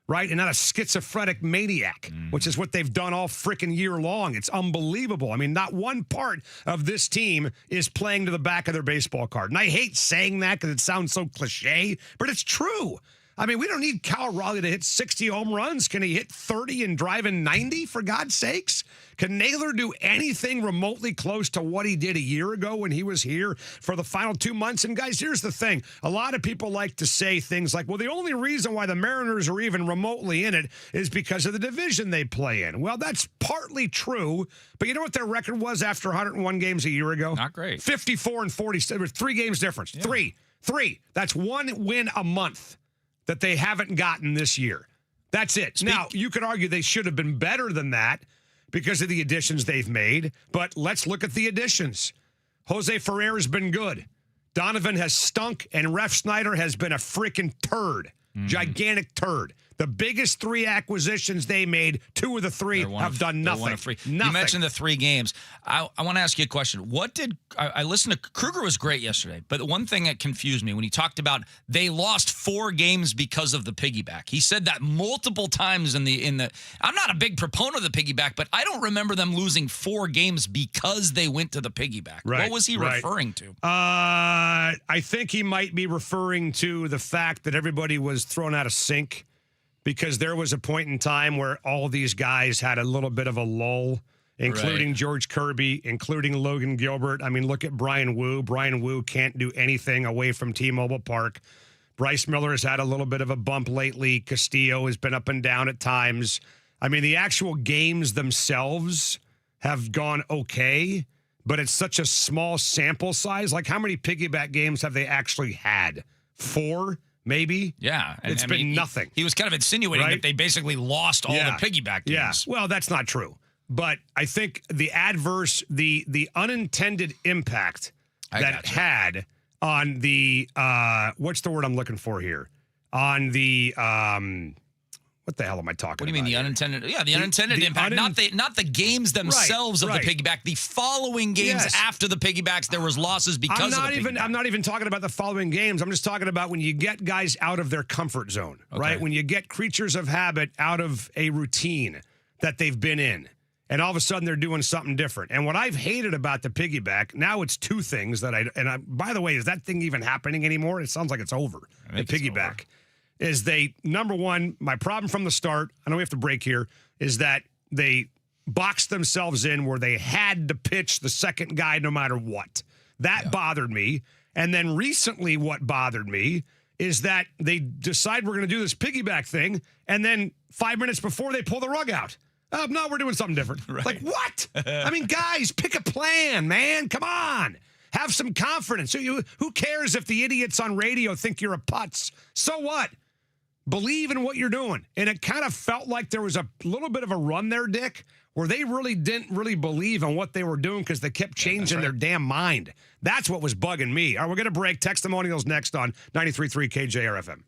Right? And not a schizophrenic maniac, which is what they've done all freaking year long. It's unbelievable. I mean, not one part of this team is playing to the back of their baseball card. And I hate saying that because it sounds so cliche, but it's true. I mean, we don't need Cal Raleigh to hit 60 home runs. Can he hit 30 and drive in 90, for God's sakes? Can Naylor do anything remotely close to what he did a year ago when he was here for the final 2 months? And, guys, here's the thing. A lot of people like to say things like, well, the only reason why the Mariners are even remotely in it is because of the division they play in. Well, that's partly true, but you know what their record was after 101 games a year ago? Not great. 54 and 47. 3 games difference. Yeah. Three. That's 1 win a month that they haven't gotten this year. That's it. Now, you could argue they should have been better than that because of the additions they've made, but let's look at the additions. Jose Ferrer's been good. Donovan has stunk, and Ref Snyder has been a freaking turd. Gigantic turd. The biggest 3 acquisitions they made, 2 of the 3 have done nothing. One of 3. Nothing. You mentioned the 3 games. I want to ask you a question. I listened to Kruger was great yesterday, but the one thing that confused me when he talked about they lost 4 games because of the piggyback. He said that multiple times in the. I'm not a big proponent of the piggyback, but I don't remember them losing 4 games because they went to the piggyback. Right, what was he referring to? I think he might be referring to the fact that everybody was thrown out of sync. Because there was a point in time where all these guys had a little bit of a lull, including George Kirby, including Logan Gilbert. I mean, look at Brian Wu. Brian Wu can't do anything away from T-Mobile Park. Bryce Miller has had a little bit of a bump lately. Castillo has been up and down at times. I mean, the actual games themselves have gone okay, but it's such a small sample size. Like, how many piggyback games have they actually had? 4? Maybe. Yeah. It's been nothing. He was kind of insinuating that they basically lost all the piggyback games. Yeah. Well, that's not true. But I think the unintended impact that had on the, what's the word I'm looking for here? On the, what the hell am I talking about? What do you mean the unintended? Yeah, the unintended impact. Not the games themselves of the piggyback. The following games after the piggybacks, there was losses because of the piggyback. I'm not even talking about the following games. I'm just talking about when you get guys out of their comfort zone, right? When you get creatures of habit out of a routine that they've been in, and all of a sudden they're doing something different. And what I've hated about the piggyback, now it's 2 things that by the way, is that thing even happening anymore? It sounds like it's over. The piggyback. Is number one, my problem from the start, I know we have to break here, is that they boxed themselves in where they had to pitch the second guy no matter what. That bothered me. And then recently what bothered me is that they decide we're going to do this piggyback thing, and then 5 minutes before they pull the rug out. Oh, no, we're doing something different. Like, what? I mean, guys, pick a plan, man. Come on. Have some confidence. Who cares if the idiots on radio think you're a putz? So what? Believe in what you're doing. And it kind of felt like there was a little bit of a run there, Dick, where they really didn't believe in what they were doing because they kept changing their damn mind. That's what was bugging me. All right, we're going to break. Testimonials next on 93.3 KJR FM.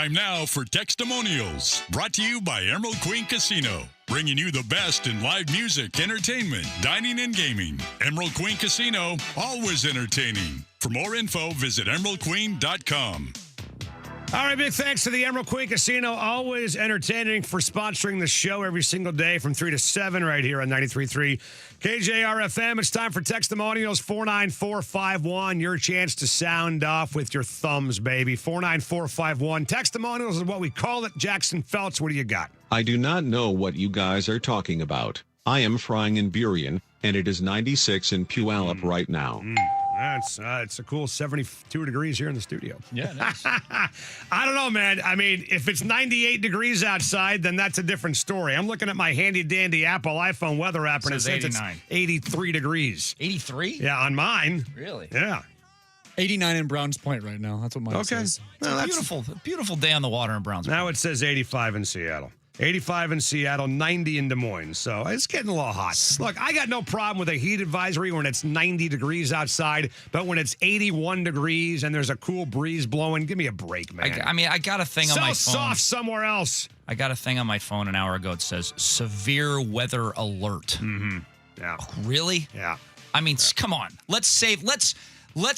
Time now for Textimonials, brought to you by Emerald Queen Casino, bringing you the best in live music, entertainment, dining, and gaming. Emerald Queen Casino, always entertaining. For more info, visit emeraldqueen.com. All right, big thanks to the Emerald Queen Casino, always entertaining, for sponsoring the show every single day from 3 to 7 right here on 93.3 KJR FM. It's time for Textimonials 49451. Your chance to sound off with your thumbs, baby. 49451. Textimonials is what we call it. Jackson Feltz, what do you got? I do not know what you guys are talking about. I am frying in Burien, and it is 96 in Puyallup right now. It's a cool 72 degrees here in the studio. Yeah, nice. I don't know, man. I mean, if it's 98 degrees outside, then that's a different story. I'm looking at my handy-dandy Apple iPhone weather app, and it says it's 83 degrees. 83? Yeah, on mine. Really? Yeah. 89 in Browns Point right now. That's what mine says. Well, it's a beautiful day on the water in Browns Point. Now it says 85 in Seattle. 85 in Seattle, 90 in Des Moines. So it's getting a little hot. Look, I got no problem with a heat advisory when it's 90 degrees outside, but when it's 81 degrees and there's a cool breeze blowing, give me a break, man. I got a thing on my phone. Soft somewhere else. I got a thing on my phone an hour ago. It says severe weather alert. Mm-hmm. Yeah. Really? Yeah. I mean, come on. Let's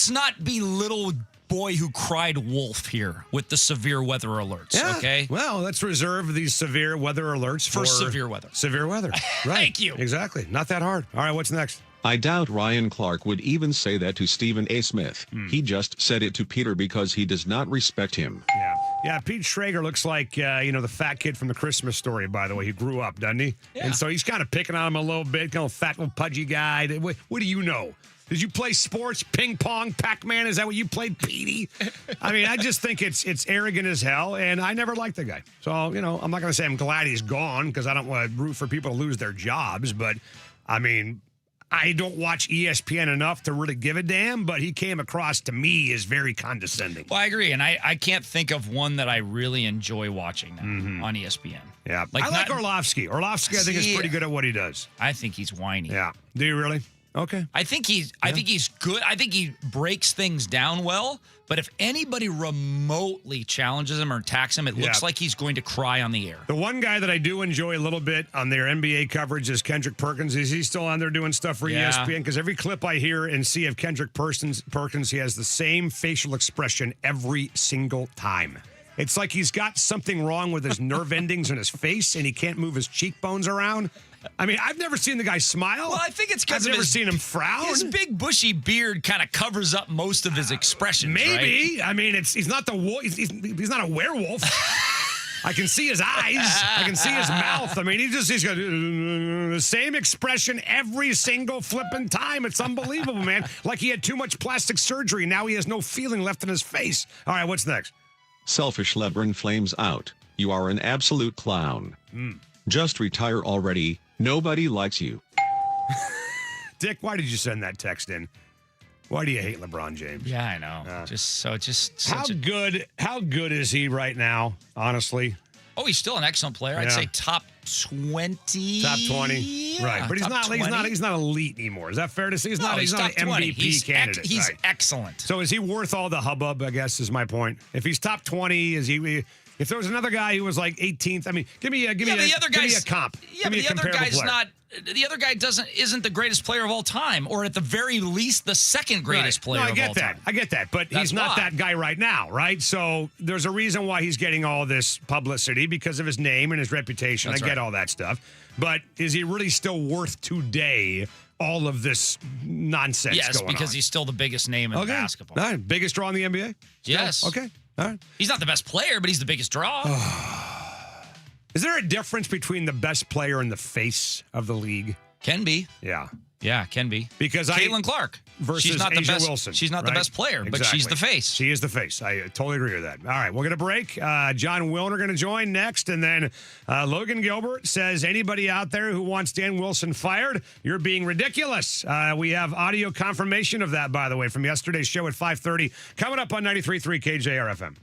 not be little boy who cried wolf here with the severe weather alerts, okay? Well, let's reserve these severe weather alerts for severe weather. Severe weather. Right. Thank you. Exactly. Not that hard. All right, what's next? I doubt Ryan Clark would even say that to Stephen A. Smith. He just said it to Peter because he does not respect him. Yeah, Pete Schrager looks like, the fat kid from the Christmas Story, by the way. He grew up, doesn't he? Yeah. And so he's kind of picking on him a little bit, kind of fat little pudgy guy. What do you know? Did you play sports, ping pong, Pac-Man? Is that what you played, Petey? I mean, I just think it's arrogant as hell, and I never liked the guy. So, I'm not going to say I'm glad he's gone because I don't want to root for people to lose their jobs, but, I mean, I don't watch ESPN enough to really give a damn, but he came across to me as very condescending. Well, I agree, and I can't think of one that I really enjoy watching now on ESPN. Yeah, I like Orlovsky. Orlovsky, I think, is pretty good at what he does. I think he's whiny. Yeah. Do you really? Okay. I think he's good. I think he breaks things down well, but if anybody remotely challenges him or attacks him, it looks like he's going to cry on the air. The one guy that I do enjoy a little bit on their NBA coverage is Kendrick Perkins. Is he still on there doing stuff for ESPN? Because every clip I hear and see of Kendrick Perkins, he has the same facial expression every single time. It's like he's got something wrong with his nerve endings in his face and he can't move his cheekbones around. I mean, I've never seen the guy smile. Well, I think it's because I've never seen him frown. His big bushy beard kind of covers up most of his expressions. Maybe. Right? I mean, he's not the wolf. He's not a werewolf. I can see his eyes. I can see his mouth. I mean, he's got the same expression every single flipping time. It's unbelievable, man. Like he had too much plastic surgery. Now he has no feeling left in his face. All right, what's next? Selfish Lebron flames out. You are an absolute clown. Just retire already. Nobody likes you. Dick, why did you send that text in? Why do you hate LeBron James? Yeah, I know. How good is he right now, honestly? Oh, he's still an excellent player. I'd say top 20. Top 20. Yeah, right. But he's not elite anymore. Is that fair to say? He's not an MVP candidate. He's excellent. So is he worth all the hubbub, I guess is my point. If he's top 20, is he? If there was another guy who was like 18th, I mean, give me a comp. Yeah, but the other guy's not. The other guy isn't the greatest player of all time, or at the very least, the second greatest player of all time. I get that, but he's not that guy right now, right? So there's a reason why he's getting all this publicity because of his name and his reputation. I get all that stuff, but is he really still worth today all of this nonsense? Yes, going because on? He's still the biggest name in basketball. All right, biggest draw in the NBA. Yes. Okay. All right. He's not the best player, but he's the biggest draw. Is there a difference between the best player and the face of the league? Can be. Yeah. Yeah, can be. Because Caitlin Clark versus she's not Asia the best, Wilson. She's not the best player, but she's the face. She is the face. I totally agree with that. All right, we're going to break. John Wilner going to join next, and then Logan Gilbert says, anybody out there who wants Dan Wilson fired, you're being ridiculous. We have audio confirmation of that, by the way, from yesterday's show at 5:30, coming up on 93.3 KJR FM.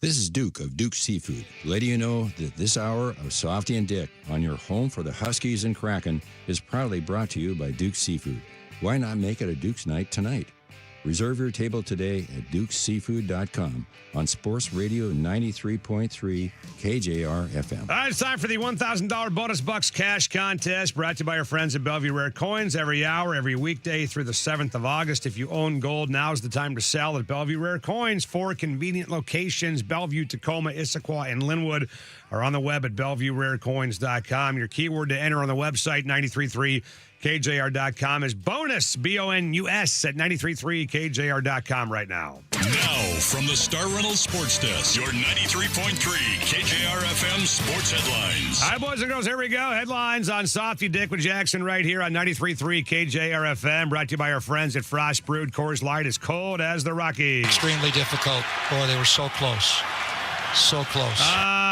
This is Duke of Duke Seafood, letting you know that this hour of Softy and Dick on your home for the Huskies and Kraken is proudly brought to you by Duke Seafood. Why not make it a Duke's night tonight? Reserve your table today at dukeseafood.com on Sports Radio 93.3 KJR FM. All right, it's time for the $1,000 Bonus Bucks Cash Contest, brought to you by our friends at Bellevue Rare Coins. Every hour, every weekday through the 7th of August. If you own gold, now's the time to sell at Bellevue Rare Coins. 4 convenient locations: Bellevue, Tacoma, Issaquah, and Linwood. Are on the web at BellevueRareCoins.com. Your keyword to enter on the website, 93.3 KJR.com, is bonus, BONUS, at 93.3KJR.com right now. Now, from the Star Reynolds Sports Desk, your 93.3 KJR FM Sports Headlines. All right, boys and girls, here we go. Headlines on Softy Dick with Jackson right here on 93.3 KJR FM, brought to you by our friends at Frost Brewed Coors Light, as cold as the Rockies. Extremely difficult. Boy, they were so close. So close.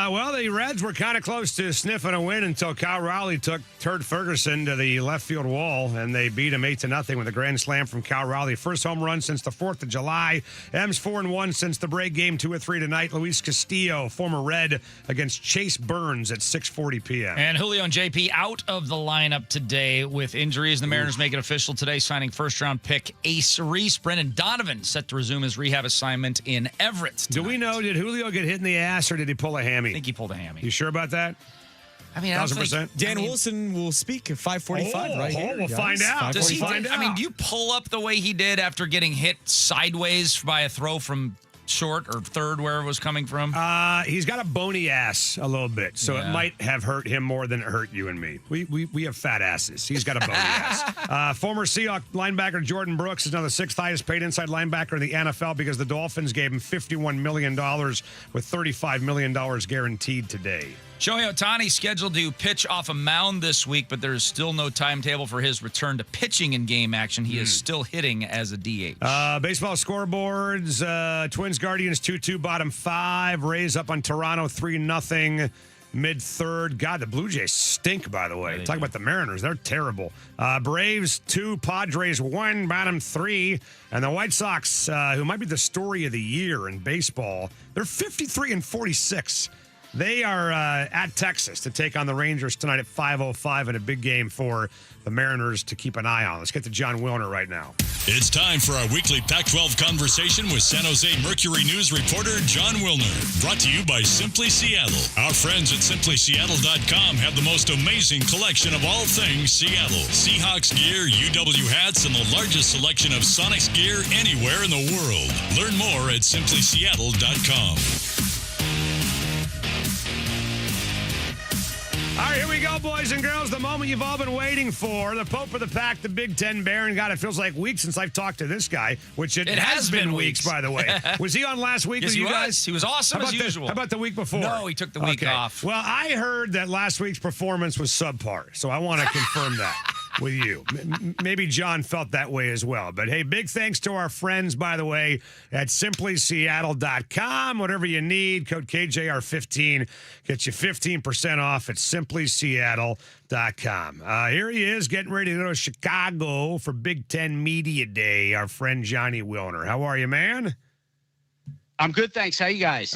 Well, the Reds were kind of close to sniffing a win until Kyle Rowley took Turd Ferguson to the left field wall, and they beat him 8-0 with a grand slam from Kyle Rowley. First home run since the 4th of July. M's 4-1 since the break game, 2-3 tonight. Luis Castillo, former Red, against Chase Burns at 6:40 p.m. And Julio and JP out of the lineup today with injuries. The Mariners make it official today, signing first-round pick Ace Reese. Brendan Donovan set to resume his rehab assignment in Everett tonight. Do we know, did Julio get hit in the ass or did he pull a hammy? I think he pulled a hammy. You sure about that? I mean, 1,000%. Dan Wilson will speak at 5:45 right here. We'll find out. Does he? Find out. I mean, do you pull up the way he did after getting hit sideways by a throw from short or third, where it was coming from? He's got a bony ass a little bit, so it might have hurt him more than it hurt you and me. We have fat asses. He's got a bony ass. Former Seahawks linebacker Jordan Brooks is now the 6th highest paid inside linebacker in the NFL because the Dolphins gave him $51 million with $35 million guaranteed today. Shohei Ohtani scheduled to pitch off a mound this week, but there is still no timetable for his return to pitching in game action. He is still hitting as a DH. Baseball scoreboards, Twins Guardians 2-2, bottom 5. Rays up on Toronto 3-0. Mid-third. God, the Blue Jays stink, by the way. Talk about the Mariners. They're terrible. Braves 2, Padres 1, bottom 3. And the White Sox, who might be the story of the year in baseball, they're 53-46. They are at Texas to take on the Rangers tonight at 5:05 in a big game for the Mariners to keep an eye on. Let's get to John Wilner right now. It's time for our weekly Pac-12 conversation with San Jose Mercury News reporter John Wilner. Brought to you by Simply Seattle. Our friends at SimplySeattle.com have the most amazing collection of all things Seattle. Seahawks gear, UW hats, and the largest selection of Sonics gear anywhere in the world. Learn more at SimplySeattle.com. All right, here we go, boys and girls. The moment you've all been waiting for. The Pope of the Pack, the Big Ten Baron. God, it feels like weeks since I've talked to this guy, which it has been weeks, by the way. Was he on last week with you guys? He was awesome as usual. How about the week before? No, he took the week off. Well, I heard that last week's performance was subpar, so I want to confirm that with you. Maybe John felt that way as well. But, hey, big thanks to our friends, by the way, at SimplySeattle.com. Whatever you need, code KJR15 gets you 15% off at SimplySeattle.com. Here he is, getting ready to go to Chicago for Big Ten Media Day, our friend Johnny Wilner. How are you, man? I'm good, thanks. How you guys?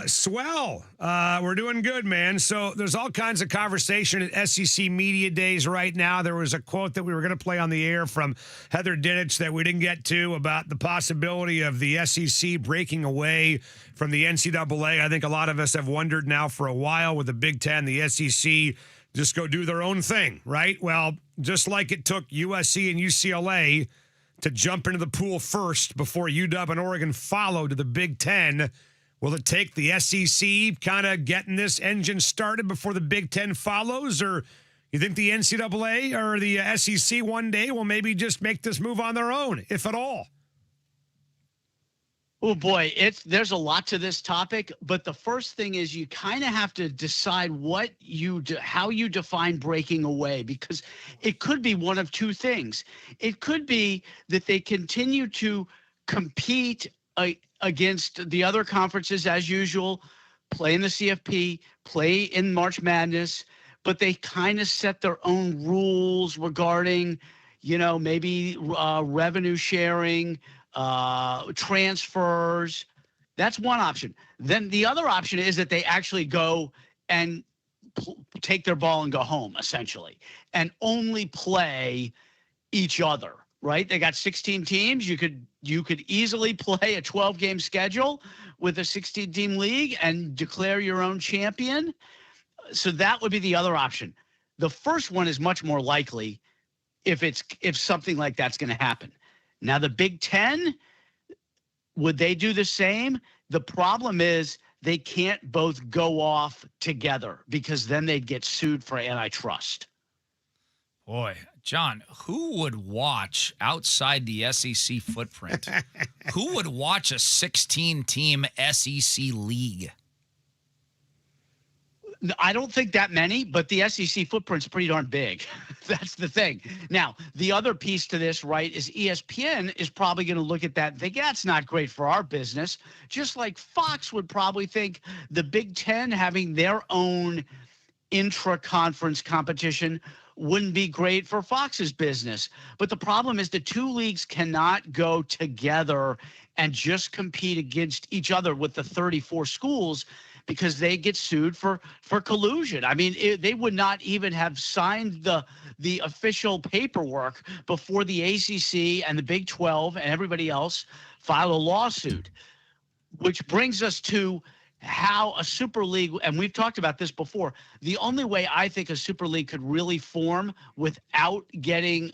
Swell. We're doing good, man. So there's all kinds of conversation at SEC Media Days right now. There was a quote that we were going to play on the air from Heather Dinich that we didn't get to about the possibility of the SEC breaking away from the NCAA. I think a lot of us have wondered now for a while with the Big Ten, the SEC just go do their own thing, right? Well, just like it took USC and UCLA to jump into the pool first before UW and Oregon followed to the Big Ten. Will it take the SEC kind of getting this engine started before the Big Ten follows? Or you think the NCAA or the SEC one day will maybe just make this move on their own, if at all? Oh boy, there's a lot to this topic, but the first thing is you kind of have to decide how you define breaking away, because it could be one of two things. It could be that they continue to compete against the other conferences as usual, play in the CFP, play in March Madness, but they kind of set their own rules regarding, maybe revenue sharing, transfers, That's one option. Then the other option is that they actually go and take their ball and go home, essentially, and only play each other, right? They got 16 teams. You could easily play a 12-game schedule with a 16-team league and declare your own champion. So that would be the other option. The first one is much more likely if something like that's going to happen. Now, the Big Ten, would they do the same? The problem is they can't both go off together because then they'd get sued for antitrust. Boy, John, who would watch outside the SEC footprint? Who would watch a 16-team SEC league? I don't think that many, but the SEC footprint's pretty darn big. That's the thing. Now, the other piece to this, right, is ESPN is probably going to look at that and think, that's not great for our business. Just like Fox would probably think the Big Ten having their own intra-conference competition wouldn't be great for Fox's business. But the problem is the two leagues cannot go together and just compete against each other with the 34 schools because they get sued for collusion. I mean, they would not even have signed the official paperwork before the ACC and the Big 12 and everybody else filed a lawsuit, which brings us to how a super league, and we've talked about this before, the only way I think a super league could really form without getting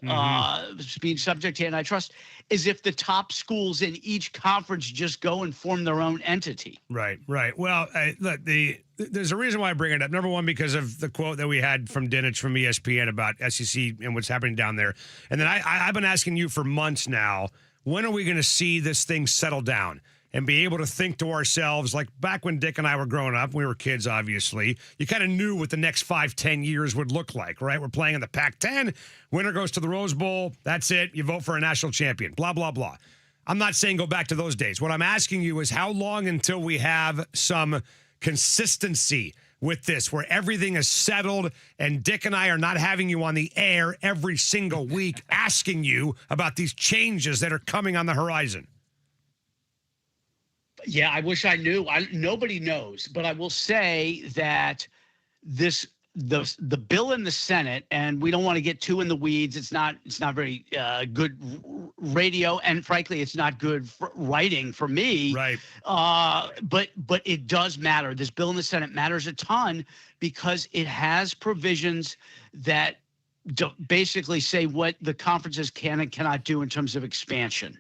being subject to antitrust is if the top schools in each conference just go and form their own entity. Right. Well, look, there's a reason why I bring it up. Number one, because of the quote that we had from Dinich from ESPN about SEC and what's happening down there. And then I've been asking you for months now, when are we going to see this thing settle down and be able to think to ourselves, like back when Dick and I were growing up, we were kids, obviously, you kind of knew what the next 5-10 years would look like, right? We're playing in the Pac-10, winner goes to the Rose Bowl, that's it, you vote for a national champion, blah, blah, blah. I'm not saying go back to those days. What I'm asking you is how long until we have some consistency with this, where everything is settled and Dick and I are not having you on the air every single week asking you about these changes that are coming on the horizon? Yeah, I wish I knew. Nobody knows, but I will say that the bill in the Senate, and we don't want to get too in the weeds. It's not very good radio, and frankly, it's not good writing for me. Right. But it does matter. This bill in the Senate matters a ton because it has provisions that basically say what the conferences can and cannot do in terms of expansion.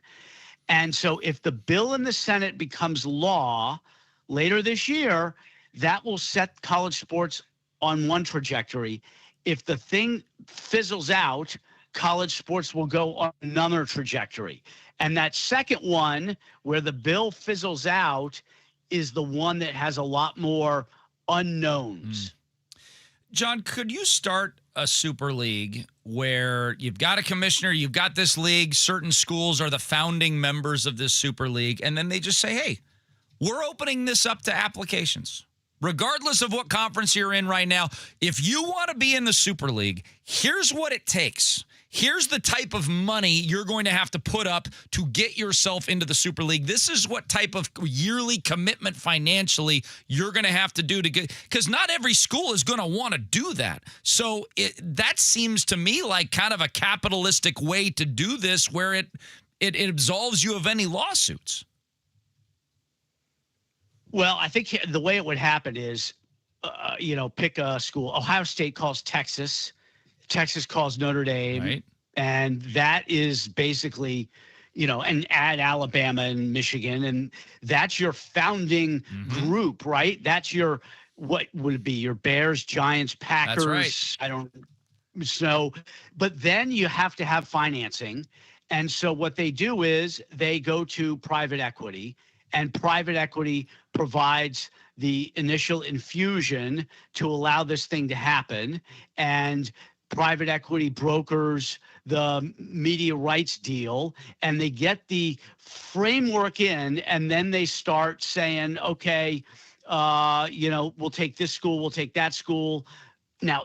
And so if the bill in the Senate becomes law later this year, that will set college sports on one trajectory. If the thing fizzles out, college sports will go on another trajectory. And that second one, where the bill fizzles out, is the one that has a lot more unknowns. John, could you start a super league where you've got a commissioner, you've got this league, certain schools are the founding members of this super league, and then they just say, hey, we're opening this up to applications. Regardless of what conference you're in right now, if you want to be in the super league, here's what it takes. Here's the type of money you're going to have to put up to get yourself into the Super League. This is what type of yearly commitment financially you're going to have to do to get, because not every school is going to want to do that. So that seems to me like kind of a capitalistic way to do this, where it absolves you of any lawsuits. Well, I think the way it would happen is, pick a school. Ohio State calls Texas. Texas calls Notre Dame, right. And that is basically, and add Alabama and Michigan, and that's your founding group, right? That's what would it be? Your Bears, Giants, Packers. That's right. I don't know, but then you have to have financing, and so what they do is they go to private equity, and private equity provides the initial infusion to allow this thing to happen, and private equity brokers the media rights deal, and they get the framework in, and then they start saying, okay, we'll take this school, we'll take that school. Now,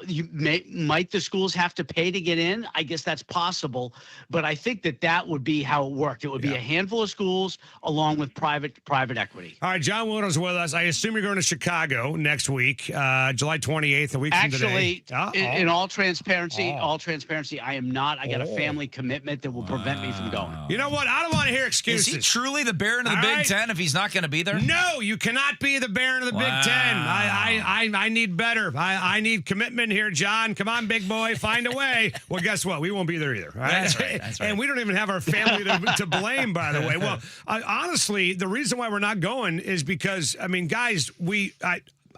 might the schools have to pay to get in? I guess that's possible, but I think that would be how it worked. It would be a handful of schools along with private equity. All right, John Wooden's with us. I assume you're going to Chicago next week, July 28th, a week from today. Actually, in all transparency, I am not. I got a family commitment that will prevent me from going. You know what? I don't want to hear excuses. Is he truly the Baron of the Big Ten if he's not going to be there? No, you cannot be the Baron of the Big Ten. I need better. I need commitment here, John. Come on, big boy, find a way. Well, guess what? We won't be there either. Right? That's right. And we don't even have our family to blame, by the way. Well, honestly, the reason why we're not going is because, I mean, guys,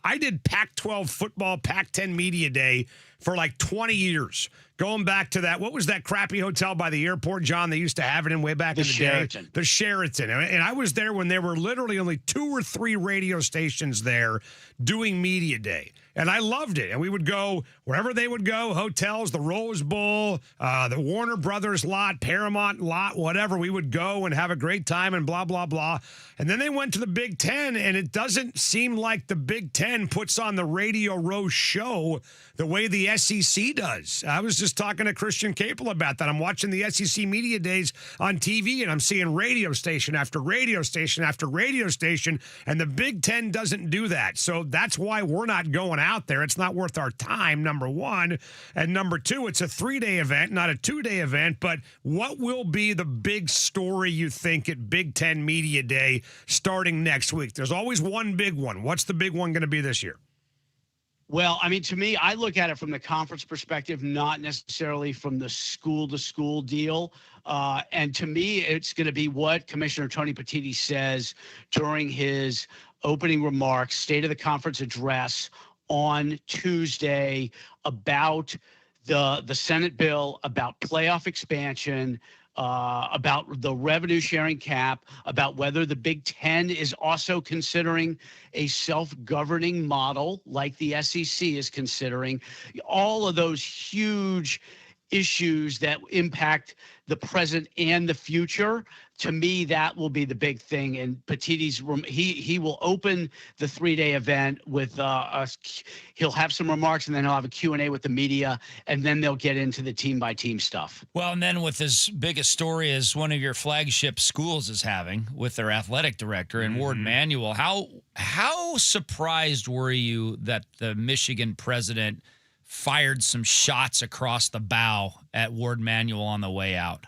I did Pac-12 football, Pac-10 media day for like 20 years. Going back to that, what was that crappy hotel by the airport, John? They used to have it in way back in the Sheraton. day. The Sheraton. And I was there when there were literally only 2 or 3 radio stations there doing media day. And I loved it. And we would go wherever they would go, hotels, the Rose Bowl, the Warner Brothers lot, Paramount lot, whatever. We would go and have a great time and blah, blah, blah. And then they went to the Big Ten, and it doesn't seem like the Big Ten puts on the Radio Row show the way the SEC does. I was just talking to Christian Capel about that. I'm watching the SEC media days on TV, and I'm seeing radio station after radio station after radio station, and the Big Ten doesn't do that. So that's why we're not going out there. It's not worth our time, number one. And number two, it's a 3-day event, not a 2-day event. But what will be the big story, you think, at Big Ten Media Day starting next week? There's always one big one. What's the big one going to be this year? Well, I mean, to me, I look at it from the conference perspective, not necessarily from the school-to-school deal. And to me, it's going to be what Commissioner Tony Petitti says during his opening remarks, State of the Conference address on Tuesday about the Senate bill, about playoff expansion, about the revenue sharing cap, about whether the Big Ten is also considering a self-governing model like the SEC is considering. All of those huge issues that impact the present and the future. To me, that will be the big thing. And Petitti's he will open the 3-day event with he'll have some remarks, and then he'll have a Q&A with the media, and then they'll get into the team-by-team stuff. Well, and then with as big a story as one of your flagship schools is having with their athletic director and Ward Manuel, how surprised were you that the Michigan president fired some shots across the bow at Ward Manuel on the way out?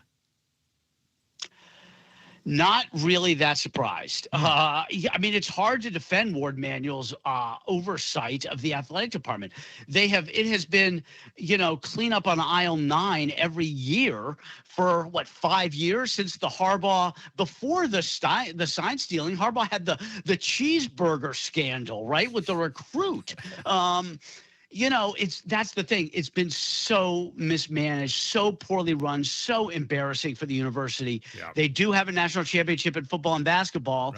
Not really that surprised. I mean, it's hard to defend Ward Manuel's oversight of the athletic department. It has been, clean up on aisle 9 every year for 5 years since the Harbaugh, before the sign stealing. Harbaugh had the cheeseburger scandal, right, with the recruit. That's the thing. It's been so mismanaged, so poorly run, so embarrassing for the university. Yeah. They do have a national championship in football and basketball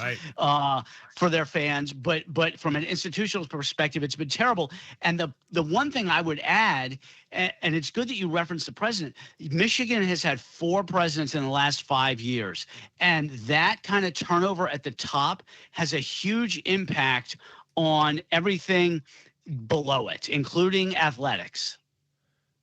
for their fans, but from an institutional perspective, it's been terrible. And the one thing I would add, and it's good that you referenced the president, Michigan has had 4 presidents in the last 5 years, and that kind of turnover at the top has a huge impact on everything below it, including athletics.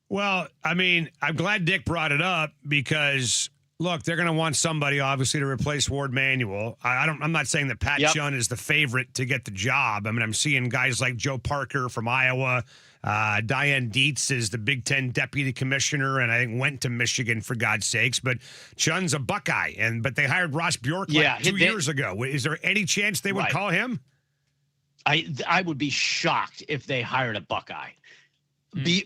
Well, I mean, I'm glad Dick brought it up because, look, they're going to want somebody, obviously, to replace Ward Manuel. I'm not saying that Pat Chun is the favorite to get the job. I mean, I'm seeing guys like Joe Parker from Iowa. Diane Dietz is the Big Ten deputy commissioner, and I think went to Michigan, for God's sakes. But Chun's a Buckeye, but they hired Ross Bjork 2 years ago. Is there any chance they would call him? I would be shocked if they hired a Buckeye.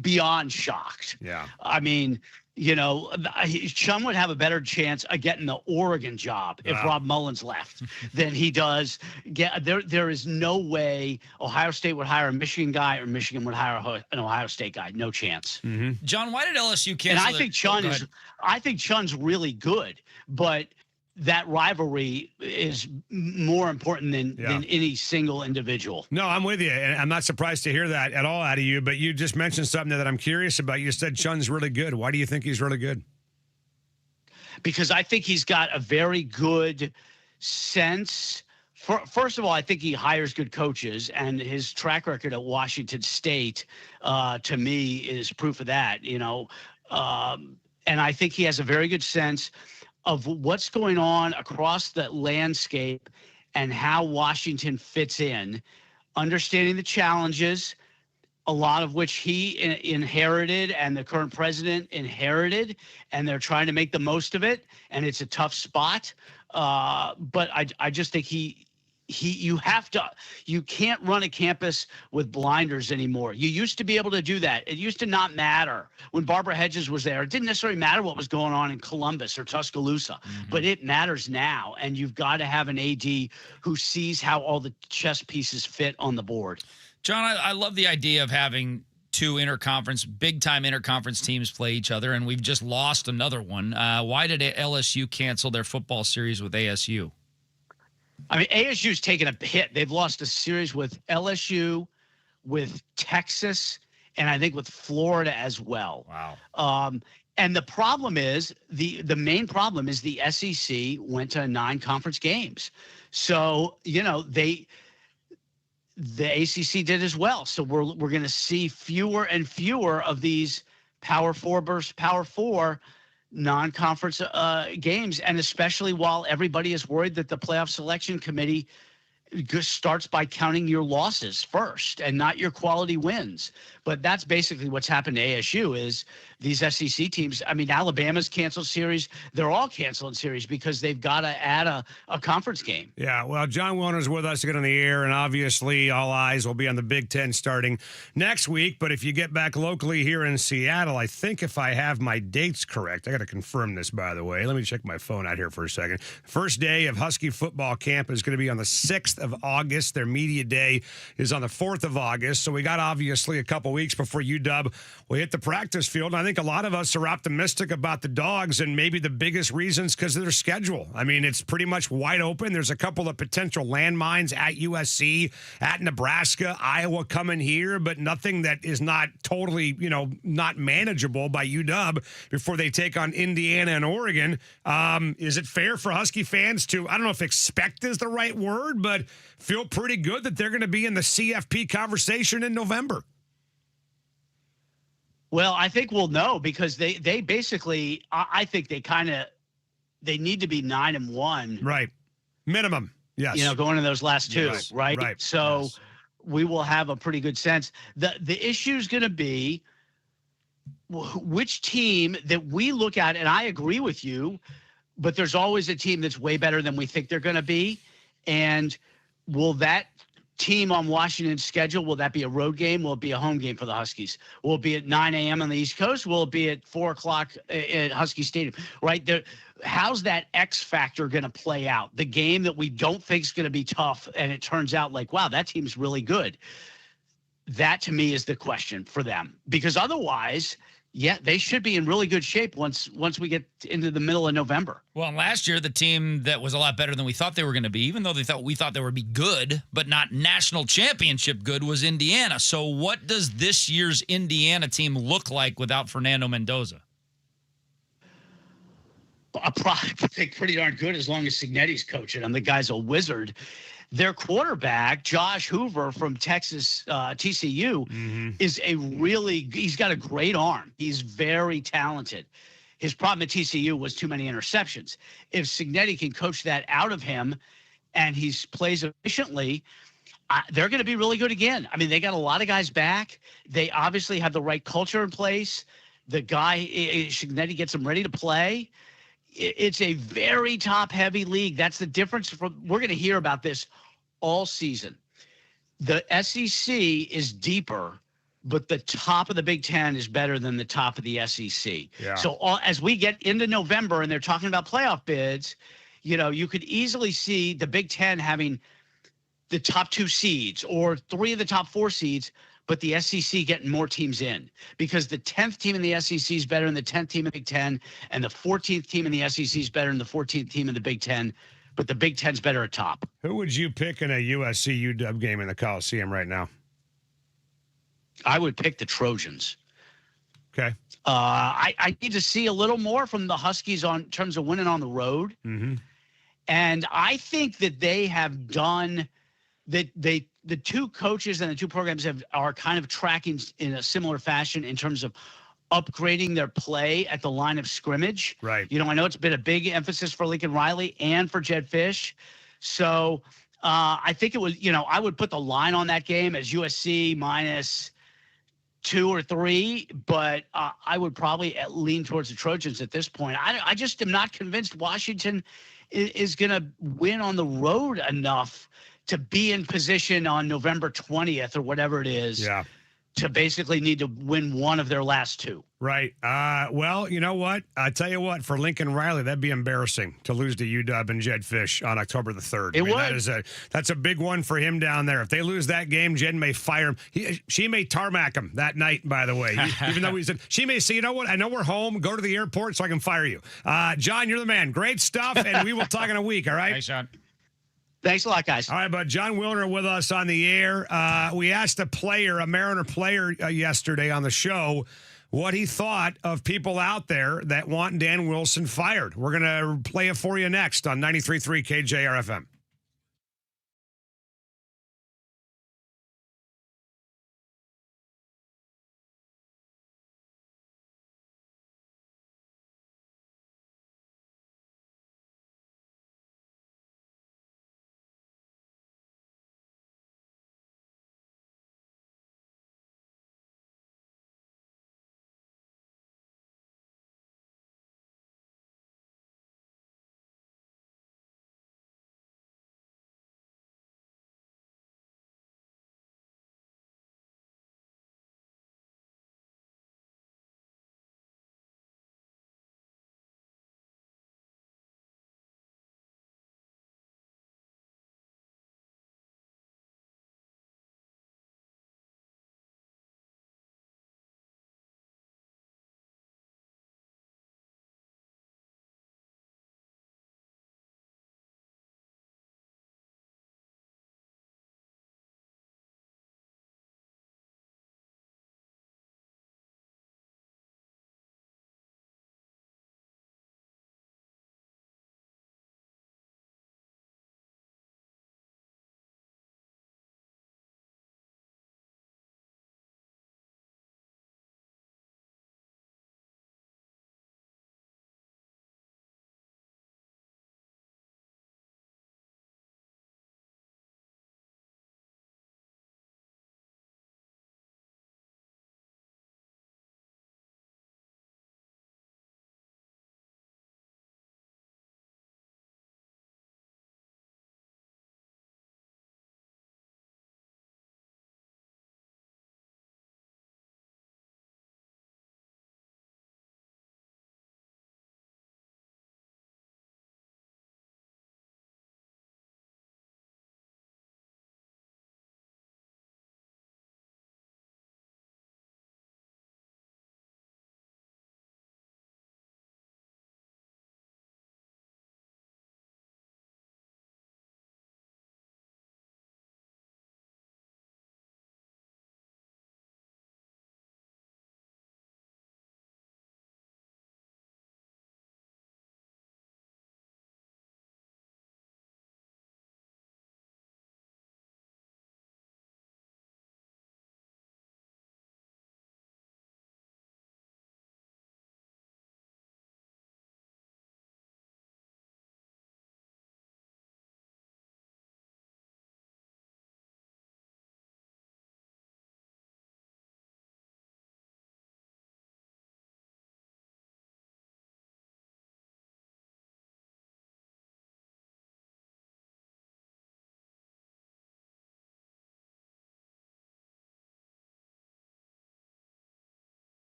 Beyond shocked. Yeah. I mean, Chun would have a better chance of getting the Oregon job if Rob Mullins left than he does. There is no way Ohio State would hire a Michigan guy or Michigan would hire an Ohio State guy. No chance. Mm-hmm. John, why did LSU cancel? And I think Chun's really good, but that rivalry is more important than any single individual. No, I'm with you. And I'm not surprised to hear that at all out of you, but you just mentioned something that I'm curious about. You said Chun's really good. Why do you think he's really good? Because I think he's got a very good sense First of all, I think he hires good coaches, and his track record at Washington State, to me, is proof of that. And I think he has a very good sense of what's going on across the landscape and how Washington fits in, understanding the challenges, a lot of which he inherited and the current president inherited, and they're trying to make the most of it. And it's a tough spot. But I just think you can't run a campus with blinders anymore. You used to be able to do that. It used to not matter when Barbara Hedges was there. It didn't necessarily matter what was going on in Columbus or Tuscaloosa, but it matters now. And you've got to have an AD who sees how all the chess pieces fit on the board. John, I love the idea of having two big-time interconference teams play each other, and we've just lost another one. Why did LSU cancel their football series with ASU? I mean, ASU's taken a hit. They've lost a series with LSU, with Texas, and I think with Florida as well. Wow. And the problem is, the main problem is the SEC went to 9 conference games. So, the ACC did as well. So we're going to see fewer and fewer of these Power 4 versus Power 4 non-conference games, and especially while everybody is worried that the playoff selection committee starts by counting your losses first and not your quality wins. But that's basically what's happened to ASU is these SEC teams. I mean, Alabama's canceled series. They're all canceling series because they've got to add a conference game. Yeah, well, John Warner's with us to get on the air, and obviously all eyes will be on the Big Ten starting next week. But if you get back locally here in Seattle, I think if I have my dates correct, I got to confirm this, by the way. Let me check my phone out here for a second. First day of Husky football camp is going to be on the 6th of August. Their media day is on the 4th of August. So we got obviously a couple weeks before UW will hit the practice field. And I think a lot of us are optimistic about the Dogs, and maybe the biggest reasons because of their schedule. I mean, it's pretty much wide open. There's a couple of potential landmines at USC, at Nebraska, Iowa coming here, but nothing that is not totally, not manageable by UW before they take on Indiana and Oregon. Is it fair for Husky fans to, I don't know if expect is the right word, but feel pretty good that they're going to be in the CFP conversation in November? Well, I think we'll know because they basically, I think they need to be 9-1. Right. Minimum. Yes. Going to those last two, yes. Right? So we will have a pretty good sense. The issue is going to be which team that we look at, and I agree with you, but there's always a team that's way better than we think they're going to be. And will that team on Washington's schedule, will that be a road game? Will it be a home game for the Huskies? Will it be at 9 a.m. on the East Coast? Will it be at 4 o'clock at Husky Stadium? Right there. How's that X factor going to play out? The game that we don't think is going to be tough, and it turns out like, wow, that team's really good. That to me is the question for them, because otherwise, yeah, they should be in really good shape once we get into the middle of November. Well, last year, the team that was a lot better than we thought they were going to be, even though we thought they would be good, but not national championship good, was Indiana. So what does this year's Indiana team look like without Fernando Mendoza? I probably think pretty darn good as long as Signetti's coaching him. The guy's a wizard. Their quarterback, Josh Hoover from Texas TCU, he's got a great arm. He's very talented. His problem at TCU was too many interceptions. If Signetti can coach that out of him and he plays efficiently, they're going to be really good again. I mean, they got a lot of guys back. They obviously have the right culture in place. The guy, Signetti, gets them ready to play. It's a very top-heavy league. That's the difference. We're going to hear about this all season. The SEC is deeper, but the top of the Big Ten is better than the top of the SEC. Yeah. So as we get into November and they're talking about playoff bids, you could easily see the Big Ten having the top 2 seeds or 3 of the top 4 seeds, but the SEC getting more teams in because the 10th team in the SEC is better than the 10th team in the Big Ten, and the 14th team in the SEC is better than the 14th team in the Big Ten, but the Big Ten's better at top. Who would you pick in a USC UW game in the Coliseum right now? I would pick the Trojans. Okay. I need to see a little more from the Huskies in terms of winning on the road. Mm-hmm. And I think that they have done that. The two coaches and the two programs are kind of tracking in a similar fashion in terms of upgrading their play at the line of scrimmage. Right. I know it's been a big emphasis for Lincoln Riley and for Jed Fish. So I think it was, I would put the line on that game as USC minus 2 or 3, but I would probably lean towards the Trojans at this point. I just am not convinced Washington is going to win on the road enough to be in position on November 20th or whatever it is. Yeah. To basically need to win one of their last 2. Right. Well, you know what? I tell you what, for Lincoln Riley, that'd be embarrassing to lose to UW and Jed Fish on October the 3rd. It would. That's a big one for him down there. If they lose that game, Jed may fire him. She may tarmac him that night, by the way. Even though she may say, you know what? I know we're home. Go to the airport so I can fire you. John, you're the man. Great stuff, and we will talk in a week, all right? Thanks, John. Thanks a lot, guys. All right, but John Wilner with us on the air. We asked a Mariner player yesterday on the show what he thought of people out there that want Dan Wilson fired. We're going to play it for you next on 93.3 KJR FM.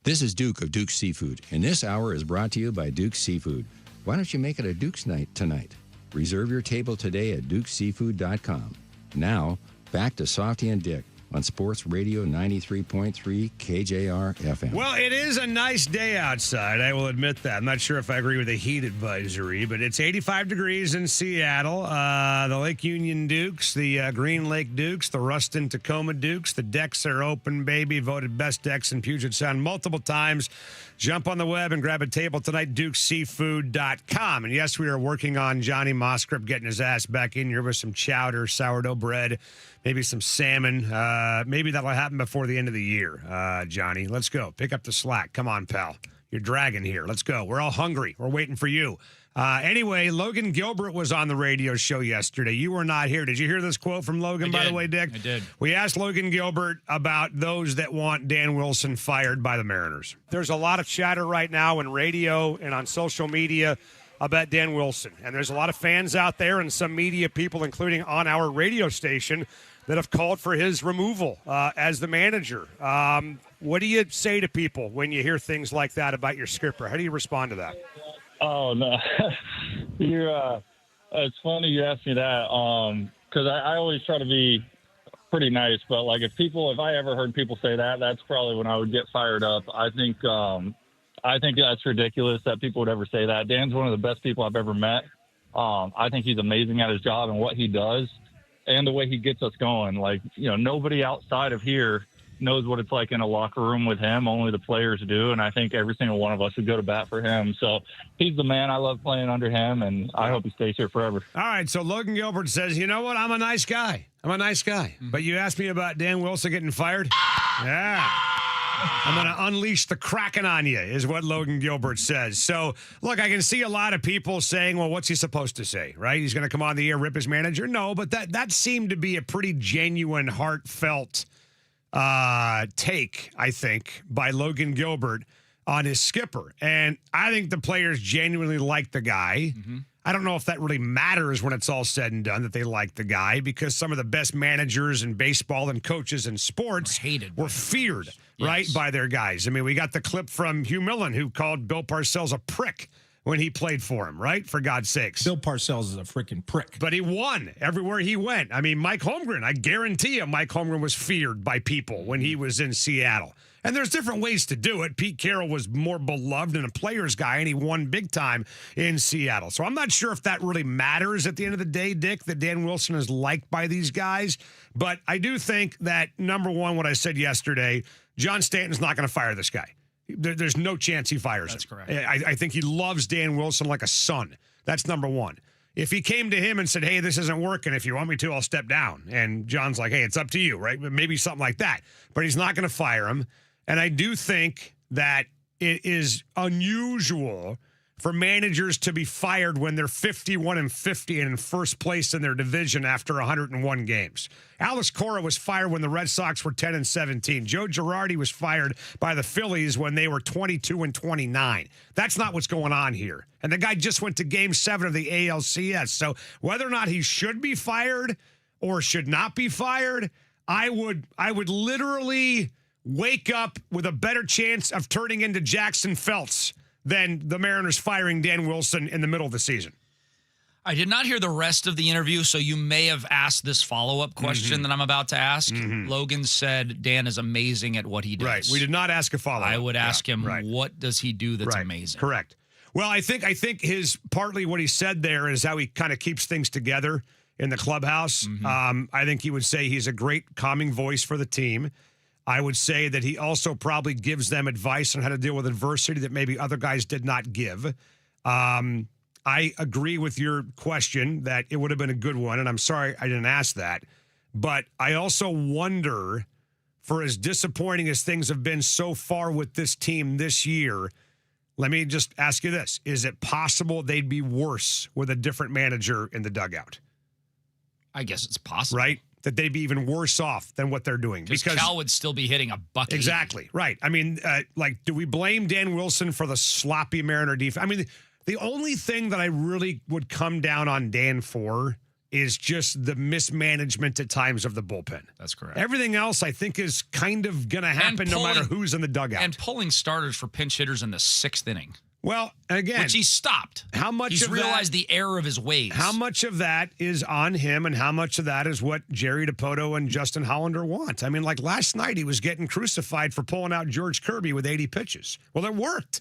This is Duke of Duke's Seafood, and this hour is brought to you by Duke's Seafood. Why don't you make it a Duke's night tonight? Reserve your table today at dukeseafood.com. Now, back to Softy and Dick on Sports Radio 93.3 KJR FM. Well, it is a nice day outside. I will admit that. I'm not sure if I agree with the heat advisory, but it's 85 degrees in Seattle. The Lake Union Dukes, the Green Lake Dukes, the Ruston Tacoma Dukes. The decks are open, baby. Voted best decks in Puget Sound multiple times. Jump on the web and grab a table tonight, dukeseafood.com. And yes, we are working on Johnny Moskrip getting his ass back in here with some chowder, sourdough bread, maybe some salmon. Maybe that'll happen before the end of the year, Johnny. Let's go. Pick up the slack. Come on, pal. You're dragging here. Let's go. We're all hungry. We're waiting for you. Anyway, Logan Gilbert was on the radio show yesterday. You were not here. Did you hear this quote from Logan, by the way, Dick? I did. We asked Logan Gilbert about those that want Dan Wilson fired by the Mariners. There's a lot of chatter right now in radio and on social media about Dan Wilson. And there's a lot of fans out there and some media people, including on our radio station, that have called for his removal as the manager. What do you say to people when you hear things like that about your skipper? How do you respond to that? Oh, no. It's funny you asked me that because I always try to be pretty nice. But, like, if I ever heard people say that, that's probably when I would get fired up. I think that's ridiculous that people would ever say that. Dan's one of the best people I've ever met. I think he's amazing at his job and what he does and the way he gets us going. Like, nobody outside of here knows what it's like in a locker room with him. Only the players do, and I think every single one of us would go to bat for him. So he's the man. I love playing under him, and I hope he stays here forever. All right, so Logan Gilbert says, you know what, I'm a nice guy. But you asked me about Dan Wilson getting fired? Yeah. I'm going to unleash the Kraken on you, is what Logan Gilbert says. So, look, I can see a lot of people saying, well, what's he supposed to say, right? He's going to come on the air, rip his manager? No, but that seemed to be a pretty genuine, heartfelt take, I think, by Logan Gilbert on his skipper. And I think the players genuinely like the guy. Mm-hmm. I don't know if that really matters when it's all said and done that they like the guy, because some of the best managers in baseball and coaches in sports were feared, right, by their guys. I mean, we got the clip from Hugh Millen, who called Bill Parcells a prick when he played for him, right? For God's sakes. Bill Parcells is a freaking prick. But he won everywhere he went. I mean, Mike Holmgren, I guarantee you Mike Holmgren was feared by people when he was in Seattle. And there's different ways to do it. Pete Carroll was more beloved and a player's guy, and he won big time in Seattle. So I'm not sure if that really matters at the end of the day, Dick, that Dan Wilson is liked by these guys. But I do think that, number one, what I said yesterday, John Stanton's not going to fire this guy. There's no chance he fires him. That's correct. I think he loves Dan Wilson like a son. That's number one. If he came to him and said, hey, this isn't working. If you want me to, I'll step down. And John's like, hey, it's up to you, right? Maybe something like that. But he's not going to fire him. And I do think that it is unusual for managers to be fired when they're 51-50 and in first place in their division after 101 games. Alex Cora was fired when the Red Sox were 10-17. Joe Girardi was fired by the Phillies when they were 22-29. That's not what's going on here. And the guy just went to Game 7 of the ALCS. So whether or not he should be fired or should not be fired, I would literally wake up with a better chance of turning into Jackson Feltz than the Mariners firing Dan Wilson in the middle of the season. I did not hear the rest of the interview, so you may have asked this follow-up question that I'm about to ask. Logan said Dan is amazing at what he does. Right. We did not ask a follow-up. I would ask him, what does he do that's amazing? Correct. Well, I think his partly what he said there is how he kind of keeps things together in the clubhouse. I think he would say he's a great calming voice for the team. I would say that he also probably gives them advice on how to deal with adversity that maybe other guys did not give. I agree with your question that it would have been a good one, and I'm sorry I didn't ask that. But I also wonder, for as disappointing as things have been so far with this team this year, let me just ask you this. Is it possible they'd be worse with a different manager in the dugout? I guess it's possible. Right? That they'd be even worse off than what they're doing. Because Cal would still be hitting a bucket. Exactly. Right. I mean, do we blame Dan Wilson for the sloppy Mariner defense? I mean, the only thing that I really would come down on Dan for is just the mismanagement at times of the bullpen. That's correct. Everything else, I think, is kind of going to happen no matter who's in the dugout. And pulling starters for pinch hitters in the 6th inning. Well, again, which he stopped. How much he's of realized the error of his ways? How much of that is on him, and how much of that is what Jerry DiPoto and Justin Hollander want? I mean, like last night, he was getting crucified for pulling out George Kirby with 80 pitches. Well, it worked,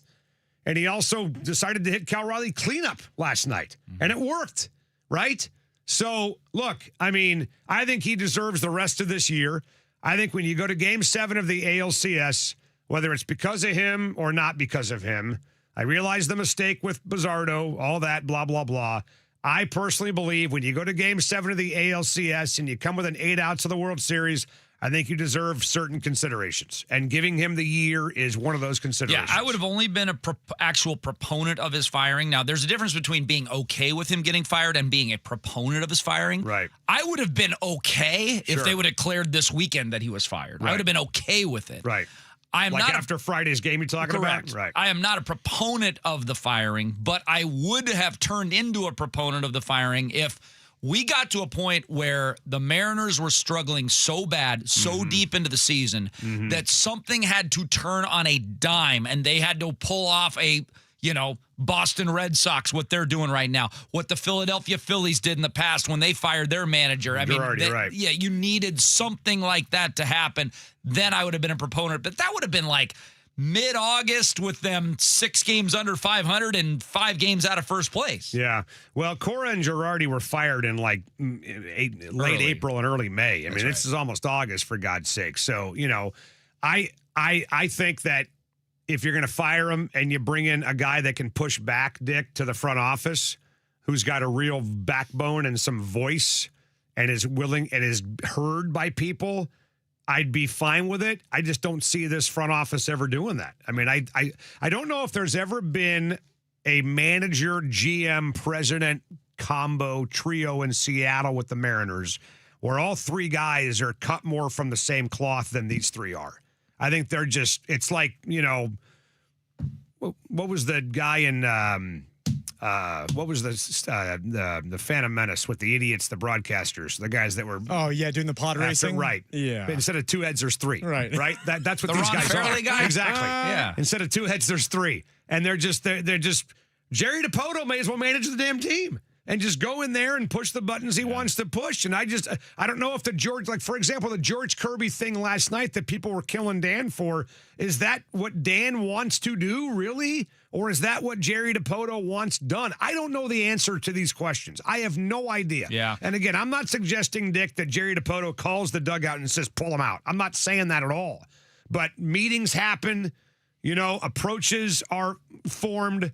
and he also decided to hit Cal Raleigh cleanup last night, and it worked, right? So, look, I mean, I think he deserves the rest of this year. I think when you go to Game 7 of the ALCS, whether it's because of him or not because of him, I realize the mistake with Bizzardo, all that, blah, blah, blah. I personally believe when you go to Game 7 of the ALCS and you come with an 8 outs of the World Series, I think you deserve certain considerations. And giving him the year is one of those considerations. Yeah, I would have only been an actual proponent of his firing. Now, there's a difference between being okay with him getting fired and being a proponent of his firing. Right. I would have been okay if Sure. they would have declared this weekend that he was fired. Right. I would have been okay with it. Right. I'm like not after Friday's game you're talking correct. about? Right. I am not a proponent of the firing, but I would have turned into a proponent of the firing if we got to a point where the Mariners were struggling so bad, so deep into the season, that something had to turn on a dime and they had to pull off a, Boston Red Sox, what they're doing right now, what the Philadelphia Phillies did in the past when they fired their manager. I mean, right. Yeah, you needed something like that to happen. Then I would have been a proponent, but that would have been like mid-August with them 6 games under 500 and 5 games out of first place. Yeah. Well, Cora and Girardi were fired in like late April and early May. I mean, this is almost August, for God's sake. So, I think that if you're going to fire him and you bring in a guy that can push back, Dick, to the front office, who's got a real backbone and some voice and is willing and is heard by people, I'd be fine with it. I just don't see this front office ever doing that. I mean, I don't know if there's ever been a manager, GM, president combo trio in Seattle with the Mariners where all 3 guys are cut more from the same cloth than these 3 are. I think they're just, it's like, what was the guy in, what was the Phantom Menace with the idiots, the broadcasters, the guys that were. Oh, yeah, doing the pod racing? Right. Yeah. But instead of 2 heads, there's 3. Right. That's what The these Ron guys Fairley are. guy? Exactly. Yeah. Instead of 2 heads, there's 3. And they're just Jerry DiPoto may as well manage the damn team. And just go in there and push the buttons he wants to push. And I don't know if for example, the George Kirby thing last night that people were killing Dan for, is that what Dan wants to do, really? Or is that what Jerry DiPoto wants done? I don't know the answer to these questions. I have no idea. Yeah. And again, I'm not suggesting, Dick, that Jerry DiPoto calls the dugout and says, pull him out. I'm not saying that at all. But meetings happen, approaches are formed,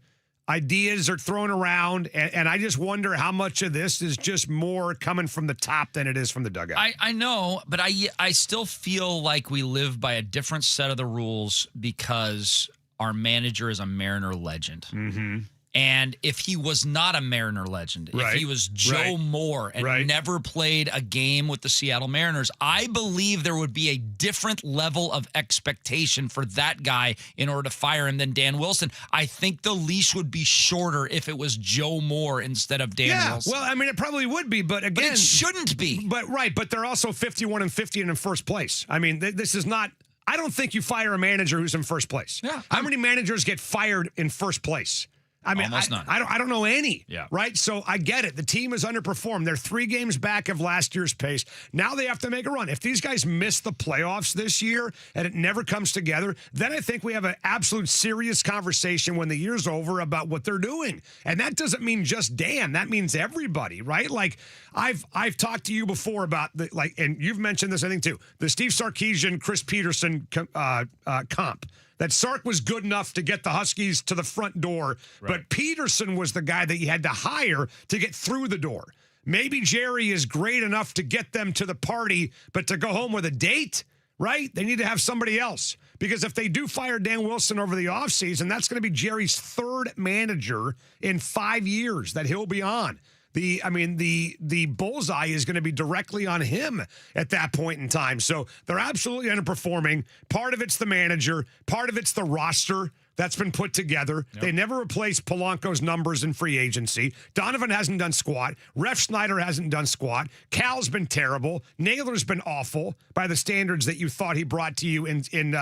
ideas are thrown around, and I just wonder how much of this is just more coming from the top than it is from the dugout. I know, but I still feel like we live by a different set of the rules because our manager is a Mariner legend. Mm-hmm. And if he was not a Mariner legend, if he was Joe Moore and never played a game with the Seattle Mariners, I believe there would be a different level of expectation for that guy in order to fire him than Dan Wilson. I think the leash would be shorter if it was Joe Moore instead of Dan Wilson. Well, I mean, it probably would be, but again. But it shouldn't be. But they're also 51-50 and in first place. I mean, this is not. I don't think you fire a manager who's in first place. Yeah. How many managers get fired in first place? I mean, almost none. I don't know any. Yeah. Right. So I get it. The team has underperformed. They're 3 games back of last year's pace. Now they have to make a run. If these guys miss the playoffs this year and it never comes together, then I think we have an absolute serious conversation when the year's over about what they're doing. And that doesn't mean just Dan. That means everybody, right? Like I've talked to you before about and you've mentioned this, I think too, the Steve Sarkisian, Chris Peterson comp. That Sark was good enough to get the Huskies to the front door, but Peterson was the guy that you had to hire to get through the door. Maybe Jerry is great enough to get them to the party, but to go home with a date, right? They need to have somebody else. Because if they do fire Dan Wilson over the offseason, that's going to be Jerry's 3rd manager in 5 years that he'll be on. The bullseye is going to be directly on him at that point in time. So they're absolutely underperforming. Part of it's the manager. Part of it's the roster, that's been put together. They never replaced Polanco's numbers in free agency. Donovan hasn't done squat. Ref Snyder hasn't done squat. Cal's been terrible. Naylor's been awful by the standards that you thought he brought to you in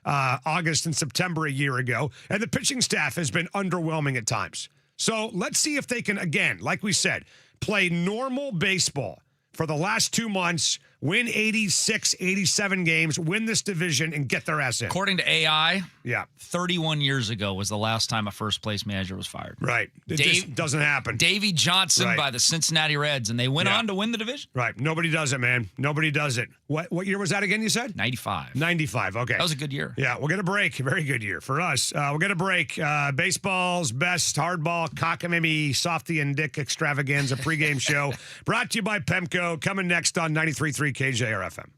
August and September a year ago. And the pitching staff has been underwhelming at times. So let's see if they can, again, like we said, play normal baseball for the last 2 months, win 86, 87 games, win this division, and get their ass in. According to AI, 31 years ago was the last time a first-place manager was fired. Right. It just doesn't happen. Davey Johnson by the Cincinnati Reds, and they went on to win the division. Right. Nobody does it, man. Nobody does it. What year was that again, you said? 95. 95, okay. That was a good year. Yeah, we'll get a break. Very good year for us. We'll get a break. Baseball's best hardball, cockamamie, softy and dick extravaganza pregame show brought to you by Pemco, coming next on 93.3 KJR FM.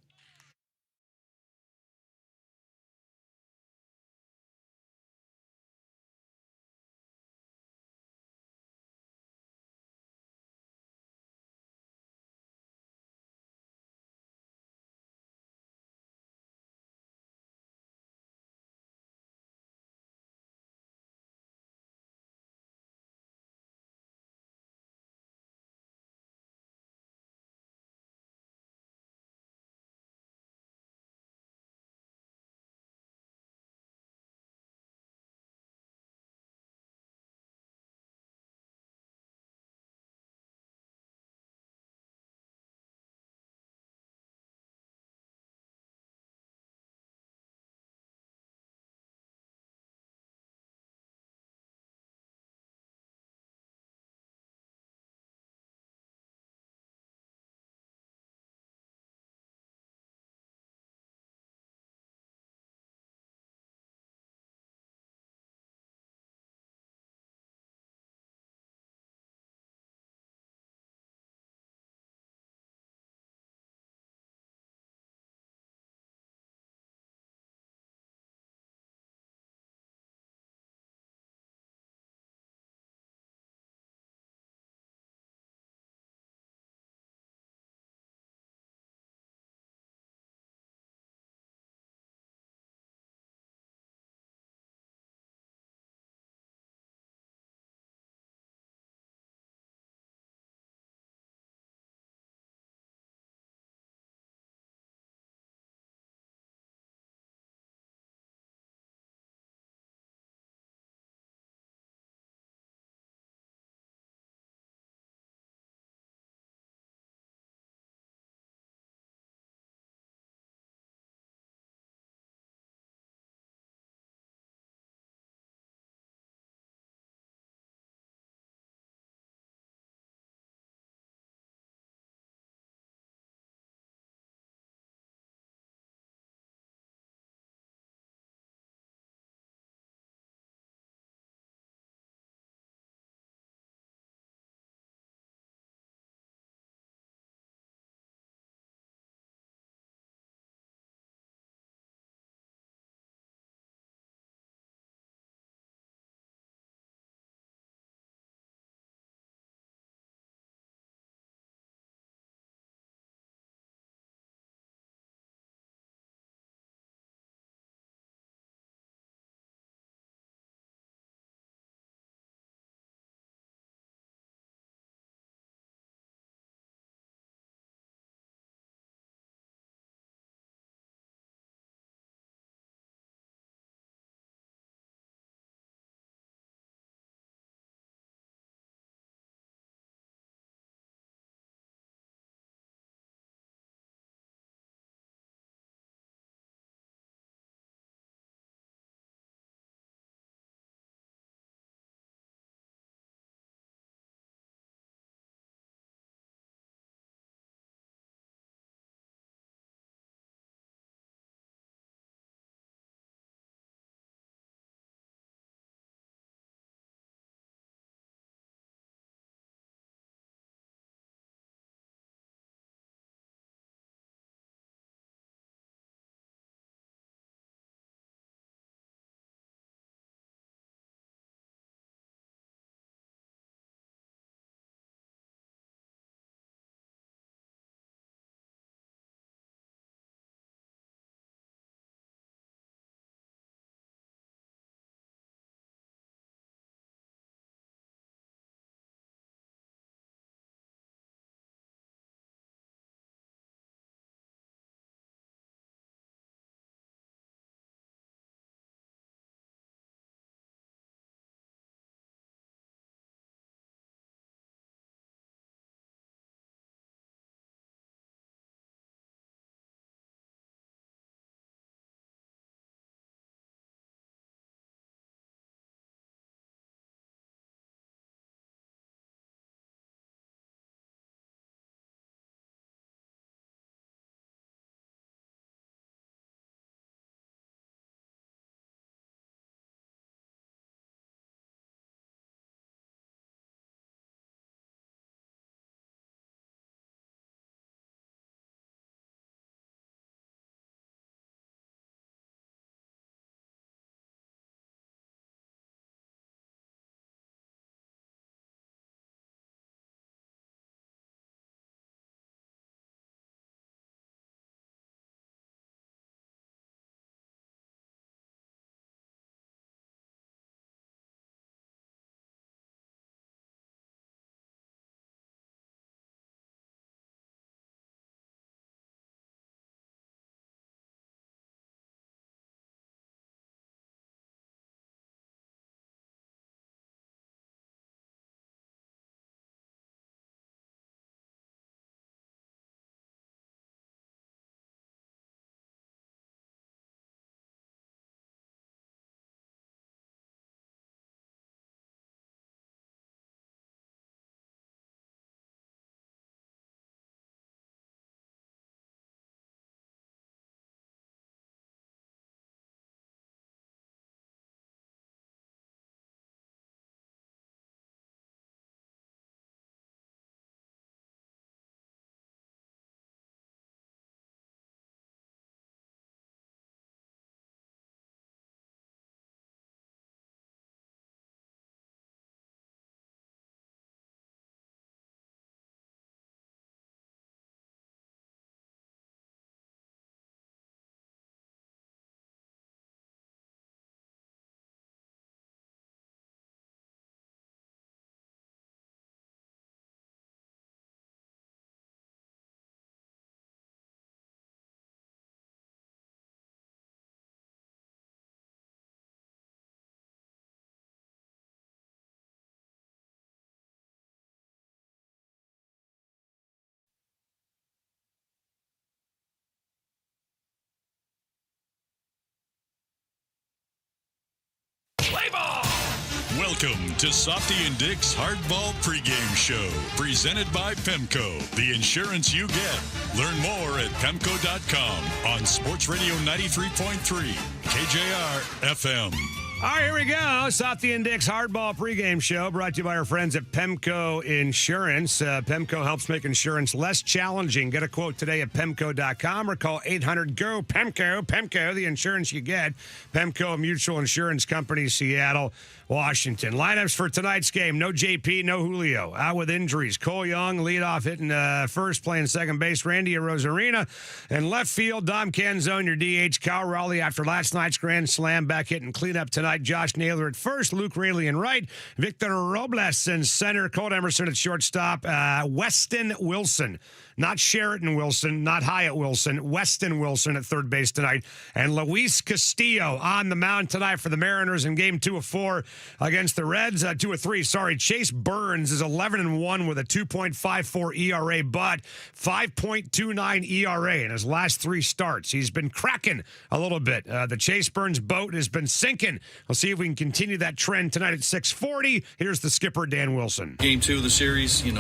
Welcome to Softy and Dick's Hardball Pregame Show, presented by PEMCO, the insurance you get. Learn more at PEMCO.com on Sports Radio 93.3 KJR FM. All right, here we go. Softy and Dick's Hardball Pregame Show, brought to you by our friends at PEMCO Insurance. PEMCO helps make insurance less challenging. Get a quote today at PEMCO.com or call 800-GO-PEMCO. PEMCO, the insurance you get. PEMCO Mutual Insurance Company, Seattle, Washington. Lineups for tonight's game. No JP, no Julio. Out with injuries. Cole Young, leadoff hitting first, playing second base. Randy Arozarena. And left field, Dom Canzone, your DH. Kyle Raleigh, after last night's grand slam, back hitting cleanup tonight. Josh Naylor at first. Luke Raley in right. Victor Robles in center. Colt Emerson at shortstop. Weston Wilson. Not Sheraton Wilson, not Hyatt Wilson, Weston Wilson at third base tonight. And Luis Castillo on the mound tonight for the Mariners in game 2 of 4 against the Reds. 2 of 3, sorry. Chase Burns is 11-1 with a 2.54 ERA, but 5.29 ERA in his last 3 starts. He's been cracking a little bit. The Chase Burns boat has been sinking. We'll see if we can continue that trend tonight at 6:40. Here's the skipper, Dan Wilson. Game 2 of the series, a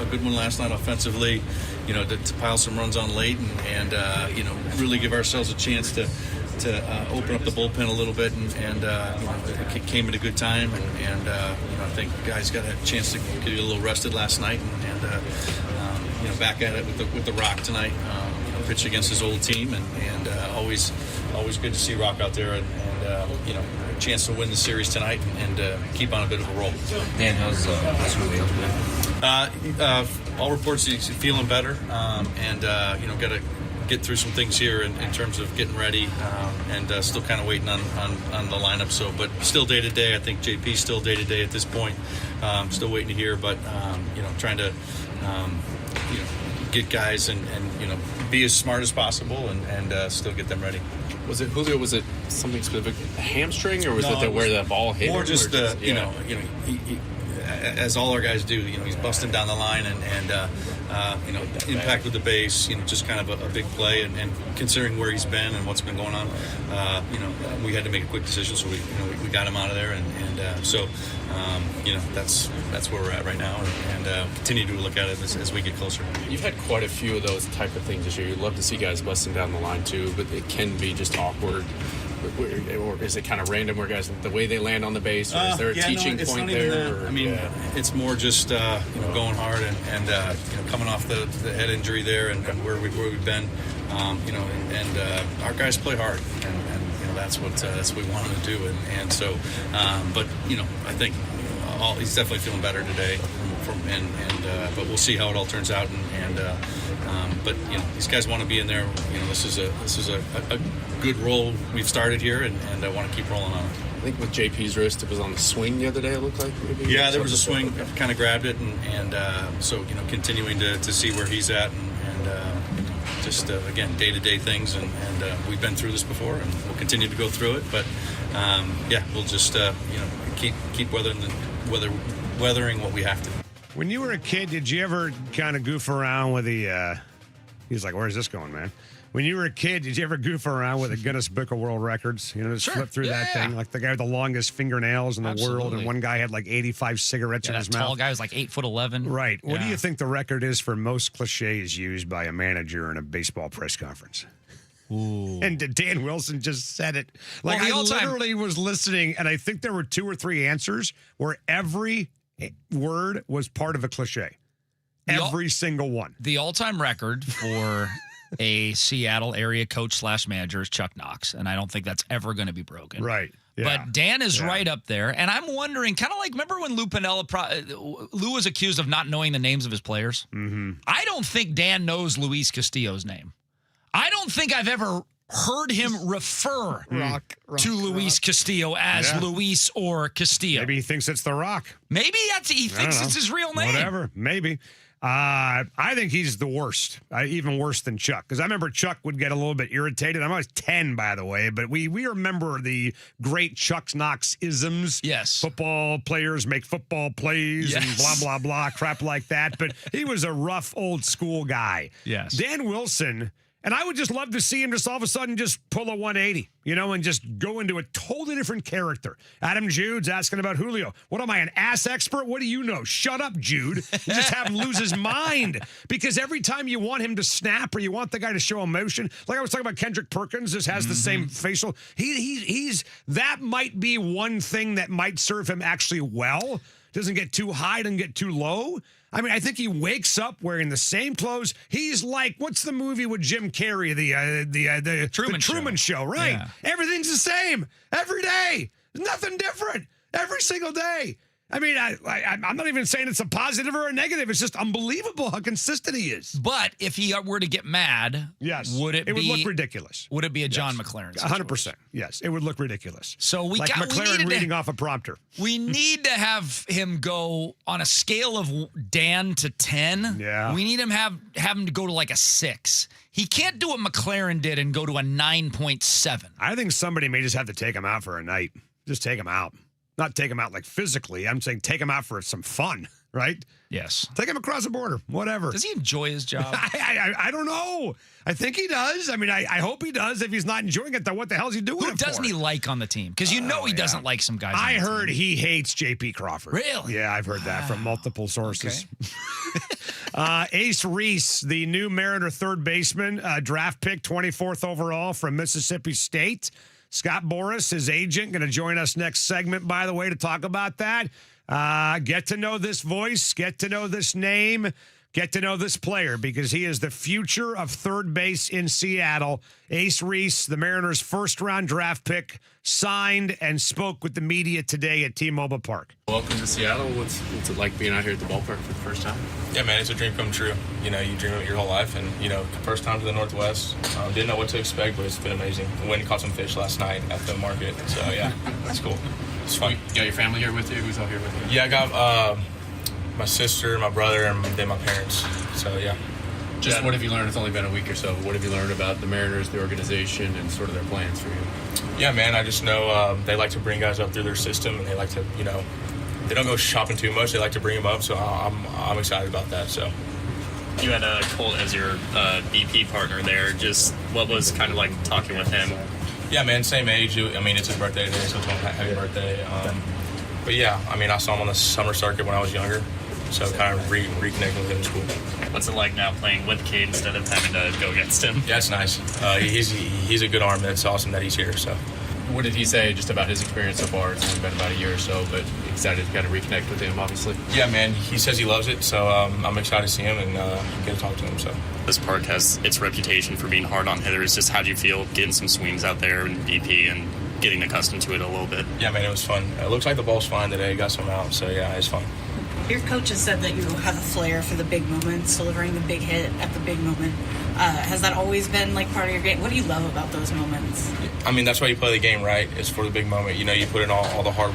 good one last night offensively. To pile some runs on late and really give ourselves a chance to open up the bullpen a little bit and it came at a good time and I think guys got a chance to get a little rested last night and back at it with the Rock tonight. Pitch against his old team and always good to see Rock out there and a chance to win the series tonight and keep on a bit of a roll. Dan, how's Julio today? All reports he's feeling better, and got to get through some things here in terms of getting ready, and still kind of waiting on the lineup. So, but still day to day. I think JP's still day to day at this point. Still waiting to hear, but trying to get guys and be as smart as possible and still get them ready. Was it Julio? Was it something specific, a hamstring, or was it where the ball hit? Or just he, as all our guys do, he's busting down the line and impact with the base, just kind of a big play and considering where he's been and what's been going on, we had to make a quick decision, so we got him out of there and so that's where we're at right now and continue to look at it as we get closer. You've had quite a few of those type of things this year. You'd love to see guys busting down the line too, but it can be just awkward. Or is it kind of random where guys, the way they land on the base, or is there a teaching point there? It's more just going hard and coming off the head injury there and where we've been, and our guys play hard and that's what we want them to do and so but I think he's definitely feeling better today but we'll see how it all turns out but these guys want to be in there. This is a good role we've started here, and I want to keep rolling on it. I think with JP's wrist, it was on the swing the other day. It looked like maybe. Yeah, there was a swing. Kind of grabbed it, and so continuing to see where he's at, and just again day-to-day things, and we've been through this before, and we'll continue to go through it. But we'll just keep weathering what we have to. When you were a kid, did you ever kind of goof around with the he's like, where's this going, man? When you were a kid, did you ever goof around with the Guinness Book of World Records? Just flip through that thing, like the guy with the longest fingernails in the world, and one guy had like 85 cigarettes in his mouth. That tall guy was like 8'11". Right. What do you think the record is for most cliches used by a manager in a baseball press conference? Ooh. And Dan Wilson just said it. Like, I literally was listening, and I think there were 2 or 3 answers where every word was part of a cliche. Every single one. The all-time record for a Seattle area coach / manager is Chuck Knox, and I don't think that's ever going to be broken. Right. Yeah. But Dan is right up there, and I'm wondering, kind of like, remember when Lou Piniella, Lou was accused of not knowing the names of his players? Mm-hmm. I don't think Dan knows Luis Castillo's name. I don't think I've ever heard him refer to Luis Castillo as Luis or Castillo. Maybe he thinks it's The Rock. Maybe he thinks it's his real name. Whatever. Maybe. I think he's the worst, even worse than Chuck. Because I remember Chuck would get a little bit irritated. I was 10, by the way, but we remember the great Chuck Knox isms. Yes. Football players make football plays and blah, blah, blah, crap like that. But he was a rough, old school guy. Yes. Dan Wilson And I would just love to see him just all of a sudden just pull a 180, and just go into a totally different character. Adam Jude's asking about Julio. What am I, an ass expert? What do you know? Shut up, Jude. You just have him lose his mind. Because every time you want him to snap or you want the guy to show emotion, like I was talking about Kendrick Perkins, just has the same facial. He's that might be one thing that might serve him actually well. Doesn't get too high, doesn't get too low. I mean, I think he wakes up wearing the same clothes. He's like, what's the movie with Jim Carrey? The Truman Show, right? Yeah. Everything's the same every day. There's nothing different every single day. I mean, I'm not even saying it's a positive or a negative. It's just unbelievable how consistent he is. But if he were to get mad, would it look ridiculous? Would it be a John McLaren situation? 100%. Yes, it would look ridiculous. So McLaren reading off a prompter. We need to have him go on a scale of Dan to 10. Yeah. We need him have him to go to like a 6. He can't do what McLaren did and go to a 9.7. I think somebody may just have to take him out for a night. Just take him out. Not take him out like physically. I'm saying take him out for some fun, right? Yes. Take him across the border, whatever. Does he enjoy his job? I don't know. I think he does. I mean, I hope he does. If he's not enjoying it, then what the hell is he doing Who doesn't he like on the team? Because he doesn't like some guys. I heard he hates J.P. Crawford. Really? Yeah, I've heard that from multiple sources. Okay. Ace Reese, the new Mariner third baseman, draft pick, 24th overall from Mississippi State. Scott Boras, his agent, going to join us next segment, by the way, to talk about that. Get to know this voice, get to know this name, get to know this player, because he is the future of third base in Seattle. Ace Reese, the Mariners' first-round draft pick, signed and spoke with the media today at T-Mobile Park. Welcome to Seattle. What's it like being out here at the ballpark for the first time? Yeah, man, it's a dream come true. You dream of it your whole life, and first time to the Northwest. Didn't know what to expect, but it's been amazing. I went and caught some fish last night at the market, so yeah, that's cool. It's fun. You got your family here with you? Who's all here with you? Yeah, I got my sister, my brother, and then my parents. So yeah. What have you learned? It's only been a week or so. What have you learned about the Mariners, the organization, and sort of their plans for you? Yeah, man, I just know they like to bring guys up through their system, and they like to, they don't go shopping too much. They like to bring them up, so I'm excited about that. So. You had Colt as your BP partner there. Just what was kind of like talking with him? Yeah, man, same age. I mean, it's his birthday today, so happy birthday. But yeah, I mean, I saw him on the summer circuit when I was younger, so kind of reconnecting with him is cool. What's it like now playing with Cade instead of having to go against him? Yeah, it's nice. He's a good arm. It's awesome that he's here. So. What did he say just about his experience so far? It's only been about a year or so, but excited to kind of reconnect with him, obviously. Yeah, man, he says he loves it, so I'm excited to see him and get to talk to him. So this park has its reputation for being hard on hitters. Just how do you feel getting some swings out there in BP and getting accustomed to it a little bit? Yeah, man, it was fun. It looks like the ball's fine today. Got some out, so yeah, it's fun. Your coach has said that you have a flair for the big moments, delivering the big hit at the big moment. Has that always been like part of your game? What do you love about those moments? I mean, that's why you play the game, right? It's for the big moment. You put in all the hard